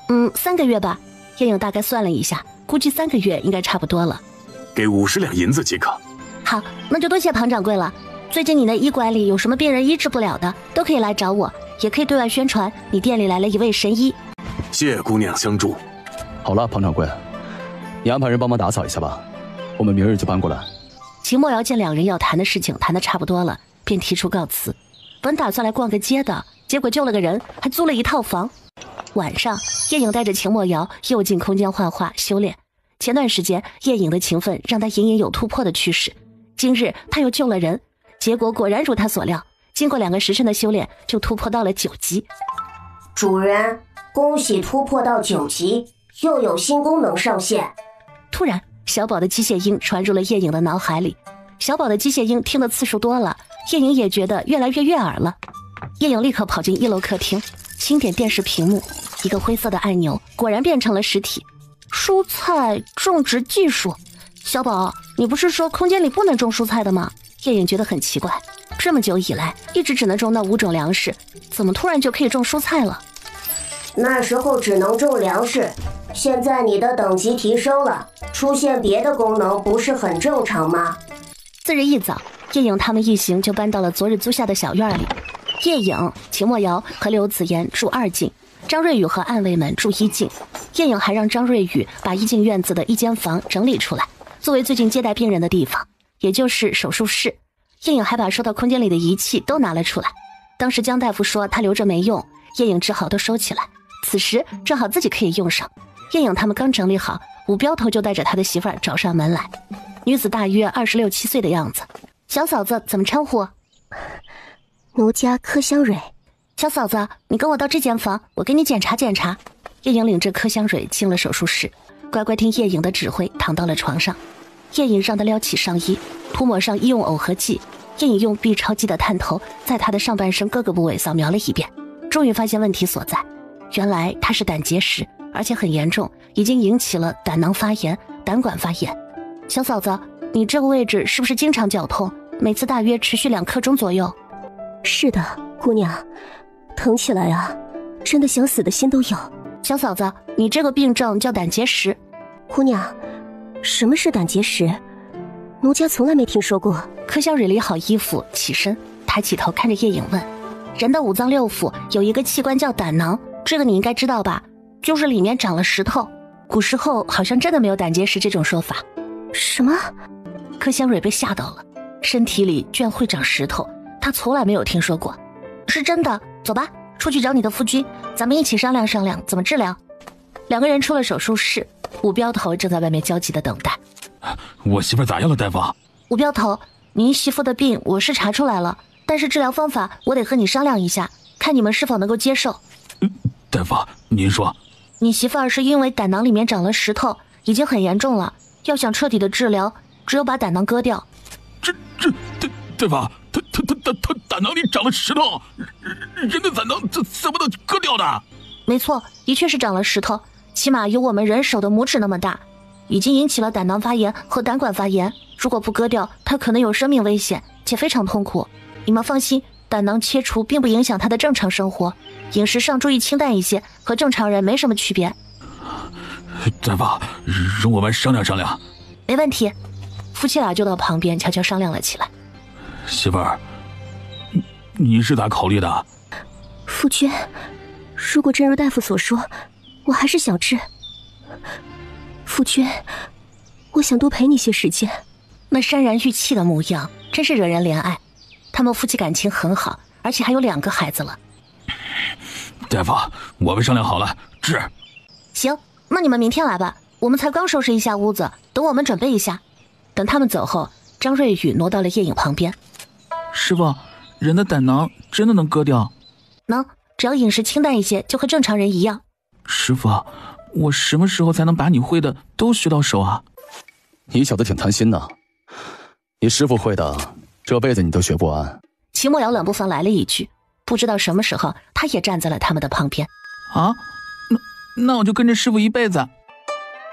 ？3个月吧。叶颖大概算了一下，估计3个月应该差不多了。给50两银子即可。好，那就多谢庞掌柜了。最近你的医馆里有什么病人医治不了的，都可以来找我，也可以对外宣传你店里来了一位神医。谢姑娘相助。好了，庞掌柜，你安排人帮忙打扫一下吧，我们明日就搬过来。秦墨瑶见2人要谈的事情谈得差不多了，便提出告辞。本打算来逛个街的，结果救了个人，还租了一套房。晚上，叶颖带着秦墨瑶又进空间画画修炼。前段时间叶颖的勤奋让他隐隐有突破的趋势，今日他又救了人，结果果然如他所料，经过2个时辰的修炼就突破到了9级。主人，恭喜突破到9级，又有新功能上线。突然小宝的机械音传入了叶颖的脑海里，小宝的机械音听的次数多了，叶颖也觉得越来越悦耳了。叶颖立刻跑进1楼客厅，轻点电视屏幕，一个灰色的按钮果然变成了实体。蔬菜种植技术。小宝，你不是说空间里不能种蔬菜的吗？叶颖觉得很奇怪，这么久以来一直只能种那5种粮食，怎么突然就可以种蔬菜了？那时候只能种粮食，现在你的等级提升了，出现别的功能不是很正常吗？次日一早，叶颖他们一行就搬到了昨日租下的小院里。叶颖、秦墨瑶和刘子言住2进，张瑞宇和暗卫们住1进。叶颖还让张瑞宇把1进院子的一间房整理出来，作为最近接待病人的地方，也就是手术室。叶颖还把收到空间里的仪器都拿了出来。当时江大夫说他留着没用，叶颖只好都收起来。此时正好自己可以用上。叶颖他们刚整理好，武镖头就带着他的媳妇儿找上门来。女子大约26、7岁的样子。小嫂子怎么称呼？奴家柯香蕊。小嫂子，你跟我到这间房，我给你检查检查。叶颖领着柯香蕊进了手术室，乖乖听叶颖的指挥，躺到了床上。叶颖让他撩起上衣，涂抹上医用耦合剂。叶颖用 B 超机的探头在他的上半身各个部位扫描了一遍，终于发现问题所在。原来他是胆结石，而且很严重，已经引起了胆囊发炎、胆管发炎。小嫂子，你这个位置是不是经常绞痛？每次大约持续2刻钟左右？是的，姑娘，疼起来啊，真的想死的心都有。小嫂子，你这个病症叫胆结石。姑娘，什么是胆结石？奴家从来没听说过。柯香蕊理好衣服，起身，抬起头看着叶颖问：人的5脏6腑有一个器官叫胆囊，这个你应该知道吧？就是里面长了石头。古时候好像真的没有胆结石这种说法。什么？柯香蕊被吓到了，身体里居然会长石头，她从来没有听说过。是真的，走吧，出去找你的夫君，咱们一起商量商量怎么治疗。2个人出了手术室，武镖头正在外面焦急的等待。我媳妇咋样了，大夫？武镖头，您媳妇的病我是查出来了，但是治疗方法我得和你商量一下，看你们是否能够接受。大夫，您说。你媳妇儿是因为胆囊里面长了石头，已经很严重了，要想彻底的治疗，只有把胆囊割掉。大夫，他胆囊里长了石头，人的胆囊怎么能割掉的？没错，的确是长了石头，起码有我们人手的拇指那么大，已经引起了胆囊发炎和胆管发炎，如果不割掉，他可能有生命危险，且非常痛苦。你们放心，胆囊切除并不影响他的正常生活，饮食上注意清淡一些，和正常人没什么区别。大夫，容我们商量商量。没问题。夫妻俩就到旁边悄悄商量了起来。媳妇儿，你是咋考虑的？夫君，如果真如大夫所说，我还是想治。夫君，我想多陪你些时间。那潸然欲泣的模样真是惹人怜爱。他们夫妻感情很好，而且还有2个孩子了。大夫，我们商量好了，治。行，那你们明天来吧，我们才刚收拾一下屋子，等我们准备一下。等他们走后，张瑞宇挪到了叶颖旁边。师傅，人的胆囊真的能割掉？能，只要饮食清淡一些，就和正常人一样。师傅，我什么时候才能把你会的都学到手啊？你小子挺贪心呐，你师傅会的，这辈子你都学不完。齐墨瑶冷不防来了一句，不知道什么时候他也站在了他们的旁边。啊，那我就跟着师傅一辈子。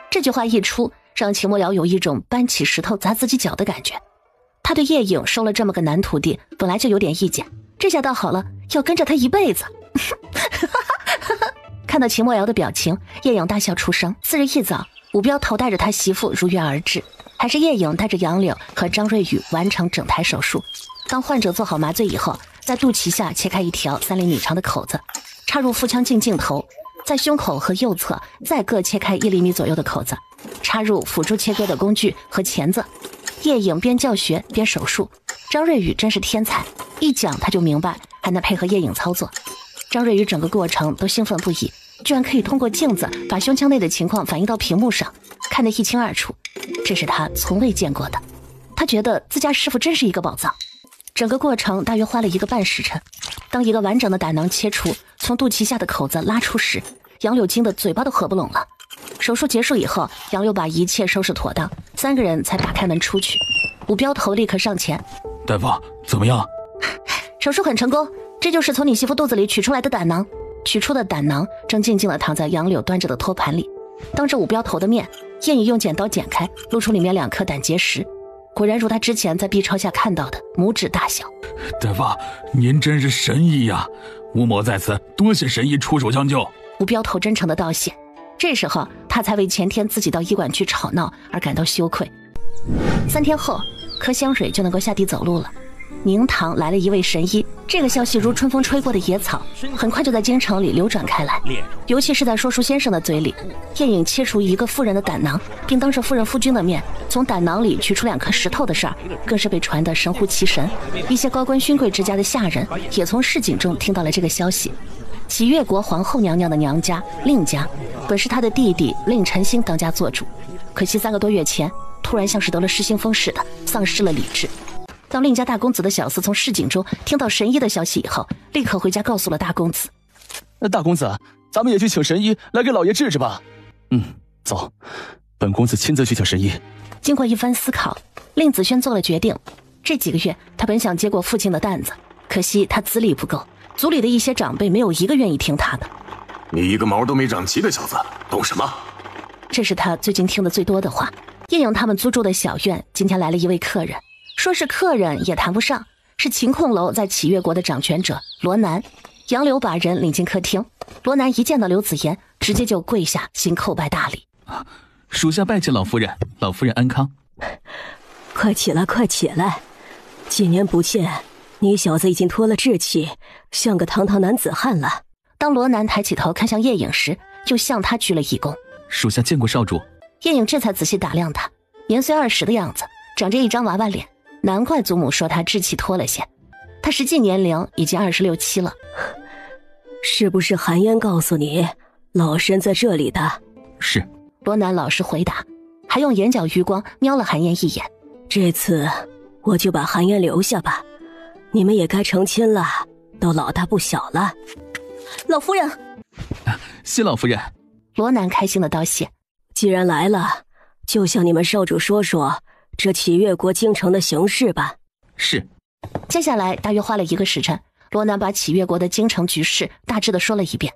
这句话一出，让齐墨瑶有一种搬起石头砸自己脚的感觉。他对叶颖收了这么个男徒弟，本来就有点意见，这下倒好了，要跟着他一辈子。看到齐墨瑶的表情，叶颖大笑出声。次日一早，武彪头带着他媳妇如约而至，还是叶颖带着杨柳和张瑞宇完成整台手术。当患者做好麻醉以后，在肚脐下切开一条3厘米长的口子，插入腹腔镜镜头，在胸口和右侧再各切开1厘米左右的口子，插入辅助切割的工具和钳子。叶颖边教学边手术，张瑞宇真是天才，一讲他就明白，还能配合叶颖操作。张瑞宇整个过程都兴奋不已，居然可以通过镜子把胸腔内的情况反映到屏幕上，看得一清二楚，这是他从未见过的。他觉得自家师傅真是一个宝藏。整个过程大约花了1个半时辰。当一个完整的胆囊切除，从肚脐下的口子拉出时，杨柳惊得嘴巴都合不拢了。手术结束以后，杨柳把一切收拾妥当，3个人才打开门出去。武镖头立刻上前：大夫，怎么样？手术很成功，这就是从你媳妇肚子里取出来的胆囊。取出的胆囊正静静地躺在杨柳端着的托盘里，当着武镖头的面，叶颖用剪刀剪开，露出里面2颗胆结石，果然如他之前在 B 超下看到的拇指大小。大夫，您真是神医呀！吴某在此多谢神医出手相救。武镖头真诚的道谢。这时候他才为前天自己到医馆去吵闹而感到羞愧。3天后，柯香蕊就能够下地走路了。宁堂来了一位神医，这个消息如春风吹过的野草，很快就在京城里流转开来。尤其是在说书先生的嘴里，叶颖切除一个妇人的胆囊，并当着夫人夫君的面从胆囊里取出2颗石头的事儿，更是被传得神乎其神。一些高官勋贵之家的下人也从市井中听到了这个消息。喜悦国皇后娘娘的娘家令家，本是她的弟弟令陈兴当家做主，可惜3个多月前突然像是得了失心疯似的，丧失了理智。当令家大公子的小厮从市井中听到神医的消息以后，立刻回家告诉了大公子。大公子，咱们也去请神医来给老爷治治吧。走，本公子亲自去请神医。经过一番思考，令子轩做了决定。这几个月他本想接过父亲的担子，可惜他资历不够，族里的一些长辈没有一个愿意听他的。你一个毛都没长齐的小子，懂什么？这是他最近听的最多的话。叶颖他们租住的小院今天来了一位客人，说是客人也谈不上，是晴空楼在启月国的掌权者罗南。杨柳把人领进客厅，罗南一见到刘子言，直接就跪下，行叩拜大礼。属下拜见老夫人，老夫人安康。快起来，快起来！几年不见，你小子已经脱了稚气，像个堂堂男子汉了。当罗南抬起头看向叶颖时，又向他鞠了一躬。属下见过少主。叶颖这才仔细打量他，年岁20的样子，长着一张娃娃脸，难怪祖母说他稚气脱了些。他实际年龄已经26、7了。是不是韩嫣告诉你，老身在这里的？是。罗南老实回答，还用眼角余光瞄了韩嫣一眼。这次我就把韩嫣留下吧，你们也该成亲了，都老大不小了。老夫人，谢老夫人。罗南开心的道谢。既然来了，就向你们少主说说这启月国京城的形势吧。是。接下来大约花了1个时辰，罗南把启月国的京城局势大致的说了一遍。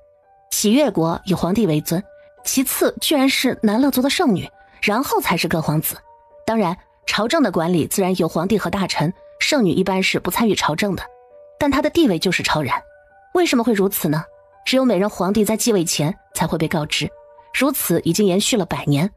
启月国以皇帝为尊，其次居然是南乐族的圣女，然后才是各皇子。当然朝政的管理自然有皇帝和大臣，圣女一般是不参与朝政的，但她的地位就是超然。为什么会如此呢？只有每任皇帝在继位前才会被告知，如此已经延续了100年。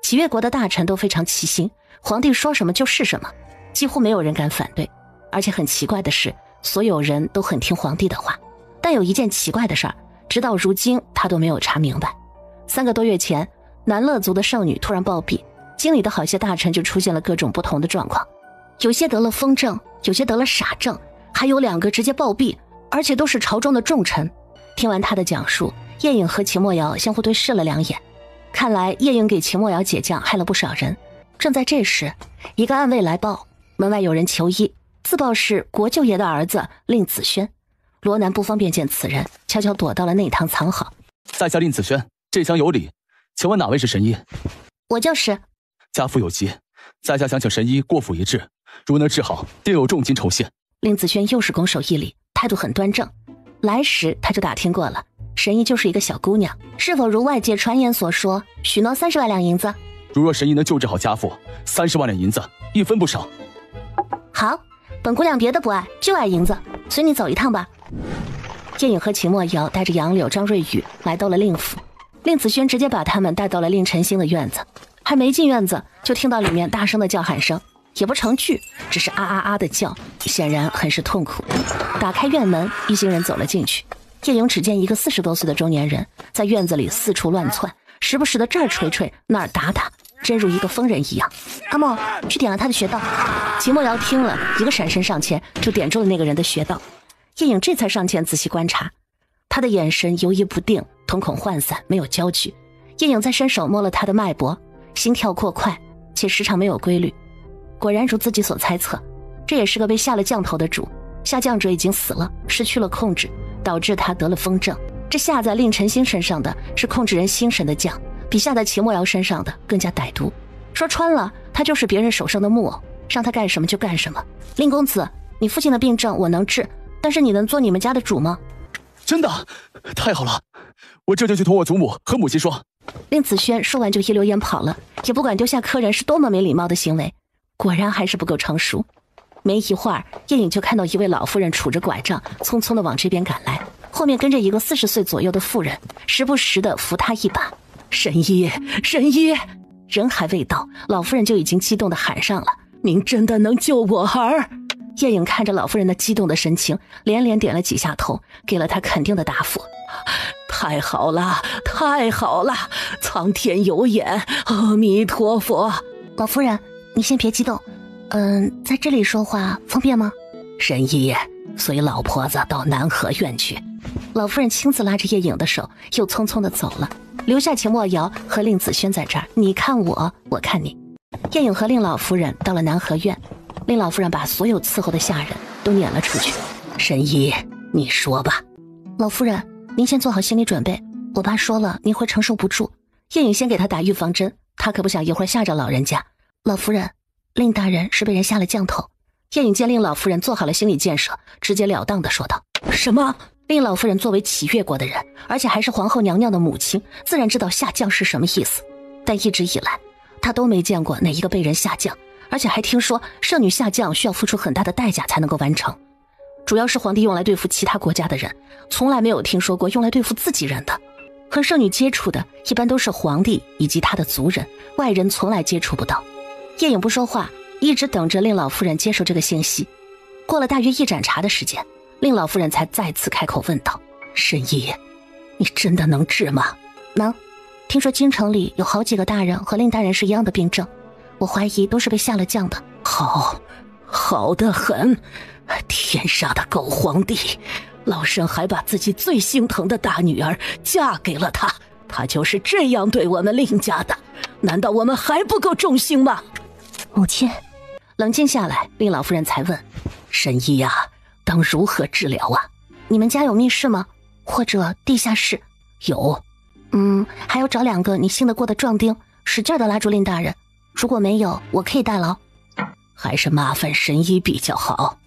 启月国的大臣都非常齐心，皇帝说什么就是什么，几乎没有人敢反对。而且很奇怪的是，所有人都很听皇帝的话。但有一件奇怪的事儿，直到如今他都没有查明白。3个多月前，南乐族的圣女突然暴毙，京里的好些大臣就出现了各种不同的状况，有些得了疯症，有些得了傻症，还有2个直接暴毙，而且都是朝中的重臣。听完他的讲述，叶颖和秦墨瑶相互对视了2眼，看来叶颖给秦墨瑶解将害了不少人。正在这时，一个暗卫来报，门外有人求医，自报是国舅爷的儿子令子轩。罗南不方便见此人，悄悄躲到了内堂藏好。在下令子轩，这厢有礼，请问哪位是神医？我就是。家父有急，在下想请神医过府一治，如能治好，定有重金酬谢。令子轩又是拱手一礼，态度很端正。来时他就打听过了，神医就是一个小姑娘，是否如外界传言所说，许诺30万两银子？如若神医能救治好家父，30万两银子，一分不少。好，本姑娘别的不爱，就爱银子，随你走一趟吧。叶颖和秦墨瑶带着杨柳、张瑞宇来到了令府，令子轩直接把他们带到了令晨星的院子。还没进院子，就听到里面大声的叫喊声，也不成句，只是啊啊啊的叫，显然很是痛苦。打开院门，一行人走了进去。叶颖只见一个40多岁的中年人在院子里四处乱窜，时不时的这儿捶捶那儿打打，真如一个疯人一样。阿莫，去点了他的穴道。秦墨瑶听了，一个闪身上前就点住了那个人的穴道。叶颖这才上前仔细观察，他的眼神游移不定，瞳孔涣散，没有焦距。叶颖再伸手摸了他的脉搏，心跳过快，且时常没有规律。果然如自己所猜测，这也是个被下了降头的主，下降者已经死了，失去了控制，导致他得了疯症。这下在令晨星身上的是控制人心神的降，比下在秦墨瑶身上的更加歹毒。说穿了，他就是别人手上的木偶，让他干什么就干什么。令公子，你父亲的病症我能治，但是你能做你们家的主吗？真的？太好了，我这就去同我祖母和母亲说。令子轩说完就一溜烟跑了，也不管丢下客人是多么没礼貌的行为，果然还是不够成熟。没一会儿，叶颖就看到一位老妇人杵着拐杖匆匆地往这边赶来，后面跟着一个40岁左右的妇人，时不时地扶她一把。神医，神医！人还未到，老妇人就已经激动地喊上了：“您真的能救我儿？”叶颖看着老妇人的激动的神情，连连点了几下头，给了她肯定的答复。太好了，太好了，苍天有眼，阿弥陀佛。老夫人，你先别激动，在这里说话方便吗？神医，随老婆子到南河院去。老夫人亲自拉着叶颖的手，又匆匆地走了，留下秦墨瑶和令子轩在这儿，你看我，我看你。叶颖和令老夫人到了南河院，令老夫人把所有伺候的下人都撵了出去。神医，你说吧。老夫人，您先做好心理准备，我爸说了您会承受不住。叶颖先给他打预防针，他可不想一会儿吓着老人家。老夫人，令大人是被人下了降头。叶颖见令老夫人做好了心理建设，直截了当地说道：什么？令老夫人作为齐越国的人，而且还是皇后娘娘的母亲，自然知道下降是什么意思。但一直以来，她都没见过哪一个被人下降，而且还听说圣女下降需要付出很大的代价才能够完成。主要是皇帝用来对付其他国家的人，从来没有听说过用来对付自己人的。和圣女接触的一般都是皇帝以及他的族人，外人从来接触不到。叶颖不说话，一直等着令老夫人接受这个信息。过了大约1盏茶的时间，令老夫人才再次开口问道：沈姨，你真的能治吗？能。听说京城里有好几个大人和令大人是一样的病症，我怀疑都是被下了降的。好得很，天杀的狗皇帝，老身还把自己最心疼的大女儿嫁给了他，他就是这样对我们令家的，难道我们还不够忠心吗？母亲冷静下来，令老夫人才问：沈姨呀，当如何治疗啊？你们家有密室吗？或者地下室？有。还要找2个你信得过的壮丁，使劲的拉住令大人。如果没有，我可以代劳。还是麻烦神医比较好。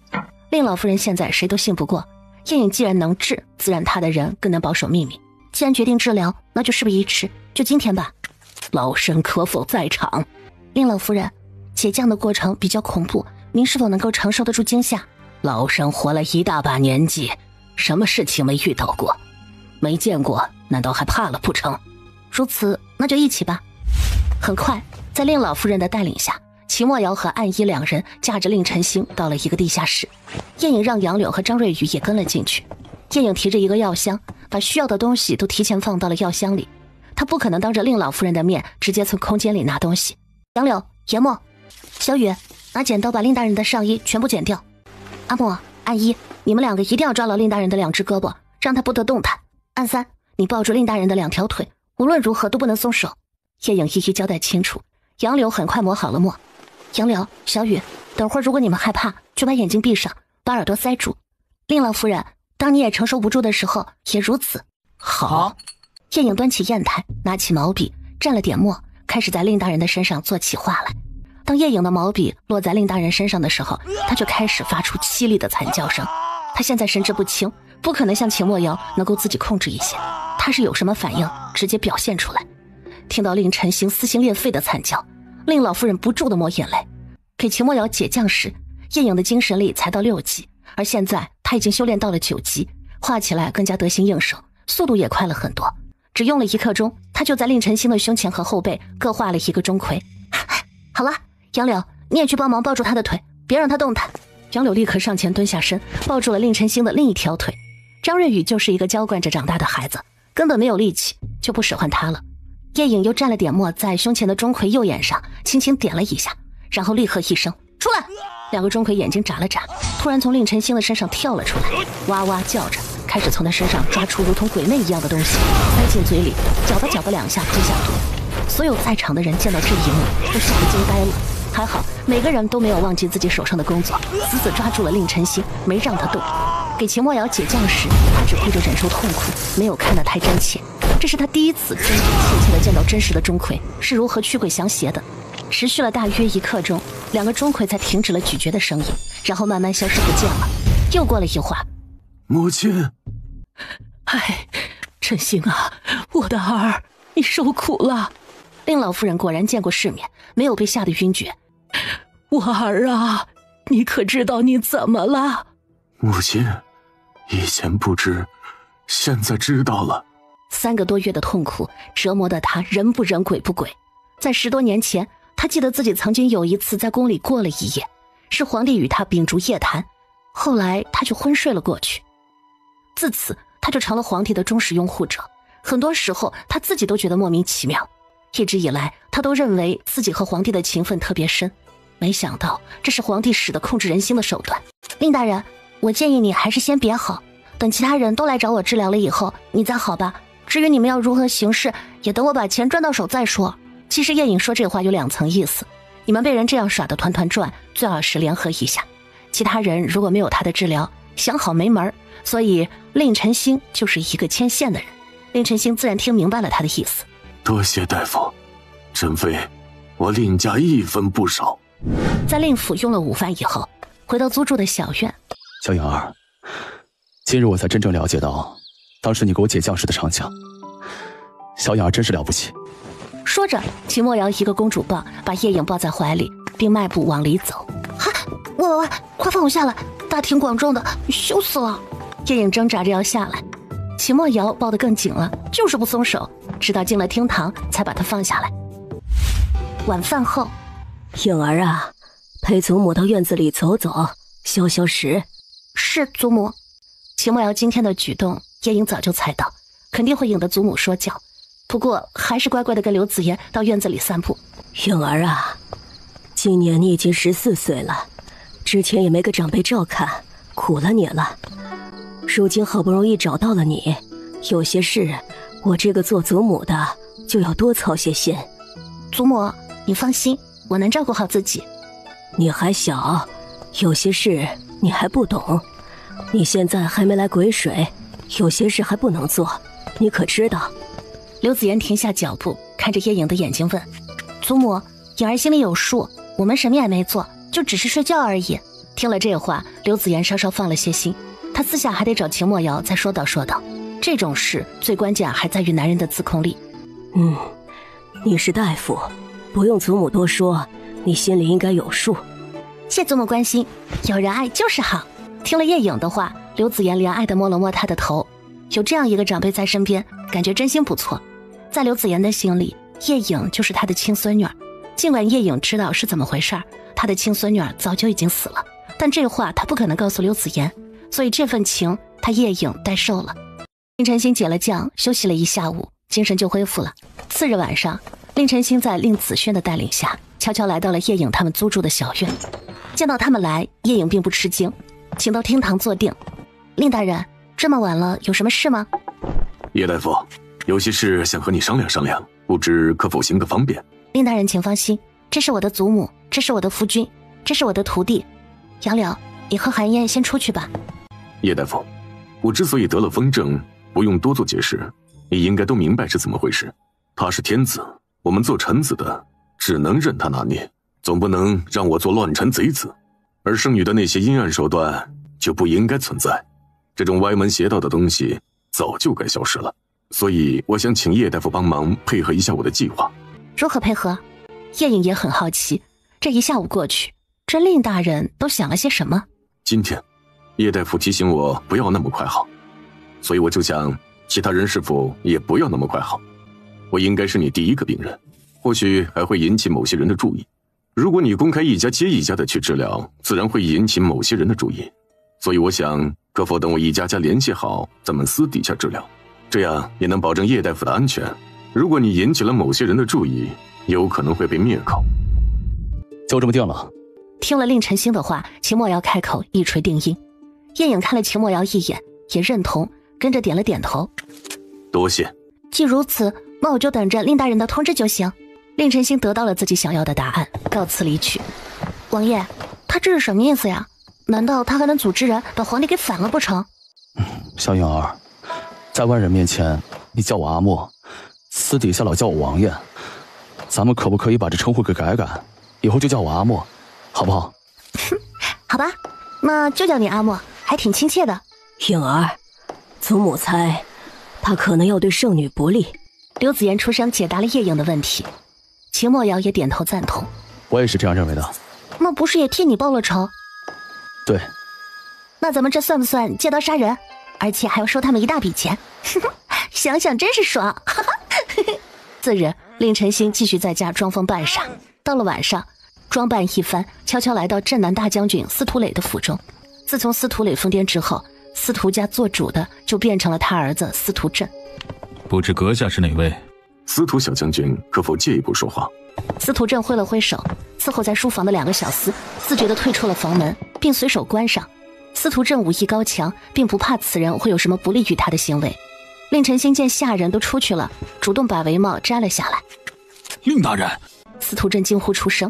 令老夫人现在谁都信不过，叶颖既然能治，自然他的人更能保守秘密。既然决定治疗，那就事不宜迟，就今天吧。老身可否在场？令老夫人，解降的过程比较恐怖，您是否能够承受得住惊吓？老身活了一大把年纪，什么事情没遇到过？没见过，难道还怕了不成？如此，那就一起吧。很快，在令老夫人的带领下，齐莫瑶和暗一2人驾着令晨星到了一个地下室。叶颖让杨柳和张瑞宇也跟了进去。叶颖提着一个药箱，把需要的东西都提前放到了药箱里。他不可能当着令老夫人的面直接从空间里拿东西。杨柳、严墨、小雨，拿剪刀把令大人的上衣全部剪掉。阿莫、暗一，你们2个一定要抓牢令大人的2只胳膊，让他不得动弹。暗三，你抱住令大人的2条腿，无论如何都不能松手。叶颖一一交代清楚。杨柳很快抹好了墨。杨柳、小雨，等会儿如果你们害怕，就把眼睛闭上，把耳朵塞住。令老夫人，当你也承受不住的时候，也如此。好。叶颖端起砚台，拿起毛笔，蘸了点墨，开始在令大人的身上做起画来。当叶颖的毛笔落在令大人身上的时候，他就开始发出凄厉的惨叫声。他现在神志不清，不可能像秦墨瑶能够自己控制一些，他是有什么反应直接表现出来。听到令晨星撕心裂肺的惨叫，令老夫人不住的抹眼泪。给秦墨瑶解降时，叶颖的精神力才到6级，而现在他已经修炼到了9级，画起来更加得心应手，速度也快了很多。只用了1刻钟，他就在令晨星的胸前和后背各画了1个钟馗。好了，杨柳，你也去帮忙抱住他的腿，别让他动弹。杨柳立刻上前蹲下身，抱住了令晨星的另一条腿。张瑞宇就是一个娇惯着长大的孩子，根本没有力气，就不使唤他了。叶颖又蘸了点墨在胸前的钟馗右眼上轻轻点了一下，然后厉喝一声出来。2个钟馗眼睛眨了眨，突然从令晨星的身上跳了出来，哇哇叫着，开始从他身上抓出如同鬼魅一样的东西，塞进嘴里，搅吧搅吧2下吞下肚。所有在场的人见到这一幕都吓得惊呆了。还好每个人都没有忘记自己手上的工作，死死抓住了令晨星，没让他动。给秦墨瑶解降时，他只顾着忍受痛苦，没有看得太真切。这是他第一次真真切切地见到真实的钟馗是如何驱鬼降邪的。持续了大约1刻钟，2个钟馗才停止了咀嚼的声音，然后慢慢消失不见了。又过了一会儿，母亲，晨星啊，我的儿，你受苦了。令老夫人果然见过世面，没有被吓得晕厥。我儿啊，你可知道你怎么了？母亲，以前不知，现在知道了。3个多月的痛苦折磨得他人不人鬼不鬼。在10多年前，他记得自己曾经有一次在宫里过了一夜，是皇帝与他秉烛夜谈，后来他就昏睡了过去。自此他就成了皇帝的忠实拥护者，很多时候他自己都觉得莫名其妙。一直以来他都认为自己和皇帝的情分特别深，没想到这是皇帝使的控制人心的手段。令大人，我建议你还是先别好，等其他人都来找我治疗了以后你再好吧。至于你们要如何行事，也等我把钱赚到手再说。其实叶颖说这话有2层意思，你们被人这样耍得团团转，最好是联合一下。其他人如果没有他的治疗，想好没门，所以令晨星就是一个牵线的人。令晨星自然听明白了他的意思。多谢大夫，珍妃，我令家1分不少。在令府用了午饭以后，回到租住的小院。小颖儿，今日我才真正了解到，当时你给我解降时的长相。小颖儿真是了不起。说着，秦墨瑶一个公主抱，把叶颖抱在怀里，并迈步往里走。喂，快放我下来！大庭广众的，羞死了！叶颖挣扎着要下来，秦墨瑶抱得更紧了，就是不松手，直到进了厅堂才把她放下来。晚饭后，颖儿啊，陪祖母到院子里走走，消消食。是祖母。秦墨瑶今天的举动，叶颖早就猜到，肯定会引得祖母说教。不过还是乖乖的跟刘子言到院子里散步。颖儿啊，今年你已经14岁了，之前也没个长辈照看，苦了你了。如今好不容易找到了你，有些事我这个做祖母的就要多操些心。祖母，你放心，我能照顾好自己。你还小，有些事你还不懂。你现在还没来癸水，有些事还不能做，你可知道？刘子言停下脚步，看着叶颖的眼睛问：祖母，颖儿心里有数，我们什么也没做，就只是睡觉而已。听了这话，刘子言稍稍放了些心，他私下还得找秦墨瑶再说道。这种事最关键还在于男人的自控力。你是大夫，不用祖母多说，你心里应该有数。谢祖母关心，有人爱就是好。听了叶颖的话，刘子言怜爱地摸了摸她的头，有这样一个长辈在身边，感觉真心不错。在刘子言的心里，叶颖就是他的亲孙女儿。尽管叶颖知道是怎么回事，他的亲孙女儿早就已经死了，但这话他不可能告诉刘子言，所以这份情他叶颖代受了。令晨星解了降，休息了一下午，精神就恢复了。次日晚上，令晨星在令子轩的带领下，悄悄来到了叶颖他们租住的小院。见到他们来，叶颖并不吃惊，请到厅堂坐定。令大人，这么晚了，有什么事吗？叶大夫，有些事想和你商量商量，不知可否行个方便？令大人请放心，这是我的祖母，这是我的夫君，这是我的徒弟。杨柳，你和韩燕先出去吧。叶大夫，我之所以得了风症，不用多做解释，你应该都明白是怎么回事。他是天子，我们做臣子的只能任他拿捏，总不能让我做乱臣贼子。而剩余的那些阴暗手段就不应该存在，这种歪门邪道的东西早就该消失了。所以我想请叶大夫帮忙配合一下我的计划。如何配合？叶颖也很好奇，这一下午过去，这令大人都想了些什么？今天叶大夫提醒我不要那么快好，所以我就想其他人是否也不要那么快好。我应该是你第一个病人，或许还会引起某些人的注意。如果你公开一家接一家的去治疗，自然会引起某些人的注意。所以我想，可否等我一家家联系好，咱们私底下治疗，这样也能保证叶大夫的安全。如果你引起了某些人的注意，有可能会被灭口。就这么定了。听了令晨星的话，秦墨瑶开口一锤定音。叶颖看了秦墨瑶一眼，也认同，跟着点了点头。多谢。既如此，那我就等着令大人的通知就行。令晨星得到了自己想要的答案，告辞离去。王爷，他这是什么意思呀？难道他还能组织人把皇帝给反了不成？小颖儿，在外人面前你叫我阿莫，私底下老叫我王爷，咱们可不可以把这称呼给改改？以后就叫我阿莫，好不好？好吧，那就叫你阿莫，还挺亲切的。颖儿，祖母猜他可能要对圣女不利。刘子言出声解答了叶颖的问题，秦墨瑶也点头赞同。我也是这样认为的。那不是也替你报了仇？对。那咱们这算不算借刀杀人？而且还要收他们一大笔钱，想想真是爽。次日，令晨星继续在家装疯扮傻。到了晚上，装扮一番，悄悄来到镇南大将军司徒磊的府中。自从司徒磊疯癫之后，司徒家做主的就变成了他儿子司徒震。不知阁下是哪位？司徒小将军，可否借一步说话？司徒震挥了挥手，伺候在书房的两个小厮自觉地退出了房门，并随手关上。司徒震武艺高强，并不怕此人会有什么不利于他的行为。令晨星见下人都出去了，主动把帷帽摘了下来。令大人！司徒震惊呼出声。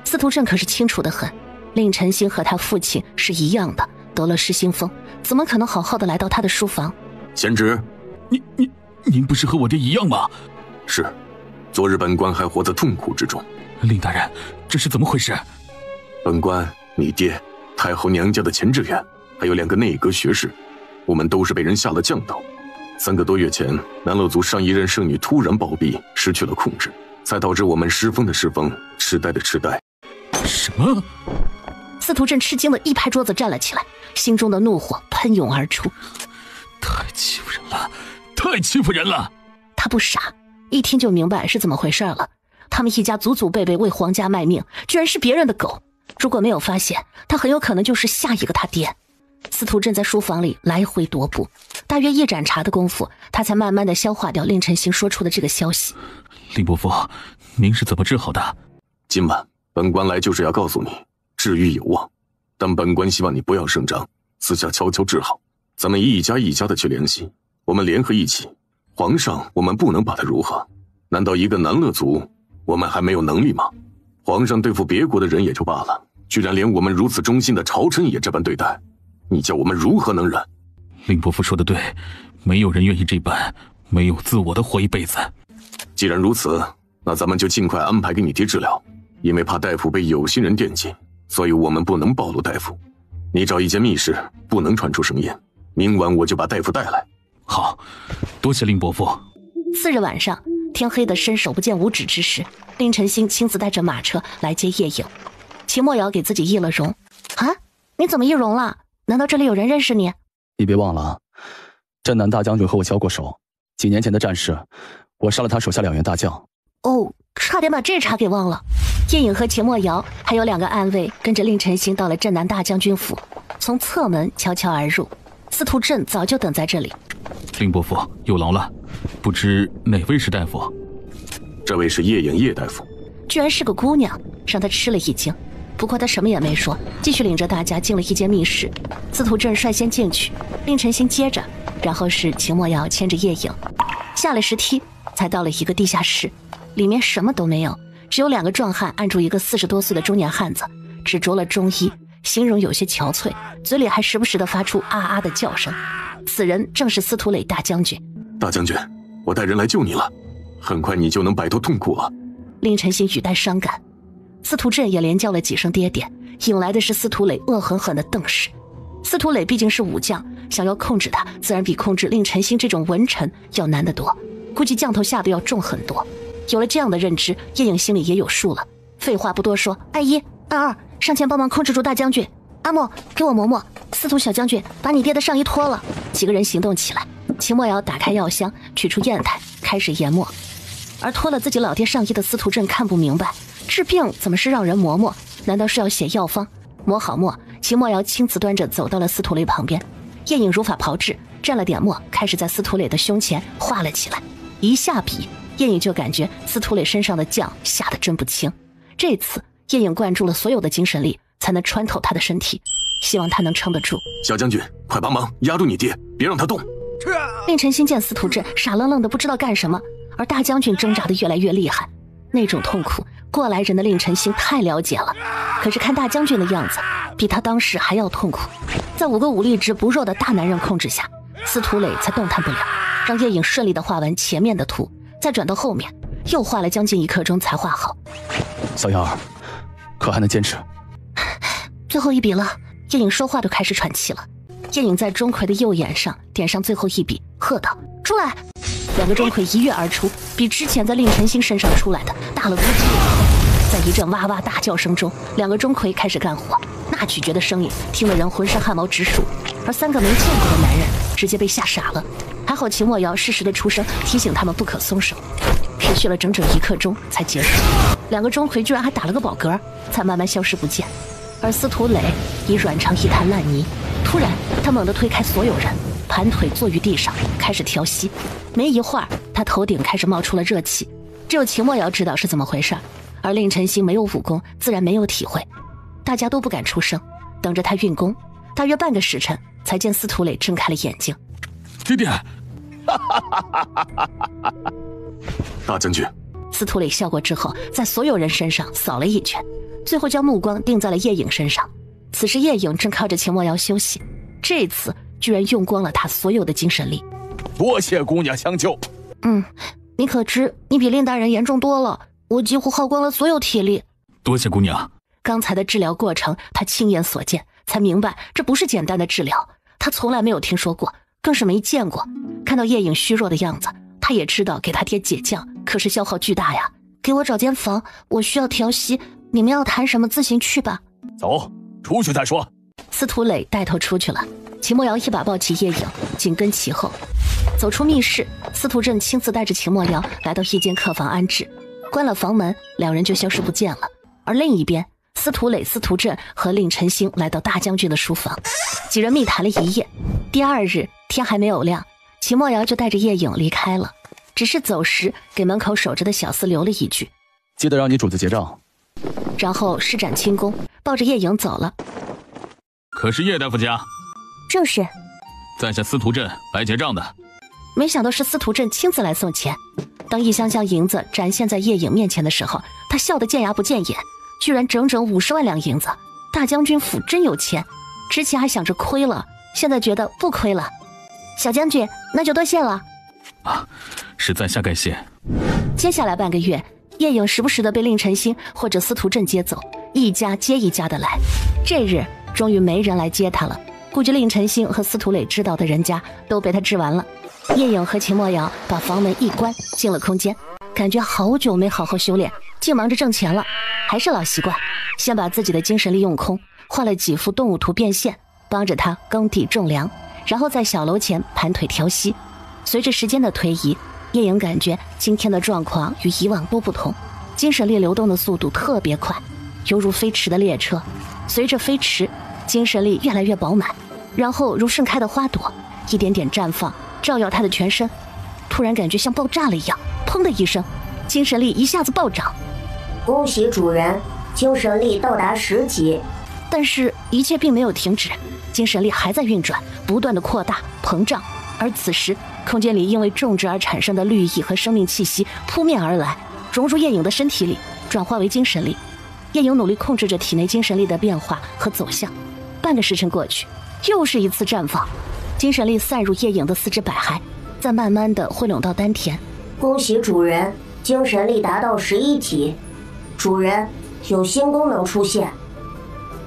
司徒震可是清楚得很，令晨星和他父亲是一样的，得了失心疯，怎么可能好好的来到他的书房？贤侄，您不是和我爹一样吗？是，昨日本官还活在痛苦之中。令大人，这是怎么回事？本官、你爹、太后娘家的钱志远，还有2个内阁学士，我们都是被人下了降头。3个多月前，南乐族上一任圣女突然暴毙，失去了控制，才导致我们失风的失风，痴呆的痴呆。什么？司徒震吃惊的一拍桌子站了起来，心中的怒火喷涌而出。太欺负人了，太欺负人了！他不傻，一听就明白是怎么回事了。他们一家祖祖辈辈为皇家卖命，居然是别人的狗。如果没有发现，他很有可能就是下一个他爹。司徒震在书房里来回踱步，大约1盏茶的功夫，他才慢慢的消化掉令晨星说出的这个消息。令伯父，您是怎么治好的？今晚本官来就是要告诉你，治愈有望，但本官希望你不要声张，私下悄悄治好。咱们一家一家的去联系，我们联合一起。皇上，我们不能把他如何？难道一个南乐族，我们还没有能力吗？皇上对付别国的人也就罢了，居然连我们如此忠心的朝臣也这般对待，你叫我们如何能忍？令伯父说的对，没有人愿意这般没有自我的活一辈子。既然如此，那咱们就尽快安排给你爹治疗，因为怕大夫被有心人惦记，所以我们不能暴露大夫。你找一间密室，不能传出声音，明晚我就把大夫带来。好，多谢令伯父。次日晚上，天黑的伸手不见五指之时，令晨星亲自带着马车来接叶影。秦墨瑶给自己易了容。啊，你怎么易容了？难道这里有人认识你？你别忘了，镇南大将军和我交过手，几年前的战事，我杀了他手下2员大将。哦，差点把这茬给忘了。叶影和秦墨瑶还有2个暗卫跟着令晨星到了镇南大将军府，从侧门悄悄而入。司徒震早就等在这里。令伯父有劳了，不知哪位是大夫？这位是叶影叶大夫。居然是个姑娘，让他吃了一惊。不过他什么也没说，继续领着大家进了一间密室。司徒震率先进去，令晨星接着，然后是秦墨瑶牵着叶影下了石梯，才到了一个地下室。里面什么都没有，只有2个壮汉按住一个40多岁的中年汉子，只着了中衣，形容有些憔悴，嘴里还时不时地发出啊啊的叫声。此人正是司徒磊大将军。大将军，我带人来救你了，很快你就能摆脱痛苦了。令晨星语带伤感，司徒震也连叫了几声爹爹，引来的是司徒磊恶狠狠的瞪视。司徒磊毕竟是武将，想要控制他，自然比控制令晨星这种文臣要难得多，估计降头下的要重很多。有了这样的认知，叶影心里也有数了。废话不多说，爱一、爱二，上前帮忙控制住大将军。阿莫，给我磨磨。司徒小将军，把你爹的上衣脱了。几个人行动起来。秦墨瑶打开药箱，取出砚台，开始研磨。而脱了自己老爹上衣的司徒震看不明白，治病怎么是让人磨磨？难道是要写药方？磨好墨，秦墨瑶亲自端着走到了司徒磊旁边。叶影如法炮制，蘸了点墨，开始在司徒磊的胸前画了起来。一下笔，叶影就感觉司徒磊身上的绛下得真不轻。这次叶影灌注了所有的精神力，才能穿透他的身体，希望他能撑得住。小将军，快帮忙压住你爹，别让他动。令晨星见司徒震傻愣愣的不知道干什么，而大将军挣扎的越来越厉害，那种痛苦过来人的令晨星太了解了。可是看大将军的样子，比他当时还要痛苦。在5个武力值不弱的大男人控制下，司徒磊才动弹不了，让叶影顺利的画完前面的图，再转到后面，又画了将近1刻钟才画好。小杨儿，可还能坚持？最后一笔了。叶影说话都开始喘气了。叶影在钟馗的右眼上点上最后一笔，喝道：“出来！”2个钟馗一跃而出，比之前在令晨星身上出来的大了无几。在一阵哇哇大叫声中，2个钟馗开始干活，那咀嚼的声音听得人浑身汗毛直竖，而3个没见过的男人直接被吓傻了。还好秦墨瑶适时的出声提醒他们不可松手。持续了整整1刻钟才结束，2个钟馗居然还打了个饱嗝，才慢慢消失不见。而司徒磊已软成一滩烂泥。突然他猛地推开所有人，盘腿坐于地上，开始调息。没一会儿，他头顶开始冒出了热气。只有秦墨瑶知道是怎么回事，而令晨星没有武功，自然没有体会。大家都不敢出声，等着他运功。大约半个时辰，才见司徒磊睁开了眼睛。爹爹！大将军。司徒磊笑过之后，在所有人身上扫了一圈，最后将目光定在了叶影身上。此时叶影正靠着秦墨瑶休息，这次居然用光了他所有的精神力。多谢姑娘相救。你可知你比令大人严重多了，我几乎耗光了所有体力。多谢姑娘。刚才的治疗过程他亲眼所见，才明白这不是简单的治疗，他从来没有听说过，更是没见过。看到叶颖虚弱的样子，他也知道给他爹解降可是消耗巨大呀。给我找间房，我需要调息，你们要谈什么自行去吧。走，出去再说。司徒磊带头出去了，秦墨瑶一把抱起叶颖，紧跟其后。走出密室，司徒震亲自带着秦墨瑶来到一间客房安置，关了房门，两人就消失不见了。而另一边，司徒磊、司徒震和令晨星来到大将军的书房，几人密谈了一夜。第二日天还没有亮，秦墨瑶就带着叶颖离开了，只是走时给门口守着的小厮留了一句：记得让你主子结账。然后施展轻功，抱着叶颖走了。可是叶大夫家？正是。在下司徒震来结账的。没想到是司徒震亲自来送钱。当一箱箱银子展现在叶颖面前的时候，他笑得见牙不见眼，居然整整50万两银子。大将军府真有钱，之前还想着亏了，现在觉得不亏了。小将军，那就多谢了。啊，是在下该谢。接下来半个月，叶颖时不时的被令晨星或者司徒震接走，一家接一家的来。这日终于没人来接他了，估计令晨星和司徒磊知道的人家都被他治完了。叶颖和秦墨瑶把房门一关，进了空间，感觉好久没好好修炼，竟忙着挣钱了。还是老习惯，先把自己的精神力用空，画了几幅动物图变现，帮着他耕地种粮，然后在小楼前盘腿调息。随着时间的推移，叶颖感觉今天的状况与以往都不同，精神力流动的速度特别快，犹如飞驰的列车。随着飞驰，精神力越来越饱满，然后如盛开的花朵，一点点绽放，照耀他的全身。突然感觉像爆炸了一样，砰的一声，精神力一下子暴涨。恭喜主人，精神力到达10级。但是一切并没有停止，精神力还在运转，不断的扩大膨胀。而此时空间里因为种植而产生的绿意和生命气息扑面而来，融入叶颖的身体里，转化为精神力。叶颖努力控制着体内精神力的变化和走向。半个时辰过去，又是一次绽放，精神力散入叶颖的四肢百骸，再慢慢的汇拢到丹田。恭喜主人，精神力达到11级。主人，有新功能出现。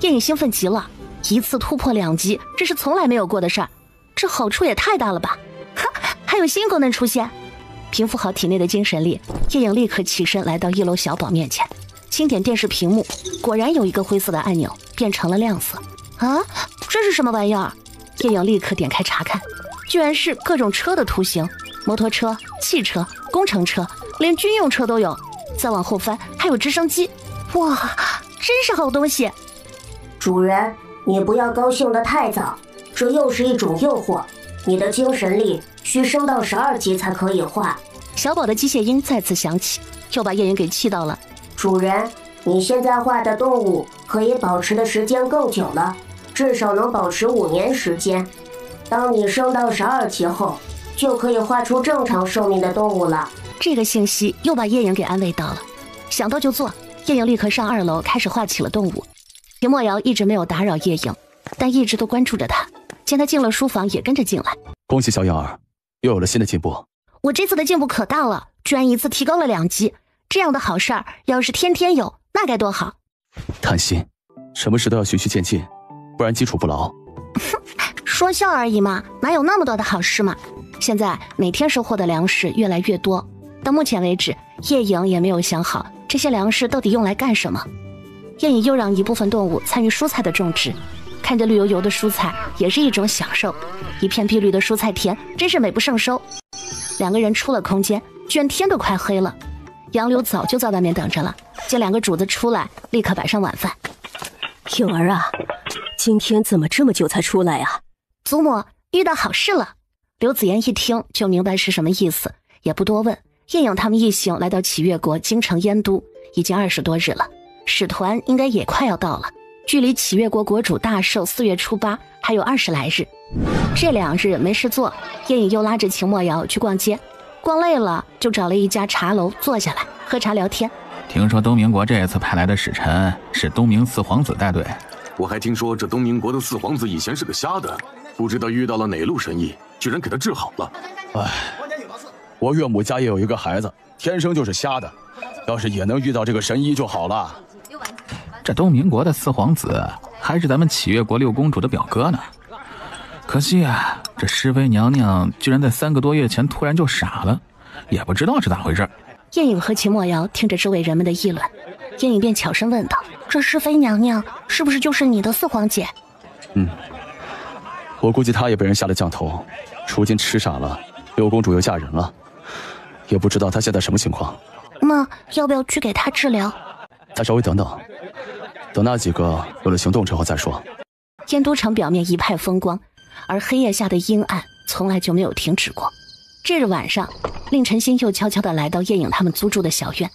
叶颖兴奋极了，一次突破2级，这是从来没有过的事儿，这好处也太大了吧！哈，还有新功能出现。平复好体内的精神力，叶颖立刻起身来到1楼小宝面前，轻点电视屏幕，果然有一个灰色的按钮变成了亮色。啊，这是什么玩意儿？叶颖立刻点开查看，居然是各种车的图形，摩托车、汽车、工程车，连军用车都有。再往后翻，还有直升机。哇，真是好东西！主人，你不要高兴得太早，这又是一种诱惑。你的精神力需升到12级才可以画。小宝的机械音再次响起，又把叶颖给气到了。主人，你现在画的动物可以保持的时间更久了，至少能保持5年时间。当你升到12级后，就可以画出正常寿命的动物了。这个信息又把叶颖给安慰到了，想到就做。叶颖立刻上2楼开始画起了动物。秦墨瑶一直没有打扰叶颖，但一直都关注着他。见他进了书房，也跟着进来。恭喜小颖儿，又有了新的进步。我这次的进步可大了，居然一次提高了2级。这样的好事儿，要是天天有，那该多好。贪心，什么事都要循序渐进，不然基础不牢。说笑而已嘛，哪有那么多的好事嘛？现在每天收获的粮食越来越多，到目前为止，叶颖也没有想好这些粮食到底用来干什么。叶颖又让一部分动物参与蔬菜的种植，看着绿油油的蔬菜也是一种享受。一片碧绿的蔬菜田，真是美不胜收。2个人出了空间，居然天都快黑了。杨柳早就在外面等着了，见2个主子出来，立刻摆上晚饭。颖儿啊，今天怎么这么久才出来啊？祖母遇到好事了。刘子言一听就明白是什么意思，也不多问。叶颖他们一行来到启越国京城燕都，已经20多日了，使团应该也快要到了。距离启越国国主大寿4月初8还有20来日。这2日没事做，叶颖又拉着秦墨瑶去逛街，逛累了就找了一家茶楼坐下来喝茶聊天。听说东明国这次派来的使臣是东明四皇子带队。我还听说这东明国的四皇子以前是个瞎的，不知道遇到了哪路神医，居然给他治好了。唉，我岳母家也有一个孩子，天生就是瞎的，要是也能遇到这个神医就好了。这东明国的四皇子还是咱们启越国6公主的表哥呢。可可惜啊，这诗妃娘娘居然在3个多月前突然就傻了，也不知道是咋回事。叶颖和秦墨瑶听着周围人们的议论，叶颖便悄声问道：“这诗妃娘娘是不是就是你的四皇姐？”我估计她也被人下了降头，如今痴傻了，六公主又嫁人了，也不知道她现在什么情况。那要不要去给她治疗？再稍微等等，等那几个有了行动之后再说。燕都城表面一派风光，而黑夜下的阴暗从来就没有停止过。这日晚上，令晨星又悄悄地来到叶颖他们租住的小院。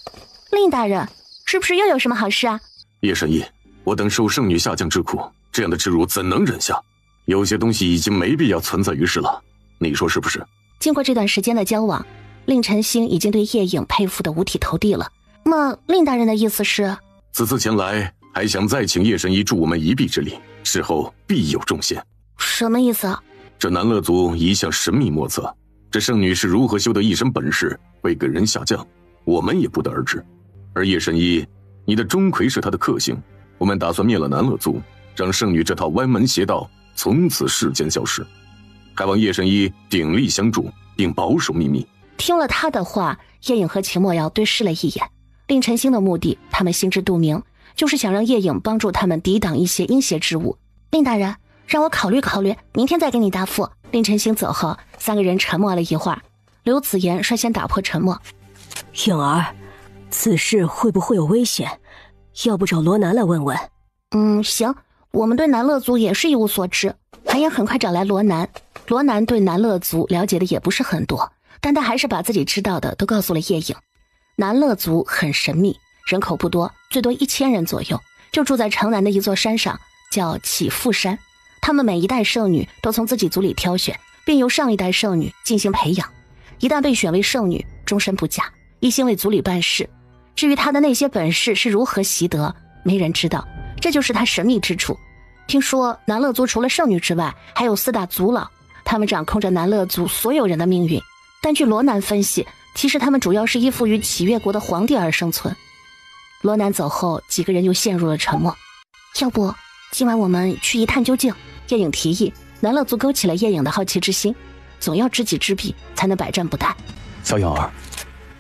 令大人，是不是又有什么好事啊？叶神医，我等受圣女下降之苦，这样的耻辱怎能忍下？有些东西已经没必要存在于世了，你说是不是？经过这段时间的交往，令晨星已经对叶颖佩服得五体投地了。那令大人的意思是？此次前来，还想再请叶神医助我们一臂之力，事后必有重谢。什么意思啊？这南乐族一向神秘莫测，这圣女是如何修得一身本事，会给人下降，我们也不得而知。而叶神医，你的钟馗是他的克星，我们打算灭了南乐族，让圣女这套歪门邪道从此世间消失，还望叶神医鼎力相助，并保守秘密。听了他的话，叶颖和秦墨瑶对视了一眼。令晨星的目的他们心知肚明，就是想让叶颖帮助他们抵挡一些阴邪之物。令大人，让我考虑考虑，明天再给你答复。令晨星走后，3个人沉默了一会儿。刘子言率先打破沉默：“颖儿，此事会不会有危险？要不找罗南来问问？”行，我们对南乐族也是一无所知。韩言很快找来罗南，罗南对南乐族了解的也不是很多，但他还是把自己知道的都告诉了叶颖。南乐族很神秘，人口不多，最多1000人左右，就住在城南的一座山上，叫启富山。他们每一代圣女都从自己族里挑选，并由上一代圣女进行培养。一旦被选为圣女，终身不嫁，一心为族里办事。至于她的那些本事是如何习得，没人知道，这就是她神秘之处。听说南乐族除了圣女之外，还有4大族老，他们掌控着南乐族所有人的命运。但据罗南分析，其实他们主要是依附于启月国的皇帝而生存。罗南走后，几个人又陷入了沉默。要不今晚我们去一探究竟？叶颖提议。南乐族勾起了叶颖的好奇之心，总要知己知彼，才能百战不殆。小颖儿，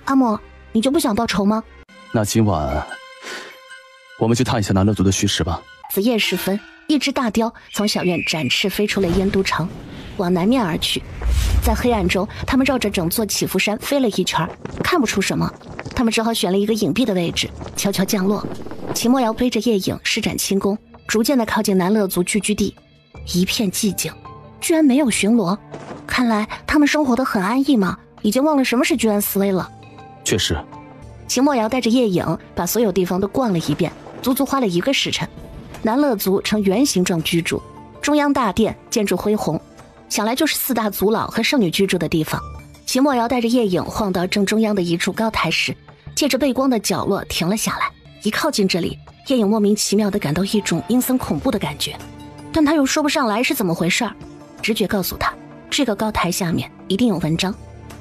阿莫，你就不想报仇吗？那今晚我们去探一下南乐族的虚实吧。子夜时分，一只大雕从小院展翅飞出了燕都城，往南面而去。在黑暗中，他们绕着整座祈福山飞了一圈，看不出什么。他们只好选了一个隐蔽的位置，悄悄降落。秦墨瑶背着叶颖施展轻功，逐渐地靠近南乐族聚居地。一片寂静，居然没有巡逻。看来他们生活得很安逸嘛，已经忘了什么是居安思危了。确实。秦墨瑶带着叶颖把所有地方都逛了一遍，足足花了1个时辰。南乐族呈圆形状居住，中央大殿建筑恢宏，想来就是4大族老和圣女居住的地方。秦墨瑶带着叶颖晃到正中央的一处高台时，借着背光的角落停了下来。一靠近这里，叶颖莫名其妙地感到一种阴森恐怖的感觉，但他又说不上来是怎么回事儿。直觉告诉他，这个高台下面一定有文章。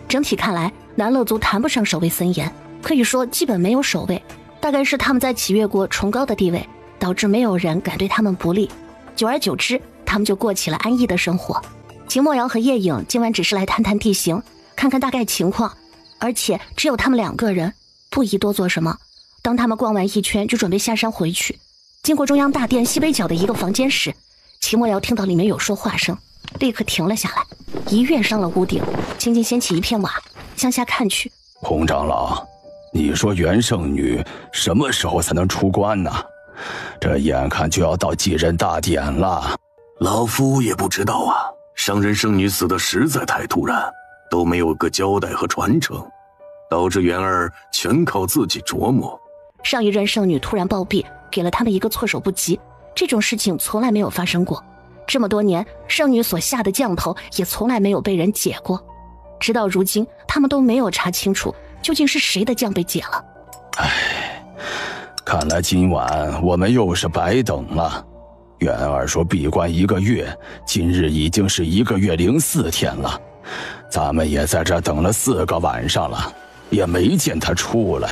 整体看来，南乐族谈不上守卫森严，可以说基本没有守卫，大概是他们在启月国崇高的地位，导致没有人敢对他们不利。久而久之，他们就过起了安逸的生活。秦墨瑶和叶颖今晚只是来探探地形，看看大概情况，而且只有他们2个人，不宜多做什么。当他们逛完一圈，就准备下山回去。经过中央大殿西北角的一个房间时，秦墨瑶听到里面有说话声，立刻停了下来，一跃上了屋顶，轻轻掀起一片瓦，向下看去。洪长老，你说元圣女什么时候才能出关呢？这眼看就要到继任大典了。老夫也不知道啊，上任圣女死得实在太突然，都没有个交代和传承，导致元儿全靠自己琢磨。上一任圣女突然暴毙，给了他们一个措手不及，这种事情从来没有发生过。这么多年，圣女所下的降头也从来没有被人解过，直到如今，他们都没有查清楚究竟是谁的降被解了。唉，看来今晚我们又是白等了。元儿说闭关1个月，今日已经是1个月04天了，咱们也在这等了4个晚上了，也没见他出来。